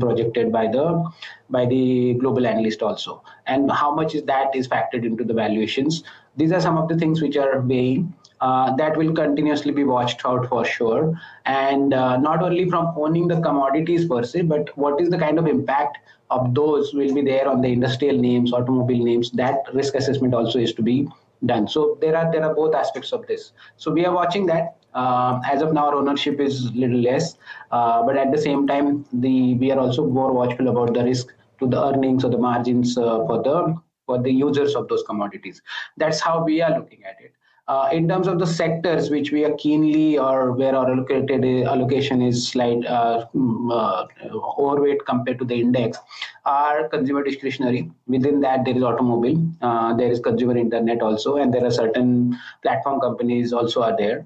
projected by the global analyst also, and how much is factored into the valuations. These are some of the things which are weighing. That will continuously be watched out for sure, and not only from owning the commodities per se, but what is the kind of impact of those will be there on the industrial names, automobile names. That risk assessment also is to be done. So there are both aspects of this. So we are watching that. As of now, our ownership is little less, but at the same time, we are also more watchful about the risk to the earnings or the margins for the users of those commodities. That's how we are looking at it. In terms of the sectors which we are keenly or where our allocation is slight overweight compared to the index are consumer discretionary. Within that there is automobile, there is consumer internet also, and there are certain platform companies also are there.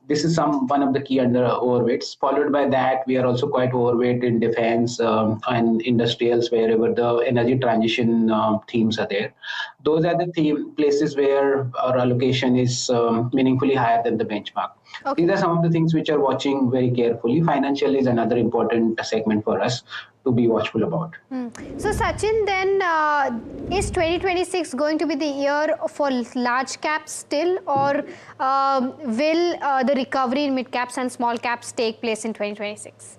This is one of the key overweights. Followed by that, we are also quite overweight in defense and industrials wherever the energy transition themes are there. Those are the places where our allocation is meaningfully higher than the benchmark. Okay. These are some of the things which are watching very carefully. Financial is another important segment for us to be watchful about. So Sachin, then is 2026 going to be the year for large caps still, or will the recovery in mid caps and small caps take place in 2026?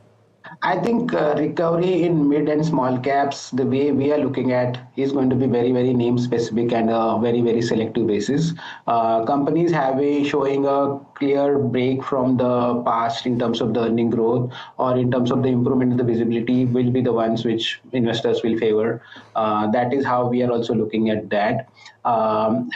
I think recovery in mid and small caps, the way we are looking at, is going to be very, very name specific and a very, very selective basis. Companies showing a clear break from the past in terms of the earning growth or in terms of the improvement in the visibility will be the ones which investors will favor. That is how we are also looking at that. But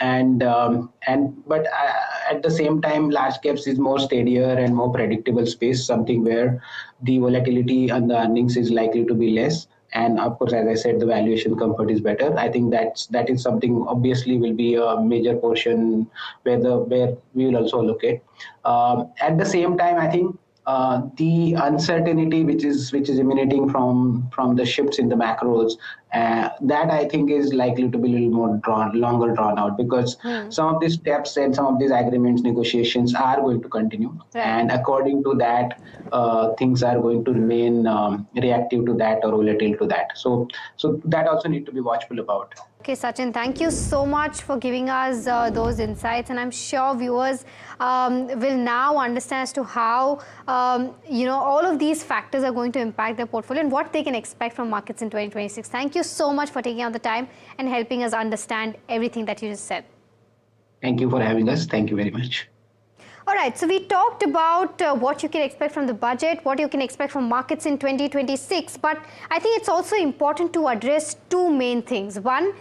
at the same time, large caps is more steadier and more predictable space, something where the volatility and the earnings is likely to be less. And of course, as I said, the valuation comfort is better. I think that is something obviously will be a major portion where we will also allocate. At the same time, I think the uncertainty which is emanating from the shifts in the macros, that I think is likely to be a little more longer drawn out, because some of these steps and some of these agreements, negotiations are going to continue, and according to that, things are going to remain reactive to that or volatile to that. So that also need to be watchful about. Okay, Sachin, thank you so much for giving us those insights, and I'm sure viewers will now understand as to how all of these factors are going to impact their portfolio and what they can expect from markets in 2026. Thank you so much for taking out the time and helping us understand everything that you just said. Thank you for having us. Thank you very much. All right, so we talked about what you can expect from the budget, what you can expect from markets in 2026, but I think it's also important to address two main things. One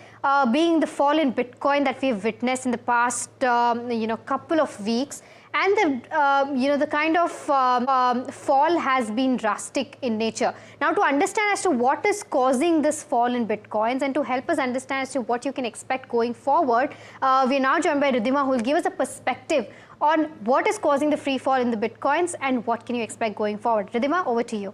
being the fall in Bitcoin that we've witnessed in the past couple of weeks, and the kind of fall has been drastic in nature. Now, to understand as to what is causing this fall in Bitcoins and to help us understand as to what you can expect going forward, we are now joined by Ridhima, who will give us a perspective on what is causing the free fall in the Bitcoins and what can you expect going forward. Ridhima, over to you.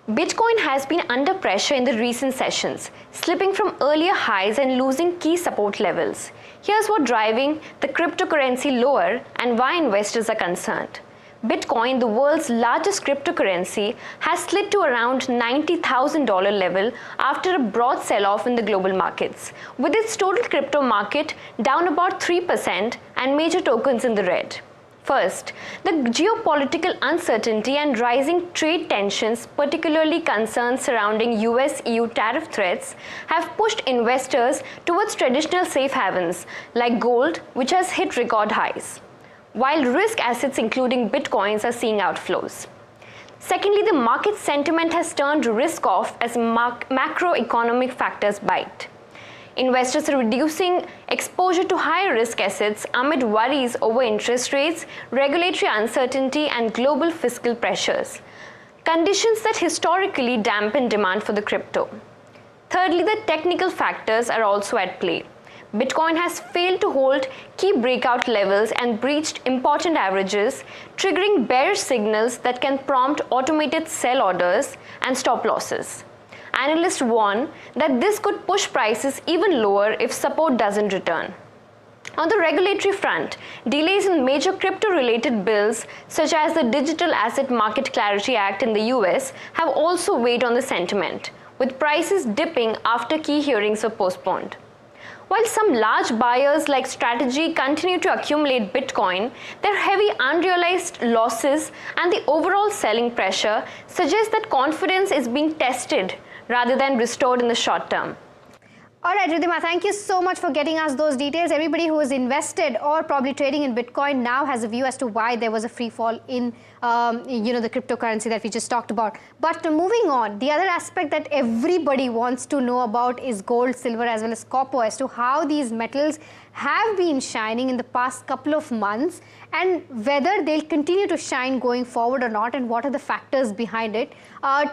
Bitcoin has been under pressure in the recent sessions, slipping from earlier highs and losing key support levels. Here's what's driving the cryptocurrency lower and why investors are concerned. Bitcoin, the world's largest cryptocurrency, has slid to around $90,000 level after a broad sell-off in the global markets, with its total crypto market down about 3% and major tokens in the red. First, the geopolitical uncertainty and rising trade tensions, particularly concerns surrounding US-EU tariff threats, have pushed investors towards traditional safe havens like gold, which has hit record highs, while risk assets including bitcoins are seeing outflows. Secondly, the market sentiment has turned risk off as macroeconomic factors bite. Investors are reducing exposure to higher risk assets amid worries over interest rates, regulatory uncertainty, and global fiscal pressures, conditions that historically dampen demand for the crypto. Thirdly, the technical factors are also at play. Bitcoin has failed to hold key breakout levels and breached important averages, triggering bearish signals that can prompt automated sell orders and stop losses. Analysts warn that this could push prices even lower if support doesn't return. On the regulatory front, delays in major crypto-related bills such as the Digital Asset Market Clarity Act in the US have also weighed on the sentiment, with prices dipping after key hearings were postponed. While some large buyers like Strategy continue to accumulate Bitcoin, their heavy unrealized losses and the overall selling pressure suggest that confidence is being tested rather than restored in the short term. All right, Ridhima, thank you so much for getting us those details. Everybody who is invested or probably trading in Bitcoin now has a view as to why there was a free fall in the cryptocurrency that we just talked about. But moving on, the other aspect that everybody wants to know about is gold, silver, as well as copper, as to how these metals have been shining in the past couple of months and whether they'll continue to shine going forward or not, and what are the factors behind it.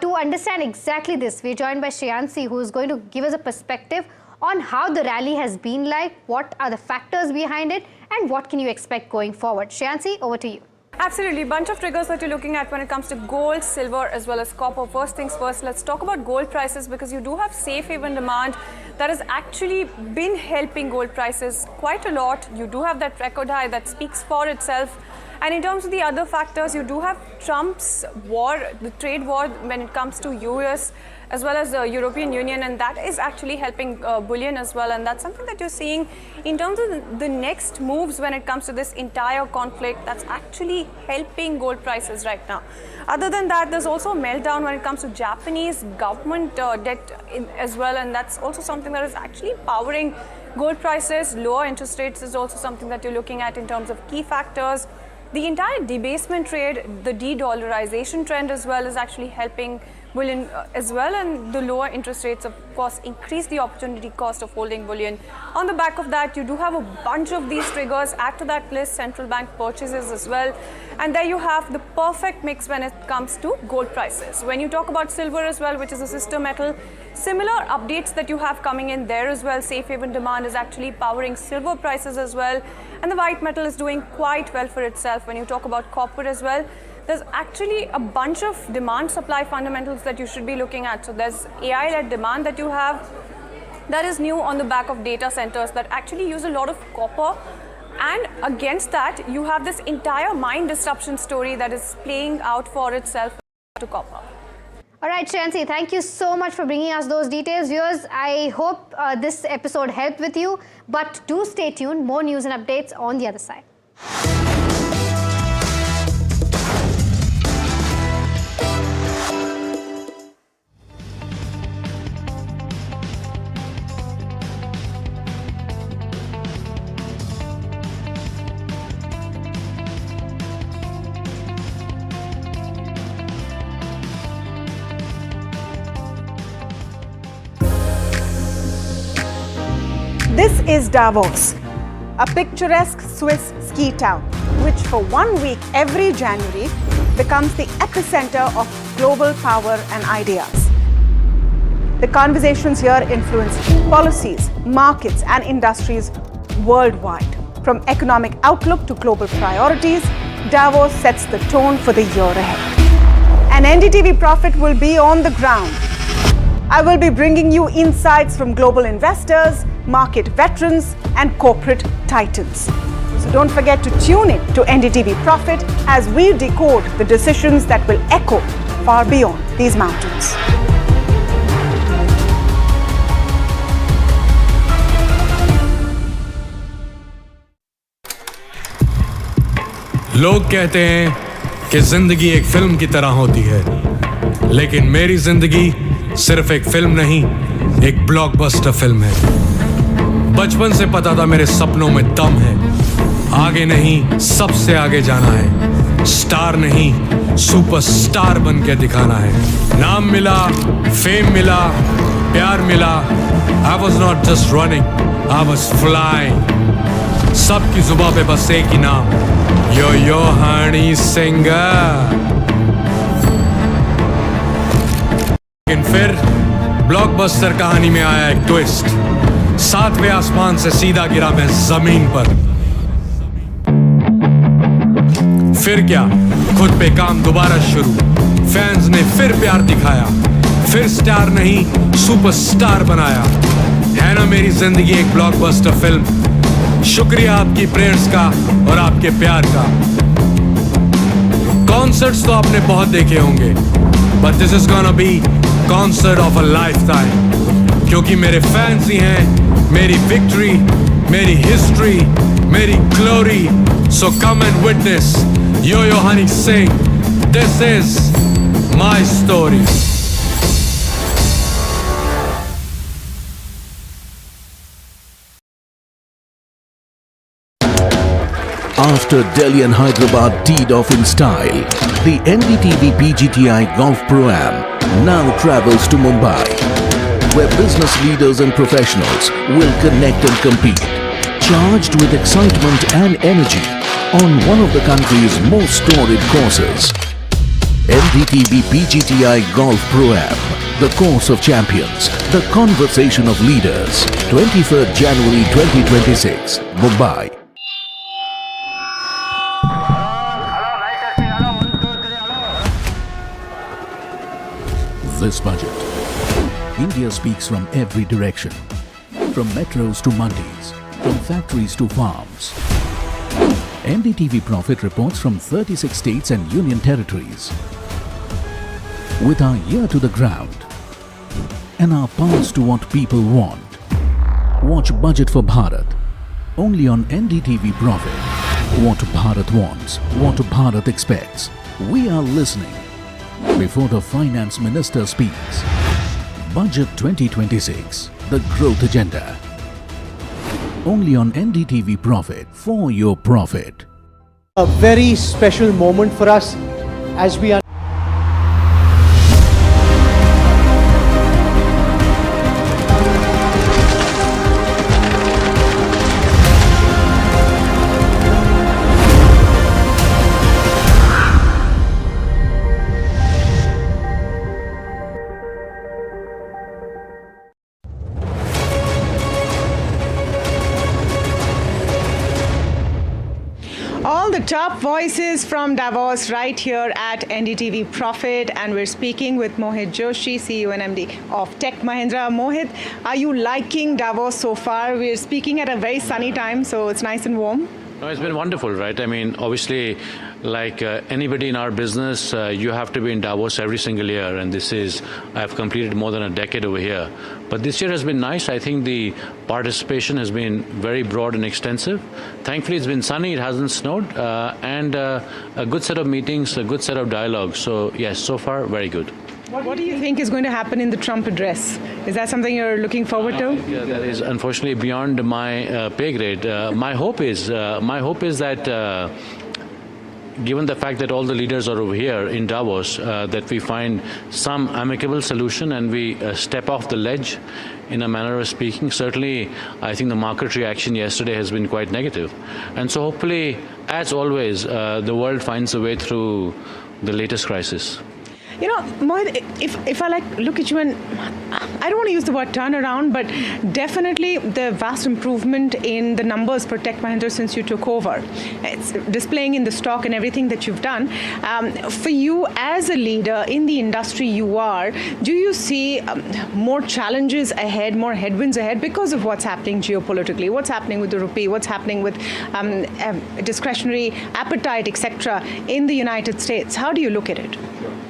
To understand exactly this, we're joined by Shreyansi, who is going to give us a perspective on how the rally has been like, what are the factors behind it, and what can you expect going forward. Shreyansi, over to you. Absolutely, bunch of triggers that you're looking at when it comes to gold, silver, as well as copper. First things first, let's talk about gold prices, because you do have safe haven demand that has actually been helping gold prices quite a lot. You do have that record high that speaks for itself. And in terms of the other factors, you do have Trump's war, the trade war when it comes to US as well as the European Union, and that is actually helping bullion as well. And that's something that you're seeing in terms of the next moves when it comes to this entire conflict, that's actually helping gold prices right now. Other than that, there's also a meltdown when it comes to Japanese government debt as well, and that's also something that is actually powering gold prices. Lower interest rates is also something that you're looking at in terms of key factors. The entire debasement trade, the de-dollarization trend as well is actually helping bullion as well, and the lower interest rates of course increase the opportunity cost of holding bullion. On the back of that, you do have a bunch of these triggers. Add to that list central bank purchases as well, and there you have the perfect mix when it comes to gold prices. When you talk about silver as well, which is a sister metal, similar updates that you have coming in there as well. Safe haven demand is actually powering silver prices as well, and the white metal is doing quite well for itself. When you talk about copper as well, there's actually a bunch of demand-supply fundamentals that you should be looking at. So there's AI-led demand that you have that is new on the back of data centers that actually use a lot of copper. And against that, you have this entire mine disruption story that is playing out for itself to copper. All right, Shreyansi, thank you so much for bringing us those details. Viewers, I hope this episode helped with you, but do stay tuned. More news and updates on the other side. This is Davos, a picturesque Swiss ski town, which for 1 week every January becomes the epicenter of global power and ideas. The conversations here influence policies, markets, and industries worldwide. From economic outlook to global priorities, Davos sets the tone for the year ahead. And NDTV Profit will be on the ground. I will be bringing you insights from global investors, market veterans, and corporate titans. So don't forget to tune in to NDTV Profit as we decode the decisions that will echo far beyond these mountains. लोग कहते हैं कि जिंदगी एक film की तरह होती है, लेकिन मेरी जिंदगी सिर्फ एक फिल्म नहीं, एक ब्लॉकबस्टर फिल्म है। बचपन से पता था मेरे सपनों में दम है, आगे नहीं सबसे आगे जाना है, स्टार नहीं सुपरस्टार बन के दिखाना है। नाम मिला, फेम मिला, प्यार मिला, I was not just running, I was flying। सबकी जुबां पे बस एक ही नाम, यो हनी सिंगर। लेकिन फिर ब्लॉकबस्टर कहानी में आया एक ट्विस्ट, 7वें आसमान से सीधा गिरा मैं जमीन पर। फिर क्या, खुद पे काम दोबारा शुरू, फैंस ने फिर प्यार दिखाया, फिर स्टार नहीं सुपरस्टार बनाया। है ना मेरी जिंदगी एक ब्लॉकबस्टर फिल्म। शुक्रिया आपकी प्रेयर्स का और आपके प्यार का। कॉन्सर्ट्स तो आपने बहुत देखे होंगे, but this is gonna be concert of a lifetime, क्योंकि मेरे फैंस ही हैं मेरी विक्ट्री, मेरी हिस्ट्री, मेरी glory. So come and witness yo Honey Singh, this is my story. After Delhi and Hyderabad teed off in style, the NDTV PGTI Golf Pro-Am now travels to Mumbai, where business leaders and professionals will connect and compete, charged with excitement and energy on one of the country's most storied courses. NDTV PGTI Golf Pro-Am, the course of champions, the conversation of leaders, 23rd January 2026, Mumbai. This budget, India speaks from every direction, from metros to mandis, from factories to farms. NDTV Profit reports from 36 states and union territories. With our ear to the ground and our pulse to what people want. Watch Budget for Bharat, only on NDTV Profit. What Bharat wants, what Bharat expects. We are listening. Before the Finance Minister speaks. Budget 2026, the growth agenda. Only on NDTV Profit, for your profit. A very special moment for us as we are top voices from Davos right here at NDTV Profit, and we're speaking with Mohit Joshi, CEO and MD of Tech Mahindra. Mohit, are you liking Davos so far? We're speaking at a very sunny time, so it's nice and warm. No, it's been wonderful, right? I mean, obviously, like anybody in our business, you have to be in Davos every single year, and this is, I've completed more than a decade over here. But this year has been nice. I think the participation has been very broad and extensive. Thankfully, it's been sunny, it hasn't snowed, and a good set of meetings, a good set of dialogues. So, yes, so far, very good. What do you think is going to happen in the Trump address? Is that something you're looking forward to? Yeah, that is unfortunately beyond my pay grade. My hope is that given the fact that all the leaders are over here in Davos, that we find some amicable solution and we step off the ledge in a manner of speaking. Certainly, I think the market reaction yesterday has been quite negative. And so hopefully, as always, the world finds a way through the latest crisis. You know, Mohit, if I look at you, and I don't want to use the word turnaround, but definitely the vast improvement in the numbers for Tech Mahindra since you took over. It's displaying in the stock and everything that you've done. For you as a leader in the industry you are, do you see more challenges ahead, more headwinds ahead because of what's happening geopolitically, what's happening with the rupee, what's happening with discretionary appetite, etc. in the United States? How do you look at it?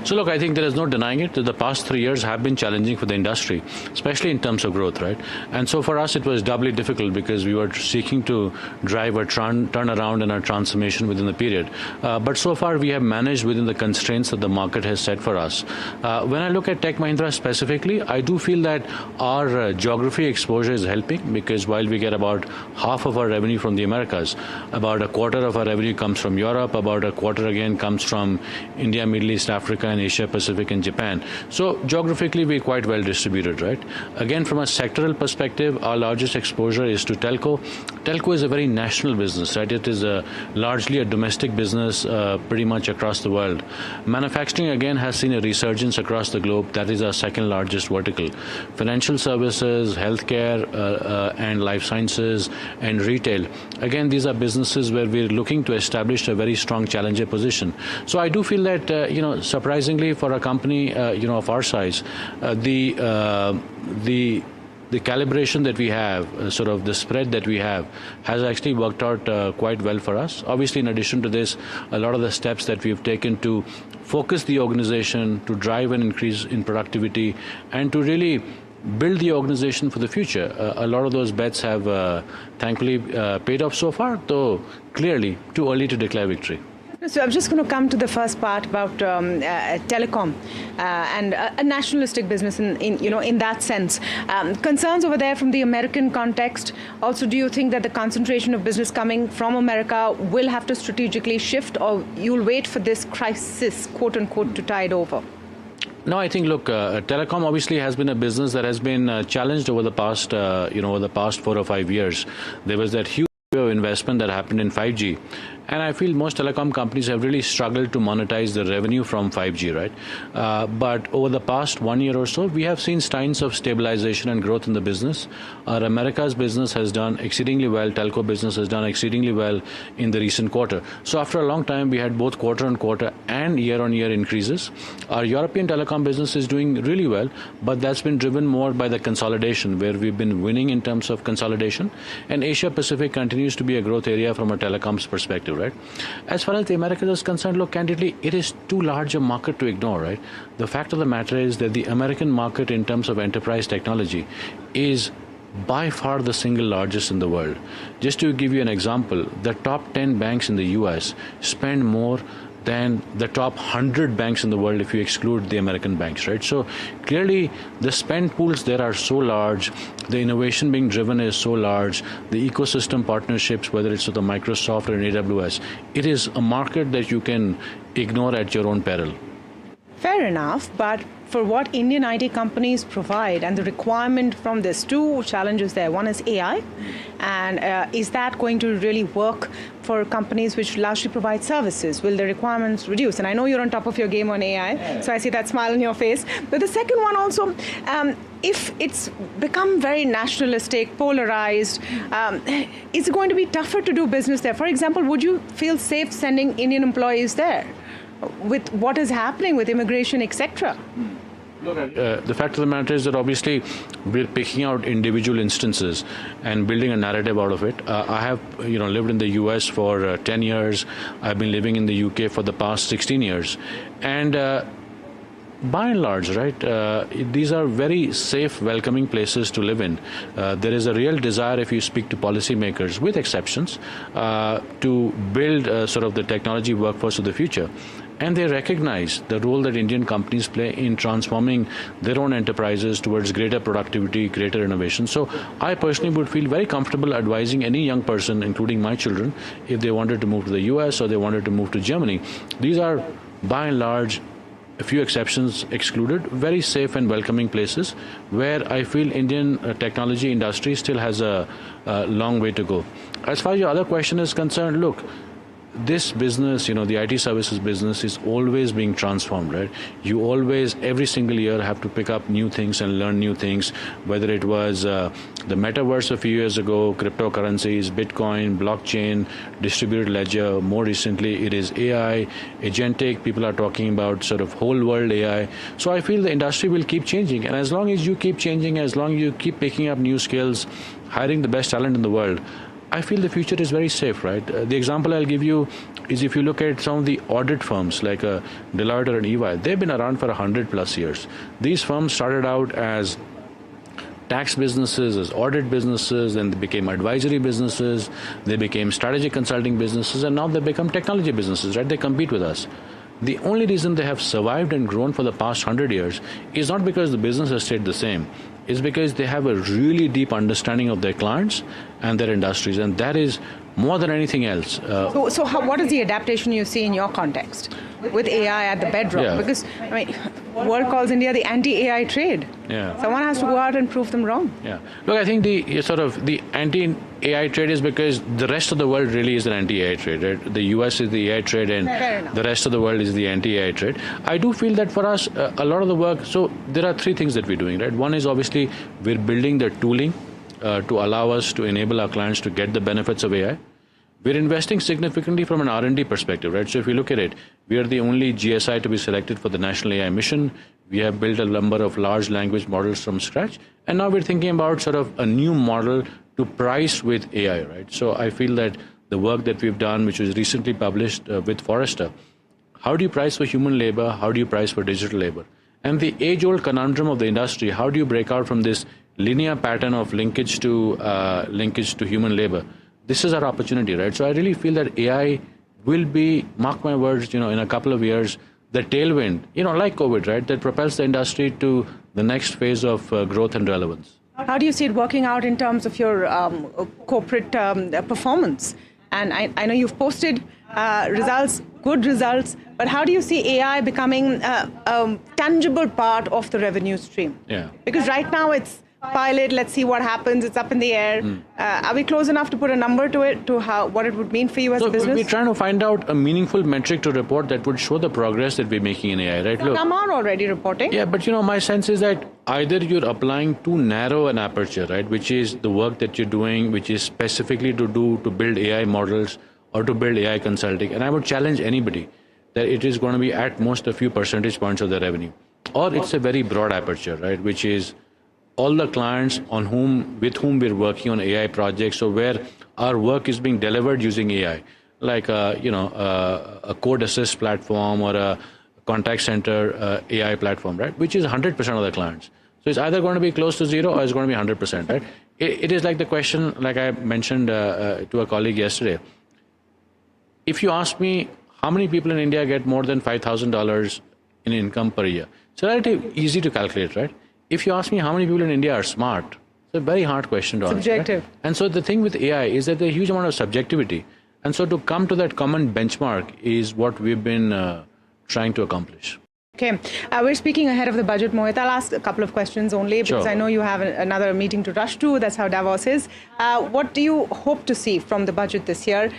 So look, I think there is no denying it that the past 3 years have been challenging for the industry, especially in terms of growth, right? And so for us, it was doubly difficult because we were seeking to drive a turnaround and a transformation within the period. But so far, we have managed within the constraints that the market has set for us. When I look at Tech Mahindra specifically, I do feel that our geography exposure is helping because while we get about half of our revenue from the Americas, about a quarter of our revenue comes from Europe, about a quarter again comes from India, Middle East, Africa, and Asia Pacific and Japan. So geographically we're quite well distributed, right? Again, from a sectoral perspective, our largest exposure is to telco. Telco is a very national business, right? It is largely a domestic business pretty much across the world. Manufacturing again has seen a resurgence across the globe. That is our second largest vertical. Financial services, healthcare and life sciences and retail. Again, these are businesses where we're looking to establish a very strong challenger position. So I do feel that, surprisingly for a company, of our size, the calibration that we have, sort of the spread that we have, has actually worked out quite well for us. Obviously, in addition to this, a lot of the steps that we've taken to focus the organization, to drive an increase in productivity, and to really build the organization for the future. A lot of those bets have thankfully paid off so far, though clearly too early to declare victory. So I'm just going to come to the first part about telecom and a nationalistic business in that sense. Concerns over there from the American context. Also, do you think that the concentration of business coming from America will have to strategically shift, or you'll wait for this crisis, quote unquote, to tide over? No, I think, look, telecom obviously has been a business that has been challenged over the past, over the past 4 or 5 years. There was that huge investment that happened in 5G. And I feel most telecom companies have really struggled to monetize the revenue from 5G, right? But over the past 1 year or so, we have seen signs of stabilization and growth in the business. Our Americas business has done exceedingly well. Telco business has done exceedingly well in the recent quarter. So after a long time, we had both quarter-on-quarter and year-on-year increases. Our European telecom business is doing really well, but that's been driven more by the consolidation, where we've been winning in terms of consolidation. And Asia Pacific continues to be a growth area from a telecoms perspective, right? As far as the Americas is concerned, look, candidly, it is too large a market to ignore, right? The fact of the matter is that the American market in terms of enterprise technology is by far the single largest in the world. Just to give you an example, the top 10 banks in the US spend more than the top 100 banks in the world if you exclude the American banks, right? So clearly the spend pools there are so large, the innovation being driven is so large, the ecosystem partnerships, whether it's with the Microsoft or AWS, it is a market that you can ignore at your own peril. Fair enough, but for what Indian IT companies provide and the requirement from this, two challenges there. One is AI, and is that going to really work for companies which largely provide services? Will the requirements reduce? And I know you're on top of your game on AI, so I see that smile on your face. But the second one also, if it's become very nationalistic, polarized, is it going to be tougher to do business there? For example, would you feel safe sending Indian employees there with what is happening with immigration, etc.? The fact of the matter is that obviously we're picking out individual instances and building a narrative out of it. I have lived in the US for 10 years. I've been living in the UK for the past 16 years. And by and large, right, these are very safe, welcoming places to live in. There is a real desire, if you speak to policymakers, with exceptions, to build sort of the technology workforce of the future. And they recognize the role that Indian companies play in transforming their own enterprises towards greater productivity, greater innovation. So I personally would feel very comfortable advising any young person, including my children, if they wanted to move to the US or they wanted to move to Germany. These are, by and large, a few exceptions excluded, very safe and welcoming places where I feel Indian technology industry still has a long way to go. As far as your other question is concerned, look, this business, the IT services business is always being transformed, right? You always, every single year, have to pick up new things and learn new things, whether it was the metaverse a few years ago, cryptocurrencies, Bitcoin, blockchain, distributed ledger. More recently, it is AI, agentic. People are talking about sort of whole world AI. So I feel the industry will keep changing. And as long as you keep changing, as long as you keep picking up new skills, hiring the best talent in the world, I feel the future is very safe, right? The example I'll give you is if you look at some of the audit firms like Deloitte or an EY, they've been around for 100+ years. These firms started out as tax businesses, as audit businesses, then they became advisory businesses, they became strategic consulting businesses, and now they become technology businesses, right? They compete with us. The only reason they have survived and grown for the past 100 years is not because the business has stayed the same. It's because they have a really deep understanding of their clients and their industries, and that is more than anything else. So what is the adaptation you see in your context with AI at the bedrock? Yeah. Because, I mean, world calls India the anti-AI trade. Yeah. Someone has to go out and prove them wrong. Yeah. Look, I think the anti-AI trade is because the rest of the world really is an anti-AI trade, right? The US is the AI trade and the rest of the world is the anti-AI trade. I do feel that for us, a lot of the work, so there are three things that we're doing, right? One is obviously we're building the tooling to allow us to enable our clients to get the benefits of AI. We're investing significantly from an R&D perspective, right? So if you look at it, we are the only GSI to be selected for the National AI Mission. We have built a number of large language models from scratch. And now we're thinking about sort of a new model to price with AI, right? So I feel that the work that we've done, which was recently published with Forrester, how do you price for human labor? How do you price for digital labor? And the age-old conundrum of the industry, how do you break out from this linear pattern of linkage to human labor? This is our opportunity, right? So I really feel that AI will be, mark my words, in a couple of years, the tailwind, like COVID, right, that propels the industry to the next phase of growth and relevance. How do you see it working out in terms of your corporate performance? And I know you've posted results, good results, but how do you see AI becoming a tangible part of the revenue stream? Yeah. Because right now it's pilot, let's see what happens, it's up in the air. Are we close enough to put a number to it, to what it would mean for you as a business? We're trying to find out a meaningful metric to report that would show the progress that we're making in AI, right? Look, some are already reporting. Yeah, but my sense is that either you're applying too narrow an aperture, right, which is the work that you're doing, which is specifically to build AI models or to build AI consulting, and I would challenge anybody that it is going to be at most a few percentage points of the revenue. Or it's a very broad aperture, right, which is all the clients with whom we're working on AI projects, so where our work is being delivered using AI, like a code assist platform or a contact center AI platform, right, which is 100% of the clients. So it's either going to be close to zero or it's going to be 100%, right? It is like the question, like I mentioned to a colleague yesterday. If you ask me how many people in India get more than $5,000 in income per year, it's relatively easy to calculate, right? If you ask me how many people in India are smart, it's a very hard question to answer. Subjective. Right? And so the thing with AI is that there's a huge amount of subjectivity. And so to come to that common benchmark is what we've been trying to accomplish. Okay, we're speaking ahead of the budget, Mohit. I'll ask a couple of questions only because Sure. I know you have another meeting to rush to. That's how Davos is. What do you hope to see from the budget this year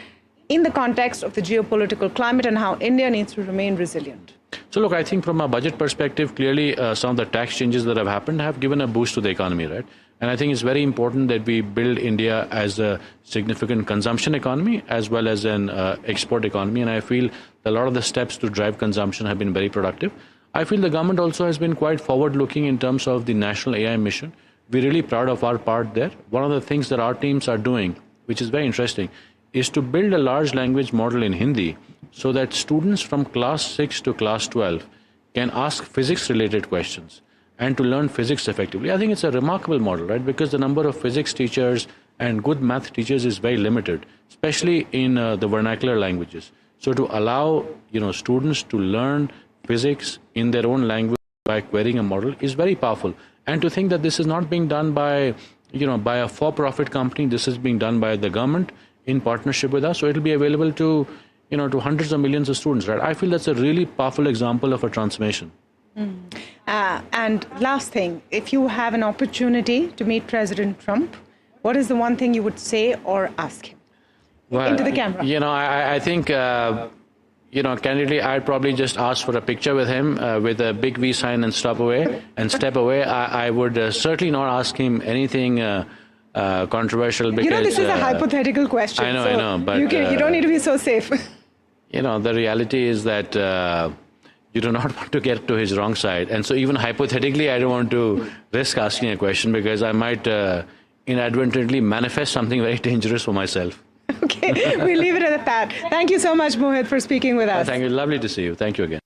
in the context of the geopolitical climate and how India needs to remain resilient? So look, I think from a budget perspective, clearly some of the tax changes that have happened have given a boost to the economy, right? And I think it's very important that we build India as a significant consumption economy as well as an export economy. And I feel a lot of the steps to drive consumption have been very productive. I feel the government also has been quite forward-looking in terms of the National AI Mission. We're really proud of our part there. One of the things that our teams are doing, which is very interesting, is to build a large language model in Hindi so that students from class 6 to class 12 can ask physics-related questions and to learn physics effectively. I think it's a remarkable model, right? Because the number of physics teachers and good math teachers is very limited, especially in the vernacular languages. So to allow students to learn physics in their own language by querying a model is very powerful. And to think that this is not being done by a for-profit company, this is being done by the government in partnership with us. So it'll be available to hundreds of millions of students, right? I feel that's a really powerful example of a transformation. And last thing, if you have an opportunity to meet President Trump, what is the one thing you would say or ask him? into the camera. You know, I think, you know, candidly, I'd probably just ask for a picture with him with a big V sign and step away. I would certainly not ask him anything controversial because... You know, this is a hypothetical question. I know, but... You don't need to be so safe. You know, the reality is that you do not want to get to his wrong side. And so even hypothetically, I don't want to risk asking a question because I might inadvertently manifest something very dangerous for myself. Okay, we'll leave it at that. Thank you so much, Mohit, for speaking with us. Thank you. Lovely to see you. Thank you again.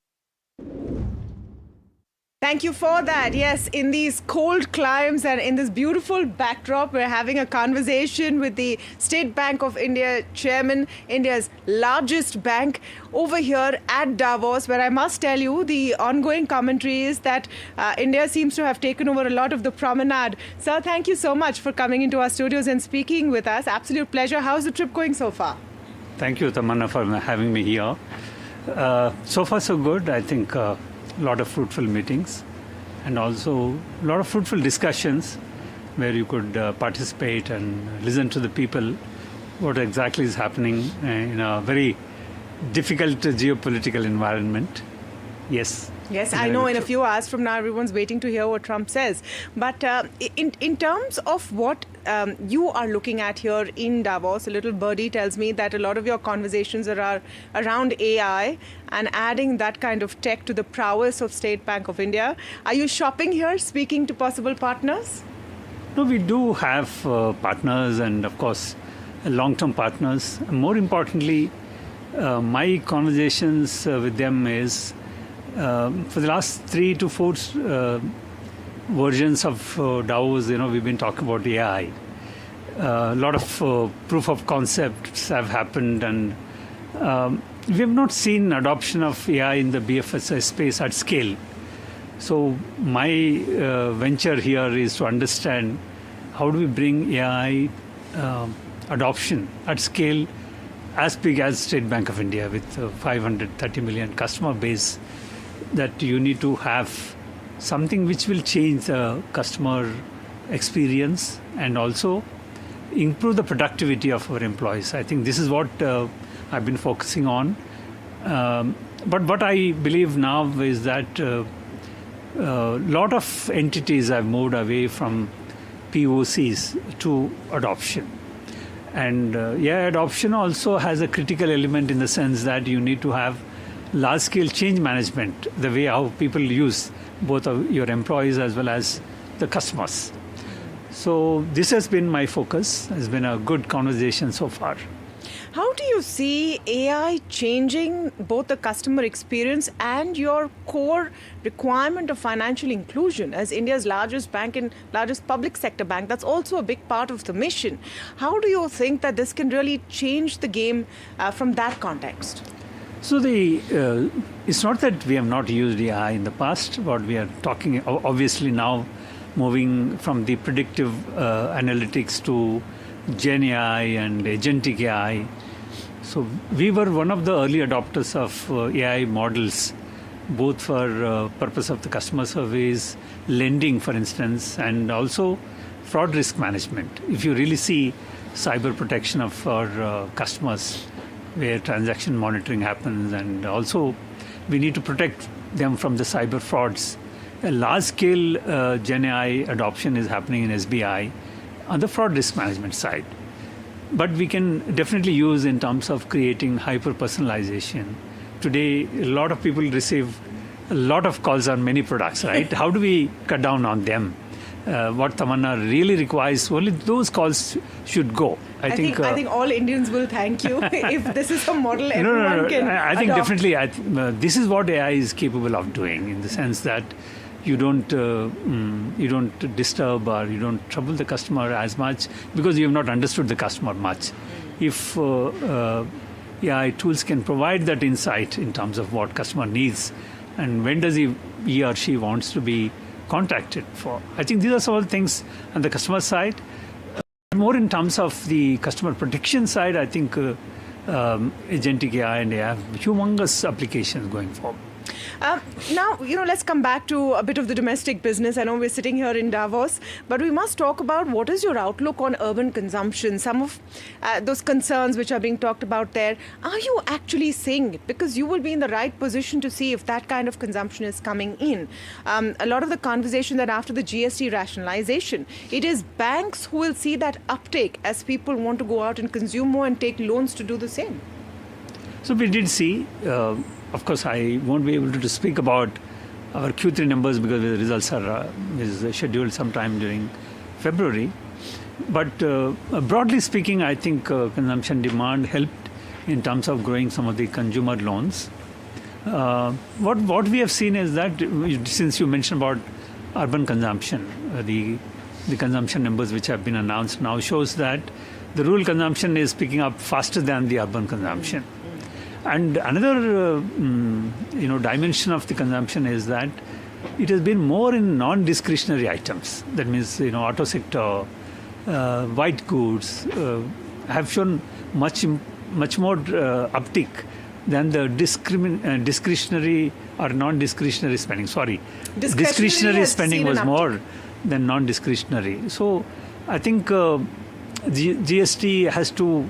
Thank you for that. Yes, in these cold climes and in this beautiful backdrop, we're having a conversation with the State Bank of India chairman, India's largest bank, over here at Davos, where I must tell you the ongoing commentary is that India seems to have taken over a lot of the promenade. Sir, thank you so much for coming into our studios and speaking with us. Absolute pleasure. How's the trip going so far? Thank you, Tamanna, for having me here. So far, so good. I think a lot of fruitful meetings and also a lot of fruitful discussions where you could participate and listen to the people what exactly is happening in a very difficult geopolitical environment. Yes. Yes, I know in a few hours from now, everyone's waiting to hear what Trump says. But in terms of what you are looking at here in Davos, a little birdie tells me that a lot of your conversations are around AI and adding that kind of tech to the prowess of State Bank of India. Are you shopping here, speaking to possible partners? No, we do have partners and, of course, long-term partners. More importantly, my conversations with them is for the last 3 to 4 versions of Davos, we've been talking about AI. A lot of proof of concepts have happened, and we have not seen adoption of AI in the BFSI space at scale. So my venture here is to understand how do we bring AI adoption at scale as big as State Bank of India with 530 million customer base, that you need to have something which will change the customer experience and also improve the productivity of our employees. I think this is what I've been focusing on. But what I believe now is that a lot of entities have moved away from POCs to adoption. And adoption also has a critical element in the sense that you need to have large-scale change management, the way how people use both of your employees as well as the customers. So this has been my focus. It's been a good conversation so far. How do you see AI changing both the customer experience and your core requirement of financial inclusion? As India's largest bank and largest public sector bank, that's also a big part of the mission. How do you think that this can really change the game from that context? So it's not that we have not used AI in the past. What we are talking, obviously now moving from the predictive analytics to Gen AI and agentic AI. So we were one of the early adopters of AI models, both for purpose of the customer service, lending, for instance, and also fraud risk management. If you really see cyber protection of our customers, where transaction monitoring happens, and also we need to protect them from the cyber frauds. A large-scale Gen AI adoption is happening in SBI on the fraud risk management side. But we can definitely use in terms of creating hyper-personalization. Today, a lot of people receive a lot of calls on many products, right? How do we cut down on them? What Tamanna really requires, only those calls should go. I think all Indians will thank you if this is a model everyone can I think adopt. definitely this is what AI is capable of doing, in the sense that you don't disturb or you don't trouble the customer as much because you have not understood the customer much. If AI tools can provide that insight in terms of what customer needs and when does he or she wants to be contacted for. I think these are some of the things on the customer side. More in terms of the customer protection side, I think agentic AI and AI have humongous applications going forward. Now, let's come back to a bit of the domestic business. I know we're sitting here in Davos, but we must talk about what is your outlook on urban consumption. Some of those concerns which are being talked about there, are you actually seeing it? Because you will be in the right position to see if that kind of consumption is coming in. A lot of the conversation that after the GST rationalization, it is banks who will see that uptake as people want to go out and consume more and take loans to do the same. So we did see, of course, I won't be able to speak about our Q3 numbers because the results are is scheduled sometime during February. But broadly speaking, I think consumption demand helped in terms of growing some of the consumer loans. What we have seen is that, since you mentioned about urban consumption, the consumption numbers which have been announced now shows that the rural consumption is picking up faster than the urban consumption. And another dimension of the consumption is that it has been more in non-discretionary items. That means auto sector, white goods have shown much more uptick than the discretionary or non-discretionary spending. Sorry, discretionary spending was more than non-discretionary. So I think GST has to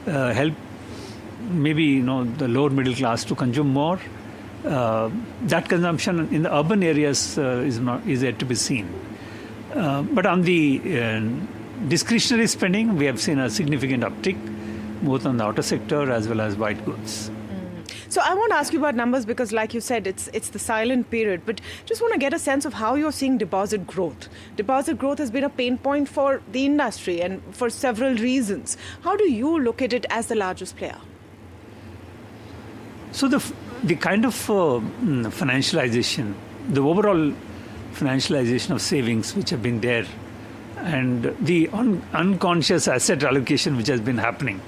help maybe the lower middle class to consume more. That consumption in the urban areas is yet to be seen. But on the discretionary spending, we have seen a significant uptick, both on the auto sector as well as white goods. So I won't ask you about numbers because, like you said, it's the silent period. But just want to get a sense of how you're seeing deposit growth. Deposit growth has been a pain point for the industry and for several reasons. How do you look at it as the largest player? So the kind of financialization, the overall financialization of savings which have been there, and the unconscious asset allocation which has been happening.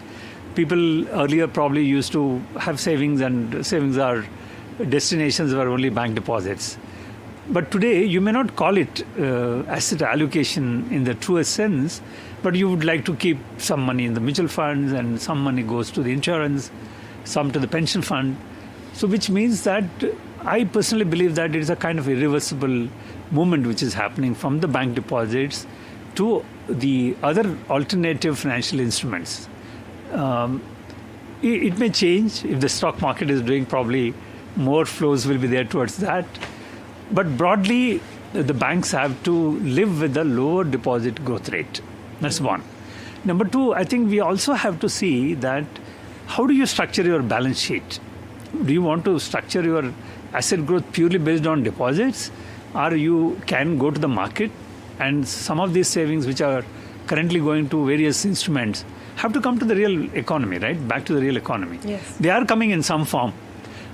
People earlier probably used to have savings, and savings are destinations were only bank deposits. But today you may not call it asset allocation in the truest sense, but you would like to keep some money in the mutual funds and some money goes to the insurance, some to the pension fund. So which means that I personally believe that it is a kind of irreversible movement which is happening from the bank deposits to the other alternative financial instruments. It may change. If the stock market is doing, probably more flows will be there towards that. But broadly, the banks have to live with a lower deposit growth rate. That's one. Number two, I think we also have to see that how do you structure your balance sheet? Do you want to structure your asset growth purely based on deposits, or you can go to the market and some of these savings which are currently going to various instruments have to come to the real economy, right? Back to the real economy. Yes. They are coming in some form.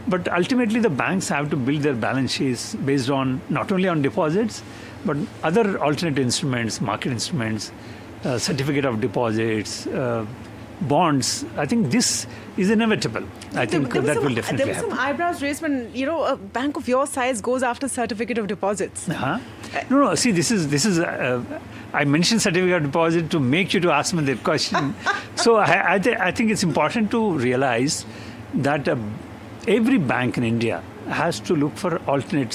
But ultimately the banks have to build their balance sheets based on not only on deposits, but other alternate instruments, market instruments, certificate of deposits, bonds. I think this is inevitable. I think that will definitely happen. There were some eyebrows raised when a bank of your size goes after certificate of deposits. No. See, this is. I mentioned certificate of deposit to make you to ask me that question. So I think it's important to realize that every bank in India has to look for alternate